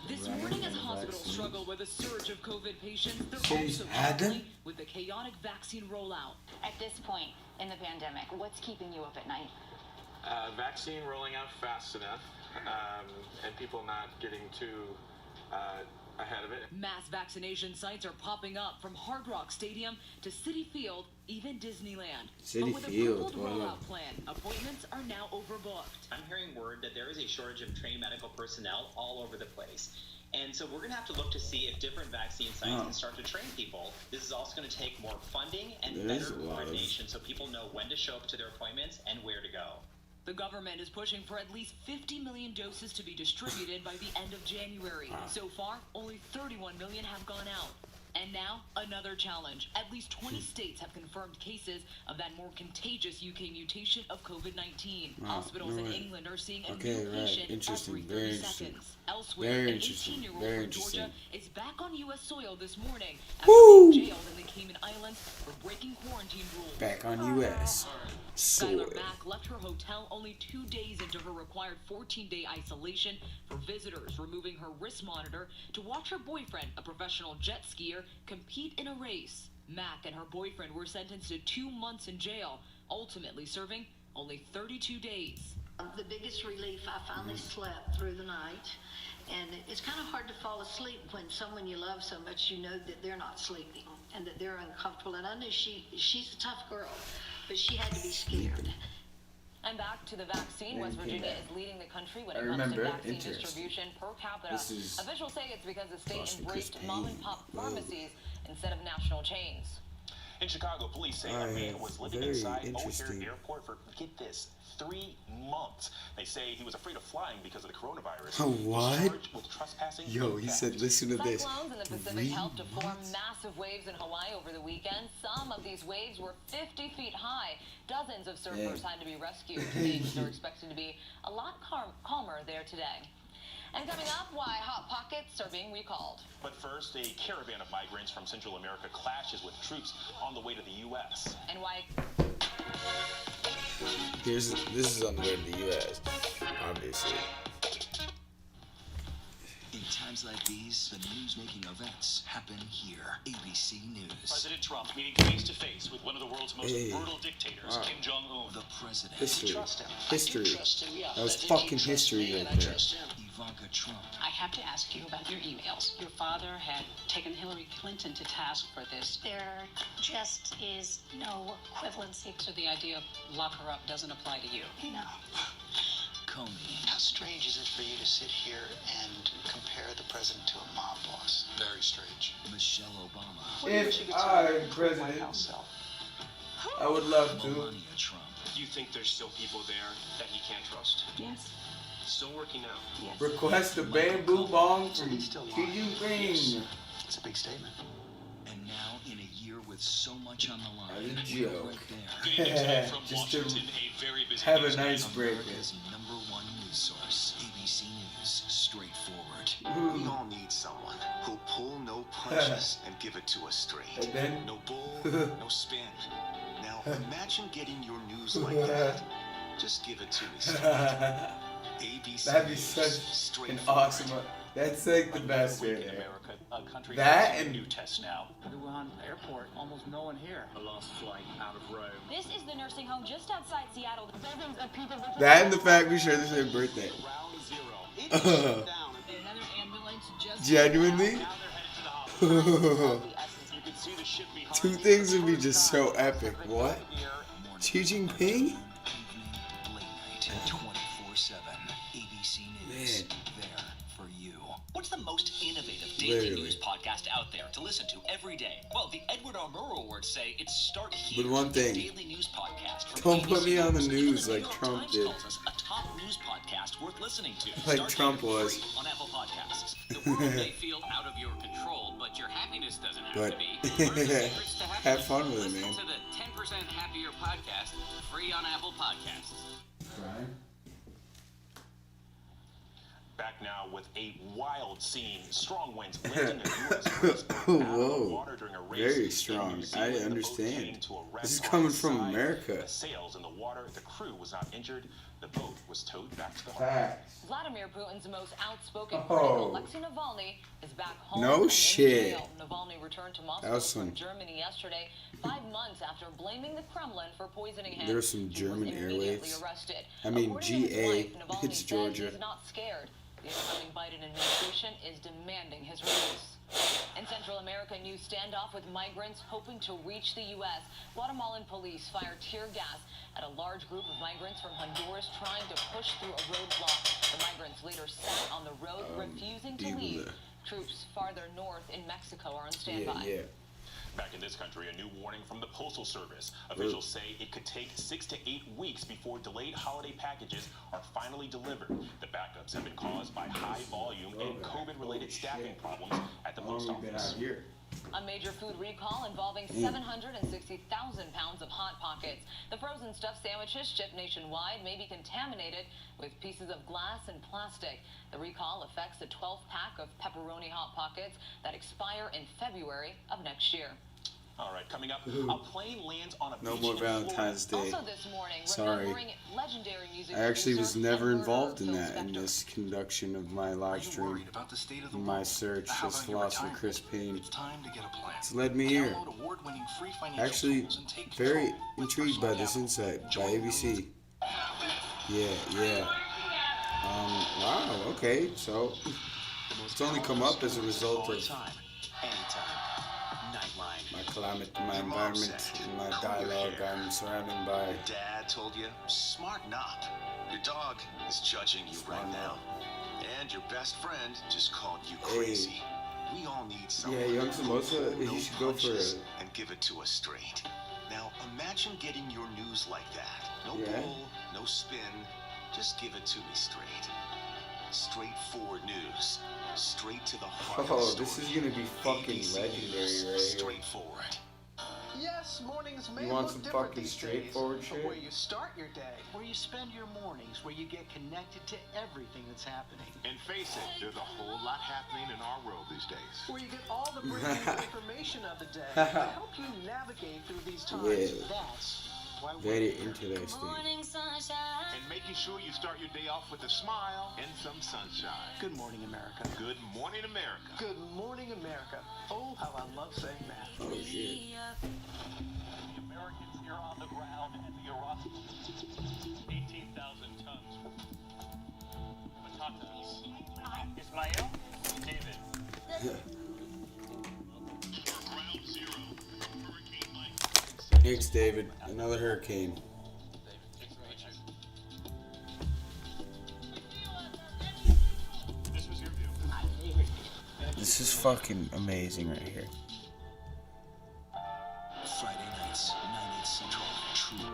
This morning, as hospitals struggle with a surge of COVID patients, they're also struggling with the chaotic vaccine rollout. At this point in the pandemic, what's keeping you up at night? Vaccine rolling out fast enough, and people not getting too ahead of it. Mass vaccination sites are popping up from Hard Rock Stadium to Citi Field, even Disneyland. Citi but with Field, a crippled rollout plan, appointments are now overbooked. I'm hearing word that there is a shortage of trained medical personnel all over the place. And so we're going to have to look to see if different vaccine sites can start to train people. This is also going to take more funding and better coordination so people know when to show up to their appointments and where to go. The government is pushing for at least 50 million doses to be distributed by the end of January. So far, only 31 million have gone out. And now, another challenge. At least 20 states have confirmed cases of that more contagious UK mutation of COVID-19. Hospitals in England are seeing a new patient every 30 seconds. Elsewhere, an 18-year-old from Georgia is back on U.S. soil this morning after being jailed in the Cayman Islands for breaking quarantine rules. Back on U.S. soil. Skylar Mack left her hotel only 2 days into her required 14-day isolation for visitors, removing her wrist monitor to watch her boyfriend, a professional jet skier, compete in a race. Mack and her boyfriend were sentenced to 2 months in jail, ultimately serving only 32 days. The biggest relief, I finally slept through the night. And it's kind of hard to fall asleep when someone you love so much, you know that they're not sleeping and that they're uncomfortable. And I knew she's a tough girl, but she had to be scared. And back to the vaccine, West Virginia is leading the country when it comes to vaccine distribution per capita. Officials say it's because the state embraced mom-and-pop pharmacies instead of national chains. In Chicago, police say a man was living inside O'Hare Airport for, get this, 3 months. They say he was afraid of flying because of the coronavirus. What? With trespassing. Yo, he said, listen to this. Cyclones in the Pacific helped to form massive waves in Hawaii over the weekend. Some of these waves were 50 feet high. Dozens of surfers had to be rescued. Conditions are expected to be a lot calmer there today. And coming up, why Hot Pockets are being recalled. But first, a caravan of migrants from Central America clashes with troops on the way to the U.S. And why... This is on the way to the U.S., obviously. In times like these, the news-making events happen here. ABC News. President Trump meeting face-to-face with one of the world's most brutal dictators, Kim Jong-un. The president. History. History. That was fucking history right there. Ivanka Trump. I have to ask you about your emails. Your father had taken Hillary Clinton to task for this. There just is no equivalency. So the idea of lock her up doesn't apply to you? No. Comey. How strange is it for you to sit here and compare the president to a mob boss? Very strange. Michelle Obama. If I'm president, I would love to. Melania Trump. Do you think there's still people there that he can't trust? Yes. Still working out. Yes. Request a bamboo bomb from Xi Jinping. It's a big statement. And now, in a year with so much on the line, That's a joke. right there. Good evening today from Just to Washington, a very busy have a news nice day. break. America's #1 news source, ABC News, straightforward. We all need someone who'll pull no punches and give it to us straight. And then No bull, no spin. Now imagine getting your news like that. Just give it to me straight. ABC that'd be News, such an straightforward. awesome. That's like the best right In there. America, a country That facing and- new tests now. Wuhan Airport, almost no one here. A lost flight out of Rome. This is the nursing home just outside Seattle. Dozens of people That and the fact we share the same birthday. Round zero. Another ambulance just... Genuinely, Now they're headed to the hospital. You can see the ship behind two me. things would be just so epic. What? Xi Jinping? Evening, late night, 24/7. ABC News. Man. There for you. What's the most innovative daily Literally. news podcast out there to listen to every day? Well, the Edward R. Murrow Awards say it's Start Here. But one thing, the daily news podcast from don't put me ABC on the Even news New like York Trump Times did. calls us a top news podcast worth listening to. Like Start Trump Here was. free on Apple Podcasts. The world may feel out of your control, but your happiness doesn't have But to be. Learn the secrets to happiness. have fun with it, Listen man. to the 10% Happier podcast free on Apple Podcasts. Back now with a wild scene. Strong winds lifting the U.S. Coast out of the Whoa, water during a race very in strong. New I Zealand. The boat understand. came to a This rest is on coming its from side. America. The sails in the water. The crew was not injured. The boat was towed back to the harbor. Facts. Vladimir Putin's most outspoken Oh. critic, Alexei Navalny, is back home No and in shit. jail. Navalny returned to That Moscow was from some- Germany yesterday, 5 months after blaming the Kremlin for poisoning him. There were some He was German immediately airwaves. arrested. I mean, According to his GA, wife, Navalny it's says Georgia. He's not scared. The incoming Biden administration is demanding his release. In Central America, a new standoff with migrants hoping to reach the U.S. Guatemalan police fired tear gas at a large group of migrants from Honduras trying to push through a roadblock. The migrants later sat on the road, refusing to leave. Troops farther north in Mexico are on standby. Yeah. Back in this country, a new warning from the Postal Service. Officials say it could take 6 to 8 weeks before delayed holiday packages are finally delivered. The backups have been caused by high volume and COVID-related staffing problems at the post office. Here. A major food recall involving 760,000 pounds of Hot Pockets. The frozen stuffed sandwiches shipped nationwide may be contaminated with pieces of glass and plastic. The recall affects a 12-pack of pepperoni Hot Pockets that expire in February of next year. All right, coming up, a plane lands on a No beach more in Florida. Valentine's Day. Also this morning, Sorry. remembering legendary music I actually was producer never and involved in murderer that, Phil in Spector. this conduction of my live stream. About the state of the My world. search, How this about your philosopher retirement? Chris Payne. It's time to get a plan. It's led me here. Download award-winning free financial Actually, tools and take very control with intrigued by personal this capital. insight by Join ABC. Yeah. Wow, okay, so it's only come up as a result of Anytime. Nightline. my climate, my environment, and my dialogue I'm surrounded by. Dad told you, smarten up. Your dog is judging you right now. And your best friend just called you crazy. We all need someone Young who Samosa, will pull he no should go for punches a... and give it to us straight. Now imagine getting your news like that. No Yeah. bull, no spin. Just give it to me straight. Straightforward news. Straight to the heart of the Oh, story. this is gonna be fucking ABC legendary News. right here. Straightforward. Yes, mornings may You want look some different fucking these straightforward days, shit? but where you start your day. Where you spend your mornings, where you get connected to everything that's happening. And face it, there's a whole lot happening in our world these days. Where you get all the breaking information of the day to help you navigate through these times. Yeah. That's why we're Very here. interesting. And making sure you start your day off with a smile and some sunshine. Good morning, America. Good morning, America. Good morning, America. Oh, how I love saying that. Oh, shit. The Americans here on the ground at the Iraq 18,000 tons. Patatas. Ismail? David. Thanks, David. Another hurricane. This was your view. This is fucking amazing right here. Friday nights, 9/8 Central. True.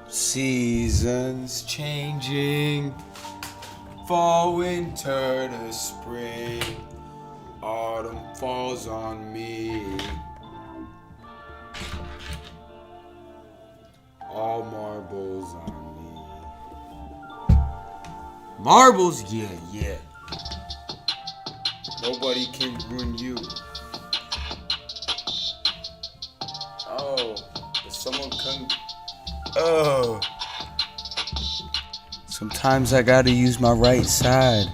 Seasons changing, fall, winter to spring, autumn falls on me. All marbles on me. Marbles, yeah. Nobody can ruin you. Oh, if someone come. Oh. Sometimes I gotta use my right side.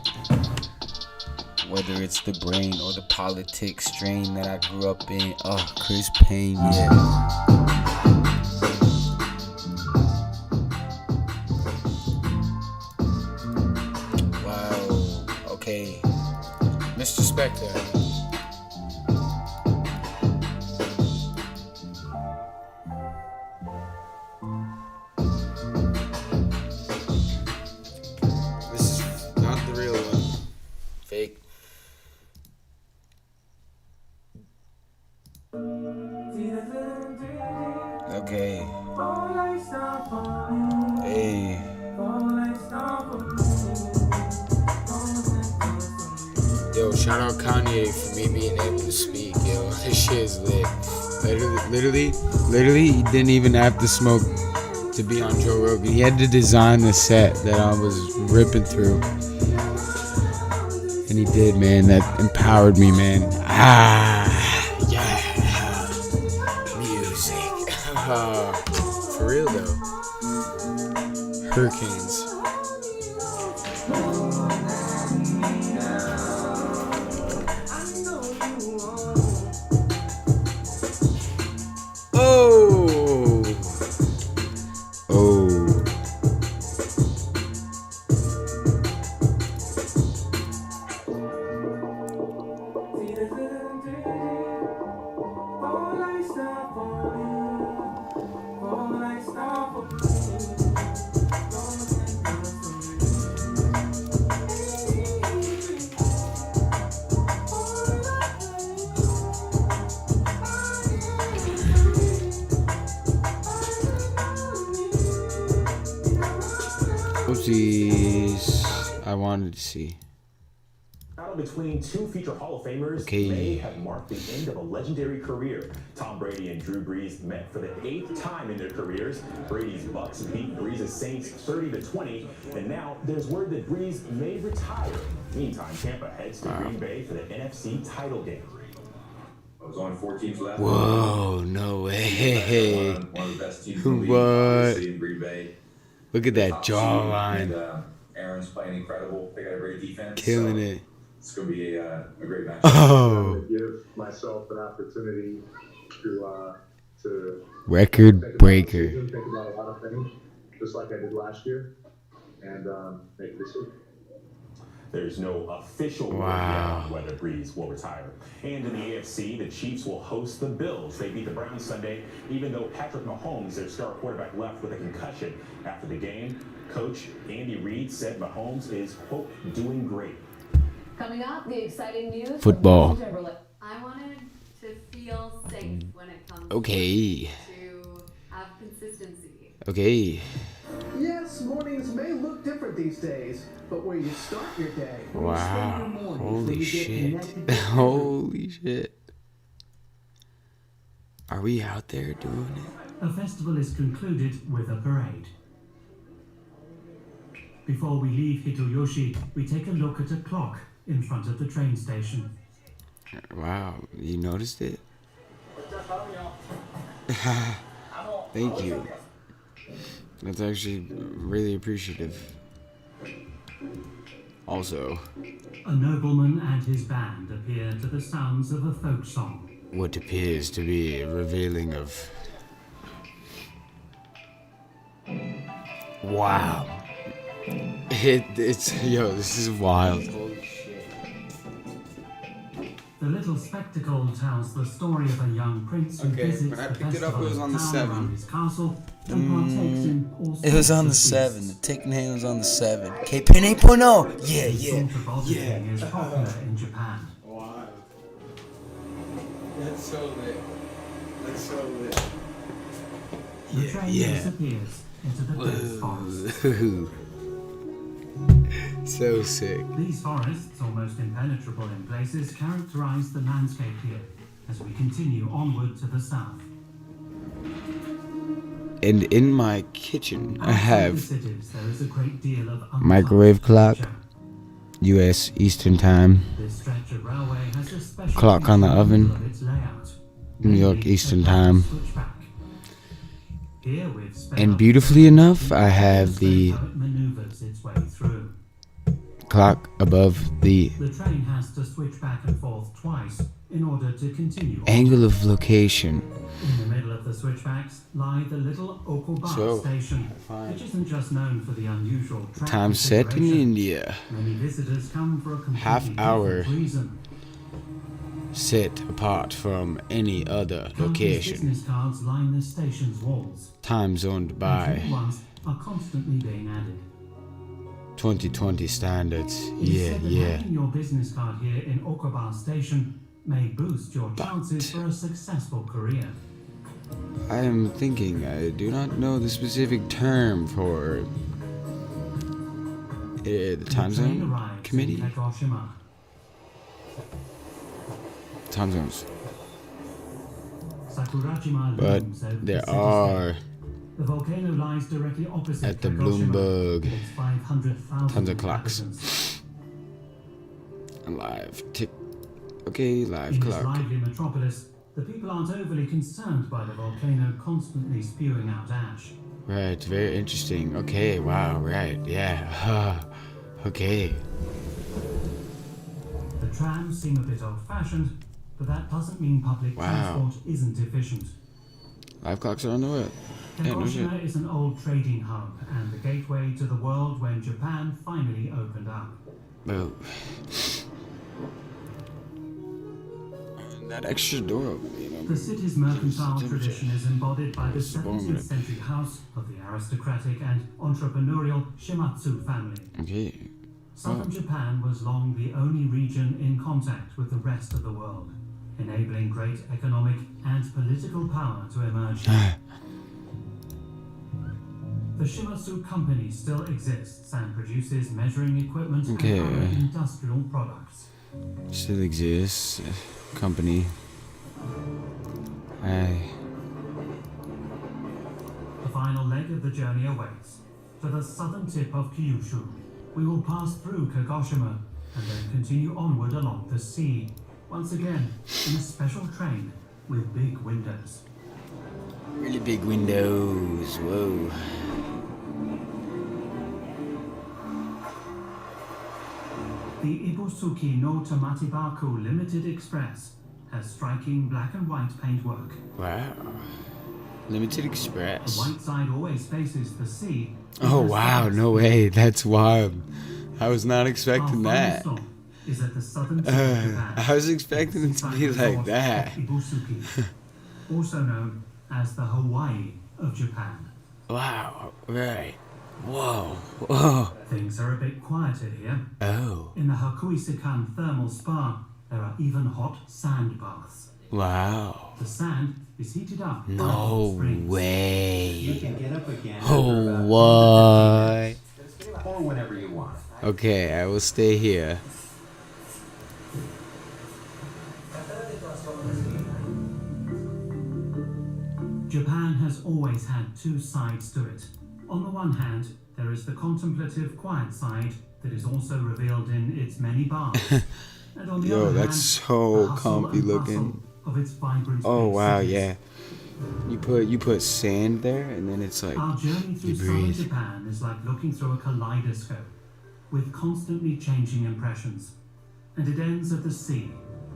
Whether it's the brain or the politics strain that I grew up in. Oh, Chris Payne, yeah. Wow. Okay. Mr. Spector. This is not the real one. Fake. Okay. Hey. Yo, shout out Kanye for me being able to speak, yo. This shit is lit. Literally, he didn't even have to smoke to be on Joe Rogan. He had to design the set that I was ripping through. And he did, man. That empowered me, man. Yeah. Music. For real, though. Hurricanes. Oh. these I wanted to see. Battle between two future Hall of Famers may have marked the end of a legendary career. Tom Brady and Drew Brees met for the 8th time in their careers. Brady's Bucks beat Brees' Saints 30-20, and now there's word that Brees may retire. Meantime, Tampa heads to Green Bay for the NFC title game. There's only 4 teams left. Whoa, no way. One of the best teams in the league, obviously, in Green Bay. Look at that jawline. And Aaron's playing incredible. They got a great defense. Killing it. It's going to be a great match. Oh. Give myself an opportunity to Record breaker. think about a lot of things, just like I did last year, and make a decision. There's no official word yet on whether Brees will retire. And in the AFC, the Chiefs will host the Bills. They beat the Browns Sunday, even though Patrick Mahomes, their star quarterback, left with a concussion. After the game, Coach Andy Reid said Mahomes is, quote, doing great. Coming up, the exciting news. Football. I wanted to feel safe when it comes Okay. to have consistency. Okay. Yes, mornings may look different these days, but where you start your day, where you spend your Wow. mornings, Holy where you get shit. connected to Holy shit. Are we out there doing it? A festival is concluded with a parade. Before we leave Hitoyoshi, we take a look at a clock in front of the train station. Wow. You noticed it? Thank you. That's actually really appreciative. Also, A nobleman and his band appear to the sounds of a folk song. what appears to be revealing of... Wow. It's... Yo, this is wild. The little spectacle tells the story of a young prince who visits when I the picked it up, festival it was on the town 7. around his castle and partakes in all It was sorts on of the 7. feasts. The tick name was on the 7. K-Pin 8.0. Yeah, This yeah. sort of auditing is popular in Japan. Wow. That's so lit. That's so lit. The train disappears into the dense forest. Whoa. So sick. These forests, almost impenetrable in places, characterize the landscape here as we continue onward to the south. And in my kitchen, I Outside the have cities, there is a great deal of microwave clock, U.S. Eastern Time, This stretch of railway has a special clock on the feature oven, of its layout. New York Eastern Time. Switchback. Here we've sped And up beautifully enough, I have the how it maneuvers its way through. clock above the The train has to switch back and forth twice in order to continue. angle of location. In the middle of the switchbacks lie the little Okuba So, station, which isn't just known for the unusual track Time set in configuration. India. Many visitors come for a completely Half hour different reason. set apart from any other Countless location. business cards line the station's walls. Time zoned And by new ones are constantly being added. 2020 standards. It's Yeah, said that yeah. having your business card here in Okuba Station may boost your chances for a successful career. I am thinking, I do not know the specific term for the time The train zone arrives committee? in Kagoshima. Time zones. Sakurajima But looms over the there city are state. The volcano lies directly opposite at the Kagoshima, Bloomberg with its 500,000 tons of clocks. inhabitants. Live tick. Okay, live In this clock. lively metropolis, the people aren't overly concerned by the volcano constantly spewing out ash. Right, very interesting. Okay, wow, right, yeah. Okay. The trams seem a bit old-fashioned, but that doesn't mean public Wow. transport isn't efficient. Live clocks are on the way. Yeah, no shit. Kagoshima is an old trading hub and the gateway to the world when Japan finally opened up. Well, that extra door open, you know. The city's mercantile tradition is embodied by the Just a moment. 17th century house of the aristocratic and entrepreneurial Shimatsu family. Okay. Southern Japan was long the only region in contact with the rest of the world, enabling great economic and political power to emerge. The Shimatsu company still exists and produces measuring equipment and other industrial products. Still exists. Company. Hey. The final leg of the journey awaits. To the southern tip of Kyushu, we will pass through Kagoshima and then continue onward along the sea. Once again, in a special train with big windows. Really big windows. Whoa. The Ibusuki no Tamatibaku Limited Express has striking black and white paintwork. Wow. Limited Express. The white side always faces the sea. Oh wow, no way. That's wild. I was not expecting that. Is at the southern tip of Japan. I was expecting it to be like that. Ibusuki, also known as the Hawaii of Japan. Wow, right. Whoa, whoa. Things are a bit quieter here. Oh. In the Hakuisekan thermal spa, there are even hot sand baths. Wow. The sand is heated up. No way. You can get up again. Oh, what? Or whenever you want. Okay, I will stay here. Japan has always had two sides to it. On the one hand, there is the contemplative, quiet side that is also revealed in its many bars. And on the Yo, other that's hand, so the hustle comfy and looking. bustle of its vibrant Oh big wow, cities. yeah. You put sand there, and then it's like Our journey through you southern breathe. Japan is like looking through a kaleidoscope, with constantly changing impressions. And it ends at the sea,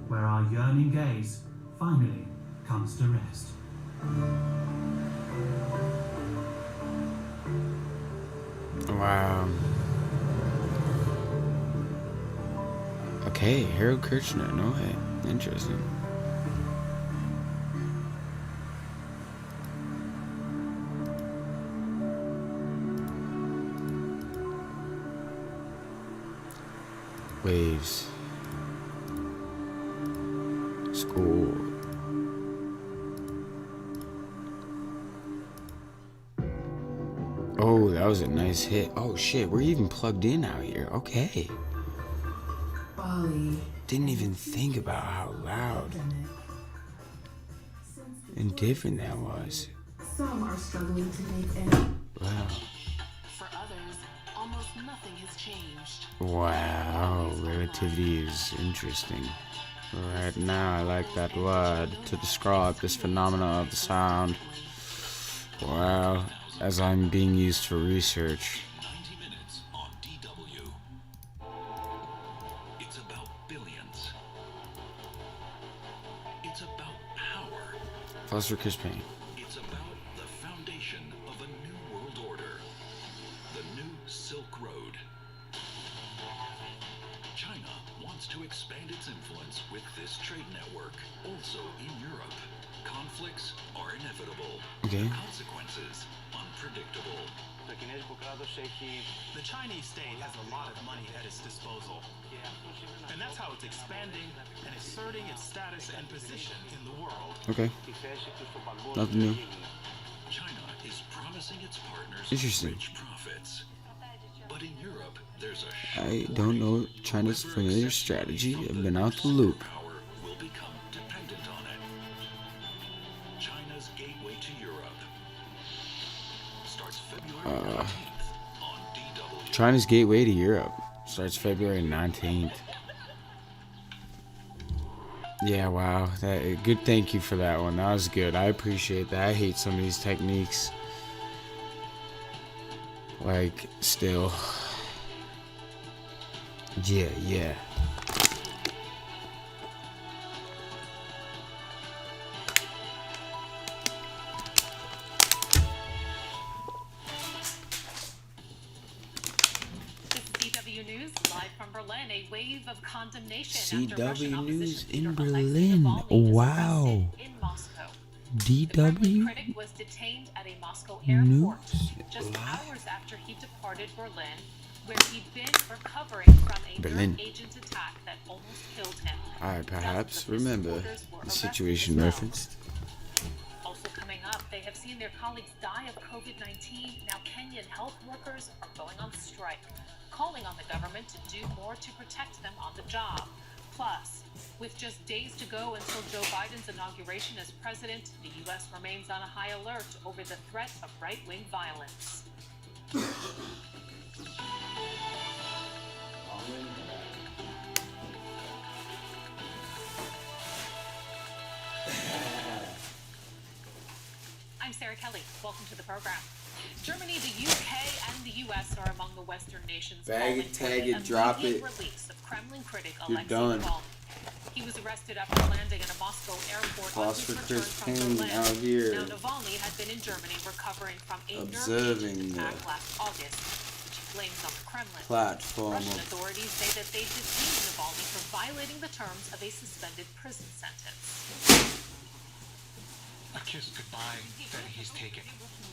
where our yearning gaze finally comes to rest. Wow. Okay, Harold Kirchner. No way. Interesting. Waves. School. Oh, that was a nice hit. Oh shit, we're even plugged in out here. Okay. Bali. Didn't even think about how loud and different that was. Some are struggling to make ends. Wow. For others, almost nothing has changed. Wow, relativity is interesting. Right now, I like that word to describe this phenomena of the sound. Wow, as I'm being used for research. 90 minutes on DW. It's about billions. It's about power. Foster Chris Payne. It's about the foundation of a new world order. The new Silk Road. China wants to expand its influence with this trade network. Also in Europe, conflicts are inevitable. Okay. Consequences unpredictable. The Chinese state has a lot of money at its disposal. And that's how it's expanding and asserting its status and position in the world. Okay. Nothing new. China is promising its partners Interesting. rich profits. But in Europe, there's a I don't know China's familiar strategy. I've been out the loop. power will become dependent on it. China's gateway to Europe starts February 19th on DW. China's gateway to Europe starts February 19th. Yeah, wow. Good. Thank you for that one. That was good. I appreciate that. I hate some of these techniques. Like, still. Yeah. CW News live from Berlin. A wave of condemnation after Russian CW opposition News leader in Alexei Berlin. Navalny is Wow. arrested in Moscow. The DW critic was detained at a Moscow News airport just hours after he departed Berlin, where he'd been recovering from a Berlin. nerve agent attack that almost killed him. I perhaps remember the situation referenced. Also coming up, they have seen their colleagues die of COVID-19, now Kenyan health workers are going on strike, calling on the government to do more to protect them on the job. Plus, with just days to go until Joe Biden's inauguration as president, the U.S. remains on a high alert over the threat of right-wing violence. I'm Sarah Kelly. Welcome to the program. Germany, the UK, and the US are among the Western nations Bag it, tag it, drop it. Release of Kremlin critic You're Alexei done. Navalny. He was arrested after landing at a Moscow airport on his return from Berlin. Out here. Now, Navalny had been in Germany recovering from a Observing nerve attack the last August, which he blames on the Kremlin. platform Russian of authorities say that they detained Navalny for violating the terms of a suspended prison sentence. A kiss goodbye, then he's taken.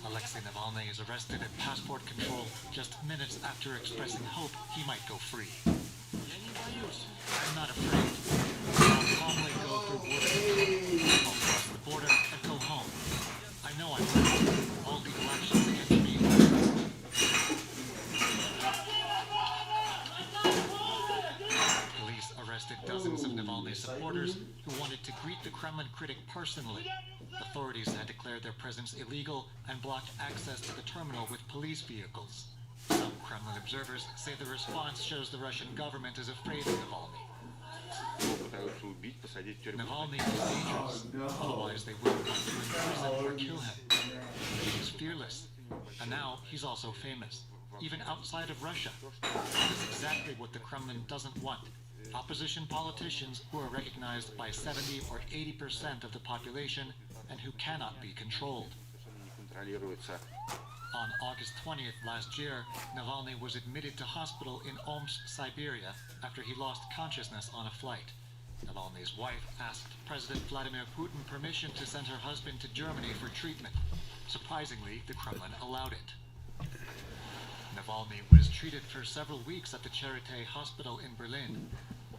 Alexei Navalny is arrested at passport control just minutes after expressing hope he might go free. I'm not afraid. I'll calmly go through border control. I'll cross the border and go home. I know I'm right. All legal actions against me. Police arrested dozens of Navalny supporters who wanted to greet the Kremlin critic personally. Authorities had declared their presence illegal and blocked access to the terminal with police vehicles. Some Kremlin observers say the response shows the Russian government is afraid of Navalny. Navalny is dangerous, otherwise they wouldn't want to imprison or kill him. He is fearless, and now he's also famous, even outside of Russia. That is exactly what the Kremlin doesn't want. Opposition politicians who are recognized by 70 or 80% of the population and who cannot be controlled. On August 20th last year, Navalny was admitted to hospital in Omsk, Siberia, after he lost consciousness on a flight. Navalny's wife asked President Vladimir Putin permission to send her husband to Germany for treatment. Surprisingly, the Kremlin allowed it. Navalny was treated for several weeks at the Charité hospital in Berlin.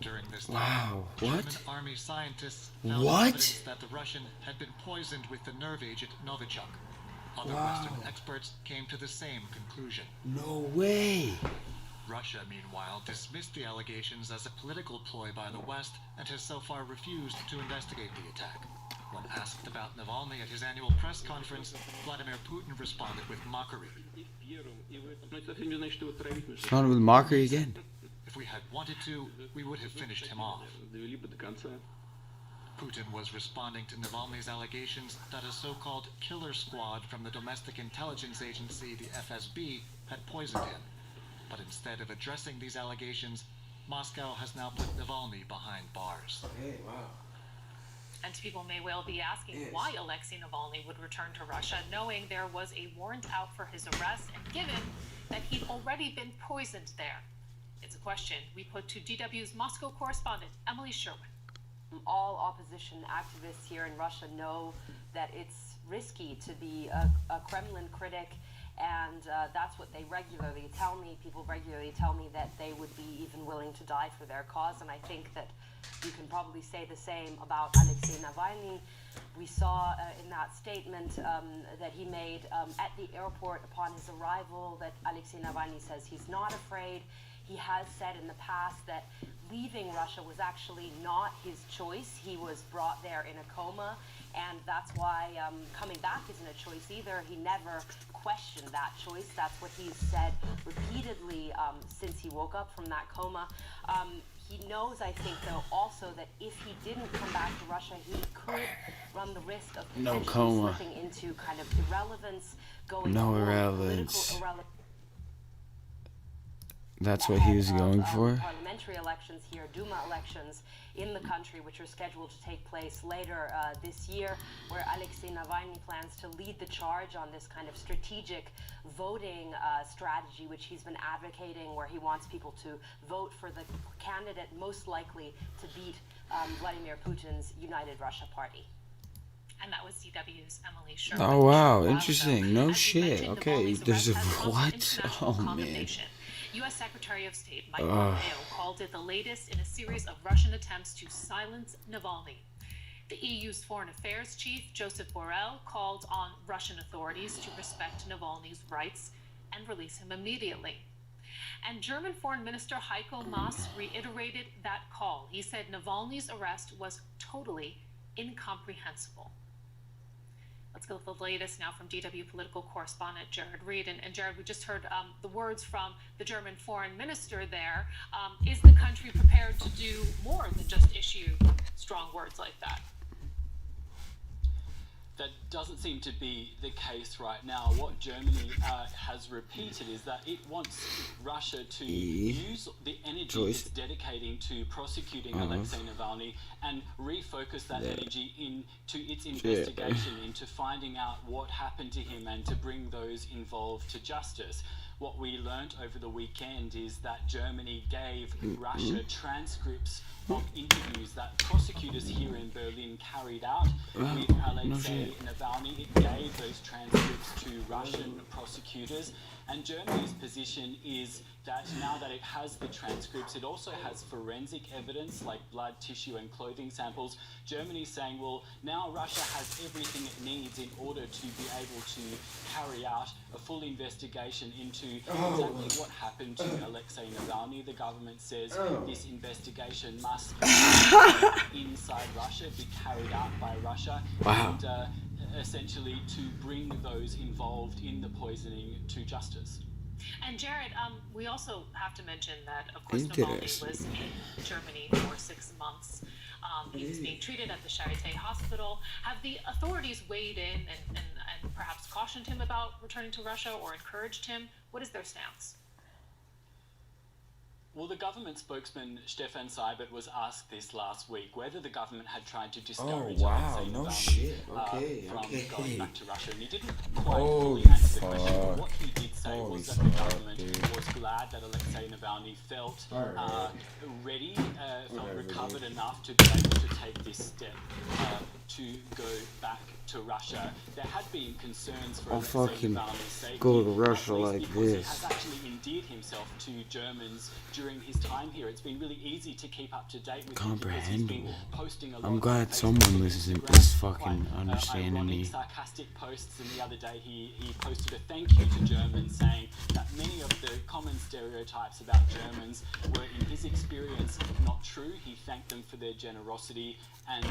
During this time, German army scientists found evidence that the Russian had been poisoned with the nerve agent Novichok. Other Western experts came to the same conclusion. No way. Russia, meanwhile, dismissed the allegations as a political ploy by the West and has so far refused to investigate the attack. When asked about Navalny at his annual press conference, Vladimir Putin responded with mockery. Responded with mockery again. If we had wanted to, we would have finished him off. Putin was responding to Navalny's allegations that a so-called killer squad from the domestic intelligence agency, the FSB, had poisoned him. But instead of addressing these allegations, Moscow has now put Navalny behind bars. Hey, wow. And people may well be asking why Alexei Navalny would return to Russia, knowing there was a warrant out for his arrest and given that he'd already been poisoned there. It's a question we put to DW's Moscow correspondent, Emily Sherwin. All opposition activists here in Russia know that it's risky to be a Kremlin critic, and that's what they regularly tell me. People regularly tell me that they would be even willing to die for their cause, and I think that you can probably say the same about Alexei Navalny. We saw in that statement that he made at the airport upon his arrival that Alexei Navalny says he's not afraid. He has said in the past that leaving Russia was actually not his choice. He was brought there in a coma, and that's why coming back isn't a choice either. He never questioned that choice. That's what he's said repeatedly since he woke up from that coma. He knows, I think, though, also that if he didn't come back to Russia, he could run the risk of potentially slipping into kind of irrelevance, going irrelevance. That's what he was going for? Parliamentary elections here, Duma elections in the country, which are scheduled to take place later this year, where Alexei Navalny plans to lead the charge on this kind of strategic voting strategy, which he's been advocating, where he wants people to vote for the candidate most likely to beat Vladimir Putin's United Russia Party. And that was DW's Emily Sherman. Oh, wow. Interesting. No shit. Okay. There's a what? Oh, man. U.S. Secretary of State Mike Pompeo called it the latest in a series of Russian attempts to silence Navalny. The EU's Foreign Affairs Chief, Joseph Borrell, called on Russian authorities to respect Navalny's rights and release him immediately. And German Foreign Minister Heiko Maas reiterated that call. He said Navalny's arrest was totally incomprehensible. Let's go with the latest now from DW political correspondent Jared Reed. And Jared, we just heard the words from the German foreign minister there. Is the country prepared to do more than just issue strong words like that? That doesn't seem to be the case right now. What Germany has repeated is that it wants Russia to use the energy it's dedicating to prosecuting Alexei Navalny and refocus that energy into its investigation, into finding out what happened to him and to bring those involved to justice. What we learnt over the weekend is that Germany gave Russia transcripts of interviews that prosecutors here in Berlin carried out with Alexei Navalny. It gave those transcripts to Russian prosecutors, and Germany's position is that now that it has the transcripts, it also has forensic evidence like blood, tissue and clothing samples. Germany's saying, well, now Russia has everything it needs in order to be able to carry out a full investigation into exactly what happened to Alexei Navalny. The government says this investigation must inside Russia be carried out by Russia. And essentially to bring those involved in the poisoning to justice. And Jared, we also have to mention that, of course, Navalny was in Germany for 6 months. He was being treated at the Charité hospital. Have the authorities weighed in and perhaps cautioned him about returning to Russia or encouraged him? What is their stance? Well, the government spokesman Stefan Seibert was asked this last week whether the government had tried to discourage Alexei Navalny from going back to Russia, and he didn't quite fully answer the question. But what he did say was that the government was glad that Alexei Navalny felt ready, felt recovered enough to be able to take this step to go back to Russia. There had been concerns for Alexei Navalny's safety. Go to Russia like because this. He has actually endeared himself to Germans during his time here. It's been really easy to keep up to date with him because he's been posting a lot. I'm glad someone is fucking understanding me. Sarcastic posts, and the other day he posted a thank you to Germans, saying that many of the common stereotypes about Germans were, in his experience, not true. He thanked them for their generosity and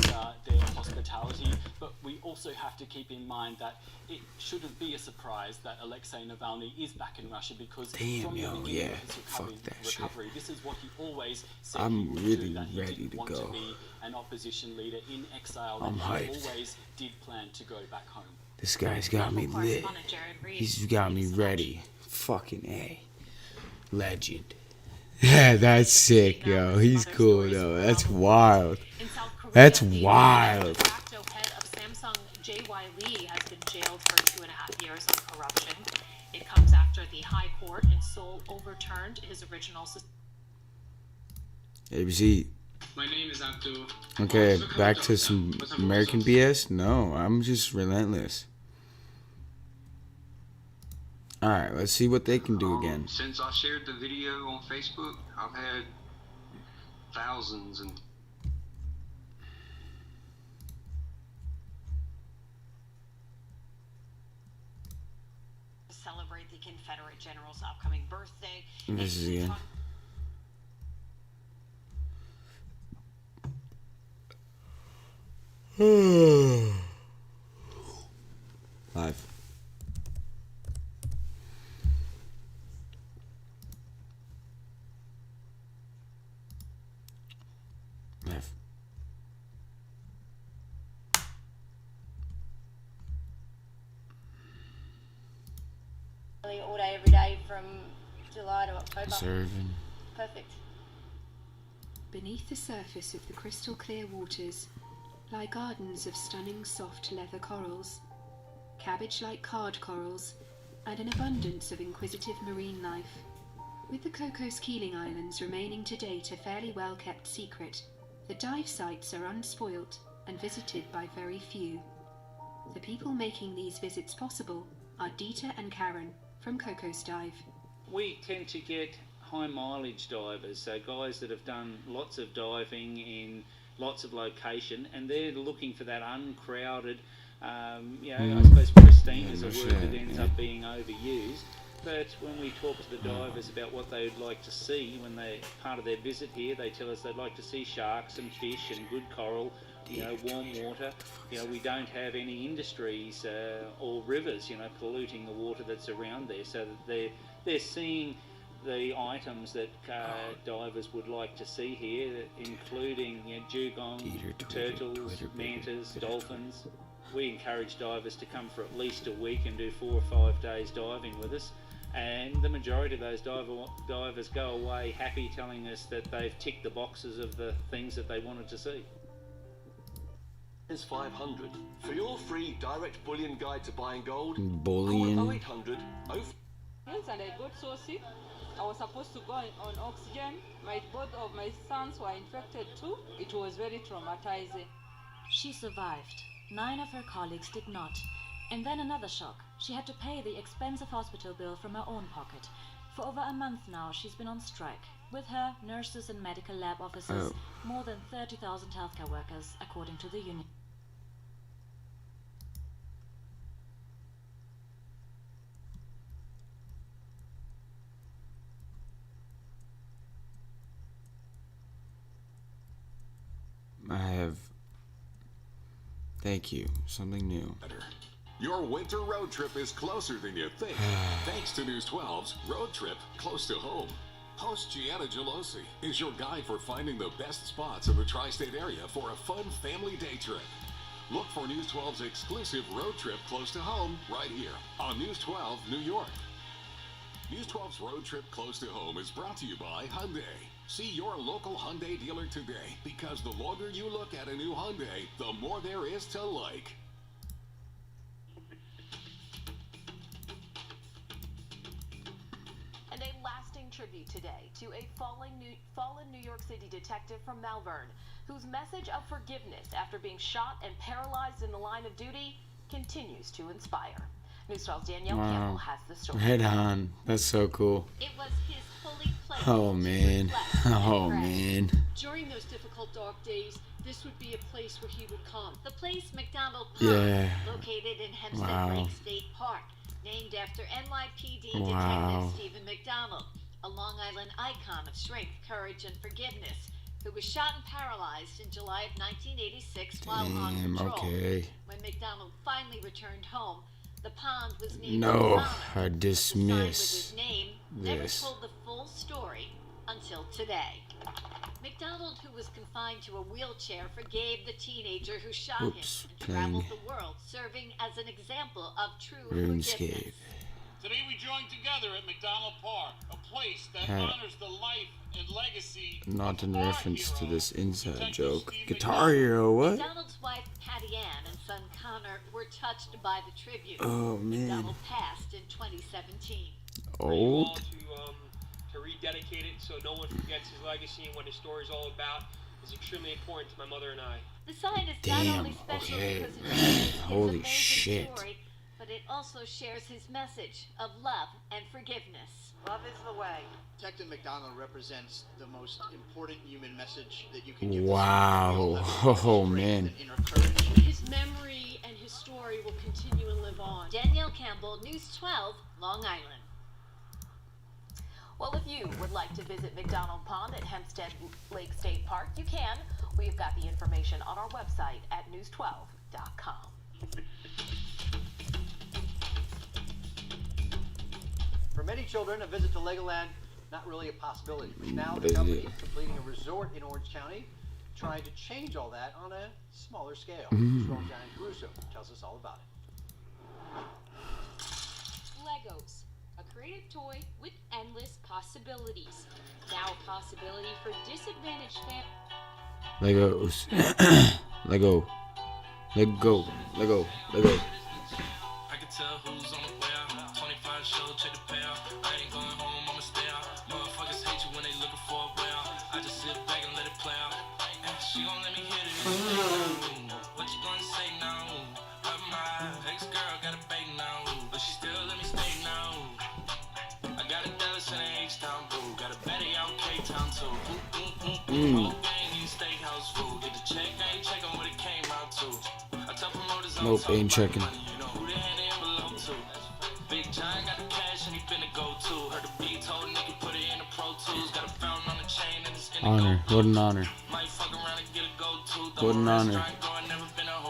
their hospitality, but we also have to keep in mind that it shouldn't be a surprise that Alexei Navalny is back in Russia, because from the beginning of his recovery, this is what he always said he would do, that he didn't want to be an opposition leader in exile, and he always did plan to go back home. This guy's got me lit. He's got me ready. Fucking A. Legend. Yeah, that's sick, yo. He's cool, though. That's wild. That's wild. De facto head of Samsung, J.Y. Lee, has been jailed for 2.5 years on corruption. It comes after the High Court in Seoul overturned his original. ABC. My name is Abdul. Okay, back to some American BS? No, I'm just relentless. Alright, let's see what they can do again. Since I shared the video on Facebook, I've had thousands and celebrate the Confederate general's upcoming birthday. This is again. Live. Live. All day, every day from July to October. Serving. Perfect. Beneath the surface of the crystal clear waters lie gardens of stunning soft leather corals, cabbage-like card corals, and an abundance of inquisitive marine life. With the Cocos Keeling Islands remaining to date a fairly well-kept secret, the dive sites are unspoilt and visited by very few. The people making these visits possible are Dieter and Karen from Cocos Dive. We tend to get high mileage divers, so guys that have done lots of diving in lots of location, and they're looking for that uncrowded, I suppose pristine is a word that ends up being overused. But when we talk to the divers about what they would like to see when they part of their visit here, they tell us they'd like to see sharks and fish and good coral, warm water. We don't have any industries or rivers, polluting the water that's around there, so that they're seeing the items that divers would like to see here, including dugong, turtles, mantas, dolphins. We encourage divers to come for at least a week and do 4 or 5 days diving with us. And the majority of those divers go away happy, telling us that they've ticked the boxes of the things that they wanted to see. Is 500 for your free direct bullion guide to buying gold. Bullion. Call 0800 And I got so sick. I was supposed to go on oxygen. Both of my sons were infected too. It was very traumatizing. She survived. 9 of her colleagues did not. And then another shock. She had to pay the expensive hospital bill from her own pocket. For over a month now, she's been on strike. With her, nurses and medical lab officers, more than 30,000 healthcare workers, according to the union. Thank you. Something new. Your winter road trip is closer than you think, thanks to News 12's Road Trip Close to Home. Host Gianna Gelosi is your guide for finding the best spots in the tri-state area for a fun family day trip. Look for News 12's exclusive Road Trip Close to Home right here on News 12 New York. News 12's Road Trip Close to Home is brought to you by Hyundai. See your local Hyundai dealer today, because the longer you look at a new Hyundai, the more there is to like. And a lasting tribute today to a fallen New York City detective from Malvern, whose message of forgiveness after being shot and paralyzed in the line of duty continues to inspire. News 12's Danielle Campbell has the story. Right on. That's so cool. It was his fully pledged Oh man. Oh man. During those difficult dark days, this would be a place where he would come. The place McDonald Pond, Yeah. located in Hempstead Wow. Lake State Park, named after NYPD Wow. Detective Stephen McDonald, a Long Island icon of strength, courage, and forgiveness, who was shot and paralyzed in July of 1986 while on Damn, patrol. okay. When McDonald finally returned home, the pond was named No, his honor. I dismiss His name never this. told the full story until today. McDonald, who was confined to a wheelchair, forgave the teenager who shot Oops, him and traveled playing the world, serving as an example of true RuneScape. forgiveness. Today we join together at McDonald Park, a place that Hat. honors the life and legacy Not in reference to this inside joke. Guitar Hero, what? McDonald's wife Patty Ann and son Connor were touched by the tribute. Oh, man. McDonald passed in 2017. Old? To rededicate it so no one forgets his legacy and what his story is all about is extremely important to my mother and I. The sign is Damn, not only special okay. because it shares his Holy amazing shit. story, but it also shares his message of love and forgiveness. Love is the way. Detective McDonald represents the most important human message that you can give. Wow. Oh man. His memory and his story will continue and live on. Danielle Campbell, News 12, Long Island. Well, if you would like to visit McDonald Pond at Hempstead Lake State Park, you can. We've got the information on our website at news12.com. For many children, a visit to Legoland not really a possibility. But now What the is company it? is completing a resort in Orange County, trying to change all that on a smaller scale. Mm. Strong Giant Caruso tells us all about it. Legos, a creative toy with endless possibilities. Now a possibility for disadvantaged families. Legos. Lego. Lego. Lego. Lego. I can tell who's on the way out. 25 show, check the payout. I ain't going home, I'ma stay out. Motherfuckers hate you when they looking for a way out. I just sit back and let it play out. She gon' let me hit it. What you gonna say now? My ex-girl got a baby now, but she still let me stay now. I got a Dallas and an H-Town boo. Got a Betty out K-Town too. Whole gang eat steakhouse food. Get the check Nope, ain't checking. Big John got the cash and he finna go too. Heard the beat told nigga put it in the Pro Tools. Got a fountain on the chain and it's in the Honor. What an honor. Might fuck around and get a go-to. What an honor.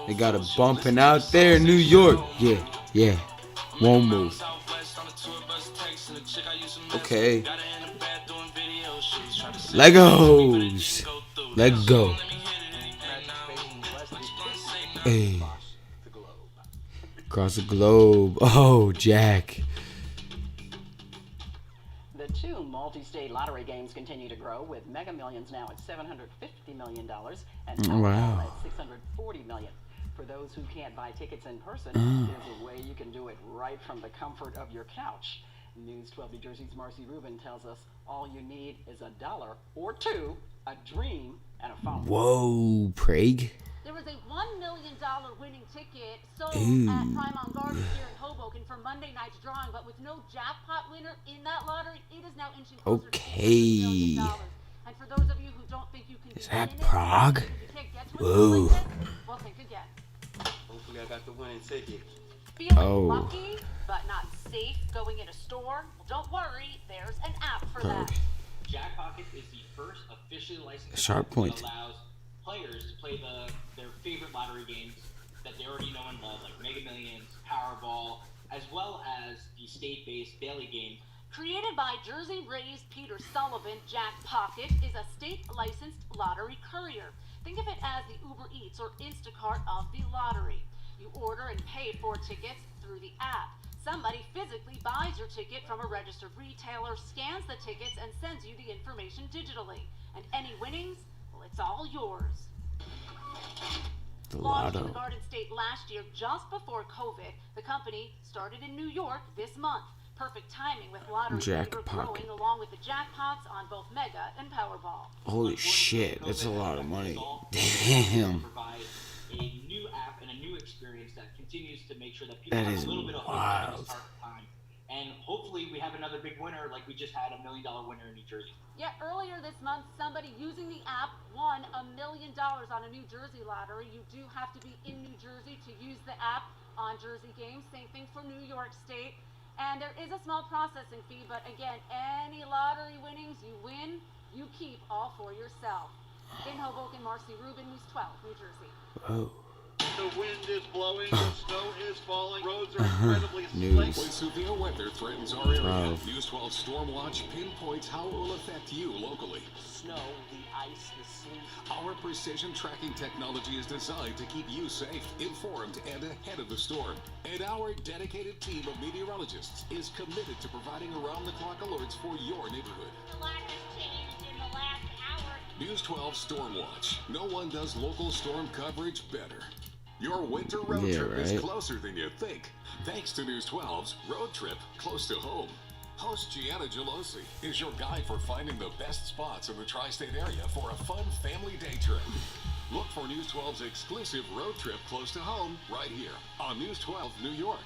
They got a bumping out there in New York. Yeah, yeah. Won't move. Okay. Legos. Let go. Hey. Across the globe. Oh, Jack. The two multi-state lottery games continue to grow, with Mega Millions now at $750 million and Powerball at $640 million. For those who can't buy tickets in person, there's a way you can do it right from the comfort of your couch. News 12 New Jersey's Marcy Rubin tells us all you need is $1 or $2, a dream, and a phone. Whoa, Prague. There was a $1 million winning ticket sold Ooh. at Primal Gardens here in Hoboken for Monday night's drawing, but with no jackpot winner in that lottery, it is now inching closer to $800 million. And for those of you who don't think you can Is that Prague? you can't get to it Whoa. like this, well, think again. Hopefully I got the winning ticket. Feeling lucky, but not safe going in a store? Well, don't worry, there's an app for that. Jackpocket is the first officially licensed Sharp app point. that allows players to play their favorite lottery games that they already know and love, like Mega Millions, Powerball, as well as the state-based daily game. Created by Jersey-raised Peter Sullivan, Jackpocket is a state-licensed lottery courier. Think of it as the Uber Eats or Instacart of the lottery. You order and pay for tickets through the app. Somebody physically buys your ticket from a registered retailer, scans the tickets, and sends you the information digitally. And any winnings, well, it's all yours. The Launched in lotto. the Garden State last year, just before COVID, the company started in New York this month. Perfect timing with lottery favor growing along with the jackpots on both Mega and Powerball. Holy shit, that's a lot of money. Damn. Provide a new app and a new experience that continues to make sure that people That have is a little bit of hope at wild. the start of time. And hopefully we have another big winner like we just had $1 million winner in New Jersey. Yet earlier this month, somebody using the app won $1 million on a New Jersey lottery. You do have to be in New Jersey to use the app on Jersey games. Same thing for New York State. And there is a small processing fee, but again, any lottery winnings you win, you keep all for yourself. In Hoboken, Marcy Rubin, News 12, New Jersey. Whoa. The wind is blowing, the snow is falling, roads are incredibly slick. When severe weather threatens our area, News 12 Storm Watch pinpoints how it will affect you locally. Snow, the ice, the sleet. Our precision tracking technology is designed to keep you safe, informed, and ahead of the storm. And our dedicated team of meteorologists is committed to providing around-the-clock alerts for your neighborhood. A lot has changed in the last hour. News 12 Storm Watch. No one does local storm coverage better. Your winter road trip is closer than you think. Thanks to News 12's Road Trip Close to Home. Host Gianna Gelosi is your guide for finding the best spots in the tri-state area for a fun family day trip. Look for News 12's exclusive Road Trip Close to Home right here on News 12 New York.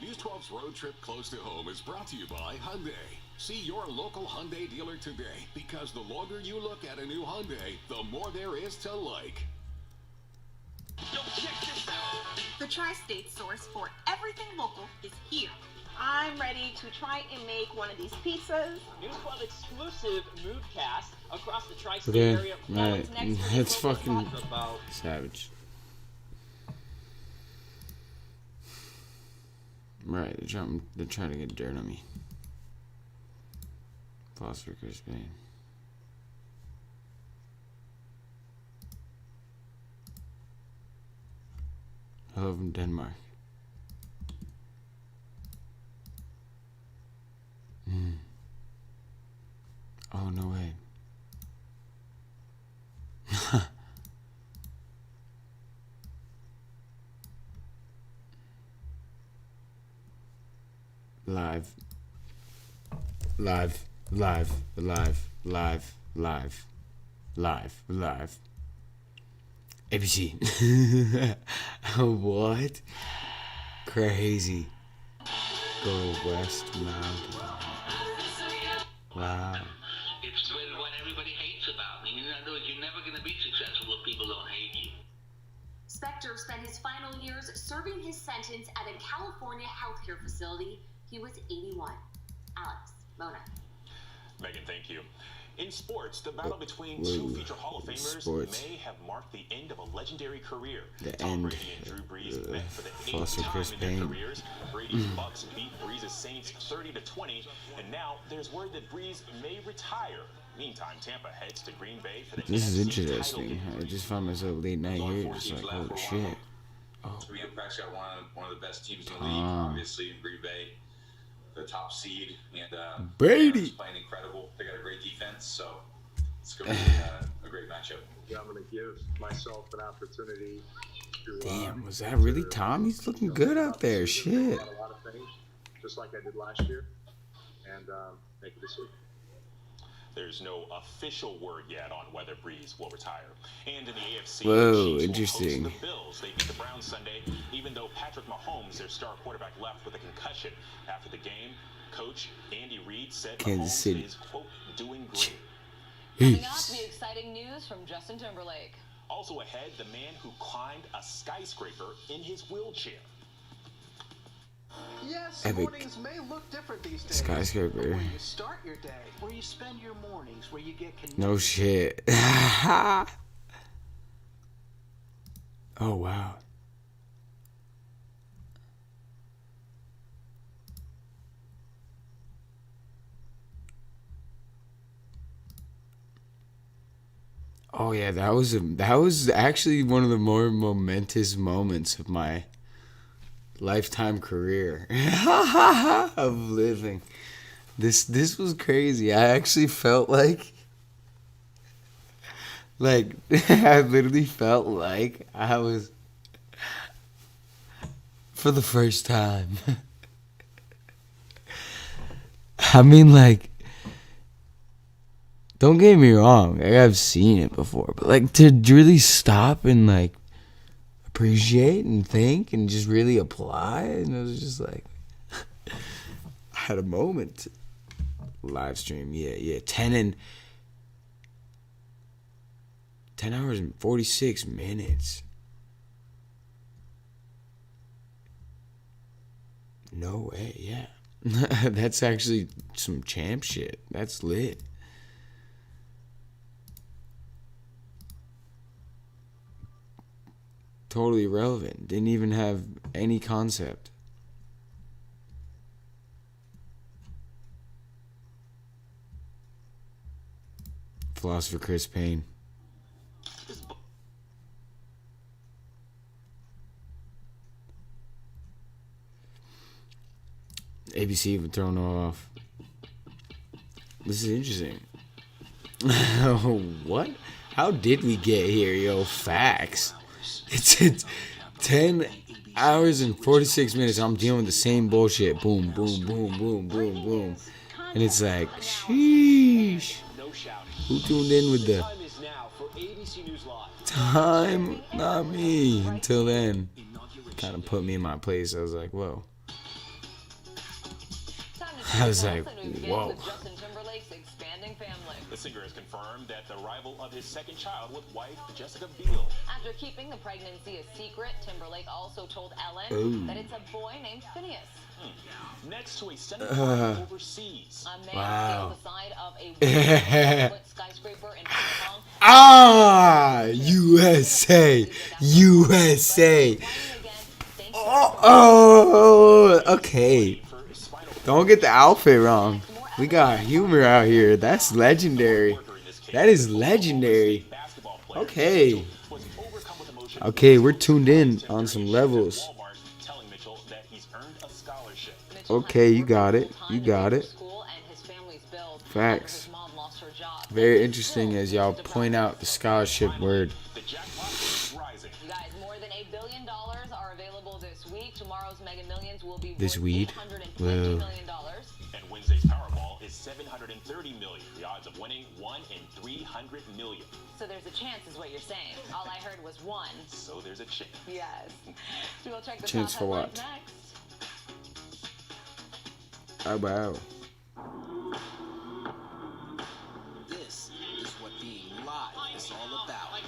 News 12's Road Trip Close to Home is brought to you by Hyundai. See your local Hyundai dealer today, because the longer you look at a new Hyundai, the more there is to like. The Tri-State source for everything local is here. I'm ready to try and make one of these pizzas. News 12 exclusive moodcast across the Tri-State Okay, area. right. That's fucking savage. Right, they're trying to get dirt on me. Foster Chris Payne. Hello from Denmark. Oh, no way. Live. ABC. What? Crazy. Go West Mountain. Wow. It's what everybody hates about me. In other words, you're never going to be successful if people don't hate you. Spector spent his final years serving his sentence at a California healthcare facility. He was 81. Alex, Mona. Megan, thank you. In sports, the battle between two future Hall of Famers may have marked the end of a legendary career. Tom Brady and Drew Brees met for the 8th time in their careers. Brady's Bucks beat Brees' Saints 30-20, and now there's word that Brees may retire. Meantime, Tampa heads to Green Bay for the This is NFC interesting. I just found myself late night here, just like, holy shit. Oh. We have Prescott, one of the best teams in the league, obviously, in Green Bay. The top seed, and Brady playing incredible. They got a great defense, so it's going to be a great matchup. Yeah, I'm going to give myself an opportunity to. Damn, was that really Tom? He's looking good out there. Shit. A lot of things, just like I did last year, and make a decision. There's no official word yet on whether Brees will retire. And in the AFC, whoa, the interesting. The Bills, they beat the Browns Sunday, even though Patrick Mahomes, their star quarterback, left with a concussion. After the game, coach Andy Reid said Kansas Mahomes City is, quote, doing great. Coming up, the exciting news from Justin Timberlake. Also ahead, the man who climbed a skyscraper in his wheelchair. Yes, Epic. mornings may look different these days. Skyscraper. Where you start your day, where you spend your mornings, where you get connected. No shit. Oh wow. Oh yeah, that was actually one of the more momentous moments of my lifetime career of living. This was crazy. I actually felt like I literally felt like I was for the first time. I mean, like, don't get me wrong, like, I've seen it before, but like to really stop and like appreciate and think and just really apply, and it was just like I had a moment. Live stream, yeah, 10 hours and 46 minutes. No way, yeah. That's actually some champ shit. That's lit. Totally irrelevant. Didn't even have any concept. Philosopher Chris Payne. ABC even thrown off. This is interesting. What? How did we get here, yo? Facts. It's 10 hours and 46 minutes. I'm dealing with the same bullshit. Boom, boom, boom, boom, boom, boom. And it's like, sheesh. Who tuned in with the time? Not me. Until then, kind of put me in my place. I was like, whoa. I was like, whoa. The singer has confirmed that the arrival of his second child with wife Jessica Biel. After keeping the pregnancy a secret, Timberlake also told Ellen that it's a boy named Phineas. Next to a semi overseas. A man Wow. scaled the side of a 1-foot skyscraper in Hong Kong. Ah, USA, USA. Oh, okay. Don't get the outfit wrong. We got humor out here. That's legendary. That is legendary. Okay. Okay, we're tuned in on some levels. Okay, you got it. You got it. Facts. Very interesting as y'all point out the scholarship word. You guys, more than $1 billion are available this week. Tomorrow's Mega Millions will be This weed? $850 Whoa. million. And Wednesday's Powerball is $730 million. The odds of winning 1 in 300 million. So there's a chance, is what you're saying. All I heard was 1. So there's a chance. Yes. So we'll check the Chance top for headlines what? next. Oh, wow. This is what being live is all about.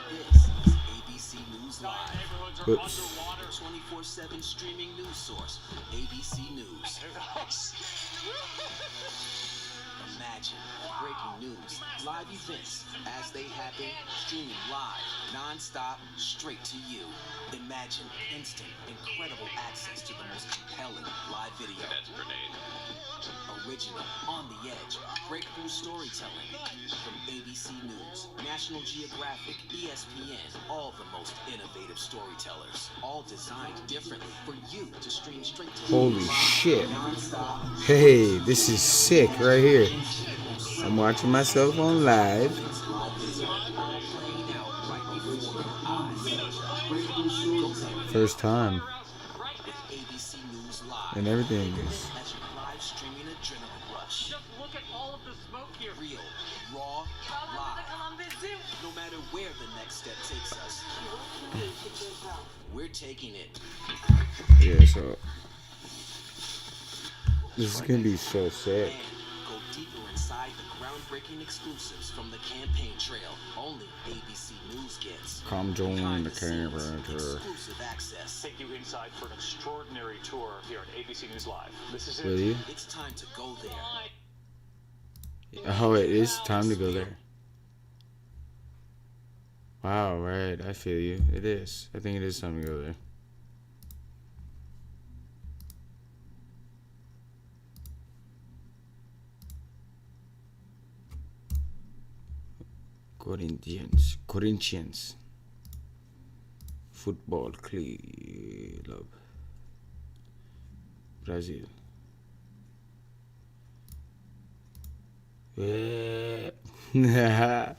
This is News Live. Oops. 24/7 streaming news source, ABC News. Imagine breaking news, live events as they happen, streaming live, non-stop, straight to you. Imagine instant, incredible access to the most compelling live video. That's a grenade. Original, on the edge, breakthrough storytelling. From ABC News, National Geographic, ESPN, all the most innovative storytellers. All designed differently for you to stream straight to Holy shit. Hey, this is sick right here. I'm watching myself on live. First time. And everything is. Live streaming adrenaline rush. Just look at all of the smoke here. Real, raw, live. No matter where the next step takes us, we're taking it. Yeah, so this is gonna be so sick. Go deeper inside the groundbreaking exclusives from the campaign trail. Only ABC News gets. Come join the camera. Exclusive access. Take you inside for an extraordinary tour here at ABC News Live. This is Will you? It's time to go there. Oh, it is time to go there. Wow, right. I feel you. It is. I think it is time to go there. Corinthians. Football club. Brazil. Yeah.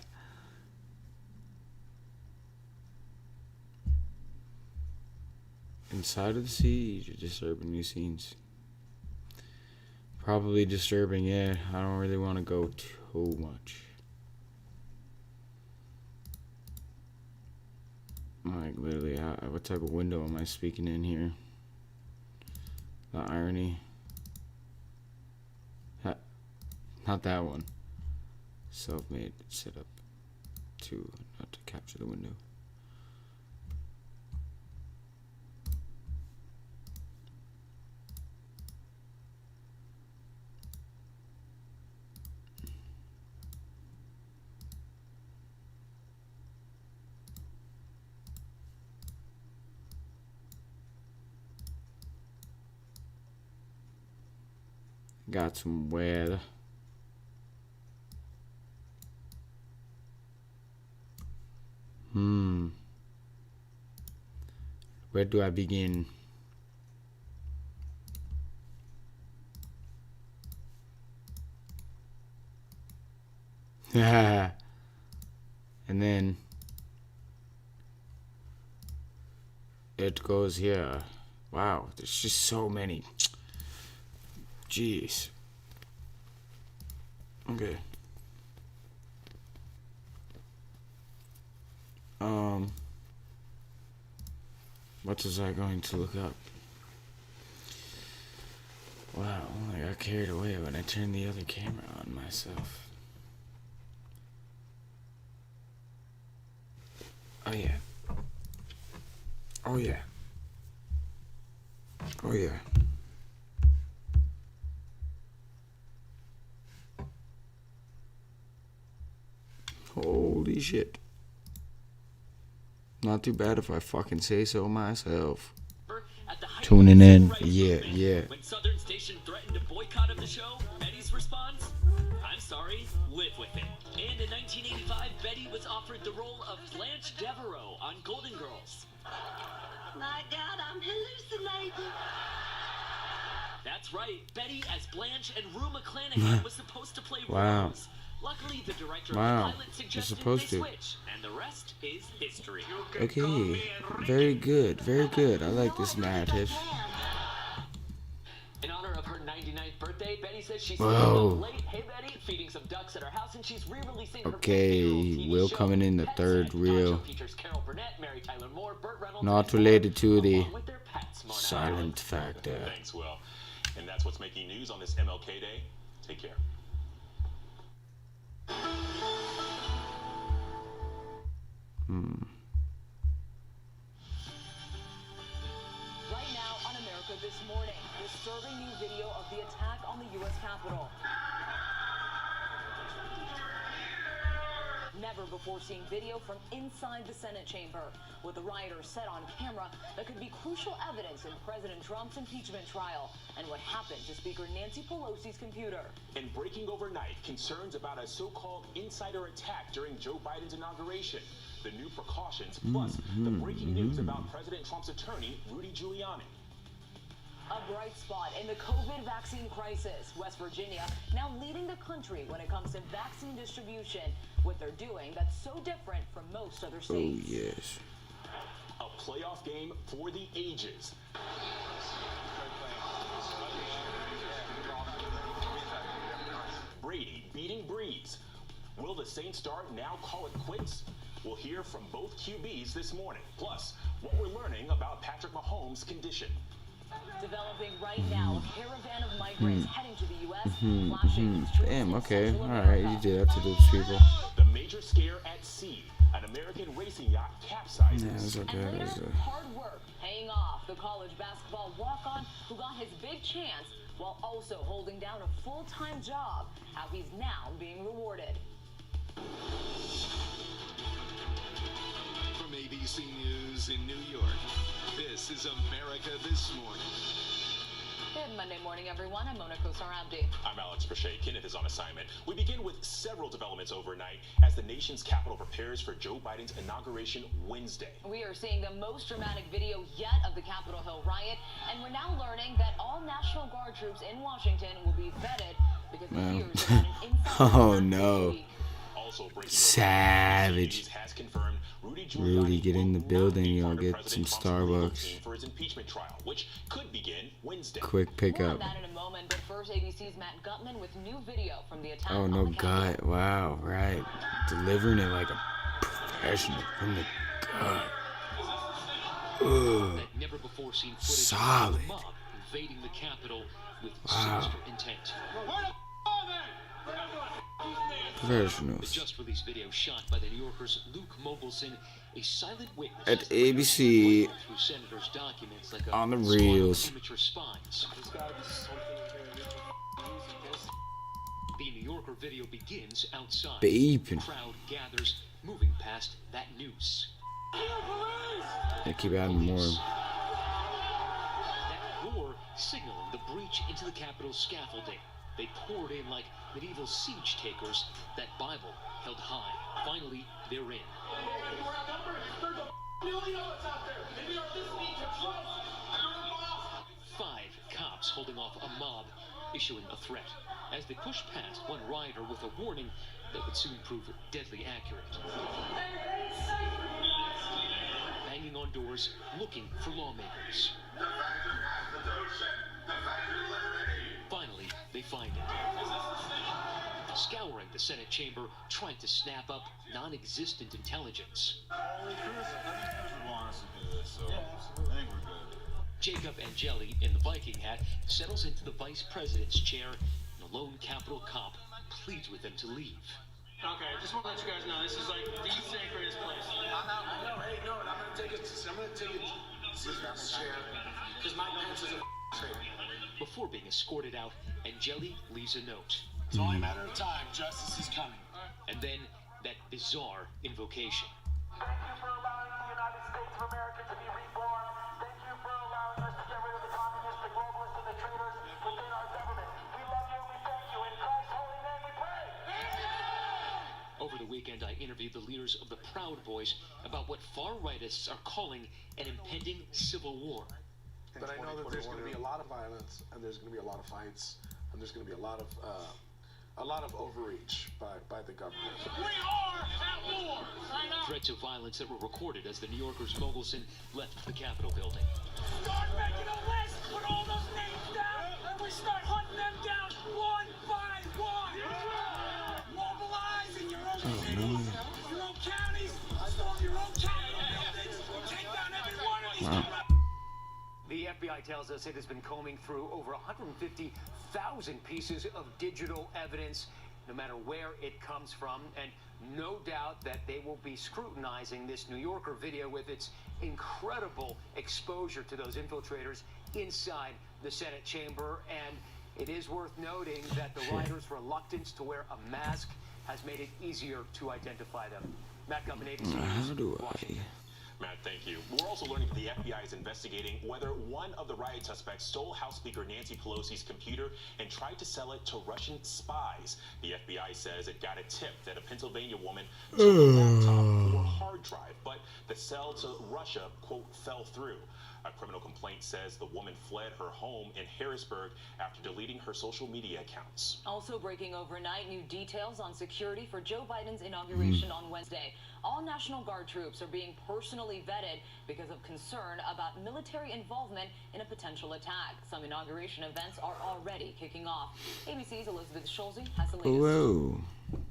Inside of the siege, disturbing new scenes. Probably disturbing, yeah. I don't really want to go too much. Like, literally, what type of window am I speaking in here? The irony. Not that one. Self-made setup to not to capture the window. Got some weather. Where do I begin? And then it goes here. Wow, there's just so many. Jeez. Okay. What was I going to look up? Wow, I got carried away when I turned the other camera on myself. Oh yeah. Oh yeah. Oh yeah. Holy shit. Not too bad if I fucking say so myself. Tuning in. Yeah. When Southern Station threatened a boycott of the show, Betty's response? I'm sorry, live with it. And in 1985, Betty was offered the role of Blanche Devereaux on Golden Girls. My God, I'm hallucinating. That's right, Betty as Blanche and Rue McClanahan was supposed to play Wow. Rose. Luckily, the director Wow. of the pilot suggested supposed they to. switch, and the rest is history. Okay. Very good. Very good. I like this narrative. In honor of her 99th birthday, Betty says she's Whoa. staying up late. Hey Betty, feeding some ducks at her house, and she's re-releasing her Okay, Will coming in the third reel. features Carol Burnett, Mary Tyler Moore, Burt Reynolds, Not related to the along with their pets, Mona. silent factor. Thanks, Will. And that's what's making news on this MLK Day. Take care. this morning, disturbing new video of the attack on the U.S. Capitol. Never before seen video from inside the Senate chamber, with the rioters set on camera that could be crucial evidence in President Trump's impeachment trial and what happened to Speaker Nancy Pelosi's computer. And breaking overnight, concerns about a so-called insider attack during Joe Biden's inauguration. The new precautions, plus the breaking news about President Trump's attorney, Rudy Giuliani. A bright spot in the COVID vaccine crisis. West Virginia now leading the country when it comes to vaccine distribution. What they're doing that's so different from most other states. Oh, yes. A playoff game for the ages. Brady beating Breeze. Will the Saints star now call it quits? We'll hear from both QBs this morning. Plus, what we're learning about Patrick Mahomes' condition. Developing right now, a caravan of migrants heading to the U.S. flashing Damn, okay. Alright, you did that to those people. The major scare at sea. An American racing yacht capsizes. Yeah, it's okay. And later, hard work paying off. The college basketball walk-on who got his big chance while also holding down a full-time job. How he's now being rewarded. From ABC News in New York, this is America This Morning. Good Monday morning, everyone. I'm Mona Kosar-Abdi. I'm Alex Brachet. Kenneth is on assignment. We begin with several developments overnight as the nation's capital prepares for Joe Biden's inauguration Wednesday. We are seeing the most dramatic video yet of the Capitol Hill riot, and we're now learning that all National Guard troops in Washington will be vetted because the fears about an inside Oh, no. Also breaking Savage. has confirmed Rudy, get in the building. Y'all get some Starbucks. for his impeachment trial, which could begin Wednesday. Quick More on pickup. that in a moment, but first, ABC's Matt Gutman with new video from the attack Oh, on no the Capitol. gut. Wow, right. Delivering it like a professional from the gut. Ugh. That never before seen footage Solid. of a mob invading the Capitol with Wow. sinister intent. The Professionals. just released video shot by the New Yorker's Luke Mogelson, a silent witness At as the president ABC went through senators' documents like a on the squad of reels. amateur spies. The New Yorker video begins outside. Beeping. The crowd gathers, moving past that noose. They keep adding more. That roar signaling the breach into the Capitol scaffolding. They poured in like medieval siege takers, that Bible held high. Finally, they're in. Five cops holding off a mob, issuing a threat. As they push past one rioter with a warning that would soon prove deadly accurate. Banging on doors, looking for lawmakers. Finally, they find it. Scouring the Senate chamber, trying to snap up non-existent intelligence. Jacob Angeli, in the Viking hat, settles into the vice president's chair, and a lone Capitol cop pleads with them to leave. Okay, I just want to let you guys know this is like the sacredest place. I know. Hey, no, I'm gonna take it. Sit in this chair because my nose is a traitor. Before being escorted out, Angeli leaves a note. It's only a matter of time. Justice is coming. And then that bizarre invocation. Thank you for allowing the United States of America to be reborn. Thank you for allowing us to get rid of the communists, the globalists, and the traitors within our government. We love you and we thank you. In Christ's holy name we pray. Over the weekend, I interviewed the leaders of the Proud Boys about what far-rightists are calling an impending civil war. But I know that there's going to be a lot of violence, and there's going to be a lot of fights, and there's going to be a lot of overreach by the government. We are at war. Threats of violence that were recorded as the New Yorker's Mogelson left the Capitol building. Start making a list. Put all those names down, and we start hunting them down one by one. Mobilize in your own cities, your own counties, storm your own Capitol buildings, take down every one of these. The FBI tells us it has been combing through over 150,000 pieces of digital evidence, no matter where it comes from, and no doubt that they will be scrutinizing this New Yorker video with its incredible exposure to those infiltrators inside the Senate chamber, and it is worth noting that the rioters' reluctance to wear a mask has made it easier to identify them. Matt Gumpin, ABC News, Washington. Matt, thank you. We're also learning that the FBI is investigating whether one of the riot suspects stole House Speaker Nancy Pelosi's computer and tried to sell it to Russian spies. The FBI says it got a tip that a Pennsylvania woman took a laptop or hard drive, but the sell to Russia, quote, fell through. A criminal complaint says the woman fled her home in Harrisburg after deleting her social media accounts. Also breaking overnight, new details on security for Joe Biden's inauguration on Wednesday. All National Guard troops are being personally vetted because of concern about military involvement in a potential attack. Some inauguration events are already kicking off. ABC's Elizabeth Schulze has the latest. Whoa.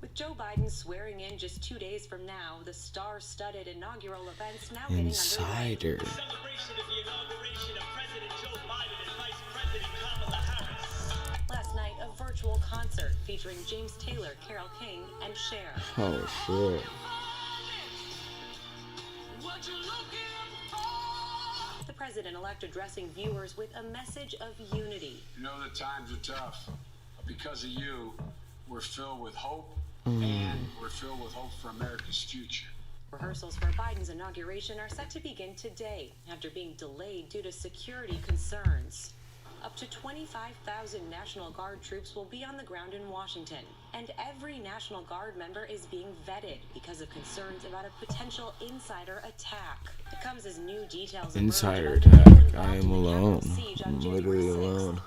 With Joe Biden swearing in just 2 days from now, the star-studded inaugural events now getting Insider. underway. Celebration of the inauguration of President Joe Biden and Vice President Kamala Harris. Last night, a virtual concert featuring James Taylor, Carole King, and Cher. Oh, shit. The president-elect addressing viewers with a message of unity. You know the times are tough, but because of you, we're filled with hope, and we're filled with hope for America's future. Rehearsals for Biden's inauguration are set to begin today after being delayed due to security concerns. Up to 25,000 National Guard troops will be on the ground in Washington, and every National Guard member is being vetted because of concerns about a potential insider attack. It comes as new details Insider emerge about the attack. people I am involved in the alone. Capitol siege on I'm January literally 6th. alone.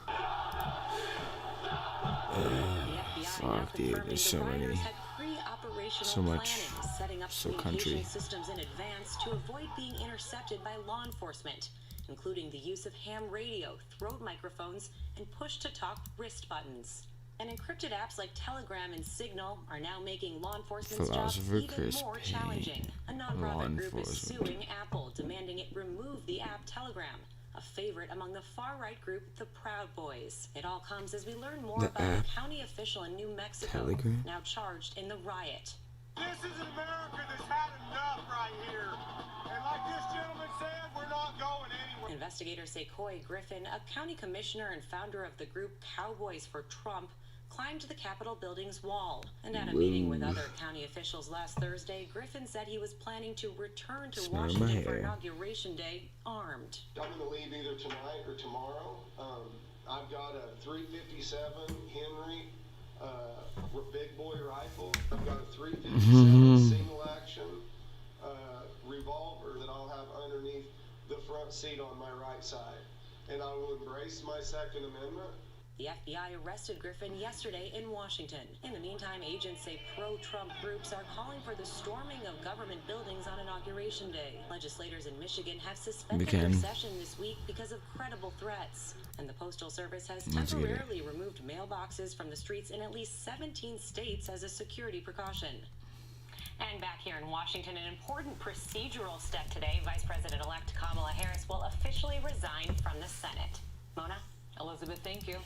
The FBI now Fuck, dude. confirming There's the so many. rioters had pre-operational So much. planning, setting up So communication country. systems in advance to avoid being intercepted by law enforcement, including the use of ham radio, throat microphones, and push-to-talk wrist buttons. And encrypted apps like Telegram and Signal are now making law enforcement's jobs Philosopher even Chris more Payne. challenging. A Law nonprofit group is enforcement. suing Apple, demanding it remove the app Telegram, a favorite among the far-right group the Proud Boys. It all comes as we learn more The about app a county official in New Mexico Telegram? now charged in the riot. This is an America that's had enough right here. And like this gentleman said, we're not going anywhere. Investigators say Coy Griffin, a county commissioner and founder of the group Cowboys for Trump, climbed the Capitol building's wall. And at a meeting with other county officials last Thursday, Griffin said he was planning to return to Smell my Washington for hair. Inauguration Day armed. I'm going to leave either tonight or tomorrow. I've got a .357 Henry big boy rifle. I've got a .357 single action revolver that I'll have underneath the front seat on my right side. And I will embrace my Second Amendment. The FBI arrested Griffin yesterday in Washington. In the meantime, agents say pro-Trump groups are calling for the storming of government buildings on Inauguration Day. Legislators in Michigan have suspended their session this week because of credible threats. And the Postal Service has Let's get it. temporarily removed mailboxes from the streets in at least 17 states as a security precaution. And back here in Washington, an important procedural step today. Vice President-elect Kamala Harris will officially resign from the Senate. Mona? Elizabeth, thank you.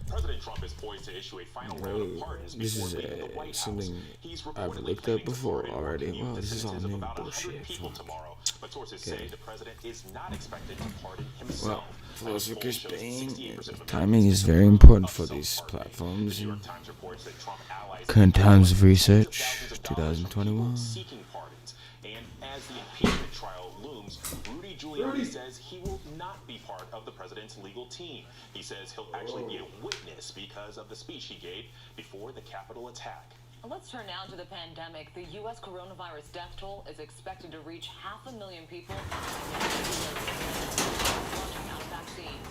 President Trump is poised to issue a final round of pardons This before is leaving the White House. something He's I've reportedly looked planning up to before pardon or already. commute Wow, the this is all sentences of new about 100 bullshit. people Fuck. tomorrow. But sources Okay. say the president is not expected to pardon himself. Well, Philosopher Poll Chris shows Payne, 68% of timing is very important for these platforms. The New York Times reports that Trump allies Current times of research, thousands of dollars from people 2021. seeking pardons. And as the impeachment trial looms, Rudy Giuliani says he will not be part of the president's legal team. He says he'll actually be a witness because of the speech he gave before the Capitol attack. Let's turn now to the pandemic. The U.S. coronavirus death toll is expected to reach 500,000 people. Out of vaccines.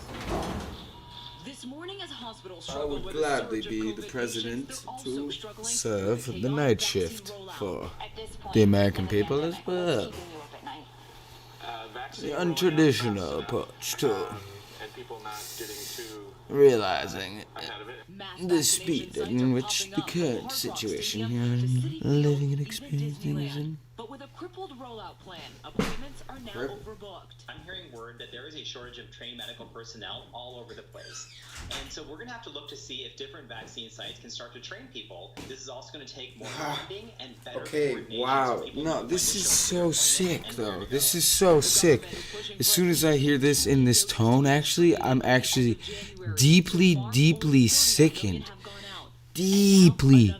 This morning, as hospitals I struggle would with gladly a surge of be the COVID president patients, they're also to struggling serve with the chaotic night vaccine shift rollout. for At this point the American in the people as pandemic, well. what's keeping you up at night? The untraditional approach to And people not getting too realizing ahead of it. the speed in which the current situation you're living and experiencing is in. But with a crippled rollout plan, appointments are now overbooked. I'm hearing word that there is a shortage of trained medical personnel all over the place. And So we're going to have to look to see if different vaccine sites can start to train people. This is also going to take more funding and better coordination. Wow. No, this is so sick, though. This is so sick. As soon as I hear this in this tone, actually, I'm actually deeply, deeply sickened. Deeply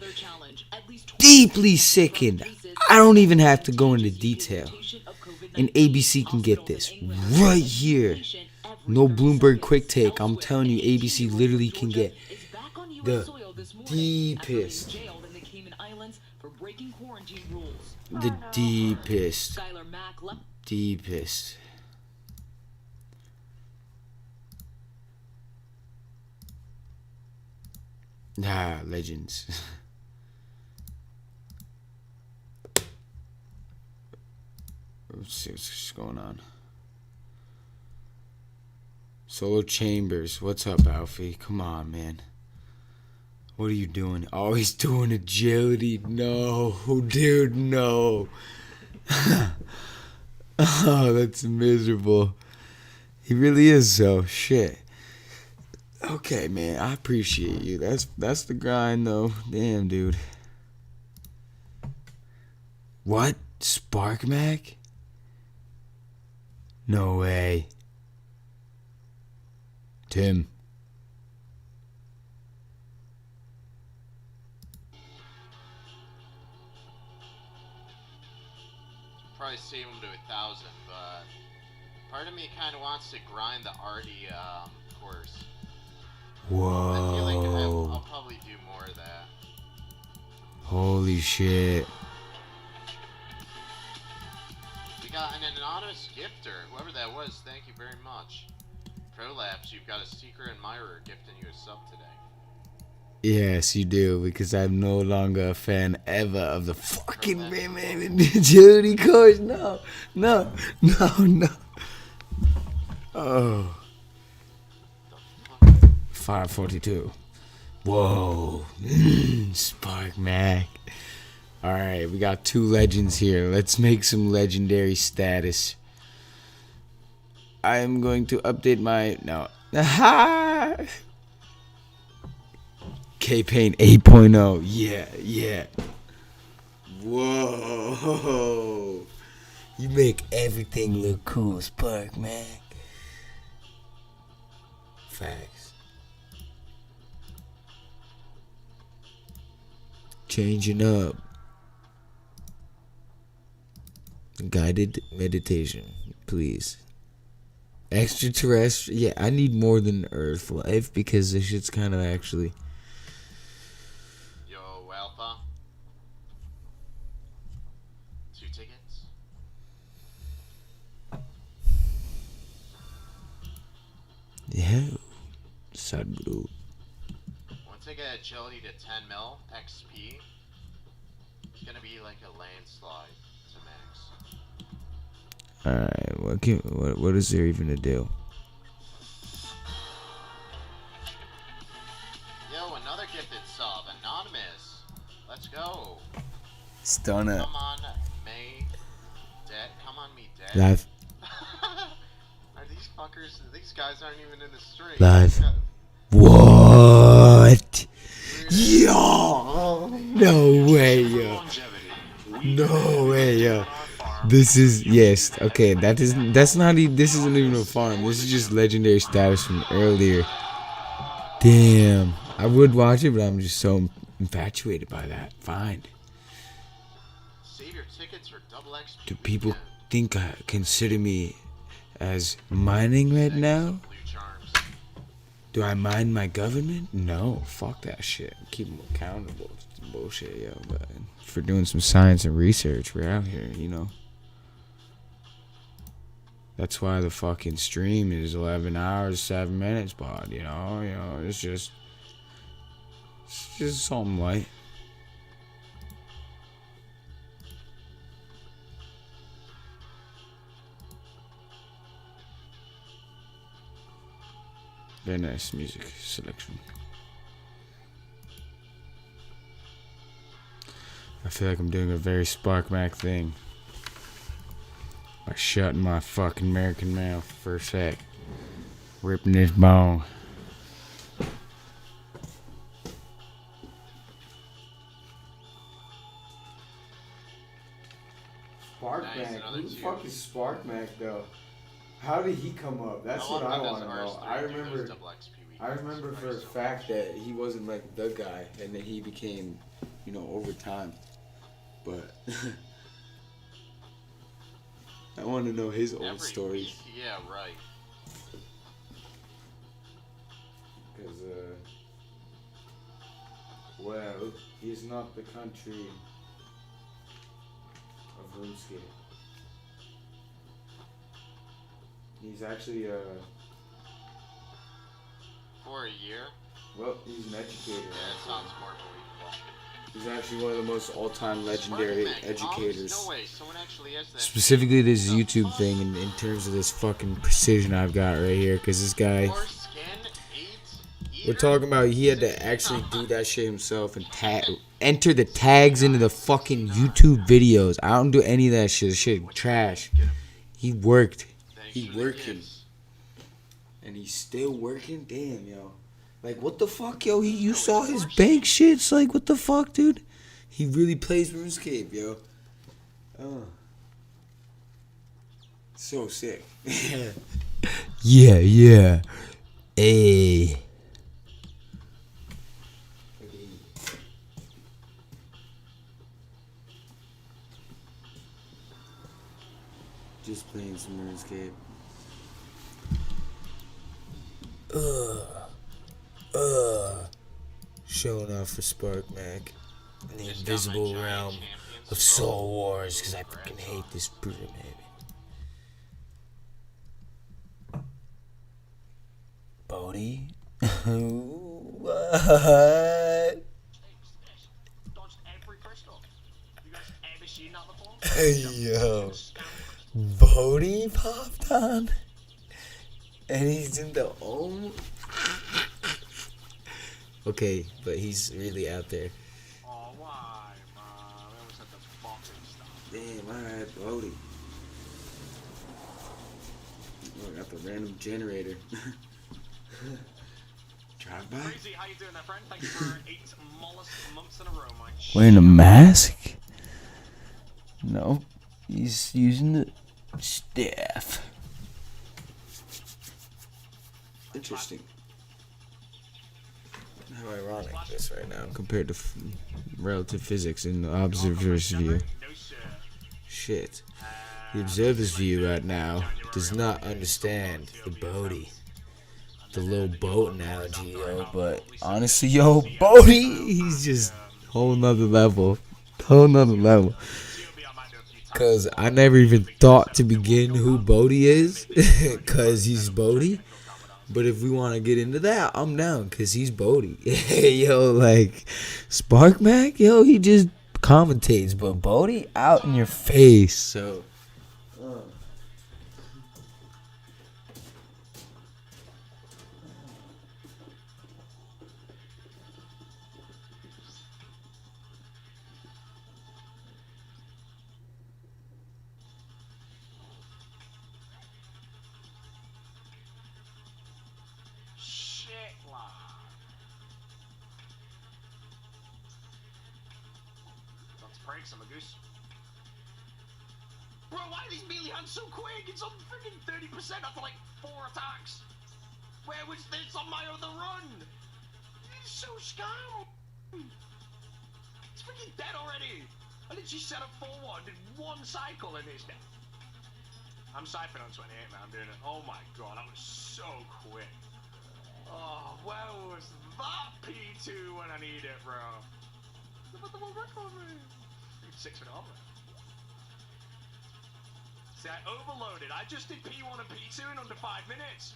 sickened. I don't even have to go into detail. And ABC can get this right here. No Bloomberg quick take. I'm telling you, ABC literally can get the deepest. The deepest. Deepest. Ah, legends. Let's see what's going on. Solo Chambers. What's up, Alfie? Come on, man. What are you doing? Oh, he's doing agility. No, dude, no. Oh, that's miserable. He really is, though. Shit. Okay, man. I appreciate you. That's the grind, though. Damn, dude. What? Spark Mac? No way. Tim. Probably save him to 1,000, but part of me kind of wants to grind the Artie course. Whoa. I feel like I'll probably do more of that. Holy shit. We got an anonymous gifter. Whoever that was, thank you very much. Prolapse, you've got a secret admirer gifting you a sub today. Yes, you do, because I'm no longer a fan ever of the fucking agility course. No. Oh. 542. Whoa. Spark Mac. Alright, we got 2 legends here. Let's make some legendary status. I am going to update my... No. K-Paint 8.0. Yeah. Whoa. You make everything look cool, Spark Mac. Facts. Changing up. Guided meditation, please. Extraterrestrial. Yeah, I need more than Earth life because this shit's kind of actually... Yo, Alpha. 2 tickets. Yeah. Sadhguru. Once I get agility to 10 mil XP, it's gonna be like a landslide to max. Alright, what is there even to do? Yo, another gifted sub, anonymous. Let's go. Stunner. Come on, me, dead. Come on, me, dead. Live. Are these fuckers? These guys aren't even in the street. Live. What? Yo! No way, yo. No way, yo. This is, yes, okay, that's not even, this isn't even a farm. This is just legendary status from earlier. Damn. I would watch it, but I'm just so infatuated by that. Fine. Save your tickets for double XP. Do people think consider me as mining right now? Do I mind my government? No, fuck that shit. Keep them accountable. It's bullshit, yo. But for doing some science and research, we're out here, you know. That's why the fucking stream is 11 hours, 7 minutes, bud. You know, it's just something light. Very nice music selection. I feel like I'm doing a very Spark Mac thing by shutting my fucking American mouth for a sec, ripping this bone. Nice, Who the fuck is Sparkmac though? How did he come up? That's what I want to know. I remember for a fact that he wasn't like the guy, and then he became, over time. But I want to know his old stories. Yeah, right. Because, well, he's not the country of RuneScape. He's actually, For a year? well, he's an educator. Yeah, that sounds more believable. He's actually one of the most all-time legendary educators. No way, someone actually has that. Specifically this YouTube thing in terms of this fucking precision I've got right here, because this guy, we're talking about he had to actually do that shit himself and enter the tags into the fucking YouTube videos. I don't do any of that shit. Shit trash. He worked. He working. And he's still working? Damn, yo. Like, what the fuck, yo? You saw his bank shits? Like, what the fuck, dude? He really plays RuneScape, yo. So sick. Yeah. Hey. Just playing some RuneScape. Showing off for Sparkmac in the invisible realm of Soul Wars, because I fucking hate this brute, baby. Bodhi? What? Yo. Bodhi popped on? And he's in the home? Okay, but he's really out there. Oh, why, man? We always had the fucking stuff. Damn, alright, Bodhi. Oh, I got the random generator. Drive by. Crazy, how you doing there, friend? Thank you for 8 mollusk months in a row, my Wearing a mask? No, he's using the staff. Interesting. How ironic this right now compared to relative physics in the observer's view. Shit. The observer's view right now does not understand the Bodhi. The little boat analogy, yo. But honestly, yo, Bodhi, he's just whole nother level. Whole nother level. Because I never even thought to begin who Bodhi is. Because he's Bodhi. But if we want to get into that, I'm down, because he's Bodhi. Yo, like, Sparkmac, yo, he just commentates. But Bodhi, out in your face. So, Bro, why are these melee hands so quick? It's on freaking 30% after like 4 attacks. Where was this on my other run? It's so scam. It's freaking dead already. I literally set up 4-1, did 1 cycle and it's dead. I'm siphon on 28, man. I'm doing it. Oh my god, that was so quick. Oh, where was that P2 when I need it, bro? Look at the world record, man. 6 for the armor. See, I overloaded. I just did P1 and P2 in under 5 minutes.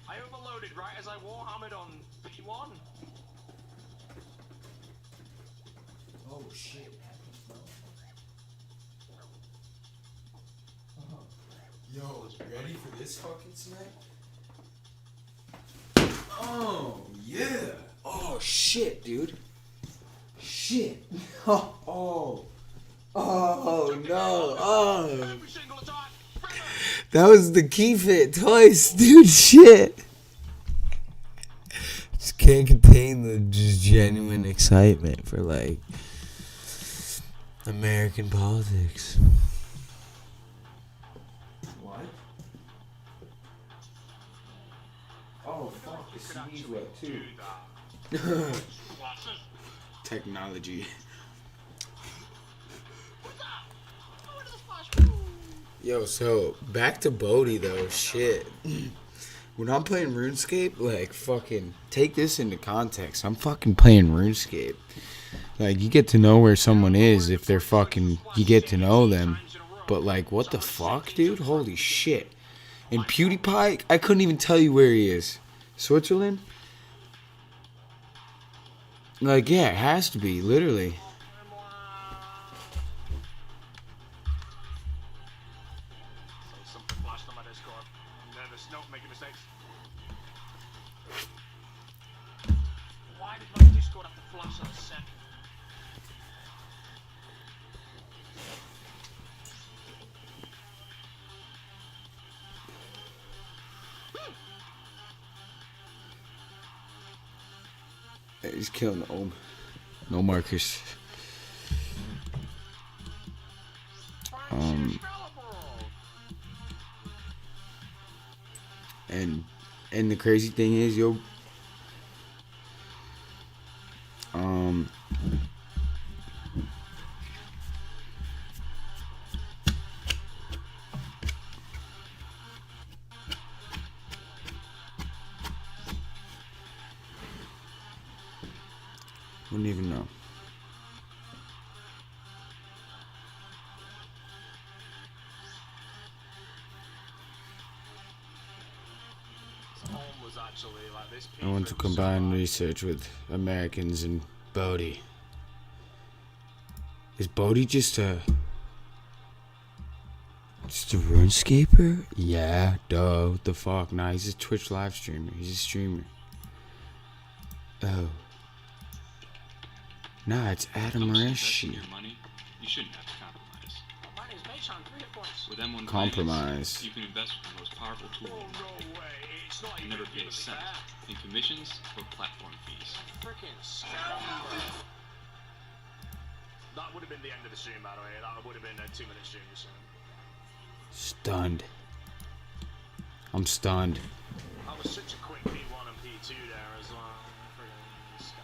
I overloaded right as I warhammered on P1. oh shit. Yo, ready for this fucking smack? Oh, yeah. Oh, shit, dude. Shit. Oh no. Oh. That was the key fit twice, dude. Shit. Just can't contain the just genuine excitement for like American politics. What? Oh fuck, the CD's wet too. Technology. Yo, so back to Bodhi though. Shit. When I'm playing RuneScape, like fucking take this into context. I'm fucking playing RuneScape. Like you get to know where someone is if they're fucking. You get to know them. But like, what the fuck, dude? Holy shit. And PewDiePie, I couldn't even tell you where he is. Switzerland? Like, yeah, it has to be, literally. Something flashed on my Discord. I'm nervous. Not making mistakes. Why did my Discord have to flash on a second? He's killing the old. No Marcus. And the crazy thing is, yo. Wouldn't even know. I want to combine research with Americans and Bodhi. Is Bodhi just a RuneScaper? Yeah, duh. What the fuck? Nah, he's a Twitch live streamer. He's a streamer. Oh. Nah, it's Adam Reshi. You shouldn't have to compromise. Mine is based on 3 points. With M1 Compromise. Finance, you can invest with the most powerful tool in the world. It's not You never pay a cent in commissions or platform fees. Freaking scoundrel. That would have been the end of the stream, by the way. That would have been a 2-minute stream. So. Stunned. I'm stunned. That was such a quick P1 and P2 there as well. Freaking scam.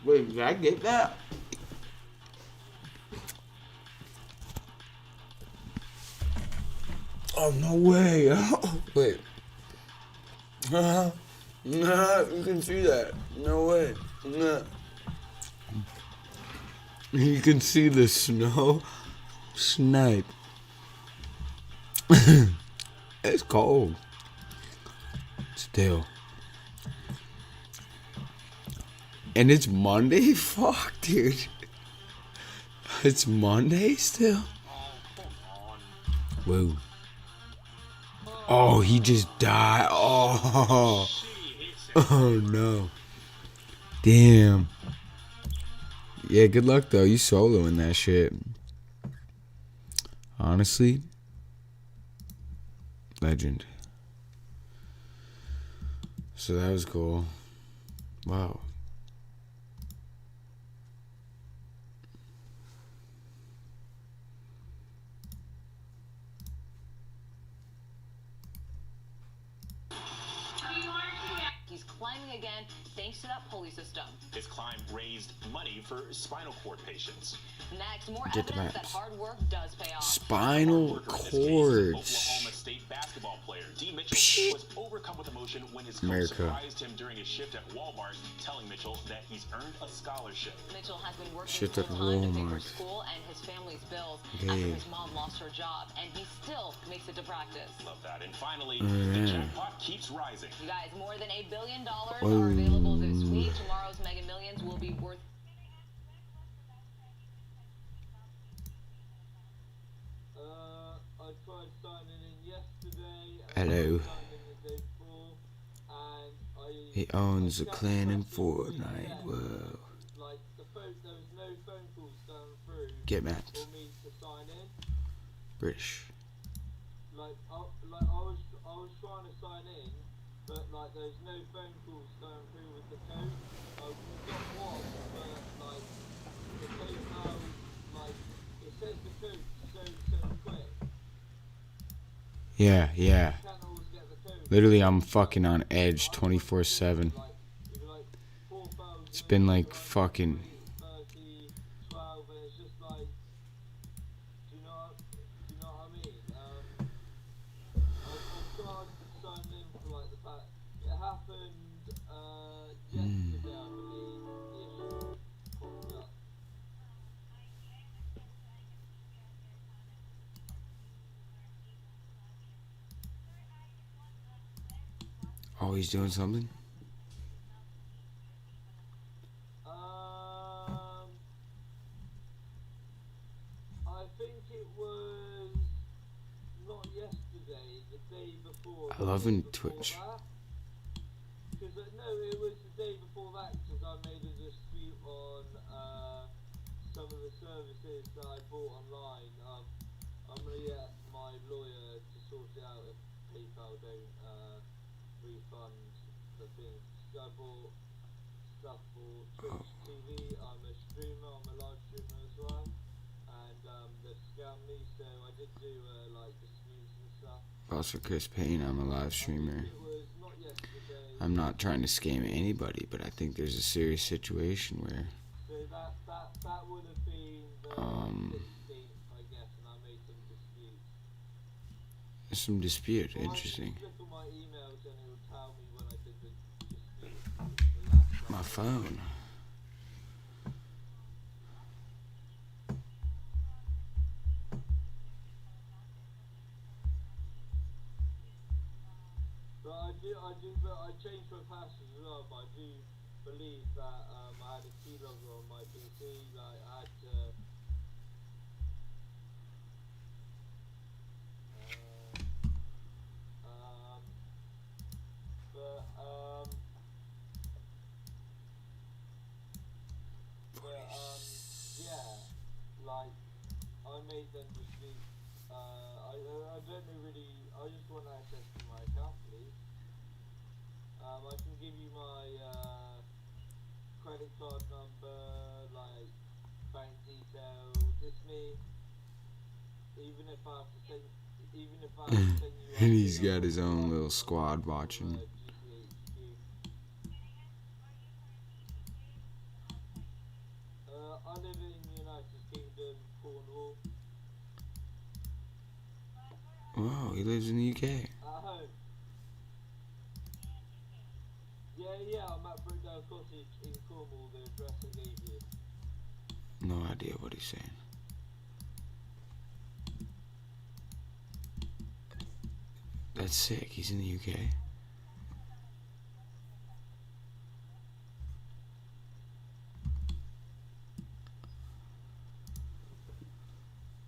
Wait, did I get that? Oh, no way. Wait. Nah, you can see that. No way. Nah. You can see the snow. Snipe. It's cold. Still. And it's Monday? Fuck, dude. It's Monday still? Whoa. Oh, he just died. Oh. Oh, no. Damn. Yeah, good luck, though. You soloing that shit. Honestly. Legend. So that was cool. Wow. He's climbing again thanks to that pulley system. His climb raised money for spinal cord patients. Next, more Get the evidence that maps. hard work does pay off. Spinal cords. Oklahoma State basketball player D. Mitchell was overcome with emotion when his coach America. surprised him during a shift at Walmart, telling Mitchell that he's earned a scholarship. Mitchell has been working Shift at full-time to pay for Walmart. school and his family's bills Okay. after his mom lost her job, and he still makes it to practice. Love that. And finally, Oh, the yeah. jackpot keeps rising. You guys, more than $8 billion are Oh. available this week. Tomorrow's Mega Millions will be worth. I tried signing in yesterday. Hello. The day before, and He owns a clan in Fortnite. Whoa. like there was no phone calls going through Get maps. for me to sign in. British. I was trying to sign in, but like there's no phone calls going through with the code. We got one, but like the code now, like it says the code so quick. Yeah, yeah. You can't always get the code. Literally, I'm fucking on edge 24/7. It's been like fucking. 30, 12, and it's just like, do you know what I mean? I tried signing in for like the fact it happened yesterday, I believe. The issue popped up. Oh, he's doing something? I think it was not yesterday, the day before. I love in Twitch. Because no, it was the day before that. Because I made a dispute on some of the services that I bought online. I'm gonna get my lawyer to sort it out if PayPal don't refund the things. I bought stuff for Twitch TV. I'm a streamer. I'm a live streamer as well. And they've scammed me, so I did do like disputes and stuff. Also, Chris Payne, I'm a live streamer. I'm not trying to scam anybody, but I think there's a serious situation where. So that would have been the 16th, I guess, and I made some disputes. Some dispute, interesting. Look at my emails and it will tell me when I did the dispute. My phone. But I changed my password as well, but I do believe that I had a keylogger on my PC, like I had to yeah, like I made them dispute. I don't know really. I just want access to my account, please. I can give you my credit card number, like bank details. It's me. Even if I have to send you. And he's got his own little squad watching. I live in the United Kingdom, Cornwall. Whoa, he lives in the UK. At home. Yeah, I'm at Brookdale Cottage in Cornwall, the address I gave you. No idea what he's saying. That's sick, he's in the UK.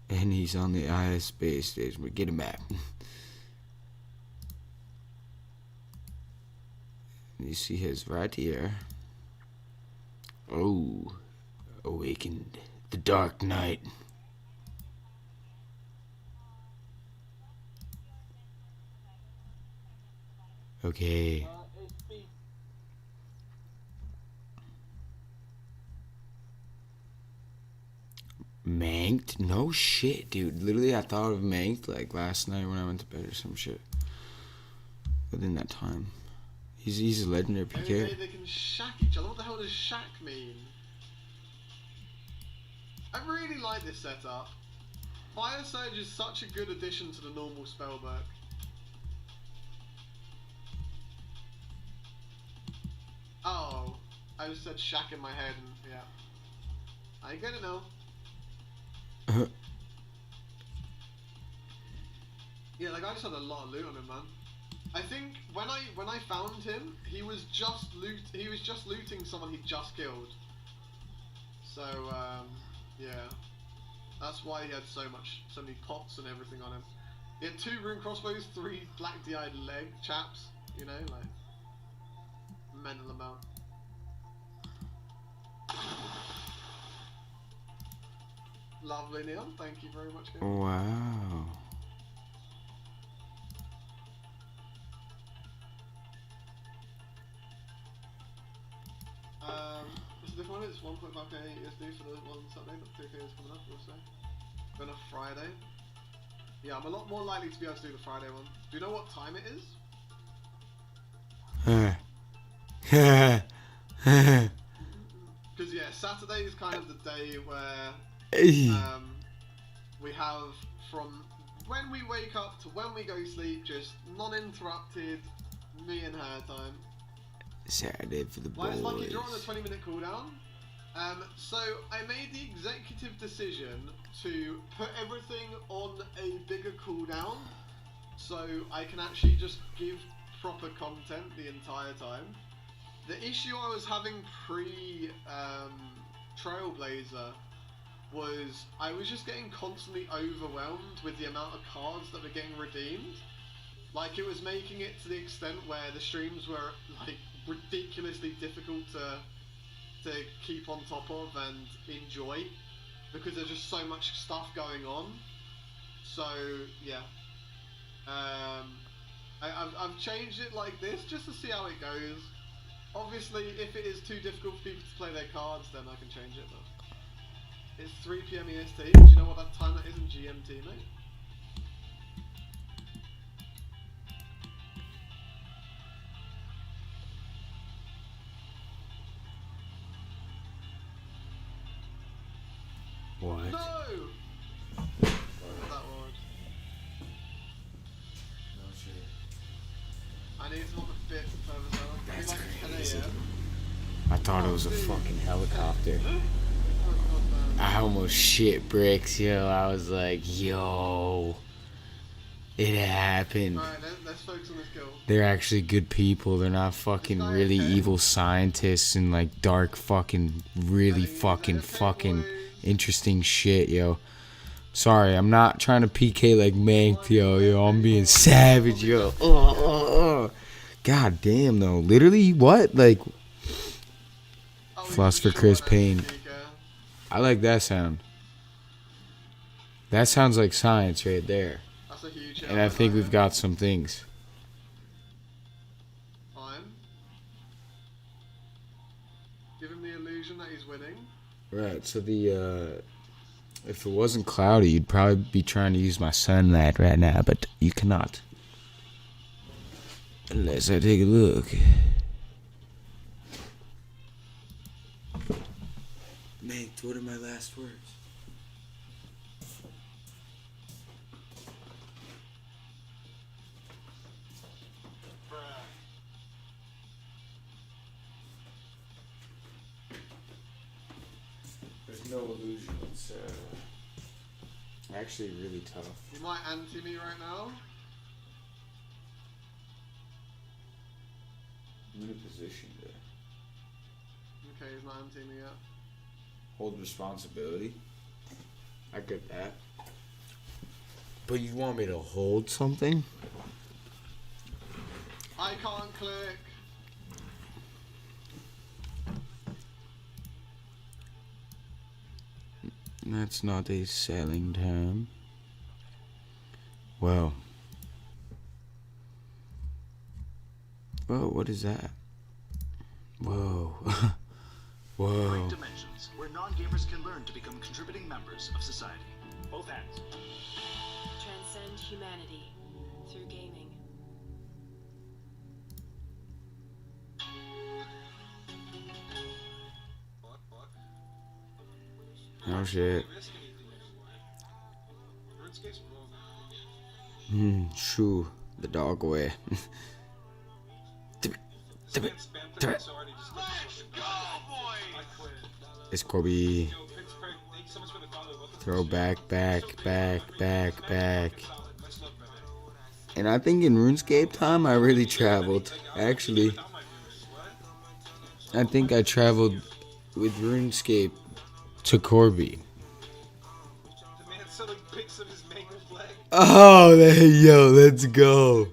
And he's on the IS space station. Get him back. You see his right here. Oh, awakened the dark night. Okay. Manked? No shit, dude. Literally, I thought of Manked like last night when I went to bed or some shit. Within that time. He's a legendary PK. They can shack each other. What the hell does shack mean? I really like this setup. Fire Surge is such a good addition to the normal spellbook. Oh, I just said shack in my head and yeah. I get it now. Yeah, like I just had a lot of loot on him, man. I think when I found him, he was just looting someone he just killed. So yeah, that's why he had so many pots and everything on him. He had 2 rune crossbows, 3 black DI'd leg chaps. You know, like mental amount. Lovely, Neon. Thank you very much. Neon. Wow. now it's 1.5k USD for the one Saturday, but 2k is coming up, we'll say. Then a Friday. Yeah, I'm a lot more likely to be able to do the Friday one. Do you know what time it is? Because yeah, Saturday is kind of the day where we have from when we wake up to when we go to sleep, just non-interrupted me and her time. Saturday for the boys. Well, it's like you're on a 20-minute cooldown. So I made the executive decision to put everything on a bigger cooldown, so I can actually just give proper content the entire time. The issue I was having pre Trailblazer was I was just getting constantly overwhelmed with the amount of cards that were getting redeemed. Like, it was making it to the extent where the streams were like ridiculously difficult to keep on top of and enjoy, because there's just so much stuff going on. So yeah, I've changed it like this just to see how it goes. Obviously, if it is too difficult for people to play their cards, then I can change it. But it's 3 PM EST. Do you know what that time that is in GMT, mate? What? No! What was that word? No shit. I need to look a bit further south. That's Like crazy. 10 AM. I thought it was a fucking helicopter. I almost shit bricks, yo. I was like, yo, it happened. Alright, let's focus on this kill. They're actually good people. They're not fucking really evil scientists and like dark fucking really fucking interesting shit, yo. Sorry, I'm not trying to PK like Mank, yo. I'm being savage, yo. God damn, though. Literally, what? Like, Philosopher Chris Payne. I like that sound. That sounds like science right there. That's a huge And I think we've got some things. Fine. Give him the illusion that he's winning. Right, so if it wasn't cloudy, you'd probably be trying to use my sunlight right now, but you cannot. Unless I take a look. Mate, what are my last words? There's no illusion. It's actually really tough. You might anti me right now. I'm in a position to Okay, he's not anti me yet. hold responsibility. I get that. But you want me to hold something? I can't click. That's not a selling term. Well. Whoa, what is that? Whoa. Whoa. Great dimensions, where non-gamers can learn to become contributing members of society. Both hands. Transcend humanity through gaming. Oh shit. Shoo the dog away. It's Corby. Throw back. And I think in RuneScape time I really traveled. Actually, I think I traveled with RuneScape to Corby. Oh, yo, let's go.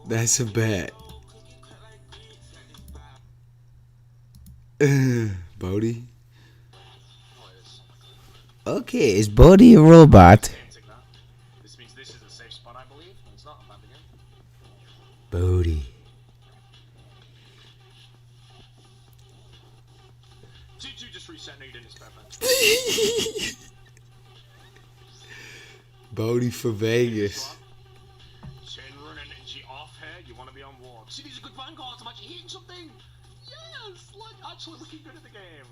That's a bet. Bodhi? Okay, is Bodhi a robot? This means this is a safe spot, I believe. It's not a map again. Bodhi. Bodie for Vegas. Off here, you want to be on walk. See, these are good vanguards. I'm actually hitting something. Yes, like actually looking good at the game.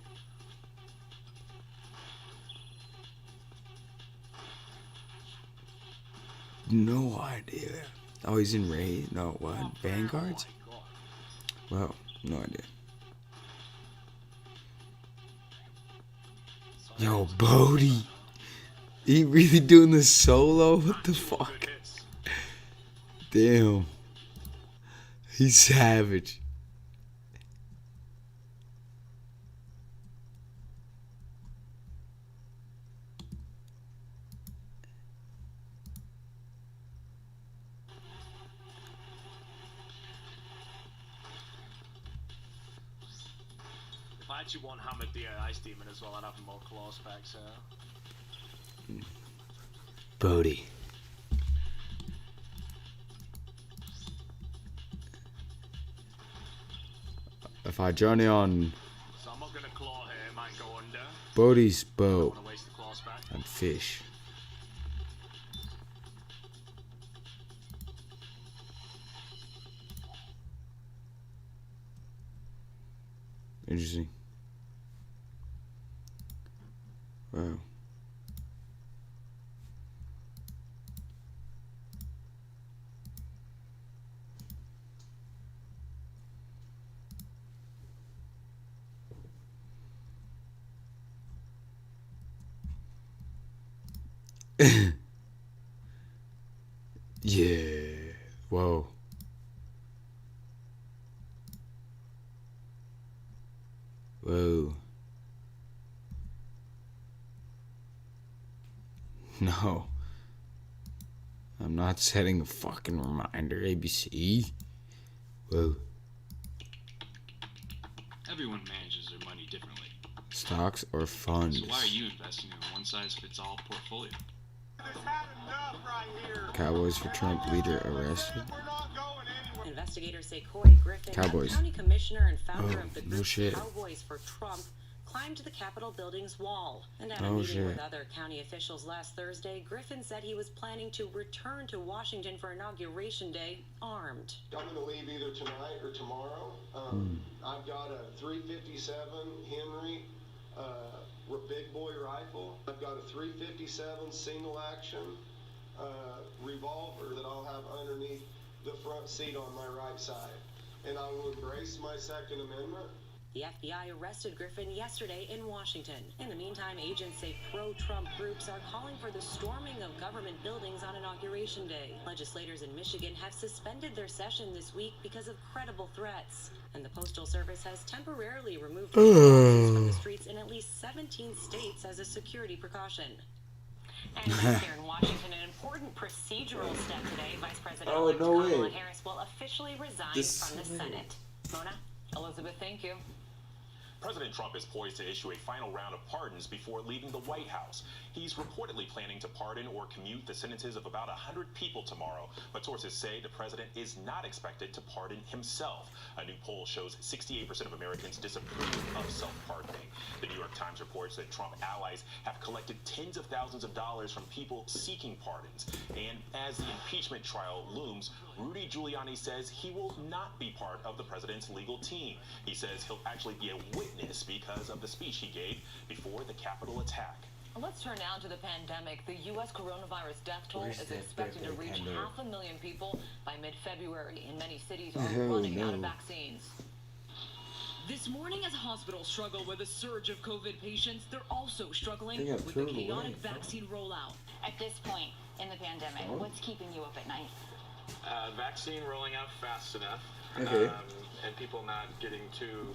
No idea. Oh, he's in raid. No, what? Vanguards? Well, no idea. Yo, Bodie. He really doing the solo? What the fuck? Damn. He's savage. If I actually one hammered the Ice Demon as well, I'd have more claw specs. Bodie. If I journey on So I'm not gonna claw here, it might go under. Bodie's boat Don't wanna waste the claw spec. and fish. Interesting. Wow. Yeah. Whoa. Whoa. No. I'm not setting a fucking reminder, ABC. Whoa. Everyone manages their money differently. Stocks or funds? So why are you investing in a one-size-fits-all portfolio? Cowboys for Trump leader arrested. Investigators say Corey Griffin, Cowboys. county commissioner and founder Oh, of the no group shit. Cowboys for Trump, climbed the Capitol building's wall. And at a Oh, meeting shit. with other county officials last Thursday, Griffin said he was planning to return to Washington for Inauguration Day armed. I'm going to leave either tonight or tomorrow. I've got a .357 Henry big boy rifle. I've got a .357 single action revolver that I'll have underneath the front seat on my right side. And I will embrace my Second Amendment. The FBI arrested Griffin yesterday in Washington. In the meantime, agents say pro-Trump groups are calling for the storming of government buildings on Inauguration Day. Legislators in Michigan have suspended their session this week because of credible threats. And the Postal Service has temporarily removed boxes from the streets in at least 17 states as a security precaution. And right here in Washington, an important procedural step today. Vice President Kamala Harris will officially resign from the Senate. Mona? Elizabeth, thank you. President Trump is poised to issue a final round of pardons before leaving the White House. He's reportedly planning to pardon or commute the sentences of about 100 people tomorrow, but sources say the president is not expected to pardon himself. A new poll shows 68% of Americans disapprove of self-pardoning. The New York Times reports that Trump allies have collected tens of thousands of dollars from people seeking pardons. And as the impeachment trial looms, Rudy Giuliani says he will not be part of the president's legal team. He says he'll actually be a witness because of the speech he gave before the Capitol attack. Let's turn now to the pandemic. The U.S. coronavirus death toll is expected to reach 500,000 people by mid-February, and many cities are running out of vaccines. This morning, as hospitals struggle with a surge of COVID patients, they're also struggling They got with the turned chaotic away. vaccine rollout. At this point in the pandemic, what's keeping you up at night? Vaccine rolling out fast enough, Okay. and people not getting too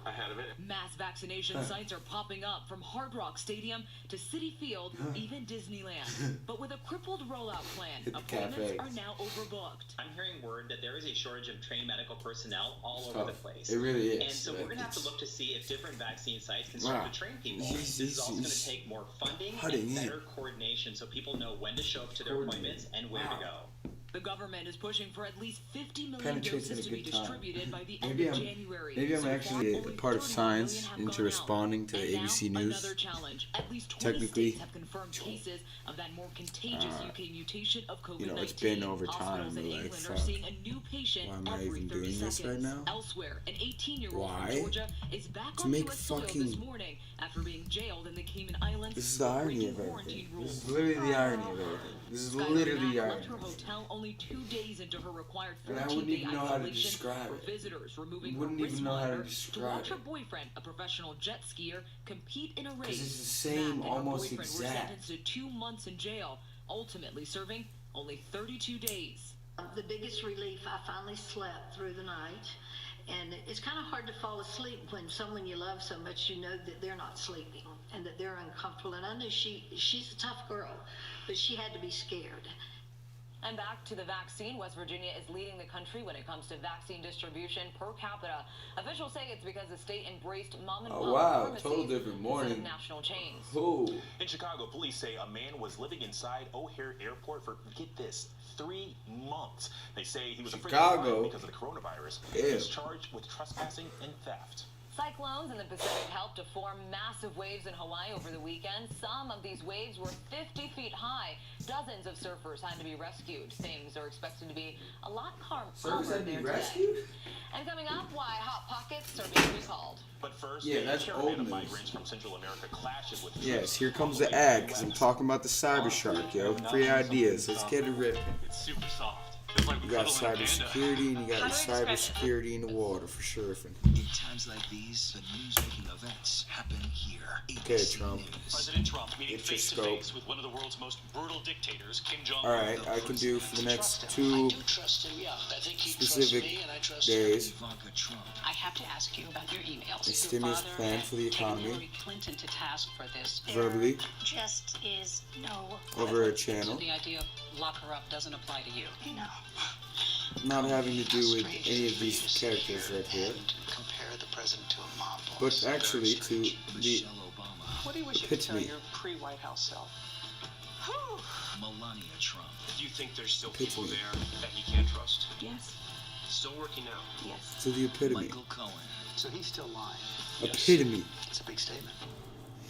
ahead of it. Mass vaccination sites are popping up from Hard Rock Stadium to Citi Field, even Disneyland. But with a crippled rollout plan, appointments are now overbooked. I'm hearing word that there is a shortage of trained medical personnel all over the place. It really is. And so we're going to have to look to see if different vaccine sites can start to train people. This is also going to take more funding and better coordination so people know when to show up to their appointments and where to go. The government is pushing for at least 50 million Penetrates in doses a to be good time. distributed by the end of January. Maybe I'm So actually far, a only part of 31 science million have into gone out. responding to the And ABC now, News. another challenge. At least 20 Technically, states have confirmed cases of that more contagious UK mutation of COVID-19. you know, it's been over time. Hospitals in But like, England are fuck. seeing a new patient Why am I every even 30 doing this seconds. right now? Elsewhere, an 18-year-old Why? from Georgia is back To on make U.S. soil fucking- this morning after being jailed in the Cayman Islands. This is the irony breaking of everything. quarantine This rules. is literally the irony of everything. This is Skylar literally the Mack irony. left her hotel only 2 days into her required And I wouldn't 14-day even know how to isolation describe for it. visitors, removing Wouldn't her even know how to wrist describe monitor to watch her it. boyfriend, a professional jet skier, compete in a race. Because it's the same, Mack and almost her boyfriend were exact. sentenced to 2 months in jail, ultimately serving only 32 days. The biggest relief, I finally slept through the night. And it's kind of hard to fall asleep when someone you love so much, you know that they're not sleeping and that they're uncomfortable. And I knew she's a tough girl, but she had to be scared. And back to the vaccine, West Virginia is leading the country when it comes to vaccine distribution per capita. Officials say it's because the state embraced mom and pop pharmacies total different morning. instead of national chains. Who? In Chicago, police say a man was living inside O'Hare Airport for, get this, 3 months. They say he was afraid to Chicago? fly because of the coronavirus. Ew. He's charged with trespassing and theft. Cyclones in the Pacific helped to form massive waves in Hawaii over the weekend. Some of these waves were 50 feet high. Dozens of surfers had to be rescued. Things are expected to be a lot calmer there today. And coming up, why Hot Pockets are being recalled. But first, Yeah, a that's caravan old of news. migrants from Central America clashes with Yes, here comes the ad, because I'm talking about the Cyber Shark, yo. Free ideas. Let's get it ripping. It's super soft. Feels like You got cybersecurity, and you got cybersecurity in the water for surfing. In times like these, the news-making events happen here. Okay, Trump. President Trump meeting Get your face to scope. face with one of the world's most brutal dictators, Kim Jong-un. Alright, I can do for the next 2 specific days I have to ask you about your emails. a stimulus plan for the economy Hillary Clinton to task for this. verbally Just is no. over a channel, The idea of lock her up doesn't apply to you. No. not having to do with any of these characters right here, compare the president to a mob boss. but actually to the What do you wish you could tell epitome. your pre-White House self? Melania Trump. Do you think there's still Epitome. people there that you can't trust? Yes. Still working out? Yes. To the epitome. Michael Cohen. So he's still lying. Epitome. It's a big statement.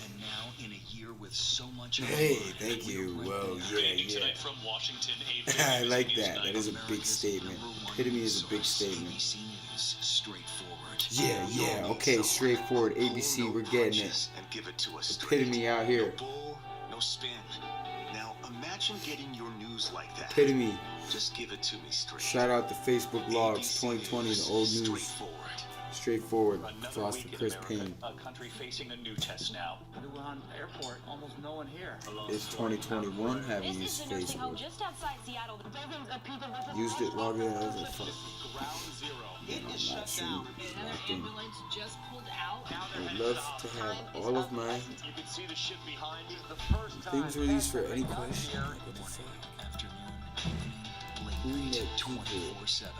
And now, in a year with so much. Hey, thank you. Well, Banding yeah. tonight from Washington, I like that. That is a big statement. Epitome is a big statement. ABC News, straightforward. Yeah. Okay, straightforward. ABC, we're getting it. And give it to us straight. Epitome out here. No bull, no spin. Now imagine getting your news like that. Epitome. Just give it to me straight. Shout out to Facebook Logs 2020, the old news. Straightforward. Sauce for Chris Payne. A country facing a new test now. Wuhan airport, almost no one here. It's 2021. Haven't used Facebook. just outside Seattle. Dozens of people Used it, logged in. I was like, fuck. Ground zero. I'm not shooting. Locked in. ambulance just pulled out. I would love to have all of my You can see the ship behind you. The first things released for any question. Like, what the fuck? Who let people of our Senate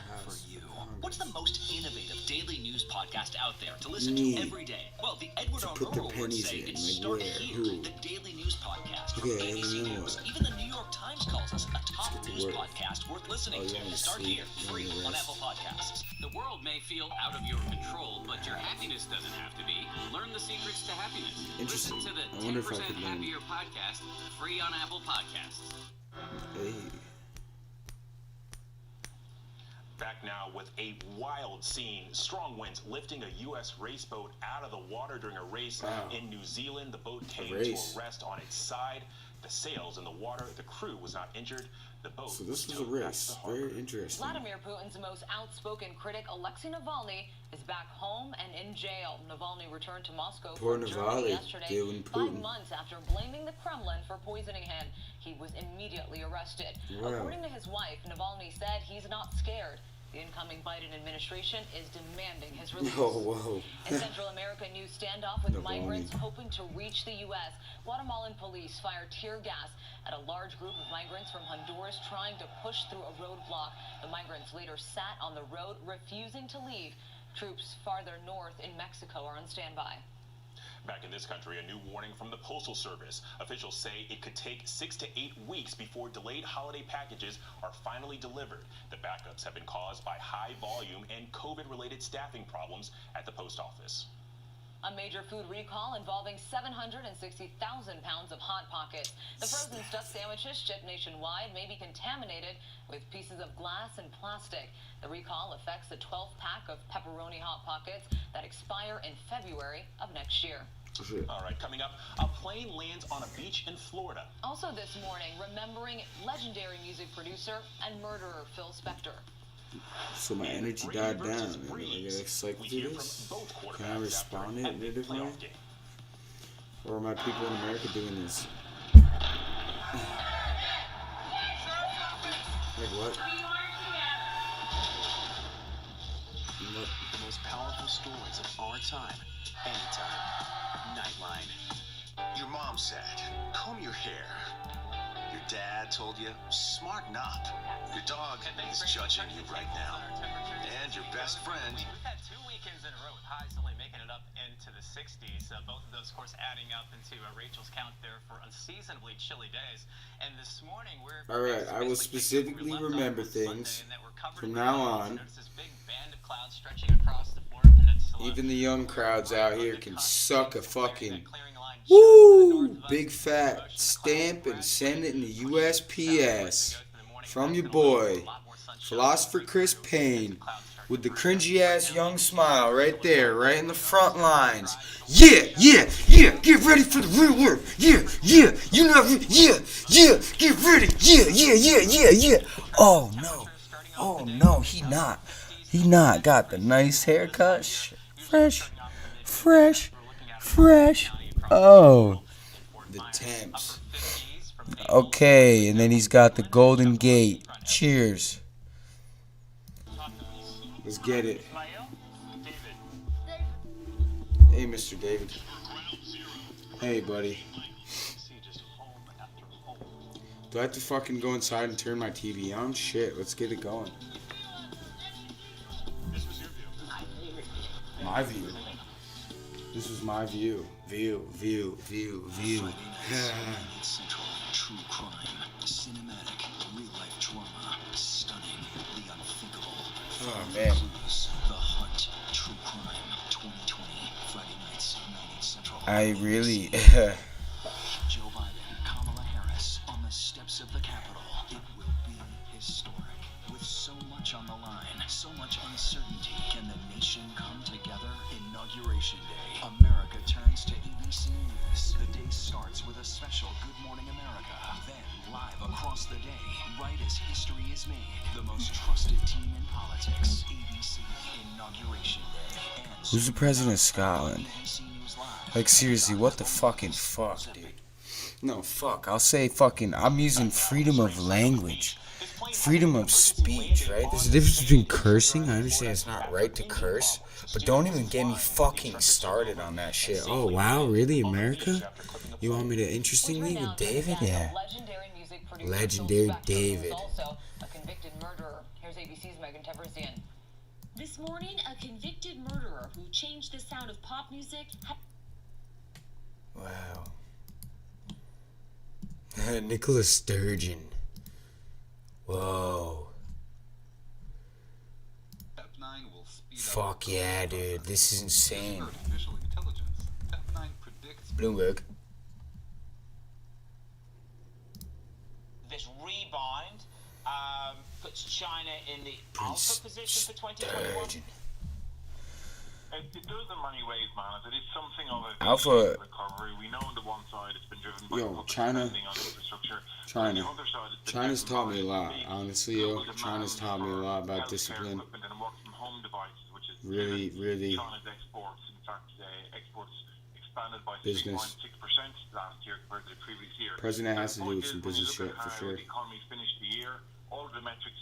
House What's the most innovative daily news podcast out there to listen Me. to every day? Well, the Edward to R. put the Murrow Awards pennies say in? it Like started where? here, Who? the Daily News Podcast from Okay, I ABC don't know. News. Even the New York Times calls us a top get to news work. podcast worth listening Oh, you to. wanna Start sleep, here, you free wanna on rest. Apple Podcasts. The world may feel out of your control, but your happiness doesn't have to be. Learn the secrets to happiness. Interesting. Listen to the I wonder if I 10% could learn. Happier podcast, free on Apple Podcasts. Hey. Back now with a wild scene. Strong winds lifting a U.S. race boat out of the water during a race Wow. in New Zealand. The boat came race. to a rest on its side. The sails in the water. The crew was not injured. The boat So this was a towed back to race. the harbor. Very interesting. Vladimir Putin's most outspoken critic, Alexei Navalny, is back home and in jail. Navalny returned to Moscow Poor from Navalny, Germany yesterday, dealing 5 Putin. months after blaming the Kremlin for poisoning him. He was immediately arrested. Wow. According to his wife, Navalny said he's not scared. The incoming Biden administration is demanding his release. Oh, whoa. In Central America, a new standoff with Navalny. migrants hoping to reach the U.S. Guatemalan police fired tear gas at a large group of migrants from Honduras trying to push through a roadblock. The migrants later sat on the road, refusing to leave. Troops farther north in Mexico are on standby. Back in this country, a new warning from the Postal Service. Officials say it could take 6 to 8 weeks before delayed holiday packages are finally delivered. The backups have been caused by high volume and COVID-related staffing problems at the post office. A major food recall involving 760,000 pounds of Hot Pockets. The frozen stuffed sandwiches shipped nationwide may be contaminated with pieces of glass and plastic. The recall affects the 12th pack of pepperoni Hot Pockets that expire in February of next year. All right, coming up, a plane lands on a beach in Florida. Also this morning, remembering legendary music producer and murderer Phil Spector. So my energy died down. And I get excited to this. Can I respond it in a different way? Or are my people in America doing this? Like what? The most powerful stories of our time, anytime. Nightline. Your mom said, comb your hair. Your dad told you, smarten up. Your dog is judging you right now. And your best friend. We've had 2 weekends in a row with highs only making it up into the 60s. Both of those, of course, adding up into Rachel's count there for unseasonably chilly days. And this morning, we're... Alright, I will specifically remember things from now on. Even the young crowds out here can suck a fucking... Woo! Big fat stamp and send it in the USPS. From your boy, Philosopher Chris Payne, with the cringy ass young smile right there, right in the front lines. Yeah, yeah, yeah, get ready for the real work. Yeah, yeah, you know, yeah, yeah, get ready. Yeah, yeah, yeah, yeah, yeah. Oh no, he not got the nice haircut. Fresh. Oh, the temps. Okay, and then he's got the Golden Gate. Cheers. Let's get it. Hey, Mr. David. Hey, buddy. Do I have to fucking go inside and turn my TV on? Shit, let's get it going. My view. This was my view. View. Central, true crime, cinematic, real-life drama, stunning, the unthinkable. Oh, man. The Hunt, True Crime, 2020, Friday nights, 9 Central. I really... Joe Biden, Kamala Harris, on the steps of the Capitol. It will be historic. With so much on the line, so much uncertainty, can the nation come together? Inauguration Day. America turns to ABC News. The day starts with a special Good Morning America. Then, live across the day, right as history is made, the most trusted team in politics, ABC Inauguration Day. Who's the president of Scotland? Like, seriously, what the fucking fuck, dude? No, fuck. I'll say fucking... I'm using freedom of language. Freedom of speech, right? There's a difference between cursing. I understand it's not right to curse. But don't even get me fucking started on that shit. Oh, wow, really? America? You want me to interestingly with David? Yeah. Legendary David. Also a convicted murderer. Here's ABC's Megan Teversian. This morning, a convicted murderer who changed the sound of pop music. Wow. Nicholas Sturgeon. Whoa. Fuck yeah, dude. This is insane. Bloomberg. This rebound puts China in the alpha position for 2021. It does in many ways, man. It is something of a Alpha recovery. We know on the one side it's been driven by China. spending on infrastructure. China. On the other side, it's been China's driven taught by me a lot. the Honestly, yo. China's taught me a lot about discipline. And work from home devices, which is Really. China's exports. In fact, exports expanded by Business. 6.6% last year compared to the previous year. President has to do with some business shit for sure. The economy finished the year. All of the metrics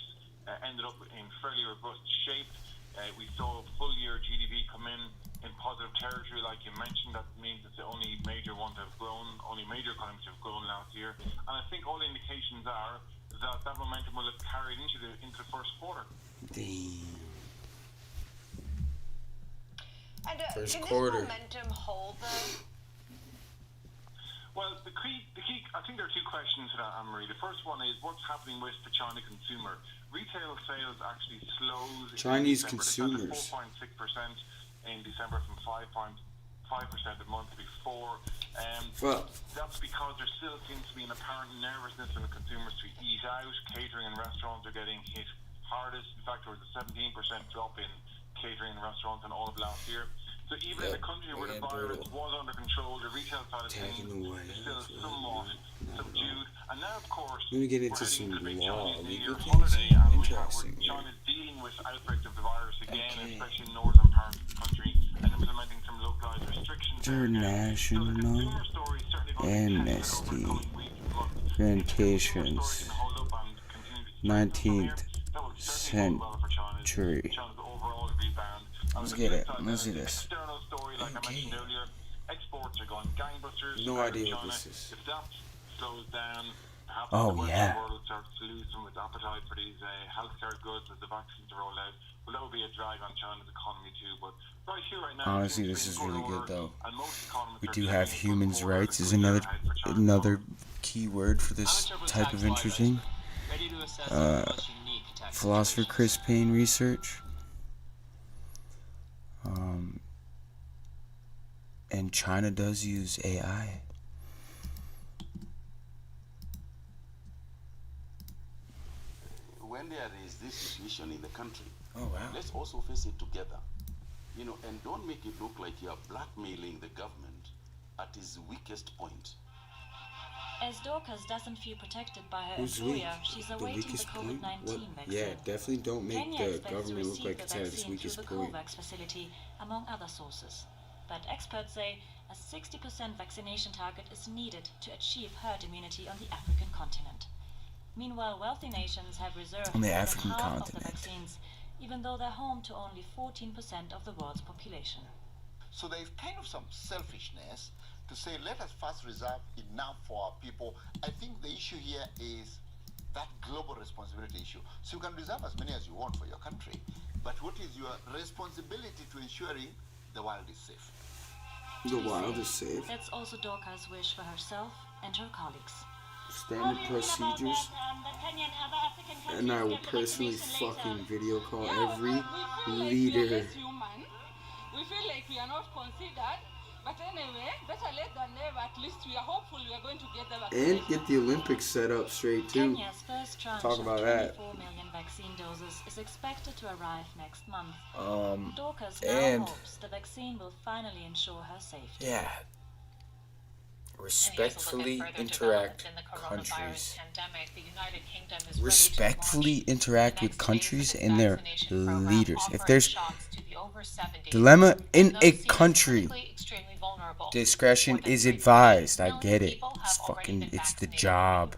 ended up in fairly robust shape. We saw full year GDP come in positive territory, like you mentioned. That means it's the only major one to have grown, only major economies to have grown last year. And I think all indications are that that momentum will have carried into the first quarter. Damn. And First can quarter. this momentum hold though? I think there are two questions to that, Anne-Marie. The first one is what's happening with the China consumer. Retail sales actually slowed. Chinese in consumers. 4.6% in December from 5.5% the month before. That's because there still seems to be an apparent nervousness in the consumers to eat out. Catering and restaurants are getting hit hardest. In fact, there was a 17% drop in catering and restaurants in all of last year. So even in a country where the virus was under control, the retail side of things is still somewhat subdued. And now, of course, Let me get into we're some heading into the big law Chinese New legal Year things. holiday, and Interesting. China's dealing with outbreaks of the virus again, especially in northern parts of the country, and implementing some localized restrictions. International Amnesty Plantations, 19th century. Let's get it. Let's see this. Okay. Exports are going gangbusters. No idea what this is. If that slows down, perhaps Oh, the Western yeah. world starts to lose some of its appetite for these healthcare goods as the vaccines roll out. Well, that would be a drag on China's economy too. But right here, right now, Honestly, this is really good though. and most economists We are do saying have it's human good rights quarter is to another ahead for China. key word for this type of interesting. Philosopher Chris Payne research. And China does use AI. When there is this situation in the country, Oh, wow. let's also face it together. You know, and don't make it look like you're blackmailing the government at its weakest point. As Dorcas doesn't feel protected by her Who's weak? employer, she's The awaiting the weakest point? COVID-19 What? vaccine. Yeah, definitely don't make Kenya the expects to government look receive like the it's at its vaccine weakest through the point. COVAX facility, among other sources. But experts say a 60% vaccination target is needed to achieve herd immunity on the African continent. Meanwhile, wealthy nations have reserved On the more than African half of the continent. vaccines, even though they're home to only 14% of the world's population. So there is kind of some selfishness to say, let us first reserve enough for our people. I think the issue here is that global responsibility issue. So you can reserve as many as you want for your country, but what is your responsibility to ensuring the world is safe? The wild is safe. That's also Dorcas' wish for herself and her colleagues. Standard procedures. And I will personally fucking video call every leader. We feel like we are not considered, but anyway, better late than never. At least we are hopeful we are going to get the vaccine. And get the Olympics set up straight too. Kenya's first tranche Talk about of that. 24 million vaccine doses is expected to arrive next month. Dorcas and- now hopes the vaccine will finally ensure her safety. Yeah. Respectfully interact countries. Respectfully interact with countries and their leaders. If there's dilemma in a country, discretion is advised. I get it. It's the job.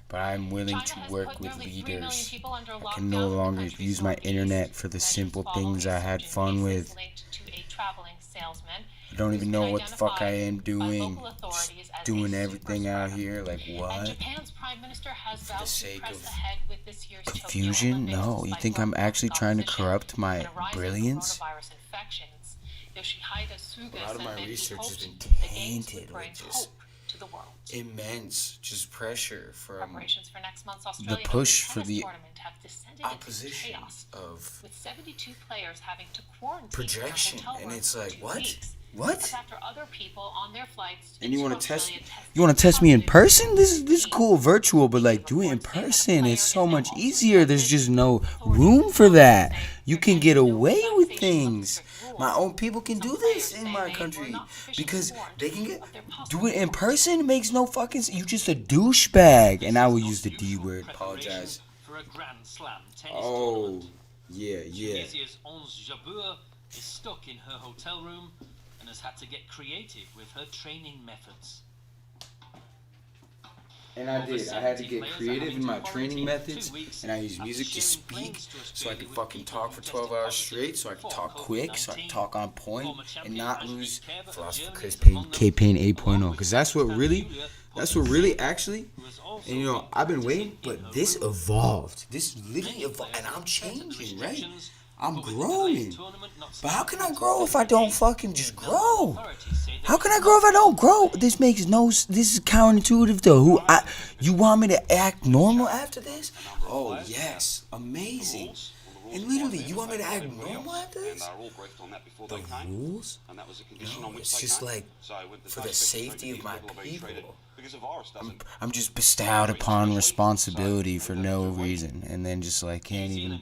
But I'm willing to work with leaders. I can no longer use my internet for the simple things I had fun with. I don't even know what the fuck I am doing. Just doing everything out here. Like, what? For the sake of confusion? No. You think I'm actually trying to corrupt my brilliance? A lot of my research has been tainted with just immense just pressure from the push for the opposition of projection. And it's like, what? What? And you want to test? You want to test me in person? This is cool, virtual, but like do it in person. It's so much easier. There's just no room for that. You can get away with things. My own people can do this in my country because they can do it in person. It makes no fucking sense. You just a douchebag, and I will use the D word. Apologize. Oh, yeah. Tunisia's Onze Jabeur is stuck in her hotel room and has had to get creative with her training methods. And I did. I had to get creative in my training methods, and I used music to speak so I could fucking talk for 12 hours straight, so I could talk quick, so I could talk on point, and not lose Philosopher Chris Payne, K-Payne 8.0, because that's what really actually, and you know, I've been waiting, but this evolved. This literally evolved, and I'm changing, right? I'm growing. But how can I grow if I don't fucking just grow? How can I grow if I don't grow? This makes this is counterintuitive to you want me to act normal after this? Oh, yes. Amazing. And literally, you want me to act normal after this? The rules? No, it's just like for the safety of my people. I'm just bestowed upon responsibility for no reason, and then just like can't even,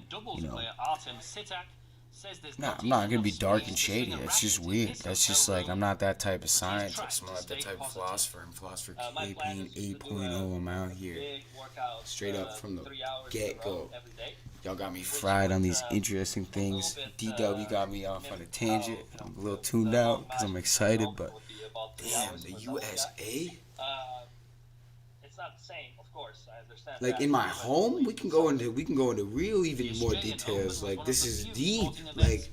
No, I'm not gonna be dark and shady. That's just weird. That's just like I'm not that type of scientist. I'm not that type of philosopher. I'm philosopher KP 8.0. I'm out here, straight up from the get-go. Y'all got me fried on these interesting things. DW got me off on a tangent. I'm a little tuned out because I'm excited, but damn, the USA. It's not the same, of course. I understand. Like in my home, we can go into real even more details. Like this is deep. Like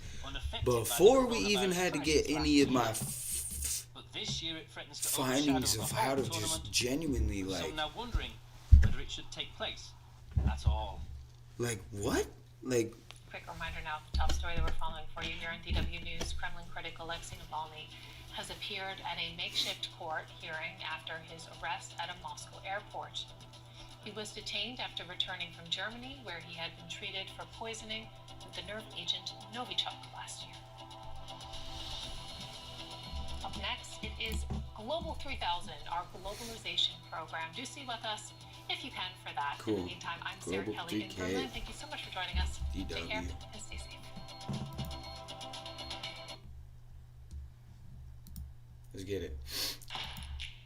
before we even had to get any of my findings of how to just genuinely like. Some now wondering whether it should take place at all. Like what? Like. Quick reminder now, the top story that we're following for you here on DW News. Kremlin critic Alexei Navalny has appeared at a makeshift court hearing after his arrest at a Moscow airport. He was detained after returning from Germany, where he had been treated for poisoning with the nerve agent Novichok last year. Up next, it is Global 3000, our globalization program. Do see with us if you can for that. Cool. In the meantime, I'm Sarah Global Kelly in 3K. Berlin. Thank you so much for joining us. DW. Take care and stay safe. Let's get it.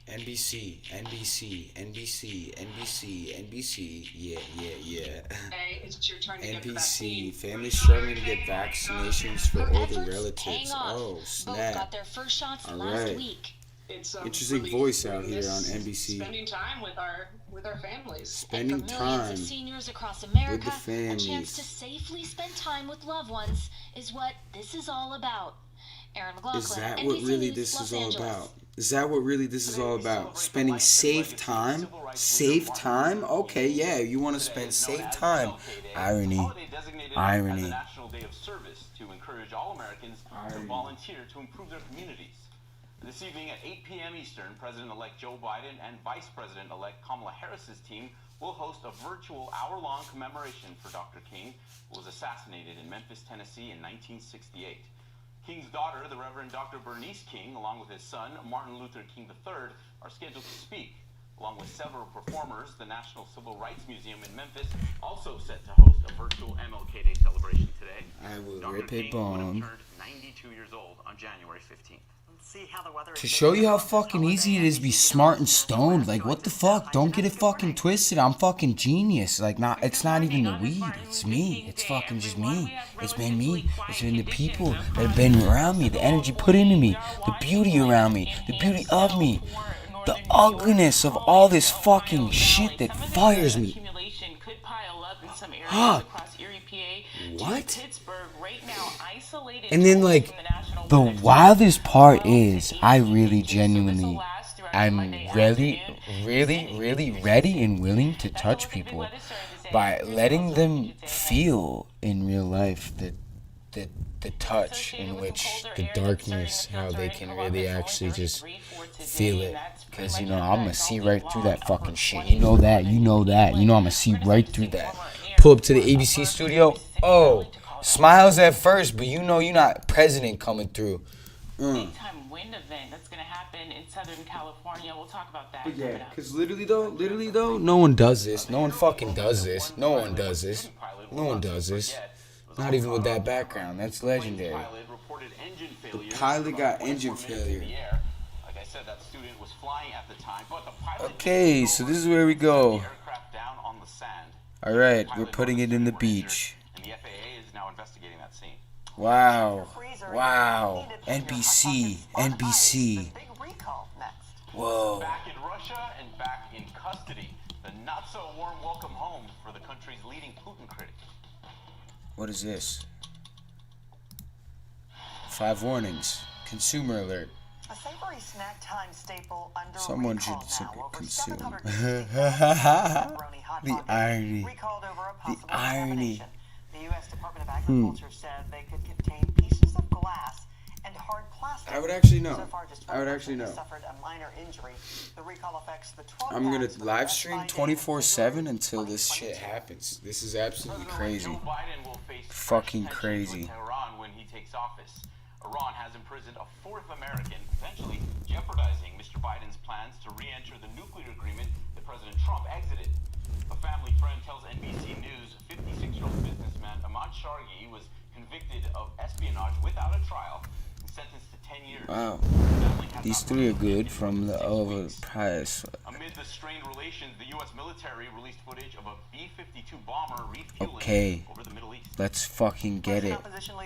NBC, NBC, NBC, NBC, NBC. Yeah. Hey, it's your turn to get the vaccine. NBC. Families struggling to get vaccinations for older relatives. Oh, snap. Got their first shots All last right. week. It's Interesting really voice out here miss on NBC. Spending time with our families. Spending And for millions time of seniors across with America, the a chance to families. safely spend time with loved ones is what this is all about. Aaron McLaughlin, Is that NBC what really News, this Los is all Angeles. about? Is that what really this is all about? Spending safe time? Safe time? Okay, yeah, you want to spend safe time. Irony. Irony. National Day of Service to encourage all Americans to volunteer to improve their communities. This evening at 8 p.m. Eastern, President-elect Joe Biden and Vice President-elect Kamala Harris's team will host a virtual hour-long commemoration for Dr. King, who was assassinated in Memphis, Tennessee in 1968. King's daughter, the Reverend Dr. Bernice King, along with his son, Martin Luther King III, are scheduled to speak. Along with several performers, the National Civil Rights Museum in Memphis also set to host a virtual MLK Day celebration today. I will Dr. rip a King would have bone. turned 92 years old on January 15th. To show you how fucking easy it is to be smart and stoned. Like, what the fuck? Don't get it fucking twisted. I'm fucking genius. Like, it's not even the weed. It's me. It's fucking just me. It's been me. It's been the people that have been around me. The energy put into me. The beauty around me. The beauty of me. The ugliness of all this fucking shit that fires me. Accumulation could pile up in some areas Huh. across Erie, PA. What? Pittsburgh right now isolated. And then, like, the wildest part is, I really genuinely, I'm really ready and willing to touch people by letting them feel in real life the touch in which the darkness, how they can really actually just feel it. Because, I'm going to see right through that fucking shit. You know that. I'm going to see right through that. Pull up to the ABC studio. Oh, smiles at first, but you're not president coming through. Daytime wind event that's going to happen in Southern California. We'll talk about that. But yeah, because literally though, no one does this. No one fucking does this. No one does this. No one does this. Not even with that background. That's legendary. The pilot got engine failure. Like I said, that student was flying at the time, but the pilot Okay, so this is where we go. aircraft down on the sand. Alright, we're putting it in the beach. And the FAA is now investigating that scene. Wow. NBC. Whoa. Back in Russia and back in custody. The not so warm welcome home for the country's leading Putin critic. What is this? 5 warnings. Consumer alert. A savory snack time staple under Someone should recall now. Over consume. 760 pepperoni hot The pockets irony. recalled over a The possible irony. contamination. The The U.S. Department of Agriculture said they could contain pieces of glass and hard plastic. I would actually know. So far, just I would actually know. suffered a minor injury. The recall affects the 12 I'm gonna bags with live the stream Biden 24/7 until this shit happens. This is absolutely crazy. Joe Biden will face Fucking tensions crazy. with Iran when he takes office. Iran has imprisoned a fourth American, potentially jeopardizing Mr. Biden's plans to re-enter the nuclear agreement that President Trump exited. A family friend tells NBC News 56-year-old businessman Ahmad Shargi was convicted of espionage without a trial and sentenced to 10 years. Wow. These three are good from the overpriced. Amid the strained relations, the U.S. military released footage of a B-52 bomber refueling Okay. over the Middle East. Let's fucking get it.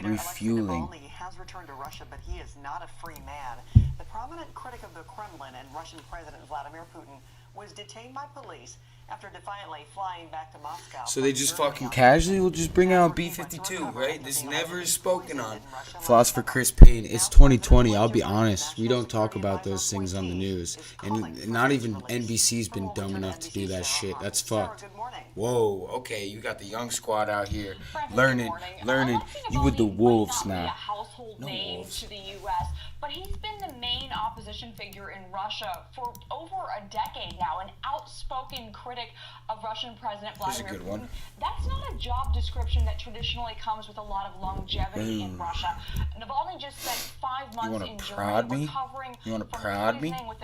Refueling. Navalny has returned to Russia, but he is not a free man. The prominent critic of the Kremlin and Russian President Vladimir Putin was detained by police after defiantly flying back to Moscow. So they just fucking casually will just bring out B-52, right? This never is spoken on. Philosopher Chris Payne, it's 2020, I'll be honest. We don't talk about those things on the news. And not even NBC's been dumb enough to do that shit. That's fucked. Whoa, okay, you got the young squad out here learning. You with the wolves now. Household name to the U.S., but he's been the main opposition figure in Russia for over a decade now, an outspoken critic of Russian President Vladimir Putin. That's not a job description that traditionally comes with a lot of longevity in Russia. Navalny just spent 5 months in Germany recovering from poisoning with the